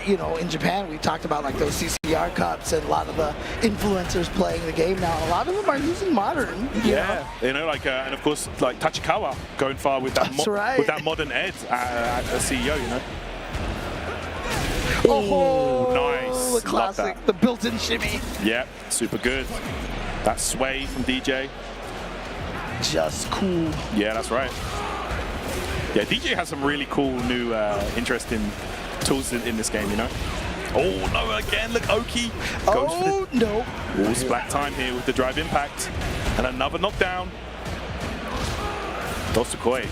you know, in Japan, we talked about like those CCR Cups and a lot of the influencers playing the game now. A lot of them are using modern. You know, like, and of course, like Tachikawa going far with that, with that modern Ed at the CEO, you know. Oh, nice. The classic, the built-in shimmy. Yep, super good. That sway from DJ. Just cool. Yeah, that's right. Yeah, DJ has some really cool new interesting tools in this game, you know? Oh, no, again, look, Oki goes for the... no. All splat time here with the drive impact. And another knockdown. Dosukoi.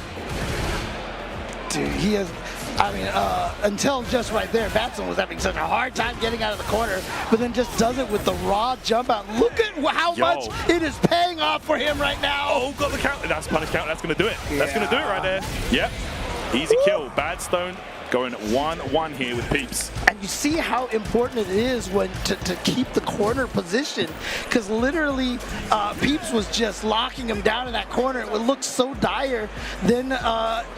Dude, he has... I mean, until just right there, Batson was having such a hard time getting out of the corner, but then just does it with the raw jump out. Look at how much it is paying off for him right now. Oh, got the count. That's punish count. That's going to do it. That's going to do it right there. Yep. Easy kill. Bad Stone going 1-1 here with Peeps. And you see how important it is when to keep the corner position, because literally Peeps was just locking him down in that corner. It would look so dire. Then,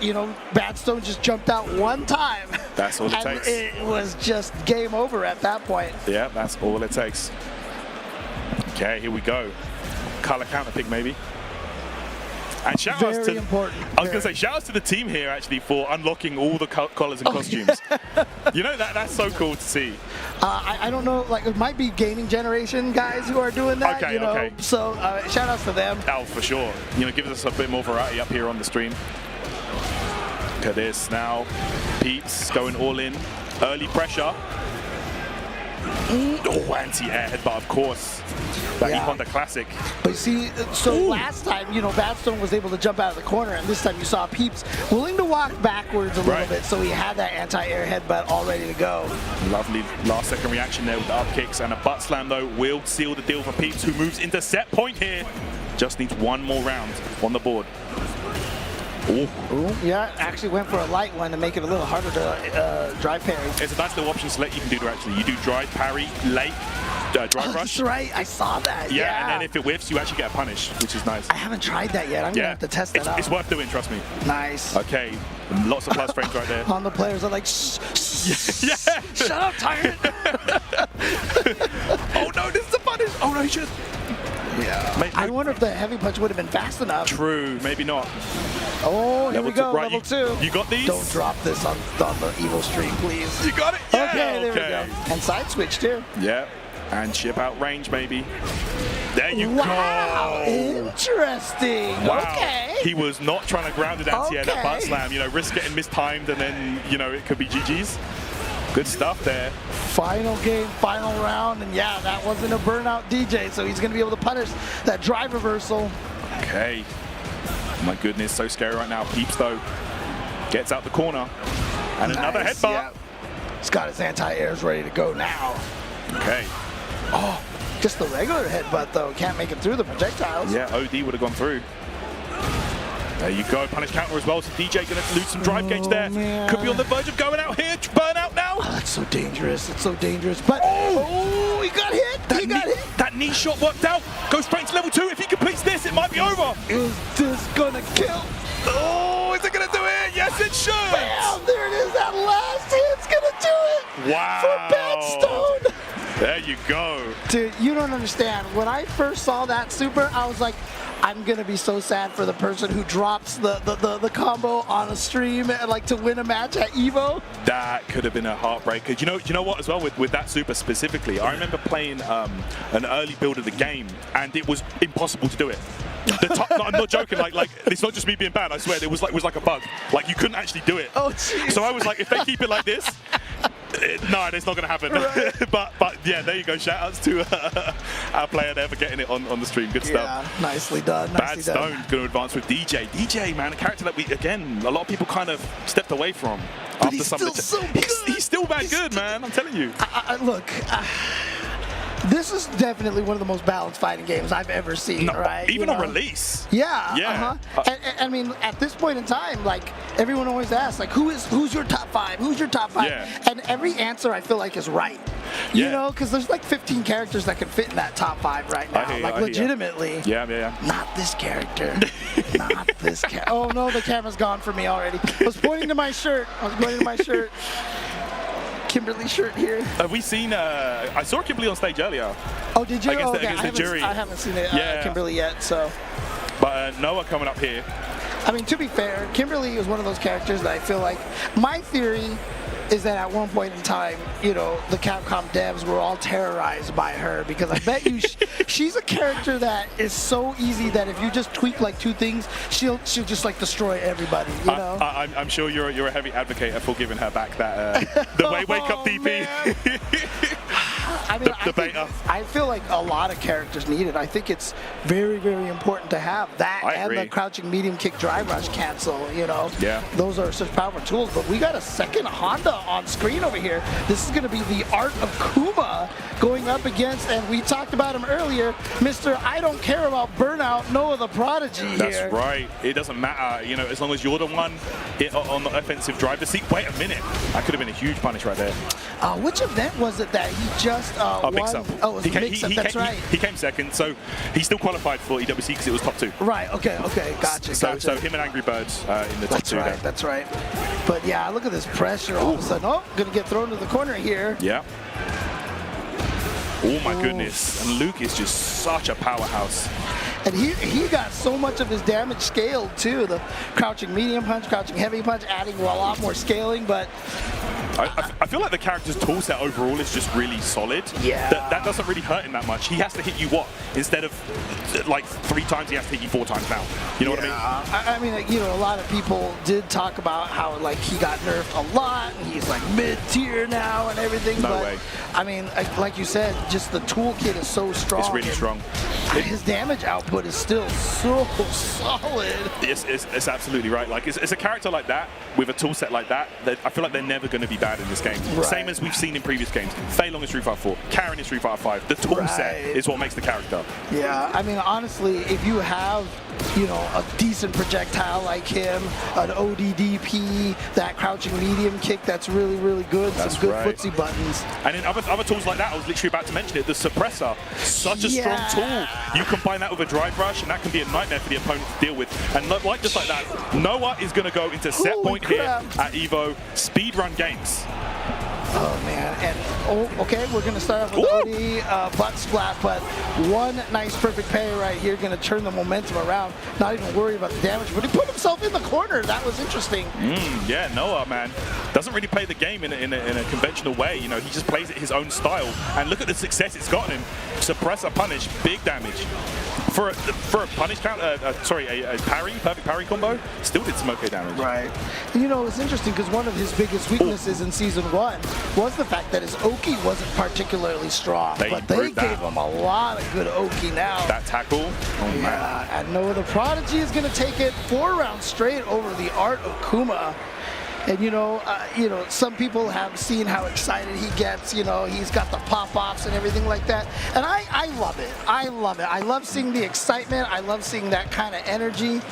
you know, Bad Stone just jumped out one time. That's all it and takes. It was just game over at that point. Yeah, that's all it takes. Okay, here we go. Color counter pick maybe. And shout outs to important. I was going to say shout outs to the team here actually for unlocking all the colors and costumes. You know, that's so cool to see. I don't know, like it might be gaming generation guys who are doing that. Okay, you know? okay. So shout outs to them. Oh, for sure. You know, gives us a bit more variety up here on the stream. Look at this now. Peeps going all in. Early pressure. Oh, anti-air headbutt, of course. That Honda classic. But you see, so last time, you know, Badstone was able to jump out of the corner, and this time you saw Peeps willing to walk backwards a little bit, so he had that anti-air headbutt all ready to go. Lovely last second reaction there with the up kicks, and a butt slam though will seal the deal for Peeps, who moves into set point here. Just needs one more round on the board. Ooh. Ooh, yeah, actually went for a light one to make it a little harder to drive parry. It's a nice little option select you can do there actually. You do drive parry, late, drive rush. That's right, I saw that. Yeah, and then if it whiffs, you actually get a punish, which is nice. I haven't tried that yet. I'm gonna have to test that out. It's worth doing, trust me. Nice. Okay, lots of plus frames right there. On the players are like, shh, yeah. Shut up, Tyrant. Oh no, this is a punish. Oh no, he should. Yeah. I wonder if the heavy punch would have been fast enough. True, maybe not. Oh, here we go, right, level 2. You got these? Don't drop this on the evil stream, please. You got it? Yeah, okay, there we go. And side switch too. Yeah, and chip out range maybe. There you go. Interesting. Wow. Okay. He was not trying to ground it anti-air that butt slam. You know, risk getting mistimed and then, you know, it could be GG's. Good stuff there. Final game, final round, and yeah, that wasn't a burnout DJ, so he's going to be able to punish that drive reversal. Okay. My goodness, so scary right now. Peeps, though, gets out the corner. And another headbutt. Yeah. He's got his anti-airs ready to go now. Okay. Oh, just the regular headbutt, though. Can't make it through the projectiles. Yeah, OD would have gone through. There you go, punish counter as well. So DJ going to lose some drive gauge there. Man. Could be on the verge of going out here. Burn out now. Oh, that's so dangerous. It's so dangerous. But he got hit. He got hit. That knee shot worked out. Goes straight to level 2. If he completes this, it might be over. Is this gonna kill? Oh, is it gonna do it? Yes, it should. Bam! There it is. That last hit's gonna do it. Wow. For Badstone. There you go. Dude, you don't understand. When I first saw that super, I was like, I'm gonna be so sad for the person who drops the combo on a stream and like to win a match at Evo. That could have been a heartbreaker. You know what as well with that super specifically, I remember playing an early build of the game and it was impossible to do it. No, I'm not joking. Like it's not just me being bad. I swear it was like a bug. Like you couldn't actually do it. Oh, jeez. So I was like, if they keep it like this, no, it's not going to happen. Right. but yeah, there you go. Shout outs to our player there for getting it on the stream. Good stuff. Yeah, nicely done. Bad Stone going to advance with DJ. DJ, man, a character that a lot of people kind of stepped away from. But after he's some still of the so good. He's still that good, man. I'm telling you. Look. This is definitely one of the most balanced fighting games I've ever seen, right? Even on release. Yeah. Yeah. And I mean, at this point in time, like everyone always asks, like, who's your top 5? Who's your top 5? Yeah. And every answer I feel like is right. You know, because there's like 15 characters that can fit in that top 5 right now, like legitimately. Yeah. Not this character. Not this character. Oh no, the camera's gone for me already. I was pointing to my shirt. Kimberly shirt here. Have we seen? I saw Kimberly on stage earlier. Oh, did you? Against the jury. I haven't seen it, Kimberly yet. So. But Noah coming up here. I mean, to be fair, Kimberly is one of those characters that I feel like my theory is that at one point in time, you know, the Capcom devs were all terrorized by her, because I bet you she's a character that is so easy that if you just tweak like 2 things, she'll just like destroy everybody, you know? I'm sure you're a heavy advocate for giving her back that the wake up DP. I mean, I feel like a lot of characters need it. I think it's very, very important to have that and the crouching medium kick drive rush cancel, you know? Yeah. Those are such powerful tools, but we got a second Honda on screen over here. This is going to be the Art of Kuma going up against, and we talked about him earlier, Mr. I don't care about burnout, Noah the Prodigy here. That's right. It doesn't matter, you know, as long as you're the one on the offensive driver seat. Wait a minute. That could have been a huge punish right there. Which event was it that he just won? Mix-up. Oh, it was mix-up, that's right. He came second, so he still qualified for EWC because it was top 2. Right, okay, gotcha. So him and Angry Birds in the top 2 there. That's right. But yeah, look at this pressure all of a sudden. Oh, gonna get thrown to the corner here. Yeah. Oh my goodness. And Luke is just such a powerhouse. And he got so much of his damage scaled too. The crouching medium punch, crouching heavy punch, adding a lot more scaling, but I feel like the character's toolset overall is just really solid. Yeah. That doesn't really hurt him that much. He has to hit you what? Instead of like 3 times, he has to hit you 4 times now. You know what I mean? I mean, you know, a lot of people did talk about how like he got nerfed a lot and he's like mid-tier now and everything. No way. I mean, like you said, just the toolkit is so strong. It's really strong. His damage output is still so solid. It's absolutely right. Like it's a character like that with a toolset like that I feel like they're never going to be bad in this game. Right. Same as we've seen in previous games. Fei Long in Street Fighter 4, Karen in Street Fighter 5. The toolset is what makes the character. Yeah, I mean, honestly, if you have, you know, a decent projectile like him, an ODDP, that crouching medium kick that's really, really good, some good footsie buttons. And in other tools like that, I was literally about to mention it, the suppressor, such a strong tool. You combine that with a drive rush, and that can be a nightmare for the opponent to deal with. And like just like that, Noah is going to go into set point here at EVO Speedrun Games. Oh man, and okay, we're gonna start off with OD butt splat, but one nice perfect parry right here, gonna turn the momentum around. Not even worry about the damage, but he put himself in the corner. That was interesting. Yeah, Noah, man, doesn't really play the game in a conventional way. You know, he just plays it his own style. And look at the success it's gotten him. Suppressor punish, big damage. For a punish count, a parry, perfect parry combo, still did some okay damage. Right. And you know, it's interesting because one of his biggest weaknesses in Season 1 was the fact that his Oki wasn't particularly strong. But they gave him a lot of good Oki now. That tackle, oh man. And Noah the Prodigy is going to take it 4 rounds straight over the Art of Kuma. And you know, some people have seen how excited he gets. You know, he's got the pop-offs and everything like that. And I love it. I love it. I love seeing the excitement. I love seeing that kind of energy.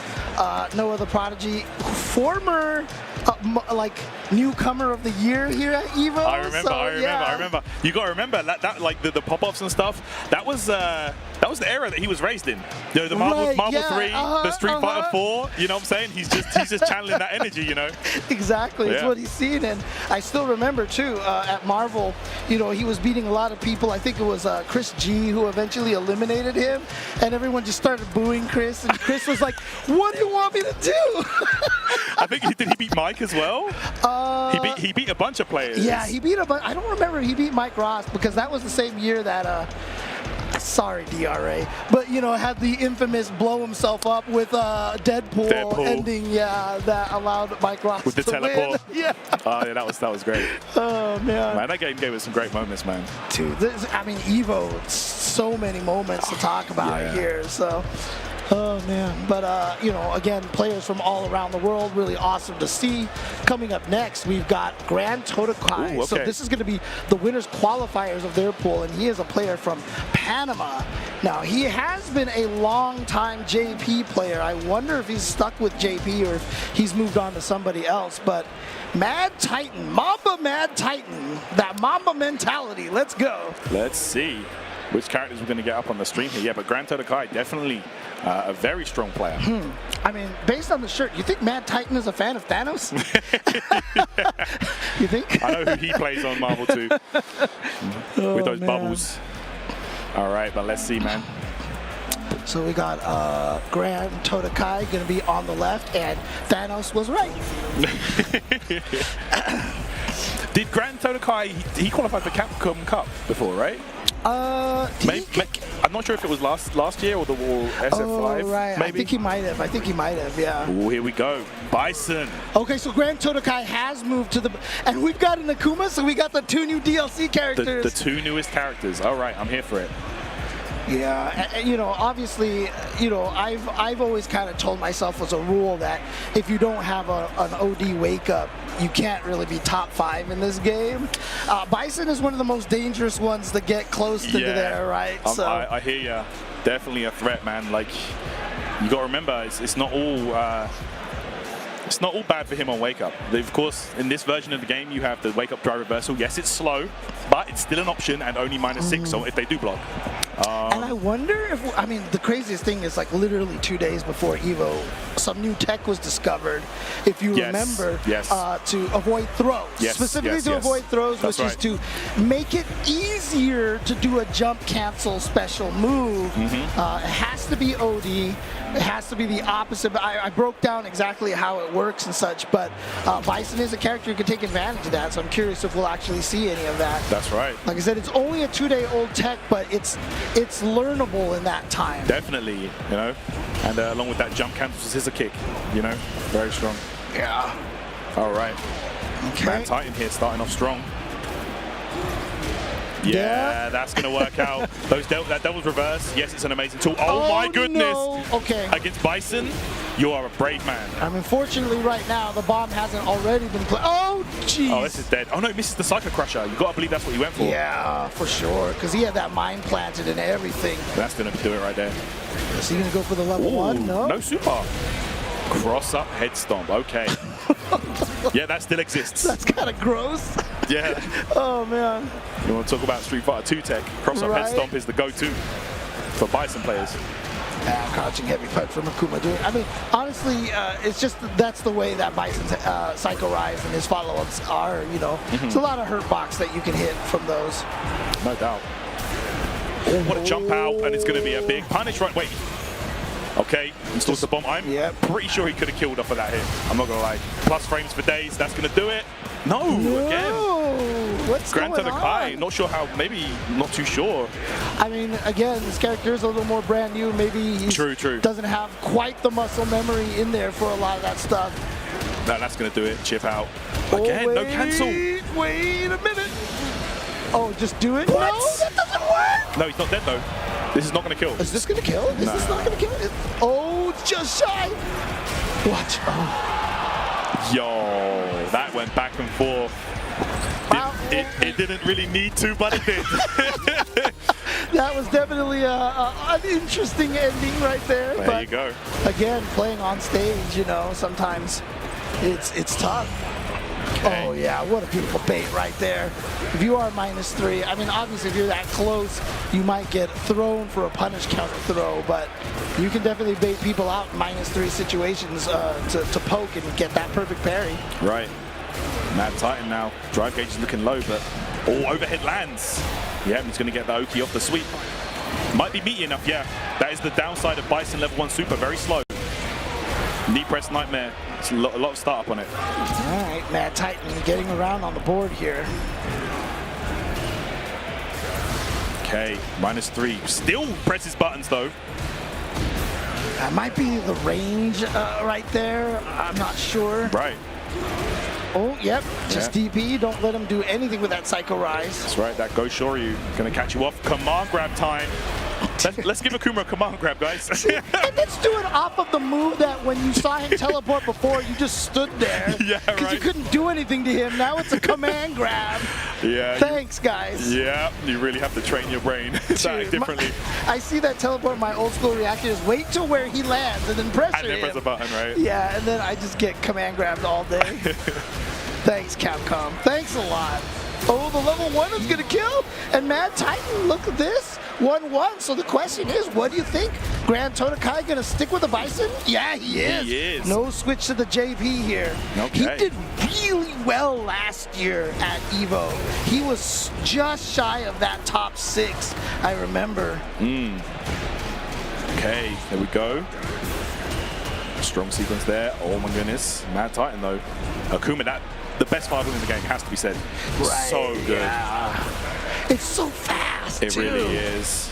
Noah the Prodigy, former like newcomer of the year here at EVO. I remember. You got to remember that like the pop-offs and stuff. That was the era that he was raised in. You know, the Marvel 3, the Street Fighter 4. You know what I'm saying? He's just channeling that energy. You know. Exactly. It's what he's seen, and I still remember too at Marvel. You know, he was beating a lot of people. I think it was Chris G who eventually eliminated him, and everyone just started booing Chris, and Chris was like, "What do you want me to do?" I think he beat Mike as well. He beat a bunch of players. Yeah, he beat a bunch. I don't remember if he beat Mike Ross because that was the same year that. Sorry, DRA, but you know, had the infamous blow himself up with Deadpool ending, that allowed Mike Ross with the teleport. Win. Yeah. Oh yeah, that was great. Oh man, that game gave us some great moments, man. Dude, I mean, EVO, so many moments to talk about here. So. Oh man, but you know, again, players from all around the world, really awesome to see. Coming up next, we've got Grand Totokai. Ooh, okay. So this is going to be the winners qualifiers of their pool, and he is a player from Panama. Now, he has been a long-time JP player. I wonder if he's stuck with JP or if he's moved on to somebody else, but Mad Titan, Mamba Mad Titan, that Mamba mentality, let's go. Let's see which characters we're going to get up on the stream here. Yeah, but Grand Totokai, definitely a very strong player. I mean, based on the shirt, you think Mad Titan is a fan of Thanos? You think? I know who he plays on Marvel too. With those bubbles. All right, but let's see, man. So we got Grand Totokai going to be on the left, and Thanos was right. Grand Todokai, he qualified for Capcom Cup before, right? I'm not sure if it was last year or the SF5. Oh, right. Maybe. I think he might have, yeah. Oh, here we go. Bison. Okay, so Grand Todokai has moved to the... And we've got an Akuma, so we got the 2 new DLC characters. The 2 newest characters. All right, I'm here for it. Yeah, and, you know, obviously, you know, I've always kind of told myself as a rule that if you don't have an OD wake up, you can't really be top 5 in this game. Bison is one of the most dangerous ones to get close to there, right? So I hear ya. Definitely a threat, man. Like, you got to remember, it's not all. It's not all bad for him on wake up. Of course, in this version of the game, you have the wake up dry reversal. Yes, it's slow, but it's still an option and only -6. So if they do block. And I wonder if, I mean, the craziest thing is like literally 2 days before EVO, some new tech was discovered, if you remember, to avoid throws. Specifically to avoid throws, which is to make it easier to do a jump cancel special move. It has to be OD. It has to be the opposite. But I broke down exactly how it works and such, but Bison is a character who can take advantage of that, so I'm curious if we'll actually see any of that. That's right. Like I said, it's only a 2-day-old tech, but it's learnable in that time. Definitely, you know, and along with that jump cancel scissor kick, you know, very strong. Yeah. All right. Okay. Man Titan here starting off strong. Yeah, that's going to work out. That devil's reverse. Yes, it's an amazing tool. Oh my goodness. No. Okay. Against Bison, you are a brave man. I mean, fortunately, right now, the bomb hasn't already been played. Oh, jeez. Oh, this is dead. Oh, no, he misses the Psycho Crusher. You got to believe that's what he went for. Yeah, for sure. Because he had that mind planted and everything. That's going to do it right there. Is he going to go for the level 1? No. No super. Cross up head stomp. Okay. Yeah, that still exists. That's kind of gross. Yeah. Oh, man. You want to talk about Street Fighter 2 tech? Cross up head stomp is the go-to for Bison players. Crouching heavy punch from Akuma. I mean, honestly, it's just that's the way that Bison's Psycho Rise and his follow-ups are, you know. It's a lot of hurt box that you can hit from those. No doubt. Oh, what a jump out, and it's going to be a big punish right. Wait. Okay, installs the bomb. I'm pretty sure he could have killed off of that hit. I'm not going to lie. Plus frames for days. That's going to do it. No, again. What's Grand going Todokai, on? not sure how, maybe not too sure. I mean, again, this character is a little more brand new. Maybe he doesn't have quite the muscle memory in there for a lot of that stuff. No, that's going to do it. Chip out. Again, no cancel. Wait a minute. Oh, just do it? What? No, that doesn't work. No, he's not dead, though. This is not going to kill. Is this going to kill? Is this not going to kill? Oh, just shy. What? Oh. Yo, that went back and forth. It didn't really need to, but it did. That was definitely an interesting ending right there. There you go. Again, playing on stage, you know, sometimes it's tough. Okay. Oh, yeah, what a beautiful bait right there. If you are -3, I mean, obviously, if you're that close, you might get thrown for a punish counter throw, but you can definitely bait people out in -3 situations to poke and get that perfect parry. Right. Mad Titan now. Drive gauge is looking low, but overhead lands. Yeah, he's going to get the Oki off the sweep. Might be meaty enough, yeah. That is the downside of Bison level 1 super, very slow. Knee press nightmare. It's a lot of startup on it. All right, Mad Titan getting around on the board here. Okay, -3. Still presses buttons though. That might be the range right there. I'm not sure. Right. Oh, yep. Just DP. Don't let him do anything with that Psycho Rise. That's right. That Go Shoryu going to catch you off. Command grab time. Let's give Akuma a command grab, guys. And let's do it off of the move that when you saw him teleport before, you just stood there. Yeah, right. Because you couldn't do anything to him. Now it's a command grab. Yeah. Thanks, guys. Yeah, you really have to train your brain differently. I see that teleport. My old school reaction is wait till where he lands and then pressure And then press a button, right? Yeah, and then I just get command grabbed all day. Thanks, Capcom. Thanks a lot. Oh, the level 1 is going to kill. And Mad Titan, look at this. 1-1. So the question is, what do you think? Grand Todokai going to stick with the Bison? Yeah, he is. He is. No switch to the JP here. Okay. He did really well last year at EVO. He was just shy of that top 6, I remember. Okay, there we go. Strong sequence there. Oh my goodness. Mad Titan though. Akuma, the best fireball in the game, has to be said. Right, So good. Yeah. It's so fast, It too. really is.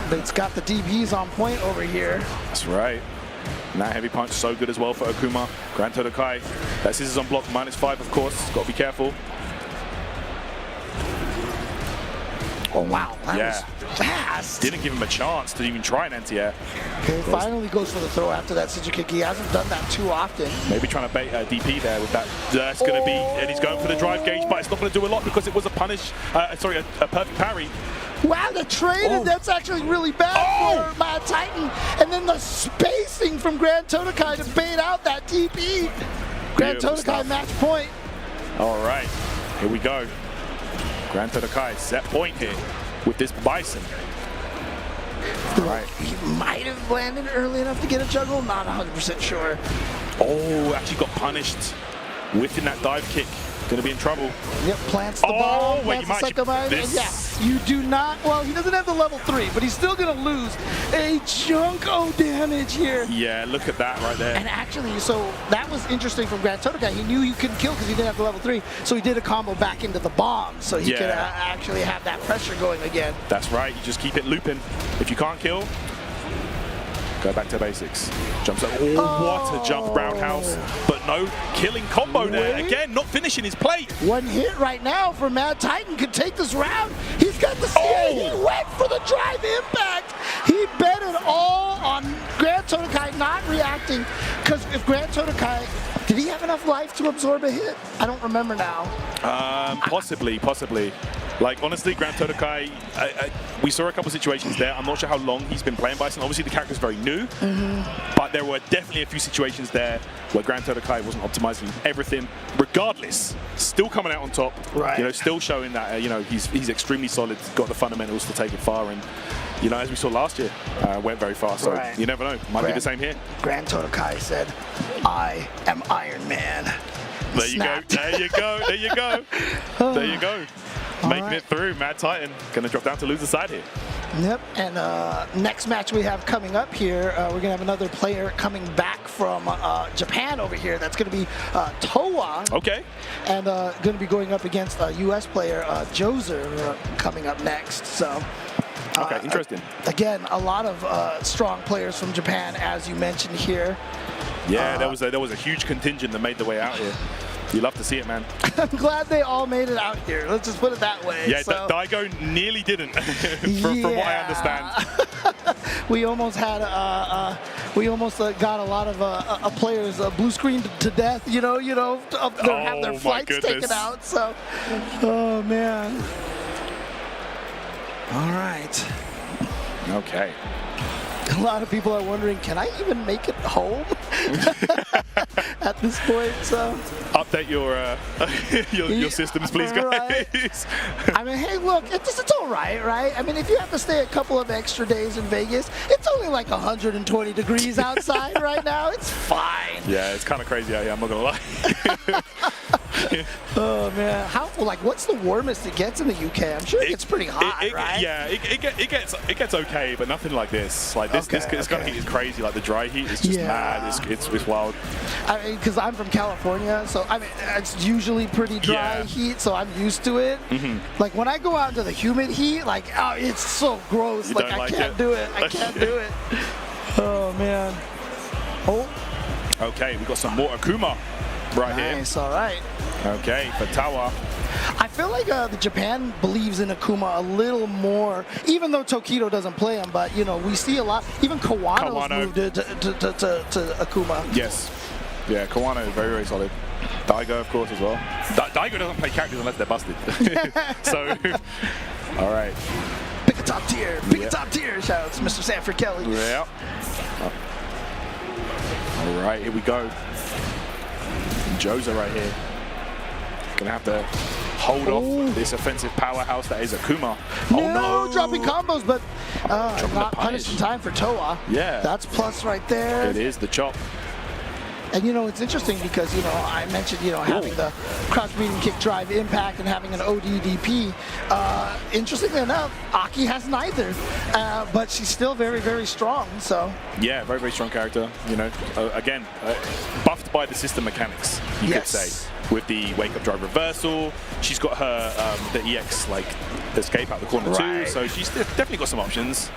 But it's got the DBs on point over here. That's right. And that heavy punch, so good as well for Akuma. Grand Todokai. That scissors on block, -5, of course. Got to be careful. Oh, wow. That was fast. Didn't give him a chance to even try an anti-air. Okay, finally goes for the throw after that scissor kick. He hasn't done that too often. Maybe trying to bait DP there with that. That's going to be, and he's going for the drive gauge, but it's not going to do a lot because it was a punish, a perfect parry. Wow, the trade, that's actually really bad for Mad Titan. And then the spacing from Grand Todokai to bait out that DP. Grand Todokai match point. All right, here we go. Grand Todokai set point here with this Bison. All right. He might have landed early enough to get a juggle, not 100% sure. Oh, actually got punished. Whiffing that dive kick. Gonna be in trouble. Yep, plants the bomb, wait, plants the second mine. And yeah, you do not, well, he doesn't have the level 3, but he's still gonna lose a chunk of damage here. Yeah, look at that right there. And actually, so that was interesting from Grand Todokai. He knew you couldn't kill because he didn't have the level 3, so he did a combo back into the bomb, so he could actually have that pressure going again. That's right, you just keep it looping. If you can't kill, go back to basics. Jumps up. Oh, what a jump roundhouse. But no killing combo there. Again, not finishing his plate. One hit right now for Mad Titan could take this round. He's got the CA. He went for the drive impact. He bet it all on Grand Todokai not reacting. Because if Grand Todokai, did he have enough life to absorb a hit? I don't remember now. Possibly. Like, honestly, Grand Todokai, we saw a couple situations there. I'm not sure how long he's been playing Bison. Obviously, the character's very new, but there were definitely a few situations there where Grand Todokai wasn't optimizing everything. Regardless, still coming out on top. Right. You know, still showing that, you know, he's extremely solid, got the fundamentals to take it far, and, you know, as we saw last year, went very far. So you never know. Might be the same here. Grand Todokai said, "I am Iron Man." There you go. There you go. There you go. There you go. Making it through. Mad Titan gonna drop down to loser side here. Yep, and next match we have coming up here, we're gonna have another player coming back from Japan over here. That's gonna be Towa. Okay. And gonna be going up against a US player, Joser, coming up next. So. Okay, interesting. Again, a lot of strong players from Japan, as you mentioned here. Yeah, there was a huge contingent that made the way out here. You love to see it, man. I'm glad they all made it out here. Let's just put it that way. Yeah, so. Daigo nearly didn't, from what I understand. We almost had got a lot of players blue screened to death. Have their flights taken out. So, oh man. All right. Okay. A lot of people are wondering, can I even make it home at this point? So update your systems, please, guys. Right. I mean, hey, look, it's all right, right? I mean, if you have to stay a couple of extra days in Vegas, it's only like 120 degrees outside right now. It's fine. Yeah, it's kind of crazy out here. I'm not gonna lie. Oh man, what's the warmest it gets in the UK? I'm sure it gets pretty hot, right? Yeah, it gets okay, but nothing like this. Like this kind of heat is crazy. Like the dry heat is just mad. It's wild. I mean, because I'm from California, so I mean it's usually pretty dry heat, so I'm used to it. Like when I go out into the humid heat, like it's so gross. You like I can't do it. I can't do it. Oh man. Oh. Okay, we got some more Akuma right here. Nice. All right. Okay, for Tawa. I feel like the Japan believes in Akuma a little more, even though Tokido doesn't play him. But we see a lot. Even Kawano's moved to Akuma. Yes. Yeah, Kawano is very, very solid. Daigo, of course, as well. Daigo doesn't play characters unless they're busted. So, all right. Pick a top tier. Pick a top tier. Shout out to Mr. Sanford Kelly. Yeah. All right, here we go. Joser right here. Gonna have to hold off this offensive powerhouse that is Akuma. No, dropping combos, but not punished in time for Towa. Yeah. That's plus right there. It is the chop. And, it's interesting because, I mentioned, having the crouch medium kick drive impact and having an ODDP. Interestingly enough, Aki has neither, but she's still very, very strong. So yeah, very, very strong character. Again, buffed by the system mechanics, you could say. With the wake up drive reversal, she's got her the EX escape out the corner too, so she's definitely got some options.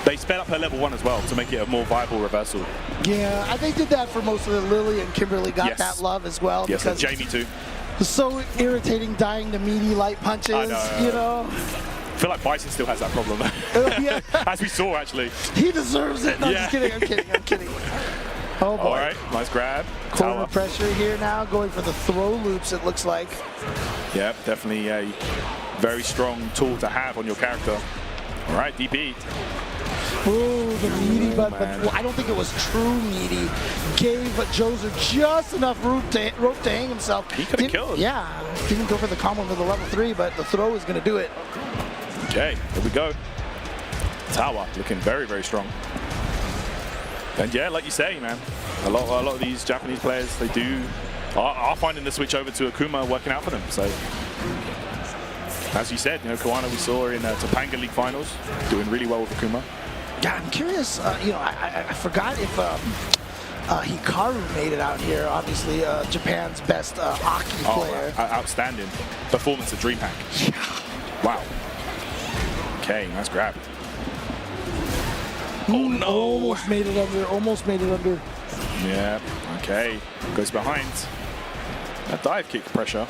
They sped up her level 1 as well to make it a more viable reversal. Yeah, they did that for most of the Lily, and Kimberly got that love as well. Yes, because and Jamie too. It's so irritating dying to meaty light punches, I feel like Bison still has that problem. Yeah. As we saw, actually. He deserves it. No, I'm just kidding. I'm kidding. Oh, boy. All right, nice grab. Corner pressure here now, going for the throw loops, it looks like. Yeah, definitely a very strong tool to have on your character. All right, DP. Ooh, the meaty, but I don't think it was true meaty. Gave Joser just enough rope to hang himself. He could have killed. Yeah, didn't go for the combo with the level 3, but the throw is going to do it. Okay, here we go. Tawa looking very, very strong. And yeah, like you say, man, a lot of these Japanese players, they are finding the switch over to Akuma working out for them. So, as you said, Kawana we saw in Topanga League Finals doing really well with Akuma. Yeah, I'm curious. I forgot if Hikaru made it out here. Obviously, Japan's best Aki player. Outstanding performance at DreamHack. Yeah. Wow. Okay, nice grab. Oh no! Almost made it under. Yeah. Okay. Goes behind. That dive kick pressure.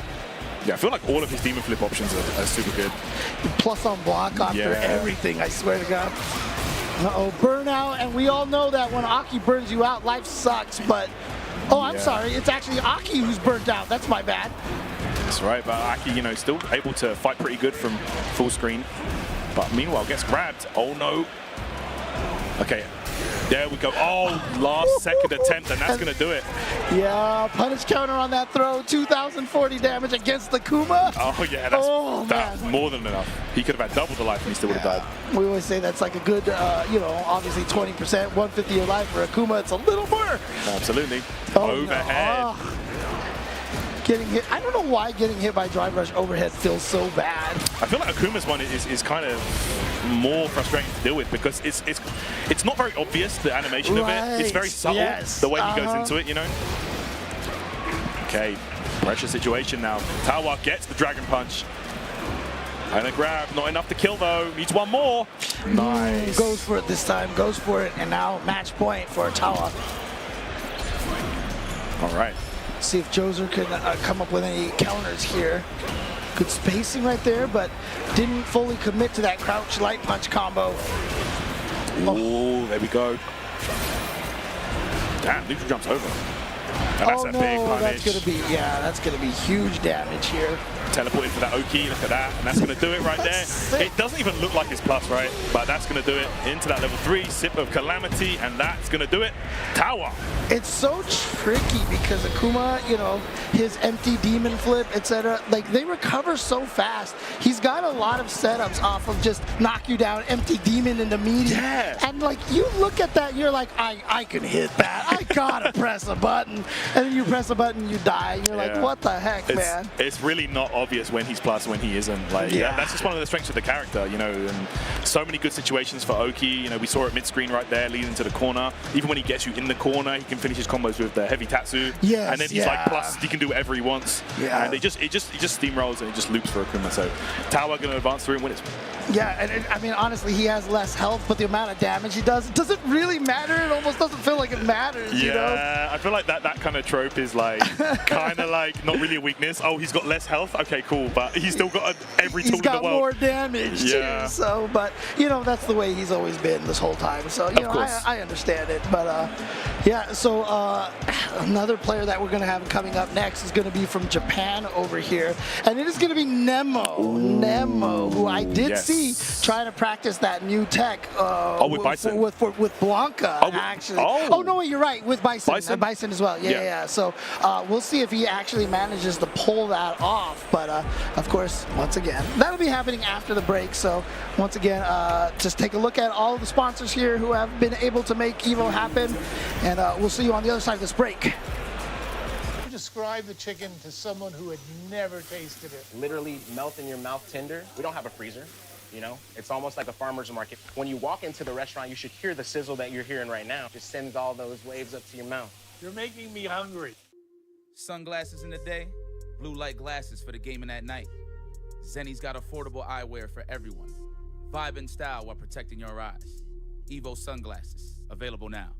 Yeah, I feel like all of his demon flip options are super good. Plus on block after everything. I swear to God. Uh-oh, burnout, and we all know that when Aki burns you out, life sucks, but... Oh, I'm sorry, it's actually Aki who's burnt out. That's my bad. That's right, but Aki, still able to fight pretty good from full screen. But meanwhile, gets grabbed. Oh, no. Okay, there we go. Oh, last second attempt, and that's going to do it. Yeah, punish counter on that throw. 2,040 damage against the Kuma. Oh, yeah, that's more than enough. He could have had double the life and he still would have died. We always say that's like a good, obviously 20%, 150 your life. For Akuma, it's a little more. Absolutely. Oh, overhead. No. Getting hit. I don't know why getting hit by drive rush overhead feels so bad. I feel like Akuma's one is kind of more frustrating to deal with because it's not very obvious, the animation of it. It's very subtle, the way he goes into it, Okay, pressure situation now. Tawa gets the dragon punch. And a grab, not enough to kill though. Needs one more. Nice. Goes for it this time, goes for it, and now match point for Tawa. All right. See if Joser can come up with any counters here. Good spacing right there, but didn't fully commit to that crouch light punch combo. Oh, there we go. Damn, neutral jumps over. And that's a big punish. That's gonna be huge damage here. Teleported for that Oki, look at that, and that's going to do it right there. It doesn't even look like it's plus, right? But that's going to do it into that level 3, Sip of Calamity, and that's going to do it. Tawa. It's so tricky because Akuma, his empty demon flip, etc., they recover so fast. He's got a lot of setups off of just knock you down, empty demon into meaty. Yeah. And you look at that, you're like, I can hit that. I gotta press a button. And then you press a button, you die. And you're like, what the heck, man? It's really not obvious when he's plus, when he isn't. That's just one of the strengths of the character, and so many good situations for Oki. We saw it mid-screen right there, leading to the corner. Even when he gets you in the corner, he can finish his combos with the heavy Tatsu. Yes, and then he's plus, he can do whatever he wants. Yeah. And it just steamrolls and it just loops for Akuma. So Tawa going to advance through and win it. Yeah, and I mean, honestly, he has less health, but the amount of damage he does, it doesn't really matter. It almost doesn't feel like it matters, I feel like that kind of trope is kind of not really a weakness. Oh, he's got less health? Okay, cool, but he's still got every tool in the world. He's got more damage, too. So, but, that's the way he's always been this whole time. So, I understand it. But, so another player that we're going to have coming up next is going to be from Japan over here. And it is going to be Nemo. Nemo, who I did see be trying to practice that new tech. With Bison? With Blanca, actually. Oh, no, you're right, with Bison. Bison as well. Yeah. So we'll see if he actually manages to pull that off. But, of course, once again, that'll be happening after the break. So, once again, just take a look at all of the sponsors here who have been able to make EVO happen. And we'll see you on the other side of this break. Describe the chicken to someone who had never tasted it. Literally melt in your mouth tender. We don't have a freezer, you know? It's almost like a farmer's market. When you walk into the restaurant, you should hear the sizzle that you're hearing right now. Just sends all those waves up to your mouth. You're making me hungry. Sunglasses in the day, blue light glasses for the gaming at night. Zenny's got affordable eyewear for everyone. Vibe and style while protecting your eyes. EVO sunglasses, available now.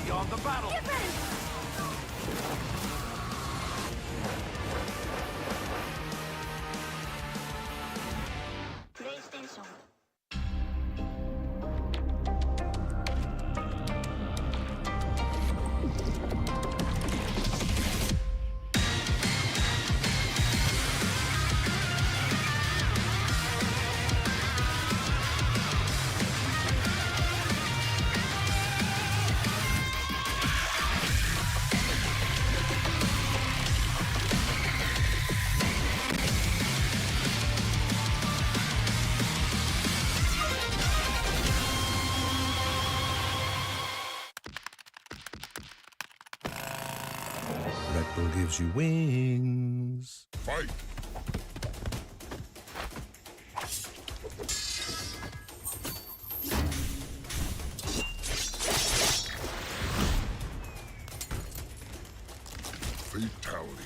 Beyond the battle. Get ready. PlayStation. Red Bull gives you wings. Fight! Fatality.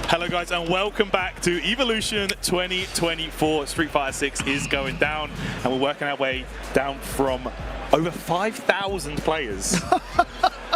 Hello guys and welcome back to Evolution 2024. Street Fighter 6 is going down and we're working our way down from over 5,000 players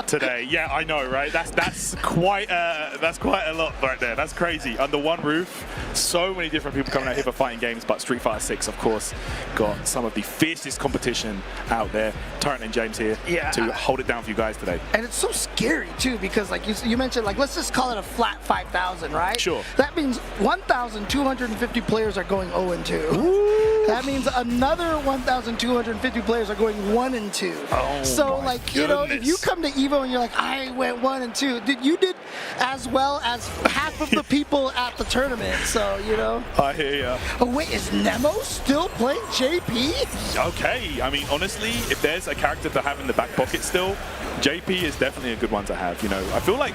today. Yeah, I know, right? That's quite a lot right there. That's crazy. Under one roof, so many different people coming out here for fighting games, but Street Fighter 6, of course, got some of the fiercest competition out there. Torrent and James here to hold it down for you guys today. And it's so scary too, because like you mentioned, like let's just call it a flat 5,000, right? Sure. That means 1,250 players are going 0-2. Ooh. That means another 1,250 players are going 1-2. Oh, so like you know, if you come to Evo and you're like, I went 1-2, you did as well as half of the people at the tournament. So you know. I hear ya. Oh wait, is Nemo still playing JP? Okay, I mean honestly, if there's a character to have in the back pocket still, JP is definitely a good one to have. You know, I feel like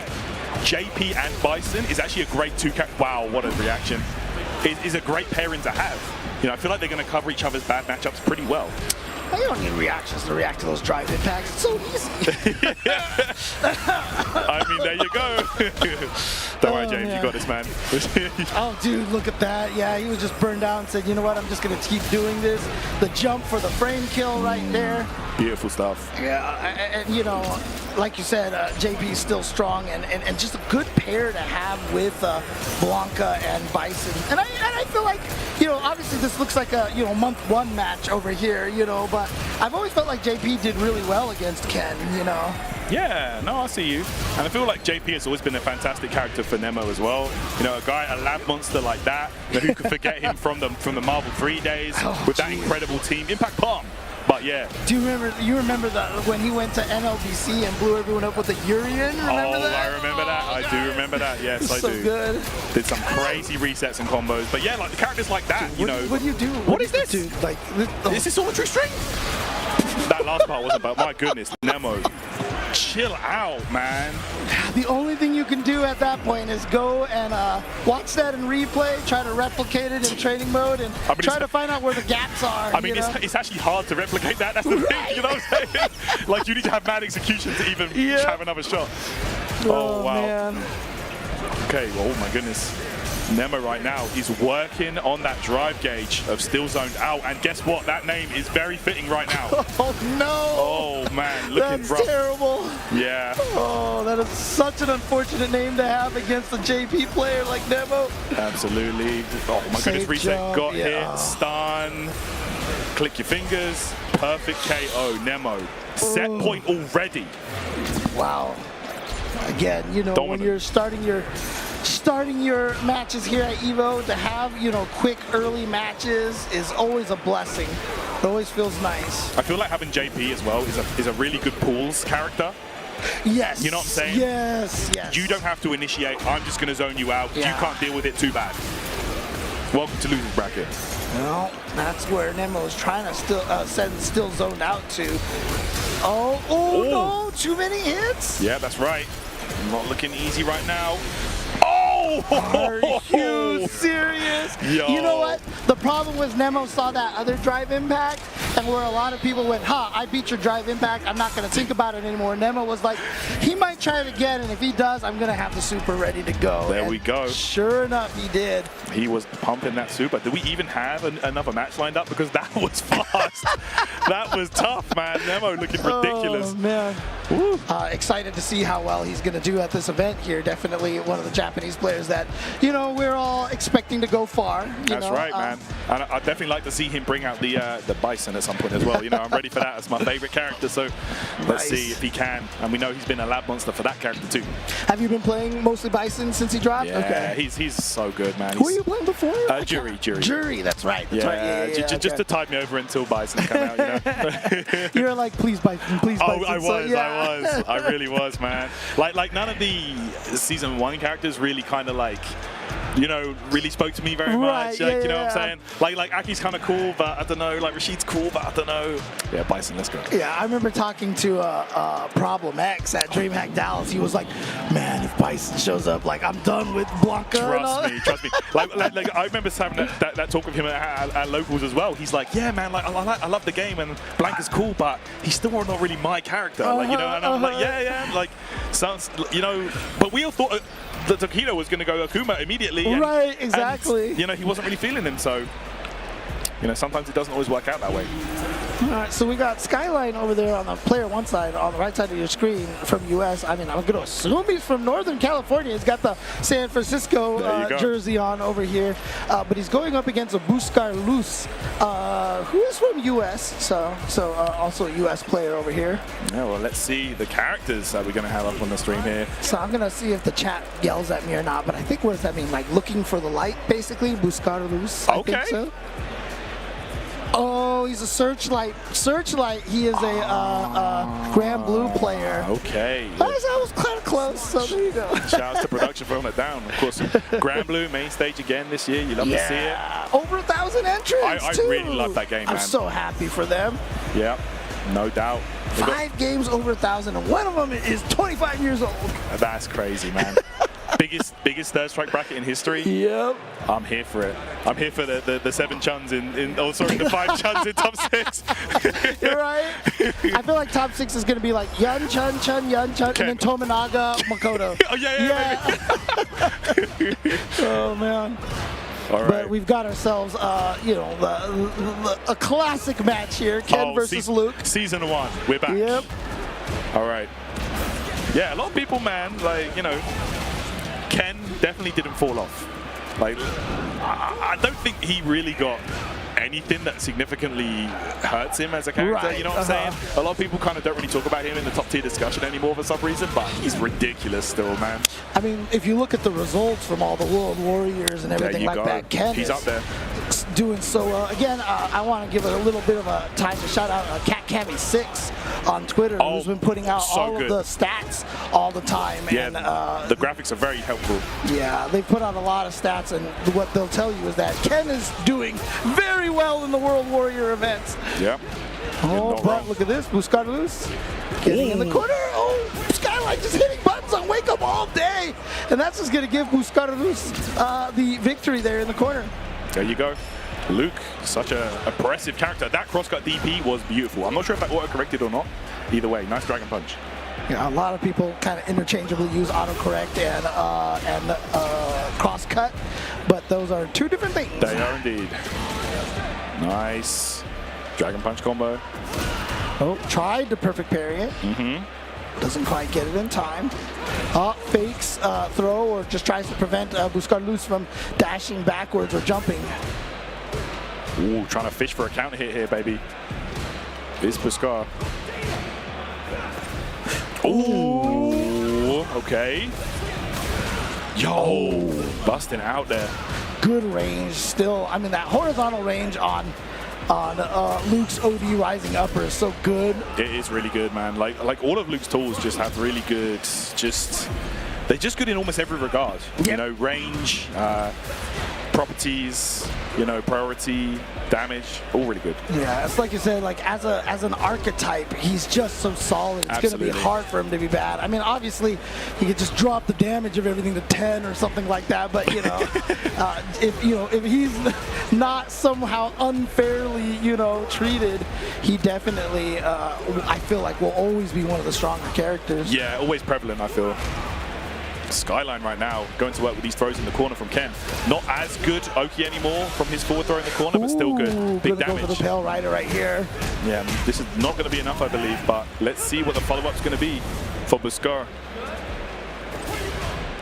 JP and Bison is actually a great wow, what a reaction. Is a great pairing to have. You know, I feel like they're going to cover each other's bad matchups pretty well. You don't need reactions to react to those drive impacts. It's so easy. I mean, there you go. Don't worry, James, you got this, man. Oh, dude, look at that. Yeah, he was just burned out and said, you know what, I'm just going to keep doing this. The jump for the frame kill right there. Beautiful stuff. Yeah, and you know, like you said, JP is still strong and just a good pair to have with Blanca and Bison. And I feel like, you know, obviously this looks like a, you know, month one match over here, you know, but I've always felt like JP did really well against Ken, you know. Yeah, no, I see you. And I feel like JP has always been a fantastic character for Nemo as well. You know, a guy, a lab monster like that, you know, who could forget him from the Marvel 3 days with that incredible team. Impact Palm. But yeah. Do you remember that when he went to NLBC and blew everyone up with the Urian? Remember that? I remember that. I do remember that. Yes, I do. So good. Did some crazy resets and combos. But yeah, like the characters like that, dude, you know. What do you do? What is this? Dude, like, is this Solitary String? That last part wasn't, but my goodness, Nemo. Chill out, man. The only thing you can do at that point is go and watch that in replay, try to replicate it in training mode, and try to find out where the gaps are. I mean, it's actually hard to replicate that. That's the thing, you know what I'm saying? Like, you need to have mad execution to even have another shot. Oh, wow. Man. Okay, oh my goodness. Nemo right now is working on that drive gauge of still zoned out, and guess what? That name is very fitting right now. Oh no! Oh man, looking That's rough. terrible. Yeah. Oh, that is such an unfortunate name to have against a JP player like Nemo. Absolutely. Oh my goodness, reset. Got hit, stun. Click your fingers. Perfect KO, Nemo. Set point already. Wow. Again, you know, when you're starting your matches here at Evo, to have, you know, quick early matches is always a blessing. It always feels nice. I feel like having JP as well is a really good pools character. Yes. You know what I'm saying? Yes, yes. You don't have to initiate. I'm just going to zone you out. Yeah. You can't deal with it too bad. Welcome to losers bracket. Well, that's where Nemo is trying to still zoned out to. Oh no, too many hits? Yeah, that's right. Not looking easy right now. Oh! Are you serious? Yo. You know what? The problem was Nemo saw that other drive impact, and where a lot of people went, I beat your drive impact, I'm not going to think about it anymore. Nemo was like, he might try it again, and if he does, I'm going to have the super ready to go. There we go. Sure enough, he did. He was pumping that super. Did we even have another match lined up? Because that was fast. That was tough, man. Nemo looking ridiculous. Oh, man. Excited to see how well he's going to do at this event here. Definitely one of the Japanese players that, you know, we're all expecting to go far. That's right, man. And I'd definitely like to see him bring out the Bison at some point as well. You know, I'm ready for that. It's my favorite character, so let's see if he can. And we know he's been a lab monster for that character too. Have you been playing mostly Bison since he dropped? Yeah, okay. He's so good, man. Who were you playing before? Jury. Jury, that's right. That's right. Yeah, just to tide me over until Bison come out, you know. You're like, please Bison, please Bison. I was. I really was, man. Like none of the season 1 characters really kind of like, you know, really spoke to me very much. Like, you know what I'm saying? Like Aki's kind of cool, but I don't know. Like Rashid's cool, but I don't know. Yeah, Bison, let's go. Yeah, I remember talking to Problem X at DreamHack Dallas. He was like, man, if Bison shows up, like, I'm done with Blanca. Trust me. Like I remember having that talk with him at locals as well. He's like, yeah, man, like I love the game and Blanca's cool, but he's still not really my character. Like, you know, and I'm like, yeah, like, sounds, you know, but we all thought that Takedo was going to go Akuma immediately. Right, exactly. And, you know, he wasn't really feeling him, so, you know, sometimes it doesn't always work out that way. All right, so we got Skyline over there on the player one side, on the right side of your screen from U.S. I mean, I'm going to assume he's from Northern California. He's got the San Francisco jersey on over here, but he's going up against a Buscar Luz, who is from U.S., so also a U.S. player over here. Yeah, well, let's see the characters that we're going to have up on the stream here. So I'm going to see if the chat yells at me or not, but I think, what does that mean? Like looking for the light, basically? Buscar Luz, I think so. Oh, he's a Searchlight. He is a Grand Blue player. Okay. I was kind of close, so there you go. Shout out to production for holding it down. Of course, Grand Blue main stage again this year. You love to see it. Over 1,000 entrants, I really love that game, man. I'm so happy for them. Yeah, no doubt. 5 games over 1,000, and one of them is 25 years old. That's crazy, man. biggest third strike bracket in history. Yep. I'm here for it. I'm here for the 7 chuns the 5 chuns in top 6. You're right. I feel like top 6 is going to be like Yun Chun, and then Tominaga, Makoto. Oh, yeah. Oh, man. All right. But we've got ourselves, you know, a classic match here, Ken versus Luke. Season 1, we're back. Yep. All right. Yeah, a lot of people, man, like, you know, Ken definitely didn't fall off. Like, I don't think he really got anything that significantly hurts him as a character, you know what I'm saying? A lot of people kind of don't really talk about him in the top tier discussion anymore for some reason, but he's ridiculous still, man. I mean, if you look at the results from all the World Warriors and everything like that, Ken he's up there. Doing so well. Again, I want to give it a little bit of a time to shout out CatCammy6 on Twitter, who's been putting out all of the stats all the time. Yeah, and, the graphics are very helpful. Yeah, they put out a lot of stats, and what they'll tell you is that Ken is doing very well in the World Warrior events. Yeah. Oh, but look at this, Buscar Luz getting in the corner. Oh, like just hitting buttons on Wake Up all day. And that's just going to give Buscarlus the victory there in the corner. There you go. Luke, such an oppressive character. That crosscut DP was beautiful. I'm not sure if that auto-corrected or not. Either way, nice Dragon Punch. Yeah, a lot of people kind of interchangeably use autocorrect and crosscut, but those are two different things. They are indeed. Nice Dragon Punch combo. Oh, tried to perfect parry it. Doesn't quite get it in time. Fakes throw or just tries to prevent Buscarlus from dashing backwards or jumping. Ooh, trying to fish for a counter hit here, baby. It's Buscar. Ooh, okay. Yo, busting out there. Good range still. I mean, that horizontal range on Luke's OD rising upper is so good. It is really good, man. Like all of Luke's tools just have really good, they're just good in almost every regard. Yep. You know, range, properties, you know, priority, damage, all really good. Yeah, it's like you said, like as an archetype, he's just so solid. It's going to be hard for him to be bad. I mean, obviously, he could just drop the damage of everything to 10 or something like that. But you know, if he's not somehow unfairly, treated, he definitely, I feel like, will always be one of the stronger characters. Yeah, always prevalent, I feel. Skyline right now going to work with these throws in the corner from Ken. Not as good Oki anymore from his forward throw in the corner, but still good. Big damage. Go for the Pale Rider right here. Yeah, this is not going to be enough, I believe, but let's see what the follow-up is going to be for Buscar.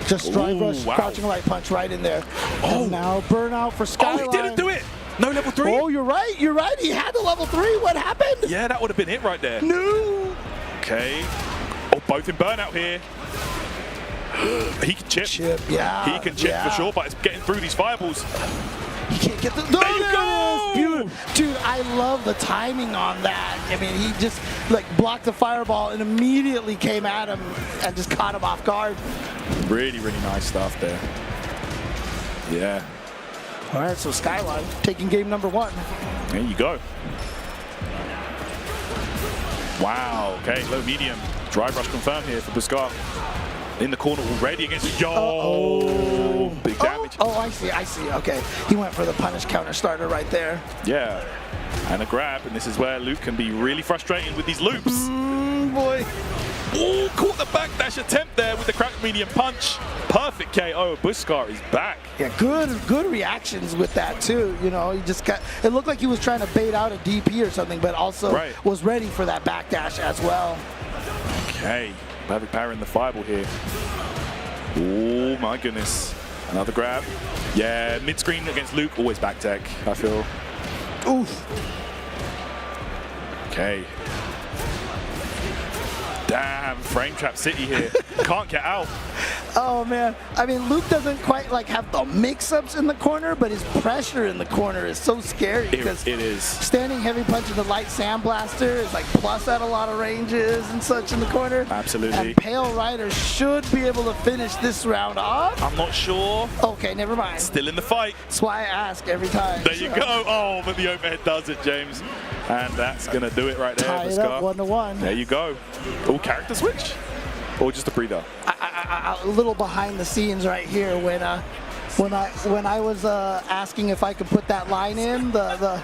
Just drive rush, crouching light punch right in there. And now burnout for Skyline. Oh, he didn't do it. No level 3. Oh, you're right. You're right. He had the level 3. What happened? Yeah, that would have been it right there. No. Okay. Oh, both in burnout here. He can chip. Yeah. He can chip for sure, but it's getting through these fireballs. He can't get the. There you go! Dude, I love the timing on that. I mean, he just blocked the fireball and immediately came at him and just caught him off guard. Really, really nice stuff there. Yeah. All right, so Skyline taking game number 1. There you go. Wow. Okay, low medium. Drive rush confirmed here for Buscar. In the corner already against big damage. Oh, I see. Okay, he went for the punish counter starter right there. Yeah, and a grab, and this is where Luke can be really frustrating with these loops. Boy. Oh, caught the backdash attempt there with the cracked medium punch. Perfect KO. Buscar is back. Yeah, good reactions with that too. He just got. It looked like he was trying to bait out a DP or something, but also was ready for that backdash as well. Okay. Perfect power in the fireball here. Oh my goodness. Another grab. Yeah, mid-screen against Luke, always back tech, I feel. Oof. Okay. Damn, frame trap city here. Can't get out. Oh man, I mean Luke doesn't quite have the mix-ups in the corner, but his pressure in the corner is so scary because it is. Standing heavy punch in the light sandblaster is plus at a lot of ranges and such in the corner. Absolutely. And Pale Rider should be able to finish this round off. I'm not sure. Okay, never mind. Still in the fight. That's why I ask every time. There you go. Oh, but the overhead does it, James. And that's going to do it right there. Tie it up 1-1. There you go. Oh, character switch? Or just a breather? A little behind the scenes right here when I was asking if I could put that line in, the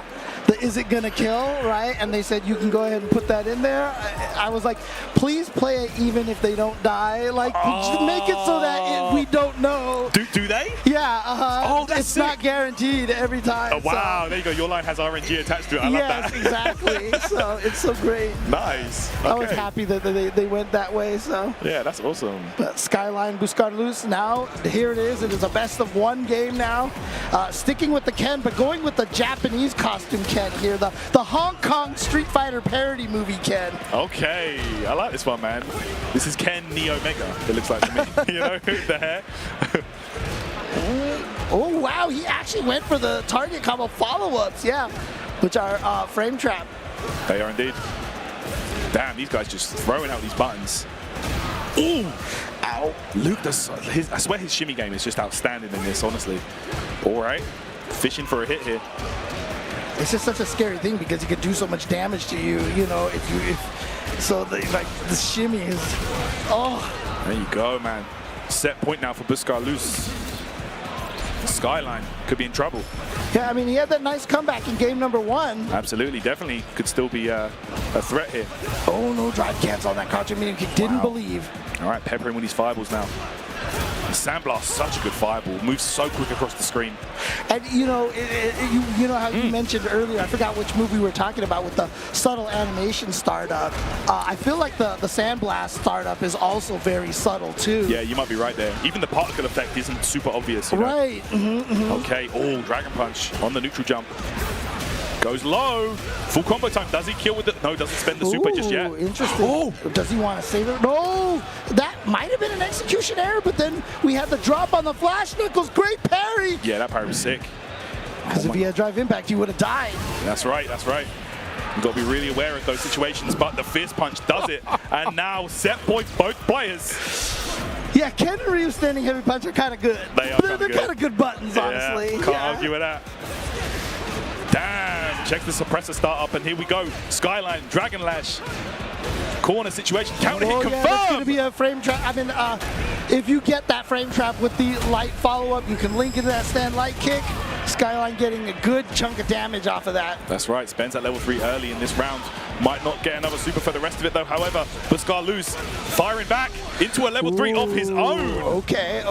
is it gonna kill, right? And they said you can go ahead and put that in there. I was like, please play it even if they don't die. Just make it so that we don't know. Do they? Yeah. Oh, that's it's not guaranteed every time. Oh, wow, there you go. Your line has RNG attached to it. I love that. Yes, exactly. So it's so great. Nice. Okay. I was happy that they went that way. So yeah, that's awesome. But Skyline Buscarlus now, here it is. It is a best of 1 game now. Sticking with the Ken, but going with the Japanese costume Ken here, the Hong Kong Street Fighter parody movie Ken. Okay, I like this one, man. This is Ken Neo Mega, it looks like to me. The hair. Oh, wow, he actually went for the target combo follow-ups, yeah, which are frame trap. They are indeed. Damn, these guys just throwing out these buttons. Ooh! Ow. Luke does, I swear his shimmy game is just outstanding in this, honestly. All right, fishing for a hit here. It's just such a scary thing because he could do so much damage to you, if So the shimmy is, There you go, man. Set point now for Buskar Luz. Skyline could be in trouble. Yeah, I mean, he had that nice comeback in game number 1. Absolutely, definitely could still be a threat here. Oh no, drive cancel on that crouch medium kick. Didn't believe. All right, peppering with these fireballs now. Sandblast, such a good fireball. Moves so quick across the screen. And you know, you know how you mentioned earlier, I forgot which movie we were talking about with the subtle animation startup. I feel like the Sandblast startup is also very subtle too. Yeah, you might be right there. Even the particle effect isn't super obvious. You know? Right. Okay, Dragon Punch on the neutral jump. Goes low. Full combo time. Does he kill with it? No, doesn't spend the super just yet. Interesting. Does he want to save it? No! That might have been an execution error, but then we had the drop on the Flash Knuckles. Great parry! Yeah, that parry was sick. Because if he had drive impact, he would have died. That's right, that's right. You've got to be really aware of those situations, but the fist punch does it. And now set points both players. Yeah, Ken and Ryu standing heavy punch are kind of good. They are They're kind of good buttons, honestly. Can't argue with that. Damn, check the suppressor start up, and here we go. Skyline, Dragon Lash. Corner situation, counter hit confirmed. That's going to be a frame trap. I mean, if you get that frame trap with the light follow-up, you can link into that stand light kick. Skyline getting a good chunk of damage off of that. That's right, spends at level 3 early in this round. Might not get another super for the rest of it though. However, Buskar Luz firing back into a level 3 of his own. Okay.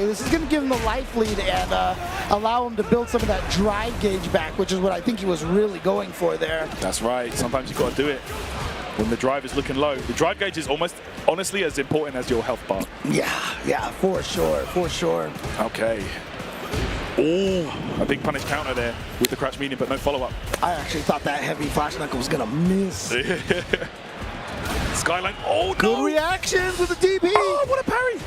This is going to give him the life lead and allow him to build some of that drive gauge back, which is what I think he was really going for there. That's right, sometimes you've got to do it when the drive is looking low. The drive gauge is almost, honestly, as important as your health bar. Yeah, for sure. Okay. A big punish counter there with the crouch medium, but no follow-up. I actually thought that heavy Flash Knuckle was going to miss. Skyline, Good reactions with the DP. Oh, what a parry.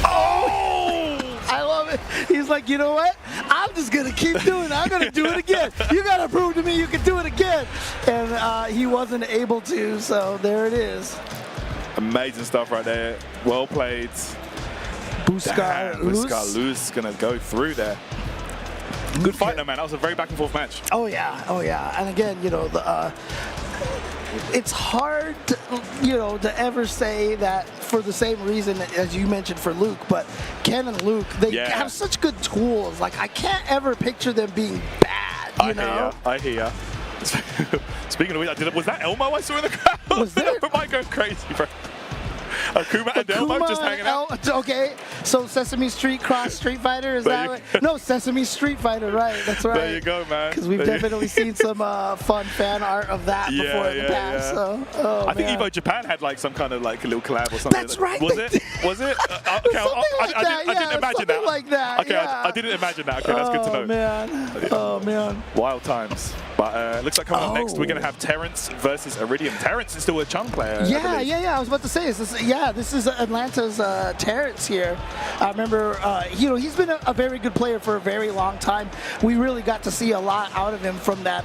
I love it. He's like, you know what? I'm just going to keep doing it. I'm going to do it again. You got to prove to me you can do it again. And he wasn't able to, so there it is. Amazing stuff right there. Well played. Buskar Luz gonna go through there. Good fight though, man. That was a very back and forth match. Oh yeah. And again, you know, it's hard to, to ever say that for the same reason as you mentioned for Luke, but Ken and Luke, they have such good tools. Like, I can't ever picture them being bad, you know? I hear ya. Speaking of which, was that Elmo I saw in the crowd? Was there? I might go crazy, bro. Akuma and Elmo just hanging out. Okay, so Sesame Street cross Street Fighter, is that right? No, Sesame Street Fighter, right, that's right. There you go, man. Because we've definitely seen some fun fan art of that before in the past. Yeah. So, I think Evo Japan had like some kind of like a little collab or something. That's right. Was it? Okay, I didn't imagine that. Like that. Okay, I didn't imagine that. Okay, that's good to know. Oh, man. Wild times. But looks like coming up next, we're going to have Terrence versus Iridium. Terrence is still a Chung player. I was about to say, this is Atlanta's Terrence here. I remember, he's been a very good player for a very long time. We really got to see a lot out of him from that,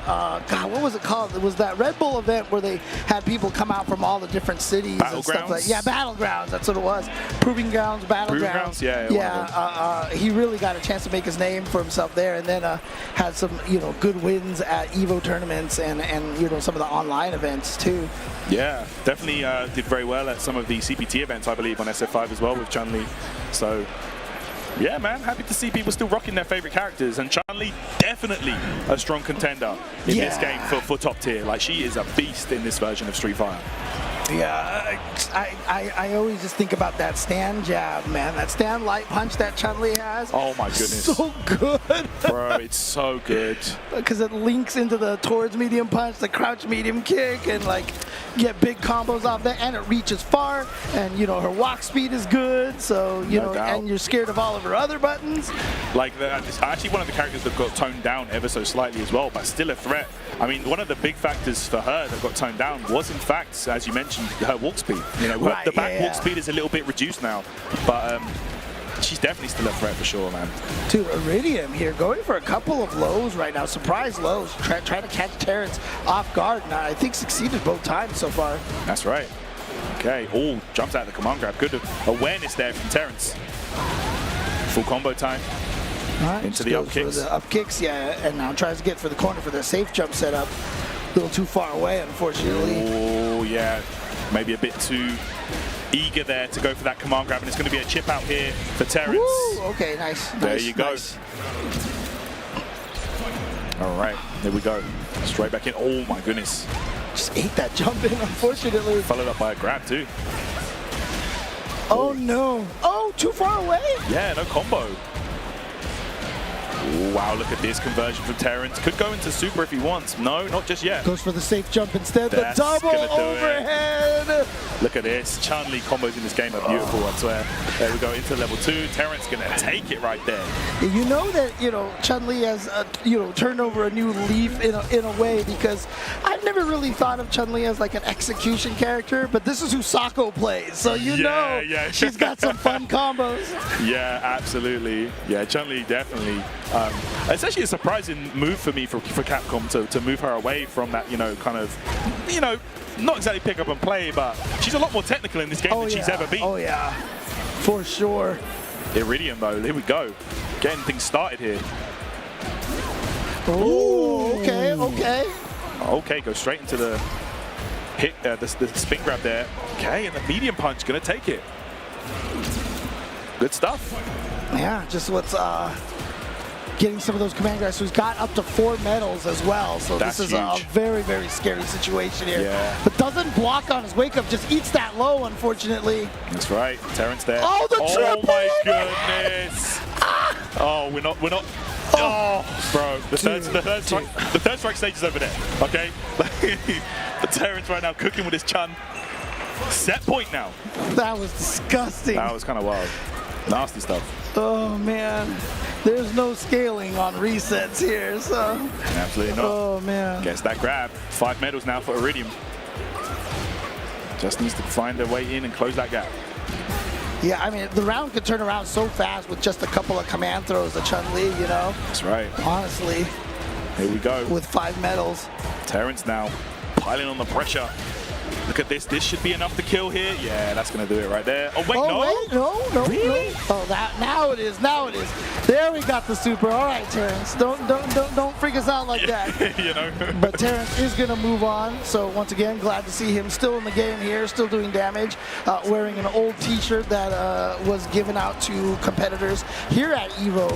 what was it called? It was that Red Bull event where they had people come out from all the different cities and stuff like that. Yeah, Battlegrounds, that's what it was. Proving Grounds, Battlegrounds. He really got a chance to make his name for himself there, and then had some, good wins at Evo tournaments and some of the online events too. Yeah, definitely did very well at some of the CPT events, I believe, on SF5 as well with Chun-Li. So, yeah, man, happy to see people still rocking their favorite characters. And Chun-Li, definitely a strong contender in this game for top tier. Like, she is a beast in this version of Street Fighter. Yeah, I always just think about that stand jab, man. That stand light punch that Chun-Li has. Oh my goodness. So good. Bro, it's so good. Because it links into the towards medium punch, the crouch medium kick, and like get big combos off that, and it reaches far, and her walk speed is good, so and you're scared of all of her other buttons. Like, actually one of the characters that got toned down ever so slightly as well, but still a threat. I mean, one of the big factors for her that got toned down was, in fact, as you mentioned, her walk speed. The back walk speed is a little bit reduced now, but she's definitely still a threat for sure, man. Dude, Iridium here going for a couple of lows right now, surprise lows, trying to catch Terrence off guard, and I think succeeded both times so far. That's right. Okay, jumps out of the command grab. Good awareness there from Terrence. Full combo time. Into the up kicks. The up kicks, and now tries to get for the corner for the safe jump setup. A little too far away, unfortunately. Oh, yeah. Maybe a bit too eager there to go for that command grab, and it's going to be a chip out here for Terrence. Woo, okay, nice. There you go. Nice. All right, there we go. Straight back in. Oh, my goodness. Just ate that jump in, unfortunately. Followed up by a grab, too. Oh, no. Oh, too far away? Yeah, no combo. Ooh, wow, look at this conversion from Terrence. Could go into super if he wants. No, not just yet. Goes for the safe jump instead. That's the double gonna do overhead. It. Look at this. Chun-Li combos in this game are beautiful, I swear. There we go, into level 2. Terrence gonna take it right there. You know that, you know, Chun-Li has, turned over a new leaf in a way, because I've never really thought of Chun-Li as like an execution character, but this is who Sako plays, so yeah. she's got some fun combos. Yeah, absolutely. Yeah, Chun-Li definitely. It's actually a surprising move for me for Capcom to move her away from that, kind of, not exactly pick up and play, but she's a lot more technical in this game than she's ever been. Oh, yeah, for sure. Iridium, though, here we go. Getting things started here. Oh, okay. Okay, go straight into the hit, the spin grab there. Okay, and the medium punch gonna take it. Good stuff. Yeah, just what's getting some of those command grabs. So he's got up to 4 medals as well. So That's this is huge. a very, very scary situation here. Yeah. But doesn't block on his wake up, just eats that low, unfortunately. That's right. Terrence there. Oh, the triple! Oh my goodness. Oh, we're not. Oh, bro. The third strike stage is over there. Okay. But Terrence right now cooking with his Chun. Set point now. That was disgusting. That was kind of wild. Nasty stuff. Oh man, there's no scaling on resets here, so. Absolutely not. Oh man. Gets that grab. 5 medals now for Iridium. Just needs to find a way in and close that gap. Yeah, I mean, the round could turn around so fast with just a couple of command throws to Chun-Li, That's right. Honestly. Here we go. With 5 medals. Terrence now piling on the pressure. Look at this. This should be enough to kill here. Yeah, that's going to do it right there. Oh, wait, no. Wait, no. Really? No. Oh, now it is. There we got the super. All right, Terrence. Don't freak us out like that. But Terrence is going to move on. So once again, glad to see him still in the game here, still doing damage, wearing an old T-shirt that was given out to competitors here at EVO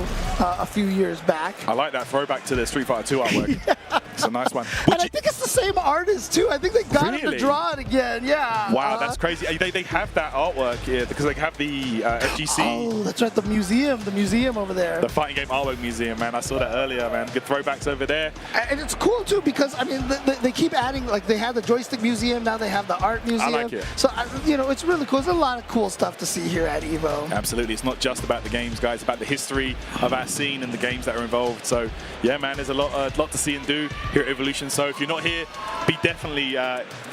a few years back. I like that throwback to the Street Fighter 2 artwork. It's a nice one. And I think it's the same artist too. I think they got him to draw it again. Yeah. Wow, that's crazy. They have that artwork here because they have the FGC. Oh, that's right. The museum over there. The Fighting Game Artwork Museum, man. I saw that earlier, man. Good throwbacks over there. And it's cool too because I mean they keep adding, like they have the joystick museum, now they have the art museum. I like it. So it's really cool. There's a lot of cool stuff to see here at EVO. Absolutely. It's not just about the games, guys. It's about the history of our scene and the games that are involved. So yeah, man, there's a lot to see and do here at Evolution. So if you're not here, be definitely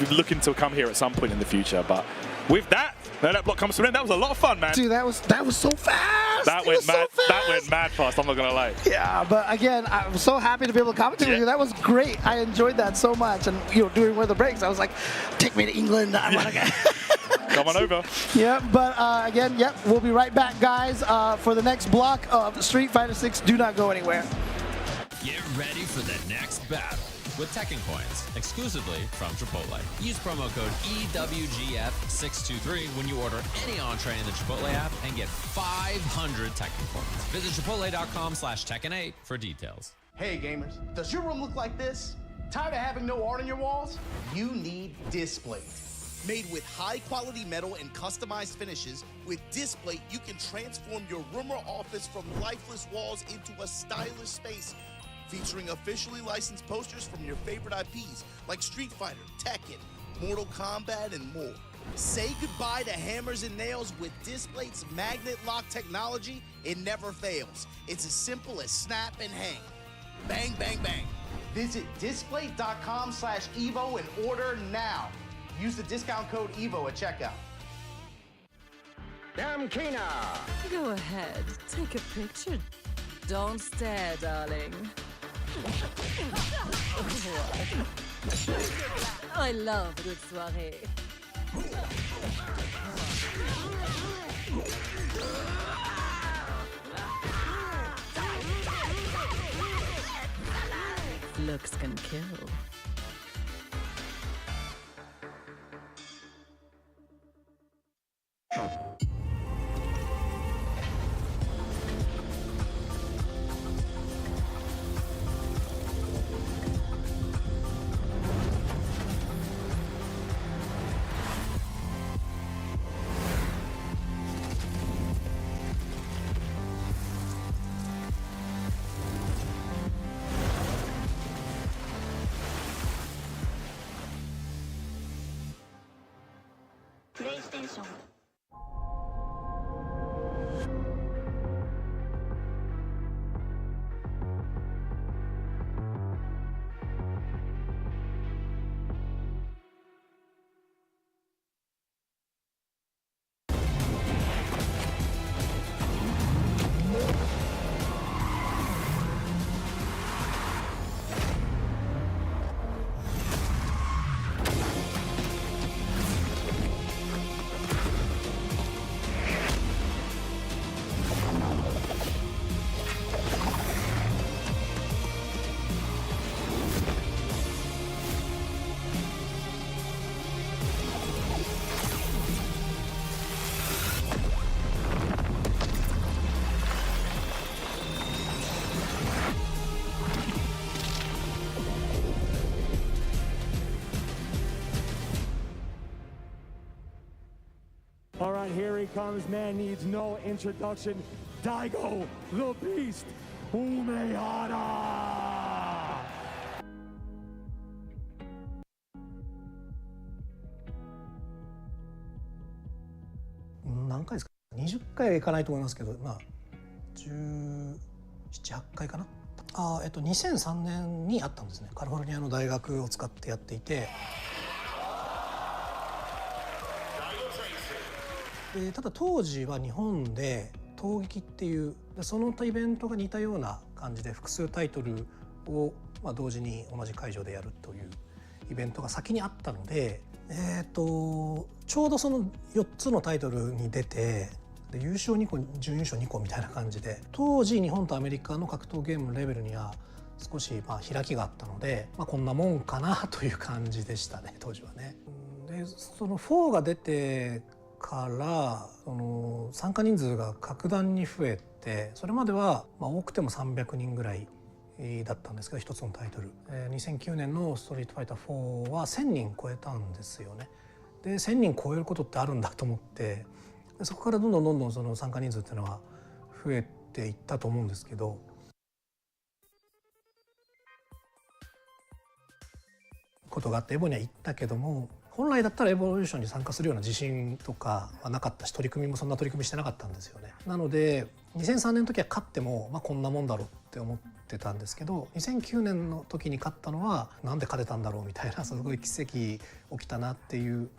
looking to come here at some point in the future. But with that block comes to an end. That was a lot of fun, man. Dude, that was so fast. That went mad fast. I'm not gonna lie. Yeah, but again, I'm so happy to be able to commentate with you. That was great. I enjoyed that so much. And during one of the breaks, I was like, take me to England. I want to come on over. Yeah, but again, we'll be right back, guys, for the next block of Street Fighter 6. Do not go anywhere. Get ready for the next battle with Tekken Coins, exclusively from Chipotle. Use promo code EWGF623 when you order any entree in the Chipotle app and get 500 Tekken Coins. Visit chipotle.com/Tekken8 for details. Hey gamers, does your room look like this? Tired of having no art on your walls? You need Displate. Made with high-quality metal and customized finishes, with Displate you can transform your room or office from lifeless walls into a stylish space, featuring officially licensed posters from your favorite IPs like Street Fighter, Tekken, Mortal Kombat, and more. Say goodbye to hammers and nails with Displate's magnet lock technology. It never fails. It's as simple as snap and hang. Bang, bang, bang. Visit displate.com/EVO and order now. Use the discount code EVO at checkout. Damkina! Go ahead, take a picture. Don't stare, darling. I love a good soirée. Looks can kill. he comes, man needs no introduction. Daigo, the Beast, Umehara! 何回ですか？20回はいかないと思いますけど、まあ17、8回かな。2003年にあったんですね。カリフォルニアの大学を使ってやっていて、ただ当時は日本で闘撃っていうそのイベントが似たような感じで複数タイトルを、同時に同じ会場でやるというイベントが先にあったので、ちょうどその4つのタイトルに出て、で優勝2個準優勝2個みたいな感じで、当時日本とアメリカの格闘ゲームのレベルには少し開きがあったので、こんなもんかなという感じでしたね、当時はね。でその4が出てから参加人数が格段に増えて、それまでは多くても300人ぐらいだったんですけど、一つのタイトル、2009年のストリートファイター4は1000人超えたんですよね。で1000人超えることってあるんだと思って、そこからどんどんその参加人数っていうのは増えていったと思うんですけど、ことがあってエボには行ったけども、本来だったらエボリューションに参加するような自信とかはなかったし、取り組みもそんな取り組みしてなかったんですよね。なので2003年の時は勝ってもこんなもんだろうって思ってたんですけど、2009年の時に勝ったのはなんで勝てたんだろうみたいな、すごい奇跡起きたなっていう、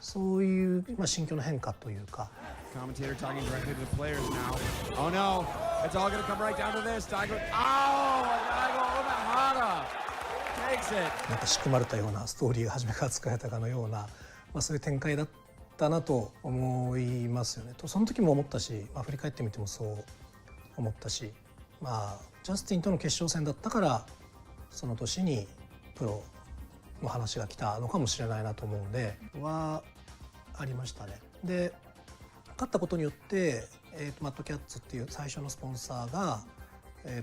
そういう心境の変化というか。Commentator talking directly to the players now. Oh no, it's all going to come right down to this. Daigo, Umehara takes it. なんか仕組まれたようなストーリーが初めから作られたかのような、そういう展開だったなと思いますよね。とその時も思ったし、振り返ってみてもそう思ったし、ジャスティンとの決勝戦だったからその年にプロの話が来たのかもしれないなと思うのではありましたね。で勝ったことによって、マッドキャッツっていう最初のスポンサーが、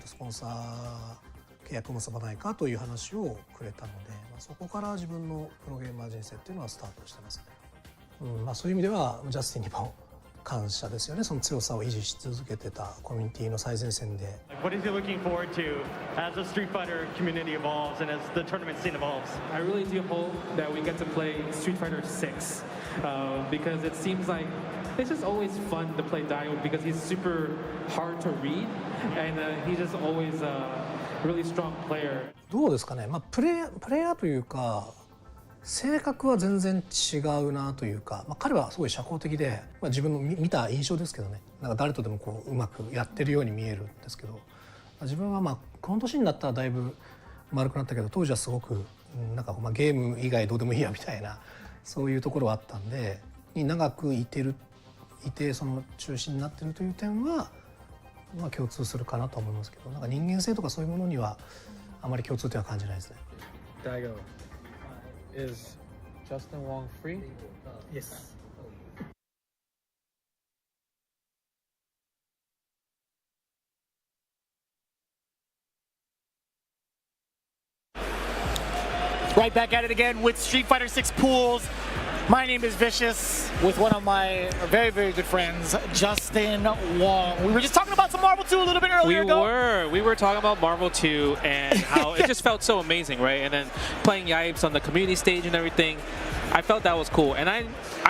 スポンサー契約を結ばないかという話をくれたので、そこから自分のプロゲーマー人生っていうのはスタートしてますね。そういう意味ではジャスティンにも感謝ですよね。その強さを維持し続けてたコミュニティの最前線で。What is he looking forward to as the Street Fighter community evolves and as the tournament scene evolves? I really do hope that we get to play Street Fighter 6 because it seems like it's just always fun to play Daigo because he's super hard to read and he's just always a really strong player. どうですかね。プレイヤーというか。性格は全然違うなというか、彼はすごい社交的で、自分の見た印象ですけどね、なんか誰とでもうまくやってるように見えるんですけど、自分はこの年になったらだいぶ丸くなったけど、当時はすごくなんかゲーム以外どうでもいいやみたいな、そういうところはあったんで、長くいてその中心になってるという点は共通するかなと思いますけど、なんか人間性とかそういうものにはあまり共通点は感じないですね。Daigo. Is Justin Wong free? Yes. Right back at it again with Street Fighter 6 pools. My name is Vicious with one of my very, very good friends, Justin Wong. We were just talking about some Marvel 2 a little bit earlier ago. We were talking about Marvel 2 and how it just felt so amazing, right? And then playing Yipes on the community stage and everything. I felt that was cool, and I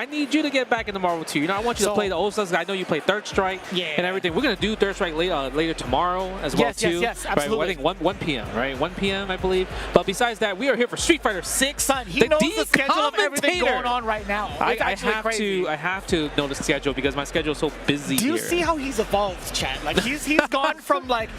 need you to get back into Marvel 2. I want you to play the old stuff. I know you play Third Strike and everything. We're gonna do Third Strike later tomorrow as well too. Yes, absolutely. Right? I think 1 p.m. right? 1 p.m. I believe. But besides that, we are here for Street Fighter 6. Son, he knows the schedule of everything going on right now. I have to know the schedule because my schedule is so busy. Do you see how he's evolved, chat? Like he's gone from like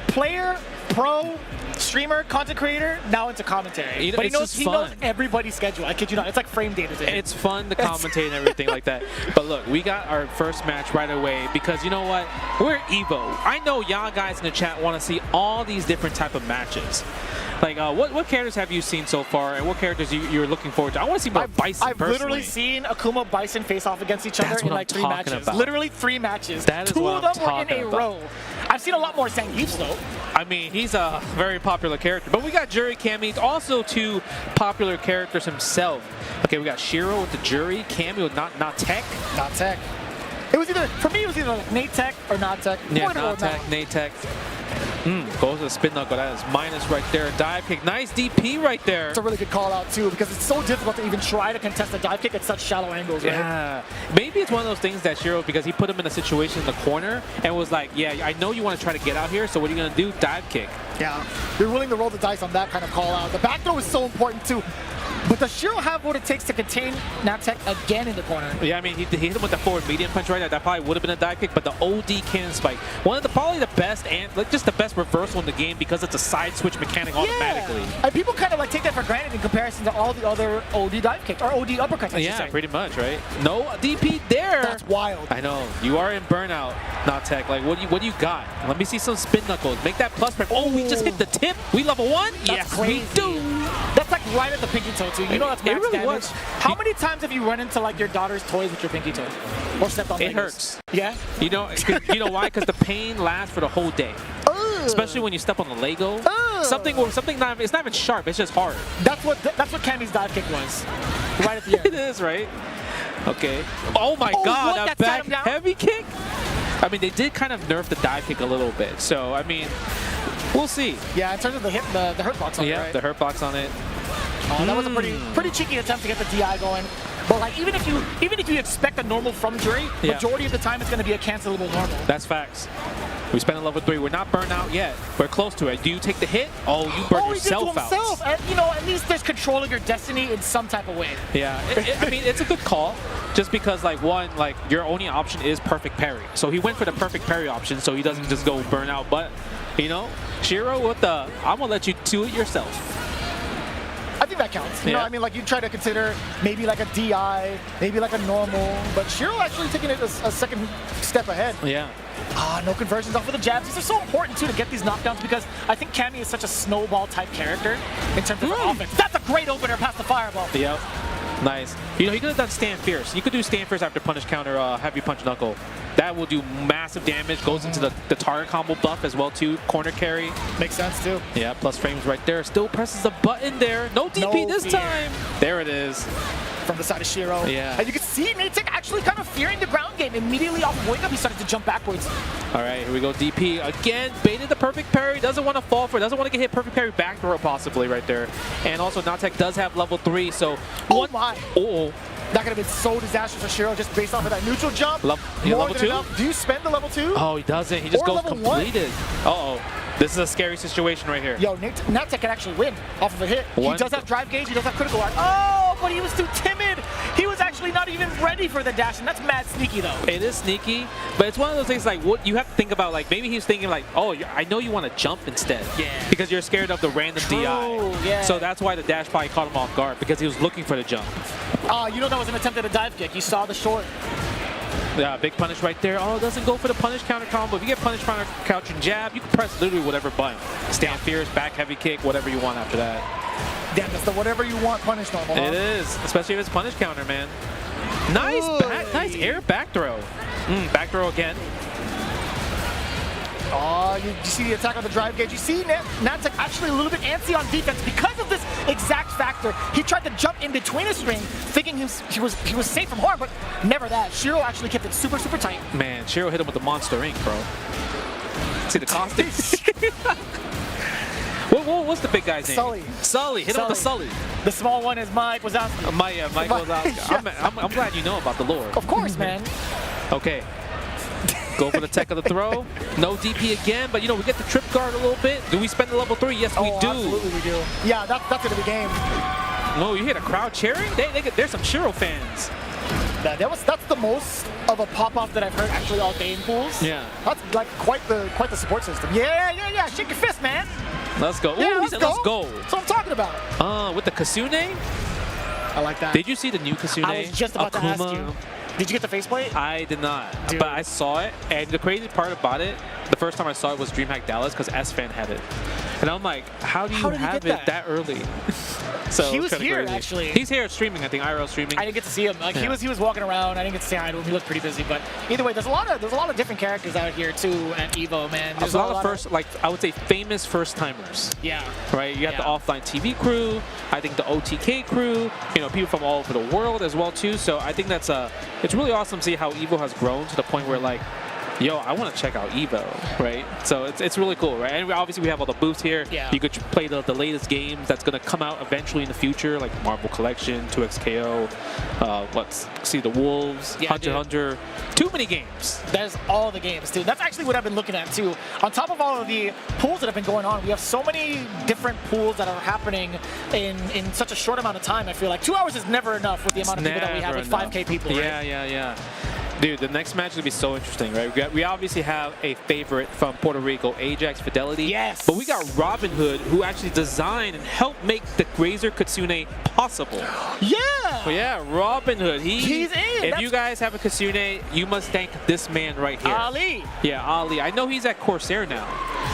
player, pro, streamer, content creator, now into commentary. But he knows everybody's schedule. I kid you not. It's like frame data to him. It's fun to commentate and everything like that. But look, we got our first match right away because you know what? We're Evo. I know y'all guys in the chat want to see all these different type of matches. Like, what characters have you seen so far, and what characters you're looking forward to? I want to see more Bison. I've literally seen Akuma Bison face off against each other in like 3 matches. Literally 3 matches. That is 2 of them were in a row. I've seen a lot more Zangiefs, though. I mean, he's a very popular character. But we got Jury Cammy, also two popular characters himself. Okay, we got Shiro with the Jury, Cammy with not Tech. Not Tech. It was either, for me, it was either like Nate Tech or not Tech. Yeah, not Tech, Nate Tech. Goes to the spin knuckle. That is minus right there. Dive kick. Nice DP right there. It's a really good call out, too, because it's so difficult to even try to contest a dive kick at such shallow angles, right? Yeah. Maybe it's one of those things that Shiro, because he put him in a situation in the corner and was like, yeah, I know you want to try to get out here, so what are you going to do? Dive kick. Yeah. You're willing to roll the dice on that kind of call out. The back throw is so important, too. But does Shiro have what it takes to contain Naptech again in the corner? Yeah, I mean, he hit him with the forward medium punch right there. That probably would have been a dive kick, but the OD cannon spike. One of the probably the best and like just the best reversal in the game because it's a side switch mechanic automatically. Yeah. And people kind of like take that for granted in comparison to all the other OD dive kicks or OD uppercuts. Yeah, pretty much, right? No DP there. That's wild. I know. You are in burnout, Naptech. Like, what do you got? Let me see some spin knuckles. Make that plus prep. Oh, we just hit the tip. We level 1? That's yes, crazy. we do. That's like right at the pinky toe, too. You know that's max it really damage. was. How many times have you run into like your daughter's toys with your pinky toe? Or stepped on It Legos? hurts. Yeah? You know why? Because the pain lasts for the whole day. Especially when you step on the Lego. Something it's not even sharp, it's just hard. That's what Cammy's dive kick was. Right at the end. It is, right? Okay. Oh my god, what? a back heavy kick? I mean, they did kind of nerf the dive kick a little bit. So, I mean, we'll see. Yeah, in terms of the hurt box on it, right? the hurt box on it. Oh, that was a pretty cheeky attempt to get the DI going. But like even if you expect a normal from Jury, majority of the time it's going to be a cancelable normal. That's facts. We spent a level 3. We're not burned out yet. We're close to it. Do you take the hit? Oh, you burn yourself out. And, you know, at least there's control of your destiny in some type of way. Yeah, I mean, it's a good call. Just because, like, one, like, your only option is perfect parry. So he went for the perfect parry option, so he doesn't just go burn out. But, you know, Shiro with the, I'm going to let you do it yourself. I think that counts. You know, I mean, like you try to consider maybe like a DI, maybe like a normal, but Shiro actually taking it a second step ahead. Yeah. No conversions off of the jabs. These are so important too to get these knockdowns because I think Cammy is such a snowball type character in terms of her offense. That's a great opener past the fireball. Yep. Nice. You know, he could have done Stand Fierce. You could do Stand Fierce after punish counter heavy punch knuckle. That will do massive damage. Goes into the target combo buff as well too. Corner carry. Makes sense too. Yeah, plus frames right there. Still presses the button there. No DP this time. There it is. From the side of Shiro. Yeah. And you can see Natek actually kind of fearing the ground game. Immediately off of wake up, he started to jump backwards. All right, here we go. DP again. Baited the perfect parry. Doesn't want to fall for it. Doesn't want to get hit perfect parry back throw possibly right there. And also Natek does have level 3. So my. Oh. That could have been so disastrous for Shiro just based off of that neutral jump. Level 2? Enough. Do you spend the level 2? Oh, he doesn't. He just goes completed. Uh-oh. This is a scary situation right here. Yo, Natek can actually win off of a hit. He does have drive gauge. He does have critical art. Oh, but he was too timid. He was actually not even ready for the dash, and that's mad sneaky, though. It is sneaky, but it's one of those things like what you have to think about. Like maybe he's thinking like, oh, I know you want to jump instead. Yeah. Because you're scared of the random DI. Yeah. So that's why the dash probably caught him off guard because he was looking for the jump. You know that was an attempt at a dive kick. You saw the short. Yeah, big punish right there. Oh, it doesn't go for the punish counter combo. If you get punish counter couch and jab, you can press literally whatever button. Stand fierce, back heavy kick, whatever you want after that. Damn, that's the whatever you want punish normal. It is, especially if it's punish counter, man. Nice nice air back throw. Back throw again. Oh, you see the attack on the drive gauge. You see Natek actually a little bit antsy on defense because of this exact factor. He tried to jump in between a string, thinking he was safe from harm, but never that. Shiro actually kept it super, super tight. Man, Shiro hit him with the Monster Inc., bro. See the costume? What's the big guy's name? Sully. Sully. Hit him with the Sully. The small one is Mike Wazowski. Mike Wazowski. I'm glad you know about the lore. Of course, man. Okay. Go for the tech of the throw. No DP again, but you know, we get the trip guard a little bit. Do we spend the level 3? Yes, we do. Absolutely we do. Yeah, that's going to be game. No, you hear the crowd cheering? There's some Shiro fans. That's the most of a pop-off that I've heard actually all day in pools. Yeah. That's like quite the support system. Yeah. Shake your fist, man. Let's go. Yeah, Ooh, let's go. That's what I'm talking about. With the Kasune? I like that. Did you see the new Kasune? I was just about to ask you. Did you get the faceplate? I did not, Dude. but I saw it, and the crazy part about it The first time I saw it was DreamHack Dallas because S-Fan had it. And I'm like, how do you have it that early? So he was here, crazy. actually. He's here streaming, I think, IRL streaming. I didn't get to see him. Like, he was walking around. I didn't get to say hi to him. He looked pretty busy. But either way, there's a lot of different characters out here, too, at EVO, man. There's a lot of first, like, I would say famous first-timers. Yeah. Right? You have the offline TV crew, I think the OTK crew, you know, people from all over the world as well, too. So I think that's it's really awesome to see how EVO has grown to the point where, like, yo, I want to check out EVO, right? So it's really cool, right? And obviously we have all the booths here. Yeah. You could play the latest games that's going to come out eventually in the future, like Marvel Collection, 2XKO, let's see, the Wolves, Hunter x Hunter. Too many games. There's all the games, too. That's actually what I've been looking at, too. On top of all of the pools that have been going on, we have so many different pools that are happening in such a short amount of time. I feel like 2 hours is never enough with the amount of people that we have with 5K people, right? Yeah. Dude, the next match is going to be so interesting, right? We obviously have a favorite from Puerto Rico, Ajax Fidelity. Yes. But we got Robin Hood, who actually designed and helped make the Razor Kitsune possible. Yeah. But yeah, Robin Hood. He's in. If you guys have a Kitsune, you must thank this man right here. Ali. Yeah, Ali. I know he's at Corsair now,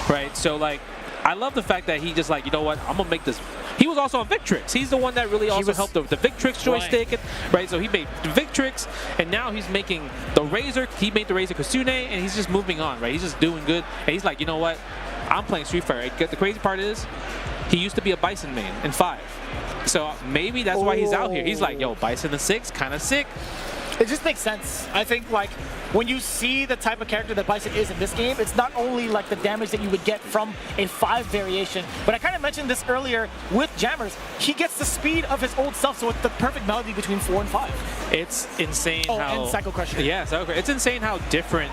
right? So, like, I love the fact that he just like, you know what, I'm going to make this. He was also on Victrix. He's the one that really also helped the Victrix joystick, right? So he made the Victrix, and now he's making the Razor. He made the Razor Kitsune, and he's just moving on, right? He's just doing good. And he's like, you know what, I'm playing Street Fighter. The crazy part is, he used to be a Bison main in 5. So maybe that's why he's out here. He's like, yo, Bison in 6, kind of sick. It just makes sense. I think, like, when you see the type of character that Bison is in this game, it's not only like the damage that you would get from a 5 variation, but I kind of mentioned this earlier with Jammers. He gets the speed of his old self, so it's the perfect melody between 4 and 5. It's insane how... and Psycho Crusher. Yeah, Psycho Crusher. It's insane how different,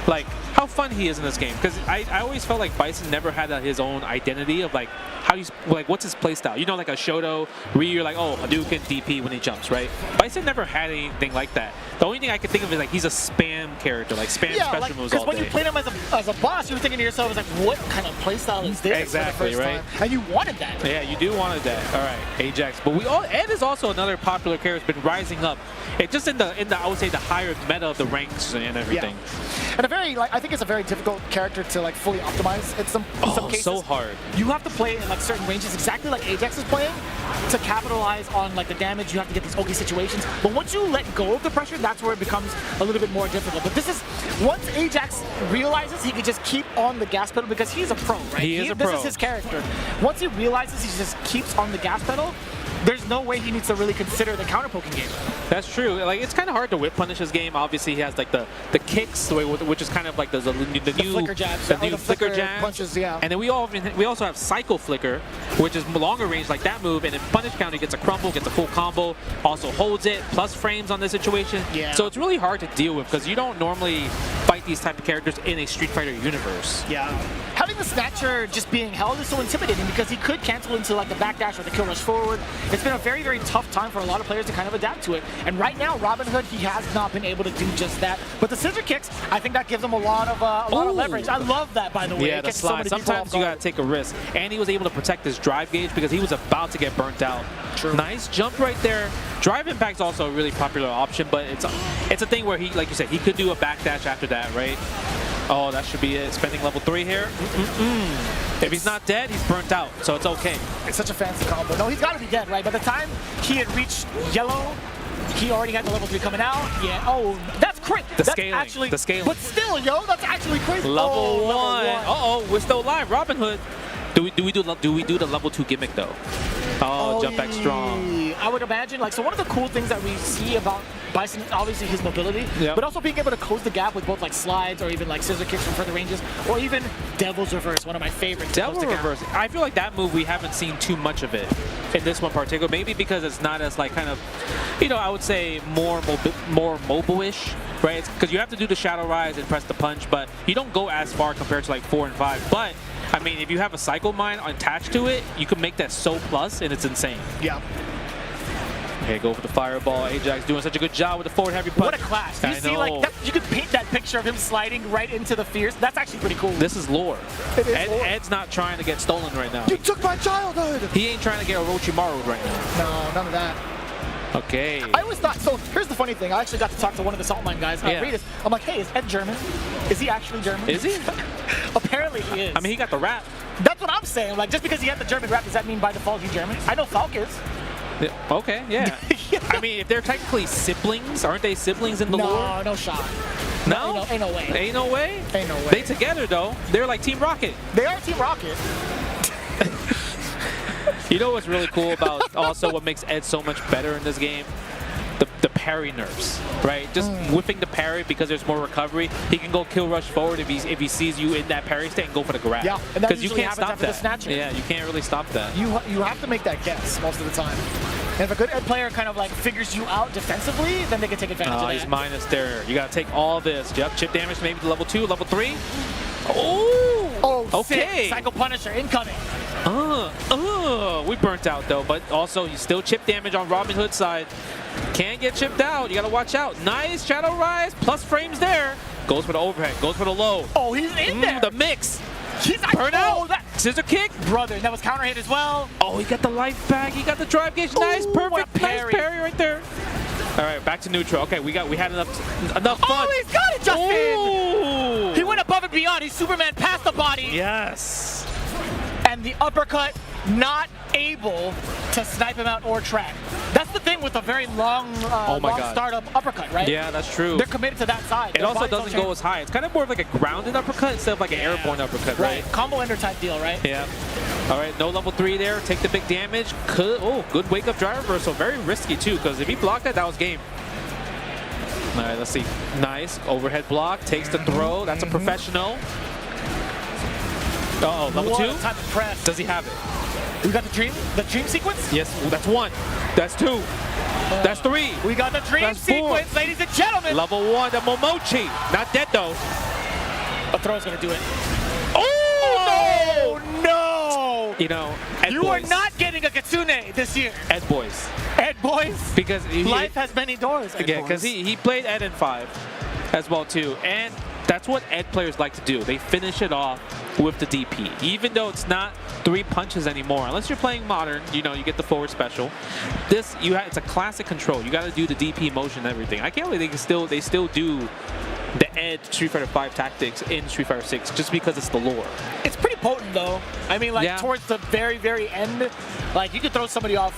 like, how fun he is in this game. Because I always felt like Bison never had his own identity of, like, how he's, like, what's his playstyle? You know, like a Shoto, Ryu, you're like, oh, Hadouken, DP when he jumps, right? Bison never had anything like that. The only thing I can think of is, like, he's a spam character, like, spam special moves all day. Because when you played him as a boss, you were thinking to yourself, it's like, what kind of playstyle is this? Exactly, for the first time? And you wanted that. Yeah, you do wanted that. All right, Ajax. But Ed is also another popular character, been rising up. It just in the I would say the higher meta of the ranks and everything. Yeah. And a very, like, I think it's a very difficult character to, like, fully optimize. In some cases, so hard. You have to play in, like, certain ranges, exactly like Ajax is playing, to capitalize on, like, the damage. You have to get these okay situations. But once you let go of the pressure, that's where it becomes a little bit more difficult. But this is, once Ajax realizes he could just keep on the gas pedal, because he's a pro, right? He is a pro. This is his character. Once he realizes he just keeps on the gas pedal, there's no way he needs to really consider the counter poking game. That's true. Like, it's kind of hard to whip punish his game. Obviously, he has like the kicks, which is kind of like the new flicker jabs, the new flicker jabs, punches, yeah. And then we also have Psycho Flicker, which is longer range like that move, and in punish counter gets a crumble, gets a full combo, also holds it, plus frames on this situation. Yeah. So it's really hard to deal with because you don't normally fight these type of characters in a Street Fighter universe. Yeah. Having the Snatcher just being held is so intimidating because he could cancel into like the backdash or the kill rush forward. It's been a very, very tough time for a lot of players to kind of adapt to it. And right now, Robin Hood, he has not been able to do just that. But the scissor kicks, I think that gives him a lot of leverage. I love that, by the way. Yeah, the slide. Sometimes you gotta take a risk. And he was able to protect his drive gauge because he was about to get burnt out. True. Nice jump right there. Drive impact's also a really popular option, but it's a thing where he, like you said, he could do a backdash after that, right? Oh, that should be it. Spending level 3 here. If he's not dead, he's burnt out, so it's okay. It's such a fancy combo. No, he's got to be dead, right? By the time he had reached yellow, he already had the level 3 coming out. Yeah. Oh, that's crazy. The scaling. But still, yo, that's actually crazy. Level 1. Uh-oh, we're still alive. Robin Hood. Do we do the level 2 gimmick though? Oh, jump back strong. I would imagine, like, so one of the cool things that we see about Bison, obviously his mobility, but also being able to close the gap with both like slides or even like scissor kicks from further ranges, or even Devil's Reverse, one of my favorites. Devil's Reverse. I feel like that move we haven't seen too much of it in this one particular. Maybe because it's not as like kind of, you know, I would say more mobile-ish, right? Because you have to do the Shadow Rise and press the punch, but you don't go as far compared to like 4 and 5. But I mean, if you have a Cycle Mine attached to it, you can make that so plus, and it's insane. Yeah. Okay, go for the fireball. Ajax doing such a good job with the forward heavy punch. What a clash. You see, like, that, you could paint that picture of him sliding right into the fierce. That's actually pretty cool. This is lore. It is lore. Ed's not trying to get stolen right now. You took my childhood! He ain't trying to get Orochimaru right now. No, none of that. Okay. I always thought, so here's the funny thing. I actually got to talk to one of the Saltmine guys. I'm like, hey, is Ed German? Is he actually German? Is he? Apparently he is. I mean, he got the rap. That's what I'm saying. Like, just because he had the German rap, does that mean by default he's German? I know Falk is. Yeah, okay, yeah. I mean, if they're technically siblings, aren't they siblings in the lore? No, no shot. No? Ain't no way. Ain't no way? Ain't no way. They together, though. They're like Team Rocket. They are Team Rocket. You know what's really cool about also what makes Ed so much better in this game? The parry nerfs, right? Just whiffing the parry because there's more recovery. He can go kill rush forward if he sees you in that parry state and go for the grab. Yeah, and that because you usually can't happens stop after that. the snatcher. Yeah, you can't really stop that. You have to make that guess most of the time. And if a good Ed player kind of like figures you out defensively, then they can take advantage of that. He's minus there. You gotta take all this. Yep, chip damage maybe to level 2, level 3. Oh, okay. Sick. Psycho Punisher incoming. We burnt out though, but also you still chip damage on Robin Hood's side. Can't get chipped out. You gotta watch out. Nice Shadow Rise, plus frames there. Goes for the overhead, goes for the low. Oh, he's in there. The mix. He's like, burn out. Scissor kick. Brother, that was counter hit as well. Oh, he got the life back. He got the drive gauge. Nice, perfect. Nice parry right there. All right, back to neutral. Okay, we had enough fun. Oh, he's got it, Justin. Ooh. He went above and beyond. He Superman past the body. Yes. And the uppercut, not able to snipe him out or track. That's the thing with a very long, long startup uppercut, right? Yeah, that's true. They're committed to that side. It also doesn't go as high. It's kind of more of like a grounded uppercut instead of like an airborne uppercut, right? Combo ender type deal, right? Yeah. All right, no level 3 there. Take the big damage. Good wake up drive reversal. Very risky too, because if he blocked that, that was game. All right, let's see. Nice overhead block. Takes the throw. That's a professional. Uh-oh, level 2? Time to press. Does he have it? We got the dream sequence? Yes, that's 1. That's 2. That's 3. We got the dream sequence, ladies and gentlemen. Level 1, the Momochi. Not dead though. A throw's gonna do it. Oh, no! You know, you are not getting a Kitsune this year. Ed boys. Ed boys? Because life has many doors. Yeah, because he played Ed in 5 as well too. And that's what Ed players like to do. They finish it off with the DP. Even though it's not 3 punches anymore. Unless you're playing modern, you know, you get the forward special. It's a classic control. You got to do the DP motion and everything. I can't believe they still do the Ed Street Fighter 5 tactics in Street Fighter 6 just because it's the lore. It's pretty potent though. I mean, like towards the very, very end, like you could throw somebody off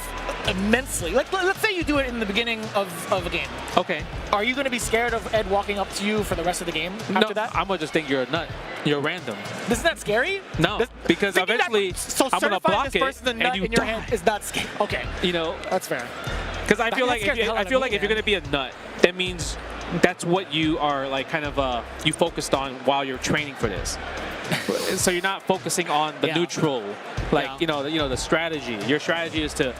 immensely. Like let's say you do it in the beginning of a game. Okay. Are you going to be scared of Ed walking up to you for the rest of the game after that? I'm going to just think you're a nut. You're random. Isn't that scary? No, because eventually I'm going to block it and you in your head is not scary. Okay. You know. That's fair. Because I feel like if you're going to be a nut, that means that's what you are like kind of you focused on while you're training for this. So you're not focusing on the neutral, like you know the strategy. Your strategy is to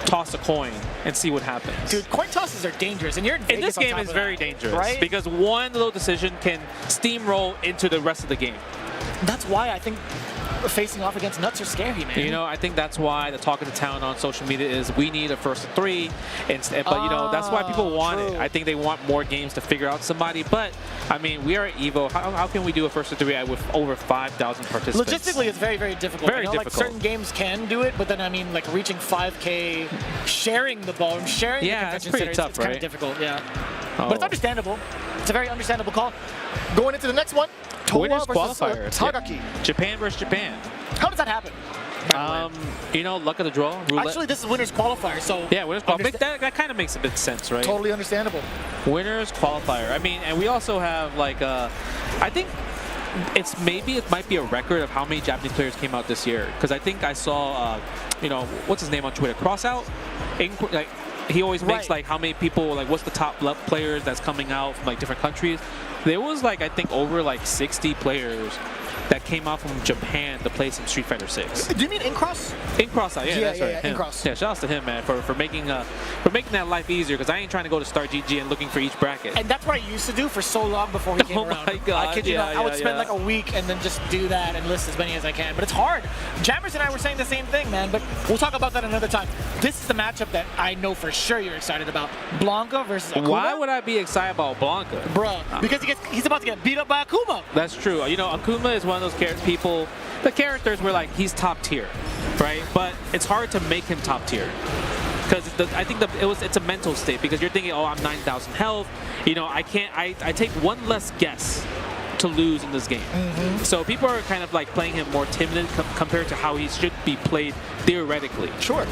toss a coin and see what happens. Dude, coin tosses are dangerous, and you're in this game is very dangerous, right? Because one little decision can steamroll into the rest of the game. That's why I think facing off against nuts are scary, man. You know, I think that's why the talk of the town on social media is we need a first of 3. But, you know, that's why people want it. I think they want more games to figure out somebody. But, I mean, we are at EVO. How can we do a first of 3 with over 5,000 participants? Logistically, it's very, very difficult. Very difficult. Like, certain games can do it, but then, I mean, like, reaching 5K, sharing the ball, sharing the convention it's pretty center, tough, it's kind right? of difficult, But it's understandable. It's a very understandable call. Going into the next one, Winners Towa versus qualifier. Tagaki. Japan versus Japan. How does that happen? You know, luck of the draw. Roulette. Actually, this is winners qualifier, so yeah, winners qualifier. That kind of makes a bit of sense, right? Totally understandable. Winners qualifier. I mean, and we also have like I think it might be a record of how many Japanese players came out this year. Because I think I saw, you know, what's his name on Twitter? Crossout. Like he always makes like how many people, like what's the top players that's coming out from like different countries. There was like I think over like 60 players that came out from Japan to play some Street Fighter 6. Do you mean Incross? Incross, yeah, that's right. Yeah, Incross. Yeah, shout out to him, man, for making that life easier. Because I ain't trying to go to Star GG and looking for each bracket. And that's what I used to do for so long before he came around. My God, I kid you not. I would spend like a week and then just do that and list as many as I can. But it's hard. Jammers and I were saying the same thing, man. But we'll talk about that another time. This is the matchup that I know for sure you're excited about. Blanca versus Akuma. Why would I be excited about Blanca? Bruh, because he's about to get beat up by Akuma. That's true. You know, Akuma is one of those people. The characters were like, he's top tier, right? But it's hard to make him top tier. Because I think it's a mental state because you're thinking, oh, I'm 9,000 health. You know, I take one less guess to lose in this game. So people are kind of like playing him more timid compared to how he should be played theoretically. Sure.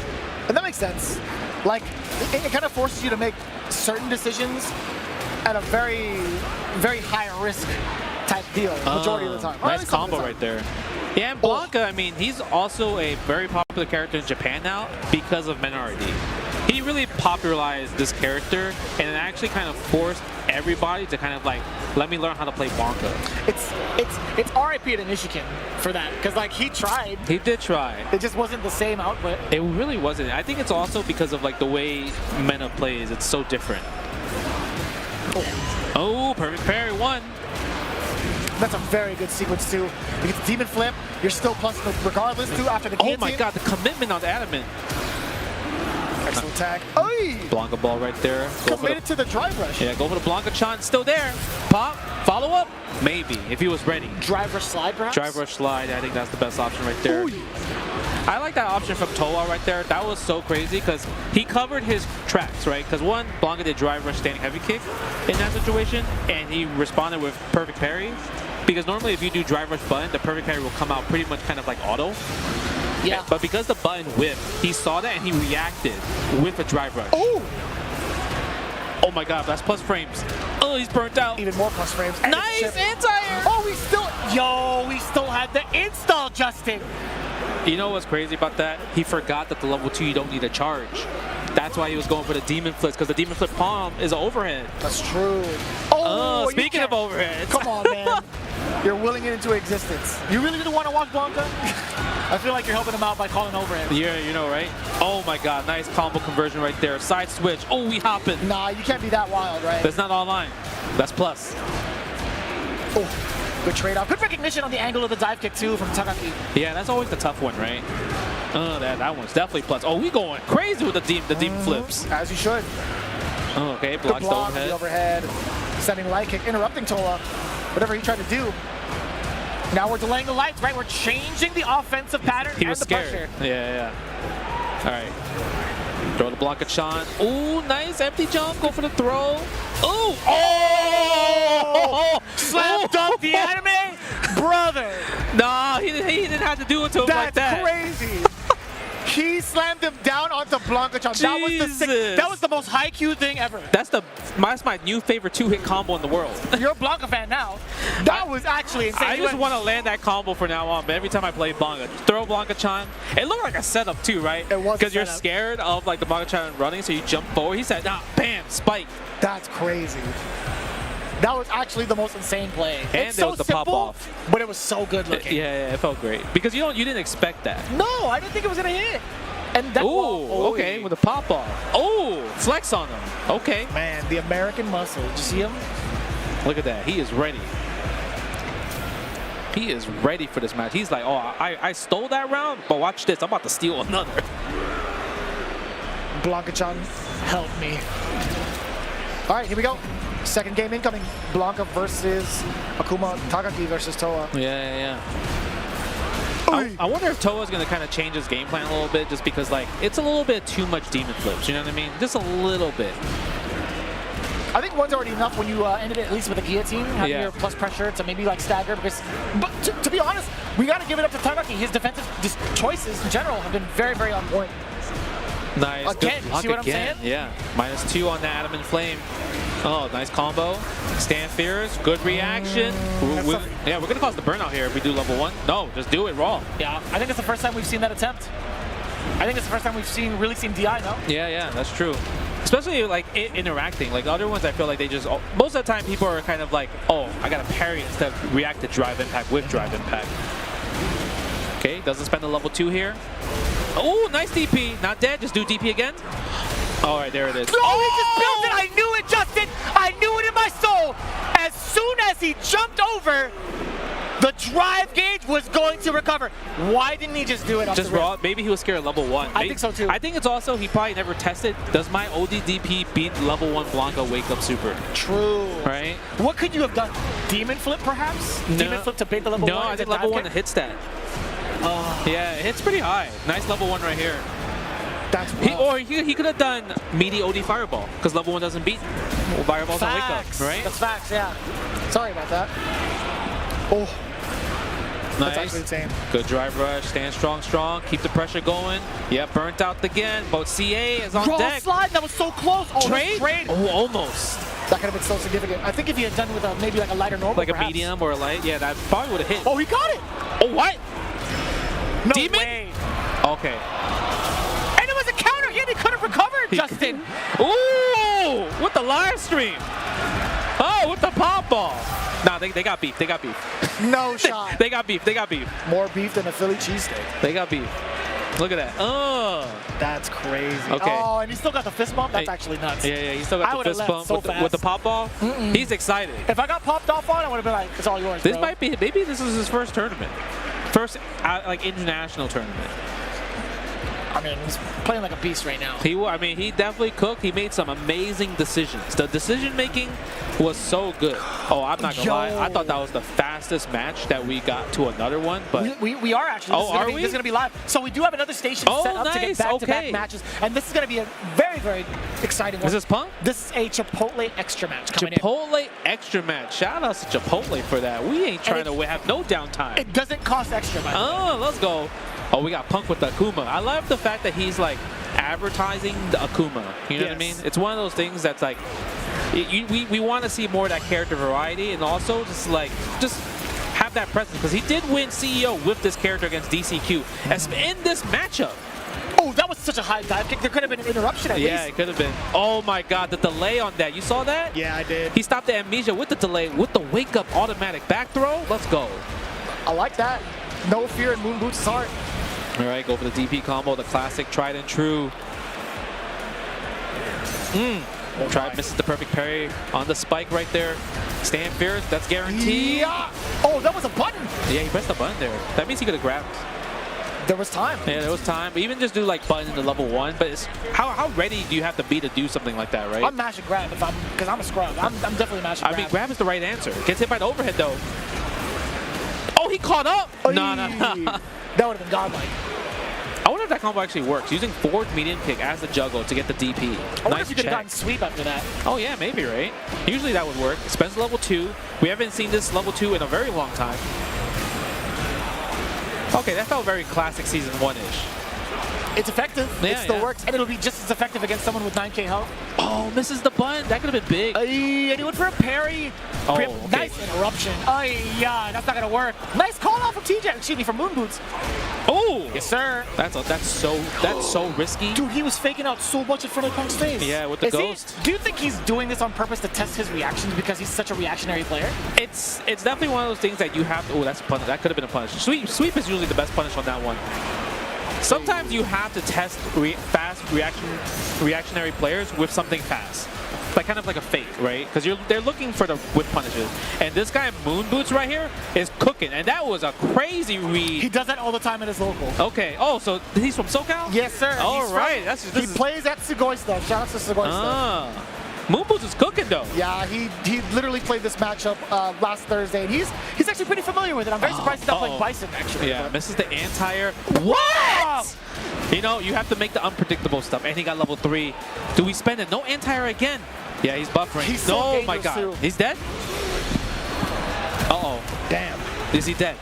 And that makes sense. Like, it kind of forces you to make certain decisions at a very, very high risk type deal majority of the time. Nice combo right there. Yeah, and Blanca, I mean, he's also a very popular character in Japan now because of Menardi. He really popularized this character, and it actually kind of forced everybody to kind of like, let me learn how to play Blanca. It's RIP to Nishikin for that, because like he tried. He did try. It just wasn't the same output. It really wasn't. I think it's also because of like the way Mena plays. It's so different. Oh, perfect parry, one. That's a very good sequence too. You get the demon flip, you're still plus regardless too after the guillotine. Oh my god, the commitment on the adamant. Excellent tag. Oy! Blanca ball right there. Committed to the drive rush. Yeah, go for the Blanca Chan, still there. Pop, follow up? Maybe, if he was ready. Drive rush slide perhaps? Drive rush slide, I think that's the best option right there. Ooh. I like that option from Toa right there. That was so crazy because he covered his tracks, right? Because one, Blanca did drive rush standing heavy kick in that situation, and he responded with perfect parry. Because normally if you do drive rush button, the perfect parry will come out pretty much kind of like auto. Yeah. But because the button whipped, he saw that and he reacted with a drive rush. Oh! Oh my god, that's plus frames. Oh, he's burnt out. Even more plus frames. Nice anti-air! Oh, we still had the install, Justin. You know what's crazy about that? He forgot that the level 2 you don't need a charge. That's why he was going for the demon flips, because the demon flip palm is an overhead. That's true. Oh, speaking of overheads. Come on, man. You're willing it into existence. You really didn't want to watch Blanca? I feel like you're helping him out by calling overhead. Yeah, you know, right? Oh my god, nice combo conversion right there. Side switch. Oh, we hopping. Nah, you can't be that wild, right? That's not online. That's plus. Oh, good trade-off. Good recognition on the angle of the dive kick, too, from Takaki. Yeah, that's always the tough one, right? That one's definitely plus. Oh, we going crazy with the demon flips. As you should. Oh, okay, blocks good block, the overhead. Sending light kick, interrupting Toa. Whatever he tried to do. Now we're delaying the lights, right? We're changing the offensive pattern he was and the scared. pressure. Yeah. All right. Throw the Blanca Chan. Ooh, nice empty jump. Go for the throw. Ooh. Oh! Slam dunk the anime? Brother. No, he didn't have to do it to him like that. That's crazy. He slammed him down onto Blanca Chan. That was the most high-Q thing ever. That's my new favorite two-hit combo in the world. You're a Blanca fan now. That was actually insane. I just want to land that combo for now on, but every time I play Blanca, throw Blanca Chan. It looked like a setup too, right? It was. Because you're scared of like the Blanca Chan running, so you jump forward. He said, nah, bam, spike. That's crazy. That was actually the most insane play. And there was the pop off, but it was so good looking. Yeah, it felt great because you didn't expect that. No, I didn't think it was gonna hit. And that okay, with the pop off. Oh, flex on him. Okay. Man, the American muscle. Did you see him? Look at that. He is ready. He is ready for this match. He's like, oh, I stole that round, but watch this. I'm about to steal another. Blanca-chan, help me. All right, here we go. Second game incoming. Blanca versus Akuma, Takaki versus Toa. Yeah. I wonder if Toa's going to kind of change his game plan a little bit just because, like, it's a little bit too much demon flips. You know what I mean? Just a little bit. I think one's already enough when you ended it at least with a guillotine, having your plus pressure to maybe, like, stagger. But to be honest, we got to give it up to Takaki. His defensive choices in general have been very, very on point. Nice. Again, good block see what again. I'm saying? Yeah. -2 on the Adamant Flame. Oh, nice combo. Stand fierce. Good reaction. We're going to cause the burnout here if we do level 1. No, just do it raw. Yeah, I think it's the first time we've seen that attempt. I think it's the first time we've really seen DI, no? Yeah, that's true. Especially like interacting. Like other ones, I feel like they just, most of the time people are kind of like, oh, I got to parry instead of react to drive impact with drive impact. Okay, doesn't spend the level 2 here. Oh, nice DP. Not dead, just do DP again. All right, there it is. No, he just built it. I knew it, Justin. I knew it in my soul. As soon as he jumped over, the drive gauge was going to recover. Why didn't he just do it off just the raw? Maybe he was scared of level 1. I think so too. I think it's also he probably never tested. Does my ODDP beat level 1 Blanca Wake Up Super? True. Right? What could you have done? Demon flip, perhaps? No. Demon flip to bait the level 1? No, I think level 1 hits that. Yeah, it hits pretty high. Nice level 1 right here. That's he could have done meaty OD Fireball, because level 1 doesn't beat Fireballs on Wake Up, right? That's facts, yeah. Sorry about that. Oh. Nice. That's actually insane. Good drive rush. Stand strong. Keep the pressure going. Yeah, burnt out again. But CA is on Raw deck. slide, that was so close. Oh, Trade? trade. Oh, almost. That could have been so significant. I think if he had done with maybe like a lighter normal, Like perhaps. a medium or a light. Yeah, that probably would have hit. Oh, he got it. Oh, what? No Demon? way. Okay. And it was a counter hit. He could have recovered, Justin. Ooh, with the live stream. Oh, with the pop ball. Nah, they got beef. They got beef. No shot. They got beef. They got beef. More beef than a Philly cheesesteak. They got beef. Look at that. Oh. That's crazy. Okay. Oh, and he still got the fist bump? That's actually nuts. Yeah, he still got the fist bump so with the pop ball. He's excited. If I got popped off on, I would have been like, it's all yours, This bro. might be, maybe this is his first tournament. First, like, international tournament. I mean, he's playing like a beast right now. He definitely cooked. He made some amazing decisions. The decision making was so good. Oh, I'm not gonna lie. I thought that was the fastest match that we got to another one. But we are actually. This is gonna be live. So we do have another station set up to get back-to-back matches, and this is gonna be a very, very exciting one. Is this Punk? This is a Chipotle extra match coming Chipotle extra match. Shout out to Chipotle for that. We ain't trying to have no downtime. It doesn't cost extra money. Oh, let's go. Oh, we got Punk with the Akuma. I love the fact that he's like advertising the Akuma. You know what I mean? It's one of those things that's like, we want to see more of that character variety, and also just have that presence, because he did win CEO with this character against DCQ in this matchup. Oh, that was such a high dive kick. There could have been an interruption at least. Yeah, it could have been. Oh my God, the delay on that. You saw that? Yeah, I did. He stopped the amnesia with the delay, with the wake up automatic back throw. Let's go. I like that. No fear in Moon Boots' heart. All right, go for the DP combo, the classic tried and true. Misses the perfect parry on the spike right there. Stand fierce, that's guaranteed. Yeah. Oh, that was a button. Yeah, he pressed the button there. That means he could have grabbed. There was time. Yeah, there was time. Even just do like button into level 1, but it's how ready do you have to be to do something like that, right? I'm mashing grab because I'm a scrub. I'm definitely mashing grab. I mean, grab is the right answer. Gets hit by the overhead though. Oh, he caught up. No. That would have been godlike. I wonder if that combo actually works. Using forward medium kick as the juggle to get the DP. I wonder if you could have gotten sweep after that. Oh yeah, maybe, right? Usually that would work. Spence level 2. We haven't seen this level 2 in a very long time. Okay, that felt very classic season 1-ish. It's effective. Yeah, it still works, and it'll be just as effective against someone with 9k health. Oh, misses the button. That could have been big. And he went for a parry. Oh, okay. Nice interruption. Yeah, that's not gonna work. Nice call out from TJ. Excuse me, from Moon Boots. Oh, yes, sir. That's so risky. Dude, he was faking out so much in front of Punk's face. Yeah, with the ghost. Do you think he's doing this on purpose to test his reactions because he's such a reactionary player? It's definitely one of those things that you have to. Oh, that's a punish. That could have been a punish. Sweep is usually the best punish on that one. Sometimes you have to test fast reactionary players with something fast. Like kind of like a fake, right? Because they're looking for the whip punishes. And this guy, Moon Boots right here, is cooking. And that was a crazy read. He does that all the time at his local. Okay. Oh, so he's from SoCal? Yes, sir. All right. He plays at Sugoi stuff. Shout out to Sugoi stuff. Moon Boots is cooking though. Yeah, he literally played this matchup last Thursday, and he's actually pretty familiar with it. I'm very surprised he's not playing Bison actually. Yeah, misses the anti-air. What? You know, you have to make the unpredictable stuff. And he got level 3. Do we spend it? No anti-air again. Yeah, he's buffering. He's so oh my God. Too. He's dead? Uh-oh. Damn. Is he dead?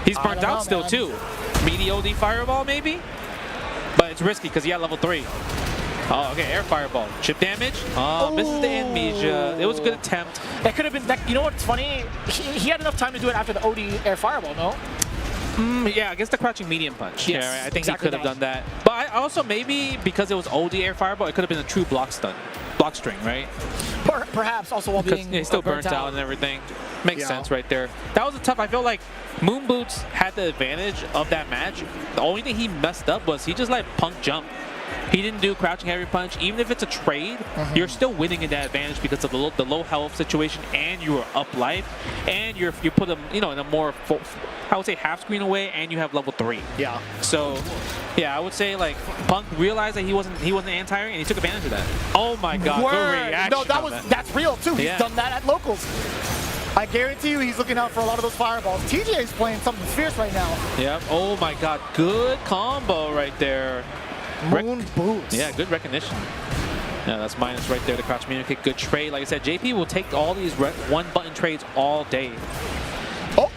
He's burnt out still too. Meaty OD Fireball maybe? But it's risky because he got level 3. Oh, okay, air fireball. Chip damage. Oh, misses the amnesia. It was a good attempt. That could have been, you know what's funny? He had enough time to do it after the OD air fireball, no? Yeah, against the crouching medium punch. Yes, yeah, right. I think exactly he could have done that. But I also, maybe because it was OD air fireball, it could have been a true block string, right? Perhaps also while being he's still burnt out and everything. Makes sense right there. That was a tough. I feel like Moon Boots had the advantage of that match. The only thing he messed up was he just let Punk jump. He didn't do crouching heavy punch. Even if it's a trade, you're still winning in that advantage because of the low health situation, and you are up life, and you put him, in a more, I would say, half screen away, and you have level 3. Yeah. So, yeah, I would say like Punk realized that he wasn't anti-air, and he took advantage of that. Oh my God! Good reaction. No, that's real too. He's done that at locals. I guarantee you he's looking out for a lot of those fireballs. TJ is playing something fierce right now. Yep. Oh my God. Good combo right there. Moon boots. Yeah, good recognition. Yeah, that's minus right there to crouch medium kick. Good trade. Like I said, JP will take all these one-button trades all day. Oh,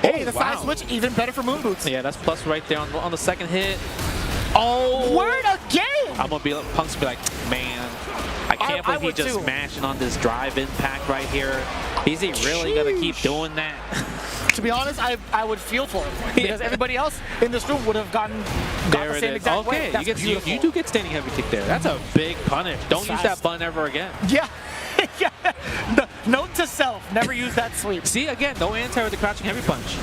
hey, the side switch even better for moon boots. Yeah, that's plus right there on the second hit. Oh! Word again! I'm gonna be Punk's gonna be like, man, I can't believe he just smashing on this drive impact right here. Is he really gonna keep doing that? To be honest, I would feel for him because everybody else in this room would have gotten the same exact way. That's you do get standing heavy kick there. That's a big punish. Don't use that button ever again. Yeah. Yeah. Note to self, never use that sweep. See, again, no anti with the crouching heavy punch.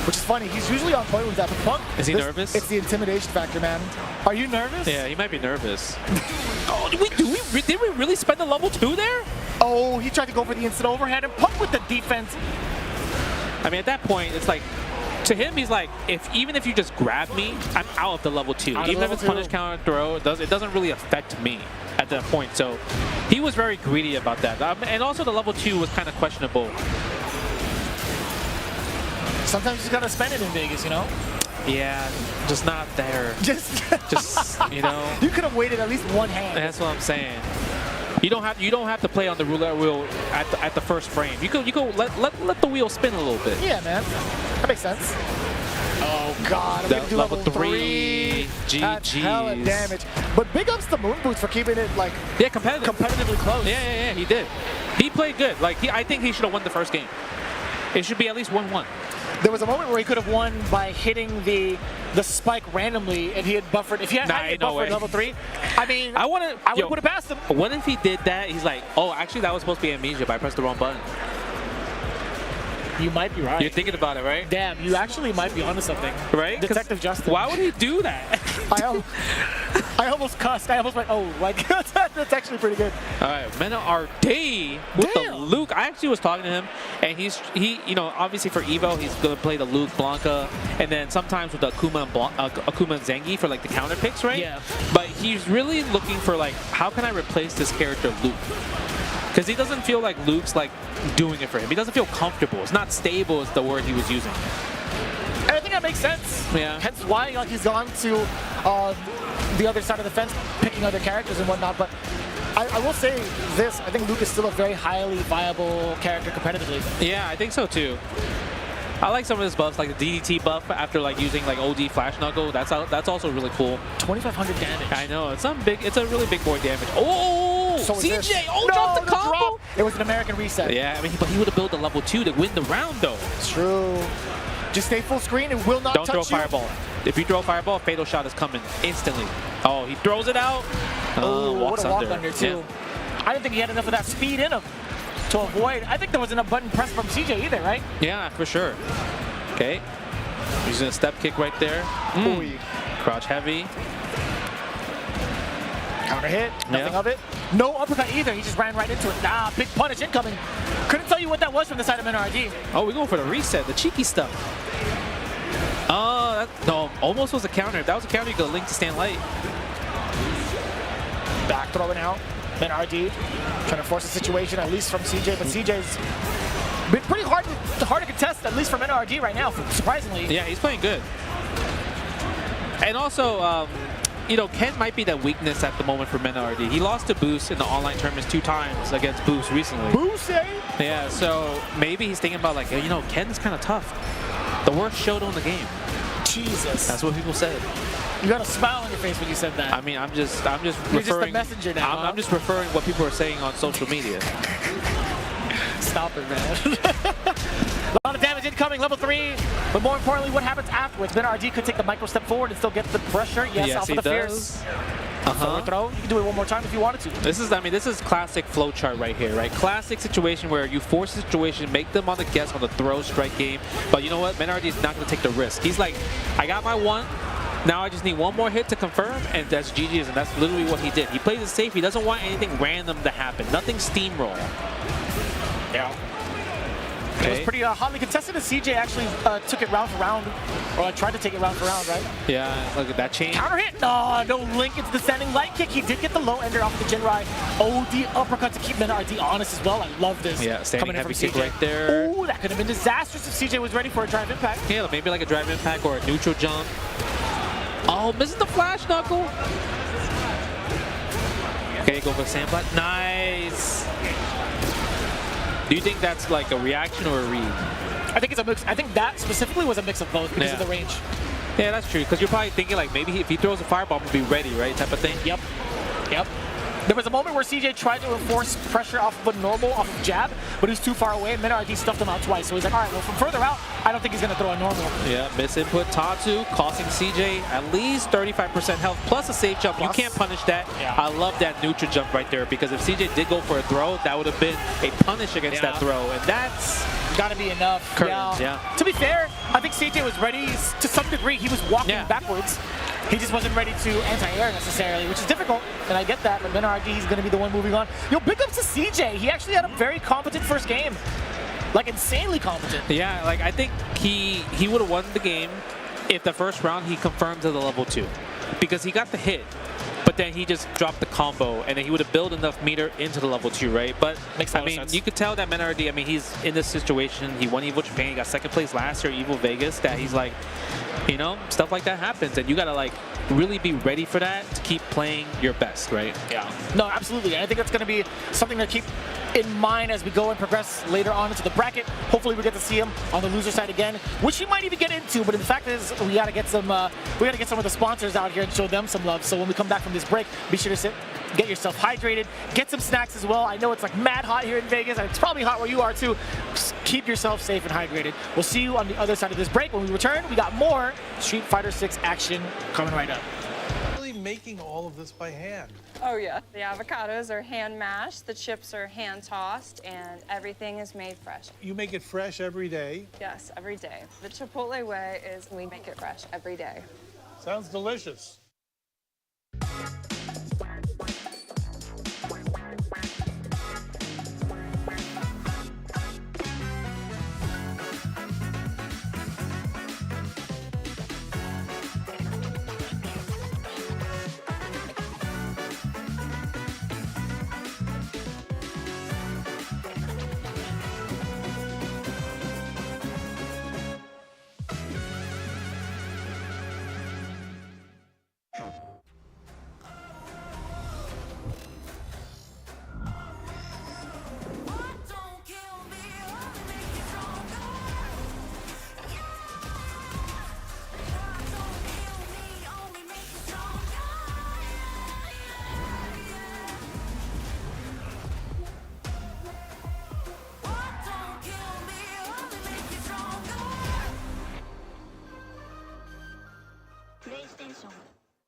Which is funny, he's usually on point with that, but Punk... Is he nervous? It's the intimidation factor, man. Are you nervous? Yeah, he might be nervous. Oh, did we really spend the level 2 there? Oh, he tried to go for the instant overhead and Punk with the defense. I mean, at that point, it's like, to him, he's like, even if you just grab me, I'm out of the level 2. Even if it's punish, counter, throw, it doesn't really affect me at that point. So he was very greedy about that. And also the level 2 was kind of questionable. Sometimes you gotta spend it in Vegas, you know? Yeah, just not there. Just you know. You could have waited at least one hand. That's what I'm saying. You don't have to play on the roulette wheel at the first frame. You go let the wheel spin a little bit. Yeah, man. That makes sense. Oh God, I'm gonna do level 3. That's hella damage. But big ups to Moon Boots for keeping it like competitively close. Yeah, he did. He played good. Like I think he should have won the first game. It should be at least 1-1. There was a moment where he could have won by hitting the spike randomly, and he had buffered. If he had buffered level 3, I mean, I would have put it past him. What if he did that? He's like, oh, actually, that was supposed to be amnesia, but I pressed the wrong button. You might be right. You're thinking about it, right? Damn, you actually might be onto something. Right? Detective Justin. Why would he do that? I almost cussed. I almost went, oh, like, that's actually pretty good. All right, Mena RD with the Luke. I actually was talking to him, and he, you know, obviously for Evo, he's going to play the Luke, Blanca, and then sometimes with the Akuma and Zengi for, like, the counter picks, right? Yeah. But he's really looking for, like, how can I replace this character Luke? Because he doesn't feel like Luke's, like, doing it for him. He doesn't feel comfortable. It's not stable is the word he was using. And I think that makes sense. Yeah. Hence why he's gone to the other side of the fence, picking other characters and whatnot. But I will say this. I think Luke is still a very highly viable character competitively. Yeah, I think so, too. I like some of his buffs, like the DDT buff after like using like OD Flash Knuckle. That's also really cool. 2,500 damage. I know, it's a really big boy damage. Oh, so CJ! Oh, dropped the combo! Drop. It was an American reset. Yeah, I mean, but he would have built a level 2 to win the round, though. It's true. Just stay full screen. It will not touch you. Don't throw Fireball. If you throw Fireball, Fatal Shot is coming instantly. Oh, he throws it out. Oh, walks what a walk under, too. Yeah. I didn't think he had enough of that speed in him to avoid. I think there wasn't a button press from CJ either, right? Yeah, for sure. Okay. Using a step kick right there. Crouch heavy. Counter hit. Nothing of it. No uppercut either. He just ran right into it. Ah, big punish incoming. Couldn't tell you what that was from the side of NRD. Oh, we're going for the reset, the cheeky stuff. No, almost was a counter. If that was a counter, you could link to stand light. Back throwing out. NRD trying to force a situation, at least from CJ, but CJ's been pretty hard to contest, at least from NRD right now, surprisingly. Yeah, he's playing good. And also, you know, Ken might be that weakness at the moment for NRD. He lost to Boost in the online tournaments 2 times against Boost recently. Boost, eh? Yeah, so maybe he's thinking about like, you know, Ken's kind of tough. The worst showdown in the game. Jesus. That's what people said. You got a smile on your face when you said that. I mean, I'm just referring. You're just the messenger now. I'm just referring what people are saying on social media. Stop it, man. A lot of damage incoming, level 3. But more importantly, what happens afterwards? NRD could take the micro step forward and still get the pressure. Yes, off of the fierce. Forward throw. You can do it one more time if you wanted to. This is classic flowchart right here, right? Classic situation where you force the situation, make them on the guess on the throw strike game. But you know what? NRD is not going to take the risk. He's like, I got my one. Now I just need one more hit to confirm, and that's GG's, and that's literally what he did. He plays it safe. He doesn't want anything random to happen. Nothing steamroll. Yeah. It was pretty hotly contested, and CJ actually took it round for round, or tried to take it round for round, right? Yeah, look at that chain. Counter hit! No, no link into the standing light kick. He did get the low ender off the Jinrai. OD uppercut to keep NRD honest as well. I love this. Yeah, standing heavy kick right there. Ooh, that could have been disastrous if CJ was ready for a drive impact. Yeah, maybe like a drive impact or a neutral jump. Oh, misses the flash knuckle. Okay, go for the sandblast. Nice. Do you think that's like a reaction or a read? I think it's a mix. I think that specifically was a mix of both because of the range. Yeah, that's true. Because you're probably thinking like maybe if he throws a fireball, we'll be ready, right? Type of thing. Yep. Yep. There was a moment where CJ tried to enforce pressure off of a normal, off of jab, but he was too far away, and MinRD stuffed him out twice. So he's like, all right, well, from further out, I don't think he's going to throw a normal. Yeah, misinput Tatsu, costing CJ at least 35% health, plus a safe jump. You can't punish that. Yeah. I love that neutral jump right there, because if CJ did go for a throw, that would have been a punish against that throw, and that's got to be enough. Curtains, yeah. To be fair, I think CJ was ready to some degree. He was walking backwards. He just wasn't ready to anti-air necessarily, which is difficult, and I get that, but MinRD is going to be the one moving on. Yo, big ups to CJ. He actually had a very competent first game. Like, insanely competent. Yeah, like, I think he would have won the game if the first round he confirmed to the level 2. Because he got the hit, but then he just dropped the combo, and then he would have built enough meter into the level 2, right? But, Makes a lot of sense. sense. You could tell that MinRD, I mean, he's in this situation. He won Evo Japan. He got second place last year at Evo Vegas. That he's like, you know, stuff like that happens, and you got to, like, really be ready for that to keep playing your best, right? Yeah. No, absolutely. And I think that's going to be something to keep in mind as we go and progress later on into the bracket. Hopefully we get to see him on the loser side again, which he might even get into, but the fact is we got to get some of the sponsors out here and show them some love. So when we come back from this break, be sure to get yourself hydrated, get some snacks as well. I know it's like mad hot here in Vegas, and it's probably hot where you are too. Just keep yourself safe and hydrated. We'll see you on the other side of this break. When we return, we got more Street Fighter 6 action coming right up. Really making all of this by hand. Oh yeah. The avocados are hand mashed, the chips are hand tossed, and everything is made fresh. You make it fresh every day. Yes, every day. The Chipotle way is we make it fresh every day. Sounds delicious.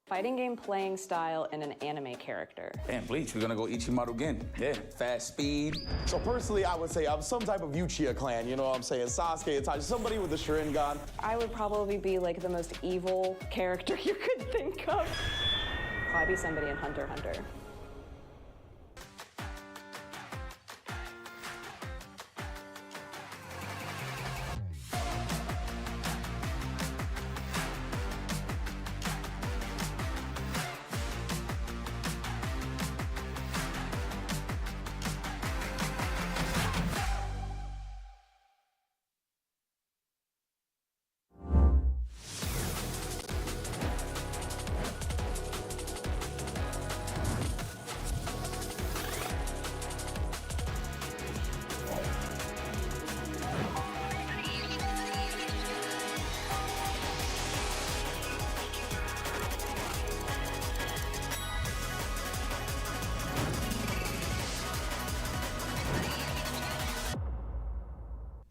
Fighting game playing style and an anime character. Damn, Bleach, we're gonna go Ichimaru again. Yeah, fast speed. So personally, I would say I'm some type of Uchiha clan, you know what I'm saying? Sasuke, Itachi, somebody with a Sharingan. I would probably be like the most evil character you could think of. Probably be somebody in Hunter x Hunter.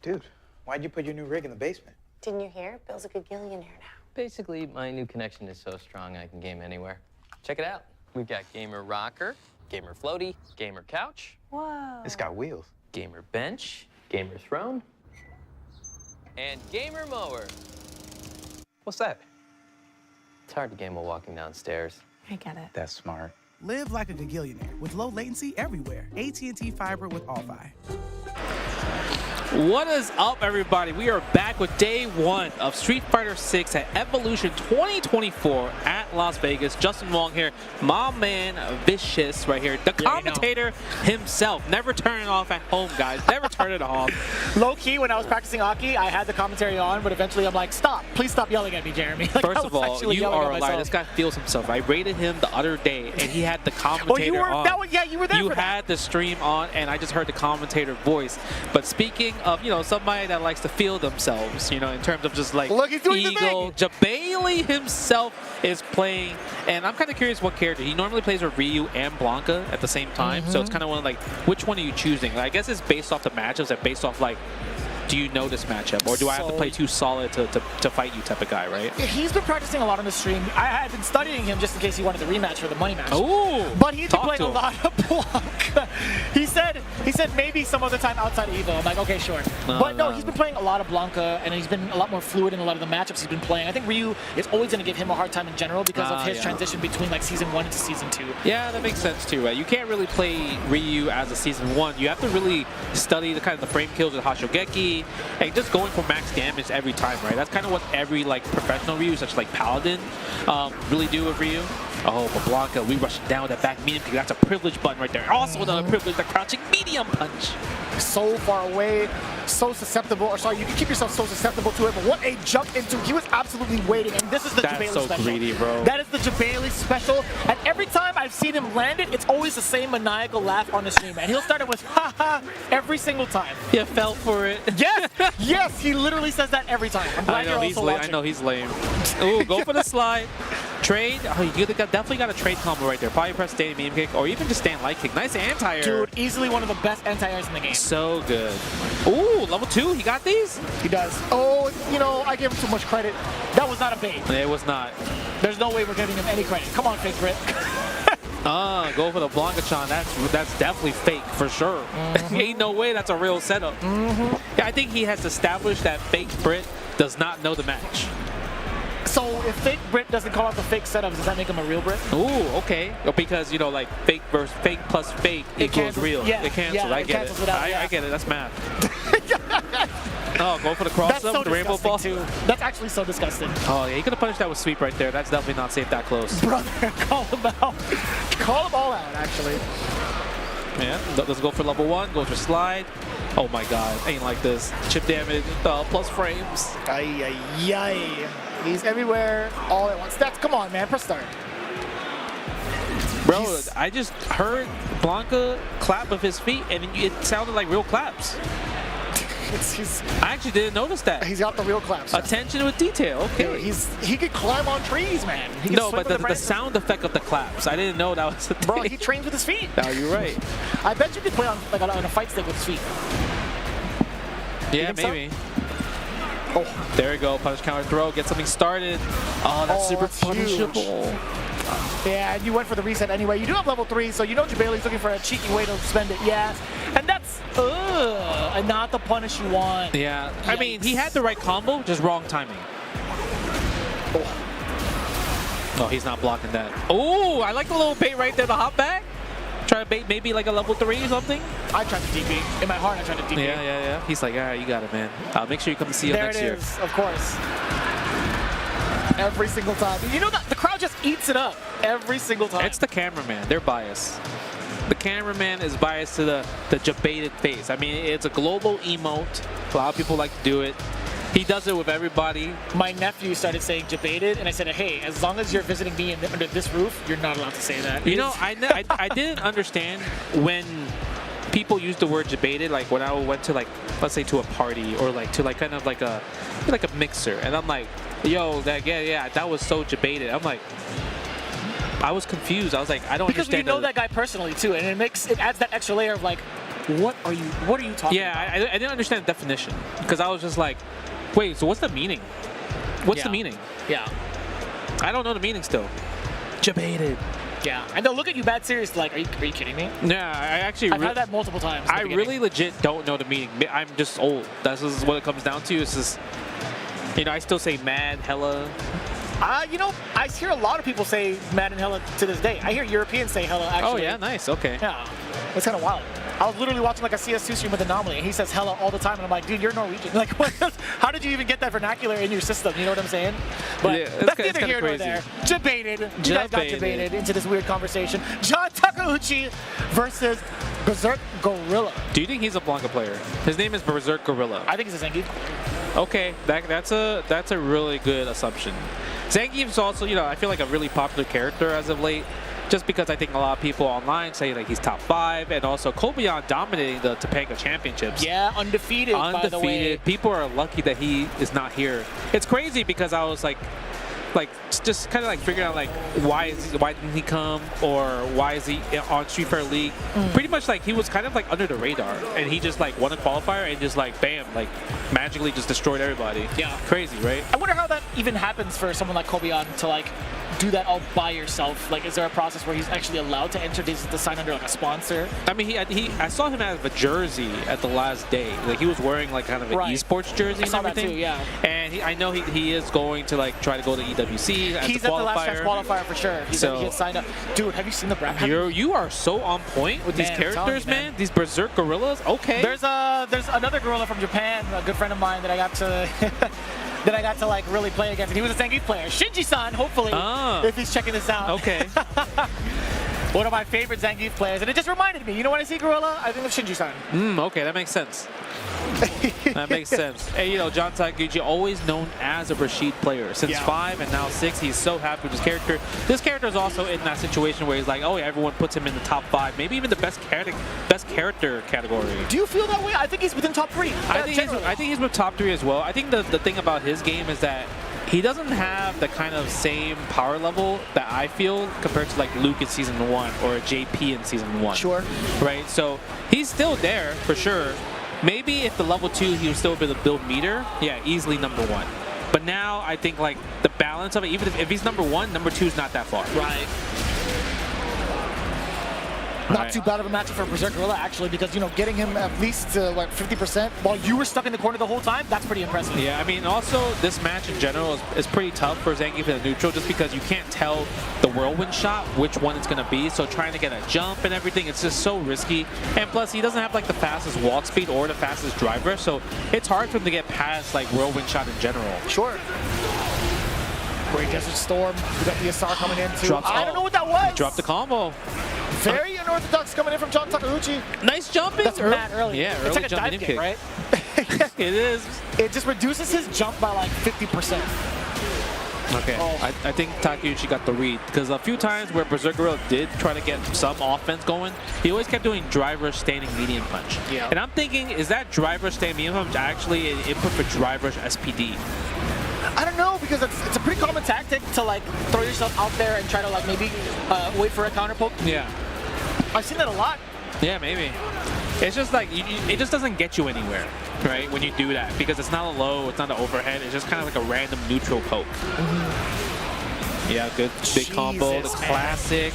Dude, why'd you put your new rig in the basement? Didn't you hear? Bill's a gagillionaire now. Basically, my new connection is so strong I can game anywhere. Check it out. We've got gamer rocker, gamer floaty, gamer couch. Whoa. It's got wheels. Gamer bench, gamer throne, and gamer mower. What's that? It's hard to game while walking downstairs. I get it. That's smart. Live like a gagillionaire with low latency everywhere. AT&T Fiber with All-Fi. What is up, everybody? We are back with day 1 of Street Fighter 6 at Evolution 2024 at Las Vegas. Justin Wong here, my man Vicious right here, the commentator himself. Never turn it off at home, guys. Never turn it off. Low key, when I was practicing Aki, I had the commentary on, but eventually I'm like, stop! Please stop yelling at me, Jeremy. Like, First of all, you are a liar. This guy feels himself. I rated him the other day, and he had the commentator on. You were there. You for had that. the stream on, and I just heard the commentator voice. But speaking of, somebody that likes to feel themselves, in terms of just like Look, he's doing ego, Jabali himself is playing, and I'm kind of curious what character. He normally plays with Ryu and Blanca at the same time, so it's kind of one of like, which one are you choosing? I guess it's based off the matchups and based off like, do you know this matchup, or do I have to play too solid to fight you type of guy, right? He's been practicing a lot on the stream. I had been studying him just in case he wanted the rematch for the money match. Ooh, but he's been playing a lot of Blanca. He said maybe some other time outside of Evo. I'm like, okay, sure. But no, he's been playing a lot of Blanca, and he's been a lot more fluid in a lot of the matchups he's been playing. I think Ryu is always going to give him a hard time in general because of his transition between like Season 1 into Season 2. Yeah, that makes sense too, right? You can't really play Ryu as a Season 1. You have to really study the kind of the frame kills with Hashogeki, and just going for max damage every time, right? That's kind of what every like professional Ryu, such like Paladin, really do with Ryu. Oh, but Blanca, we rush down with that back medium kick. That's a privilege button right there. Also another privilege, the crouching medium punch. So far away, so susceptible, or sorry, you can keep yourself so susceptible to it, but what a jump into. He was absolutely waiting, and this is the Jabali special. That's so greedy, bro. That is the Jabali special, and every time I've seen him land it, it's always the same maniacal laugh on the stream, and he'll start it with ha-ha every single time. You fell for it. Yes, yes, he literally says that every time. I'm glad you're also watching. I know he's lame. Ooh, go for the slide. Trade. Oh, you definitely got a trade combo right there. Probably press standing medium kick, or even just stand light kick. Nice anti-air. Dude, easily one of the best anti-airs in the game. So good. Ooh, level 2. He got these? He does. Oh, I gave him too much credit. That was not a bait. It was not. There's no way we're giving him any credit. Come on, fake Brit. Go for the Blanca-chan. That's definitely fake for sure. Ain't no way that's a real setup. Yeah, I think he has established that fake Brit does not know the match. So if fake Brit doesn't call out the fake setup, does that make him a real Brit? Ooh, okay. Because, like fake versus fake plus fake equals real. Yeah, it cancels. Yeah, I get it. I get it. That's math. Oh, go for the cross up, the rainbow ball. Too. That's actually so disgusting. Oh, yeah, you could have punished that with sweep right there. That's definitely not safe that close. Brother, call him out. Call them all out, actually. Yeah, let's go for level 1. Go for slide. Oh my god, ain't like this. Chip damage, plus frames. Ay, ay, ay. He's everywhere, all at once. Come on, man, press start. Bro, I just heard Blanca clap with his feet, and it sounded like real claps. I actually didn't notice that. He's got the real claps. Attention with detail, okay. Dude, he could climb on trees, man. No, but the sound effect of the claps, I didn't know that was a thing. Bro, he trains with his feet. No, you're right. I bet you could play on a fight stick with his feet. Yeah, maybe. So? Oh, there we go. Punish, counter, throw. Get something started. Oh, that's super punishable. Yeah, and you went for the reset anyway. You do have level 3, so you know Jabali's looking for a cheeky way to spend it. Yeah, and that's and not the punish you want. Yeah, yikes. I mean, he had the right combo, just wrong timing. Oh, he's not blocking that. Oh, I like the little bait right there, the hop back. Try to bait maybe like a level 3 or something. I tried to DP. In my heart, I tried to DP. Yeah. He's like, all right, you got it, man. Make sure you come to see him next year. There it is, of course. Every single time. You know that the crowd just eats it up every single time. It's the cameraman. They're biased. The cameraman is biased to the Jabaited face. I mean, it's a global emote. A lot of people like to do it. He does it with everybody. My nephew started saying Jabaited, and I said, hey, as long as you're visiting me under this roof, you're not allowed to say that. You know, I didn't understand when people use the word Jabaited, like when I went to like, let's say to a party or like to like kind of like a mixer, and I'm like, yo, that was so Jabaited. I'm like, I was confused. I was like, I don't understand. Because you know that guy personally too, and it adds that extra layer of like, what are you talking about? Yeah, I didn't understand the definition because I was just like, wait, so what's the meaning? What's the meaning? Yeah. I don't know the meaning still. Jabaited. Yeah, and they'll look at you bad serious like, are you kidding me? Yeah, I've had that multiple times. I really legit don't know the meaning. I'm just old. This is what it comes down to. It's just, I still say mad, hella. I hear a lot of people say mad and hella to this day. I hear Europeans say hella, actually. Oh, yeah, nice, okay. Yeah, it's kind of wild. I was literally watching like a CS2 stream with Anomaly, and he says hella all the time, and I'm like, dude, you're Norwegian. Like, how did you even get that vernacular in your system? You know what I'm saying? But Yeah, that's neither here nor there. Debated. You guys got debated into this weird conversation. John Takeuchi versus Berserk Gorilla. Do you think he's a Blanca player? His name is Berserk Gorilla. I think he's a Zangief. Okay, that's a really good assumption. Zangief's also, I feel like a really popular character as of late, just because I think a lot of people online say like he's top 5, and also Kobion dominating the Topanga Championships. Yeah, undefeated. By the way. People are lucky that he is not here. It's crazy because I was like just kind of like figuring out like why didn't he come, or why is he on Street Fighter League? Pretty much like he was kind of like under the radar, and he just like won a qualifier and just like bam, like magically just destroyed everybody. Yeah, crazy, right? I wonder how that even happens for someone like Kobion to like do that all by yourself. Like, is there a process where he's actually allowed to enter this to sign under like a sponsor? I mean, I saw him have a jersey at the last day. Like he was wearing like kind of an esports jersey and everything. That too, yeah. And I know he is going to like try to go to EWC as he's a qualifier. At the last chance qualifier for sure. He's gonna get signed up. Dude, have you seen the bracket? You are so on point with these characters, man. These Berserk Gorillas. Okay. There's another gorilla from Japan, a good friend of mine that I got to that I got to like really play against. And he was a Zangief player. Shinji-san, hopefully, if he's checking this out. Okay. One of my favorite Zangief players, and it just reminded me. You know when I see Gorilla, I think of Shinji-san. Okay, that makes sense. That makes sense. Hey, John Takeuchi, always known as a Rashid player. Since 5 and now 6, he's so happy with his character. This character is also in that situation where he's like, oh yeah, everyone puts him in the top 5, maybe even the best character category. Do you feel that way? I think he's within top 3. I think he's with top 3 as well. I think the thing about his game is that he doesn't have the kind of same power level that I feel compared to like Luke in Season 1 or JP in Season 1. Sure. Right? So he's still there for sure. Maybe if the level 2 he would still be able to build meter, yeah, easily number 1. But now I think like the balance of it, even if he's number 1, number 2 is not that far. Right. Not too bad of a matchup for Berserk Gorilla, actually, because, getting him at least to, 50% while you were stuck in the corner the whole time, that's pretty impressive. Yeah, I mean, also, this match in general is pretty tough for Zangief in the neutral, just because you can't tell the whirlwind shot which one it's going to be, so trying to get a jump and everything, it's just so risky. And plus, he doesn't have, the fastest walk speed or the fastest driver, so it's hard for him to get past, whirlwind shot in general. Sure. Great Desert Storm. We got the SR coming in, too. I don't know what that was. Dropped the combo. Very unorthodox coming in from John Takeuchi. Nice jumping. That's mad early. Yeah, it's early like a dive kick, right? It is. It just reduces his jump by 50%. Okay, I think Takeuchi got the read, because a few times where Berserk Gorilla did try to get some offense going, he always kept doing driver standing medium punch. Yeah. And I'm thinking, is that driver standing medium punch actually an input for driver SPD? I don't know, because it's a pretty common tactic to throw yourself out there and try to maybe wait for a counter poke. Yeah. I've seen that a lot. Yeah, maybe. It's just it just doesn't get you anywhere, right, when you do that, because it's not a low, it's not an overhead, it's just kind of like a random neutral poke. Yeah, good big combo, the classic.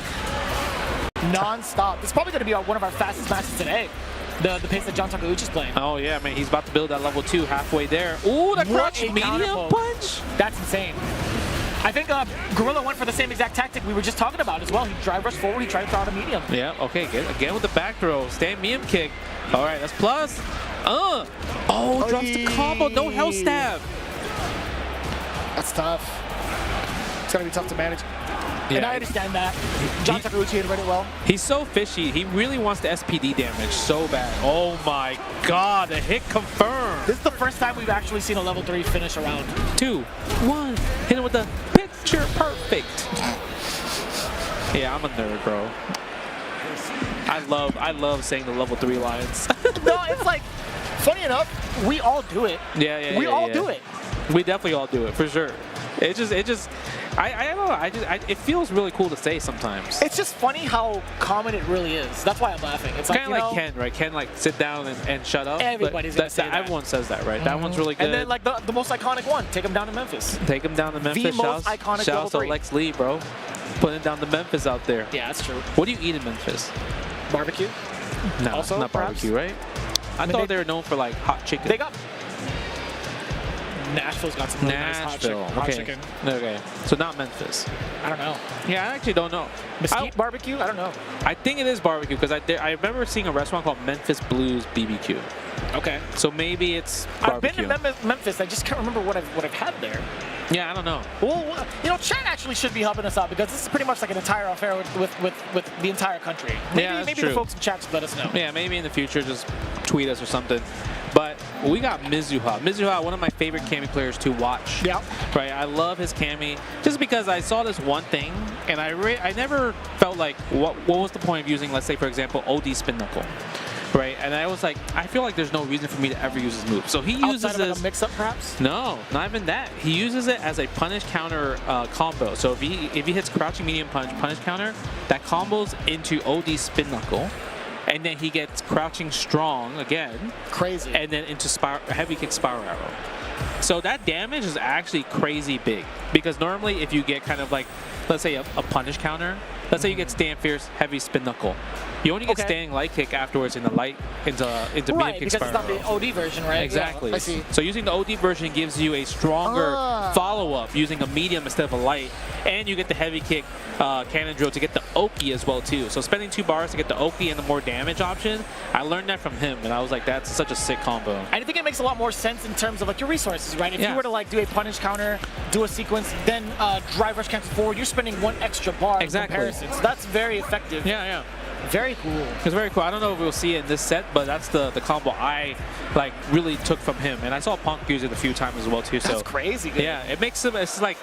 Non-stop. It's probably going to be one of our fastest matches today. The pace that John Takeuchi's playing. Oh yeah, man, he's about to build that level 2 halfway there. Ooh, the crouch medium punch! That's insane. I think Gorilla went for the same exact tactic we were just talking about as well. He drive rushed forward, he tried to throw out a medium. Yeah, okay, again with the back throw. Stand medium kick. All right, that's plus. Oh, drops the combo, no hell stab. That's tough. It's going to be tough to manage. Yeah. And I understand that. John Takeuchi had read it well. He's so fishy. He really wants the SPD damage so bad. Oh my god, a hit confirmed. This is the first time we've actually seen a level 3 finish a round. 2, 1, hit him with the picture perfect. Yeah, I'm a nerd, bro. I love saying the level 3 lines. No, it's funny enough, we all do it. Yeah, we all do it. We definitely all do it, for sure. I don't know. It feels really cool to say sometimes. It's just funny how common it really is. That's why I'm laughing. It's kind of like Ken, right? Ken, sit down and shut up. Everybody's gonna say that. Everyone says that, right? That one's really good. And then the most iconic one, take him down to Memphis. Take him down to Memphis. The most iconic shout out to 3. Lex Lee, bro. Putting down the Memphis out there. Yeah, that's true. What do you eat in Memphis? Barbecue. No, also, not barbecue, right? I thought they were known for hot chicken. They got Nashville's got some really nice hot chicken. Okay, so not Memphis. I don't know. Yeah, I actually don't know. Mesquite barbecue? I don't know. I think it is barbecue because I remember seeing a restaurant called Memphis Blues BBQ. Okay. So maybe it's barbecue. I've been to Memphis. I just can't remember what I've had there. Yeah, I don't know. Well, you know, Chan actually should be helping us out because this is pretty much like an entire affair with the entire country. Maybe the folks in chat should let us know. Yeah, maybe in the future just tweet us or something. But we got Mizuha. Mizuha, one of my favorite Kami players to watch. Yeah. Right, I love his Kami just because I saw this one thing and I never felt like what was the point of using, let's say for example, OD spin knuckle. Right, and I was like, I feel like there's no reason for me to ever use this move. So he uses Outside of like a mix-up, perhaps? No, not even that. He uses it as a punish counter combo. So if he hits crouching medium punch, punish counter, that combos into OD spin knuckle, and then he gets crouching strong again. Crazy. And then into heavy kick spiral arrow. So that damage is actually crazy big because normally if you get kind of like, let's say a punish counter, let's say you get stand fierce, heavy spin knuckle. You only get standing light kick afterwards in the light into medium kick spiral. Right, because it's not the OD version, right? Exactly. Yeah, I see. So using the OD version gives you a stronger follow-up using a medium instead of a light, and you get the heavy kick cannon drill to get the Oki as well too. So spending 2 bars to get the Oki and the more damage option, I learned that from him, and I was like, that's such a sick combo. I think it makes a lot more sense in terms of like your resources, right? If you were to like do a punish counter, do a sequence, then drive rush cancel forward, you're spending 1 extra bar in comparison. So that's very effective. Yeah. Very cool. It's very cool. I don't know if we'll see it in this set, but that's the combo I like really took from him, and I saw Punk use it a few times as well too. That's crazy good. Yeah, it makes him. It's like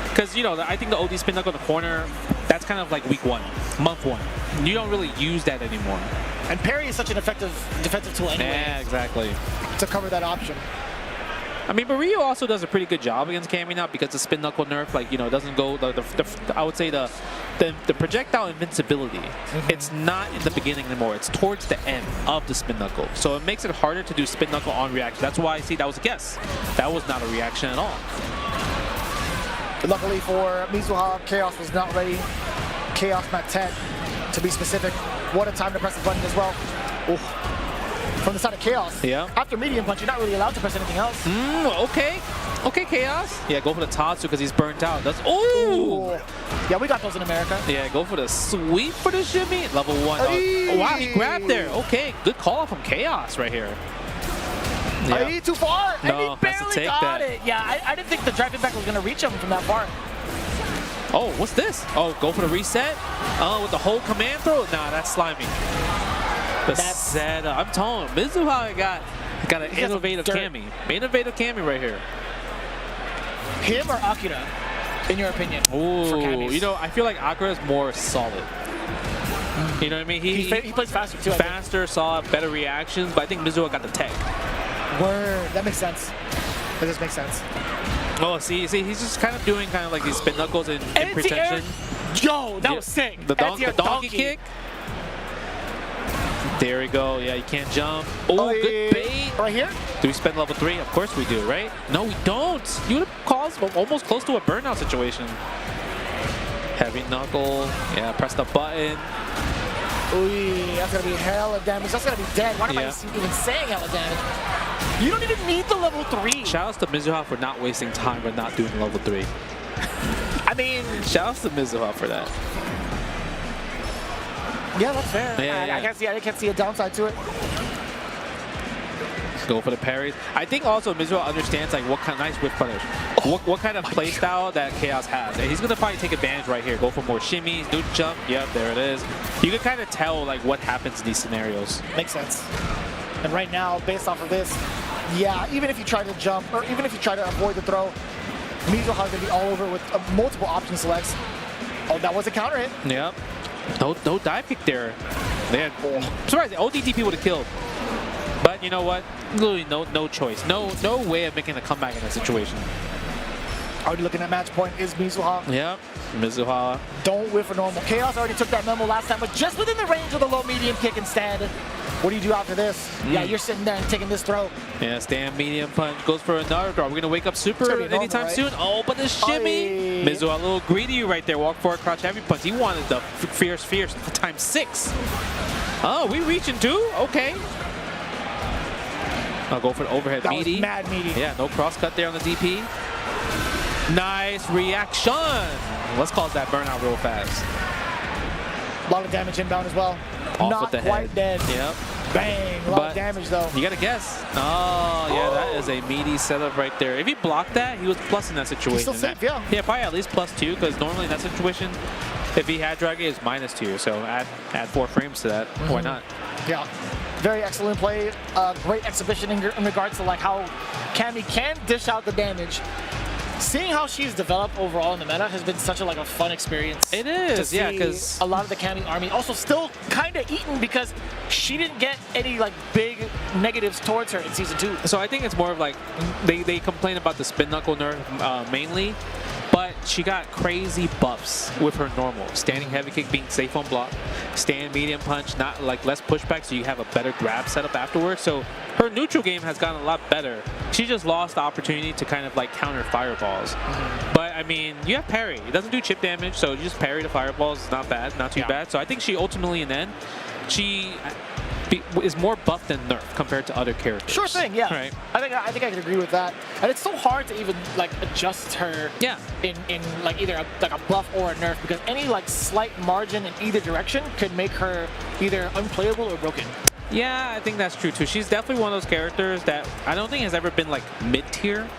because you know I think the OD spin knuckle in the corner, that's kind of like week 1, month 1. You don't really use that anymore. And parry is such an effective defensive tool anyway. Yeah, exactly. To cover that option. I mean, but Ryu also does a pretty good job against Kami now because the spin knuckle nerf, like, you know, doesn't go, I would say the projectile invincibility, it's not in the beginning anymore. It's towards the end of the spin knuckle. So it makes it harder to do spin knuckle on reaction. That's why I see that was a guess. That was not a reaction at all. Luckily for Mizuha, Chaos was not ready. Chaos Mat 10, to be specific. What a time to press the button as well. Oof. From the side of Chaos. Yeah. After medium punch, you're not really allowed to press anything else. Okay, Chaos. Yeah, go for the Tatsu because he's burnt out. That's ooh. Yeah, we got those in America. Yeah, go for the sweep for the shimmy. Level 1. Oh, wow, he grabbed there. Okay, good call from Chaos right here. Yeah. Too far. No, and he barely got it. Yeah, I didn't think the driving back was going to reach him from that far. Oh, what's this? Oh, go for the reset? Oh, with the whole command throw? Nah, that's slimy. The setup. I'm telling you, Mizuha got an innovative Kami. Innovative Kami right here. Him or Akira, in your opinion? Ooh, you know, I feel like Akira is more solid. You know what I mean? He plays faster too. Faster, solid, better reactions, but I think Mizuha got the tech. Word. That makes sense. That does make sense. Oh, see, he's just kind of doing kind of like these spin knuckles in protection. Yo, that was sick. The donkey kick. There we go. Yeah, you can't jump. Oh, good bait. Right here? Do we spend level 3? Of course we do, right? No, we don't. You would have caused almost close to a burnout situation. Heavy knuckle. Yeah, press the button. Ooh, that's going to be hella damage. That's going to be dead. Why am I even saying hella damage? You don't even need the level 3. Shout out to Mizuha for not wasting time but not doing level 3. I mean... Shout out to Mizuha for that. Yeah, that's fair. Yeah, I can't see a downside to it. Go for the parries. I think also Mizuha understands like what kind of nice whip punish. What kind of play style that Chaos has. And he's gonna probably take advantage right here. Go for more shimmies, do jump. Yep, there it is. You can kind of tell like what happens in these scenarios. Makes sense. And right now, based off of this, yeah, even if you try to jump or even if you try to avoid the throw, Mizuha is gonna be all over with multiple option selects. Oh, that was a counter hit. Yep. No dive kick there. Man, I'm surprised the ODTP would have killed. But you know what? Literally no choice. No way of making a comeback in that situation. Already looking at match point is Mizuha. Yep, Mizuha. Don't whiff for normal. Chaos already took that memo last time, but just within the range of the low medium kick instead. What do you do after this? Yeah, you're sitting there and taking this throw. Yeah, stand medium punch, goes for another throw. We're going to wake up super anytime soon. Oh, but the shimmy. Mizuha a little greedy right there. Walk forward, crouch, heavy punch. He wanted the fierce times 6. Oh, we reaching too? Okay. I'll go for the overhead That meaty. was mad meaty. Yeah, no cross cut there on the DP. Nice reaction. Let's cause that burnout real fast. A lot of damage inbound as well. Off Not with the quite head. dead. Yep. Bang. A lot of damage though. You gotta guess. Oh, yeah, that is a meaty setup right there. If he blocked that, he was plus in that situation. He's still safe, yeah. Yeah, probably at least +2, because normally in that situation, if he had drag, it's -2. So add 4 frames to that. Why not? Yeah. Very excellent play. Great exhibition in regards to like how Cammy can dish out the damage. Seeing how she's developed overall in the meta has been such a fun experience. It is, to yeah, see because a lot of the Cammy army also still kind of eaten because she didn't get any big negatives towards her in season 2. So I think it's more of like they complain about the spin knuckle nerf mainly, but she got crazy buffs with her normal standing heavy kick being safe on block, stand medium punch, not less pushback, so you have a better grab setup afterwards. So her neutral game has gotten a lot better. She just lost the opportunity to kind of counter fireballs. But I mean, you have parry. It doesn't do chip damage, so you just parry the fireballs. It's not bad, not too bad. So I think she ultimately in the end, she is more buff than nerf compared to other characters. Sure thing, yeah. Right. I think I could agree with that. And it's so hard to even adjust her in either a buff or a nerf because any slight margin in either direction could make her either unplayable or broken. Yeah, I think that's true too. She's definitely one of those characters that I don't think has ever been mid-tier.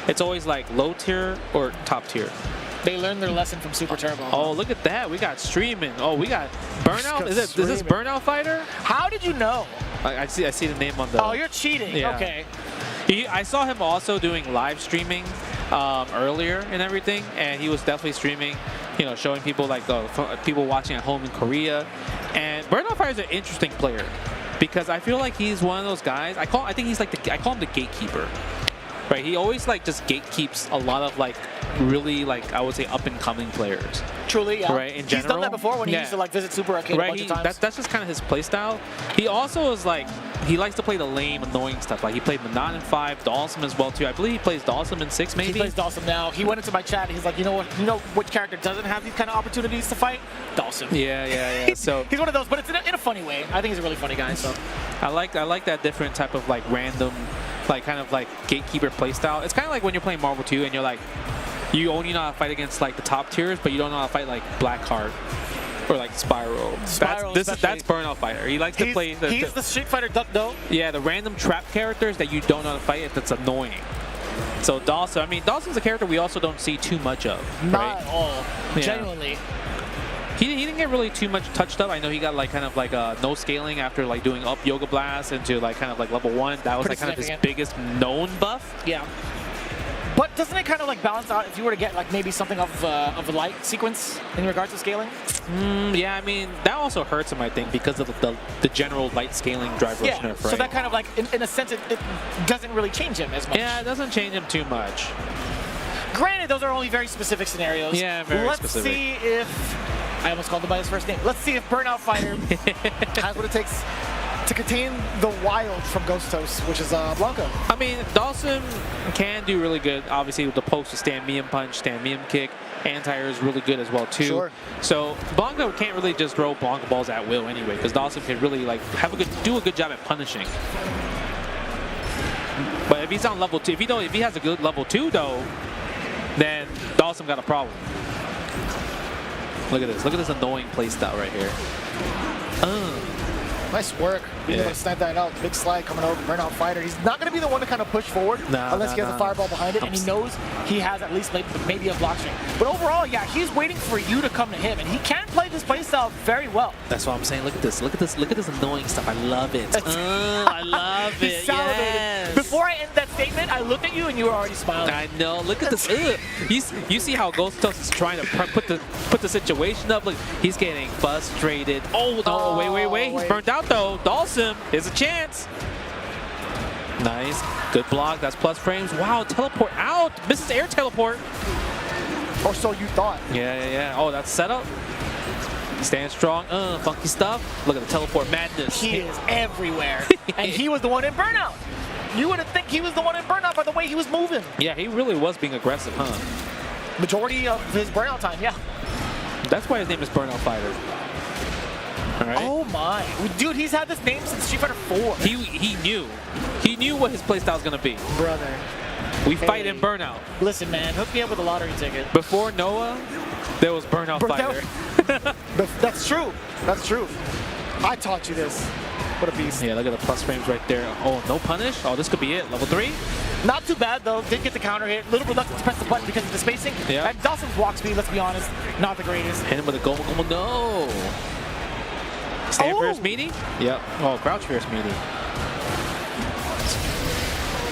It's always low tier or top tier. They learned their lesson from Super Turbo. Oh, look at that. We got streaming. Oh, we got Burnout. Is this Burnout Fighter? How did you know? I see the name on the... Oh, you're cheating. Yeah. Okay. I saw him also doing live streaming earlier and everything, and he was definitely streaming, showing people people watching at home in Korea. And Burnout Fighter is an interesting player because I feel like he's one of those guys. I call him the gatekeeper. Right, he always just gatekeeps a lot of really I would say up and coming players. Truly, yeah. Right, in general. He's done that before when he used to visit Super Arcade a bunch of times. That's just kind of his play style. He also is he likes to play the lame, annoying stuff. He played Manon in 5, Dawson as well too. I believe he plays Dawson in 6 maybe. He plays Dawson now. He went into my chat and he's like, you know what? You know which character doesn't have these kind of opportunities to fight? Dawson. Yeah. So he's one of those, but it's in a funny way. I think he's a really funny guy. So I like that different type of random. Kind of gatekeeper playstyle. It's kind of like when you're playing Marvel 2 and you're you only know how to fight against the top tiers, but you don't know how to fight Blackheart or Spyro. That's Burnout Fighter. He likes to play. He's the Street Fighter duck though. Yeah, the random trap characters that you don't know how to fight. That's annoying. So Dawson's a character we also don't see too much of. Not at all. Yeah. Genuinely. He didn't get really too much touched up. I know he got no scaling after doing up Yoga Blast into kind of level 1. That was kind of his biggest known buff. Yeah. But doesn't it kind of balance out if you were to get maybe something of a light sequence in regards to scaling? Yeah, I mean that also hurts him I think because of the general light scaling drive rush nerf. Right? So that kind of in a sense it doesn't really change him as much. Yeah, it doesn't change him too much. Granted, those are only very specific scenarios. Yeah, very Let's specific. see if... I almost called him by his first name. Let's see if Burnout Fighter has what it takes to contain the wild from Ghost Toast, which is Blanco. I mean, Dawson can do really good, obviously, with the post to stand medium punch, stand medium kick. Anti-air is really good as well, too. Sure. So Blanco can't really just throw Blanco balls at will anyway, because Dawson can really do a good job at punishing. But if he's on level 2, if he has a good level 2, though, then Dawson got a problem. Look at this annoying playstyle right here. Nice work. Being able to snipe that out. Big slide coming over. Burnout Fighter. He's not going to be the one to kind of push forward unless he has a fireball behind it, and he knows he has at least maybe a block string. But overall, yeah, he's waiting for you to come to him, and he can play this playstyle very well. That's what I'm saying. Look at this. Look at this annoying stuff. I love it. I love it. Yes. Before I end that statement, I looked at you and you were already smiling. I know. Look at this. You see how Ghost Toast is trying to put the situation up. Look, he's getting frustrated. Oh no! Wait. He's burnt out though. Dawson, there's a chance. Nice. Good block. That's plus frames. Wow. Teleport out. Misses air teleport. Or so you thought. Yeah. Oh, that's setup. Stand strong. Funky stuff. Look at the teleport madness. He is everywhere. And he was the one in Burnout. You wouldn't think he was the one in Burnout by the way he was moving. Yeah, he really was being aggressive, huh? Majority of his Burnout time, yeah. That's why his name is Burnout Fighter. All right? Oh my. Dude, he's had this name since Street Fighter 4. He knew what his playstyle was going to be. Brother. We fight in Burnout. Listen, man, hook me up with a lottery ticket. Before Noah, there was Burnout Fighter. That's true. That's true. I taught you this. What a beast. Yeah, look at the plus frames right there. Oh, no punish? Oh, this could be it. Level 3? Not too bad, though. Did get the counter hit. A little reluctant to press the button because of the spacing. Yeah. And Dawson's walk speed, let's be honest, not the greatest. Hit him with a Gomu Gomu. No. Stand first meaty? Yep. Oh, crouch first meaty.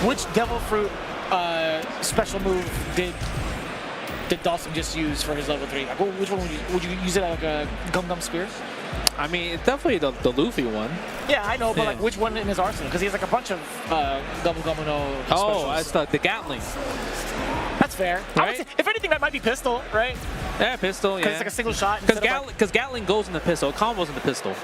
Which Devil Fruit special move did Dawson just use for his level 3? Like, which one would you use it like a Gum Gum Spear? I mean, it's definitely the Luffy one. Yeah, I know, but like which one in his arsenal? Because he has like a bunch of Gum Gum no specials. That's the Gatling. That's fair. Right? I would say, if anything, that might be pistol, right? Yeah, pistol, yeah. Because it's like a single shot. Because Gatling goes in the pistol, combos in the pistol.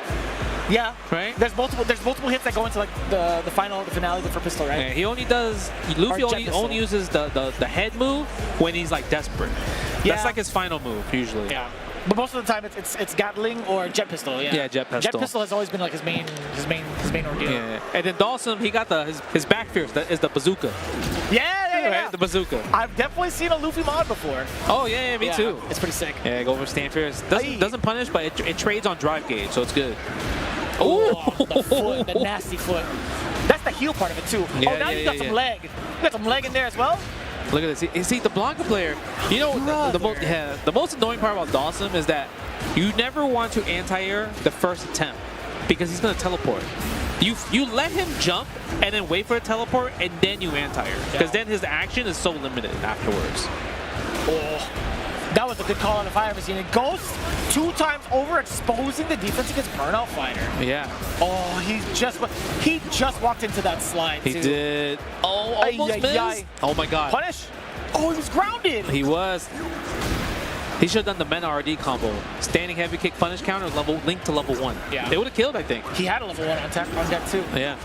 Yeah. Right? There's multiple hits that go into like the finale for pistol, right? Yeah, he only does Luffy only uses the head move when he's like desperate. Yeah. That's like his final move usually. Yeah. But most of the time it's Gatling or Jet Pistol, yeah. Yeah, Jet Pistol. Jet Pistol has always been like his main ordeal. Yeah. And then Dawson, he got his back fierce, that is the bazooka. Yeah. Right? The bazooka. I've definitely seen a Luffy mod before. Oh yeah, me too. It's pretty sick. Yeah, go for stand fierce. Doesn't punish, but it trades on drive gauge, so it's good. Oh, the foot, the nasty foot. That's the heel part of it too. Yeah, oh, now you got some leg. You got some leg in there as well. Look at this. See, the Blanca player, you know, the most annoying part about Dawson is that you never want to anti-air the first attempt because he's going to teleport. You let him jump and then wait for a teleport and then you anti-air because then his action is so limited afterwards. Oh, that was a good call on the fire machine. It goes 2 times over, exposing the defense against Burnout Fighter. Yeah. Oh, he just walked into that slide. He did. Oh, almost missed. Oh my God. Punish. Oh, he was grounded. He was. He should have done the Mena RD combo. Standing heavy kick punish counter linked to level 1. Yeah. They would have killed, I think. He had a level 1 on deck too. Yeah.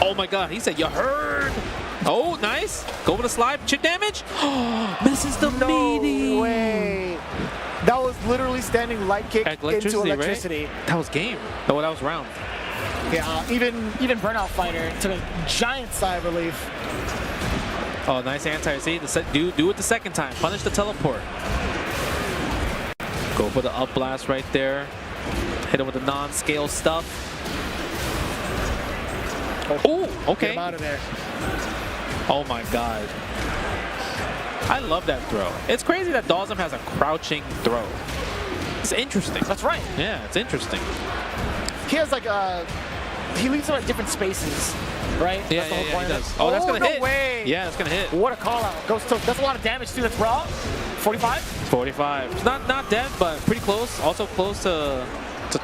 Oh my God, he said, you heard. Oh, nice. Go with the slide. Chip damage. Misses the meaty. No way. That was literally standing light kick into electricity. Right? That was game. Oh, that was round. Yeah, even Burnout Fighter took a giant sigh of relief. Oh, nice anti. See, do it the second time. Punish the teleport. Go for the up blast right there. Hit him with the non-scale stuff. Oh, okay. Get him out of there. Oh my God. I love that throw. It's crazy that Dawson has a crouching throw. It's interesting. That's right. Yeah, it's interesting. He has like he leaves them at different spaces, right? Yeah, that's the whole point he does. Oh, that's gonna hit. Way. Yeah, that's gonna hit. What a call out. Does a lot of damage too. That's raw. 45? 45. It's not dead, but pretty close. Also close to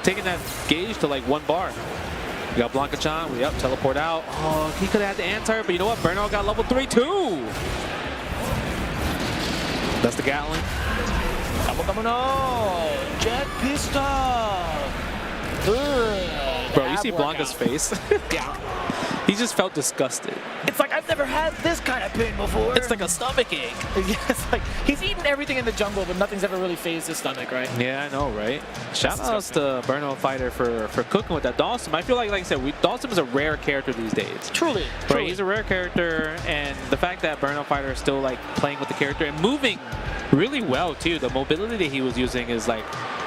taking that gauge to like 1 bar. We got Blanca-chan. We up, teleport out. Oh, he could have had the anti, but you know what? Burnout got level 3 too. That's the Gatling. No. Jet Pistol. Bro, you see Blanca's face? Yeah. He just felt disgusted. It's like, I've never had this kind of pain before. It's like a stomach ache. It's like, he's eaten everything in the jungle, but nothing's ever really phased his stomach, right? Yeah, I know, right? Shout outs to Burnout Fighter for cooking with that. Dawson, I feel like I said, Dawson is a rare character these days. Truly. Right? He's a rare character, and the fact that Burnout Fighter is still like playing with the character and moving really well too. The mobility that he was using is like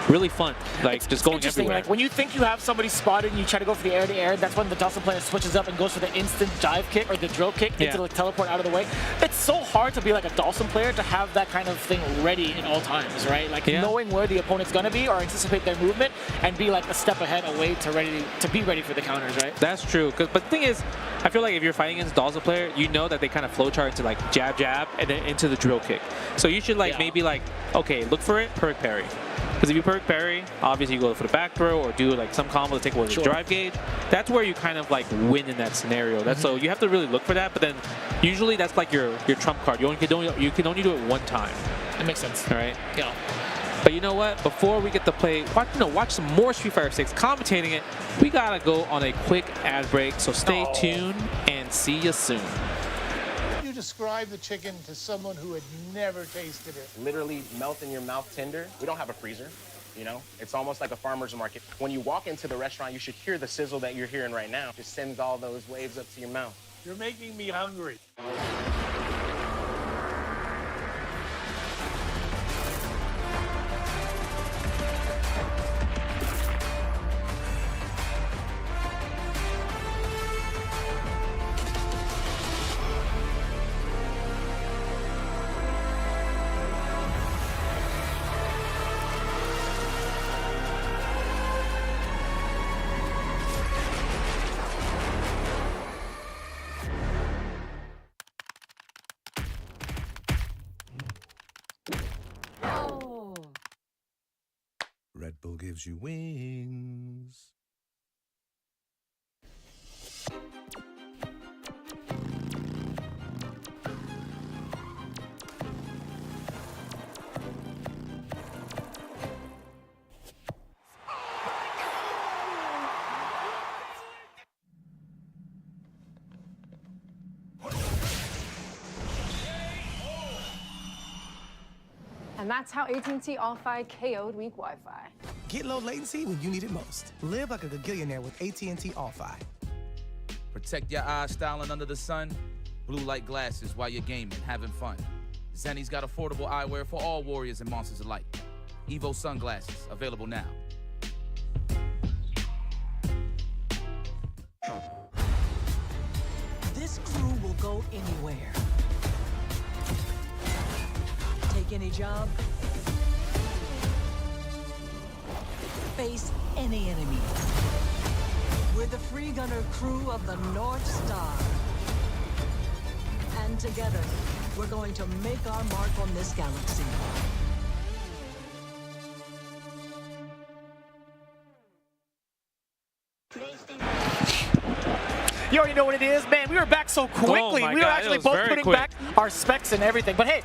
really fun, like just going everywhere. Like when you think you have somebody spotted and you try to go for the air-to-air, that's when the Dawson player switches up and goes for the instant dive kick or the drill kick into like teleport out of the way. It's so hard to be like a Dawson player to have that kind of thing ready in all times, right? Like knowing where the opponent's gonna be or anticipate their movement and be like a step ahead away to be ready for the counters, right? That's true. But the thing is, I feel like if you're fighting against Dawson player, you know that they kind of flowchart into like jab, and then into the drill kick. So you should like maybe like, okay, look for it, perfect parry. Because if you perk parry, obviously you go for the back throw or do like some combo to take away the drive gauge. That's where you kind of like win in that scenario. That's so you have to really look for that. But then usually that's like your trump card. You can only do it 1 time. That makes sense. All right. Yeah. But you know what? Before we get to play, watch some more Street Fighter 6, commentating it, we gotta go on a quick ad break. So stay tuned and see you soon. Describe the chicken to someone who had never tasted it. Literally melt in your mouth tender. We don't have a freezer. you know? It's almost like a farmer's market. When you walk into the restaurant, you should hear the sizzle that you're hearing right now. Just sends all those waves up to your mouth. You're making me hungry. Red Bull gives you wings. And that's how AT&T All-Fi KO'd weak Wi-Fi. Get low latency when you need it most. Live like a gagillionaire with AT&T All-Fi. Protect your eyes styling under the sun. Blue light glasses while you're gaming, having fun. Zenni's got affordable eyewear for all warriors and monsters alike. Evo sunglasses, available now. This crew will go anywhere. Take any job. Face any enemy. We're the free gunner crew of the North Star. And together, we're going to make our mark on this galaxy. You already know what it is, man. We were back so quickly. Oh my we were God, actually it was both very putting quick. back our specs and everything. But hey,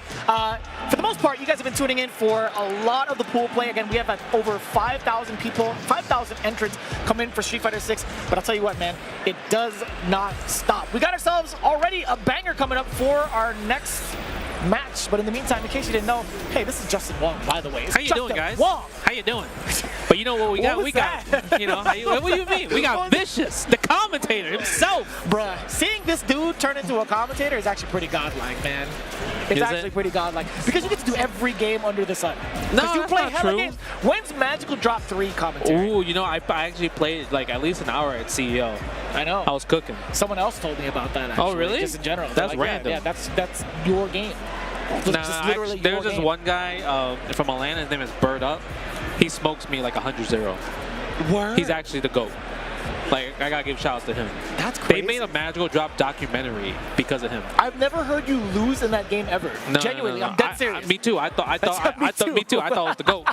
for the most part, you guys have been tuning in for a lot of the pool play. Again, we have over 5,000 people, 5,000 entrants come in for Street Fighter 6. But I'll tell you what, man, it does not stop. We got ourselves already a banger coming up for our next match. But in the meantime, in case you didn't know, hey, this is Justin Wong, by the way. It's How you Justin doing, guys? Wong. How you doing? But you know what we got? What was We got, you know, what do you mean? We got Vicious, the commentator himself. Bruh, seeing this dude turn into a commentator is actually pretty godlike, man. It's Is actually it? pretty godlike. Because you get to do every game under the sun. No, Because you that's play not hella true. games. When's Magical Drop 3 commentary? Ooh, you know, I actually played like at least an hour at CEO. I know. I was cooking. Someone else told me about that, actually. Oh, really? Just in general. That's They're like, random. Yeah, that's your game. Just literally there's your this game. one guy from Atlanta. His name is Bird Up. He smokes me like 100-0. Word? He's actually the GOAT. Like, I gotta give shouts to him. That's crazy. They made a Magical Drop documentary because of him. I've never heard you lose in that game ever. No, Genuinely, no. I'm dead serious. Me too. Me too. I thought it was the GOAT.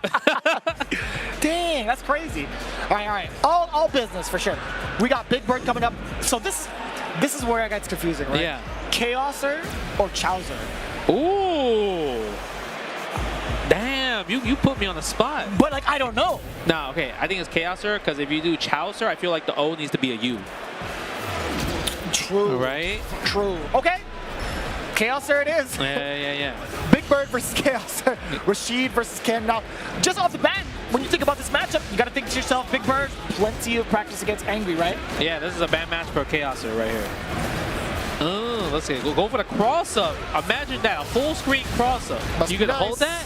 Dang, that's crazy. All right. All business for sure. We got Big Bird coming up. So this is where it gets confusing, right? Yeah. Chaoser or Chowser? Ooh. Damn, you put me on the spot. But like, I don't know. No, okay. I think it's Chaoser because if you do Chowser, I feel like the O needs to be a U. True. Right? True. Okay. Chaoser it is. Yeah. Big Bird versus Chaoser. Rashid versus Ken. Now, just off the bat, when you think about this matchup, you got to think to yourself, Big Bird, plenty of practice against Angry, right? Yeah, this is a bad match for Chaoser right here. Oh, let's see. We'll go for the cross-up. Imagine that, a full-screen cross-up. You gonna hold that?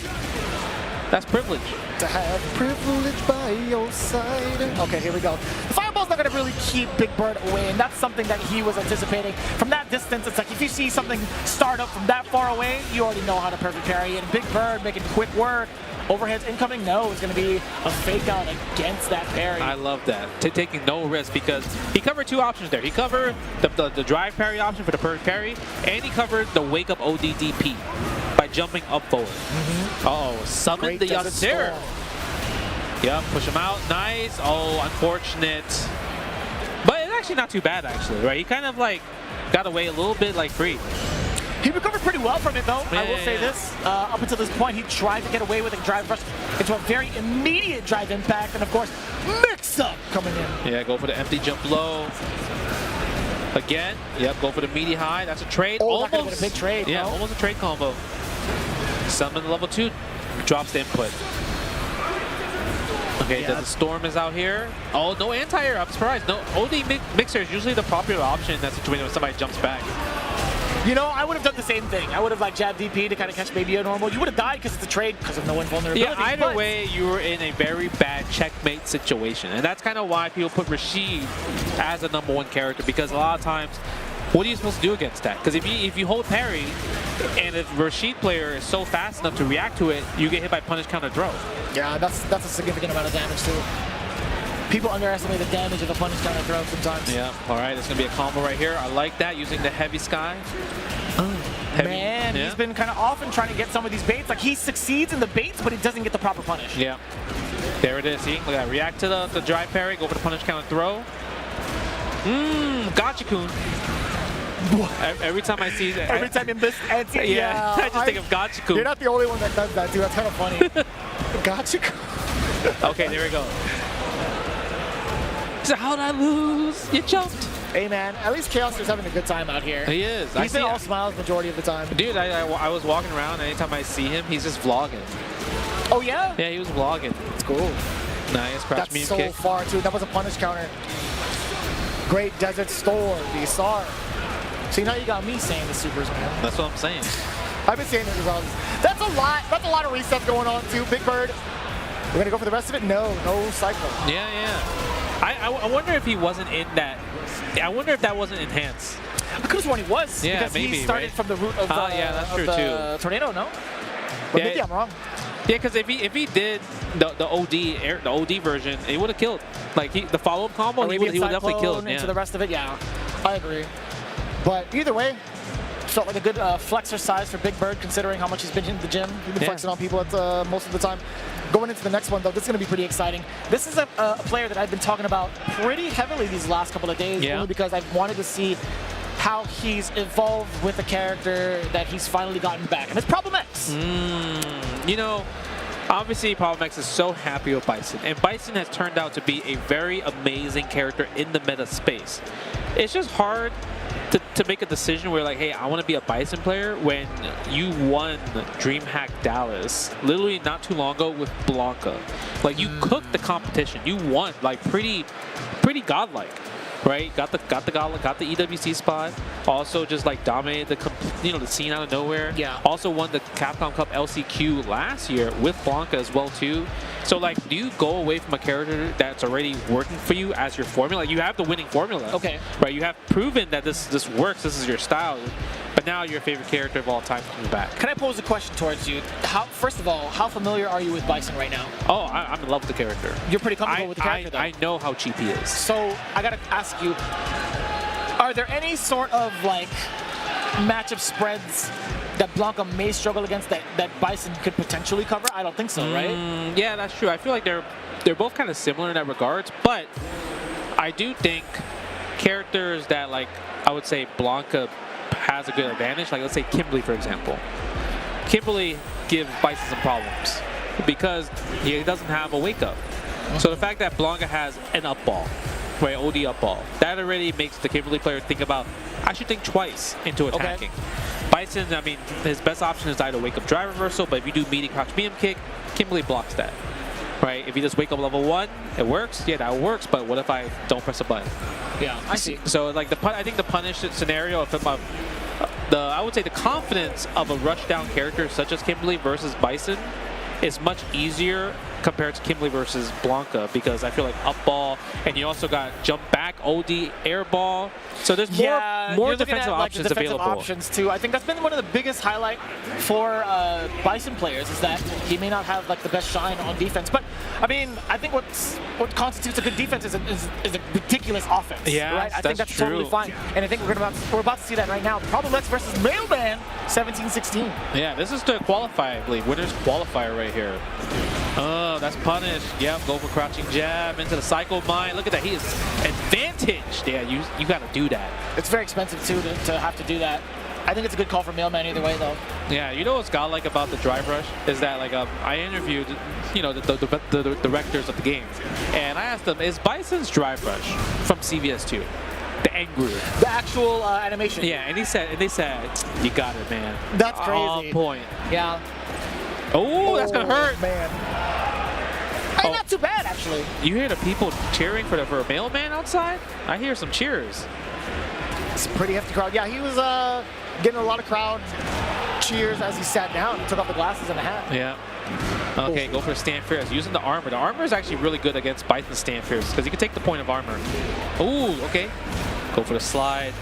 That's privilege. To have privilege by your side. Okay, here we go. The fireball's not going to really keep Big Bird away, and that's something that he was anticipating. From that distance, it's like if you see something start up from that far away, you already know how to perfect parry. And Big Bird making quick work. Overheads incoming, no, it's going to be a fake out against that parry. I love that. Taking no risk because he covered two options there. He covered the drive parry option for the perfect parry, and he covered the wake up ODDP by jumping up forward. Oh, summoned the Yasir. Yep, push him out. Nice. Oh, unfortunate. But it's actually not too bad, actually, right? He kind of like got away a little bit like free. He recovered pretty well from it, though. I will say Yeah. this. Up until this point, he tried to get away with a drive rush into a very immediate drive impact. And, of course, mix-up coming in. Yeah, go for the empty jump low. Again. Yep, go for the meaty high. That's a trade. Oh, almost that could've been a big trade, Yeah, bro. almost a trade combo. Summon level 2. Drops the input. Okay, Yeah. the Storm is out here. Oh, no anti-air. I'm surprised. No, OD Mixer is usually the popular option in that situation when somebody jumps back. You know, I would have done the same thing. I would have like jabbed DP to kind of catch maybe a normal. You would have died because it's a trade because of no invulnerability. Yeah, either but way, you were in a very bad checkmate situation. And that's kind of why people put Rashid as a #1 character, because a lot of times, what are you supposed to do against that? Because if you hold parry, and if Rashid player is so fast enough to react to it, you get hit by punish, counter, throw. Yeah, that's a significant amount of damage too. People underestimate the damage of a punish counter throw sometimes. Yeah, all right, it's going to be a combo right here. I like that, using the heavy sky. Heavy, Man, yeah. he's been kind of often trying to get some of these baits. Like, he succeeds in the baits, but he doesn't get the proper punish. Yeah. There it is. See? Look at that. React to the drive parry, go for the punish, counter, throw. Gotcha-kun. Every time I see that. Every time you miss anti, yeah, I just think of Gotcha-kun. You're not the only one that does that, dude. That's kind of funny. Gotcha-kun. Okay, there we go. So how'd I lose? You jumped. Hey, man, at least Chaos is having a good time out here. He is. He's been all smiles majority of the time. Dude, I was walking around, and anytime I see him, he's just vlogging. Oh, yeah? Yeah, he was vlogging. It's cool. Nice, crouch That's medium so kick. far, too. That was a punish counter. Great Desert Storm, the SAR. See, now you got me saying the supers, man. That's what I'm saying. I've been saying the results. That's a lot. That's a lot of resets going on, too. Big Bird. We're going to go for the rest of it? No cycle. Yeah, yeah. I wonder if he wasn't in that. I wonder if that wasn't enhanced. I could have sworn he was. Yeah, because maybe, he started right? from the root of the, yeah, that's true too. Tornado, no? But Yeah, maybe I'm wrong. Yeah, because if he did the OD version, it would have killed. Like the follow-up combo, he would definitely killed. Into Yeah. the rest of it, yeah. I agree. But either way, felt like a good flex exercise for Big Bird, considering how much he's been in the gym. He's been flexing on people at most of the time. Going into the next one, though, this is going to be pretty exciting. This is a player that I've been talking about pretty heavily these last couple of days, only because I've wanted to see how he's evolved with a character that he's finally gotten back, and it's Problem X. You know, obviously Problem X is so happy with Bison, and Bison has turned out to be a very amazing character in the meta space. It's just hard to make a decision where, like, hey, I want to be a Bison player when you won DreamHack Dallas literally not too long ago with Blanca. Like, you cooked the competition. You won, like, pretty godlike, right? Got the EWC spot. Also, just like dominated the scene out of nowhere. Yeah. Also won the Capcom Cup LCQ last year with Blanca as well too. So, like, do you go away from a character that's already working for you as your formula? Like, you have the winning formula. Okay. Right. You have proven that this works. This is your style. But now your favorite character of all time comes back. Can I pose a question towards you? First of all, how familiar are you with Bison right now? Oh, I'm in love with the character. You're pretty comfortable with the character, though. I know how cheap he is. So I gotta ask you, are there any sort of like matchup spreads that Blanca may struggle against that Bison could potentially cover? I don't think so, right? Yeah, that's true. I feel like they're both kind of similar in that regards, but I do think characters that, like, I would say Blanca has a good advantage, like let's say Kimberly, for example. Kimberly gives Bison some problems because he doesn't have a wake up. So the fact that Blanca has an up ball, right, OD up ball, that already makes the Kimberly player think about, I should think twice into attacking. Bison, I mean, his best option is either wake up drive reversal, but if you do meaty crouch medium kick, Kimberly blocks that. Right? If you just wake up level 1, it works. Yeah, that works. But what if I don't press a button? Yeah, I see. So, like, I think the punish scenario of I would say the confidence of a rush down character such as Kimberly versus Bison is much easier compared to Kimberly versus Blanca, because I feel like up ball, and you also got jump back, OD, air ball. So there's more defensive options available. Options too. I think that's been one of the biggest highlight for Bison players, is that he may not have like the best shine on defense. But I mean, I think what constitutes a good defense is a ridiculous offense. Yeah, right? I think that's true. totally fine. And I think we're about to see that right now. Problem X versus Mailman 17-16. Yeah, this is the qualify, I believe. Winner's qualifier right here. Oh, that's punish. Yep, go for crouching jab into the cycle mine. Look at that. He is advantaged. Yeah, you got to do that. It's very expensive, too, to have to do that. I think it's a good call for Mailman either way, though. Yeah, you know what's godlike about the drive rush is that, like, I interviewed, the directors of the game, and I asked them, is Bison's drive rush from CVS2 the angry? The actual animation. Yeah, and they said, you got it, man. That's crazy. On point. Yeah. Oh, that's gonna hurt. Man. And not too bad, actually. You hear the people cheering for a mailman outside? I hear some cheers. It's a pretty hefty crowd. Yeah, he was getting a lot of crowd cheers as he sat down and took off the glasses and the hat. Yeah. Okay, go for the stand fierce. Using the armor. The armor is actually really good against Bison's stand fierce because you can take the point of armor. Ooh, okay. Go for the slide.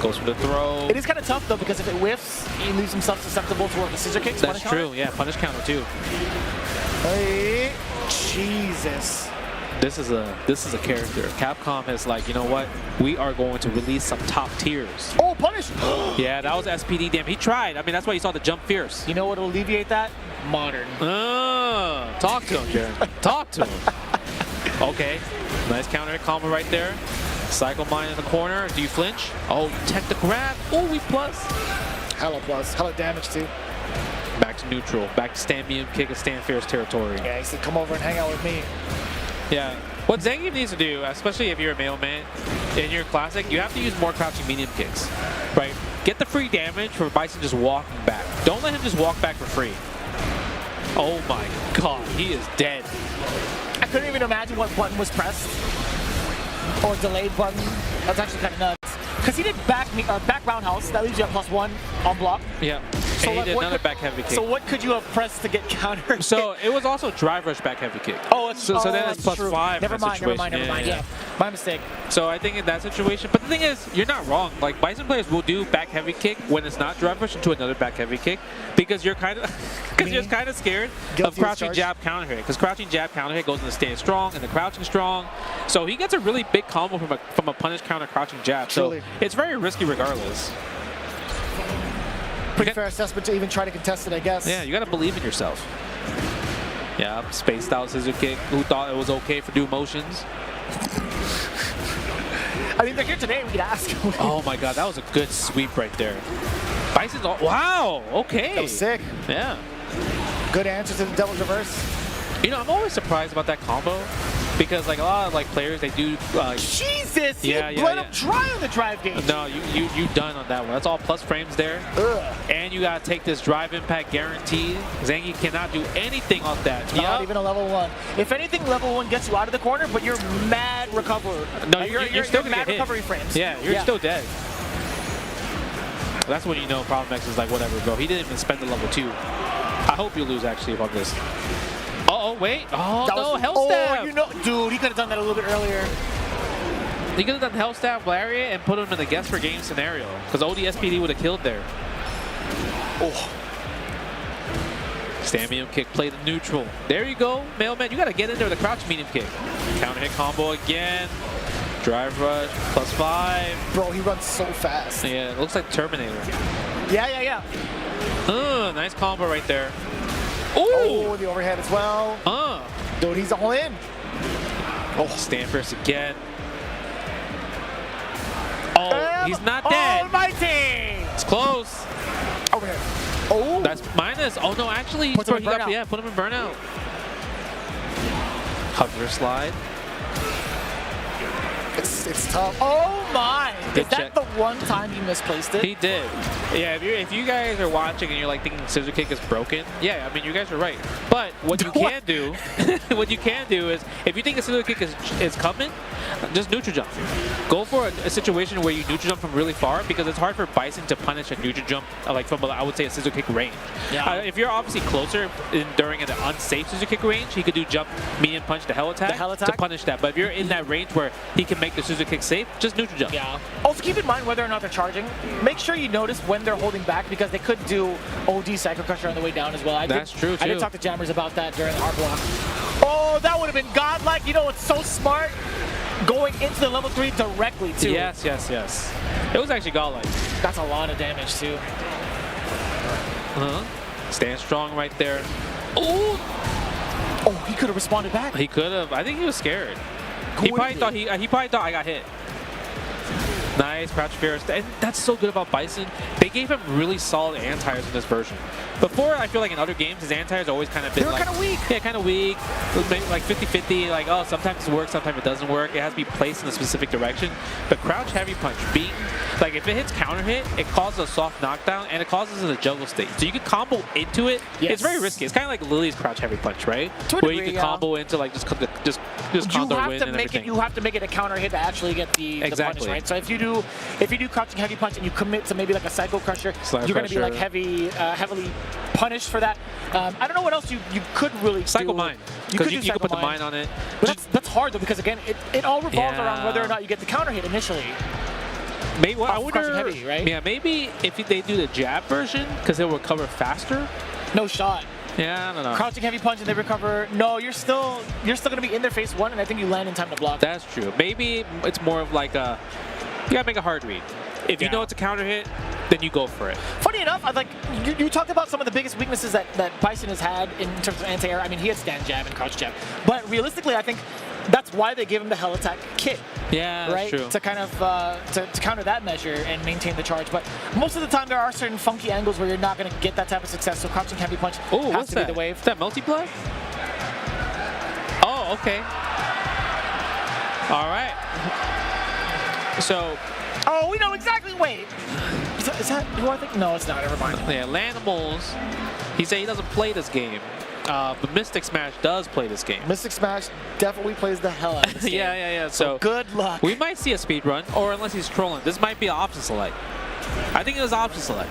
Goes for the throw. It is kind of tough, though, because if it whiffs, he leaves himself susceptible to the scissor kicks. That's true. Yeah, punish counter, too. Hey, Jesus. This is a character. Capcom is like, you know what? We are going to release some top tiers. Oh, punish! Yeah, that was SPD. Damn, he tried. I mean, that's why you saw the jump fierce. You know what will alleviate that? Modern. Talk to him, Jared. Talk to him. Okay, nice counter hit combo right there. Cycle mine in the corner. Do you flinch? Oh, you tech the grab. Oh, we plus. Hella plus. Hella damage, too. Back to neutral. Back to stand medium kick and stand fierce territory. Yeah, he said, come over and hang out with me. Yeah. What Zangief needs to do, especially if you're a mailman in your classic, you have to use more crouching medium kicks, right? Get the free damage for Bison just walking back. Don't let him just walk back for free. Oh my God, he is dead. I couldn't even imagine what button was pressed or delayed button. That's actually kind of nuts. Because he did back roundhouse. That leaves you at +1 on block. Yeah. So and he did another back heavy kick. So what could you have pressed to get countered? So it was also drive rush back heavy kick. Oh, it's, so then it's +5. Never mind. Yeah. My mistake. So I think in that situation, but the thing is, you're not wrong. Like Bison players will do back heavy kick when it's not drive rush into another back heavy kick because you're kind of scared of crouching jab counter hit because crouching jab counter hit goes into stand strong and the crouching strong. So he gets a really big combo from a punish counter crouching jab. So it's very risky regardless. Pretty fair assessment to even try to contest it, I guess. Yeah, you got to believe in yourself. Yeah, spaced out scissor kick. Who thought it was okay for do motions? I mean, they're here today. We could ask. Oh my God, that was a good sweep right there. Bison's all, wow, okay. That was sick. Yeah. Good answer to the devil's reverse. You know, I'm always surprised about that combo because like a lot of like players, they do. Jesus! Yeah, you bled him dry on the drive gauge. No, you done on that one. That's all plus frames there. Ugh. And you gotta take this drive impact guaranteed. Zangief cannot do anything off that. Not even a level 1. If anything, level 1 gets you out of the corner, but you're mad recovery. No, you're still mad recovery frames. Yeah, you're still dead. That's when you know Problem X is like whatever, bro. He didn't even spend the level 2. I hope you lose actually on this. Uh-oh, wait. Oh, that no, Hell Stab. Oh, you know, dude, he could have done that a little bit earlier. He could have done Hell Stab Lariat and put him in the guess for game scenario because ODSPD would have killed there. Oh. Stand medium kick, play the neutral. There you go, Mailman. You got to get in there with a crouch medium kick. Counter hit combo again. Drive rush, +5. Bro, he runs so fast. Yeah, it looks like Terminator. Yeah. Nice combo right there. Ooh! Oh, the overhead as well. Dude, he's all in. Oh, stand first again. Oh, he's not dead. Almighty! It's close. Overhead. Oh. That's minus. Oh, no, actually. Put him in burnout. Yeah, put him in burnout. Hover slide. It's tough. Oh my! Good Is that check. the one time you misplaced it? He did. Yeah, if you guys are watching and you're like thinking scissor kick is broken, yeah, I mean you guys are right. But what you can do, is if you think a scissor kick is coming, just neutral jump. Go for a situation where you neutral jump from really far because it's hard for Bison to punish a neutral jump like from I would say a scissor kick range. Yeah. If you're obviously closer during an unsafe scissor kick range, he could do jump, medium punch, the hell attack to punish that. But if you're in that range where he can make the scissor kick safe, just neutral jump. Yeah. Also keep in mind whether or not they're charging. Make sure you notice when they're holding back because they could do OD Psycho Crusher on the way down as well. That's true too. I did talk to Jammers about that during our block. Oh, that would have been godlike. You know, it's so smart. Going into the level 3 directly too. Yes. It was actually godlike. That's a lot of damage too. Stand strong right there. Oh, he could have responded back. He could have. I think he was scared. He probably thought I got hit. Nice crouch fear. And that's so good about Bison. They gave him really solid anti-airs in this version. Before, I feel like in other games, his anti-airs always kind of been like... kind of weak. Yeah, kind of weak. Like 50-50, like, oh, sometimes it works, sometimes it doesn't work. It has to be placed in a specific direction. But crouch heavy punch, beaten, like if it hits counter hit, it causes a soft knockdown, and it causes a juggle state. So you can combo into it. Yes. It's very risky. It's kind of like Lily's crouch heavy punch, right? To a Where degree, you can yeah. combo into like just condor win and everything. You have to make it a counter hit to actually get the Exactly. punish, right? So if you do crouching heavy punch and you commit to maybe like a Psycho Crusher, Slide you're going to be like crusher. heavily punished for that. I don't know what else you could really Psycho do. Mine. You Because could you can put the mine on it. But that's hard though, because again, it all revolves around Yeah. whether or not you get the counter hit initially. Maybe, well, I Off wonder, crouching heavy, right? Yeah, maybe if they do the jab version, because it'll recover faster. No shot. Yeah, I don't know. Crouching heavy punch and they recover. No, you're still going to be in their face one, and I think you land in time to block. That's true. Maybe it's more of like a, you gotta make a hard read. If you know it's a counter hit, then you go for it. Funny enough, you talked about some of the biggest weaknesses that Bison has had in terms of anti-air. I mean, he had stand jab and crouch jab. But realistically, I think that's why they gave him the Hell Attack kit. Yeah, right? that's true. To kind of to counter that measure and maintain the charge. But most of the time, there are certain funky angles where you're not going to get that type of success. So crouching heavy punch Oh, has what's to that? be the wave. Is that multiply? Oh, okay. All right. So. Oh, we know exactly. Wait. Is that who I think? No, it's not. Never mind. Yeah, Lanimals. He said he doesn't play this game. But Mystic Smash does play this game. Mystic Smash definitely plays the hell out of this game. Yeah. So good luck. We might see a speed run, or unless he's trolling. This might be an option select. I think it was option select.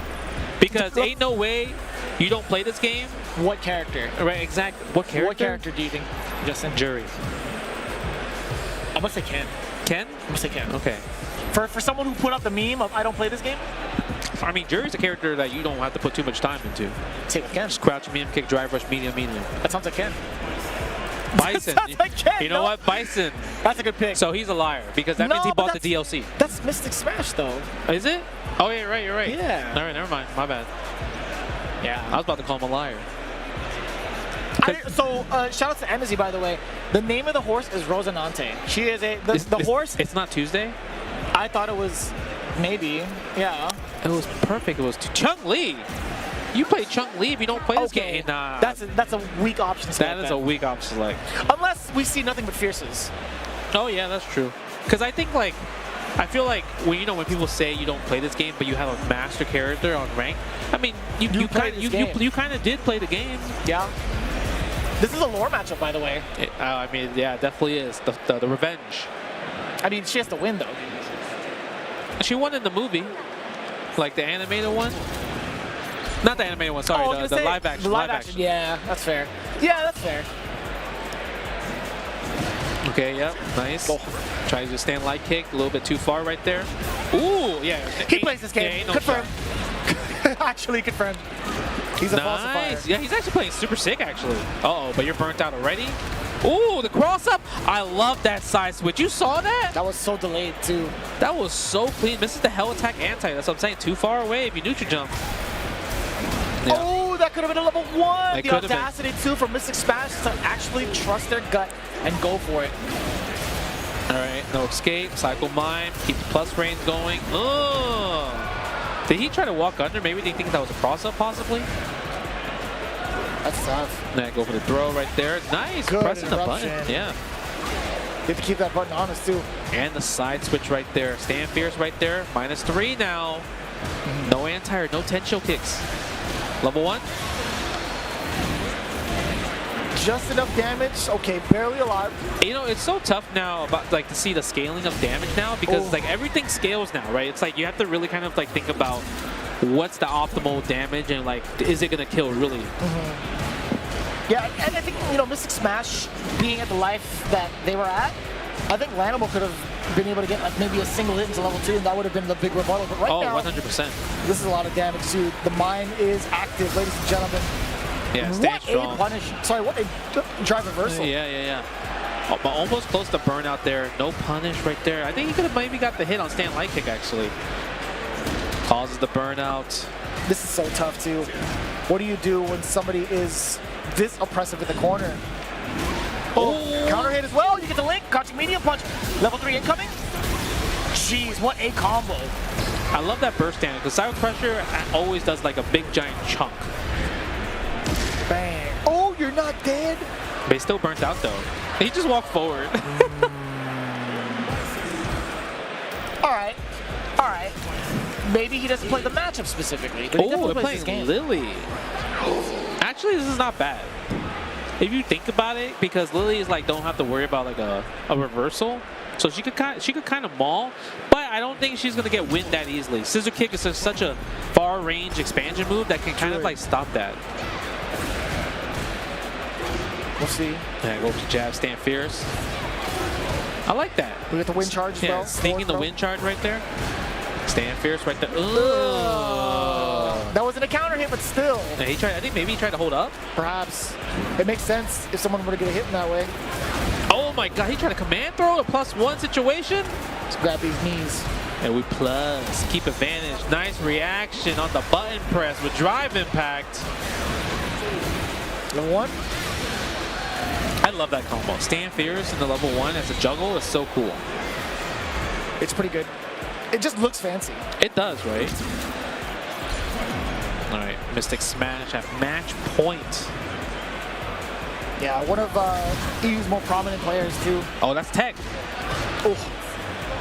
Because ain't no way you don't play this game. What character? Right, exactly. What character? What character do you think, Justin? Jury. I'm gonna say Ken. Ken? I'm gonna say Ken. Okay. For someone who put up the meme of I don't play this game? I mean, Jury's a character that you don't have to put too much time into. Say with Ken. Just crouch, medium kick, drive rush, medium. That sounds like Ken. Bison. That sounds like Ken, You know what? Bison. That's a good pick. So he's a liar because that means he bought the DLC. That's Mystic Smash though. Is it? Oh, yeah, you're right. Yeah. All right, never mind. My bad. Yeah. I was about to call him a liar. So, shout out to Embassy, by the way. The name of the horse is Rosinante. She is the horse. It's not Tuesday? I thought it was maybe. Yeah. It was perfect. It was Chung-Li. You play Chung-Li if you don't play this game. Nah. That's a weak option select. That is a weak option select. Unless we see nothing but fierces. Oh, yeah, that's true. Because I think, like, I feel like when people say you don't play this game, but you have a master character on rank. I mean, you kind of did play the game. Yeah. This is a lore matchup, by the way. I mean, yeah, it definitely is. The revenge. I mean, she has to win, though. She won in the movie. Like the animated one. Not the animated one, sorry. The live action. The live action. Yeah, that's fair. Yeah, that's fair. Okay, yep, nice. Tries to stand light kick, a little bit too far right there. Ooh, yeah. He plays this game. Yeah, no confirmed. Actually confirmed. He's a falsifier. Yeah, he's actually playing super sick, actually. Uh-oh, but you're burnt out already? Ooh, the cross-up. I love that side switch. You saw that? That was so delayed, too. That was so clean. This is the Hell Attack anti. That's what I'm saying. Too far away if you neutral jump. Yeah. Oh, that could have been a level 1. It the audacity, too, for Mystic Smash to actually trust their gut and go for it. All right, no escape. Cycle Mine. Keep the plus range going. Oh. Did he try to walk under? Maybe they think that was a cross-up, possibly? That's tough. Now go for the throw right there. Nice. Good Pressing the button. Yeah. You have to keep that button honest, too. And the side switch right there. Stand fierce right there. -3 now. No anti-air, no Tensho kicks. Level 1. Just enough damage. Okay, barely alive. You know, it's so tough now about to see the scaling of damage now because like everything scales now, right? It's like you have to really kind of like think about what's the optimal damage and like is it gonna kill really? Yeah, and I think Mystic Smash being at the life that they were at, I think Lanimal could have been able to get like maybe a single hit into level 2, and that would have been the big rebuttal. But right now, 100%. This is a lot of damage too. The mine is active, ladies and gentlemen. Yeah, staying what strong. a punish! Sorry, what a drive reversal. Yeah. Oh, but almost close to burnout there. No punish right there. I think he could have maybe got the hit on stand light kick actually. Causes the burnout. This is so tough too. What do you do when somebody is this oppressive in the corner? Oh, counter hit as well. You get the link. Crouching medium punch. Level 3 incoming. jeez, what a combo. I love that burst stand because Cyber Crusher always does like a big giant chunk. Bang. Oh, you're not dead? But he still burnt out though. He just walked forward. All right. All right. Maybe he doesn't play the matchup specifically, but he Oh, definitely they're plays this playing game. Lily. Actually, this is not bad. If you think about it, because Lily is like don't have to worry about like a reversal, so she could kind of maul, but I don't think she's gonna get win that easily. Scissor kick is just such a far range expansion move that can kind of like stop that. We'll see. Yeah, go to jab, stand fierce. I like that. We get the wind charge as Yeah, well. sneaking the wind charge right there. Stand fierce right there. Ugh. That wasn't a counter hit, but still. Yeah, he tried. I think maybe he tried to hold up. Perhaps. It makes sense if someone were to get a hit in that way. Oh my God! He tried a command throw, a +1 situation. Let's grab these knees. And we plus keep advantage. Nice reaction on the button press with drive impact. Level 1. I love that combo. Stand fierce in the level 1 as a juggle is so cool. It's pretty good. It just looks fancy. It does, right? All right, Mystic Smash at match point. Yeah, one of EU's more prominent players too. Oh, that's tech. Oh.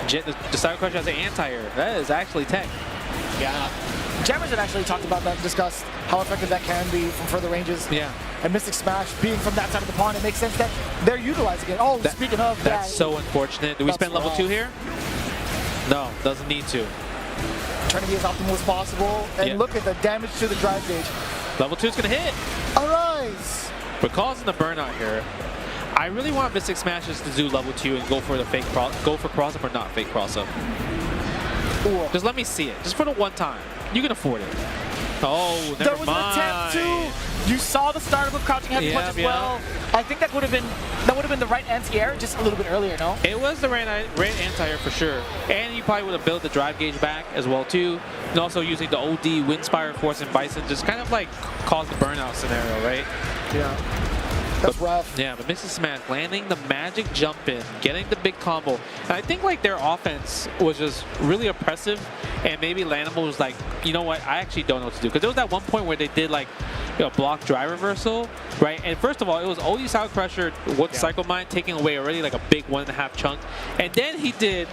The Cyber Crusher has an anti-air. That is actually tech. Yeah. Jammers had actually talked about that and discussed how effective that can be from further ranges. Yeah. And Mystic Smash being from that side of the pond, it makes sense that they're utilizing it. Oh, speaking of That's that. so unfortunate. Do we spend level 2 here? No, doesn't need to. Trying to be as optimal as possible. And look at the damage to the drive gauge. Level 2 is going to hit. Arise! We're causing the burnout here. I really want Mystic Smashes to do level 2 and go for the go for cross-up or not fake cross-up. Just let me see it. Just for the one time. You can afford it. Oh, never there was mind. an attempt to. You saw the start of a crouching heavy punch as well. I think that would have been the right anti-air just a little bit earlier, no? It was the right anti-air for sure. And you probably would have built the drive gauge back as well too. And also using the OD Windspire forcing Bison just kind of like caused the burnout scenario, right? Yeah. That's rough. Yeah, but Mystic Smash landing the magic jump in, getting the big combo. And I think like their offense was just really oppressive. And maybe Lanimal was like, you know what, I actually don't know what to do. Because there was that one point where they did like block drive reversal, right? And first of all, it was OD Cyber Crusher, Cycle Mine taking away already like a big 1.5 chunk. And then he did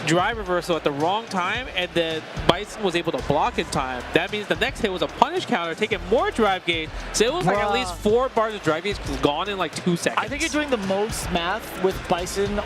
drive reversal at the wrong time, and then Bison was able to block in time. That means the next hit was a punish counter, taking more drive gauge. So it was like at least 4 bars of drive gauge gone in like 2 seconds. I think you're doing the most math with Bison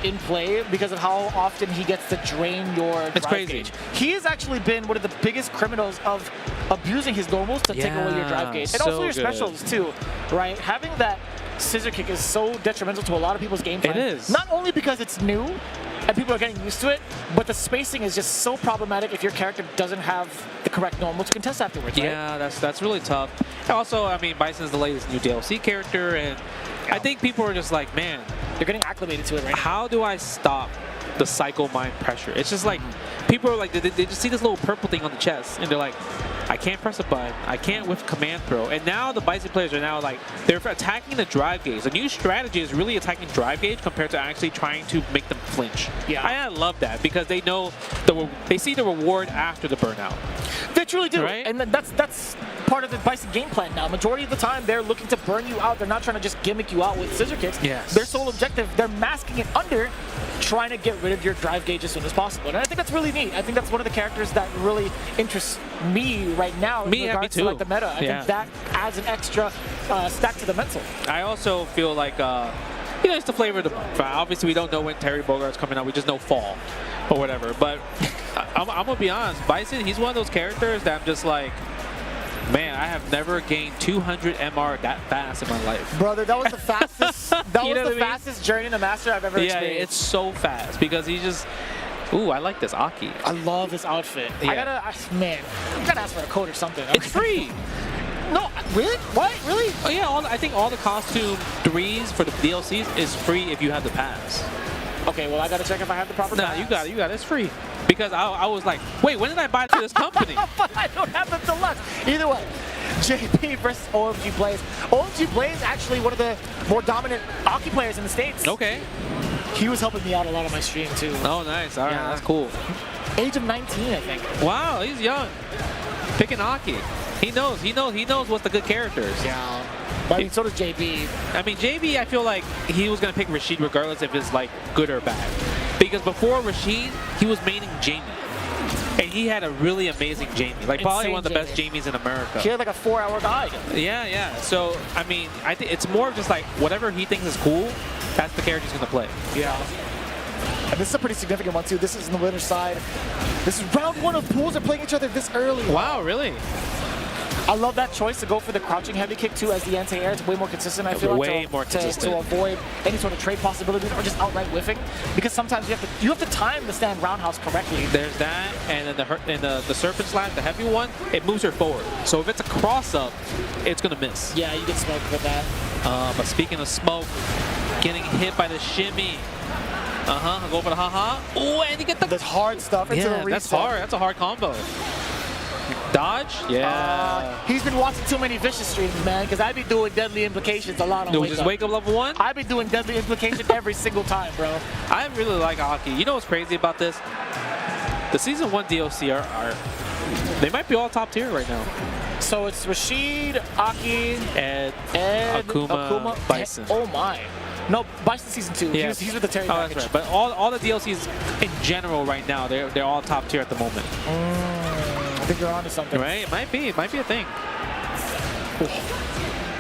in play because of how often he gets to drain your drive gauge. He has actually been one of the biggest criminals of abusing his normals to take away your drive gauge. And also your specials too, right? Having that scissor kick is so detrimental to a lot of people's game plan. It is. Not only because it's new and people are getting used to it, but the spacing is just so problematic if your character doesn't have the correct normal to contest afterwards, right? Yeah, that's really tough. Also, I mean, Bison's the latest new DLC character, and I think people are just like, man, they're getting acclimated to it right now. How do I stop the Cycle Mine pressure? It's just like, people are like, they just see this little purple thing on the chest, and they're like, I can't press a button, I can't whiff command throw. And now the Bison players are now like, they're attacking the drive gauge. The new strategy is really attacking drive gauge compared to actually trying to make them flinch. Yeah. I love that because they know, they see the reward after the burnout. They truly do, right? And that's part of the Bison game plan now. Majority of the time, they're looking to burn you out. They're not trying to just gimmick you out with scissor kicks. Yes. Their sole objective, they're masking it under, trying to get rid of your drive gauge as soon as possible. And I think that's really neat. I think that's one of the characters that really interests me right now in regards to like the meta. I think that adds an extra stack to the mental. I also feel like, it's the flavor of the obviously we don't know when Terry Bogart's coming out. We just know fall or whatever. But I'm going to be honest. Bison, he's one of those characters that I'm just like, man, I have never gained 200 MR that fast in my life. Brother, that was the fastest. That was the fastest journey to master I've ever experienced. Yeah, it's so fast because he just. Ooh, I like this Aki. I love this outfit. Yeah. I gotta ask for a code or something. It's free. No, really? What? Really? Oh yeah, I think all the costume 3s for the DLCs is free if you have the pass. Okay, well I gotta check if I have the proper pass. No, you got it. It's free. Because I was like, wait, when did I buy it to this company? But I don't have the deluxe. Either way, JP versus OMG Blaze. OMG Blaze actually one of the more dominant Aki players in the States. Okay. He was helping me out a lot on my stream too. Oh, nice. All right, Yeah. that's cool. Age of 19, I think. Wow, he's young. Picking Aki. He knows what's the good characters. Yeah. But I mean, so does JB. I mean, JB, I feel like he was going to pick Rashid regardless if it's like good or bad. Because before Rashid, he was maining Jamie. And he had a really amazing Jamie. Like probably Insane one of the best Jamies in America. He had like a 4-hour guide. Yeah. So, I mean, I think it's more of just like whatever he thinks is cool, that's the character he's going to play. Yeah. And this is a pretty significant one too. This is on the winner's side. This is round 1 of pools are playing each other this early. Wow, really? I love that choice to go for the crouching heavy kick too as the anti-air. It's way more consistent, I feel like, to avoid any sort of trade possibilities or just outright whiffing. Because sometimes you have to time the stand roundhouse correctly. There's that, and then the serpent slash, the heavy one, it moves her forward. So if it's a cross up, it's gonna miss. Yeah, you get smoked with that. But speaking of smoke, getting hit by the shimmy. Go for the haha. Oh, and you get the hard stuff into the reset. That's hard. That's a hard combo. Dodge? Yeah. He's been watching too many Vicious streams, man, because I'd be doing Deadly Implications a lot on Wake Up level 1? I'd be doing Deadly Implication every single time, bro. I really like Aki. You know what's crazy about this? The Season 1 DLC they might be all top tier right now. So it's Rashid, Aki, Ed, Akuma, Bison. Oh my. No, Bison Season 2. Yeah. He's with the Terry package. That's right. But all the DLCs in general right now, they're all top tier at the moment. I think you're onto something. Right? It might be. It might be a thing.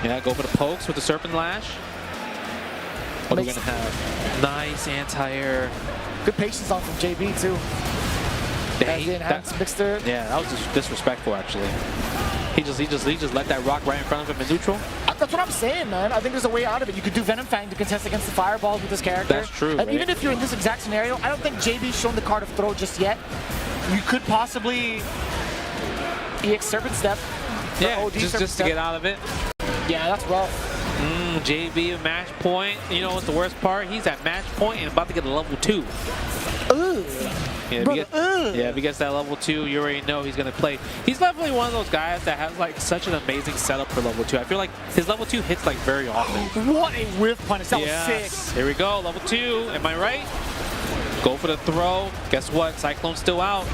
Yeah, go for the pokes with the Serpent Lash. What are we going to have? Nice anti-air. Good patience on from JB, too. Yeah, that was just disrespectful, actually. He just let that rock right in front of him in neutral. That's what I'm saying, man. I think there's a way out of it. You could do Venom Fang to contest against the fireballs with this character. That's true. And right? even if you're in this exact scenario, I don't think JB's shown the card of throw just yet. You could possibly EX Serpent Step. Yeah, just to get out of it. Yeah, that's rough. JB at match point. You know what's the worst part? He's at match point and about to get a level 2. Ooh. Yeah, if he gets that level 2, you already know he's going to play. He's definitely one of those guys that has like such an amazing setup for level 2. I feel like his level 2 hits like very often. What a whiff punish. That was sick. Here we go. Level 2. Am I right? Go for the throw. Guess what? Cyclone's still out.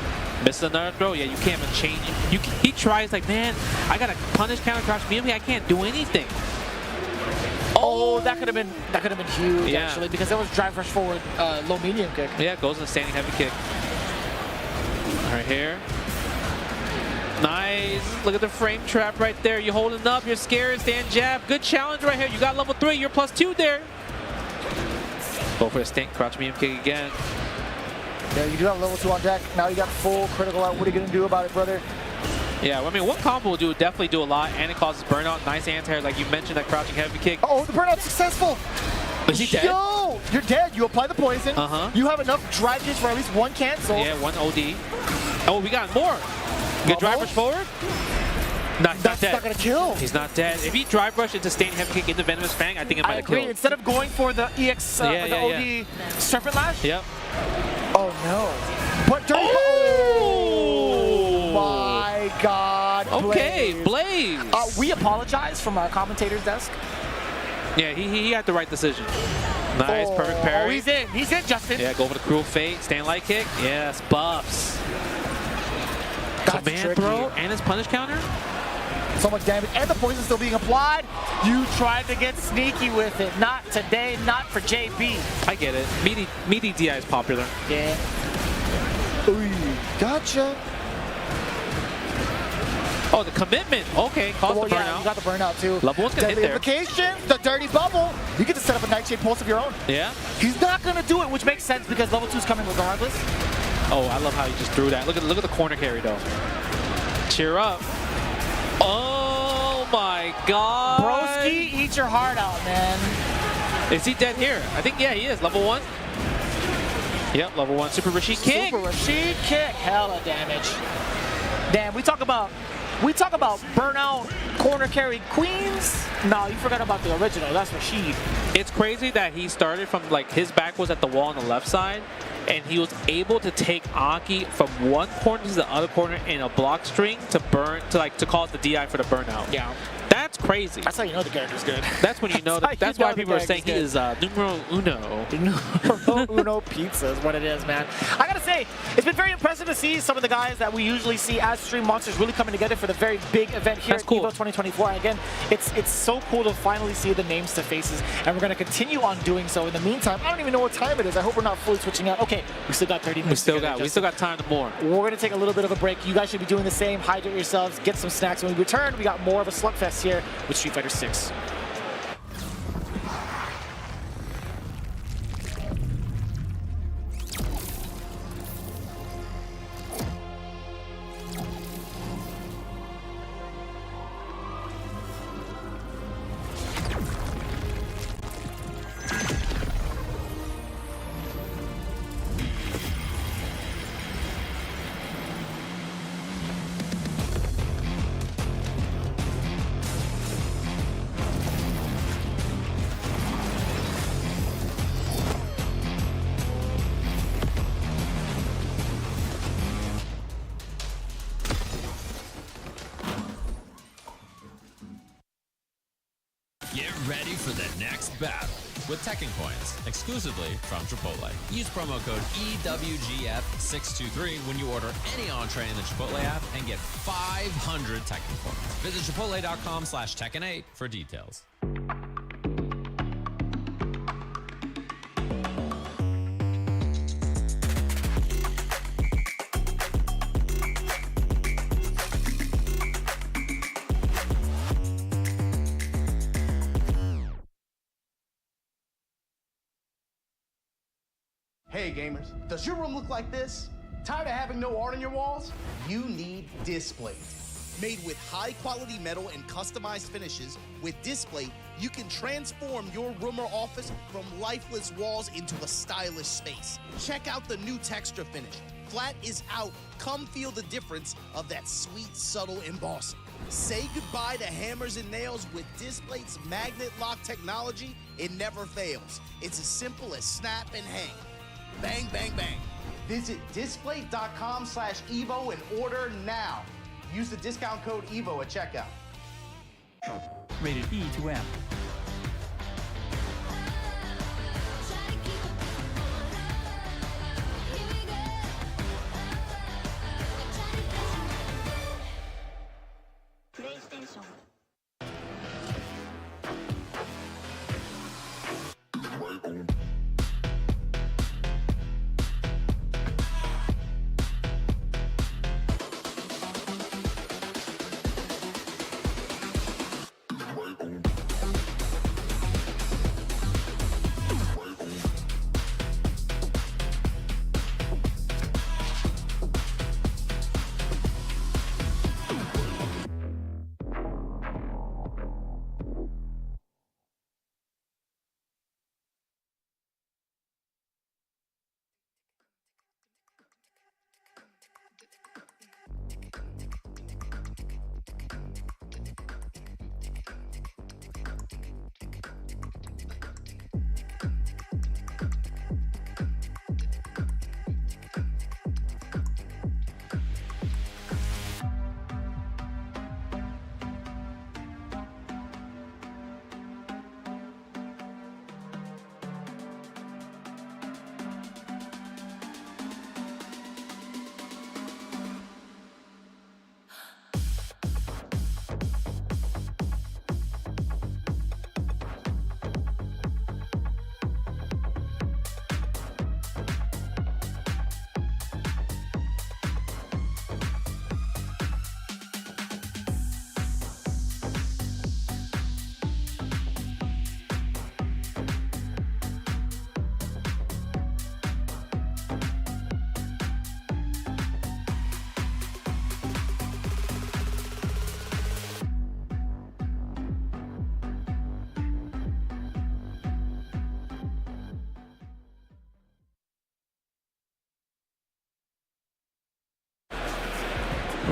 Misses another throw. Yeah, you can't even change it. He tries like, man, I got to punish counter crouch me. I can't do anything. Oh, that could have been huge actually, because that was drive rush forward low medium kick. Yeah, goes in a standing heavy kick. Right here. Nice. Look at the frame trap right there. You're holding up. You're scared. Stand jab. Good challenge right here. You got level 3. You're +2 there. Go for the stink crouch medium kick again. Yeah, you do have level 2 on deck. Now you got full critical out. What are you gonna do about it, brother? Yeah, I mean, one combo will definitely do a lot, and it causes burnout. Nice anti-air, like you mentioned, that crouching heavy kick. Oh, the burnout's successful. Is he dead? Yo, you're dead. You apply the poison. You have enough drive hits for at least one cancel. Yeah, one OD. Oh, we got more. Good drive rush forward. That's not gonna kill. He's not dead. If he drive rushed into standing heavy kick into Venomous Fang, I think it might have killed. Instead of going for the EX, the OD Serpent Lash. Yep. Oh no. But dirty. Oh my God. Okay, Blaze. We apologize from our commentator's desk. Yeah, he had the right decision. Nice, perfect parry. Oh, he's in. He's in, Justin. Yeah, go for the cruel fate. Stand light kick. Yes, buffs. That's Command tricky. throw and his punish counter. So much damage, and the poison still being applied. You tried to get sneaky with it. Not today, not for JB. I get it. Meaty DI is popular. Yeah. Ooh, gotcha. Oh, the commitment. Okay, cause the burnout. Yeah, you got the burnout too. Level 1's gonna hit there. Implication, the dirty bubble. You get to set up a Nightshade Pulse of your own. Yeah. He's not gonna do it, which makes sense because level 2's coming regardless. Oh, I love how he just threw that. Look at the corner carry though. Cheer up. Oh my God. Broski, eat your heart out, man. Is he dead here? I think, yeah, he is. Level 1. Yep, level 1. Super Rashid kick. Super Rashid kick. Hella damage. Damn, we talk about burnout corner carry queens. No, you forgot about the original. That's Rashid. It's crazy that he started from like his back was at the wall on the left side, and he was able to take Aki from one corner to the other corner in a block string to call it the DI for the burnout. Yeah. That's crazy. That's how you know the character's good. That's when you know that. That's why people are saying he is numero uno. Numero uno pizza is what it is, man. I gotta say, it's been very impressive to see some of the guys that we usually see as Stream Monsters really coming together for the very big event here at EVO 2024. And again, it's so cool to finally see the names to faces, and we're gonna continue on doing so. In the meantime, I don't even know what time it is. I hope we're not fully switching out. Okay, we still got 30 minutes. We still got time to more. We're gonna take a little bit of a break. You guys should be doing the same. Hydrate yourselves, get some snacks. When we return, we got more of a slugfest here with Street Fighter 6. Get ready for the next battle with Tekken Coins, exclusively from Chipotle. Use promo code EWGF623 when you order any entree in the Chipotle app and get 500 Tekken Coins. Visit chipotle.com/Tekken8 for details. Hey gamers, does your room look like this? Tired of having no art on your walls? You need Displate. Made with high quality metal and customized finishes, with Displate, you can transform your room or office from lifeless walls into a stylish space. Check out the new texture finish. Flat is out. Come feel the difference of that sweet, subtle embossing. Say goodbye to hammers and nails with Displate's magnet lock technology. It never fails. It's as simple as snap and hang. Bang, bang, bang. Visit displate.com/EVO and order now. Use the discount code EVO at checkout. Rated E to M. PlayStation.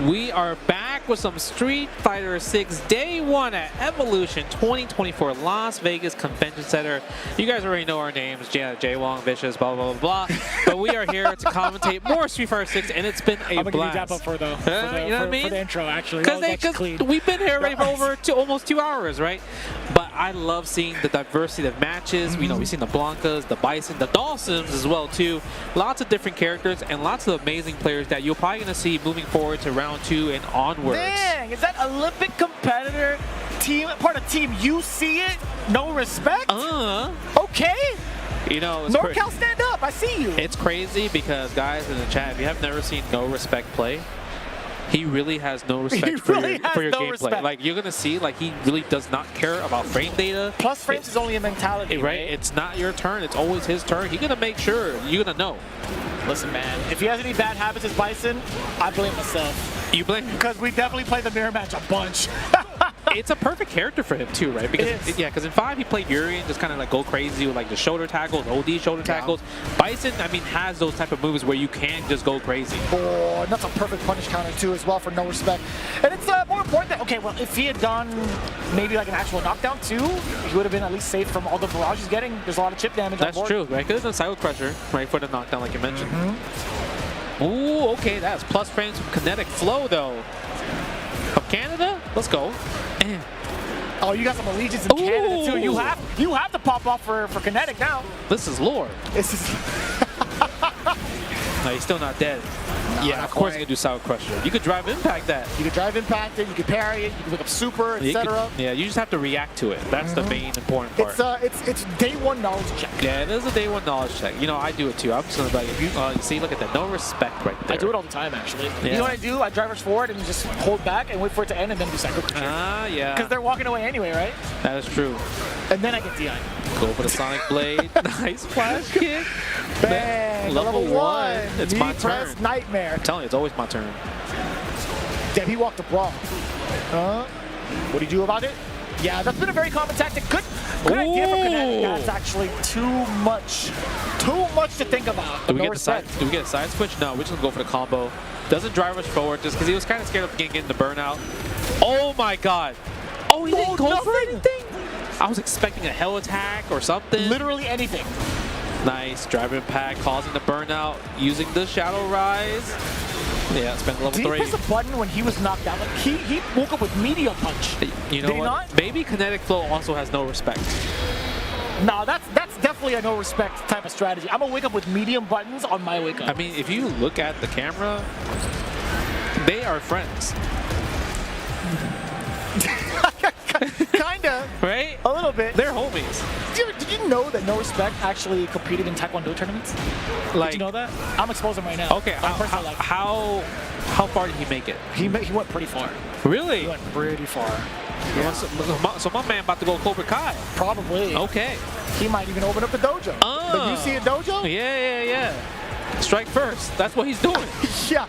We are back back with some Street Fighter 6 Day 1 at Evolution 2024 Las Vegas Convention Center. You guys already know our names, Jay Wong, Vicious, blah, blah, blah, blah. But we are here to commentate more Street Fighter 6, and it's been a I'm going to give you blast. that up for the, You know what I mean? for the intro, actually. Because we've been here already for over almost 2 hours, right? But I love seeing the diversity of matches. You know, we've seen the Blankas, the Bison, the Dawsons as well, too. Lots of different characters and lots of amazing players that you're probably going to see moving forward to round 2 and onwards. Dang, is that Olympic competitor team, part of Team You See It? No respect? Okay. You know, it's NorCal, stand up. I see you. It's crazy because, guys, in the chat, if you have never seen No Respect play, he really has no respect for your gameplay. Respect. Like, you're going to see, like, he really does not care about frame data. Plus, frames is only a mentality, right? It's not your turn. It's always his turn. He's going to make sure you're going to know. Listen, man, if he has any bad habits as Bison, I blame myself. You blame him? Because we definitely played the mirror match a bunch. It's a perfect character for him too, right? Because because in 5 he played Yuri and just kind of like go crazy with like the shoulder tackles, OD shoulder tackles. Bison, I mean, has those type of moves where you can just go crazy. Oh, and that's a perfect punish counter too as well for No Respect. And it's more important that, okay, well, if he had done maybe like an actual knockdown too, he would have been at least safe from all the barrage he's getting. There's a lot of chip damage That's on board. true, right? Because it's a cycle crusher, right, for the knockdown like you mentioned. Ooh, okay, that's plus frames from Kinetic Flow though. From Canada? Let's go. Oh, you got some allegiance in Canada too. You have to pop off for Kinetic now. This is lore. This is No, he's still not dead. Yeah, of course you can do Sour Crusher. You could drive impact that. You could drive impact it, you could parry it, you could pick up super, etc. Yeah, you just have to react to it. That's the main important part. It's day 1 knowledge check. Yeah, it is a day 1 knowledge check. You know, I do it too. I'm just gonna be like, if you see, look at that, no respect right there. I do it all the time, actually. Yeah. You know what I do? I drive rush forward and just hold back and wait for it to end and then do cycle crusher. Yeah. Because they're walking away anyway, right? That is true. And then I get DI. Go for the Sonic Blade. Nice flash kick. Bang! Level 1. It's my press turn. Nightmare. I'm telling you, it's always my turn. Damn, he walked a brawl. What do you do about it? Yeah, that's been a very common tactic. Good idea from Kinetic. That's actually too much to think about. Do we get a side switch? No, we're just gonna go for the combo. Doesn't drive us forward just because he was kind of scared of getting the burnout. Oh my god. Oh, he didn't go for anything? I was expecting a hell attack or something. Literally anything. Nice. Drive impact, causing the burnout, using the Shadow Rise. Yeah, spend level 3. Did he press a button when he was knocked out? Like he woke up with Meteor Punch. You know Did he what? not? Maybe Kinetic Flow also has no respect. No, that's definitely a no respect type of strategy. I'm gonna wake up with medium buttons on my wake up. I mean, if you look at the camera, they are friends. Kinda. Right? A little bit. They're homies. Did you know that No Respect actually competed in Taekwondo tournaments? Like, did you know that? I'm exposing him right now. Okay, how far did he make it? He went pretty far. Really? He went pretty far. Yeah. So my man about to go Cobra Kai. Probably. Okay. He might even open up the dojo. The You See It dojo? Yeah. Strike first. That's what he's doing. Yeah.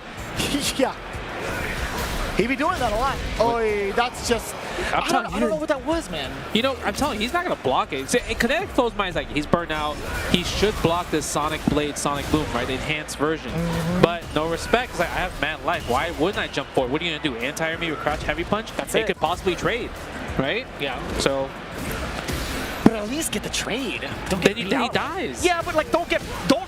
He be doing that a lot. Oh, that's just... I don't know what that was, man. You know, I'm telling you, he's not going to block it. See, Kinetic Flow's mind is like, he's burnt out. He should block this Sonic Blade, Sonic Boom, right? The enhanced version. But no respect. It's like, I have mad life. Why wouldn't I jump forward? What are you going to do? Anti-air me with Crouch Heavy Punch? That's it. Could possibly trade, right? Yeah. So... But at least get the trade. Then he dies. Yeah, but like don't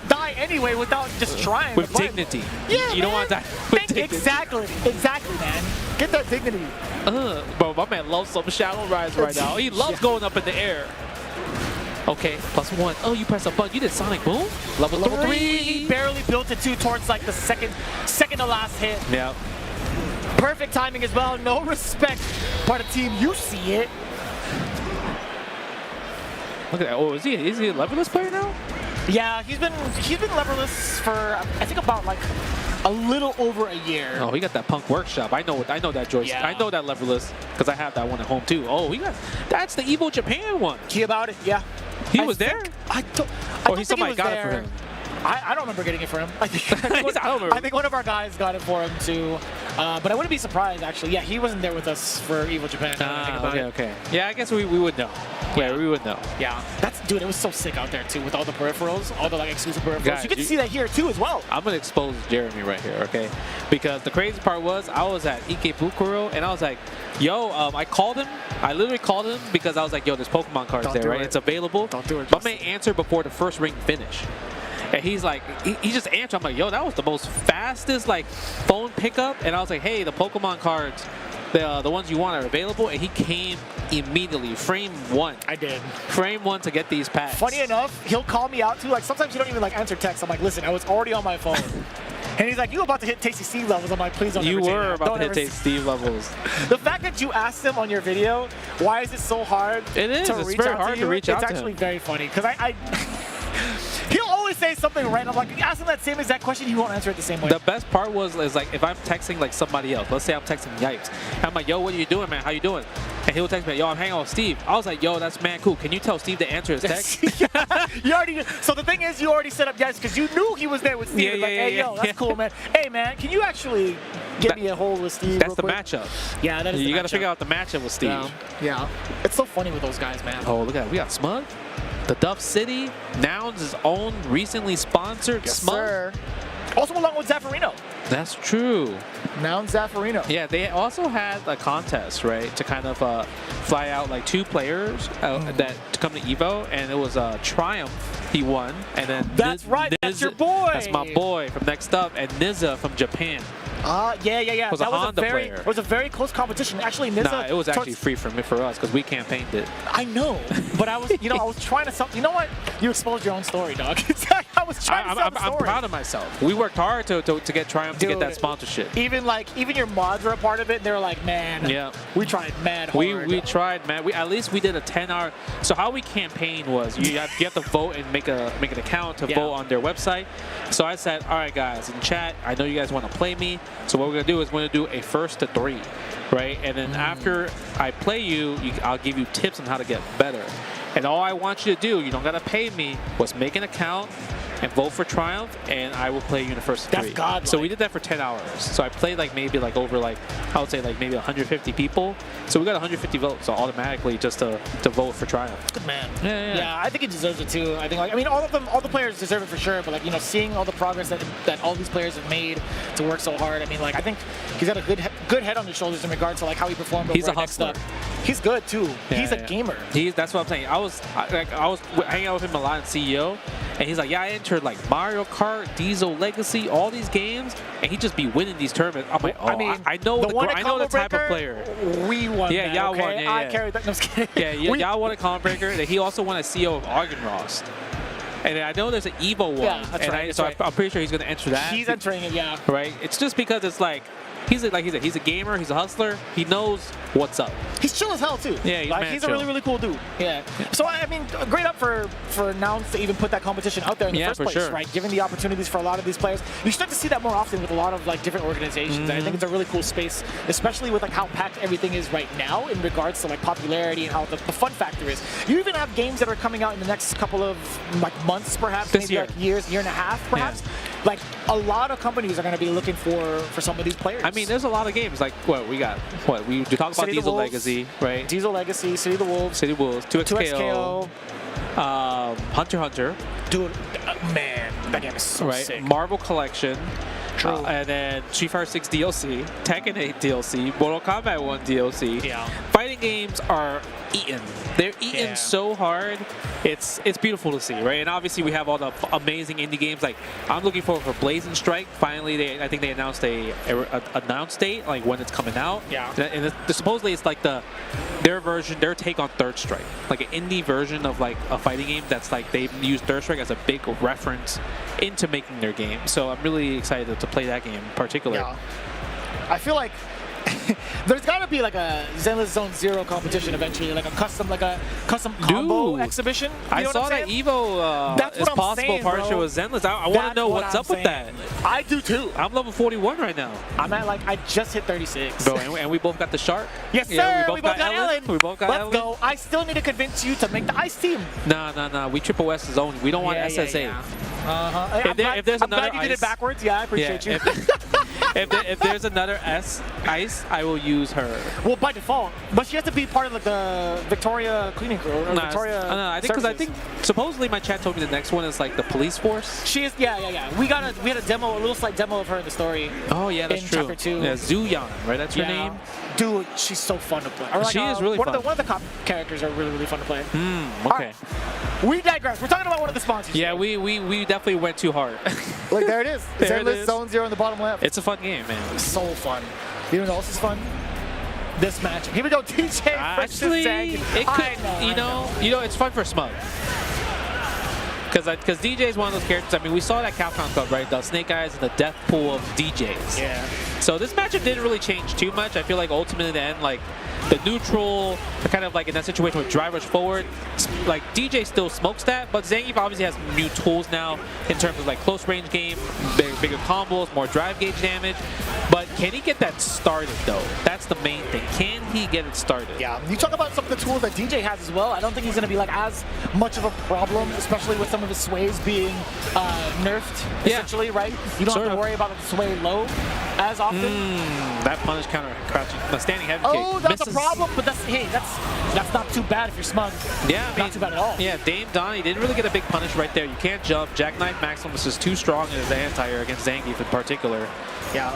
die anyway without just trying. With dignity. Yeah, you don't want to die with dignity. Exactly, man. Get that dignity. Bro, my man loves some Shadow Rise right now. He loves going up in the air. Okay, +1. Oh, you press a button. You did Sonic Boom? Level 3. He barely built it towards like the second to last hit. Yeah. Perfect timing as well. No respect. Part of Team You See It. Look at that. Oh, is he a leverless player now? Yeah, he's been leverless for I think about like a little over a year. Oh, he got that Punk Workshop. I know that joystick. Yeah. I know that leverless because I have that one at home too. Oh, that's the Evo Japan one. He about it, yeah. He was there? I don't somebody think got it for him. I don't remember getting it for him. I think one of our guys got it for him too. But I wouldn't be surprised actually. Yeah, he wasn't there with us for Evo Japan. Okay. Yeah, I guess we would know. Yeah, we would know. Yeah, dude, it was so sick out there too with all the peripherals, all the like exclusive peripherals. Guys, you get to see that here too as well. I'm gonna expose Jeremy right here, okay? Because the crazy part was I was at Ikebukuro and I was like, yo, I called him. I literally called him because I was like, yo, there's Pokemon cards there, right? It's available. Don't do it. But may answer before the first ring finish. And he's like, he just answered. I'm like, yo, that was the most fastest like phone pickup. And I was like, hey, the Pokemon cards, the ones you want are available. And he came immediately, frame 1. I did. Frame 1 to get these packs. Funny enough, he'll call me out too. Like sometimes you don't even like answer text. I'm like, listen, I was already on my phone. And he's like, you about to hit Tasty Steve levels. I'm like, please don't ever say that. You were about to hit Tasty Steve levels. The fact that you asked him on your video, why is it so hard It is. to It's reach very out hard to you? to reach out It's to actually him. very funny because he'll always say something random. Like, ask him that same exact question, he won't answer it the same way. The best part is like if I'm texting like somebody else, let's say I'm texting Yipes, I'm like, yo, what are you doing, man? How you doing? And he'll text me, yo, I'm hanging out with Steve. I was like, yo, that's man cool. Can you tell Steve to answer his text? You already. So the thing is, you already set up yes because you knew he was there with Steve. Yeah, Like, hey, yo, that's cool, man. Hey, man, can you actually get me a hold with Steve? That's the real quick? matchup. Yeah, that is. You the got to matchup. figure out the matchup with Steve. Yeah. It's so funny with those guys, man. Oh, look at that. We got Smug. The Duff City, Nouns' own recently sponsored Smug. Sir. Also along with Zaffarino. That's true. Noun Zaffarino. Yeah, they also had a contest, right, to kind of fly out like 2 players that to come to Evo, and it was Triumph. He won, and then That's right. That's your boy. That's my boy from Next Up, and Niza from Japan. Yeah. Was a Honda player. It was a very close competition. Actually, Niza. Nah, it was actually free for us because we campaigned it. I know, but I was, I was trying to. You know what? You exposed your own story, dog. I was trying to tell the story. I'm proud of myself. We worked hard to get Triumph to get that sponsorship. Even your mods were a part of it. And they were like, man, yeah, we tried mad hard. We tried, man. At least we did a 10-hour. So how we campaigned was you have to vote and make an account to vote on their website. So I said, all right, guys, in chat, I know you guys want to play me. So what we're gonna do is we're gonna do a 1st to 3, right? And then after I play you, I'll give you tips on how to get better. And all I want you to do, you don't gotta pay me, was make an account and vote for Triumph, and I will play you in the 1st to 3. That's godlike. So we did that for 10 hours. So I played maybe over I would say maybe 150 people. So we got 150 votes automatically just to vote for Triumph. Good man. Yeah. I think he deserves it too. I think all the players deserve it for sure. But seeing all the progress that all these players have made to work so hard. I think he's got a good head on his shoulders in regards to how he performed. He's over a at Next hustler. Up. He's good too. Yeah, he's a gamer. That's what I'm saying. I was hanging out with him a lot in CEO, and he's like, yeah, I entered Mario Kart, Diesel Legacy, all these games, and he just be winning these tournaments. I'm like, I know the type of player. We won. Yeah, that, y'all okay? won. Yeah, I carried that. No, I'm just kidding. Yeah, y'all won a Combo Breaker. And he also won a CEO of Argonrost. And I know there's an Evo one. Yeah, that's right. I'm pretty sure he's going to enter that. He's entering it, yeah. Right? It's just because it's he's a gamer, he's a hustler, he knows what's up. He's chill as hell too. Yeah, he's a really, really cool dude. Yeah. So great up for Nouns to even put that competition out there in the first place, sure. right? Giving the opportunities for a lot of these players. You start to see that more often with a lot of different organizations. And I think it's a really cool space, especially with how packed everything is right now in regards to popularity and how the fun factor is. You even have games that are coming out in the next couple of months, perhaps, this maybe year and a half, perhaps. Yeah. A lot of companies are going to be looking for some of these players. There's a lot of games. We talk about Diesel Legacy, right? Diesel Legacy, City of the Wolves. 2XKO. Hunter x Hunter. Dude, man, that game is so sick. Marvel Collection. And then Street Fighter 6 DLC, Tekken 8 DLC, Mortal Kombat 1 DLC. Yeah. Fighting games are eaten. They're eaten so hard. It's beautiful to see, right? And obviously we have all the amazing indie games. I'm looking forward for Blazing Strike. Finally, I think they announced a announced date, when it's coming out. Yeah. And supposedly it's their take on Third Strike, an indie version of a fighting game that's they use Third Strike as a big reference into making their game. So I'm really excited to play that game in particular. Yeah. I feel like there's got to be a Zenless Zone Zero competition eventually, a custom combo exhibition. I saw that Evo is possible partnership with Zenless. I want to know what's up with that. I do too. I'm level 41 right now. I'm at I just hit 36. Bro, and we both got the shark? Yes, sir. Yeah, we both got Ellen. We both got Let's Ellen. go. I still need to convince you to make the ice team. Nah. We triple S's only. We don't want SSA. I'm glad you did it backwards. Yeah, I appreciate you. if there's another ice, I will use her. Well, by default, but she has to be part of like the Victoria cleaning crew or Victoria. I think supposedly my chat told me the next one is like the police force. She is. Yeah. We had a demo, a little slight demo of her in the story. Oh yeah, that's in true. Chapter 2. Yeah, Zuyan, right? That's her name. Dude, she's so fun to play. Or like, she is really fun. One of the cop characters are really fun to play. Okay. Right. We digress. We're talking about one of the sponsors. Yeah, we definitely went too hard. Look, there it is. There it is. Zone 0 in the bottom left. It's a fun game, man. So fun. You know what else is fun? This match. Here we go, DJ. Actually, it could, you know, it's fun for Smug. Because DJ is one of those characters. I mean, we saw that Capcom Cup, right? The Snake Eyes and the death pool of DJs. Yeah. So this matchup didn't really change too much. I feel like ultimately in the end, like the neutral, kind of like in that situation with drive rush forward, like DJ still smokes that, but Zangief obviously has new tools now in terms of like close range game, bigger combos, more drive gauge damage. But can he get that started though? That's the main thing. Can he get it started? Yeah. You talk about some of the tools that DJ has as well. I don't think he's going to be like as much of a problem, especially with some of his sways being nerfed, essentially, right? You don't have to worry about the sway low as often. That punish counter crouching, the standing heavy kick. Oh, that's a problem, but that's not too bad if you're Smug. Yeah, I mean, not too bad at all. Yeah, Dame Donnie didn't really get a big punish right there. You can't jump. Jackknife Maximus is too strong in his anti-air against Zangief in particular. Yeah.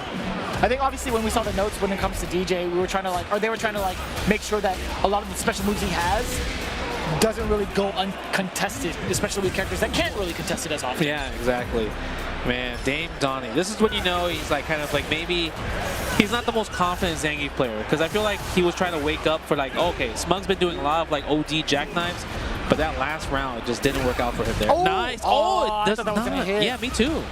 I think obviously when we saw the notes when it comes to DJ, we were trying to they were trying to make sure that a lot of the special moves he has doesn't really go uncontested, especially with characters that can't really contest it as often. Yeah, exactly. Man, Dame Donnie. This is when you know he's like kind of like maybe he's not the most confident Zangief player, because I feel like he was trying to wake up for like, okay, Smug's been doing a lot of like OD jackknives, but that last round just didn't work out for him there. Oh, nice. I thought that was gonna hit. Yeah, me too.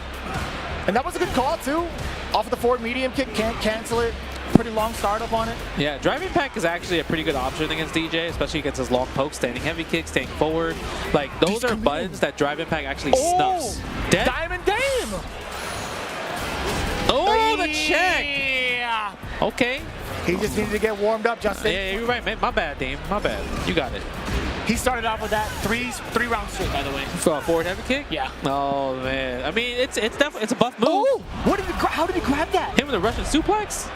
And that was a good call too. Off of the forward medium kick, can't cancel it. Pretty long startup on it. Yeah, driving pack is actually a pretty good option against DJ, especially against his long poke, standing heavy kick, staying forward. Like those are buttons that driving pack actually snuffs. Dead? Diamond Dame. Oh, the check. Yeah. Okay. He just needed to get warmed up, Justin. Yeah, you're right, man. My bad, Dame. My bad. You got it. He started off with that three round straight, by the way. For a forward heavy kick? Yeah. Oh man. I mean, it's definitely a buff move. Oh, how did he grab that? Him with a Russian suplex?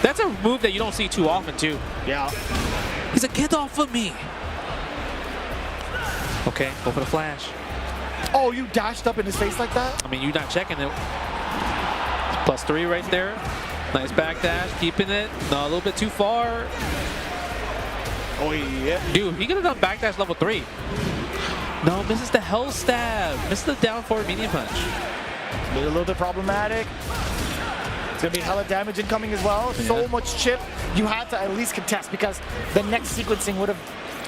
That's a move that you don't see too often, too. Yeah. He's like, get off of me. Okay, go for the flash. Oh, you dashed up in his face like that? I mean, you're not checking it. +3 right there. Nice backdash, keeping it. No, a little bit too far. Oh, yeah. Dude, he could have done backdash level 3. No, misses the hell stab. Misses the down forward medium punch. A little bit problematic. It's going to be hella damage incoming as well. Yeah. So much chip. You had to at least contest, because the next sequencing would have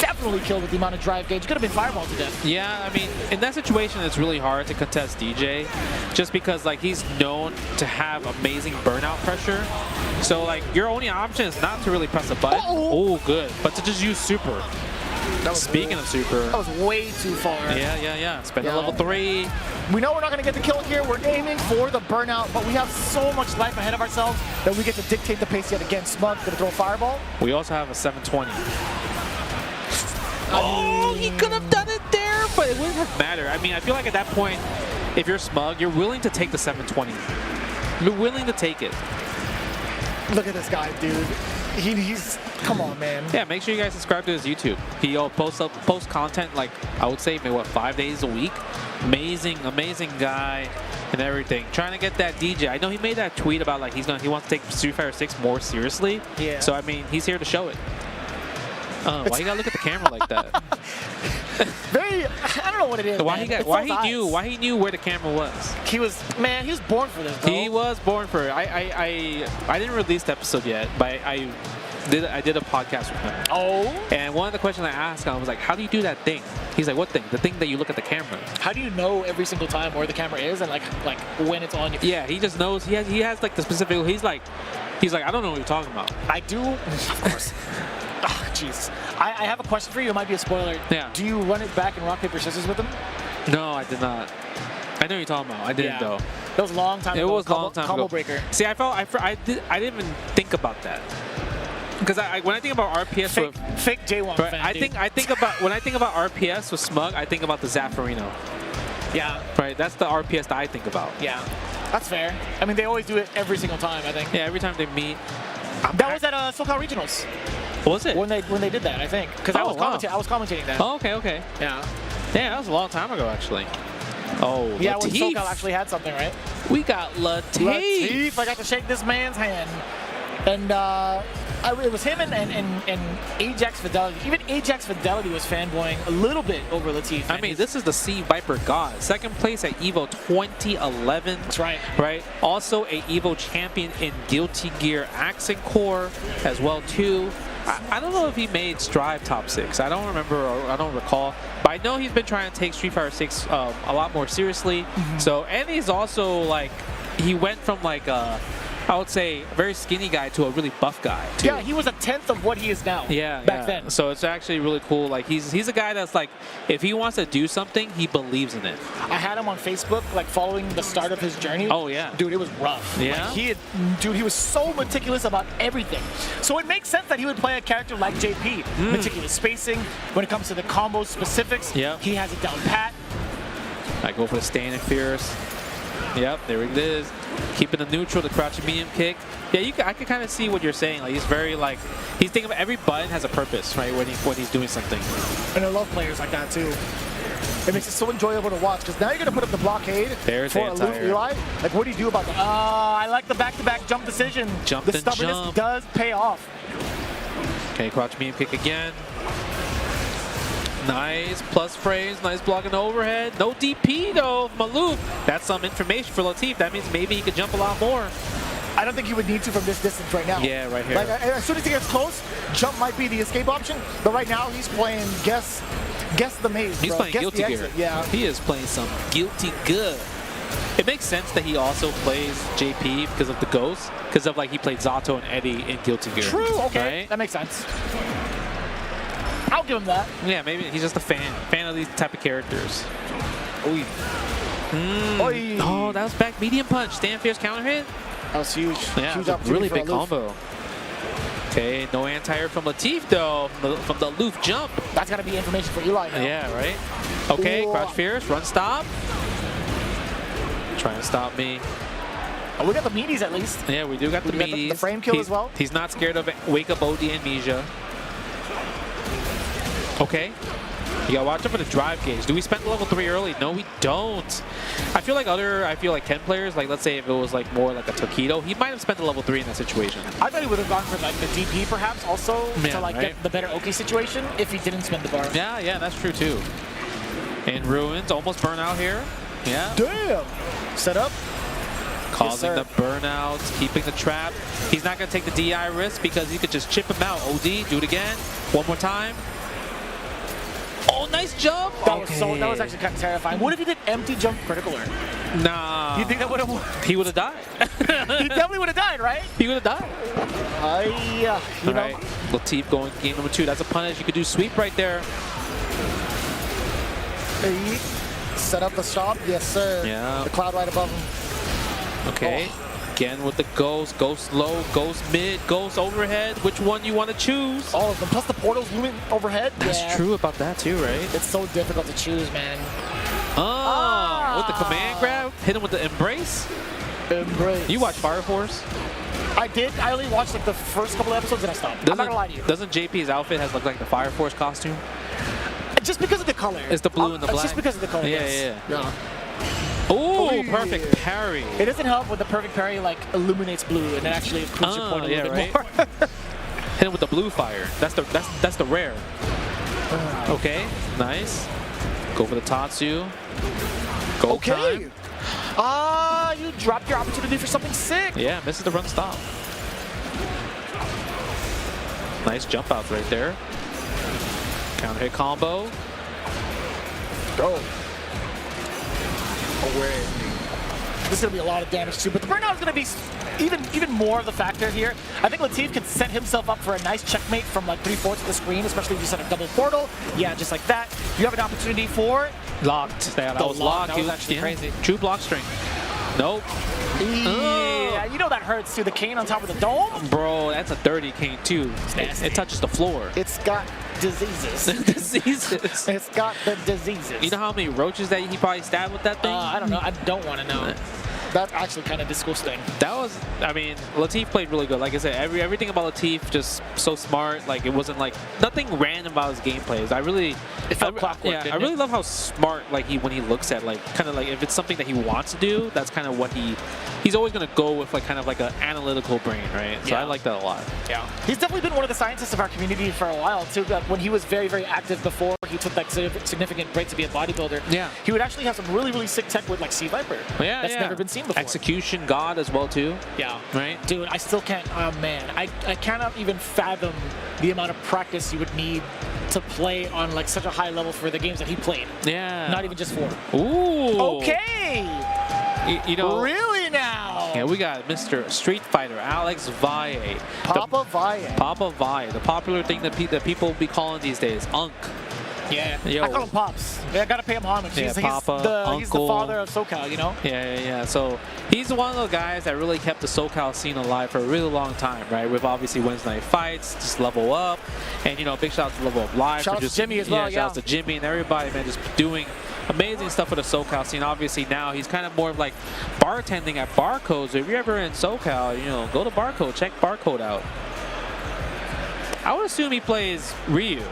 definitely killed with the amount of drive gauge. It could have been fireball to death. Yeah, I mean, in that situation, it's really hard to contest DJ, just because like he's known to have amazing burnout pressure. So like your only option is not to really press a button. Oh, good, but to just use super. Speaking of super, that was way too far. Yeah. Spend a level 3. We know we're not going to get the kill here. We're aiming for the burnout, but we have so much life ahead of ourselves that we get to dictate the pace yet again. Smug going to throw a fireball. We also have a 720. Oh, he could have done it there, but it wouldn't have mattered. I mean, I feel like at that point, if you're Smug, you're willing to take the 720. You're willing to take it. Look at this guy, dude. He's come on, man. Yeah, make sure you guys subscribe to his YouTube. He posts content like I would say maybe 5 days a week. Amazing guy and everything. Trying to get that DJ. I know he made that tweet about like he wants to take Street Fighter 6 more seriously. Yeah. So I mean, he's here to show it. Why you gotta look at the camera like that? I don't know what it is. Why he knew where the camera was. He was born for this, bro. He was born for it. I didn't release the episode yet, but I did a podcast with him. Oh. And one of the questions I asked him, I was like, how do you do that thing? He's like, what thing? The thing that you look at the camera. How do you know every single time where the camera is and like when it's on you? Yeah, he just knows. He has like the specific. He's like, I don't know what you're talking about. I do, of course. Oh, jeez. I have a question for you. It might be a spoiler. Yeah. Do you run it back in rock, paper, scissors with him? No, I did not. I know what you're talking about. I didn't though. That was a long time ago. It was a long time combo ago. breaker. See, I didn't even think about that. Because when I think about RPS fake J1 right, fan, when I think about RPS with Smug, I think about the Zaffarino. Yeah. Right. That's the RPS that I think about. Yeah. That's fair. I mean, they always do it every single time, I think. Yeah, every time they meet. That was at SoCal Regionals. Was it? When they did that, I think. Because I was commentating that. Oh, okay. Yeah. Yeah, that was a long time ago, actually. Oh, yeah, Latif. when SoCal actually had something, right? We got Latif. I got to shake this man's hand. And it was him and Ajax Fidelity. Even Ajax Fidelity was fanboying a little bit over Latif. I mean, this is the Sea Viper God. Second place at EVO 2011. That's right. Right. Also a EVO champion in Guilty Gear Accent Core as well, too. I don't know if he made Strive top 6. I don't remember, or I don't recall. But I know he's been trying to take Street Fighter 6 a lot more seriously. So, and he's also like, he went from like I would say a very skinny guy to a really buff guy too. Yeah, he was a 10th of what he is now. Yeah, back then. So it's actually really cool. Like he's a guy that's like, if he wants to do something, he believes in it. I had him on Facebook, like following the start of his journey. Oh yeah, dude, it was rough. Yeah, like, he was so meticulous about everything. So it makes sense that he would play a character like JP. Meticulous spacing when it comes to the combo specifics. Yeah, he has it down pat. I go for the stand and fierce. Yep, there it is. Keeping the neutral, the crouching medium kick. Yeah, I can kind of see what you're saying. Like he's very like, he's thinking of every button has a purpose, right? When he's doing something. And I love players like that too. It makes it so enjoyable to watch because now you're gonna put up the blockade for Aloof Eli. Like, what do you do about that? I like the back-to-back jump decision. Jump the and stubbornness jump. does pay off. Okay, crouch medium kick again. Nice plus frames, nice blocking overhead. No DP though, Maloof. That's some information for Latif. That means maybe he could jump a lot more. I don't think he would need to from this distance right now. Yeah, right here. Like, as soon as he gets close, jump might be the escape option. But right now, he's playing guess the maze. He's playing Guilty Gear. Yeah, he is playing some Guilty Gear. It makes sense that he also plays JP because of the Ghost, because of like he played Zato and Eddie in Guilty Gear. True. Okay, right? That makes sense. I'll give him that. Yeah, maybe he's just a fan of these type of characters. Oy. Oh, that was back medium punch. Stand fierce counter hit. That was huge. Yeah, huge really big Aloof. combo. Okay, no anti-air from Latif though, from the Aloof jump. That's gotta be information for Eli now. Yeah, right. Okay, Ooh. crouch fierce, run stop. Trying to stop me. Oh, we got the meaties at least. Yeah, we do got the meaties. The frame kill as well. He's not scared of Wake Up OD Amnesia. Okay. You gotta watch out for the drive gauge. Do we spend level 3 early? No, we don't. I feel like Ken players, like let's say if it was like more like a Tokido, he might have spent the level 3 in that situation. I thought he would have gone for like the DP perhaps also to like right? get the better OK situation if he didn't spend the bar. Yeah, that's true too. And Ruins almost burn out here. Yeah. Damn. Set up. Causing Yes, the burnouts, keeping the trap. He's not gonna take the DI risk because he could just chip him out. OD, do it again. One more time. Oh, nice jump! That was actually kind of terrifying. What if he did empty jump critical earth? Nah. You think that would have? He would have died. He definitely would have died, right? He would have died. Yeah. All right, Latif going game number 2. That's a punish. You could do sweep right there. Set up the stop. Yes, sir. Yeah. The cloud right above him. Okay. Again with the ghost low, ghost mid, ghost overhead. Which one you want to choose? All of them. Plus the portals looming overhead. That's true about that too, right? It's so difficult to choose, man. With the command grab, hit him with the embrace. Embrace. You watch Fire Force? I did. I only watched like the first couple of episodes and I stopped. I'm not gonna lie to you. Doesn't JP's outfit has look like the Fire Force costume? Just because of the color. It's the blue and the black. It's just because of the color. Yeah. Oh, perfect parry. It doesn't help when the perfect parry like illuminates blue and it actually improves your point a little bit more. Hit him with the blue fire. That's the rare. Okay, nice. Go for the Tatsu. Go time. You dropped your opportunity for something sick. Yeah, misses the run stop. Nice jump outs right there. Counter hit combo. Go. Away. This is going to be a lot of damage too, but the burnout is going to be even more of the factor here. I think Latif can set himself up for a nice checkmate from like 3/4 of the screen, especially if you set a double portal. Yeah, just like that. You have an opportunity for locked. That was locked. That was actually crazy. True block strength. Nope. Yeah, you know that hurts too. The cane on top of the dome. Bro, that's a 30 cane too. It touches the floor. It's got diseases. Diseases. It's got the diseases. You know how many roaches that he probably stabbed with that thing? I don't know. I don't want to know. That's actually kind of disgusting. That was, I mean, Latif played really good. Like I said, everything about Latif just so smart. Like it wasn't like nothing random about his gameplays. It felt clockwork. Yeah, I really love how smart like when he looks at like kind of like if it's something that he wants to do, that's kind of what he's always gonna go with like kind of like an analytical brain, right? So I like that a lot. Yeah, he's definitely been one of the scientists of our community for a while too. When he was very, very active before he took that significant break to be a bodybuilder, he would actually have some really, really sick tech with like Sea Viper. Yeah, that's never been seen before. Execution God as well too. Yeah, right. Dude, I still can't. Oh man, I cannot even fathom the amount of practice you would need to play on like such a high level for the games that he played. Yeah, not even just 4. Ooh. Okay. You know. Really now? Yeah, we got Mr. Street Fighter Alex Valle. Papa Valle. Papa Valle, the popular thing that people be calling these days, Unk. Yeah, Yo. I call him Pops. Yeah, I gotta pay him homage. Yeah, he's Papa, he's the father of SoCal, you know? Yeah. So he's one of those guys that really kept the SoCal scene alive for a really long time, right? With obviously Wednesday Night Fights, just Level Up, and you know, big shout out to Level Up Live. Shout out to Jimmy as well. Shout out to Jimmy and everybody, man, just doing amazing stuff for the SoCal scene. Obviously now he's kind of more of like bartending at Barcode. So if you're ever in SoCal, you know, go to Barcode, check Barcode out. I would assume he plays Ryu.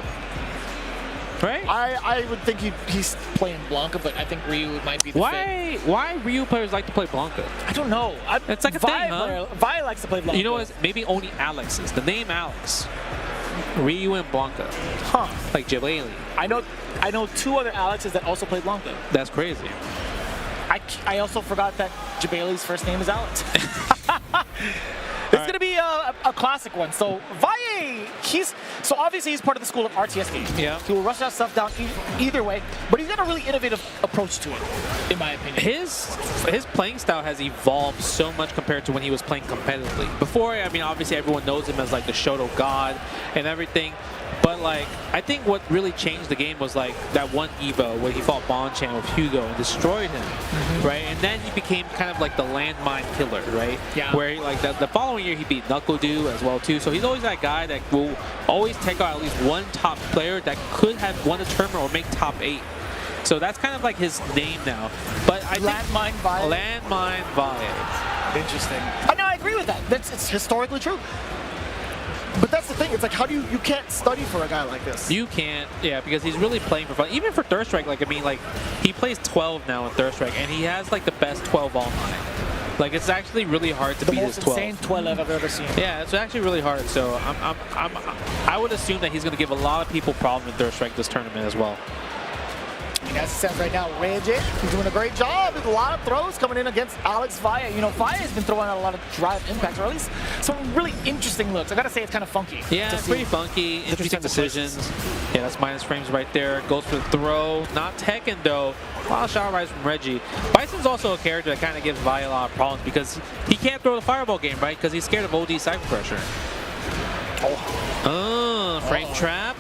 Right? I would think he's playing Blanca, but I think Ryu might be the fit. Why Ryu players like to play Blanca? I don't know. It's like a thing, huh? Vi likes to play Blanca. You know what? Maybe only Alex's. The name Alex. Ryu and Blanca. Huh. Like Chipotle. I know 2 other Alexes that also play Blanca. That's crazy. I also forgot that Jabali's first name is Alex. It's going to be a classic one. So Valle, so obviously he's part of the school of RTS games. Yeah. He will rush that stuff down either way, but he's got a really innovative approach to it, in my opinion. His playing style has evolved so much compared to when he was playing competitively. Before, I mean, obviously everyone knows him as like the Shoto God and everything. But like, I think what really changed the game was like that one Evo where he fought Bonchan with Hugo and destroyed him, right? And then he became kind of like the landmine killer, right? Yeah. Where like the following year he beat Knuckle-Doo as well too. So he's always that guy that will always take out at least one top player that could have won a tournament or make top 8. So that's kind of like his name now. But I Landmine Valle. Landmine Valle. Interesting. No, I agree with that. It's historically true. But that's the thing. It's like, how do you can't study for a guy like this? You can't, yeah, because he's really playing for fun. Even for Third Strike, like I mean, like he plays 12 now in Third Strike, and he has like the best 12 all night. Like it's actually really hard to beat his 12. The most insane 12 I've ever seen. Yeah, it's actually really hard. So I would assume that he's going to give a lot of people problems in Third Strike this tournament as well. As it says right now, Reggie, he's doing a great job. There's a lot of throws coming in against Alex Valle. You know, Valle has been throwing out a lot of drive impacts, or at least some really interesting looks. I gotta say, it's kind of funky. Yeah, it's pretty funky. Interesting decisions. Yeah, that's minus frames right there. Goes for the throw. Not Tekken, though. A lot of shot rise from Reggie. Bison's also a character that kind of gives Valle a lot of problems because he can't throw the fireball game, right? Because he's scared of OD cypher pressure. Frame trap.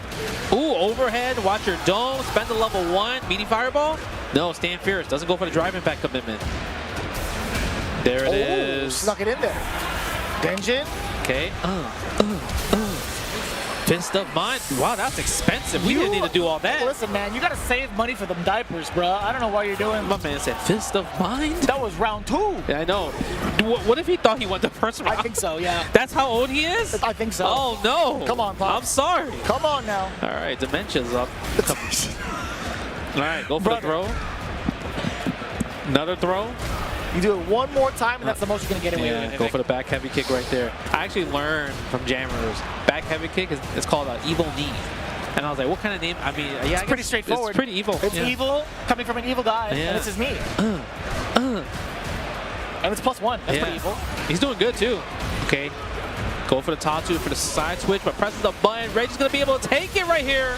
Ooh, overhead. Watch your dome. Spend the level 1. Meaty fireball. No, stand fierce. Doesn't go for the drive impact commitment. There it is. Snuck it in there. Denjin. Okay. Fist of mine. Wow, that's expensive. We didn't need to do all that. Listen, man, you gotta save money for them diapers, bro. I don't know what you're doing. My man said fist of mine. That was round 2. Yeah, I know. What if he thought he won the first round? I think so, yeah. That's how old he is? I think so. Oh, no. Come on, Pop. I'm sorry. Come on now. All right, dementia's up. All right, go for the throw. Another throw. You do it one more time, and that's the most you're going to get away with. Go for the back heavy kick right there. I actually learned from jammers, back heavy kick is called an evil knee. And I was like, what kind of name? I mean, yeah, it's pretty straightforward. It's pretty evil. It's evil, coming from an evil guy, and it's his knee. And it's +1. That's pretty evil. He's doing good, too. Okay. Go for the Tatsu for the side switch, but presses the button. Reggie's going to be able to take it right here.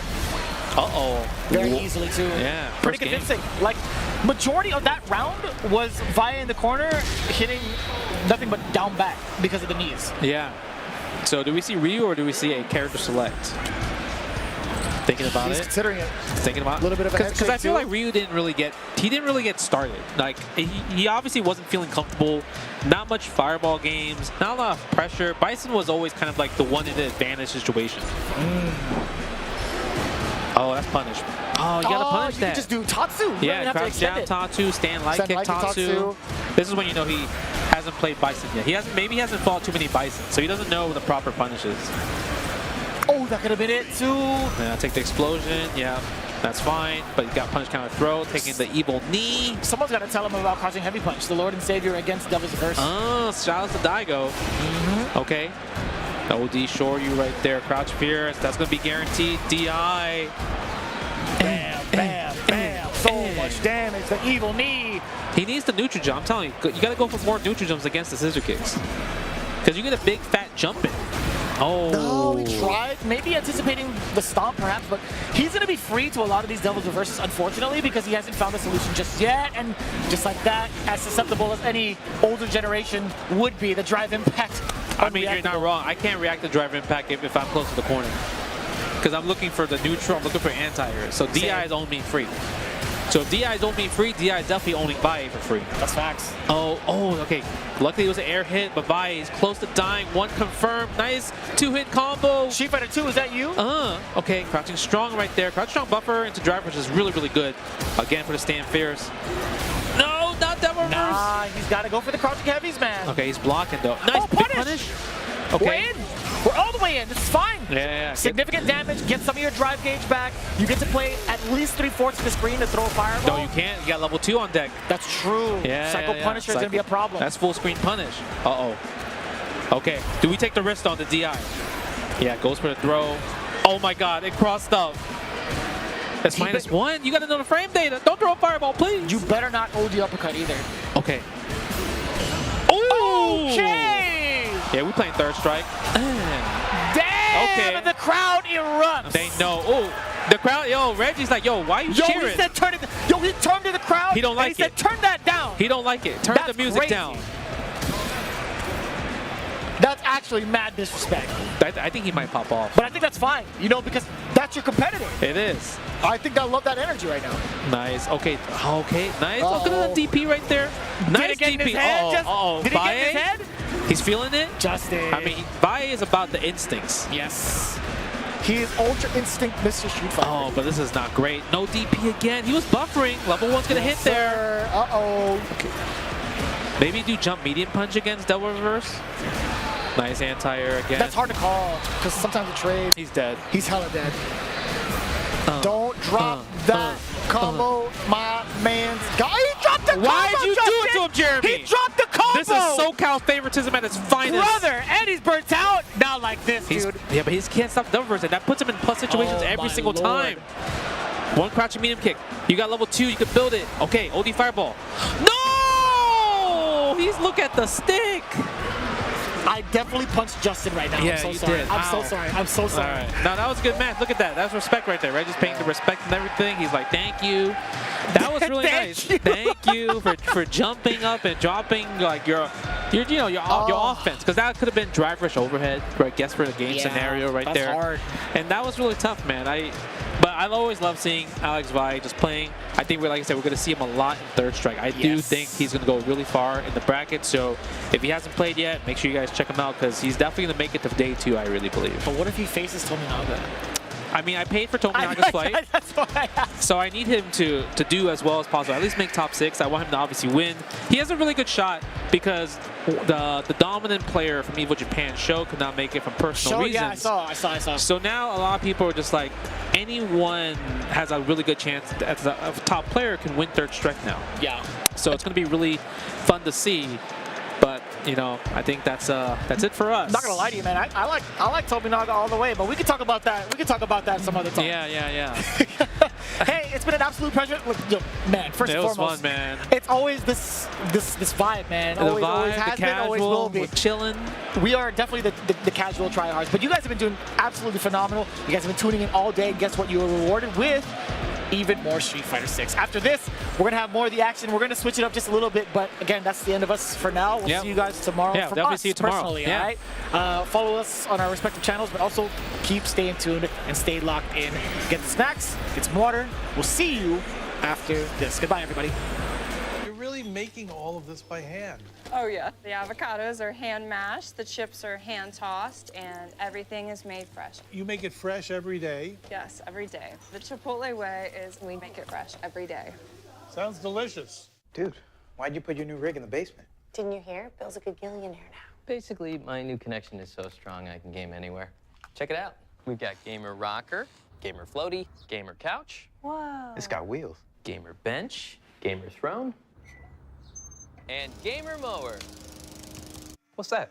Uh-oh. Very easily, too. Yeah. Pretty convincing. Like, majority of that round was Valle in the corner hitting nothing but down back because of the knees. Yeah. So do we see Ryu or do we see a character select? Thinking about He's considering it. Thinking about a little bit of a head because I feel shake, like Ryu didn't really get started. Like he obviously wasn't feeling comfortable. Not much fireball games. Not a lot of pressure. Bison was always kind of like the one in the advantage situation. Oh, that's punish. Oh, you gotta punish you that. can just do Tatsu. You Yeah, have to crouch extend down it. Tatsu, stand light Stand kick light kick Tatsu. This is when you know he hasn't played Bison yet. Maybe he hasn't fought too many Bison, so he doesn't know the proper punishes. Oh, that could have been it too. Yeah, take the explosion. Yeah, that's fine. But you got punish counter throw, taking the evil knee. Someone's got to tell him about crouching heavy punch. The Lord and Savior against Devil's Verse. Oh, shout out to Daigo. Okay. OD Shore you right there. Crouch Fierce. That's going to be guaranteed. DI. Bam, bam, bam. So much damage. The evil knee. He needs the neutral jump. I'm telling you, you got to go for more neutral jumps against the scissor kicks. Because you get a big fat jump in. Oh. No, he tried. Maybe anticipating the stomp, perhaps, but he's going to be free to a lot of these Devil's Reverses, unfortunately, because he hasn't found a solution just yet. And just like that, as susceptible as any older generation would be, the drive impact. I mean, you're not wrong. I can't react to drive impact if I'm close to the corner. Because I'm looking for the neutral, I'm looking for anti-air. So DI is only free. So if DI is only free, DI is definitely only Vai for free. That's facts. Oh, okay. Luckily it was an air hit, but Vai is close to dying. One confirmed. Nice two-hit combo. Street Fighter 2, is that you? Okay, crouching strong right there. Crouching strong buffer into drive, which is really, really good. Again for the stand fierce. No, not that reverse. Nah, he's got to go for the crouching heavies, man. Okay, he's blocking though. Nice big punish. Okay. We're in. We're all the way in. This is fine. Yeah. Significant damage. Get some of your drive gauge back. You get to play at least 3/4 of the screen to throw a fireball. No, you can't. You got level 2 on deck. That's true. Yeah. Psycho Punisher is going to be a problem. That's full screen punish. Uh-oh. Okay. Do we take the risk on the DI? Yeah, goes for the throw. Oh my God, it crossed up. That's -1. You got to know the frame data. Don't throw a fireball, please. You better not OD uppercut either. Okay. Oh! Okay! Yeah, we playing third strike. Damn! Okay. The crowd erupts. They know. Oh, the crowd. Yo, Reggie's like, yo, why are you cheering? He said turn it. Yo, he turned to the crowd. He don't like and he it. said turn that down. He don't like it. Turn the music down. That's actually mad disrespect. I think he might pop off. But I think that's fine, you know, because that's your competitor. It is. I think I love that energy right now. Nice. Okay. Nice. Look at the DP right there. Nice Did it get DP. in his head? Did he get in his head? He's feeling it. Justin. I mean, Vai is about the instincts. Yes. He is Ultra Instinct Mr. Street Fighter. Oh, but this is not great. No DP again. He was buffering. Level 1's going to hit there. Uh-oh. Okay. Maybe do jump medium punch against Devil Reverse. Nice anti-air again. That's hard to call, because sometimes the trade. He's dead. He's hella dead. Don't drop that combo, my man's guy. He dropped the combo, Why'd you do it to him, Jeremy? He dropped the combo. This is SoCal favoritism at its finest. Brother, and he's burnt out. Not like this, dude. Yeah, but he can't stop Devil Reverse, and that puts him in plus situations every single time. One crouching medium kick. You got level 2, you can build it. Okay, OD fireball. No! He's look at the stick. I definitely punched Justin right now. Yeah, I'm so you sorry. did. I'm so sorry. I'm so sorry. All right. No, that was a good match. Look at that. That's respect right there. Right, just paying the respect and everything. He's like, thank you. That was really nice. Thank you for jumping up and dropping like your offense, because that could have been drive rush overhead, right? Guess for the game scenario right that's there. Hard. And that was really tough, man. But I always love seeing Alex Vai just playing. I think like I said, we're going to see him a lot in third strike. I do think he's going to go really far in the bracket. So if he hasn't played yet, make sure you guys check him out, because he's definitely going to make it to day 2, I really believe. But what if he faces Tominaga? I mean, I paid for Tominaga's flight, That's why I asked. so I need him to do as well as possible. At least make top 6. I want him to obviously win. He has a really good shot because the dominant player from Evo Japan, Sho, could not make it from personal reasons. Yeah, I saw. So now a lot of people are just like, anyone has a really good chance as a top player can win third strike now. Yeah. So it's going to be really fun to see. But you know, I think that's it for us. I'm not gonna lie to you, man. I like Tominaga all the way, but we can talk about that. We can talk about that some other time. Yeah. Hey, it's been an absolute pleasure. Look, yo, man, first and foremost, it was fun, man. It's always this vibe, man. Always has been, always will be. We're chilling. We are definitely the casual tryhards, but you guys have been doing absolutely phenomenal. You guys have been tuning in all day. And guess what? You were rewarded with even more Street Fighter 6. After this, we're gonna have more of the action. We're gonna switch it up just a little bit, but again, that's the end of us for now. We'll see you guys tomorrow. Yeah, from definitely us see you tomorrow. Personally, Yeah. all right. Follow us on our respective channels, but also keep staying tuned and stay locked in. Get the snacks, get some water. We'll see you after this. Goodbye, everybody. You're really making all of this by hand? Oh yeah. The avocados are hand mashed, the chips are hand tossed, and everything is made fresh. You make it fresh every day. Yes, every day. The Chipotle way is we make it fresh every day. Sounds delicious. Dude, why'd you put your new rig in the basement? Didn't you hear? Bill's a gagillionaire now. Basically, my new connection is so strong I can game anywhere. Check it out. We've got gamer rocker, gamer floaty, gamer couch. Whoa. It's got wheels. Gamer bench, gamer throne, and gamer mower. What's that?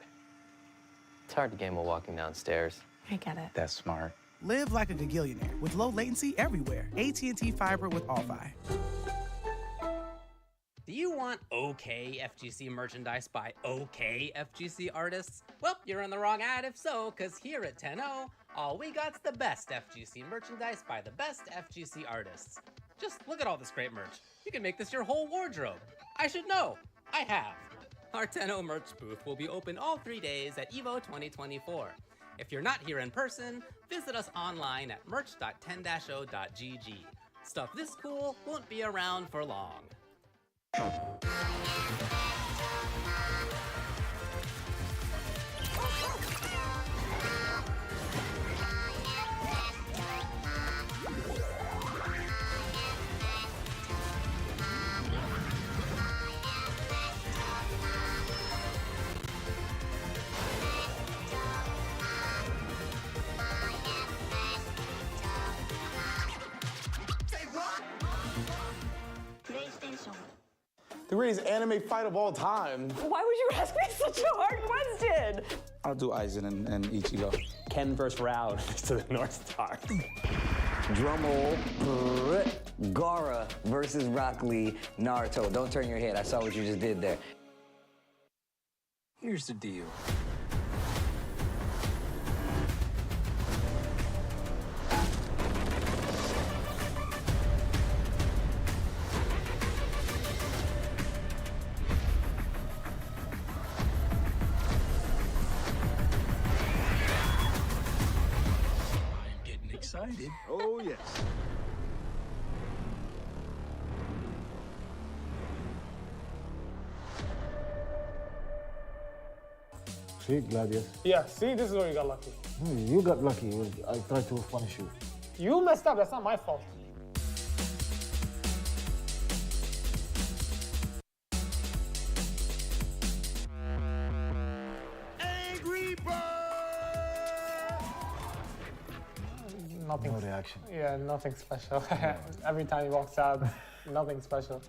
It's hard to game while walking downstairs. I get it. That's smart. Live like a gagillionaire with low latency everywhere. AT&T Fiber with All-Fi. Do you want okay FGC merchandise by okay FGC artists? Well, you're in the wrong ad if so, because here at 10-0, all we got's the best FGC merchandise by the best FGC artists. Just look at all this great merch. You can make this your whole wardrobe. I should know. I have. Our 10-0 merch booth will be open all 3 days at EVO 2024. If you're not here in person, visit us online at merch.10-0.gg. Stuff this cool won't be around for long. The greatest anime fight of all time. Why would you ask me such a hard question? I'll do Aizen and Ichigo. Ken versus Raud to the North Star. Drummel, Gaara versus Rock Lee, Naruto. Don't turn your head. I saw what you just did there. Here's the deal. Excited. Oh, yes. See, Gladius. Yeah, see, this is where you got lucky. You got lucky. I tried to punish you. You messed up, that's not my fault. Nothing. No reaction. Yeah, nothing special. Every time he walks out, nothing special.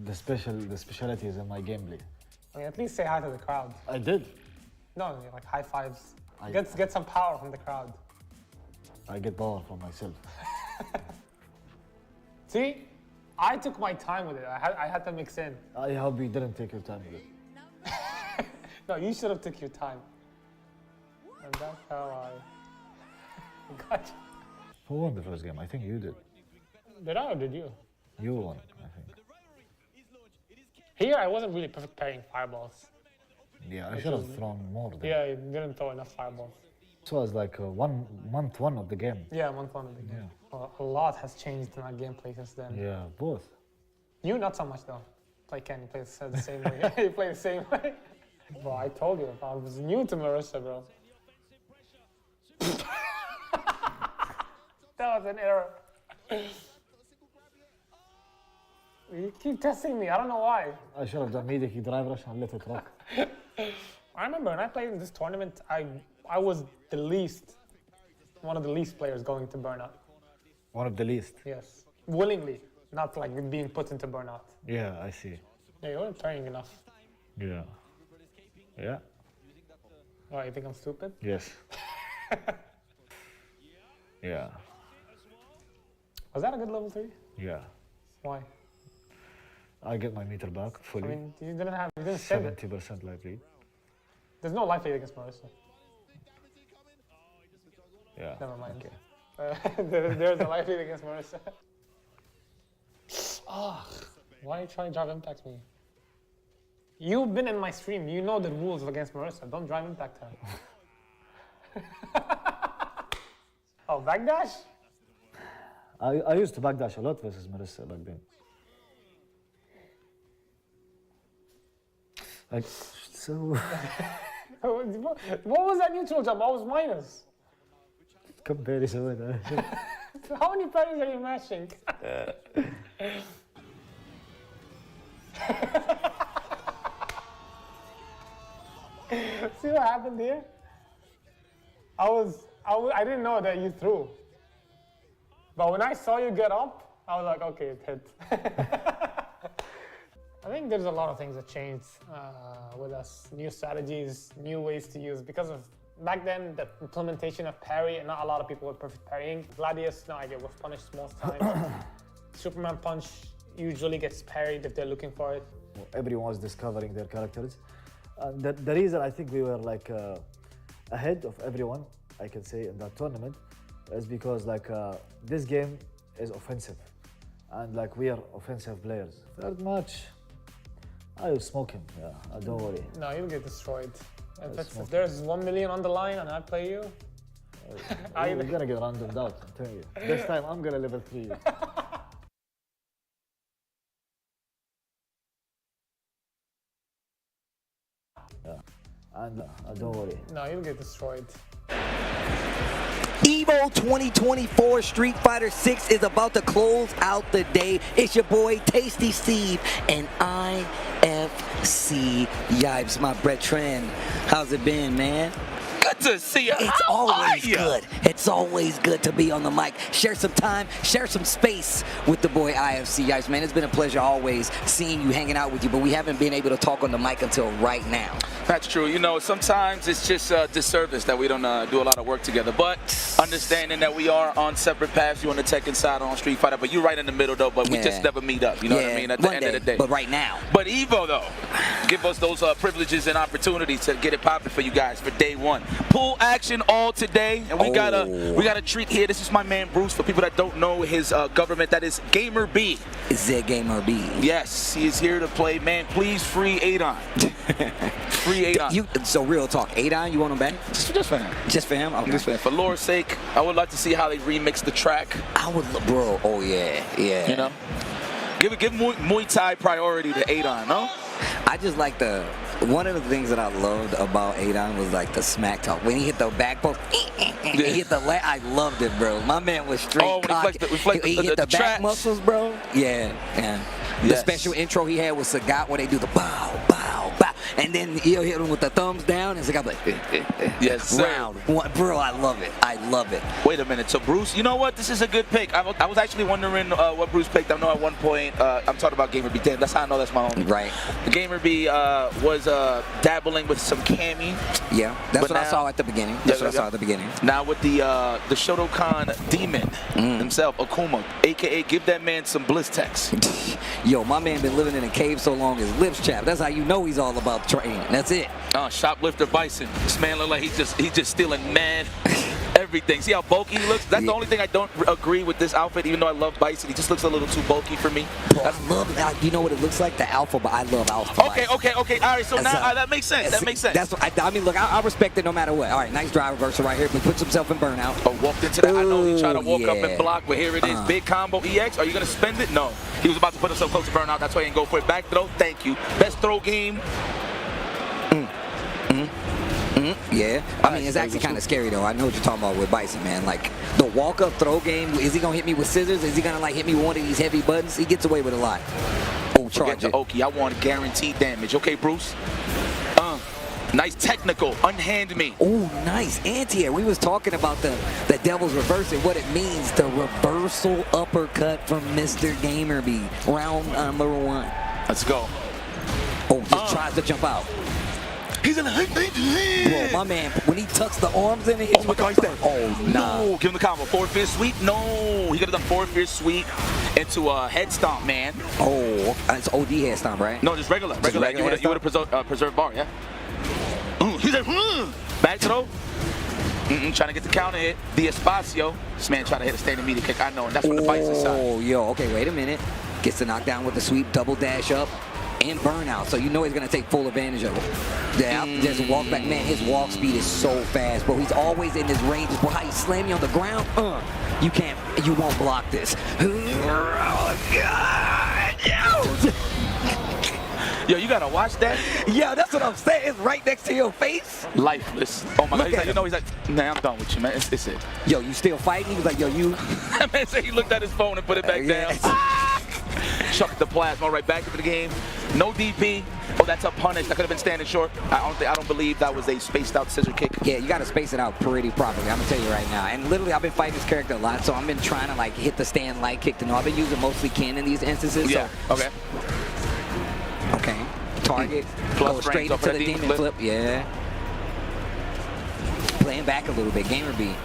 The speciality is in my gameplay. I mean, at least say hi to the crowd. I did. No, like high fives. Get some power from the crowd. I get power from myself. See, I took my time with it. I had to mix in. I hope you didn't take your time with it. No, you should have took your time. And that's how I got you. Who won the first game? I think you did. Did I or did you? You won, I think. Here, I wasn't really preparing fireballs. Yeah, I should have thrown more. Yeah, you didn't throw enough fireballs. So it was like month one of the game. Yeah, month one of the game. Yeah. Well, a lot has changed in our gameplay since then. Yeah, both. You, not so much though. Play Ken, you play the same way. You play the same way. Bro, I told you, I was new to Marissa, bro. That was an error. You keep testing me, I don't know why. I should have done medic drive rush and let it rock. I remember when I played in this tournament, I was the least, one of the least players going to burnout. One of the least? Yes. Willingly, not like being put into burnout. Yeah, I see. Yeah, you weren't trying enough. Yeah. Yeah. Oh, you think I'm stupid? Yes. Yeah. Was that a good level 3? Yeah. Why? I get my meter back fully. I mean, you didn't save it. 70% life lead. There's no life lead against Marissa. Yeah. Never mind. Okay. There's a life lead against Marissa. Oh, why are you trying to drive impact me? You've been in my stream. You know the rules against Marissa. Don't drive impact her. Oh, backdash? I used to backdash a lot versus Marissa back then. Like, so... What was that neutral jump? I was minus. Comparison. How many parries are you mashing? See what happened here? I didn't know that you threw. But when I saw you get up, I was like, okay, it hit. I think there's a lot of things that changed with us. New strategies, new ways to use. Because of back then, the implementation of parry, and not a lot of people were perfect parrying. Gladius, no idea, was punished most times. Superman Punch usually gets parried if they're looking for it. Everyone was discovering their characters. The reason I think we were like ahead of everyone, I can say, in that tournament, is because like this game is offensive, and like we are offensive players. Third match, I will smoke him. Yeah, don't worry. No, you'll get destroyed. If there's 1 million on the line and I play you, you're gonna get randomed out. I'm telling you. This time I'm gonna level 3 you. And don't worry. No, you'll get destroyed. Evo 2024 Street Fighter 6 is about to close out the day. It's your boy Tasty Steve and IFC Yipes, my brethren. How's it been, man? Good to see you. It's always good. It's always good to be on the mic. Share some time, share some space with the boy IFC Yipes, man. It's been a pleasure always seeing you, hanging out with you, but we haven't been able to talk on the mic until right now. That's true. You know, sometimes it's just a disservice that we don't do a lot of work together. But understanding that we are on separate paths, you on the Tekken side, on Street Fighter, but you're right in the middle, though. But we just never meet up. You know what I mean? At the end of the day. But right now. But Evo, though, give us those privileges and opportunities to get it popping for you guys for day one. Pool action all today, and we got a treat here. This is my man Bruce. For people that don't know his government, that is Gamer B. Is it Gamer B? Yes, he is here to play. Man, please free Adon. Free Adon. So real talk, Adon, you want him back? Just for him. Just for him? Okay. Just for him. For lore's sake, I would like to see how they remix the track. I would, bro. Oh yeah. You know, give Muay Thai priority to Adon, no? I just like one of the things that I loved about Adon was like the smack talk. When he hit the back post, he hit the leg. I loved it, bro. My man was straight cocky. He hit the back muscles, bro. Yeah. The special intro he had with Sagat where they do the bow, bow, bow. And then he'll hit him with the thumbs down and Sagat like, yes, sir. Round one. Bro, I love it. I love it. Wait a minute. So, Bruce, you know what? This is a good pick. I was actually wondering what Bruce picked. I know at one point, I'm talking about Gamer B. Damn, that's how I know that's my homie. Right. Gamer B was dabbling with some Cammy. Yeah, that's what I saw at the beginning. That's what I saw at the beginning. Now with the Shotokan demon himself, Akuma, a.k.a. give that man some Blistex. Yo, my man been living in a cave so long his lips chapped. That's how you know he's all about training. That's it. Shoplifter Bison. This man look like he's just stealing mad everything. See how bulky he looks? That's the only thing I don't agree with this outfit, even though I love Bison. He just looks a little too bulky for me. Bro, I love that. You know what it looks like? The Alpha, but I love Alpha. Okay. All right, so now that makes sense. That makes sense. That's what I mean, look, I respect it no matter what. All right, nice drive reversal right here, but puts himself in burnout. Walked into that. I know he tried to walk up and block, but here it is. Big combo EX. Are you going to spend it? No. He was about to put himself close to burnout. That's why he didn't go for it. Back throw. Thank you. Best throw game. Yeah, I mean, it's actually kind of scary, though. I know what you're talking about with Bison, man. Like, the walk-up throw game, is he going to hit me with scissors? Is he going to, like, hit me with one of these heavy buttons? He gets away with a lot. Forget the Oki. I want guaranteed damage. Okay, Bruce? Nice technical. Unhand me. Oh, nice. Anti-air. We was talking about the Devil's Reverse and what it means. The reversal uppercut from Mr. Gamer B. Round number 1. Let's go. Oh, just tries to jump out. He's in the Bro, my man, when he tucks the arms in it, my God, no. Give him the combo. Forward fierce sweep. No. He could have done forward fierce sweep into a head stomp, man. Oh, it's OD head stomp, right? No, just regular. You would have preserved bar, yeah? He's like, back throw. Trying to get the counter hit. The Espacio. This man trying to hit a standing media kick. I know, and that's from the Bison side. Oh, yo, okay, wait a minute. Gets the knockdown with the sweep, double dash up. And burnout, so you know he's gonna take full advantage of it. Yeah, just walk back, man. His walk speed is so fast, bro. He's always in his range. Bro, how he slam you on the ground? You won't block this. Oh God! Yo, you gotta watch that. Yo, that's what I'm saying. It's right next to your face. Lifeless. Oh my God. He's like, him. he's like, nah, I'm done with you, man. It's it. Yo, you still fighting? He was like, yo, you. That man said he looked at his phone and put it back down. Chucked the plasma right back into the game. No DP. Oh, that's a punish. That could have been standing short. I don't believe that was a spaced out scissor kick. Yeah, you got to space it out pretty properly. I'm gonna tell you right now. And literally, I've been fighting this character a lot, so I've been trying to like hit the stand light kick to know. I've been using mostly Ken in these instances. Yeah. So. Okay. Okay. Target. Plus go straight into the demon flip. Yeah. Playing back a little bit. Gamer B.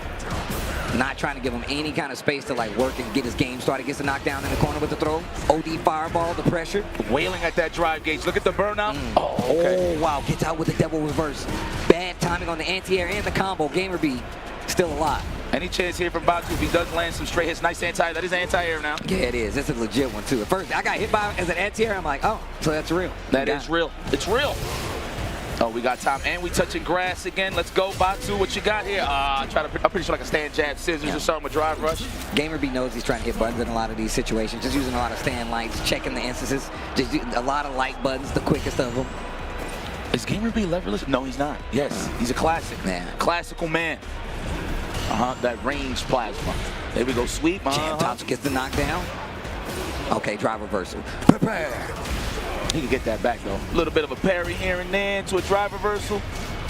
Not trying to give him any kind of space to like work and get his game started. Gets a knockdown in the corner with the throw. OD fireball, the pressure. Wailing at that drive gauge. Look at the burnout. Oh, okay. Oh, wow. Gets out with the double reverse. Bad timing on the anti-air and the combo. Gamer B still alive. Any chance here from Batu if he does land some straight hits? Nice anti. That is anti-air now. Yeah, it is. It's a legit one, too. At first, I got hit by him as an anti-air. I'm like, oh, so that's real. That is real. It's real. Oh, we got time, and we touching grass again. Let's go, Batu. What you got here? I'm pretty sure like a stand jab, scissors or something with drive rush. Gamer B knows he's trying to hit buttons in a lot of these situations. Just using a lot of stand lights, checking the instances. Just a lot of light buttons, the quickest of them. Is Gamer B leverless? No, he's not. Yes, he's a classic. Man. Classical man. That range plasma. There we go, sweep. Jam tops gets the knockdown. Okay, drive reversal. Prepare. He can get that back, though. A little bit of a parry here and there into a drive reversal.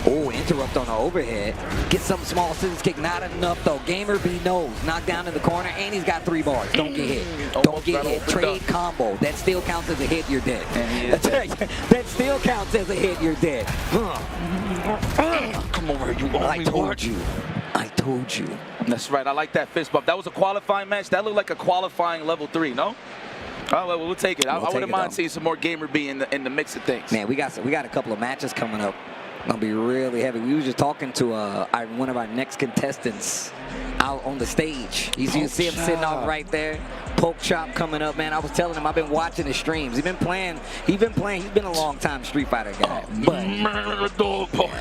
Oh, interrupt on the overhead. Get some small scissors kick. Not enough, though. Gamer B knows. Knockdown in the corner, and he's got 3 bars. Don't get hit. Don't get hit. Trade combo. That still counts as a hit. You're dead. That still counts as a hit. You're dead. Come over here, you I told you. I told you. That's right. I like that fist bump. That was a qualifying match. That looked like a qualifying level 3, no? Oh, well, we'll take it. I wouldn't mind seeing some more Gamer B in the mix of things. Man, we got a couple of matches coming up. Gonna be really heavy. We were just talking to one of our next contestants out on the stage. You see him sitting off right there. Poke Chop coming up, man. I was telling him I've been watching his streams. He's been playing. He's been a long time Street Fighter guy.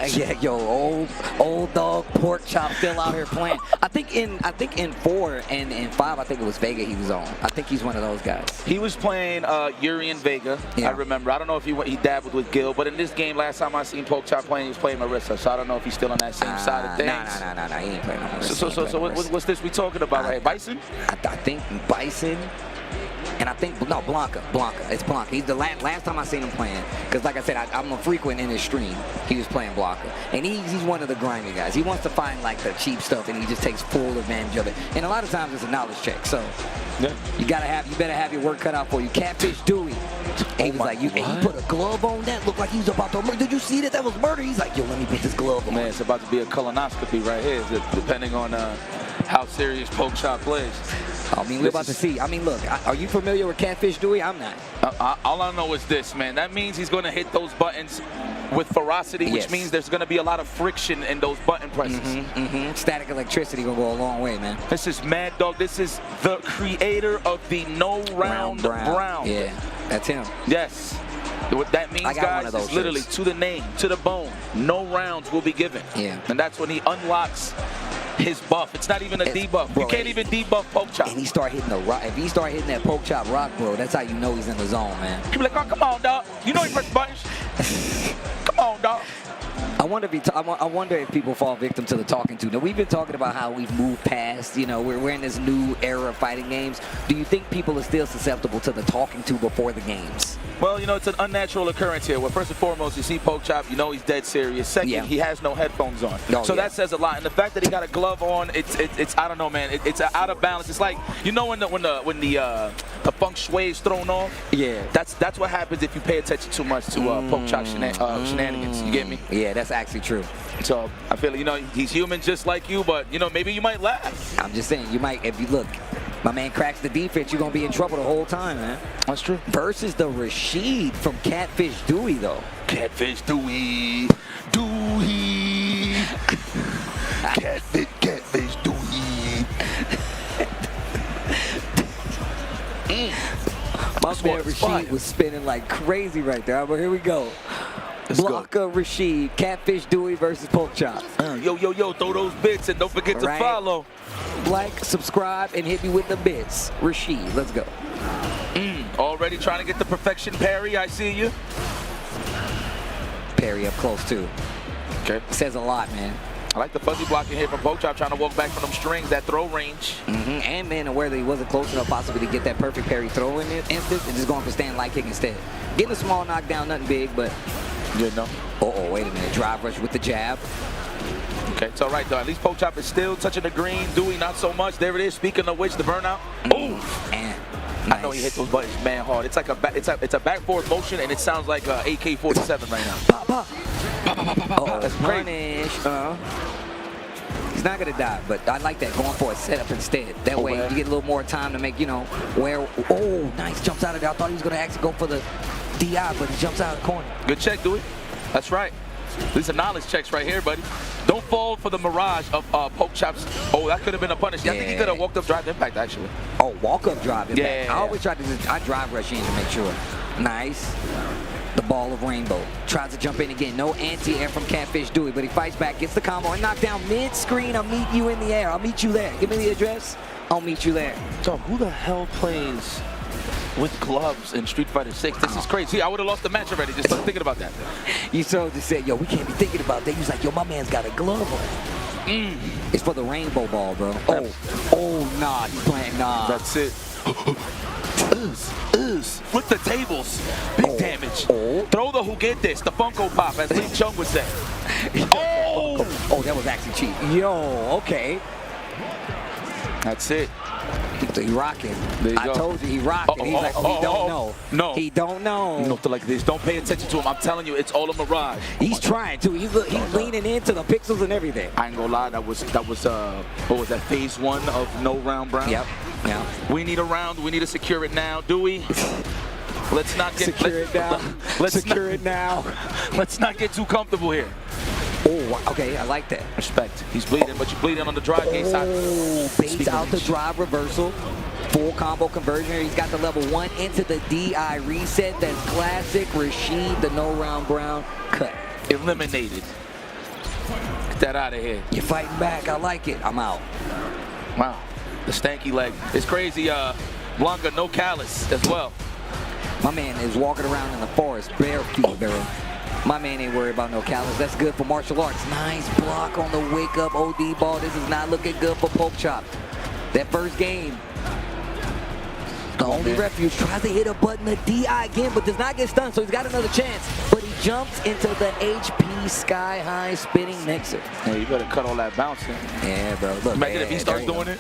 Yeah, yo, old dog Pork Chop still out here playing. I think in 4 and in 5, I think it was Vega he was on. I think he's one of those guys. He was playing Yuri and Vega. Yeah. I remember. I don't know if he dabbled with Gil, but in this game last time I seen Poke Chop playing, he was playing Marissa. So I don't know if he's still on that same side of things. No, he ain't playing on Marissa. So what's this we talking about right? Bison? I think Bison. And I think, no, Blanca. It's Blanca. He's the last time I seen him playing, because like I said, I'm a frequent in his stream. He was playing Blanca. And he's one of the grimy guys. He wants to find like the cheap stuff, and he just takes full advantage of it. And a lot of times it's a knowledge check. So you better have your work cut out for you. Catfish Dewey. And he was like, he put a glove on that. Looked like he was about to murder. Did you see that? That was murder. He's like, yo, let me put this glove on. Man, it's about to be a colonoscopy right here, depending on how serious Poke Chop plays. I mean, we're about to see. I mean, look, are you familiar with Catfish Dewey? I'm not. All I know is this, man. That means he's going to hit those buttons with ferocity, which means there's going to be a lot of friction in those button presses. Static electricity going to go a long way, man. This is Mad Dog. This is the creator of the No Round Brown. Yeah, that's him. Yes. What that means, guys, is literally to the name, to the bone. No rounds will be given. Yeah. And that's when he unlocks his buff. It's not even a debuff. You can't even debuff Poke Chop. And he start hitting the rock. If he start hitting that Poke Chop rock, bro, that's how you know he's in the zone, man. You be like, oh, come on, dog. You know he press buttons. Come on, dog. I wonder if people fall victim to the talking to. Now, we've been talking about how we've moved past, we're in this new era of fighting games. Do you think people are still susceptible to the talking to before the games? Well, it's an unnatural occurrence here. Well, first and foremost, you see Poke Chop, he's dead serious. Second, he has no headphones on. That says a lot. And the fact that he got a glove on, it's I don't know, man. It's out of balance. It's like, when the feng shui is thrown off. Yeah. That's what happens if you pay attention too much to Poke Chop shenanigans. You get me? Yeah, that's actually true. So I feel he's human just like you, but maybe you might laugh. I'm just saying, you might, if you look. My man cracks the defense, you're going to be in trouble the whole time, man. That's true. Versus the Rashid from Catfish Dewey, though. Catfish Dewey. Catfish Dewey. My man Rashid was spinning like crazy right there. But here we go. Blanca, Rashid, Catfish Dewey versus Poke Chop. Yo, throw those bits and don't forget to follow. Like, subscribe, and hit me with the bits. Rashid, let's go. Already trying to get the perfection parry. I see you. parry up close too. Okay. Says a lot, man. I like the fuzzy blocking here from Pochop, trying to walk back from them strings, that throw range. And being aware that he wasn't close enough possibly to get that perfect parry throw in it instant, and just going for stand light kick instead. Getting a small knockdown, nothing big, but... Good, no. Uh-oh, wait a minute. Drive rush with the jab. Okay, it's all right, though. At least Pochop is still touching the green. Dewey, not so much. There it is. Speaking of which, the burnout. Ooh. And I know he hit those buttons man hard. It's like it's a back forward motion, and it sounds like AK-47 right now. Pop, pop. Uh-oh, that's punish. He's not gonna die, but I like that, going for a setup instead. That way you get a little more time to make, you know, where, oh, nice, jumps out of there. I thought he was gonna actually go for the DI, but he jumps out of the corner. Good check, Dewey. That's right. These are knowledge checks right here, buddy. Don't fall for the mirage of Pochop's. Oh, that could have been a punish. I think he could have walked up drive impact, actually. Oh, walk up drive impact. Yeah. I always try to I drive rush in to make sure. Nice. The ball of rainbow. Tries to jump in again. No anti-air from Catfish Dewey, but he fights back, gets the combo, and knocked down mid-screen. I'll meet you in the air. I'll meet you there. Give me the address. I'll meet you there. So who the hell plays with gloves in Street Fighter 6? This is crazy. I would have lost the match already just thinking about that. You so just said, yo, we can't be thinking about that. He was like, yo, my man's got a glove on. It's for the rainbow ball, bro. Oh, nah, he's playing nah. That's it. Flip the tables. Big damage. Throw the juguetes, the Funko Pop, as Lee Chung would say. Oh, that was actually cheap. Yo, okay. That's it. He rocking. There you I go. told you he rocking. He's like, he don't know. No. He don't know. You know, like this. Don't pay attention to him. I'm telling you, it's all a mirage. He's trying to. He's leaning into the pixels and everything. I ain't gonna lie. That was what was that, phase 1 of No Round Brown? Yep. Yeah. We need a round. We need to secure it now. Dewey. Let's not get secure it now. Let's not get too comfortable here. Oh, okay, I like that. Respect. He's bleeding, but you're bleeding on the drive gate side. Baits out the drive reversal. Full combo conversion. He's got the level 1 into the DI reset. That's classic Rashid, the No Round Brown cut. Eliminated. Get that out of here. You're fighting back. I like it. I'm out. Wow. The stanky leg. It's crazy. Blanca, no callus as well. My man is walking around in the forest barefoot, bro. My man ain't worried about no callus. That's good for martial arts. Nice block on the wake-up OD ball. This is not looking good for Pochop. That first game, the only refuge tries to hit a button, the DI again, but does not get stunned, so he's got another chance. But he jumps into the HP sky-high spinning mixer. Hey, you better cut all that bouncing. Yeah, bro. Look, imagine if he starts doing it.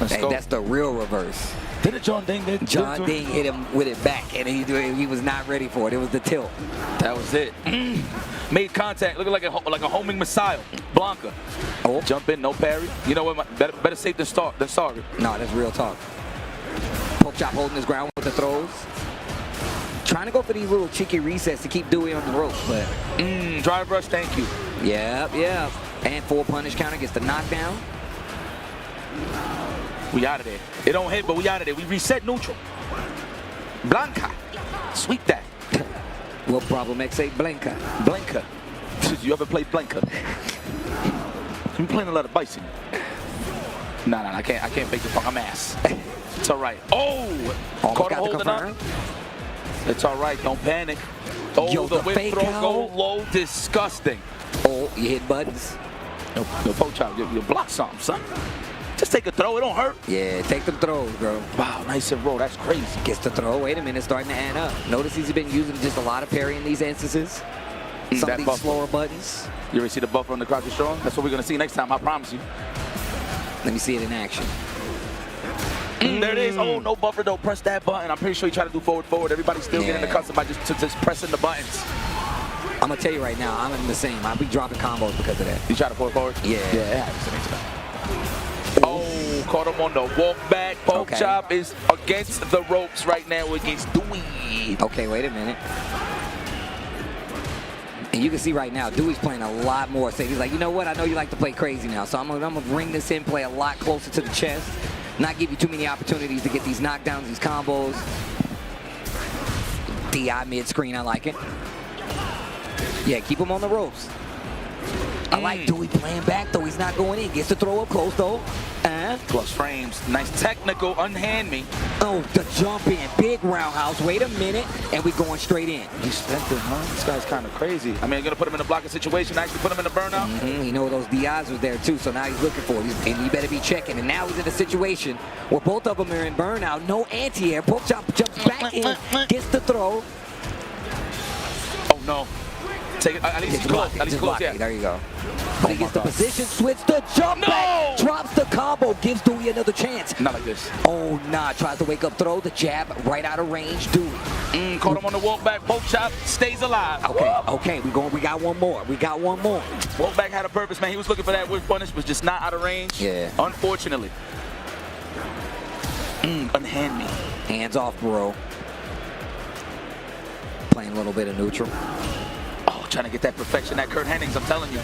Hey, that's the real reverse. Did it John Ding? John Ding hit him with it back, and he was not ready for it. It was the tilt. That was it. Made contact, looking like a homing missile. Blanca. Oh. Jump in, no parry. You know what? Better safe than sorry. No, that's real talk. Pochop holding his ground with the throws. Trying to go for these little cheeky resets to keep Dewey on the ropes, but... drive rush, thank you. Yeah. And full punish counter gets the knockdown. We out of there. It don't hit, but we out of there. We reset neutral. Blanca. Sweep that. What problem, X8? Blanca. Blanca. You ever played Blanca? You playing a lot of bison. No, I can't fake the funk. I'm ass. It's all right. Oh! Caught him holding up. It's all right. Don't panic. Oh, yo, the whip throw go low. Disgusting. Oh, you hit buttons. No, Pochop, you block something, son. Just take a throw. It don't hurt. Yeah, take them throws, bro. Wow, nice and roll. That's crazy. Gets the throw. Wait a minute, starting to add up. Notice he's been using just a lot of parry in these instances. Some of these slower buttons. You ever see the buffer on the crouch strong? That's what we're going to see next time, I promise you. Let me see it in action. There it is. Oh, no buffer, though. Press that button. I'm pretty sure you try to do forward. Everybody's still getting accustomed by just pressing the buttons. I'm going to tell you right now, I'm in the same. I'll be dropping combos because of that. You try to pull it forward? Yeah. Yeah, oh, caught him on the walk back. Pochop is against the ropes right now against Dewey. Okay, wait a minute. And you can see right now, Dewey's playing a lot more safe. He's like, you know what? I know you like to play crazy now, so I'm gonna bring this in, play a lot closer to the chest, not give you too many opportunities to get these knockdowns, these combos. DI mid-screen, I like it. Yeah, keep him on the ropes. I like Dewey playing back, though. He's not going in. Gets to throw up close, though. Plus frames. Nice technical. Unhand me. Oh, the jump in. Big roundhouse. Wait a minute. And we going straight in. He spent it, huh? This guy's kind of crazy. I mean, you're going to put him in a blocking situation, actually put him in a burnout? You know those DIs was there, too, so now he's looking for it. And you better be checking. And now he's in a situation where both of them are in burnout. No anti-air. Pork Chop jumps back in. Gets the throw. Oh, no. Take it. At least he's close. At least close, yeah. There you go. But he gets the position, switch the jump back, drops the combo, gives Dewey another chance. Not like this. Oh, nah, tries to wake up, throw the jab right out of range, Dewey. Caught him on the walk back, poke chop, stays alive. Okay, we got one more. Walk back had a purpose, man. He was looking for that whip punish, was just not out of range. Yeah. Unfortunately. Unhand me. Hands off, bro. Playing a little bit of neutral. Oh, trying to get that perfection, that Kurt Hennings, I'm telling you.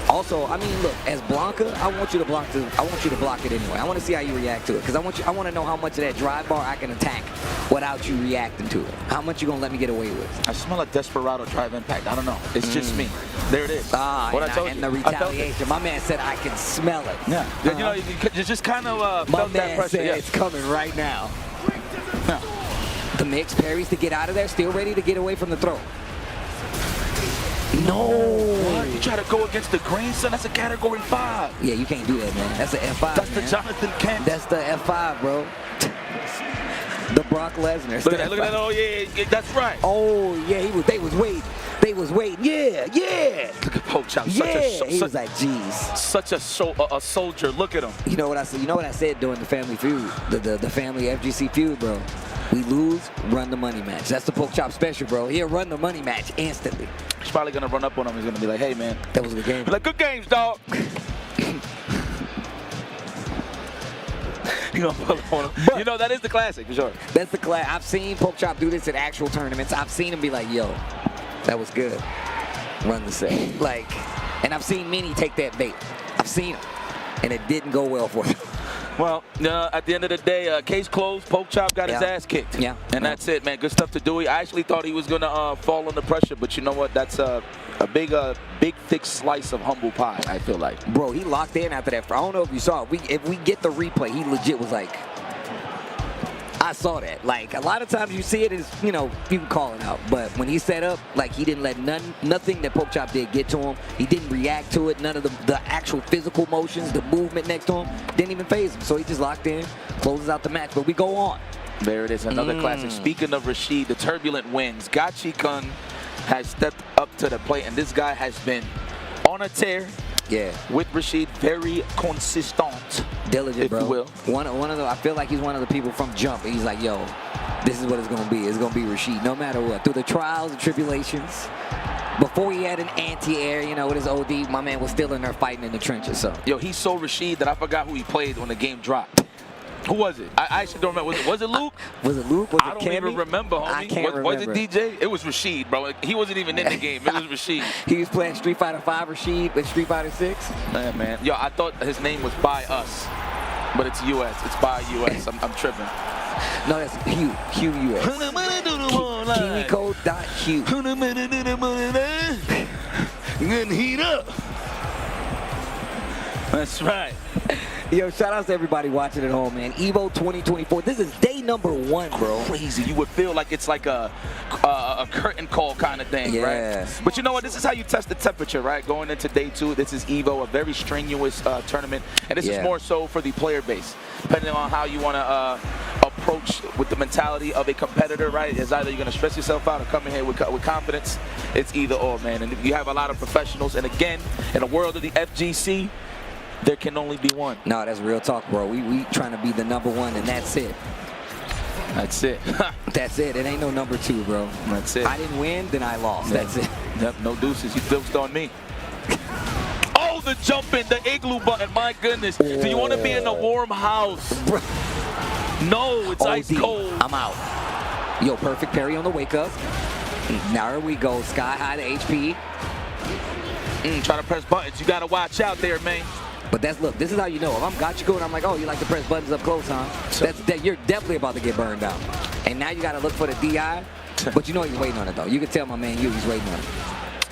Also, I mean, look, as Blanca, I want you to block it anyway. I want to see how you react to it, because I want to know how much of that drive bar I can attack without you reacting to it. How much you gonna let me get away with? I smell a Desperado drive impact. I don't know. It's just me. There it is. What I told you. And the retaliation. My man said I can smell it. Yeah. You know, you just kind of felt that pressure. Said it's coming right now. The mix parries to get out of there, still ready to get away from the throw. No! What? You try to go against the grain, son? That's a category 5. Yeah, you can't do that, man. That's an F5. That's the Jonathan Kent. That's the F5, bro. The Brock Lesnar. Look at that. Oh, yeah, that's right. Oh, yeah, they was waiting. Yeah. Look at Poke Chop. He was like, geez. Such a soldier. Look at him. You know what I said? You know what I said during the family feud, the family FGC feud, bro. We lose, run the money match. That's the Poke Chop special, bro. He'll run the money match instantly. He's probably gonna run up on him. He's gonna be like, "Hey, man, that was a good game." Like, good games, dog. You know, you know, that is the classic for sure. That's the class. I've seen Poke Chop do this at actual tournaments. I've seen him be like, "Yo, that was good." Run the set. And I've seen Minnie take that bait. I've seen him, and it didn't go well for him. Well, at the end of the day, case closed. Poke Chop got his ass kicked. Yeah. And that's it, man. Good stuff to Dewey. I actually thought he was going to fall under pressure, but you know what? That's a big, thick slice of humble pie, I feel like. Bro, he locked in after that. I don't know if you saw it. If we get the replay, he legit was like, I saw that. Like, a lot of times you see it as, you know, people calling out. But when he set up, like, he didn't let nothing that Poke Chop did get to him. He didn't react to it. None of the actual physical motions, the movement next to him, didn't even phase him. So he just locked in, closes out the match. But we go on. There it is, another classic. Speaking of Rashid, the turbulent wins. Gachi-kun has stepped up to the plate, and this guy has been on a tear. Yeah. With Rashid, very consistent. Diligent, if bro. you will. One of the, I feel like he's one of the people from Jump. He's like, yo, this is what it's going to be. It's going to be Rashid, no matter what. Through the trials and tribulations. Before he had an anti-air, you know, with his OD, my man was still in there fighting in the trenches. So. Yo, he's so Rashid that I forgot who he played when the game dropped. Who was it? I actually don't remember. Was it Luke? Was it Luke? Was it I don't Cammy? even remember, homie. I can't remember. Was it DJ? It was Rashid, bro. He wasn't even in the game. It was Rashid. He was playing Street Fighter V Rashid with Street Fighter 6. Yeah, man. Yo, I thought his name was By Us, but it's US. It's By US. I'm tripping. No, that's Hugh. Hugh US. KiwiCode.Hugh. Gonna heat up. That's right. Yo, shout out to everybody watching at home, man. EVO 2024. This is day number 1, bro. Crazy. You would feel like it's like a curtain call kind of thing, right? But you know what? This is how you test the temperature, right? Going into day 2, this is EVO, a very strenuous tournament. And this is more so for the player base, depending on how you want to approach with the mentality of a competitor, right? It's either you're going to stress yourself out or come in here with confidence. It's either or, man. And you have a lot of professionals. And again, in the world of the FGC, there can only be one. No, that's real talk, bro. We trying to be the number 1, and that's it. That's it. That's it. It ain't no number 2, bro. That's it. I didn't win, then I lost. Yeah. That's it. Yep, no deuces. You deuced on me. Oh, the jumping, the igloo button. My goodness. Do you want to be in a warm house? No, it's ice cold. I'm out. Yo, perfect parry on the wake up. Now we go. Sky high to HP. Trying to press buttons. You got to watch out there, man. But look, this is how you know. If I'm Gachi-kun and I'm like, oh, you like to press buttons up close, huh? You're definitely about to get burned out. And now you got to look for the DI. But you know he's waiting on it, though. You can tell my man he's waiting on it.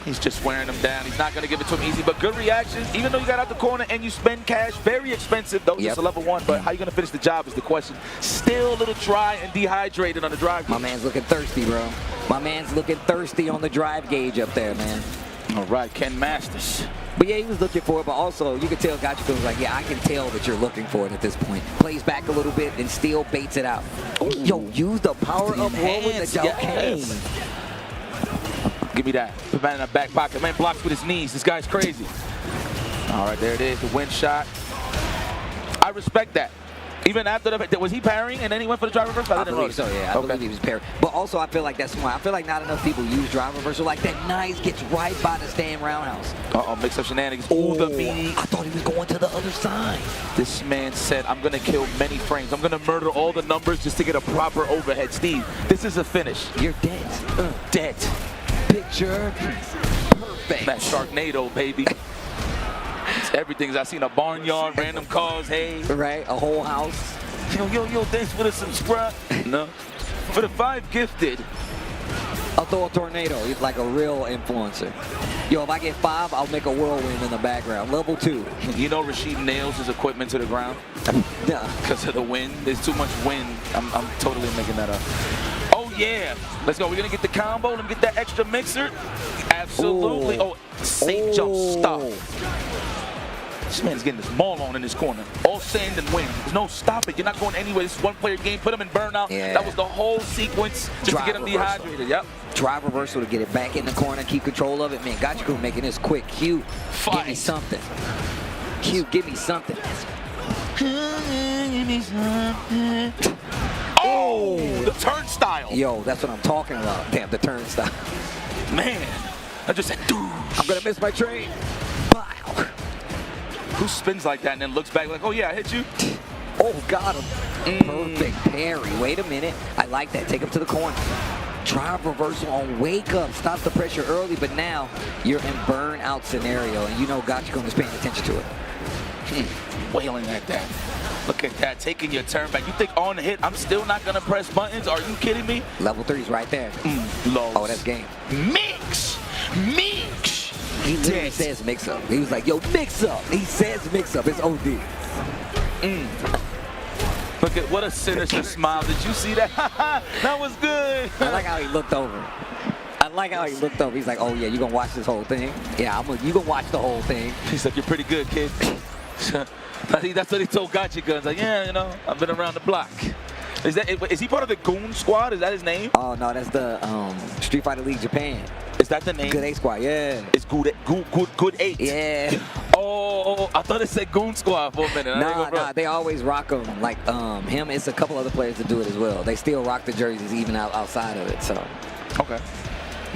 He's just wearing them down. He's not going to give it to him easy, but good reaction. Even though you got out the corner and you spend cash, very expensive. Those just a level 1, but how you going to finish the job is the question. Still a little dry and dehydrated on the drive gauge. My man's looking thirsty, bro. My man's looking thirsty on the drive gauge up there, man. All right, Ken Masters. But yeah, he was looking for it, but also you could tell Gachiko was like, yeah, I can tell that you're looking for it at this point. Plays back a little bit and still baits it out. Ooh. Yo, use the power of roll with the Joking. Give me that. Put man in the back pocket. Man blocks with his knees. This guy's crazy. All right, there it is, the win shot. I respect that. Even after the, was he parrying and then he went for the drive reversal? I believe so, yeah. I believe he was parrying. But also, I feel like that's smart. I feel like not enough people use drive reversal like that. Nice, gets right by the stand roundhouse. Uh-oh, mix up shenanigans. Ooh, the meaty. I thought he was going to the other side. This man said, I'm going to kill many frames. I'm going to murder all the numbers just to get a proper overhead. Steve, this is a finish. You're dead. Dead. Picture perfect. That Sharknado, baby. It's everything. I seen a barnyard, random cars, hey. Right, a whole house. Yo, thanks for the subscribe. No. For the 5 gifted. I'll throw a tornado. He's like a real influencer. Yo, if I get 5, I'll make a whirlwind in the background. Level 2. You know Rashid nails his equipment to the ground? Yeah. Because of the wind. There's too much wind. I'm totally making that up. Oh, yeah. Let's go. We're going to get the combo. Let me get that extra mixer. Absolutely. Ooh. Oh, safe jump stop. This man's getting this maul on in this corner. All sand and wind. There's no stop it. You're not going anywhere. This is one-player game. Put him in burnout. Yeah. That was the whole sequence just to get him dehydrated. Yep. Drive reversal to get it back in the corner, keep control of it. Man, Gachiko making this quick. Q, give me something. Q, give me something. Oh, the turnstile. Yo, that's what I'm talking about. Damn, the turnstile. Man, I just said, dude. I'm going to miss my train. Who spins like that and then looks back like, oh yeah, I hit you? Oh, got him. Perfect parry. Wait a minute. I like that. Take him to the corner. Drive reversal on wake up. Stops the pressure early, but now you're in burnout scenario, and you know Gachiko is paying attention to it. Wailing at that. Look at that, taking your turn back. You think on the hit, I'm still not gonna press buttons? Are you kidding me? Level 3's right there. Low. Oh, that's game. Mix! He literally says mix up. He was like, yo, mix up. He says mix up. It's OD. Look at what a sinister smile. Did you see that? That was good. I like how he looked over. He's like, oh yeah, you gonna watch this whole thing? Yeah, you gonna watch the whole thing. He's like, you're pretty good, kid. That's what he told Gachiko. He's like, yeah, you know, I've been around the block. Is he part of the Goon Squad? Is that his name? Oh no, that's the Street Fighter League Japan. Is that the name? Good 8 Squad, yeah. It's Good 8. Yeah. Oh, I thought it said Goon Squad for a minute. Nah, they always rock them. Like him, it's a couple other players that do it as well. They still rock the jerseys even outside of it. So. Okay.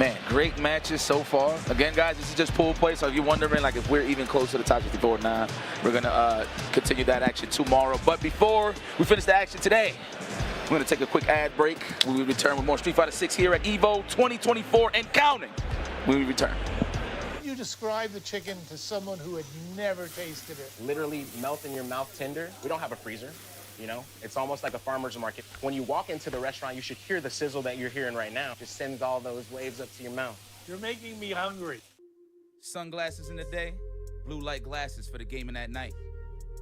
Man, great matches so far. Again, guys, this is just pool play, so if you're wondering like if we're even close to the top 54 or not, we're gonna continue that action tomorrow. But before we finish the action today, we're gonna take a quick ad break. We will return with more Street Fighter 6 here at EVO 2024 and counting. When we return. You describe the chicken to someone who had never tasted it. Literally melt in your mouth tender. We don't have a freezer, you know? It's almost like a farmer's market. When you walk into the restaurant, you should hear the sizzle that you're hearing right now. Just sends all those waves up to your mouth. You're making me hungry. Sunglasses in the day, blue light glasses for the gaming at night.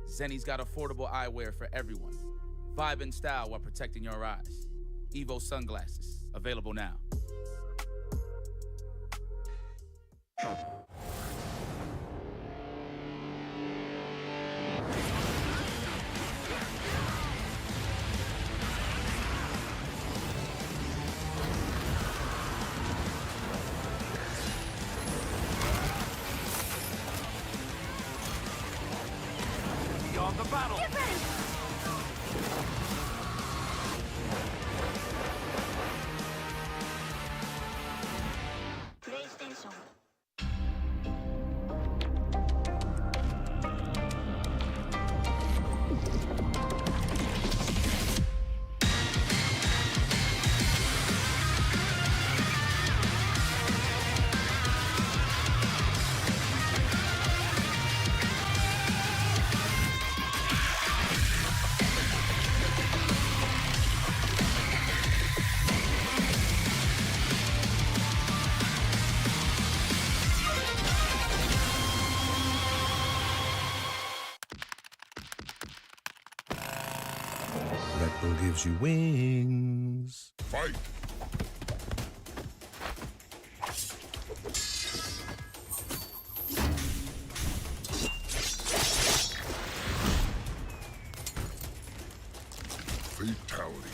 Zenny's got affordable eyewear for everyone. Vibe and style while protecting your eyes. Evo sunglasses, available now. Beyond the battle. Get ready. PlayStation. gives you wings. Fight! Fatality.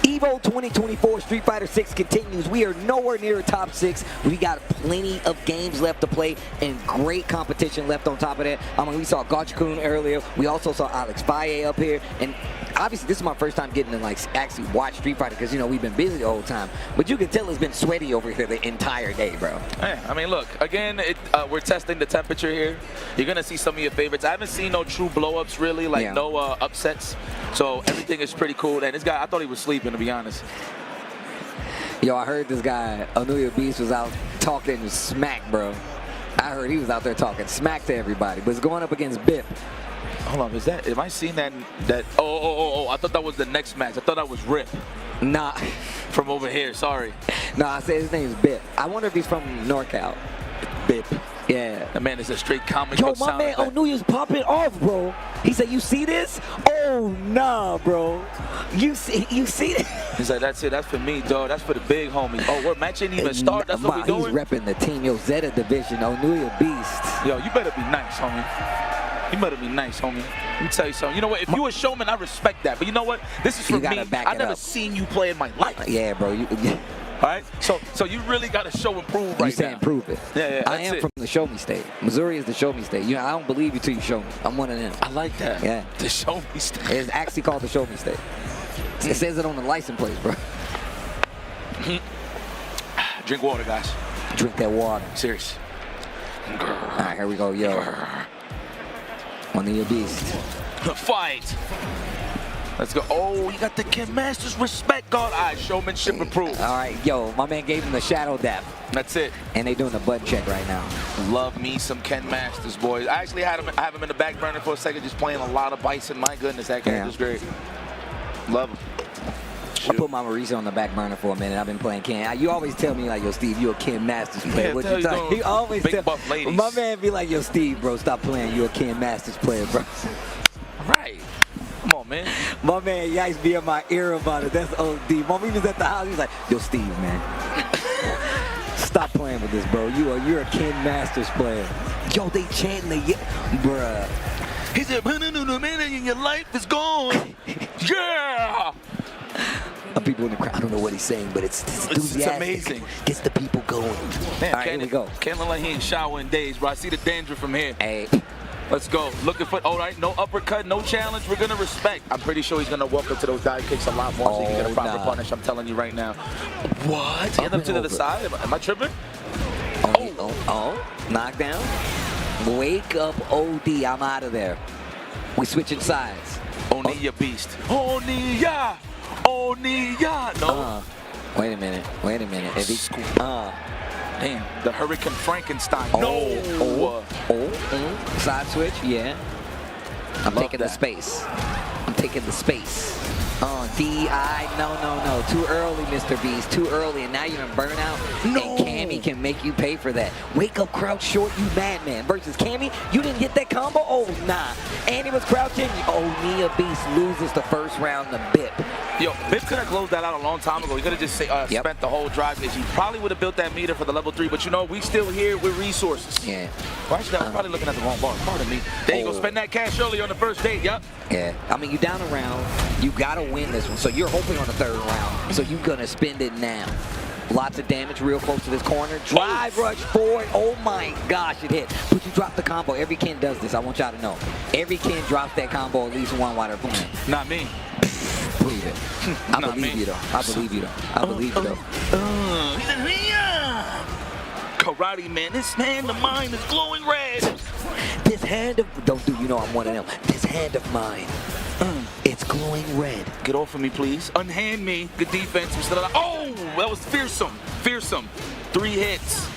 Evo 2024 Street Fighter 6 continues. We are nowhere near top 6. We got plenty of games left to play and great competition left on top of that. I mean, we saw Gotcha-kun earlier. We also saw Alex Valle up here. And obviously, this is my first time getting to like actually watch Street Fighter because, you know, we've been busy the whole time. But you can tell it's been sweaty over here the entire day, bro. Yeah, I mean, look, again, we're testing the temperature here. You're going to see some of your favorites. I haven't seen no true blow-ups, really, like no upsets. So everything is pretty cool. And this guy, I thought he was sleeping, to be honest. Yo, I heard this guy, Anuya Beast, was out talking smack, bro. I heard he was out there talking smack to everybody, but it's going up against Bip. Hold on, am I seeing that? Oh, I thought that was the next match. I thought that was Rip. Nah. From over here, sorry. No, I said his name's Bip. I wonder if he's from NorCal. Bip. Yeah. The man is a straight comic book book sound. Yo, my man effect. Onuya's popping off, bro. He said, you see this? Oh, nah, bro. You see this? He's like, that's it. That's for me, dog. That's for the big homies. Oh, we're matching even start. That's what we doing? He's repping the Team Yo Zeta division, Onuya Beast. Yo, you better be nice, homie. You better be nice, homie. Let me tell you something. You know what? If you a showman, I respect that. But you know what? This is for me. I've never seen you play in my life. Yeah, bro. All right? So you really got to show and prove right now. You saying prove it. Yeah, I am from the show me state. Missouri is the show me state. You know, I don't believe you till you show me. I'm one of them. I like that. Yeah. The show me state. It's actually called the show me state. It says it on the license plate, bro. Drink water, guys. Drink that water. Serious. All right, here we go, yo. Onuya Beast. Fight. Let's go. Oh, you got the Ken Masters respect guard. All right, showmanship approved. All right, yo, my man gave him the shadow dap. That's it. And they doing the butt check right now. Love me some Ken Masters, boys. I actually have him in the back burner for a second, just playing a lot of Bison. My goodness, that character's great. Love him. I put my Mauricio on the back burner for a minute. I've been playing Ken. You always tell me, like, yo, Steve, you a Ken Masters player. Yeah, what you talking? He always big tell buff ladies. my man be like, yo, Steve, bro, stop playing. You a Ken Masters player, bro. Right. Come on, man. My man Yikes be in my ear about it. That's OD. Mom was at the house. He was like, yo, Steve, man. Stop playing with this, bro. You're a Ken Masters player. Yo, they chanting the bruh. He said, man, your life is gone. Yeah. People in the crowd, I don't know what he's saying, but it's enthusiastic. It's amazing. Gets the people going. Man, all right, here we go. Can't look like he ain't showering days, bro. I see the dandruff from here. Hey. Let's go. Looking for, all right, no uppercut, no challenge. We're going to respect. I'm pretty sure he's going to walk up to those dive kicks a lot more so he can get a proper punish. I'm telling you right now. What? Hand up to the side? Am I tripping? Oh, knockdown. Wake up, OD. I'm out of there. We switching sides. Onuya Beast. Onuya! Onuya! No. Wait a minute. If he, damn, the Hurricane Frankenstein. Side switch, yeah. I'm taking the space. D-I, no. Too early, Mr. Beast. Too early, and now you're in burnout. No. And Cammy can make you pay for that. Wake up, crouch short, you madman. Versus Cammy, you didn't get that combo? Oh, nah. And he was crouching. Onuya Beast loses the first round to Bip. Yo, Bip could have closed that out a long time ago. He could have just spent the whole drive. He probably would have built that meter for the level 3, but you know, we still here with resources. Yeah. Well, actually, I was probably looking at the wrong bar. Pardon me. There you go, spend that cash early on the first date, yep. Yeah, I mean, you down a round. You got to win this one, so you're hoping on the third round. So you're going to spend it now. Lots of damage real close to this corner. Drive rush forward. Oh my gosh, it hit. But you drop the combo. Every Ken does this. I want y'all to know. Every Ken drops that combo at least one while they're playing. Not me. Prove it. I believe you, though. I believe you, though. Karate man, this hand of mine is glowing red. This hand of, I'm one of them. This hand of mine is It's glowing red. Get off of me, please. Unhand me. Good defense. We're still alive. Oh, that was fearsome. Fearsome. 3 hits.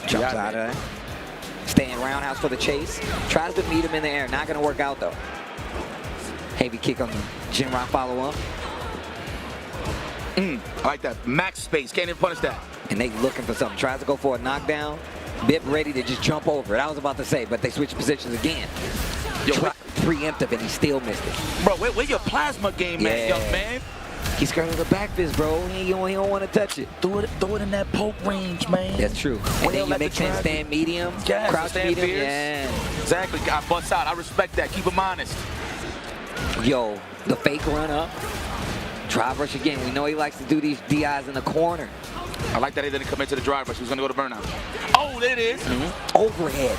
Jumps out of it. Staying roundhouse for the chase. Tries to meet him in the air. Not going to work out, though. Heavy kick on the Jinrock follow-up. I like that. Max space. Can't even punish that. And they looking for something. Tries to go for a knockdown. Bip ready to just jump over it. I was about to say, but they switch positions again. Yo, preemptive, and he still missed it. Bro, where your plasma game, man, young man? He's skirting the back fist, bro. He don't want to touch it. Throw it in that poke range, man. That's true. And then you mix in stand medium, crouch medium. Yeah. Exactly. I bust out. I respect that. Keep him honest. Yo, the fake run up. Drive rush again. We know he likes to do these DIs in the corner. I like that he didn't commit to the drive rush. He was going to go to burnout. Oh, there it is. Overhead.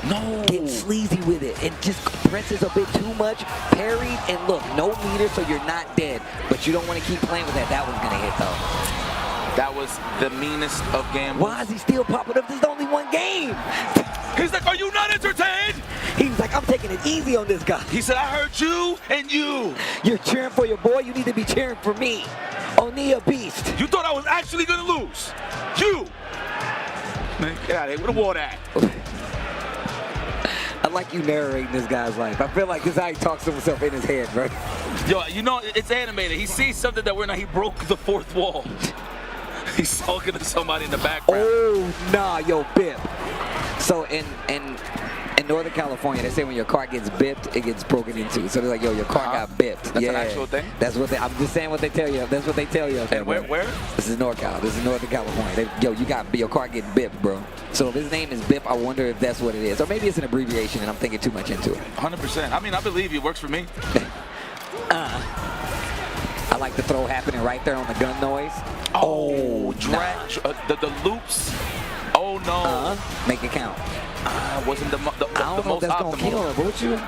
No. Get sleazy with it and just presses a bit too much. Parried, and look, no meter, so you're not dead. But you don't want to keep playing with that. That one's going to hit, though. That was the meanest of gambles. Why is he still popping up? There's only one game. He's like, are you not entertained? He was like, I'm taking it easy on this guy. He said, I heard you and you. You're cheering for your boy. You need to be cheering for me. Onia Beast. You thought I was actually going to lose. You. Man, get out of here. Where the water at? I like you narrating this guy's life. I feel like this is how he talks to himself in his head, bro. Yo, you know, it's animated. He sees something that we're not. He broke the 4th wall. He's talking to somebody in the background. Oh, nah, yo, Bip. So in Northern California, they say when your car gets bipped, it gets broken into. So they're like, yo, your car got bipped. That's an actual thing? That's what I'm just saying what they tell you. That's what they tell you. And where? This is NorCal. This is Northern California. Yo, your car getting bipped, bro. So if his name is Bip, I wonder if that's what it is. Or maybe it's an abbreviation and I'm thinking too much into it. 100%. I mean, I believe you. It works for me. I like the throw happening right there on the gun noise. Oh, the loops. Oh, no. Make it count. Wasn't the most optimal. Kill him, won't you?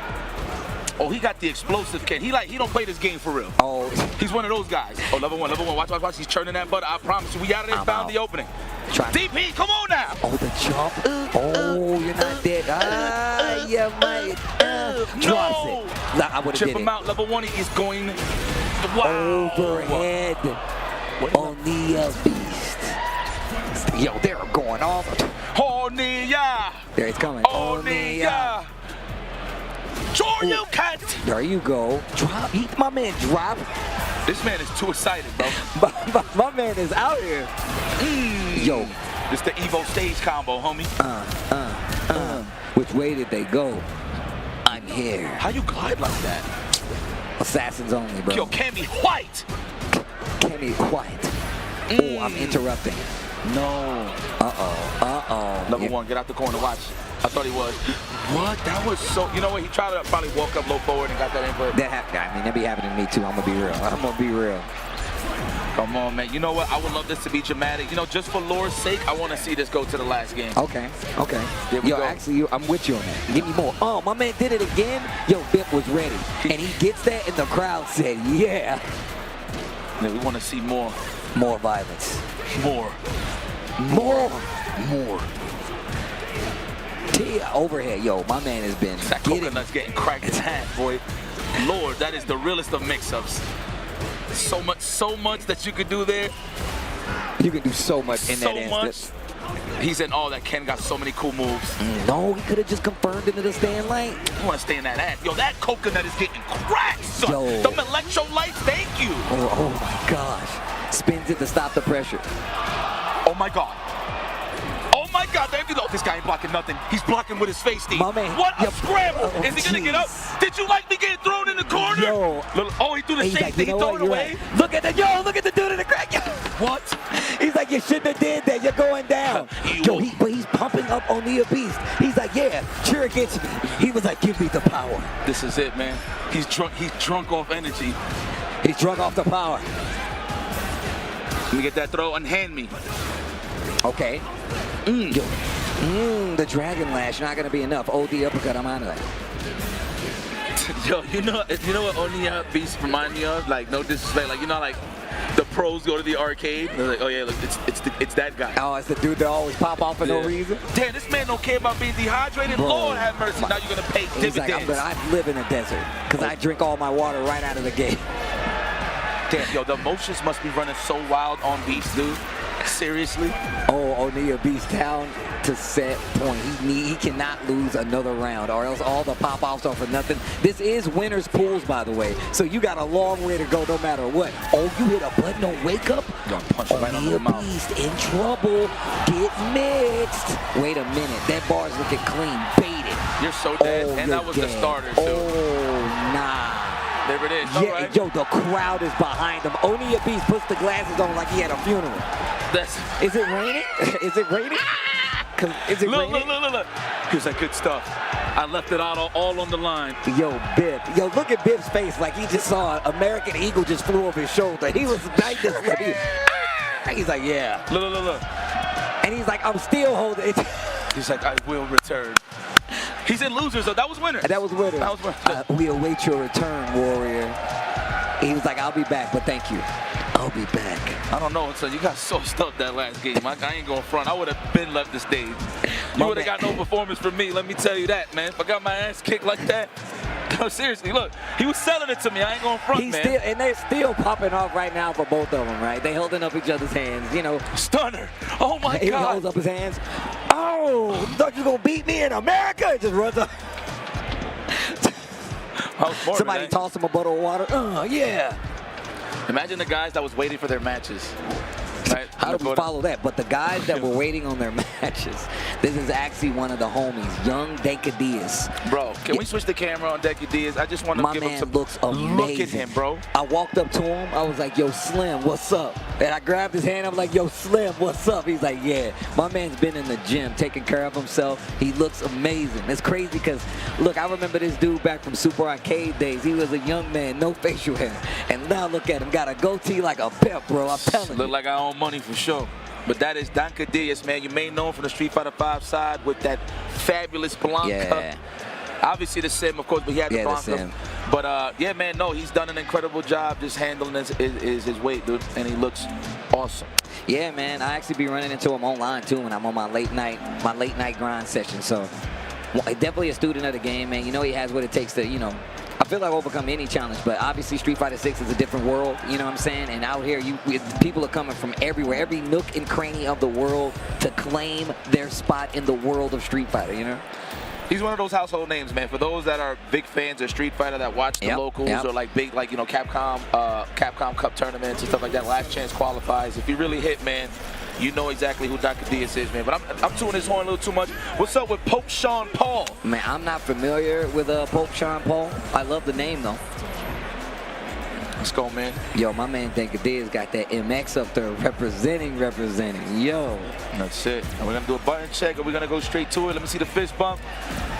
Oh, he got the explosive Ken. He don't play this game for real. Oh, he's one of those guys. Oh, level one. Watch. He's churning that butter. I promise you. We out of there. Found the opening. DP, come on now. Oh, the jump. Oh, you're not dead. You might. Drops it. I would have Chip him out. Level 1. He is going. Wow. Overhead. Onia Beast. Yo, they're going off. Onia. There he's coming. Onia. Sure you can't. There you go. Drop. My man drop. This man is too excited, bro. my man is out here. Yo. This the Evo stage combo, homie. Which way did they go? I'm here. How you glide like that? Assassins only, bro. Yo, Cammy White. Cammy White. Oh, I'm interrupting. No. Level 1, get out the corner, watch. I thought he was. What? That was so. You know what? He tried to probably walk up low forward and got that input. That be happening to me too. I'm gonna be real. Come on, man. You know what? I would love this to be dramatic. You know, just for lore's sake, I want to see this go to the last game. Okay. Here we go. Actually, I'm with you on that. Give me more. Oh, my man did it again. Yo, Bip was ready, and he gets that, and the crowd said, "Yeah." Yeah, we want to see more. More violence. More. Overhead, yo, my man has been that coconut's getting cracked in half, boy. Lord, that is the realest of mix-ups. So much that you could do there. You can do so much in that instant. He's in all that. Ken got so many cool moves. No, he could have just confirmed into the stand lane. You want to stay in that ass. Yo, that coconut is getting cracked, son. Yo. Them electrolytes, thank you. Oh my gosh. Spins it to stop the pressure. Oh my God. My God, this guy ain't blocking nothing. He's blocking with his face, Steve. What a scramble. Is he going to get up? Did you like me getting thrown in the corner? Yo. Oh, he threw the shake thing. He threw it away. Right. Look at the dude in the crack. What? He's like, you shouldn't have did that. You're going down. Yo, but he's pumping up Onia Beast. He's like, yeah, cheer against me. He was like, give me the power. This is it, man. He's drunk off energy. He's drunk off the power. Let me get that throw. Unhand me. Okay. The Dragon Lash not gonna be enough. OD uppercut, I'm out of that. Yo, you know what Onia Beast remind me of? Like, no disrespect, like, you know, like the pros go to the arcade. They're like, oh yeah, look, it's that guy. Oh, it's the dude that always pop off for no reason. Damn, this man don't care about being dehydrated. Bro, Lord have mercy. Now you're gonna pay He's dividends. like, I live in a desert because I drink all my water right out of the gate. Damn, yo, the emotions must be running so wild on Beast, dude. Seriously? Oh, O'Neal Beast down to set point. He cannot lose another round, or else all the pop-offs are for nothing. This is winner's pools, by the way, so you got a long way to go no matter what. Oh, you hit a button on wake up? You're gonna punch right on your mouth. Beast in trouble. Get mixed. Wait a minute. That bar's looking clean. Baited. You're so dead. And that was the starter, too. Oh, nah. There it is. Yeah, right. yo, the crowd is behind him. O'Neal Beast puts the glasses on like he had a funeral. Is it raining? Is it raining? Is it raining? Look. He was like, good stuff. I left it out all on the line. Yo, Bib. Yo, look at Bib's face like he just saw an American Eagle just flew over his shoulder. He was like this. He's like, yeah. Look. And he's like, I'm still holding it. He's like, I will return. He's in losers, though. That was winner. That was winner. That was winner. We await your return, warrior. He was like, I'll be back, but thank you. I'll be back. I don't know, son. You got so stuffed that last game. I ain't going front. I would have been left the stage. You would have got no performance from me. Let me tell you that, man. If I got my ass kicked like that. No, seriously, look. He was selling it to me. I ain't going front, man. And they're still popping off right now for both of them, right? They holding up each other's hands, you know. Stunner. Oh, my God. He holds up his hands. Oh, you thought you was going to beat me in America? It just runs up. Somebody tossed him a bottle of water. Yeah. Imagine the guys that was waiting for their matches. Right? How do we follow that? But the guys that were waiting on their matches, this is actually one of the homies, young Danka Diaz. Bro, can we switch the camera on Danka Diaz? I just want to give him some. Looks amazing. Look at him, bro. I walked up to him. I was like, yo, Slim, what's up? And I grabbed his hand. I'm like, yo, Slim, what's up? He's like, yeah. My man's been in the gym taking care of himself. He looks amazing. It's crazy because, look, I remember this dude back from Super Arcade days. He was a young man, no facial hair. And now look at him. Got a goatee like a pimp, bro. I'm telling you. Look like I own money for sure. But that is Danka Diaz, man. You may know him from the Street Fighter V side with that fabulous Blanca. Yeah. Obviously the Sim, of course, but he had the Blanca. But yeah, man, no, he's done an incredible job just handling his weight, dude, and he looks awesome. Yeah, man, I actually be running into him online too when I'm on my late night grind session. So definitely a student of the game, man. You know he has what it takes to, you know, I feel like overcome any challenge, but obviously Street Fighter 6 is a different world, you know what I'm saying? And out here, people are coming from everywhere, every nook and cranny of the world to claim their spot in the world of Street Fighter, you know? He's one of those household names, man. For those that are big fans of Street Fighter that watch the locals or like big, like, you know, Capcom Cup tournaments and stuff like that, Last Chance qualifies. If you really hit, man, you know exactly who Danka Diaz is, man. But I'm tuning his horn a little too much. What's up with Pope Sean Paul? Man, I'm not familiar with Pope Sean Paul. I love the name, though. Let's go, man. Yo, my man Danka Diaz got that MX up there representing. Yo. That's it. And we're going to do a button check, or we're going to go straight to it. Let me see the fist bump.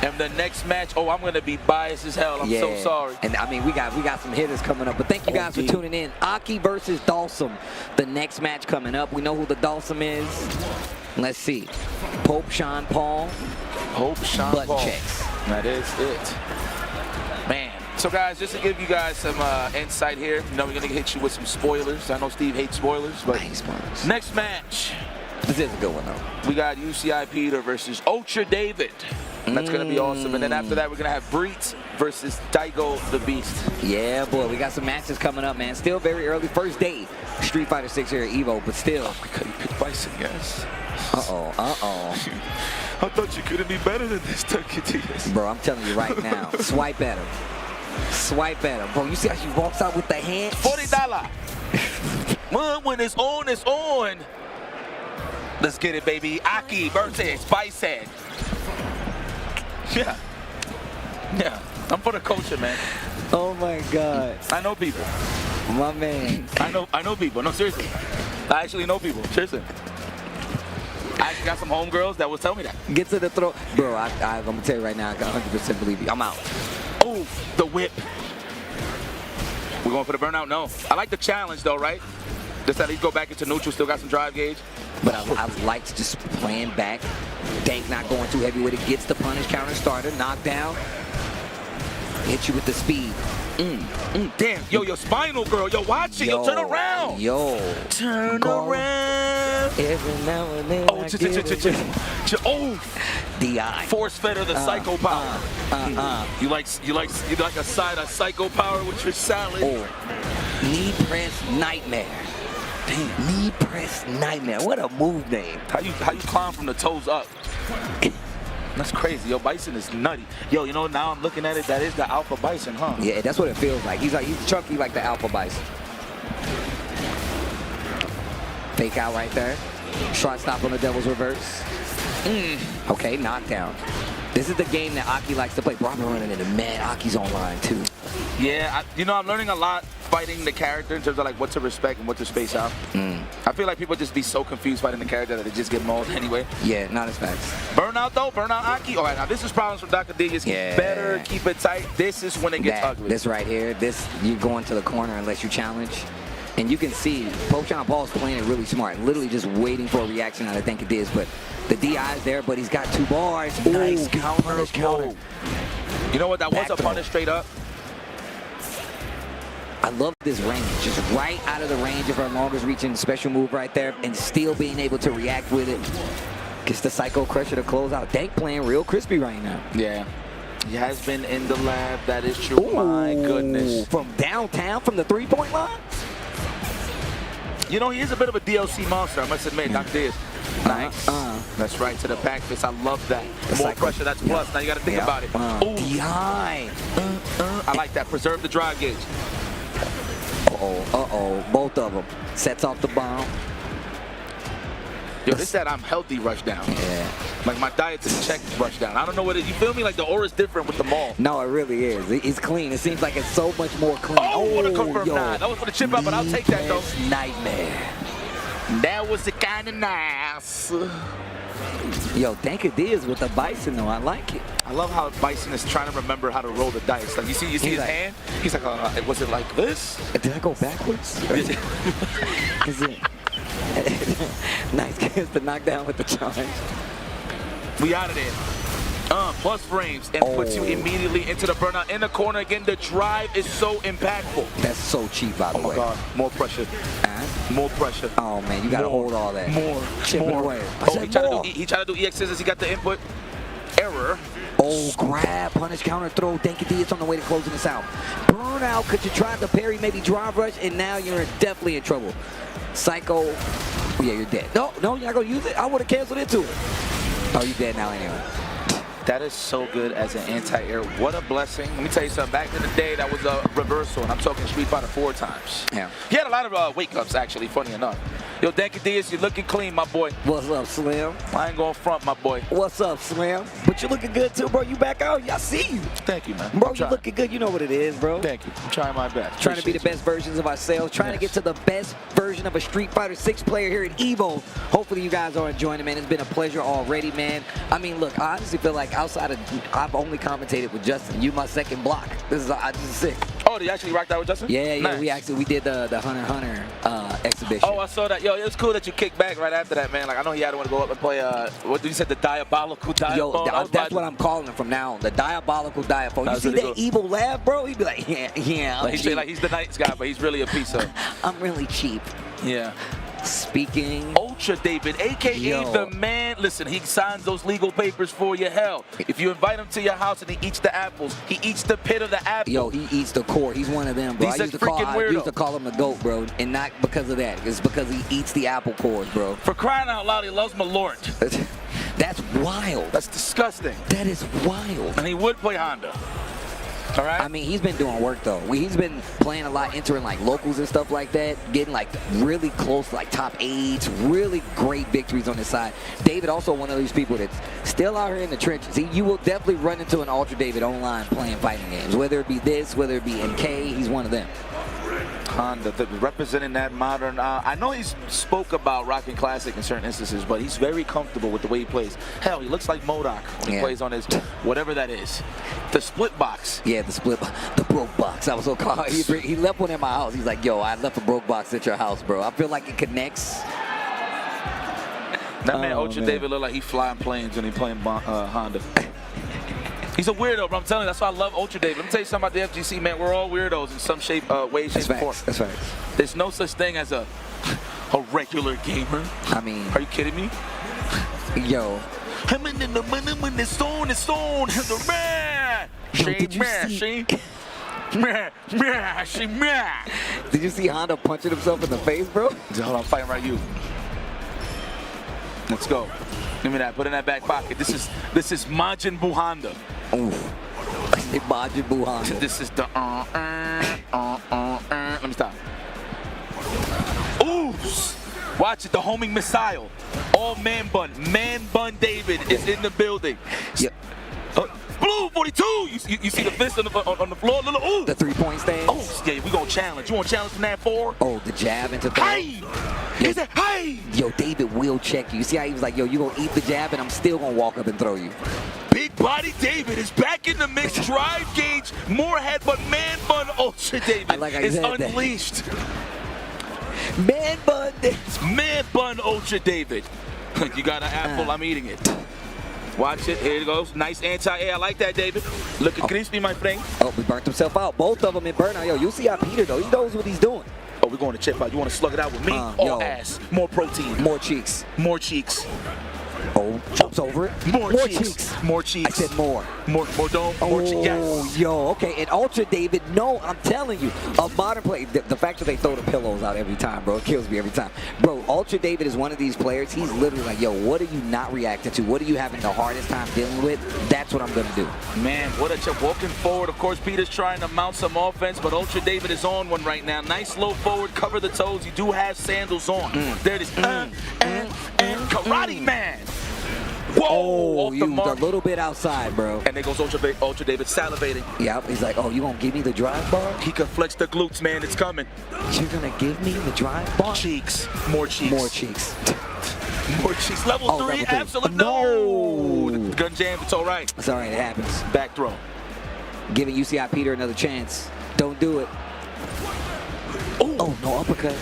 And the next match, oh, I'm going to be biased as hell. I'm so sorry. And, I mean, we got some hitters coming up. But thank you guys for tuning in. Aki versus Dalsum, the next match coming up. We know who the Dalsum is. Let's see. Pope Sean Paul. Pope Sean Button Paul. checks. That is it. Man. So, guys, just to give you guys some insight here, you know, we're going to hit you with some spoilers. I know Steve hates spoilers, but next match. This is a good one, though. We got UCI Peter versus Ultra David. That's going to be awesome. And then after that, we're going to have Breach versus Daigo the Beast. Yeah, boy, we got some matches coming up, man. Still very early. First day, Street Fighter 6 here at EVO, but still. Oh, my God, you picked Bison, guys. Uh-oh. I thought you couldn't be better than this, Danka Diaz. Bro, I'm telling you right now, swipe at him. Swipe at him. Bro, you see how she walks out with the hand? $40. When it's on, it's on. Let's get it, baby. Aki versus Bison. Yeah. I'm for the culture, man. Oh my God. I know people. My man. I know people. No, seriously. I actually know people. Seriously. I actually got some homegirls that will tell me that. Get to the throat. Bro, I'm going to tell you right now, I 100% believe you. I'm out. Oh, the whip. We're going for the burnout? No. I like the challenge, though, right? Just at least go back into neutral, still got some drive gauge. But I like just playing back. Dank not going too heavy with it. Gets the punish, counter starter, knockdown. Hit you with the speed. Damn, yo, your spinal girl. Yo, watch it. Yo, turn around. Yo. Turn around. Every now and then. Oh, DI. Force fed her the psycho power. You like a side of psycho power with your salad. Knee press nightmare. Damn. Knee press nightmare. What a move name. How you climb from the toes up? That's crazy. Yo, Bison is nutty. Yo, you know, now I'm looking at it, that is the Alpha Bison, huh? Yeah, that's what it feels like. He's chunky like the Alpha Bison. Fake out right there. Shot stop on the Devil's Reverse. Okay, knockdown. This is the game that Aki likes to play. Bro, I've been running into mad Aki's online too. Yeah, I'm learning a lot fighting the character in terms of like what to respect and what to space out. I feel like people just be so confused fighting the character that they just get mauled anyway. Yeah, not as fast. Burnout though, Burnout Aki. All right, now this is problems from Dr. D. Just better keep it tight. This is when it gets ugly. This right here, you're going to the corner unless you challenge. And you can see Pochon Paul's playing it really smart, literally just waiting for a reaction out of Think It Is. But the DI is there, but he's got 2 bars. Nice counter. You know what? That was a punish straight up. I love this range, just right out of the range of her longest reaching special move right there, and still being able to react with it. Gets the Psycho Crusher to close out. Dank playing real crispy right now. Yeah. He has been in the lab, that is true. My goodness. From downtown, from the 3-point line? You know, he is a bit of a DLC monster, I must admit. Dr. D is nice. That's right, to the back fist. I love that. More pressure, that's plus. Now you got to think about it. DI. I like that. Preserve the drive gauge. Uh-oh. Both of them. Sets off the bomb. Yo, this that I'm healthy rush down. Yeah. Like my diet's in check rush down. I don't know what it is. You feel me? Like the aura's different with the mall. No, it really is. It's clean. It seems like it's so much more clean. What a confirmed 9. That was for the chip up, but I'll take that though. Nightmare. That was the kind of nice. Yo, Think It Is with the Bison though. I like it. I love how Bison is trying to remember how to roll the dice. Like you see his hand. He's like, was it like this? Did I go backwards? Is it? Nice gets the knockdown with the charge. We out of there. Plus frames and puts you immediately into the burnout in the corner again. The drive is so impactful. That's so cheap, by the way. Oh my God, more pressure. More pressure. Oh man, you gotta hold all that. More. Away. He tried to do EX scissors. He got the input. Error. Grab, punish, counter, throw. Think It Is on the way to closing this out. Burnout, could you try the parry, maybe drive rush, and now you're definitely in trouble. Psycho. Oh, yeah, you're dead. No, you're not gonna use it. I would have canceled it too. Oh, you're dead now anyway. That is so good as an anti-air. What a blessing. Let me tell you something. Back in the day, that was a reversal, and I'm talking Street Fighter 4 times. Yeah. He had a lot of wake-ups, actually, funny enough. Yo, Danky Diaz, you're looking clean, my boy. What's up, Slim? I ain't going front, my boy. What's up, Slim? But you looking good, too, bro. You back out? I see you. Thank you, man. Bro, you looking good. You know what it is, bro. Thank you. I'm trying my best. Trying to be the best versions of ourselves. Trying to get to the best version of a Street Fighter 6 player here at EVO. Hopefully, you guys are enjoying it, man. It's been a pleasure already, man. I mean, look, I honestly feel like outside of... I've only commentated with Justin. You my second block. This is sick. Oh, did you actually rock that with Justin? Yeah, nice. we did the Hunter x Hunter exhibition. Oh, I saw that. Yo, it was cool that you kicked back right after that, man. Like I know he had to want to go up and play. What did you say? The diabolical diaphone. Yo, that's what I'm calling him from now on. The diabolical diaphone. You see that evil laugh, bro? He'd be like, yeah. Like, he's the nice guy, but he's really a piece of. I'm really cheap. Yeah. Speaking Ultra David, aka the man. Listen, he signs those legal papers for you. Hell, if you invite him to your house and he eats the apples, he eats the pit of the apple. Yo, he eats the core. He's one of them, bro. He's I used to call him the GOAT, bro, and not because of that. It's because he eats the apple cores, bro. For crying out loud, he loves Malort. That's wild. That's disgusting. That is wild. And he would play Honda. All right. I mean, he's been doing work though. He's been playing a lot, entering like locals and stuff like that, getting like really close, like top 8s, really great victories on his side. David also one of these people that's still out here in the trenches. You will definitely run into an Ultra David online playing fighting games, whether it be this, whether it be NK. He's one of them. Honda, representing that modern. I know he spoke about rocking classic in certain instances, but he's very comfortable with the way he plays. Hell, he looks like MODOK when he plays on his whatever that is, the split box. Yeah, the broke box. I was so caught. He left one at my house. He's like, yo, I left a broke box at your house, bro. I feel like it connects. That man Ultra David look like he flying planes when he playing Honda. He's a weirdo, bro. I'm telling you, that's why I love Ultra David. Let me tell you something about the FGC, man. We're all weirdos in some shape, way, shape, or form. That's right. There's no such thing as a regular gamer. I mean, are you kidding me? Yo. Did you see Honda punching himself in the face, bro? Hold on, I'm fighting right you. Let's go. Give me that. Put it in that back pocket. This is Majin Buu Honda. Oof. Majin Buu Honda. This is the Let me stop. Ooh. Watch it. The homing missile. All man bun. Man bun David is in the building. Yep. Blue 42. You see the fist on the floor? Little ooh. The 3-point stance. Oh yeah, we gonna challenge. You want to challenge from that 4? Oh, the jab into the. Hey. He said, hey. Yo, David will check you. You see how he was like, yo, you gonna eat the jab and I'm still gonna walk up and throw you. Big body David is back in the mix. Drive gauge, more headbutt, man bun Ultra David is unleashed. Man bun. Man bun Ultra David. You got an apple, I'm eating it. Watch it, here it goes. Nice anti-air, I like that, David. Looking crispy, my friend. Oh, he burnt himself out. Both of them in burnout. Yo, you see how Peter, though, he knows what he's doing. Oh, we're going to chip out. You want to slug it out with me? Or ass? More protein. More cheeks. More cheeks. Oh, jumps over it. More cheeks. More cheeks. I said more. More dome. More cheeks. Yes. Yo, okay. And Ultra David, no, I'm telling you, a modern play. The fact that they throw the pillows out every time, bro, it kills me every time. Bro, Ultra David is one of these players. He's literally like, yo, what are you not reacting to? What are you having the hardest time dealing with? That's what I'm going to do. Man, what a chip. Walking forward. Of course, Peter's trying to mount some offense, but Ultra David is on one right now. Nice low forward. Cover the toes. You do have sandals on. There it is. Karate Man. Whoa! You a little bit outside, bro. And there goes Ultra David salivating. Yep, he's like, oh, you gonna give me the drive bar? He can flex the glutes, man. It's coming. You're gonna give me the drive bar? Cheeks. More cheeks. More cheeks. More cheeks. Level 3, absolutely. No! The gun jams, it's all right. It's all right, it happens. Back throw. Giving UCI Peter another chance. Don't do it. Ooh. Oh, no uppercut.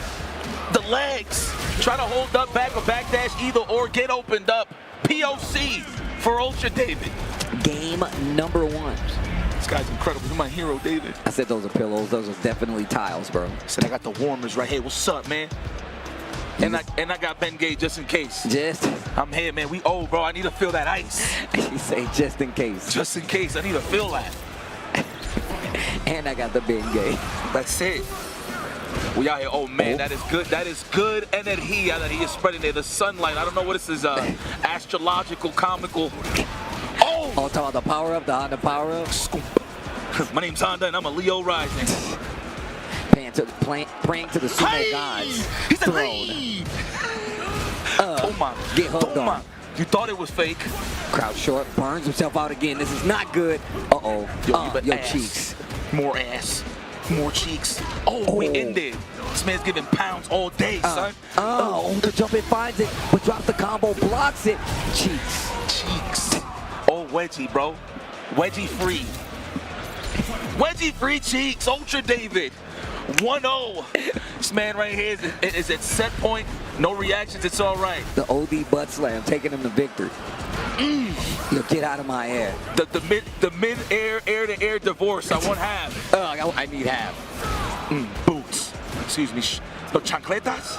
The legs. Try to hold up back or backdash either or get opened up. POC for Ultra David. Game number 1. This guy's incredible. He's my hero, David. I said those are pillows. Those are definitely tiles, bro. I said I got the warmers right here. What's up, man? And I got Ben Gay just in case. I'm here, man. We old, bro. I need to feel that ice. You say just in case. Just in case. I need to feel that. And I got the Ben Gay. That's it. We out here. Oh man, that is good. That is good energy that he is spreading there. The sunlight. I don't know what this is. Astrological, comical. Oh! Oh, talking about the power up, the Honda power up. My name's Honda, and I'm a Leo rising. Praying to the sumo gods. He's a throne. Oh my! Get hooked on. You thought it was fake. Crowd short, burns himself out again. This is not good. Uh-oh. Yo, cheeks. More ass. More cheeks. Oh, we ended. This man's giving pounds all day, son. Oh, the jump in finds it, but drops the combo, blocks it. Cheeks. Cheeks. Oh, wedgie, bro. Wedgie free. Wedgie free cheeks. Ultra David. 1-0. This man right here is at set point. No reactions. It's all right. The OD butt slam taking him to victory. Yo, get out of my air. The mid-air, air-to-air divorce. I want half. I need half. Boots. Excuse me. The chancletas?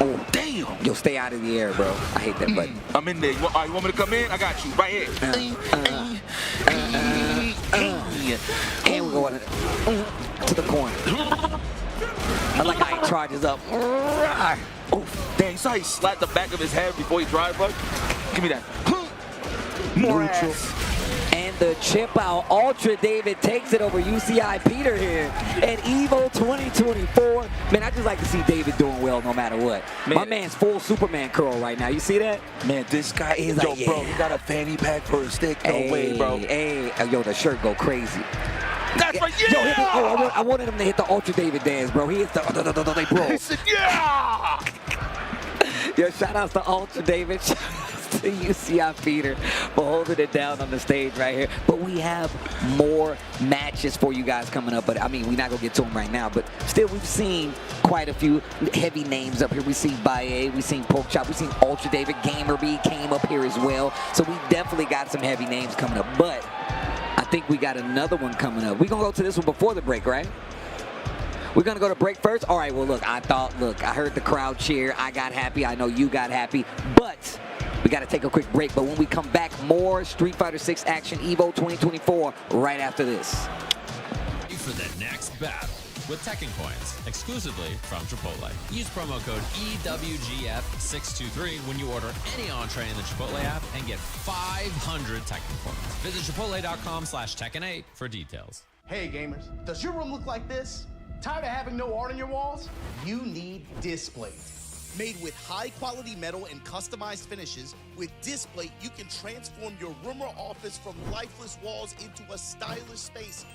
Oh, damn. Yo, stay out of the air, bro. I hate that button. I'm in there. You want me to come in? I got you. Right here. And we're going to the corner. I like how he charges up. Oh, damn. You saw he slapped the back of his head before he drive up? Give me that. More ass. And the chip out. Ultra David takes it over UCI Peter here at EVO 2024. Man, I just like to see David doing well no matter what. Man, my man's full Superman curl right now. You see that? Man, this guy is like, yo, bro, he got a fanny pack for a stick. No way, bro. Hey, yo, the shirt go crazy. That's right, yeah! Yo, I wanted him to hit the Ultra David dance, bro. He hits the bro. He said, yeah! Yo, shout outs to Ultra David. Shout outs to UCI Peter for holding it down on the stage right here. But we have more matches for you guys coming up. But I mean, we're not gonna get to them right now. But still, we've seen quite a few heavy names up here. We've seen Baye, we've seen Pork Chop, we've seen Ultra David. Gamer B came up here as well. So we definitely got some heavy names coming up. But think we got another one coming up. We're going to go to this one before the break, right? We're going to go to break first? All right, well, look, I heard the crowd cheer. I got happy. I know you got happy. But we got to take a quick break. But when we come back, more Street Fighter 6 action EVO 2024 right after this. For the next battle with Tekken Coins, exclusively from Chipotle. Use promo code EWGF623 when you order any entree in the Chipotle app and get 500 Tekken Coins. Visit chipotle.com/Tekken8 for details. Hey gamers, does your room look like this? Tired of having no art on your walls? You need Displate. Made with high-quality metal and customized finishes, with Displate you can transform your room or office from lifeless walls into a stylish space.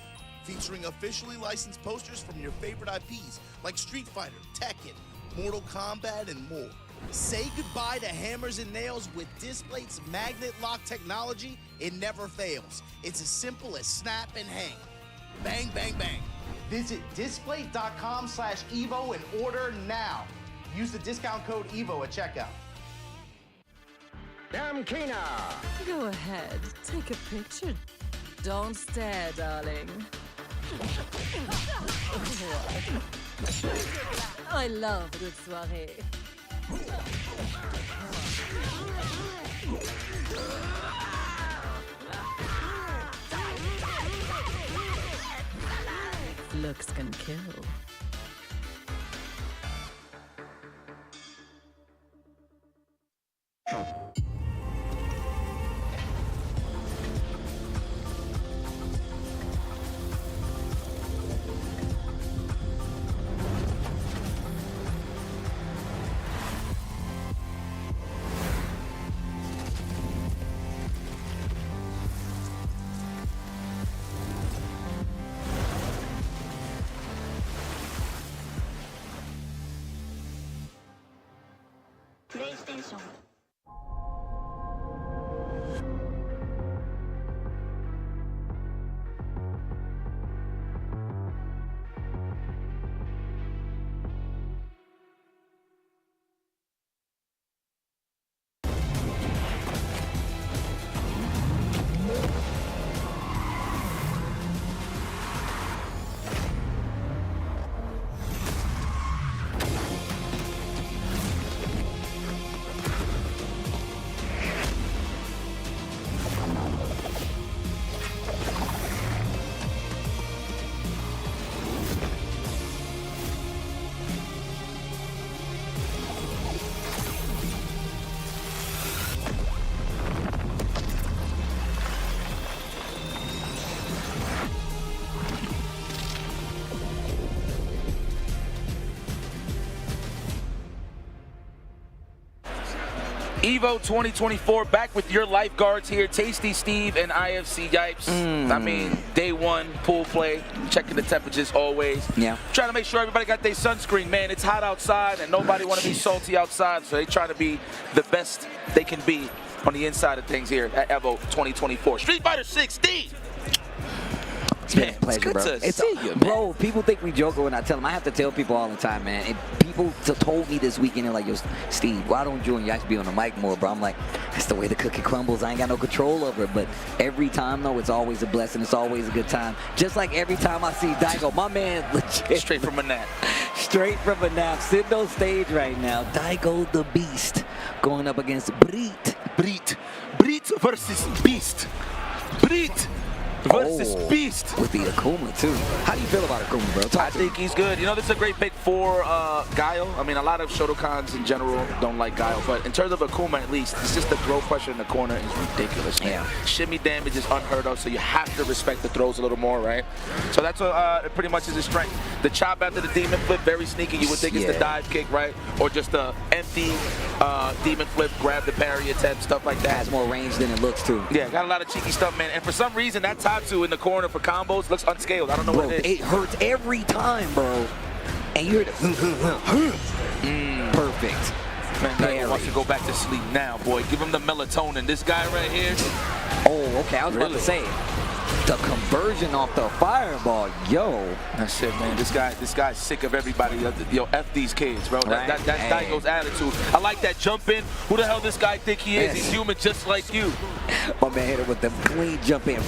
Featuring officially licensed posters from your favorite IPs like Street Fighter, Tekken, Mortal Kombat, and more. Say goodbye to hammers and nails with Displate's magnet lock technology. It never fails. It's as simple as snap and hang. Bang, bang, bang. Visit displate.com/EVO and order now. Use the discount code EVO at checkout. Damkina! Go ahead, take a picture. Don't stare, darling. I love a good soirée. Looks can kill. PlayStation. EVO 2024 back with your lifeguards here, Tasty Steve and IFC Yipes. I mean, day one, pool play, checking the temperatures always. Yeah. Trying to make sure everybody got their sunscreen, man. It's hot outside and nobody want to be salty outside, so they try to be the best they can be on the inside of things here at EVO 2024. Street Fighter 16. It's been a pleasure, bro. It's see you, bro, people think we joke when I tell them. I have to tell people all the time, man. And people told me this weekend, they're like, yo, Steve, why don't you and Yax be on the mic more, bro? I'm like, that's the way the cookie crumbles. I ain't got no control over it. But every time, though, it's always a blessing. It's always a good time. Just like every time I see Daigo, my man, legit. Straight from a nap. Straight from a nap. Sitting on stage right now. Daigo the Beast going up against Brit. Brit versus Beast. Brit versus Beast. With the Akuma, too. How do you feel about Akuma, bro? I think he's good. You know, this is a great pick for Guile. I mean, a lot of Shotokans in general don't like Guile, but in terms of Akuma, at least, it's just the throw pressure in the corner is ridiculous, man. Yeah. Shimmy damage is unheard of, so you have to respect the throws a little more, right? So that's what pretty much is his strength. The chop after the demon flip, very sneaky. You would think it's the dive kick, right? Or just the empty demon flip, grab the parry attempt, stuff like that. Has more range than it looks, too. Yeah, got a lot of cheeky stuff, man. And for some reason, that Tatsu in the corner for combos looks unscaled. I don't know what it is. It hurts every time, bro. And you're perfect. Man, Daigo wants to go back to sleep now, boy. Give him the melatonin. This guy right here. Oh, okay. I was about to say the conversion off the fireball, yo. That's it, man. This guy's sick of everybody. Yo, F these kids, bro. Right. That's Daigo's attitude. I like that jump in. Who the hell this guy think he is? He's human just like you. My man hit him with the clean jump in.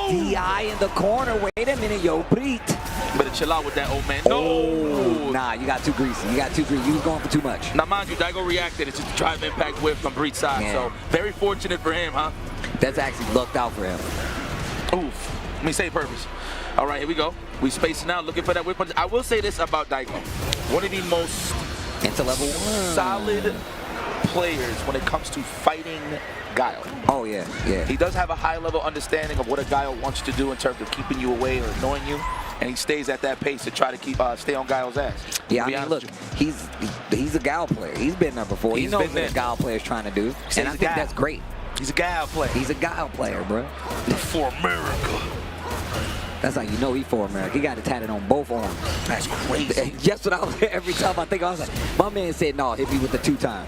DI in the corner. Wait a minute, yo, Brit. Better chill out with that, old man. No! Oh, nah, you got too greasy. You got too greasy. You was going for too much. Now, mind you, Daigo reacted. It's just a drive impact whip from Brit's side. Yeah. So, very fortunate for him, huh? That's actually lucked out for him. Oof. I mean, same purpose. All right, here we go. We spacing out, looking for that whip punch. I will say this about Daigo. One of the most into level 1 solid players when it comes to fighting Guile. Oh, yeah, yeah. He does have a high-level understanding of what a Guile wants to do in terms of keeping you away or annoying you, and he stays at that pace to try to keep stay on Guile's ass. Yeah, I mean, look, he's a Guile player. He's been there before. He knows what a Guile player is trying to do, and I think that's great. He's a Guile player. He's a Guile player, bro. For America. That's how you know he's for America. He got it tatted on both arms. That's crazy. Just what I was, every time I think, I was like, my man said, no, hit me with the 2-time.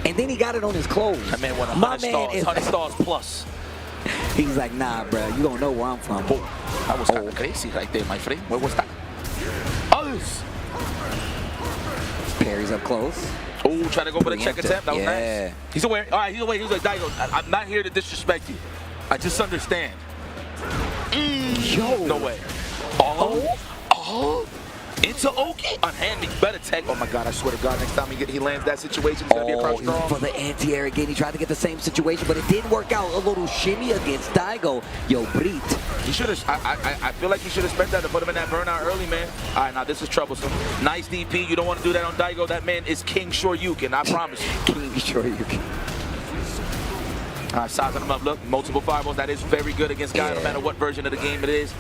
And then he got it on his clothes. That man won 100 stars plus. He's like, nah, bro, you don't know where I'm from. Oh, that was kind of crazy right there, my friend. What was that? Oh! Parry's up close. Oh, try to go for the check attempt. That was nice. He's aware. All right, he's aware. He's like, Daigo, I'm not here to disrespect you. I just understand. Yo. No way. Oh. Into Oki. Unhand me. Better tech. Oh my God, I swear to God, next time he lands that situation, it's going to be a crouch strong. For the anti-air again, he tried to get the same situation, but it didn't work out. A little shimmy against Daigo. Yo, Brit. He should have, I feel like he should have spent that to put him in that burnout early, man. All right, now this is troublesome. Nice DP. You don't want to do that on Daigo. That man is King Shoryuken, I promise you. King Shoryuken. All right, sizing him up. Look, multiple fireballs. That is very good against Guile, no matter what version of the game it is.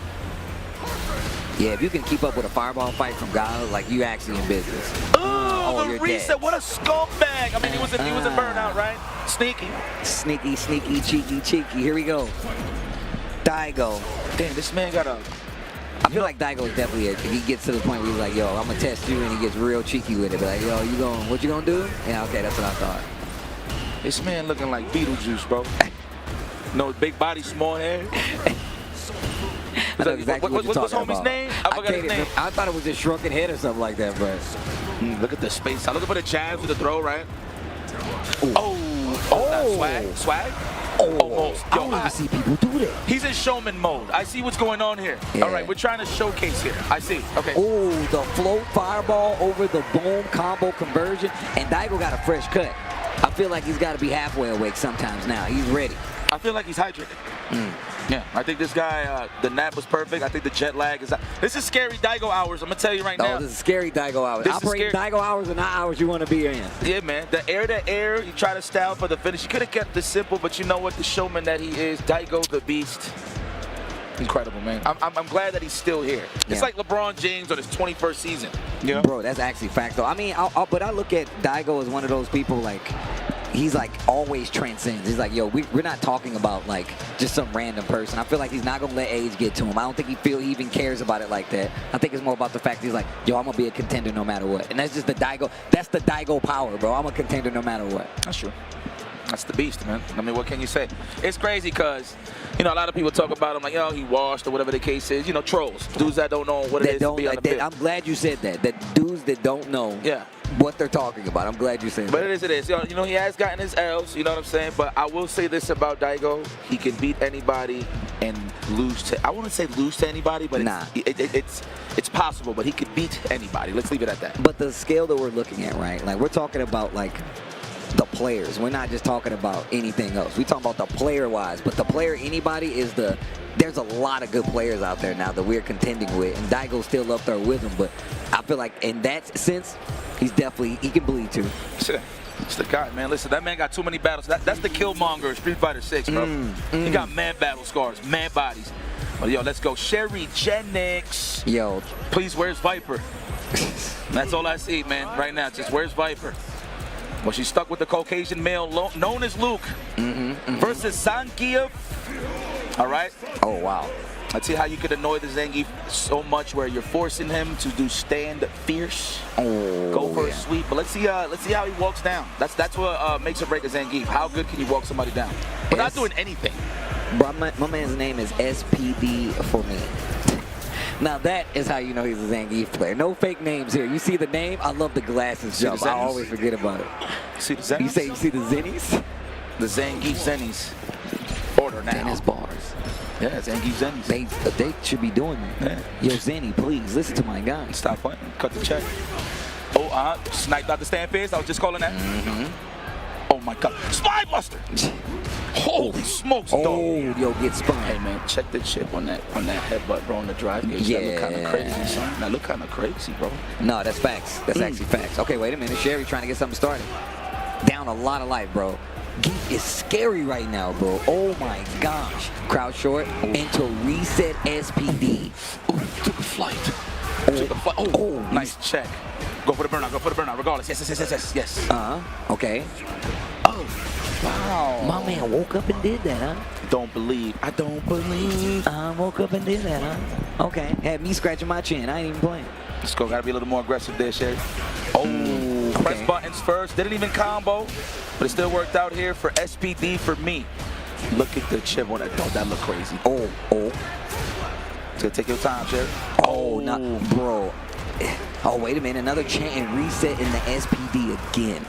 Yeah, if you can keep up with a fireball fight from Guile, like you actually in business. Oh, the reset! Dead. What a scumbag! I mean, he was in burnout, right? Sneaky, cheeky. Here we go. Daigo. Damn, this man got a. I feel like Daigo is definitely if he gets to the point where he's like, yo, I'm gonna test you, and he gets real cheeky with it. But like, yo, what you gonna do? Yeah, okay, that's what I thought. This man looking like Beetlejuice, bro. No big body, small hair. I know exactly what you're what's talking homie's about. name? I forgot his name. I thought it was just shrunken head or something like that, but. Look at the space. I'm looking for the jabs with the throw, right? Ooh. Oh. Swag? Oh. Almost. I don't even see people do that. He's in showman mode. I see what's going on here. Yeah. All right, we're trying to showcase here. I see. Okay. Oh, the float fireball over the boom combo conversion, and Daigo got a fresh cut. I feel like he's got to be halfway awake sometimes now. He's ready. I feel like he's hydrated. Yeah, I think this guy, the nap was perfect. I think the jet lag is... This is scary Daigo hours. I'm going to tell you right now. Oh, this is scary Daigo hours. Operating Daigo hours are not hours you want to be in. Yeah, man. The air, you try to style for the finish. You could have kept this simple, but you know what? The showman that he is, Daigo the Beast. Incredible, man. I'm glad that he's still here. Yeah. It's like LeBron James on his 21st season. Yeah. Bro, that's actually fact, though. I mean, but I look at Daigo as one of those people, like... He's like always transcends. He's like, yo, we're not talking about like just some random person. I feel like he's not gonna let age get to him. I don't think he even cares about it like that. I think it's more about the fact he's like, yo, I'm gonna be a contender no matter what. And that's just the Daigo. That's the Daigo power, bro. I'm a contender no matter what. That's true. That's the beast, man. I mean, what can you say? It's crazy because, you know, a lot of people talk about him like, yo, he washed or whatever the case is. You know, trolls, dudes that don't know what it is to be on the field. I'm glad you said that. That dudes that don't know. Yeah. What they're talking about. I'm glad you said that. But it is. You know, he has gotten his L's, you know what I'm saying? But I will say this about Daigo. He can beat anybody and lose to, I wouldn't say lose to anybody, but it's possible, but he could beat anybody. Let's leave it at that. But the scale that we're looking at, right? Like, we're talking about, like, the players. We're not just talking about anything else. We're talking about the player-wise. But the player, anybody, is the... There's a lot of good players out there now that we're contending with, and Daigo's still up there with them. But I feel like in that sense, he can bleed too. It's the guy, man. Listen, that man got too many battles. That's the Killmonger of Street Fighter 6, bro. He got mad battle scars, mad bodies. Well, yo, let's go. Sherry Jennings. Yo. Please, where's Viper? That's all I see, man, right now. Just where's Viper? Well, she's stuck with the Caucasian male known as Luke versus Zangief. All right. Oh, wow. Let's see how you could annoy the Zangief so much where you're forcing him to do stand fierce. Go for a sweep. But let's see how he walks down. That's what makes or break a Zangief. How good can you walk somebody down without doing anything? Bro, my man's name is SPD for me. Now that is how you know he's a Zangief player. No fake names here. You see the name? I love the glasses jump. I always forget about it. See the Zennies? You see the Zennies? The Zangief Zennies. Order now. Dennis bars. Yeah, Zangy Zennies. They should be doing that. Yeah. Yo, Zenny, please, listen to my guy. Stop playing. Cut the check. Oh, sniped out the stand face. I was just calling that. Oh, my God. Spine Buster. Holy smokes, dog. Oh, yo, get spun. Hey, man, check the chip on that headbutt, bro, on the drive gauge. Yeah. That look kind of crazy, son. That look kind of crazy, bro. No, that's facts. That's actually facts. Okay, wait a minute. Sherry trying to get something started. Down a lot of life, bro. Geek is scary right now, bro. Oh, my gosh. Crowd short into reset SPD. Oh, took a flight. Oh, nice check. Go for the burnout, regardless. Yes. Okay. Oh, wow. My man woke up and did that, huh? I don't believe. Woke up and did that, huh? Okay. Had me scratching my chin. I ain't even playing. Let's go. Gotta be a little more aggressive there, Sherry. Oh, press buttons first. Didn't even combo, but it still worked out here for SPD for me. Look at the chip on that. Oh, that looked crazy. Oh. So take your time, Sherry. Oh, no, bro. Oh, wait a minute. Another chant and reset in the SPD again.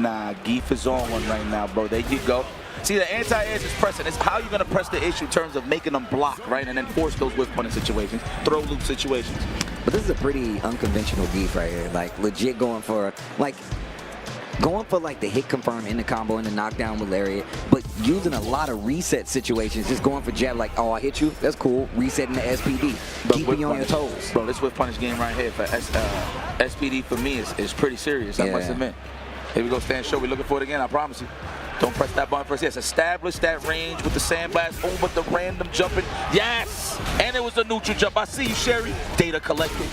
Nah, Geef is on one right now, bro. There you go. See, the anti-edge is pressing. It's how you're going to press the issue in terms of making them block, right? And then force those whiff punting situations, throw loop situations. But this is a pretty unconventional Geef right here. Like, legit going for the hit confirm in the combo and the knockdown with Lariat, but using a lot of reset situations, just going for jab like, oh, I hit you, that's cool, resetting the SPD, keeping you on your toes. Bro, this whiff punish game right here for SPD for me is pretty serious, I must admit. Here we go, stand show, we're looking for it again, I promise you. Don't press that button first. Yes, establish that range with the sandblast. Oh, but the random jumping. Yes! And it was a neutral jump. I see you, Sherry. Data collected.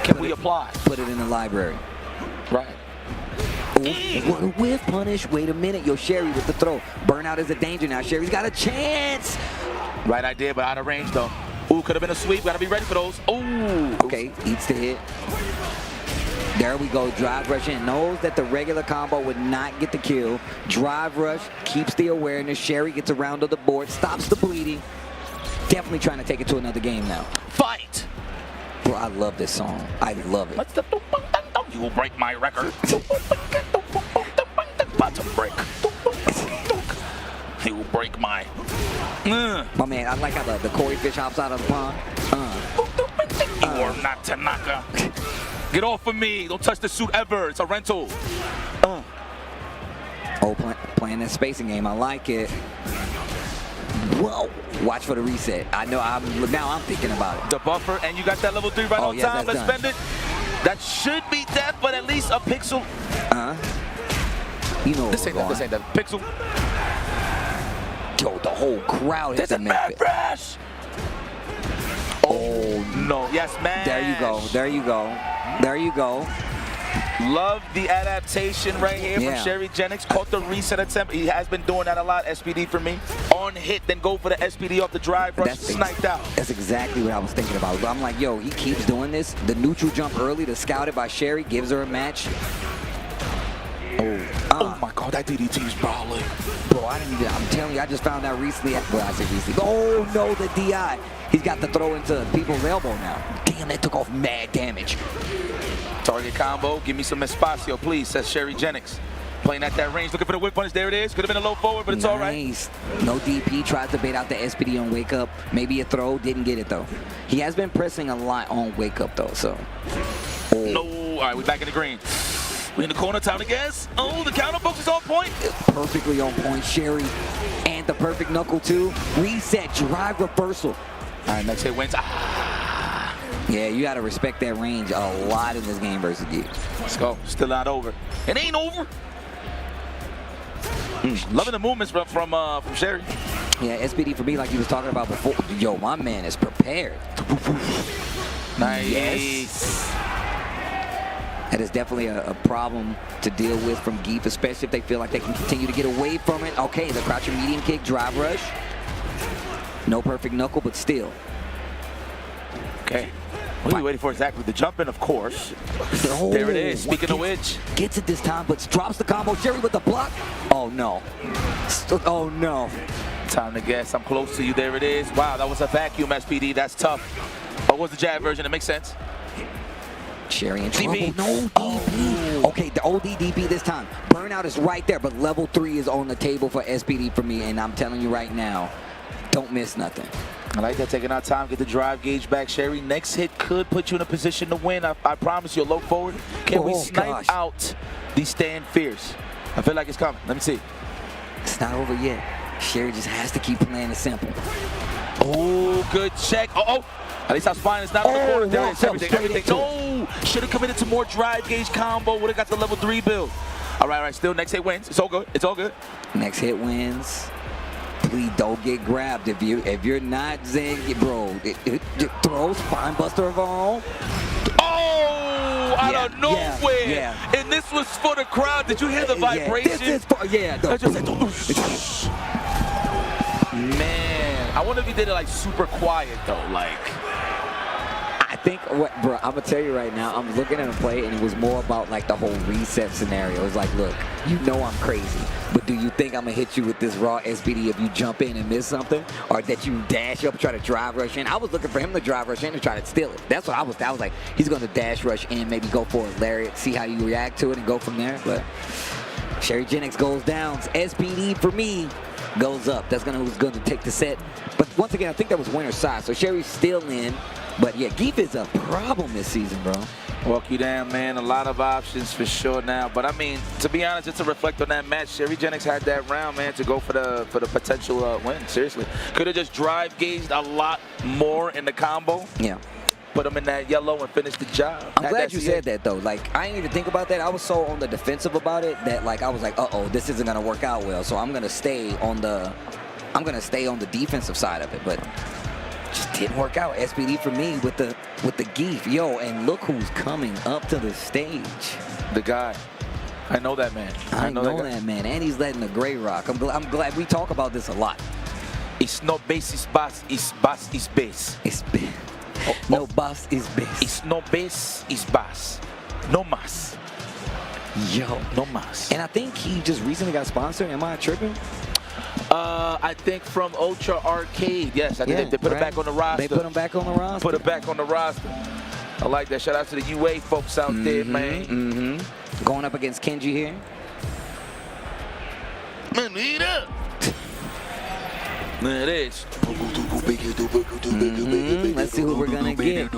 Can we apply? Put it in the library. Right. Ooh, whiff punish. Wait a minute. Yo, Sherry with the throw. Burnout is a danger now. Sherry's got a chance. Right idea, but out of range, though. Ooh, could have been a sweep. Got to be ready for those. Ooh. Okay, eats the hit. There we go, drive rush in. Knows that the regular combo would not get the kill. Drive rush, keeps the awareness. Sherry gets around to the board, stops the bleeding. Definitely trying to take it to another game now. Fight! Bro, I love this song. I love it. You will break my record. Bottom break. He will break my... My man, I like how the Corey fish hops out of the pond. You are not Tanaka. Get off of me. Don't touch the suit ever. It's a rental. Oh, playing that spacing game. I like it. Whoa. Watch for the reset. I know. Now I'm thinking about it. The buffer, and you got that level 3 right on time. Let's spend it. That should be death, but at least a pixel. You know this ain't that. Pixel. Yo, the whole crowd hit the mad fresh. Oh, no. Yes, man. There you go. There you go. There you go. Love the adaptation right here from Sherry Jennings. Caught the reset attempt. He has been doing that a lot, SPD for me. On hit, then go for the SPD off the drive rush. Sniped out. That's exactly what I was thinking about. I'm like, yo, he keeps doing this. The neutral jump early, the scouted by Sherry, gives her a match. Oh my God, that DDT is balling. Bro, I'm telling you, I just found out recently. Well, I said recently. Oh no, the DI. He's got to throw into people's elbow now. Damn, that took off mad damage. Target combo, give me some espacio, please, says Sherry Jennings. Playing at that range, looking for the whip punish. There it is. Could have been a low forward, but it's all right. No DP, tries to bait out the SPD on Wake Up. Maybe a throw, didn't get it though. He has been pressing a lot on Wake Up though, so. No, all right, we're back in the green. We in the corner, time to guess. Oh, the counter focus is on point. Perfectly on point, Sherry. And the perfect knuckle too. Reset, drive reversal. All right, next hit wins. Yeah, you got to respect that range a lot in this game versus Geek. Let's go. Still not over. It ain't over. Loving the movements from Sherry. Yeah, SPD for me, like you was talking about before. Yo, my man is prepared. Nice. Yes. That is definitely a problem to deal with from Geef, especially if they feel like they can continue to get away from it. Okay, the crouching medium kick, drive rush. No perfect knuckle, but still. Okay. What are we waiting for exactly? The jump in, of course. Oh, there it is. Speaking of which. Gets it this time, but drops the combo. Sherry with the block. Oh, no. Oh, no. Time to guess. I'm close to you. There it is. Wow, that was a vacuum, SPD. That's tough. What was the jab version? It makes sense. Sherry in trouble. No DP. Okay, the OD DP this time. Burnout is right there, but level 3 is on the table for SPD for me, and I'm telling you right now, Don't miss nothing. I like that, taking our time, get the drive gauge back, Sherry. Next hit could put you in a position to win. I promise you, low forward. Can we snipe out the stand fierce? I feel like it's coming. Let me see. It's not over yet. Sherry just has to keep playing it simple. Oh, good check. Oh. At least our spine is not on the corner. There is everything. No! Should have committed to more drive gauge combo. Would have got the level 3 build. All right. Still, next hit wins. It's all good. It's all good. Next hit wins. Please don't get grabbed. If you're not Zen, bro, it throws spine buster of our own. Oh! Out of nowhere. Yeah. And this was for the crowd. Did you hear the vibration? This is for, Man, I wonder if he did it like super quiet though. Like, I think bro, I'm gonna tell you right now, I'm looking at him play and it was more about like the whole reset scenario. It's like, look, you know I'm crazy, but do you think I'm gonna hit you with this raw SPD if you jump in and miss something? Or that you dash up, try to drive rush in? I was looking for him to drive rush in and try to steal it. That's what I was like, he's gonna dash rush in, maybe go for a lariat, see how you react to it and go from there. But Sherry Genix goes down. SPD for me goes up. That's who's gonna take the set. But once again, I think that was winner's side. So Sherry's still in. But yeah, Geef is a problem this season, bro. Walk you down, man. A lot of options for sure now. But I mean, to be honest, just to reflect on that match, Sherry Genix had that round, man, to go for the potential win. Seriously, could have just drive gauged a lot more in the combo. Yeah. Put him in that yellow and finish the job. I'm glad you said that though. Like, I didn't even think about that. I was so on the defensive about it that like I was like, this isn't gonna work out well. So I'm gonna stay on the defensive side of it. But just didn't work out. SPD for me with the Geef. Yo, and look who's coming up to the stage. The guy. I know that man. I know that man. And he's letting the gray rock. I'm glad we talk about this a lot. It's no base, it's bass. It's bass, it's base. It's base. No bass is base. It's no base, it's bass. No mas. Yo. No mas. And I think he just recently got sponsored. Am I tripping? I think from Ultra Arcade. Yes, I think they put him back on the roster. They put him back on the roster. Put him back on the roster. I like that. Shout out to the UA folks out there, man. Going up against Kenji here. Man, eat up. There it is. Let's see who we're gonna get.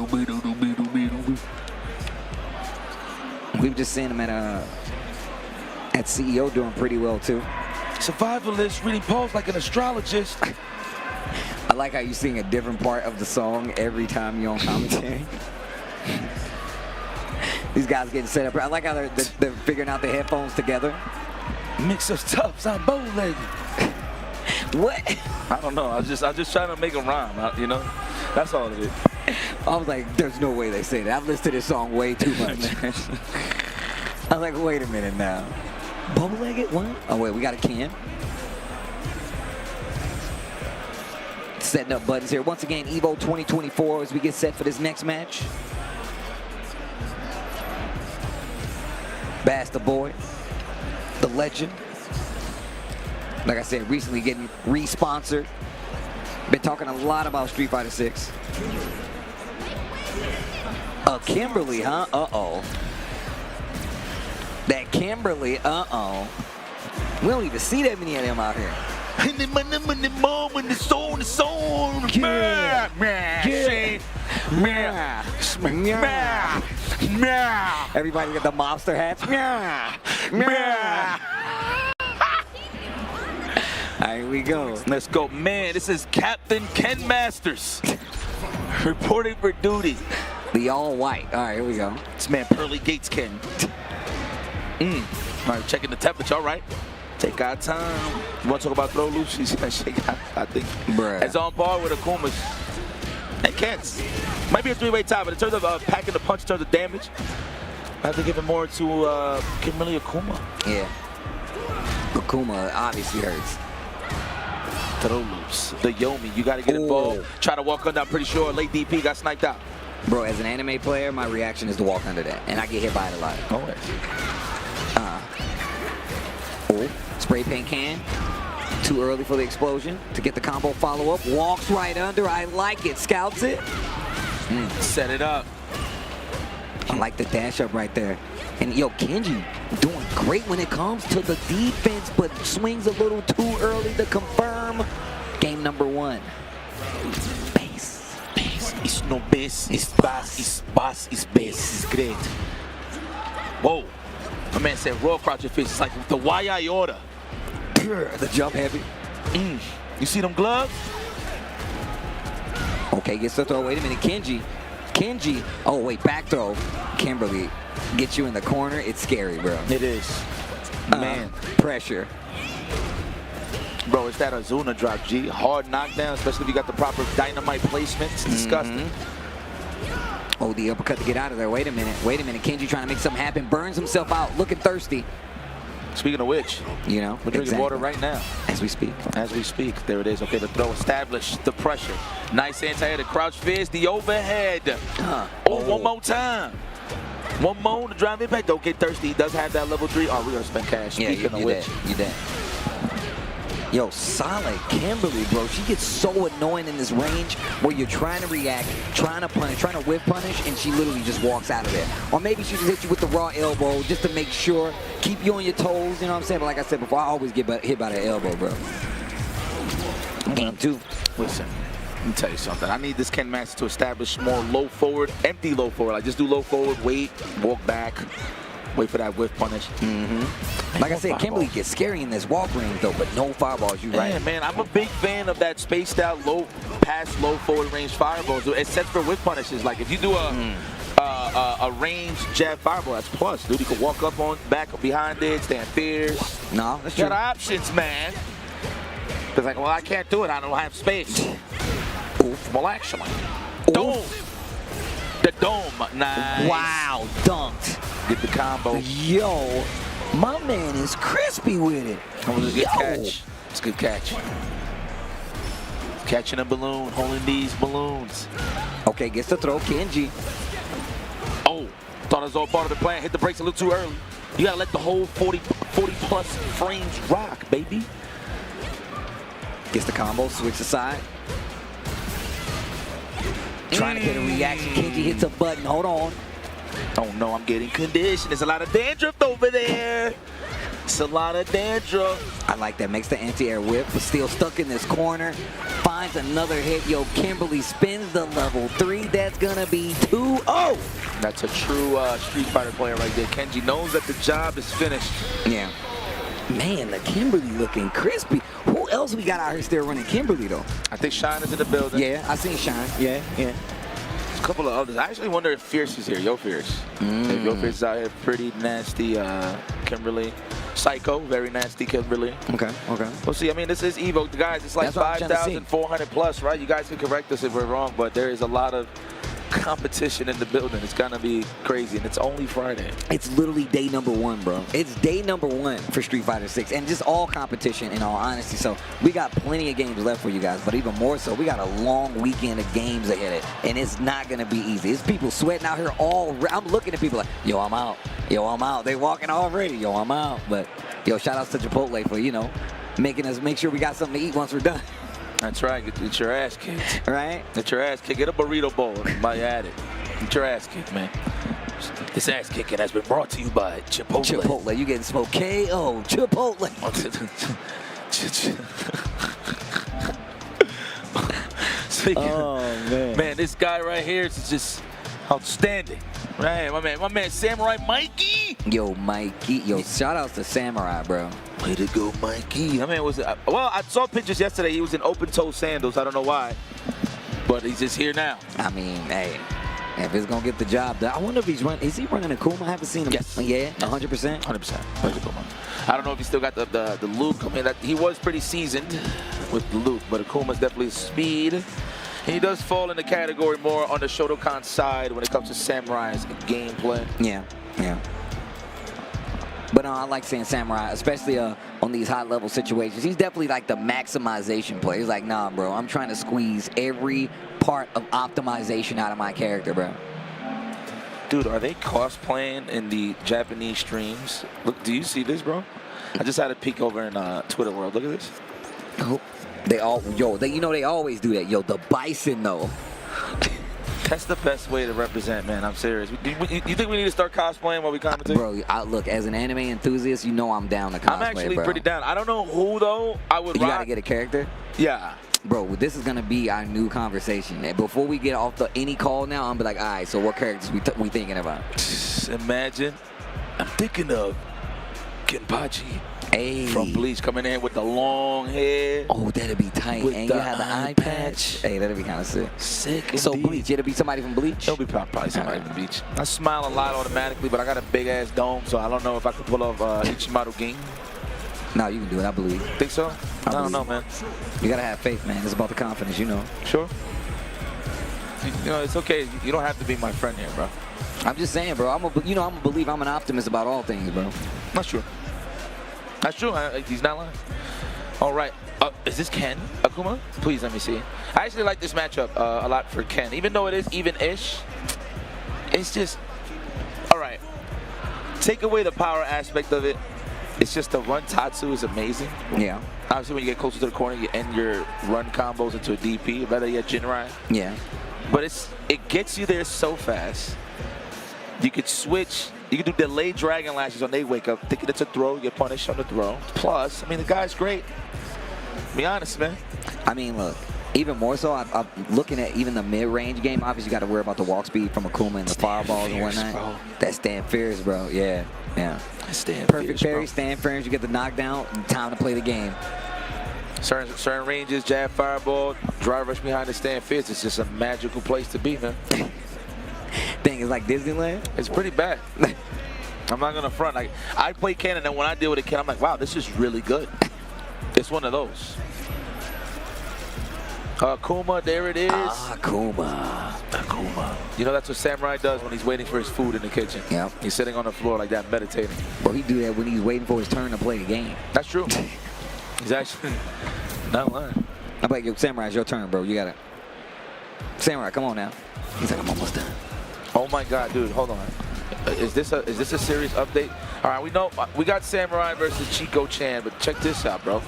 We've just seen him at CEO doing pretty well too. Survivalist, reading polls like an astrologist. I like how you sing a different part of the song every time you're on commentary. These guys getting set up. I like how they're figuring out the headphones together. Mix of stuffs on bow-legged. What? I don't know. I was just trying to make a rhyme. You know, that's all it is. I was like, there's no way they say that. I've listened to this song way too much. I was like, wait a minute now. Bow-legged? What? Oh wait, we got a can. Setting up buttons here. Once again, Evo 2024 as we get set for this next match. Bass the boy, the legend. Like I said, recently getting re-sponsored. Been talking a lot about Street Fighter 6. Kimberly, huh? Uh-oh. That Kimberly, uh-oh. We don't even see that many of them out here. Everybody got the mobster hats. Here we go. Let's go. Man, this is Captain Ken Masters reporting for duty. The all white. All right, here we go. This man, Pearly Gates Ken. All right, checking the temperature. All right. Take our time. You want to talk about throw loops? I think it's on par with Akuma's and Ken's. Might be a three-way tie, but in terms of packing the punch, in terms of damage, I have to give it more to Kimberly Akuma. Yeah. Akuma obviously hurts. Throw loops. The Yomi, you got to get involved. Try to walk under. I'm pretty sure late DP got sniped out. Bro, as an anime player, my reaction is to walk under that, and I get hit by it a lot. Always. Spray paint can. Too early for the explosion to get the combo follow-up. Walks right under. I like it. Scouts it. Set it up. I like the dash up right there. And yo, Kenji doing great when it comes to the defense, but swings a little too early to confirm. Game number 1. Bass. It's no bass, it's bass, it's bass, it's bass. It's great. Whoa. My man said raw crouch your face. It's like the why I order. The jump heavy. You see them gloves? Okay, gets the throw. Wait a minute, Kenji. Oh, wait, back throw. Kimberly gets you in the corner. It's scary, bro. It is. Man. Pressure. Bro, it's that Azuna drop, G. Hard knockdown, especially if you got the proper dynamite placement. It's disgusting. Oh, the uppercut to get out of there. Wait a minute. Kenji trying to make something happen. Burns himself out. Looking thirsty. Speaking of which, you know, we're drinking water right now. As we speak. There it is. Okay, the throw established. The pressure. Nice anti-air. The crouch fist. The overhead. One more time. One more to drive impact. Don't get thirsty. He does have that level 3. Oh, we're going to spend cash. Yeah, Speaking of which. You dead. Yo, solid Kimberly, bro. She gets so annoying in this range where you're trying to react, trying to punish, trying to whip punish, and she literally just walks out of there. Or maybe she just hits you with the raw elbow just to make sure, keep you on your toes, you know what I'm saying? But like I said before, I always get hit by the elbow, bro. Game 2. Listen, let me tell you something. I need this Ken Master to establish more low forward, empty low forward. Like just do low forward, wait, walk back. Wait for that whiff punish. Like I said, Kimberly gets scary in this walk range, though, but no fireballs. You right? Man, I'm a big fan of that spaced out, low forward range fireballs. It sets for whiff punishes. Like if you do a range jab fireball, that's plus, dude. You can walk up on, back, behind it, stand fierce. No, that's true. true. Got options, man. It's like, well, I can't do it. I don't have space. Well, actually, dome. The dome, nice. Wow, dunked. Get the combo. Yo, my man is crispy with it. That was a good catch. It's a good catch. Catching a balloon, holding these balloons. Okay, gets the throw, Kenji. Oh, thought it was all part of the plan. Hit the brakes a little too early. You gotta let the whole 40 plus frames rock, baby. Gets the combo, switch aside. Trying to get a reaction. Kenji hits a button. Hold on. Oh no, I'm getting conditioned. There's a lot of dandruff over there. It's a lot of dandruff. I like that. Makes the anti-air whip, but still stuck in this corner. Finds another hit. Yo, Kimberly spins the level 3. That's gonna be 2-0. That's a true Street Fighter player right there. Kenji knows that the job is finished. Yeah. Man, the Kimberly looking crispy. Who else we got out here still running Kimberly, though? I think Shine is in the building. Yeah, I seen Shine. Yeah. A couple of others. I actually wonder if Fierce is here. Yo Fierce. If Yo Fierce is out here, pretty nasty Kimberly. Psycho, very nasty Kimberly. Okay. We'll see. I mean, this is Evo. Guys, it's like 5,400 plus, right? You guys can correct us if we're wrong, but there is a lot of competition in the building. It's gonna be crazy, and it's only Friday. It's literally day number 1, bro. It's day number 1 for Street Fighter 6, and just all competition, in all honesty. So we got plenty of games left for you guys, but even more so, we got a long weekend of games ahead, and it's not gonna be easy. It's people sweating out here all. I'm looking at people like, yo, I'm out. They walking already. Yo, I'm out. But yo, shout outs to Chipotle for making us make sure we got something to eat once we're done. That's right. Get your ass kicked. Right? Get your ass kicked. Get a burrito bowl while you're at it. Get your ass kicked, man. This ass kicking has been brought to you by Chipotle. Chipotle. You getting smoked. KO. Chipotle. Man, this guy right here is just outstanding. Right, my man, Samurai Mikey. Yo, Mikey. Yo, shout outs to Samurai, bro. Way to go, Mikey. That man was, well, I saw pictures yesterday. He was in open-toe sandals. I don't know why, but he's just here now. I mean, hey, if it's going to get the job done. I wonder if he's running. Is he running a Kuma? I haven't seen him. Yes. Yeah, 100%? 100%. I don't know if he still got the loop. I mean, he was pretty seasoned with the loop, but Akuma's definitely speed. He does fall in the category more on the Shotokan side when it comes to Samurai's gameplay. Yeah. But I like seeing Samurai, especially on these high-level situations. He's definitely like the maximization player. He's like, nah, bro, I'm trying to squeeze every part of optimization out of my character, bro. Dude, are they cosplaying in the Japanese streams? Look, do you see this, bro? I just had a peek over in Twitter world. Look at this. Oh. They always do that. Yo, the bison, though. That's the best way to represent, man. I'm serious. You think we need to start cosplaying while we commentate? Bro, look, as an anime enthusiast, you know I'm down to cosplay, I'm actually bro. pretty down. I don't know who, though, I would You got to get a character? Yeah. Bro, this is gonna be our new conversation. And before we get off any call now, I'm be like, all right, so what characters we thinking about? Imagine, I'm thinking of Kenpachi from Bleach coming in with the long hair. Oh, that'd be tight. And you have the eye patch. Hey, that'd be kind of sick. Sick. So indeed. Bleach, it'll be somebody from Bleach? It'll be probably somebody from Bleach. I smile a lot automatically, but I got a big ass dome, so I don't know if I can pull off Ichimaru Ging. No, you can do it, I believe. Think so? I don't know, man. You gotta have faith, man. It's about the confidence, you know. Sure. You know, it's okay. You don't have to be my friend here, bro. I'm just saying, bro. I'm a believer. I'm an optimist about all things, bro. That's true. That's true. He's not lying. All right. Is this Ken Akuma? Please let me see. I actually like this matchup a lot for Ken. Even though it is even-ish, it's just... All right. Take away the power aspect of it. It's just the run Tatsu is amazing. Yeah. Obviously, when you get closer to the corner, you end your run combos into a DP. Rather you get Jinrai. Yeah. But it gets you there so fast. You could switch. You could do delayed Dragon Lashes when they wake up, thinking it's a throw. You get punished on the throw. Plus, I mean, the guy's great. Be honest, man. I mean, look. Even more so, I'm looking at even the mid-range game. Obviously, you got to worry about the walk speed from Akuma and the fireballs and whatnot. Bro. That's stand fierce, bro. Yeah. Stand Perfect fierce, parry, bro. stand fierce. You get the knockdown. Time to play the game. Certain ranges, jab, fireball, drive rush behind the stand fierce. It's just a magical place to be, man. Thing is like Disneyland. It's pretty bad. I'm not gonna front. Like I play Ken, and then when I deal with a Ken, I'm like, wow, this is really good. It's one of those. Akuma, there it is. Akuma. You know that's what Samurai does when he's waiting for his food in the kitchen. Yep. He's sitting on the floor like that, meditating. Bro, he do that when he's waiting for his turn to play the game. That's true. He's actually not lying. I'm like, yo, Samurai, it's your turn, bro. You gotta. Samurai, come on now. He's like, I'm almost done. Oh my God, dude, hold on. Is this a serious update? All right, we know we got Samurai versus Chico-chan, but check this out, bro.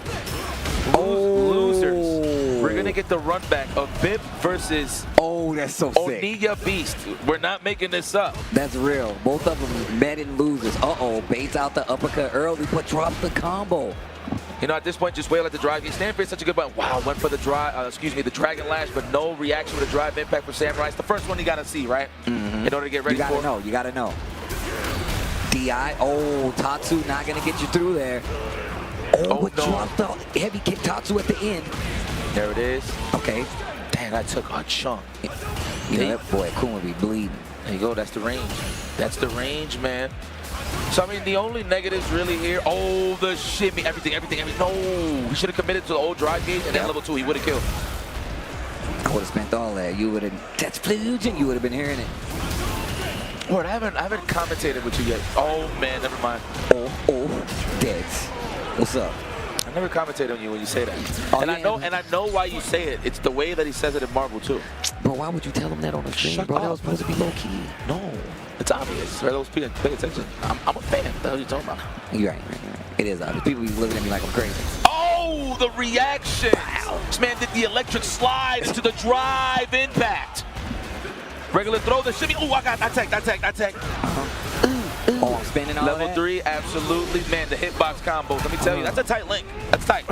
Losers. We're gonna get the run back of Bip versus that's so sick. Oniya Beast. We're not making this up. That's real. Both of them met in losers. Baits out the uppercut early, but dropped the combo. You know, at this point, just wait, let the drive. Stanford is such a good button. Wow, went for the the Dragon Lash, but no reaction with the drive impact for Samurai. It's the first one you gotta see, right? In order to get ready for it. You gotta know. DI. Tatsu not gonna get you through there. But dropped the heavy kick Tatsu at the end. There it is. Okay. Dang, I took a chunk. You know, that boy Akuma be bleeding. There you go. That's the range. That's the range, man. So, I mean, the only negatives really here, the shimmy, everything. No, he should have committed to the old drive gauge, and then level 2, he would have killed. I would have spent all that. You would have, that's Flugen, you would have been hearing it. Lord, I haven't commentated with you yet. Oh, man, never mind. Dex. What's up? I never commentated on you when you say that. I know why you say it. It's the way that he says it in Marvel, too. Bro, why would you tell him that on the stream, bro? That was supposed to be low-key. No. It's obvious. For those people pay attention. I'm a fan. What the hell are you talking about? You're right. It is obvious. People be looking at me like I'm crazy. Oh, the reaction. Wow. This man did the electric slide into the drive impact. Regular throw, the shimmy. I got that tech. I'm spinning all Level 3, absolutely. Man, the hitbox combos. Let me tell you, that's a tight link. That's tight.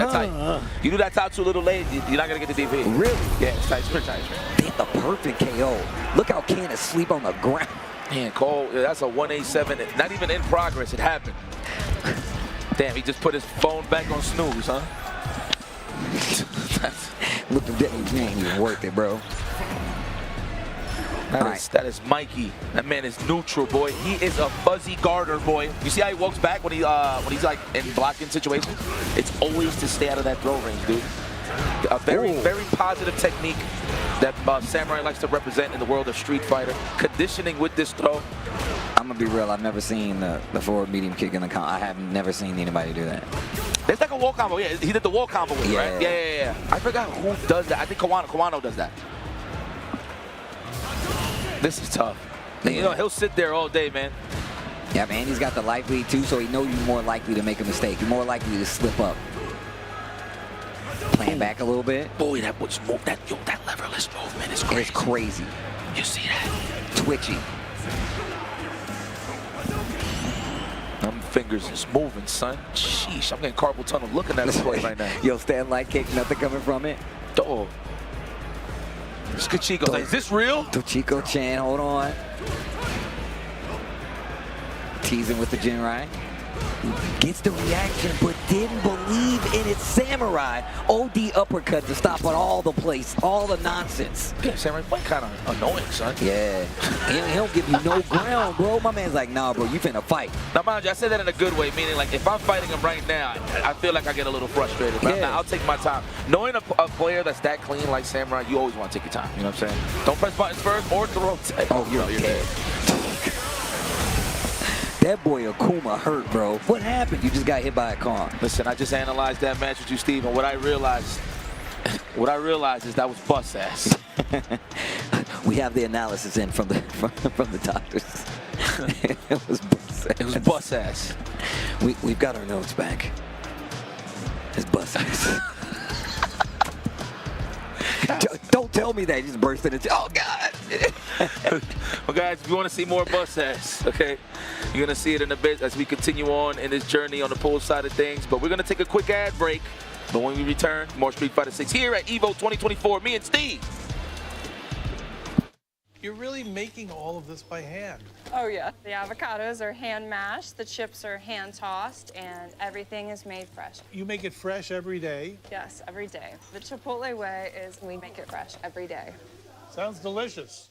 You do that Tatsu a little late, you're not going to get the DP. Really? Yeah, it's tight. It's pretty tight. Damn, the perfect KO. Look how Ken is asleep on the ground. Man, Cole, that's a 187. Not even in progress. It happened. Damn, he just put his phone back on snooze, huh? Look at that. He ain't even worth it, bro. That is Mikey. That man is neutral, boy. He is a fuzzy guarder, boy. You see how he walks back when he's like in blocking situations? It's always to stay out of that throw range, dude. A very positive technique that Samurai likes to represent in the world of Street Fighter. Conditioning with this throw. I'm gonna be real. I've never seen the forward medium kick in the combo. I have never seen anybody do that. It's like a wall combo. Yeah, he did the wall combo with it, right? Yeah. I forgot who does that. I think Kawano does that. This is tough. Yeah. You know, he'll sit there all day, man. Yeah, man, he's got the life lead too, so he knows you're more likely to make a mistake. You're more likely to slip up. Playing back a little bit. Boy, that leverless movement is crazy. It's crazy. You see that? Twitchy. Them fingers is moving, son. Sheesh, I'm getting carpal tunnel looking at this play right now. Yo, stand light kick, nothing coming from it. Oh. It's Chico. Like, is this real? Chico Chan, hold on. Teasing with the Jinrai. Gets the reaction, but didn't believe in it. Samurai, OD uppercut to stop on all the nonsense. Yeah, Samurai Fight kind of annoying, son. Yeah, he don't give you no ground, bro. My man's like, nah, bro, you finna fight. Now, mind you, I said that in a good way, meaning like if I'm fighting him right now, I feel like I get a little frustrated. But Yeah. I'll take my time. Knowing a player that's that clean like Samurai, you always want to take your time. You know what I'm saying? Don't press buttons first or throw. Oh, you're dead. That boy Akuma hurt, bro. What happened? You just got hit by a car. Listen, I just analyzed that match with you, Steve, and what I realized is that was bus ass. We have the analysis in from the doctors. It was bus ass. It was bus ass. We've got our notes back. It's bus ass. Don't tell me that. He just burst into, oh, God. Well, guys, if you want to see more bus ass, okay, you're going to see it in a bit as we continue on in this journey on the pool side of things. But we're going to take a quick ad break. But when we return, more Street Fighter 6 here at EVO 2024. Me and Steve. You're really making all of this by hand. Oh, yeah. The avocados are hand mashed, the chips are hand tossed, and everything is made fresh. You make it fresh every day. Yes, every day. The Chipotle way is we make it fresh every day. Sounds delicious.